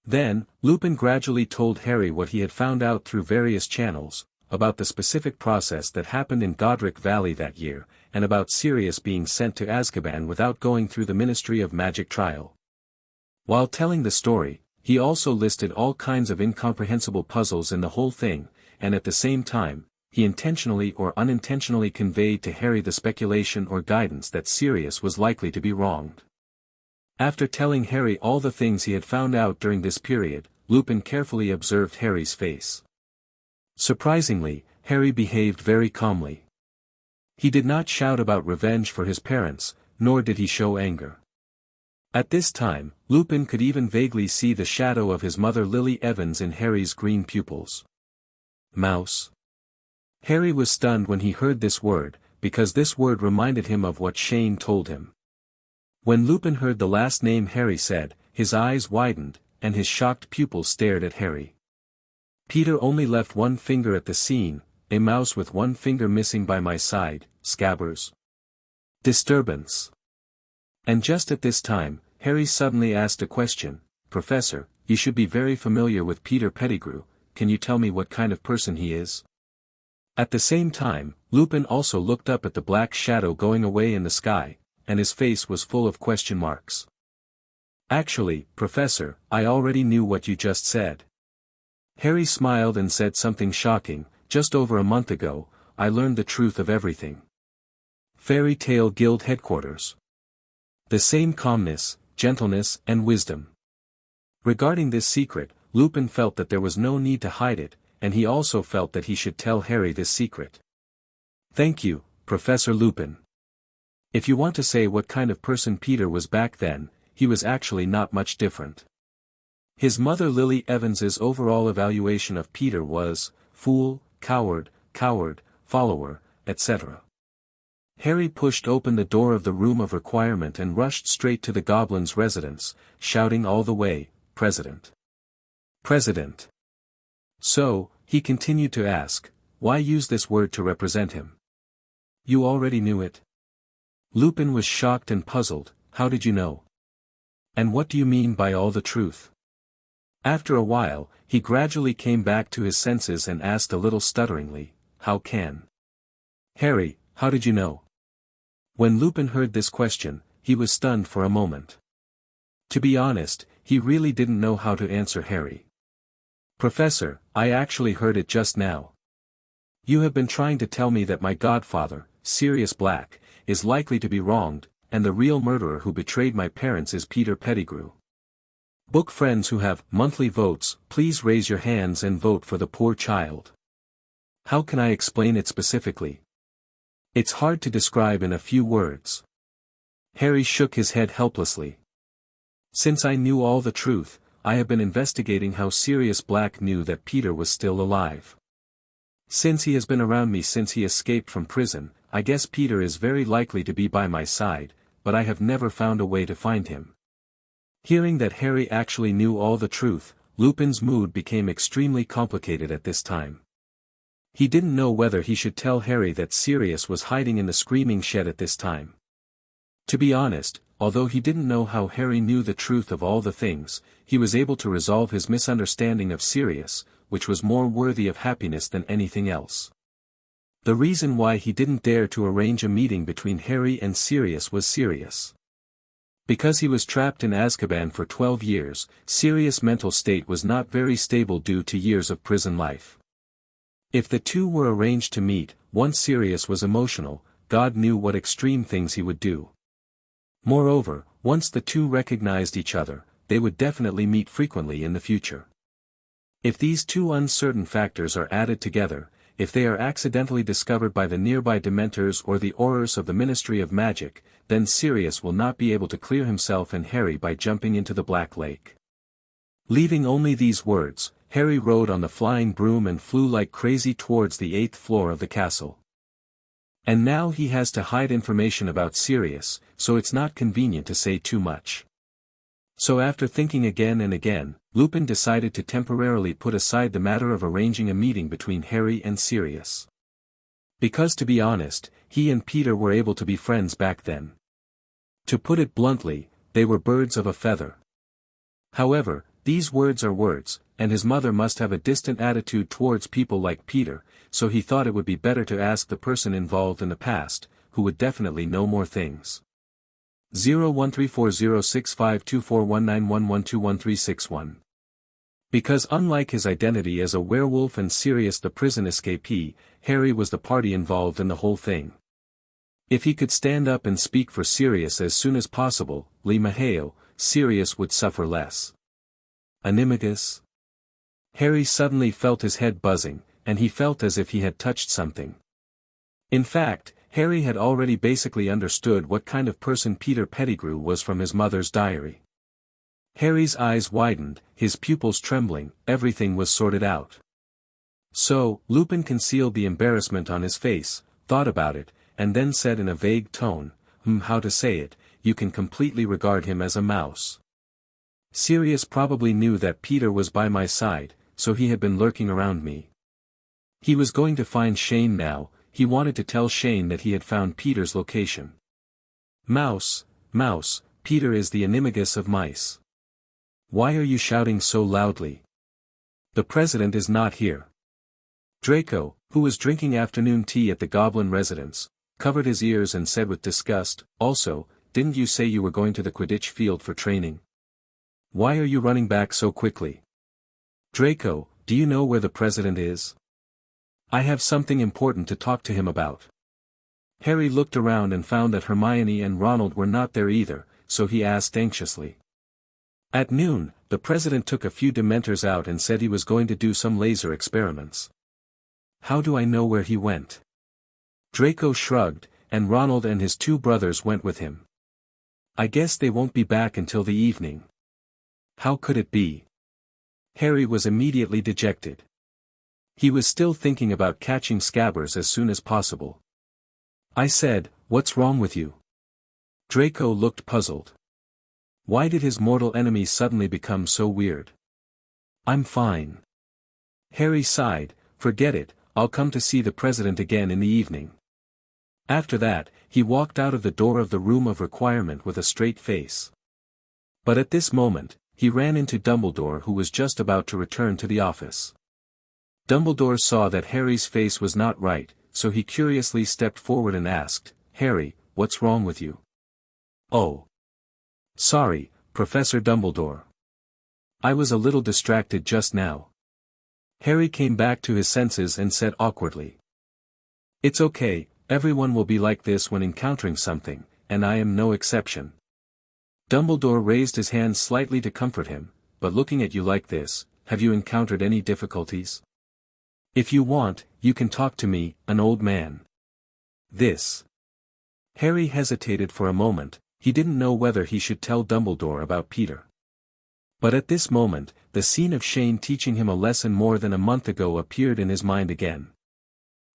Then, Lupin gradually told Harry what he had found out through various channels, about the specific process that happened in Godric Valley that year, and about Sirius being sent to Azkaban without going through the Ministry of Magic trial. While telling the story, he also listed all kinds of incomprehensible puzzles in the whole thing, and at the same time, he intentionally or unintentionally conveyed to Harry the speculation or guidance that Sirius was likely to be wronged. After telling Harry all the things he had found out during this period, Lupin carefully observed Harry's face. Surprisingly, Harry behaved very calmly. He did not shout about revenge for his parents, nor did he show anger. At this time, Lupin could even vaguely see the shadow of his mother Lily Evans in Harry's green pupils. Mouse. Harry was stunned when he heard this word, because this word reminded him of what Shane told him. When Lupin heard the last name Harry said, his eyes widened, and his shocked pupils stared at Harry. Peter only left one finger at the scene, a mouse with one finger missing by my side, Scabbers. Disturbance. And just at this time, Harry suddenly asked a question, "Professor, you should be very familiar with Peter Pettigrew, can you tell me what kind of person he is?" At the same time, Lupin also looked up at the black shadow going away in the sky, and his face was full of question marks. "Actually, Professor, I already knew what you just said." Harry smiled and said something shocking, "Just over a month ago, I learned the truth of everything." Fairy Tale Guild Headquarters. The same calmness, gentleness and wisdom. Regarding this secret, Lupin felt that there was no need to hide it, and he also felt that he should tell Harry this secret. "Thank you, Professor Lupin. If you want to say what kind of person Peter was back then, he was actually not much different. His mother Lily Evans's overall evaluation of Peter was, fool, coward, follower, etc." Harry pushed open the door of the room of requirement and rushed straight to the Goblin's residence, shouting all the way, "President! President!" So, he continued to ask, "Why use this word to represent him? You already knew it." Lupin was shocked and puzzled. "How did you know? And what do you mean by all the truth?" After a while, he gradually came back to his senses and asked a little stutteringly, "How can? Harry, how did you know?" When Lupin heard this question, he was stunned for a moment. To be honest, he really didn't know how to answer Harry. "Professor, I actually heard it just now. You have been trying to tell me that my godfather, Sirius Black, is likely to be wronged, and the real murderer who betrayed my parents is Peter Pettigrew. Book friends who have monthly votes, please raise your hands and vote for the poor child. How can I explain it specifically? It's hard to describe in a few words." Harry shook his head helplessly. "Since I knew all the truth, I have been investigating how Sirius Black knew that Peter was still alive. Since he has been around me since he escaped from prison, I guess Peter is very likely to be by my side, but I have never found a way to find him." Hearing that Harry actually knew all the truth, Lupin's mood became extremely complicated at this time. He didn't know whether he should tell Harry that Sirius was hiding in the screaming shed at this time. To be honest, although he didn't know how Harry knew the truth of all the things, he was able to resolve his misunderstanding of Sirius, which was more worthy of happiness than anything else. The reason why he didn't dare to arrange a meeting between Harry and Sirius was Sirius. Because he was trapped in Azkaban for 12 years, Sirius' mental state was not very stable due to years of prison life. If the two were arranged to meet, once Sirius was emotional, God knew what extreme things he would do. Moreover, once the two recognized each other, they would definitely meet frequently in the future. If these two uncertain factors are added together, if they are accidentally discovered by the nearby Dementors or the Aurors of the Ministry of Magic, then Sirius will not be able to clear himself and Harry by jumping into the Black Lake. Leaving only these words, Harry rode on the flying broom and flew like crazy towards the 8th floor of the castle. And now he has to hide information about Sirius, so it's not convenient to say too much. So after thinking again and again, Lupin decided to temporarily put aside the matter of arranging a meeting between Harry and Sirius. Because to be honest, he and Peter were able to be friends back then. To put it bluntly, they were birds of a feather. However, These words are words, and his mother must have a distant attitude towards people like Peter, so he thought it would be better to ask the person involved in the past, who would definitely know more things. 013406524191121361. Because unlike his identity as a werewolf and Sirius the prison escapee, Harry was the party involved in the whole thing. If he could stand up and speak for Sirius as soon as possible, Sirius would suffer less. Animagus? Harry suddenly felt his head buzzing, and he felt as if he had touched something. In fact, Harry had already basically understood what kind of person Peter Pettigrew was from his mother's diary. Harry's eyes widened, his pupils trembling, everything was sorted out. So, Lupin concealed the embarrassment on his face, thought about it, and then said in a vague tone, how to say it, you can completely regard him as a mouse. Sirius probably knew that Peter was by my side, so he had been lurking around me. He was going to find Shane now, he wanted to tell Shane that he had found Peter's location. Mouse, Peter is the animagus of mice. Why are you shouting so loudly? The president is not here. Draco, who was drinking afternoon tea at the Goblin residence, covered his ears and said with disgust, also, didn't you say you were going to the Quidditch field for training? Why are you running back so quickly? Draco, do you know where the president is? I have something important to talk to him about. Harry looked around and found that Hermione and Ronald were not there either, so he asked anxiously. At noon, the president took a few Dementors out and said he was going to do some laser experiments. How do I know where he went? Draco shrugged, and Ronald and his two brothers went with him. I guess they won't be back until the evening. How could it be? Harry was immediately dejected. He was still thinking about catching Scabbers as soon as possible. I said, what's wrong with you? Draco looked puzzled. Why did his mortal enemy suddenly become so weird? I'm fine. Harry sighed, forget it, I'll come to see the president again in the evening. After that, he walked out of the door of the room of requirement with a straight face. But at this moment, he ran into Dumbledore who was just about to return to the office. Dumbledore saw that Harry's face was not right, so he curiously stepped forward and asked, Harry, what's wrong with you? Oh. Sorry, Professor Dumbledore. I was a little distracted just now. Harry came back to his senses and said awkwardly. It's okay, everyone will be like this when encountering something, and I am no exception. Dumbledore raised his hand slightly to comfort him, but looking at you like this, have you encountered any difficulties? If you want, you can talk to me, an old man. This. Harry hesitated for a moment, he didn't know whether he should tell Dumbledore about Peter. But at this moment, the scene of Shane teaching him a lesson more than a month ago appeared in his mind again.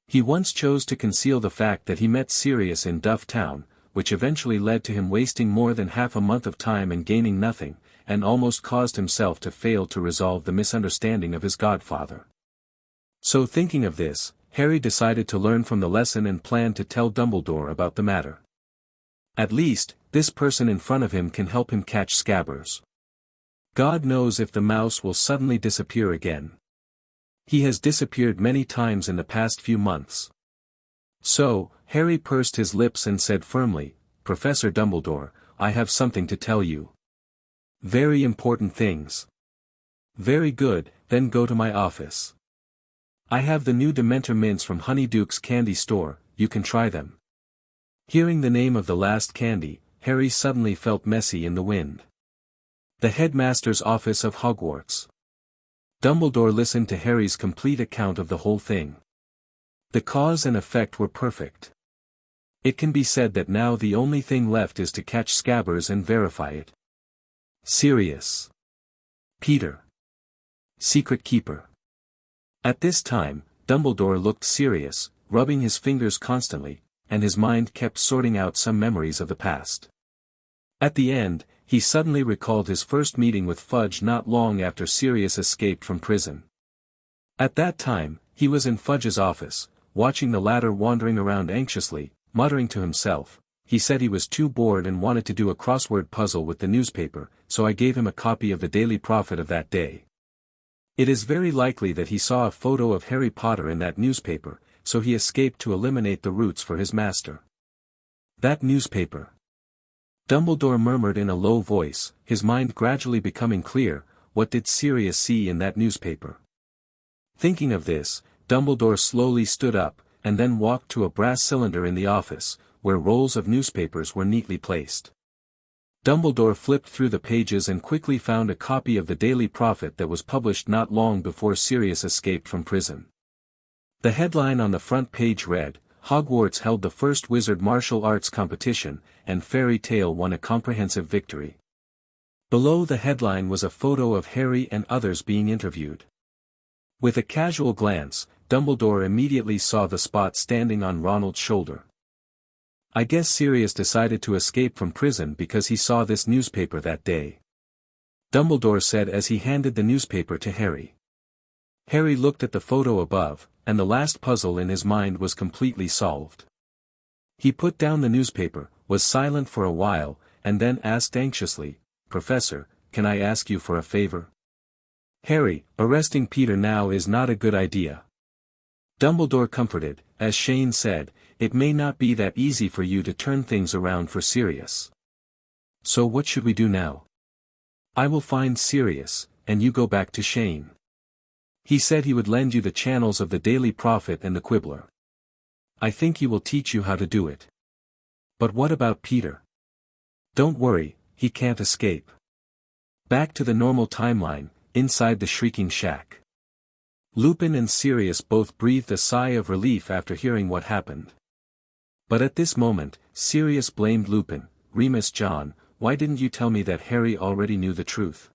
He once chose to conceal the fact that he met Sirius in Duff Town, which eventually led to him wasting more than half a month of time and gaining nothing, and almost caused himself to fail to resolve the misunderstanding of his godfather. So thinking of this, Harry decided to learn from the lesson and planned to tell Dumbledore about the matter. At least, this person in front of him can help him catch Scabbers. God knows if the mouse will suddenly disappear again. He has disappeared many times in the past few months. So, Harry pursed his lips and said firmly, Professor Dumbledore, I have something to tell you. Very important things. Very good, then go to my office. I have the new Dementor mints from Honeyduke's candy store, you can try them. Hearing the name of the last candy, Harry suddenly felt messy in the wind. The headmaster's office of Hogwarts. Dumbledore listened to Harry's complete account of the whole thing. The cause and effect were perfect. It can be said that now the only thing left is to catch Scabbers and verify it. Sirius. Peter. Secret Keeper. At this time, Dumbledore looked serious, rubbing his fingers constantly, and his mind kept sorting out some memories of the past. At the end, he suddenly recalled his first meeting with Fudge not long after Sirius escaped from prison. At that time, he was in Fudge's office, watching the latter wandering around anxiously, muttering to himself, he said he was too bored and wanted to do a crossword puzzle with the newspaper, so I gave him a copy of the Daily Prophet of that day. It is very likely that he saw a photo of Harry Potter in that newspaper, so he escaped to eliminate the roots for his master. That newspaper. Dumbledore murmured in a low voice, his mind gradually becoming clear. What did Sirius see in that newspaper? Thinking of this, Dumbledore slowly stood up, and then walked to a brass cylinder in the office, where rolls of newspapers were neatly placed. Dumbledore flipped through the pages and quickly found a copy of the Daily Prophet that was published not long before Sirius escaped from prison. The headline on the front page read, "Hogwarts held the first wizard martial arts competition, and Fairy Tale won a comprehensive victory." Below the headline was a photo of Harry and others being interviewed. With a casual glance, Dumbledore immediately saw the spot standing on Ronald's shoulder. I guess Sirius decided to escape from prison because he saw this newspaper that day, Dumbledore said as he handed the newspaper to Harry. Harry looked at the photo above, and the last puzzle in his mind was completely solved. He put down the newspaper, was silent for a while, and then asked anxiously, "Professor, can I ask you for a favor?" "Harry, arresting Peter now is not a good idea." Dumbledore comforted, "As Shane said, it may not be that easy for you to turn things around for Sirius. So what should we do now?" "I will find Sirius, and you go back to Shane. He said he would lend you the channels of the Daily Prophet and the Quibbler. I think he will teach you how to do it." "But what about Peter?" "Don't worry, he can't escape." Back to the normal timeline, inside the Shrieking Shack. Lupin and Sirius both breathed a sigh of relief after hearing what happened. But at this moment, Sirius blamed Lupin. "Remus John, why didn't you tell me that Harry already knew the truth?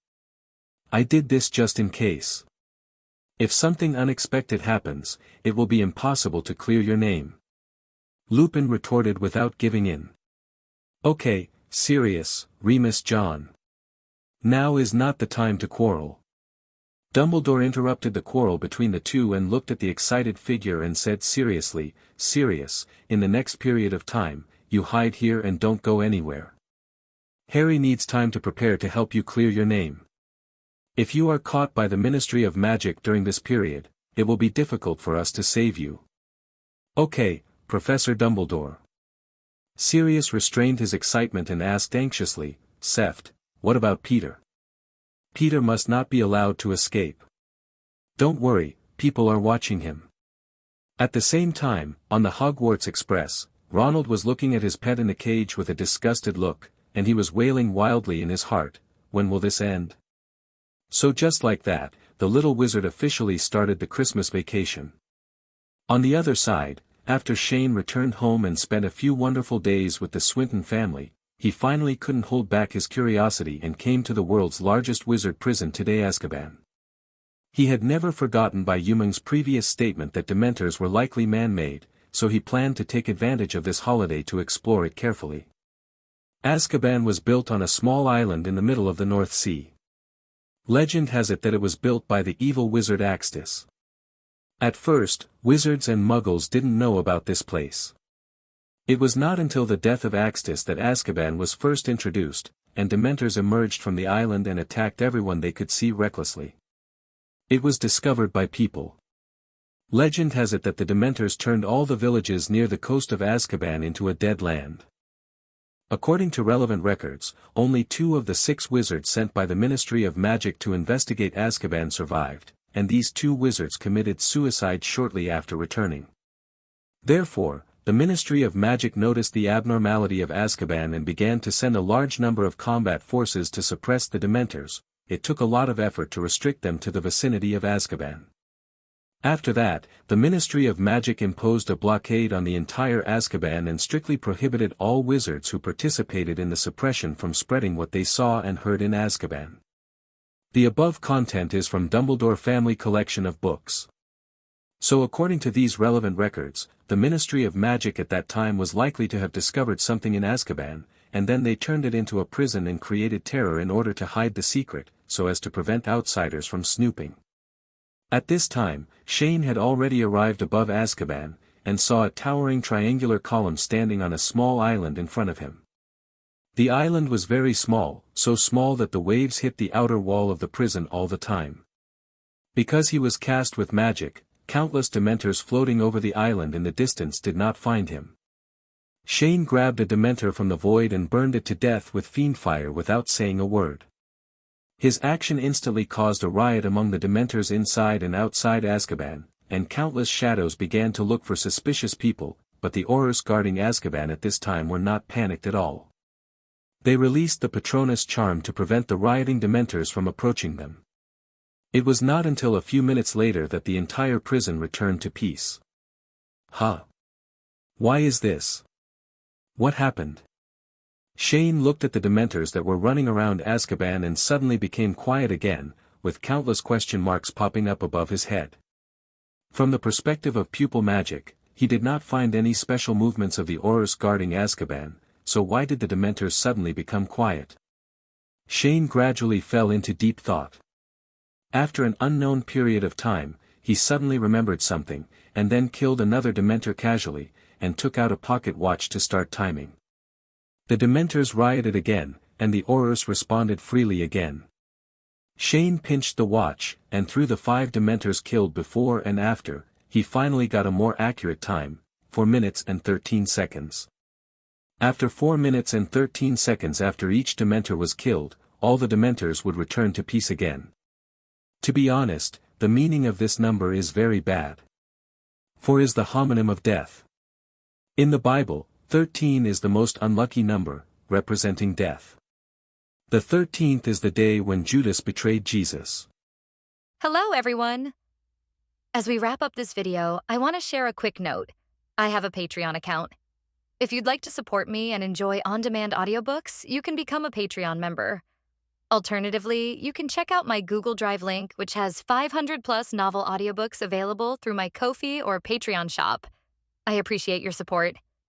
I did this just in case. If something unexpected happens, it will be impossible to clear your name." Lupin retorted without giving in. "Okay, Sirius, Remus John. Now is not the time to quarrel." Dumbledore interrupted the quarrel between the two and looked at the excited figure and said seriously, "Sirius, in the next period of time, you hide here and don't go anywhere. Harry needs time to prepare to help you clear your name. If you are caught by the Ministry of Magic during this period, it will be difficult for us to save you." "Okay, Professor Dumbledore." Sirius restrained his excitement and asked anxiously, "Seft, what about Peter? Peter must not be allowed to escape." "Don't worry, people are watching him." At the same time, on the Hogwarts Express, Ronald was looking at his pet in the cage with a disgusted look, and he was wailing wildly in his heart, "When will this end?" So just like that, the little wizard officially started the Christmas vacation. On the other side, after Shane returned home and spent a few wonderful days with the Swinton family, he finally couldn't hold back his curiosity and came to the world's largest wizard prison today, Azkaban. He had never forgotten by Youmung's previous statement that Dementors were likely man-made, so he planned to take advantage of this holiday to explore it carefully. Azkaban was built on a small island in the middle of the North Sea. Legend has it that it was built by the evil wizard Axtis. At first, wizards and muggles didn't know about this place. It was not until the death of Axtis that Azkaban was first introduced, and Dementors emerged from the island and attacked everyone they could see recklessly. It was discovered by people. Legend has it that the Dementors turned all the villages near the coast of Azkaban into a dead land. According to relevant records, only 2 of the 6 wizards sent by the Ministry of Magic to investigate Azkaban survived, and these 2 wizards committed suicide shortly after returning. Therefore, the Ministry of Magic noticed the abnormality of Azkaban and began to send a large number of combat forces to suppress the Dementors. It took a lot of effort to restrict them to the vicinity of Azkaban. After that, the Ministry of Magic imposed a blockade on the entire Azkaban and strictly prohibited all wizards who participated in the suppression from spreading what they saw and heard in Azkaban. The above content is from Dumbledore Family Collection of Books. So according to these relevant records, the Ministry of Magic at that time was likely to have discovered something in Azkaban, and then they turned it into a prison and created terror in order to hide the secret, so as to prevent outsiders from snooping. At this time, Shane had already arrived above Azkaban, and saw a towering triangular column standing on a small island in front of him. The island was very small, so small that the waves hit the outer wall of the prison all the time. Because he was cast with magic, countless dementors floating over the island in the distance did not find him. Shane grabbed a dementor from the void and burned it to death with fiend fire without saying a word. His action instantly caused a riot among the dementors inside and outside Azkaban, and countless shadows began to look for suspicious people, but the Aurors guarding Azkaban at this time were not panicked at all. They released the Patronus charm to prevent the rioting dementors from approaching them. It was not until a few minutes later that the entire prison returned to peace. Huh? Why is this? What happened? Shane looked at the dementors that were running around Azkaban and suddenly became quiet again, with countless question marks popping up above his head. From the perspective of pupil magic, he did not find any special movements of the Aurors guarding Azkaban, so why did the dementors suddenly become quiet? Shane gradually fell into deep thought. After an unknown period of time, he suddenly remembered something, and then killed another dementor casually, and took out a pocket watch to start timing. The dementors rioted again, and the Aurors responded freely again. Shane pinched the watch, and through the 5 dementors killed before and after, he finally got a more accurate time, 4 minutes and 13 seconds. After 4 minutes and 13 seconds after each dementor was killed, all the dementors would return to peace again. To be honest, the meaning of this number is very bad. 4 is the homonym of death. In the Bible, 13 is the most unlucky number, representing death. The 13th is the day when Judas betrayed Jesus. Hello everyone! As we wrap up this video, I want to share a quick note. I have a Patreon account. If you'd like to support me and enjoy on-demand audiobooks, you can become a Patreon member. Alternatively, you can check out my Google Drive link, which has 500+ novel audiobooks available through my Ko-fi or Patreon shop. I appreciate your support.